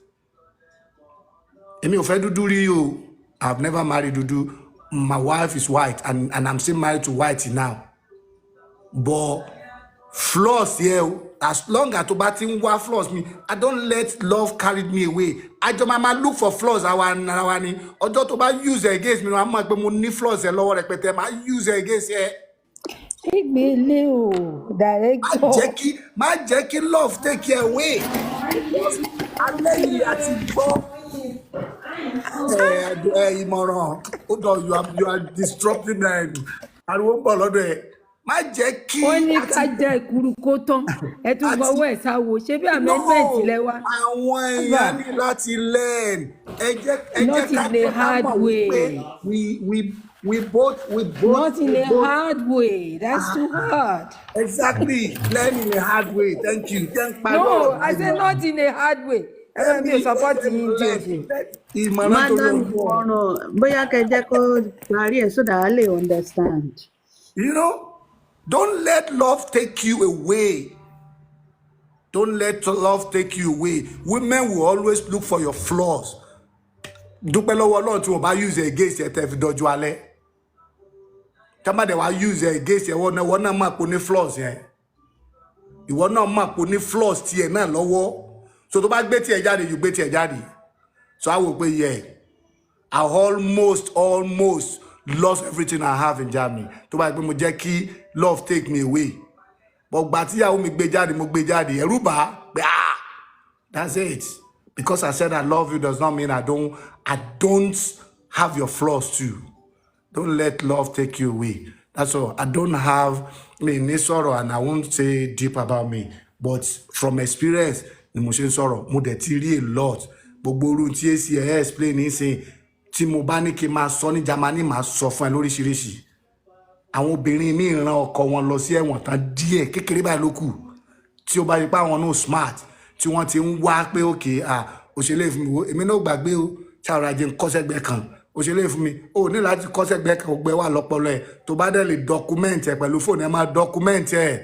Speaker 1: èmi ò fẹ́ dúdú rí o I've never married dúdú my wife is white and I'm still married to white now but flaws here as long as tó bá ti ń wá flaws mi I don't let love carry me away àjọ máa look for flaws àwa ni ọjọ́ tó bá use it against me wọ́n á mọ̀ pé mo ní flaws ẹ̀ lọ́wọ́ rẹpẹtẹ máa use it against ẹ̀.
Speaker 7: ìgbélé o director.
Speaker 1: má jẹ́ kí love take you away. alẹ́ yìí àti gbọ́ ìmọ̀ràn ó dọ̀ you are disrupting ariwo ń bọ̀ lọ́dọ̀ ẹ̀ má jẹ́ kí.
Speaker 7: wọ́n ní ká jẹ́ ìkúrú kó tán ẹ tún gbọ́wọ́ ẹ̀ sáwo ṣé bí amendment lẹ́wà.
Speaker 1: àwọn èèyàn ní láti learn ẹ jẹ́ ká
Speaker 7: not in a hard way.
Speaker 1: We both
Speaker 7: not in a hard way. That's too hard.
Speaker 1: Exactly. Learn in a hard way. Thank you.
Speaker 7: No, I said not in a hard way. Let me support you.
Speaker 9: Madam, bóyá kẹ́ jẹ́ kó parí ẹ̀ so that I lè understand.
Speaker 1: You know, don't let love take you away. Don't let love take you away. Women will always look for your flaws. Dúpẹ́ lọ́wọ́ Ọlọ́run tí wọ́n bá use it against ẹ̀ tẹ́ fi dọ́jú alẹ́. Somebody will use it against you. One náà máa kó ní flaws yẹn. Ìwọ náà máa kó ní flaws tiẹ̀ náà lọ́wọ́. So tó bá gbé tiẹ̀ jáde, you gbé tiẹ̀ jáde. So I will pay yeah. I almost lost everything I have in Germany. Tó bá gbé mo jẹ́ kí love take me away. But gbà tí ìyàwó mi gbé jáde, mo gbé jáde. Ẹ̀rù bà, that's it. Because I said I love you does not mean I don't have your flaws too. Don't let love take you away. That's all. I don't have any sorrow and I won't say deep about me. But from experience, ni mo ṣe ń sọ̀rọ̀, mo dẹ̀ ti rí a lot. Gbogbo orun tí AC explain nísìn tí mo bá ní kí n máa sọ ní Germany máa sọ fún ẹ lóríṣiríṣi. Àwọn obìnrin míì rán ọkọ wọn lọ sí ẹ̀wọ̀n tán díẹ̀ kékeré báyìí ló kù. Tí ó bá rí pé àwọn náà smart tí wọ́n ti ń wá pé okay òṣèlè fún mi èmi náà gbàgbé o ṣàrà jẹ́ ń kọ́sẹ́gbẹ́ kan òṣèlè fún mi ó ní láti kọ́sẹ́gbẹ́ kan ògbẹ́ wà lọ́pọlọ ẹ̀ tó bá dẹ̀ lè document ẹ̀ pẹ̀lú fóònù ẹ̀ máa document ẹ̀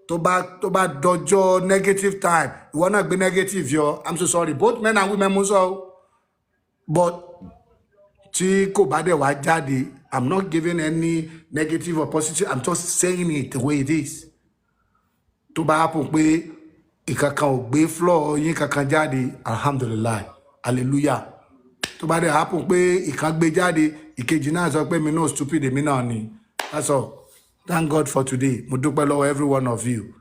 Speaker 1: tó bá dọjọ́ negative time ìwọ náà gbé negative yọ I'm so sorry both men and women mo sọ but tí kò bá dẹ̀ wá jáde I'm not giving any negative or positive I'm just saying it the way it is tó bá happen pé ìkankan ò gbé floor yín kankan jáde alhamdulillah hallelujah tó bá dẹ̀ happen pé ìkan gbé jáde ìkejì náà sọ pé mi náà stupid èmi náà ni that's all thank God for today mo dúpẹ́ lọ́wọ́ every one of you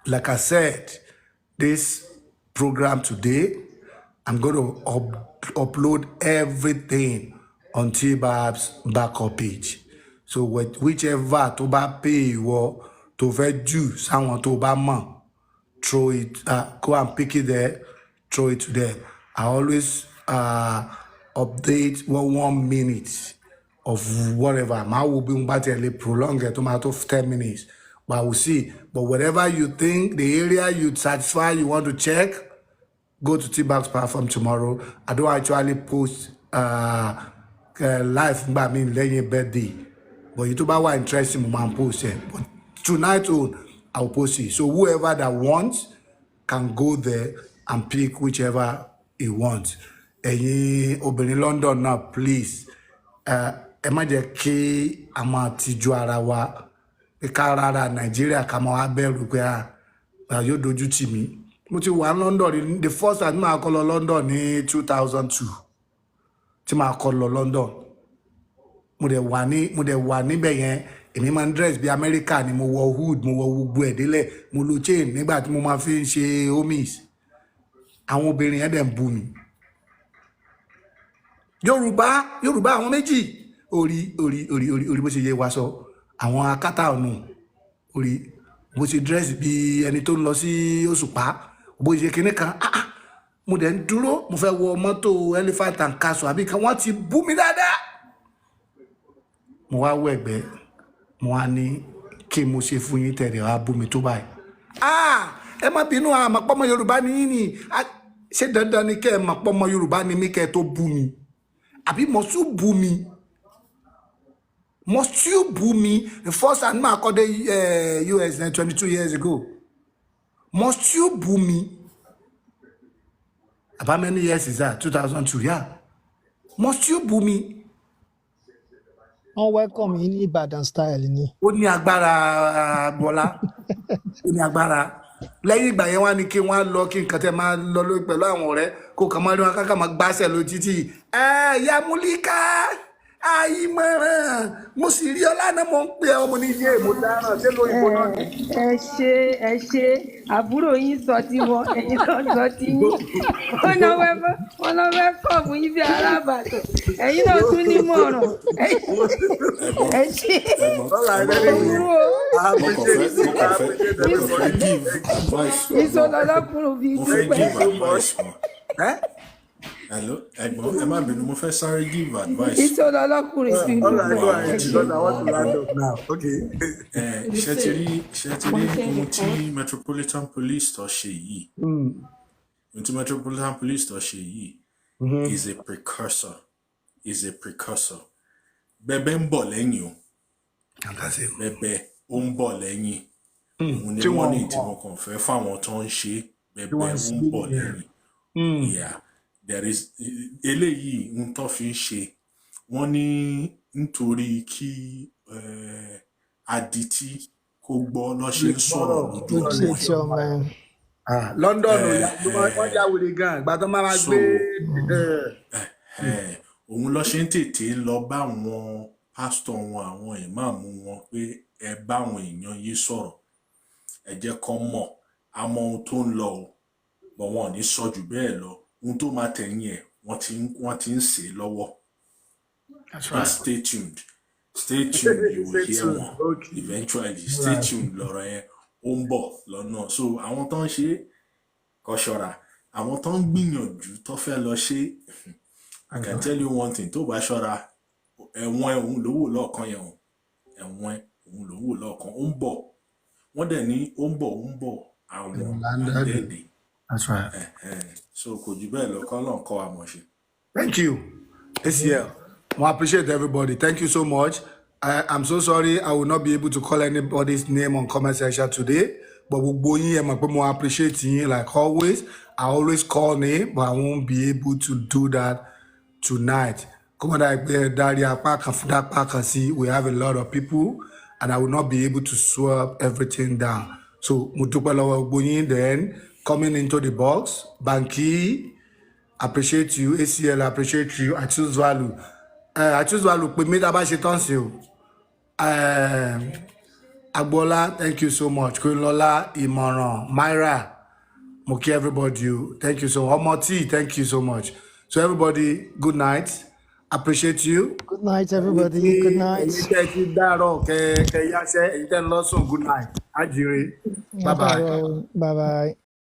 Speaker 1: like I said this program today I'm going to upload everything on T-Babs backup page so whichever tó bá pay ìwọ tó fẹ́ jù sáwọn tó bá mọ̀ throw it go and pick it there throw it to them I always update 1 minute of whatever my will be prolong it to 10 minutes but we'll see but whatever you think the area you satisfy you want to check go to T-Babs platform tomorrow I don't actually post live by me lẹ́yìn birthday but you too bad interesting man post it but tonight I'll post it so whoever that wants can go there and pick whichever he wants. Ẹ̀yin obìnrin London now, please. Ẹ má jẹ́ kí a máa tijú ara wa. Ká rárá Nàìjíríà ká máa wá bẹ̀rù pé yóò dojú tì mí. Mo ti wà ní London the first time máa kọ́ lọ London ní 2002 tí máa kọ́ lọ London. Mo dẹ̀ wà níbẹ̀ yẹn èmi máa ń dress bí America ni mo wọ hood mo wọ gbogbo ẹ̀ délẹ̀ mo lo chain nígbà tí mo máa fi ń ṣe homies. Àwọn obìnrin yẹn dẹ̀ ń bú mi. Yorùbá àwọn méjì orí bó ṣe yẹ wá sọ àwọn akátá ọ̀nà orí bó ṣe dress bí ẹni tó ń lọ sí Òṣùpá bó ṣe kinní kan mo dẹ̀ ń dúró mo fẹ́ wọ mọ́tò Elephant and Castle àbí kan wọ́n ti bú mi dáadáa. Mo wá wọ ẹ̀gbẹ́ mo wá ní kí mo ṣe fún yín tẹ̀lé wá bú mi tó báyìí. Ẹ má bínú àmọ̀pọ̀mọ Yorùbá ni yín ni ṣé dandan ni kẹ́ ẹ mọ̀pọ̀mọ Yorùbá ni mí kẹ́ ẹ tó bú mi àbí must you bú mi? Must you boo me? The first time I called the US 22 years ago. Must you boo me? About many years is that? 2002, yeah. Must you boo me?
Speaker 6: Wọ́n welcome yín ní Ìbàdàn style ni.
Speaker 1: Ó ní agbára Bọ́lá. Ó ní agbára. Lẹ́yìn ìgbà yẹn wá ní kí wọ́n lọ kí nǹkan tẹ́ máa lọ lórí pẹ̀lú àwọn ọ̀rẹ́ kó kàn máa rí wọn káká máa gbáṣẹ́ lójú títì. Ya Múlíkà. Àìmọ̀ràn mo sì rí ọlá náà mo ń pè ọmọ ní ilé mo dáràn ṣé lóyìnbó náà ni.
Speaker 7: ẹ ṣe àbúrò yín sọ tí wọn ẹ̀yin náà sọ tí yín wọn náà fẹ́ kọ̀ fún yín bí alábàtọ̀ ẹ̀yin náà tún ní mọ̀ràn ẹ ṣe òwúrò ìsọlọlọkùnrin bíi dúpẹ́.
Speaker 10: Hello, ẹ̀gbọ́n ẹ má bínú mo fẹ́ sáré give advice.
Speaker 7: Ìṣòro ọlọ́kùnrin sí ìlú.
Speaker 10: Ṣé ti rí ohun tí Metropolitan Police tó ṣe yìí? Ohun tí Metropolitan Police tó ṣe yìí is a precursor. Bẹ́bẹ́ ń bọ̀ lẹ́yìn o. Bẹ́bẹ́ ó ń bọ̀ lẹ́yìn. Òun ni wọ́n ní tí mo kàn fẹ́ fáwọn tó ń ṣe bẹ́bẹ́ ó ń bọ̀ lẹ́yìn. Yeah. There is eléyìí ń tó fi ń ṣe wọ́n ní nítorí kí adití kó gbọ́ lọ́ ṣe ń sọ̀rọ̀ lójú ọmọ.
Speaker 1: London wọ́n já wèrè gan ìgbà tó máa gbé.
Speaker 10: Òun lọ́ ṣe ń tètè lọ bá àwọn pásítọ̀ wọn àwọn ìmáàmù wọn pé ẹ bá àwọn èèyàn yìí sọ̀rọ̀ ẹ jẹ́ kó mọ̀ àmọ́ ohun tó ń lọ o bọ̀ wọn ò ní sọ jù bẹ́ẹ̀ lọ. Ohun tó máa tẹ̀yìn ẹ̀ wọ́n ti ń sè é lọ́wọ́. Stay tuned you will hear more eventually stay tuned lọ́rọ̀ yẹn ó ń bọ̀ lọ́nà so àwọn tó ń ṣe kó ṣọ́ra àwọn tó ń gbìyànjú tó fẹ́ lọ ṣe I can tell you one thing tó bá ṣọ́ra ẹ̀wọ̀n òun lówó lọ́ọ̀kan yẹn o ẹ̀wọ̀n òun lówó lọ́ọ̀kan ó ń bọ̀ wọ́n dẹ̀ ní ó ń bọ̀ àwọn àdẹ́ẹ̀dẹ̀.
Speaker 1: That's right.
Speaker 10: So could you better look along call Amoshi?
Speaker 1: Thank you. ACL. I appreciate everybody. Thank you so much. I'm so sorry I will not be able to call anybody's name on comment section today. But we appreciate you like always. I always call name, but I won't be able to do that tonight. Come on, we have a lot of people and I will not be able to swap everything down. So then coming into the box, Banky, appreciate you. ACL, appreciate you. I choose value. Put me that by Agbola, thank you so much. Lola, Imoran, Myra, Moki, everybody. Thank you so much. Omoti, thank you so much. So everybody, good night. Appreciate you.
Speaker 6: Good night, everybody. Good night.
Speaker 1: Good night. Bye bye.
Speaker 6: Bye bye.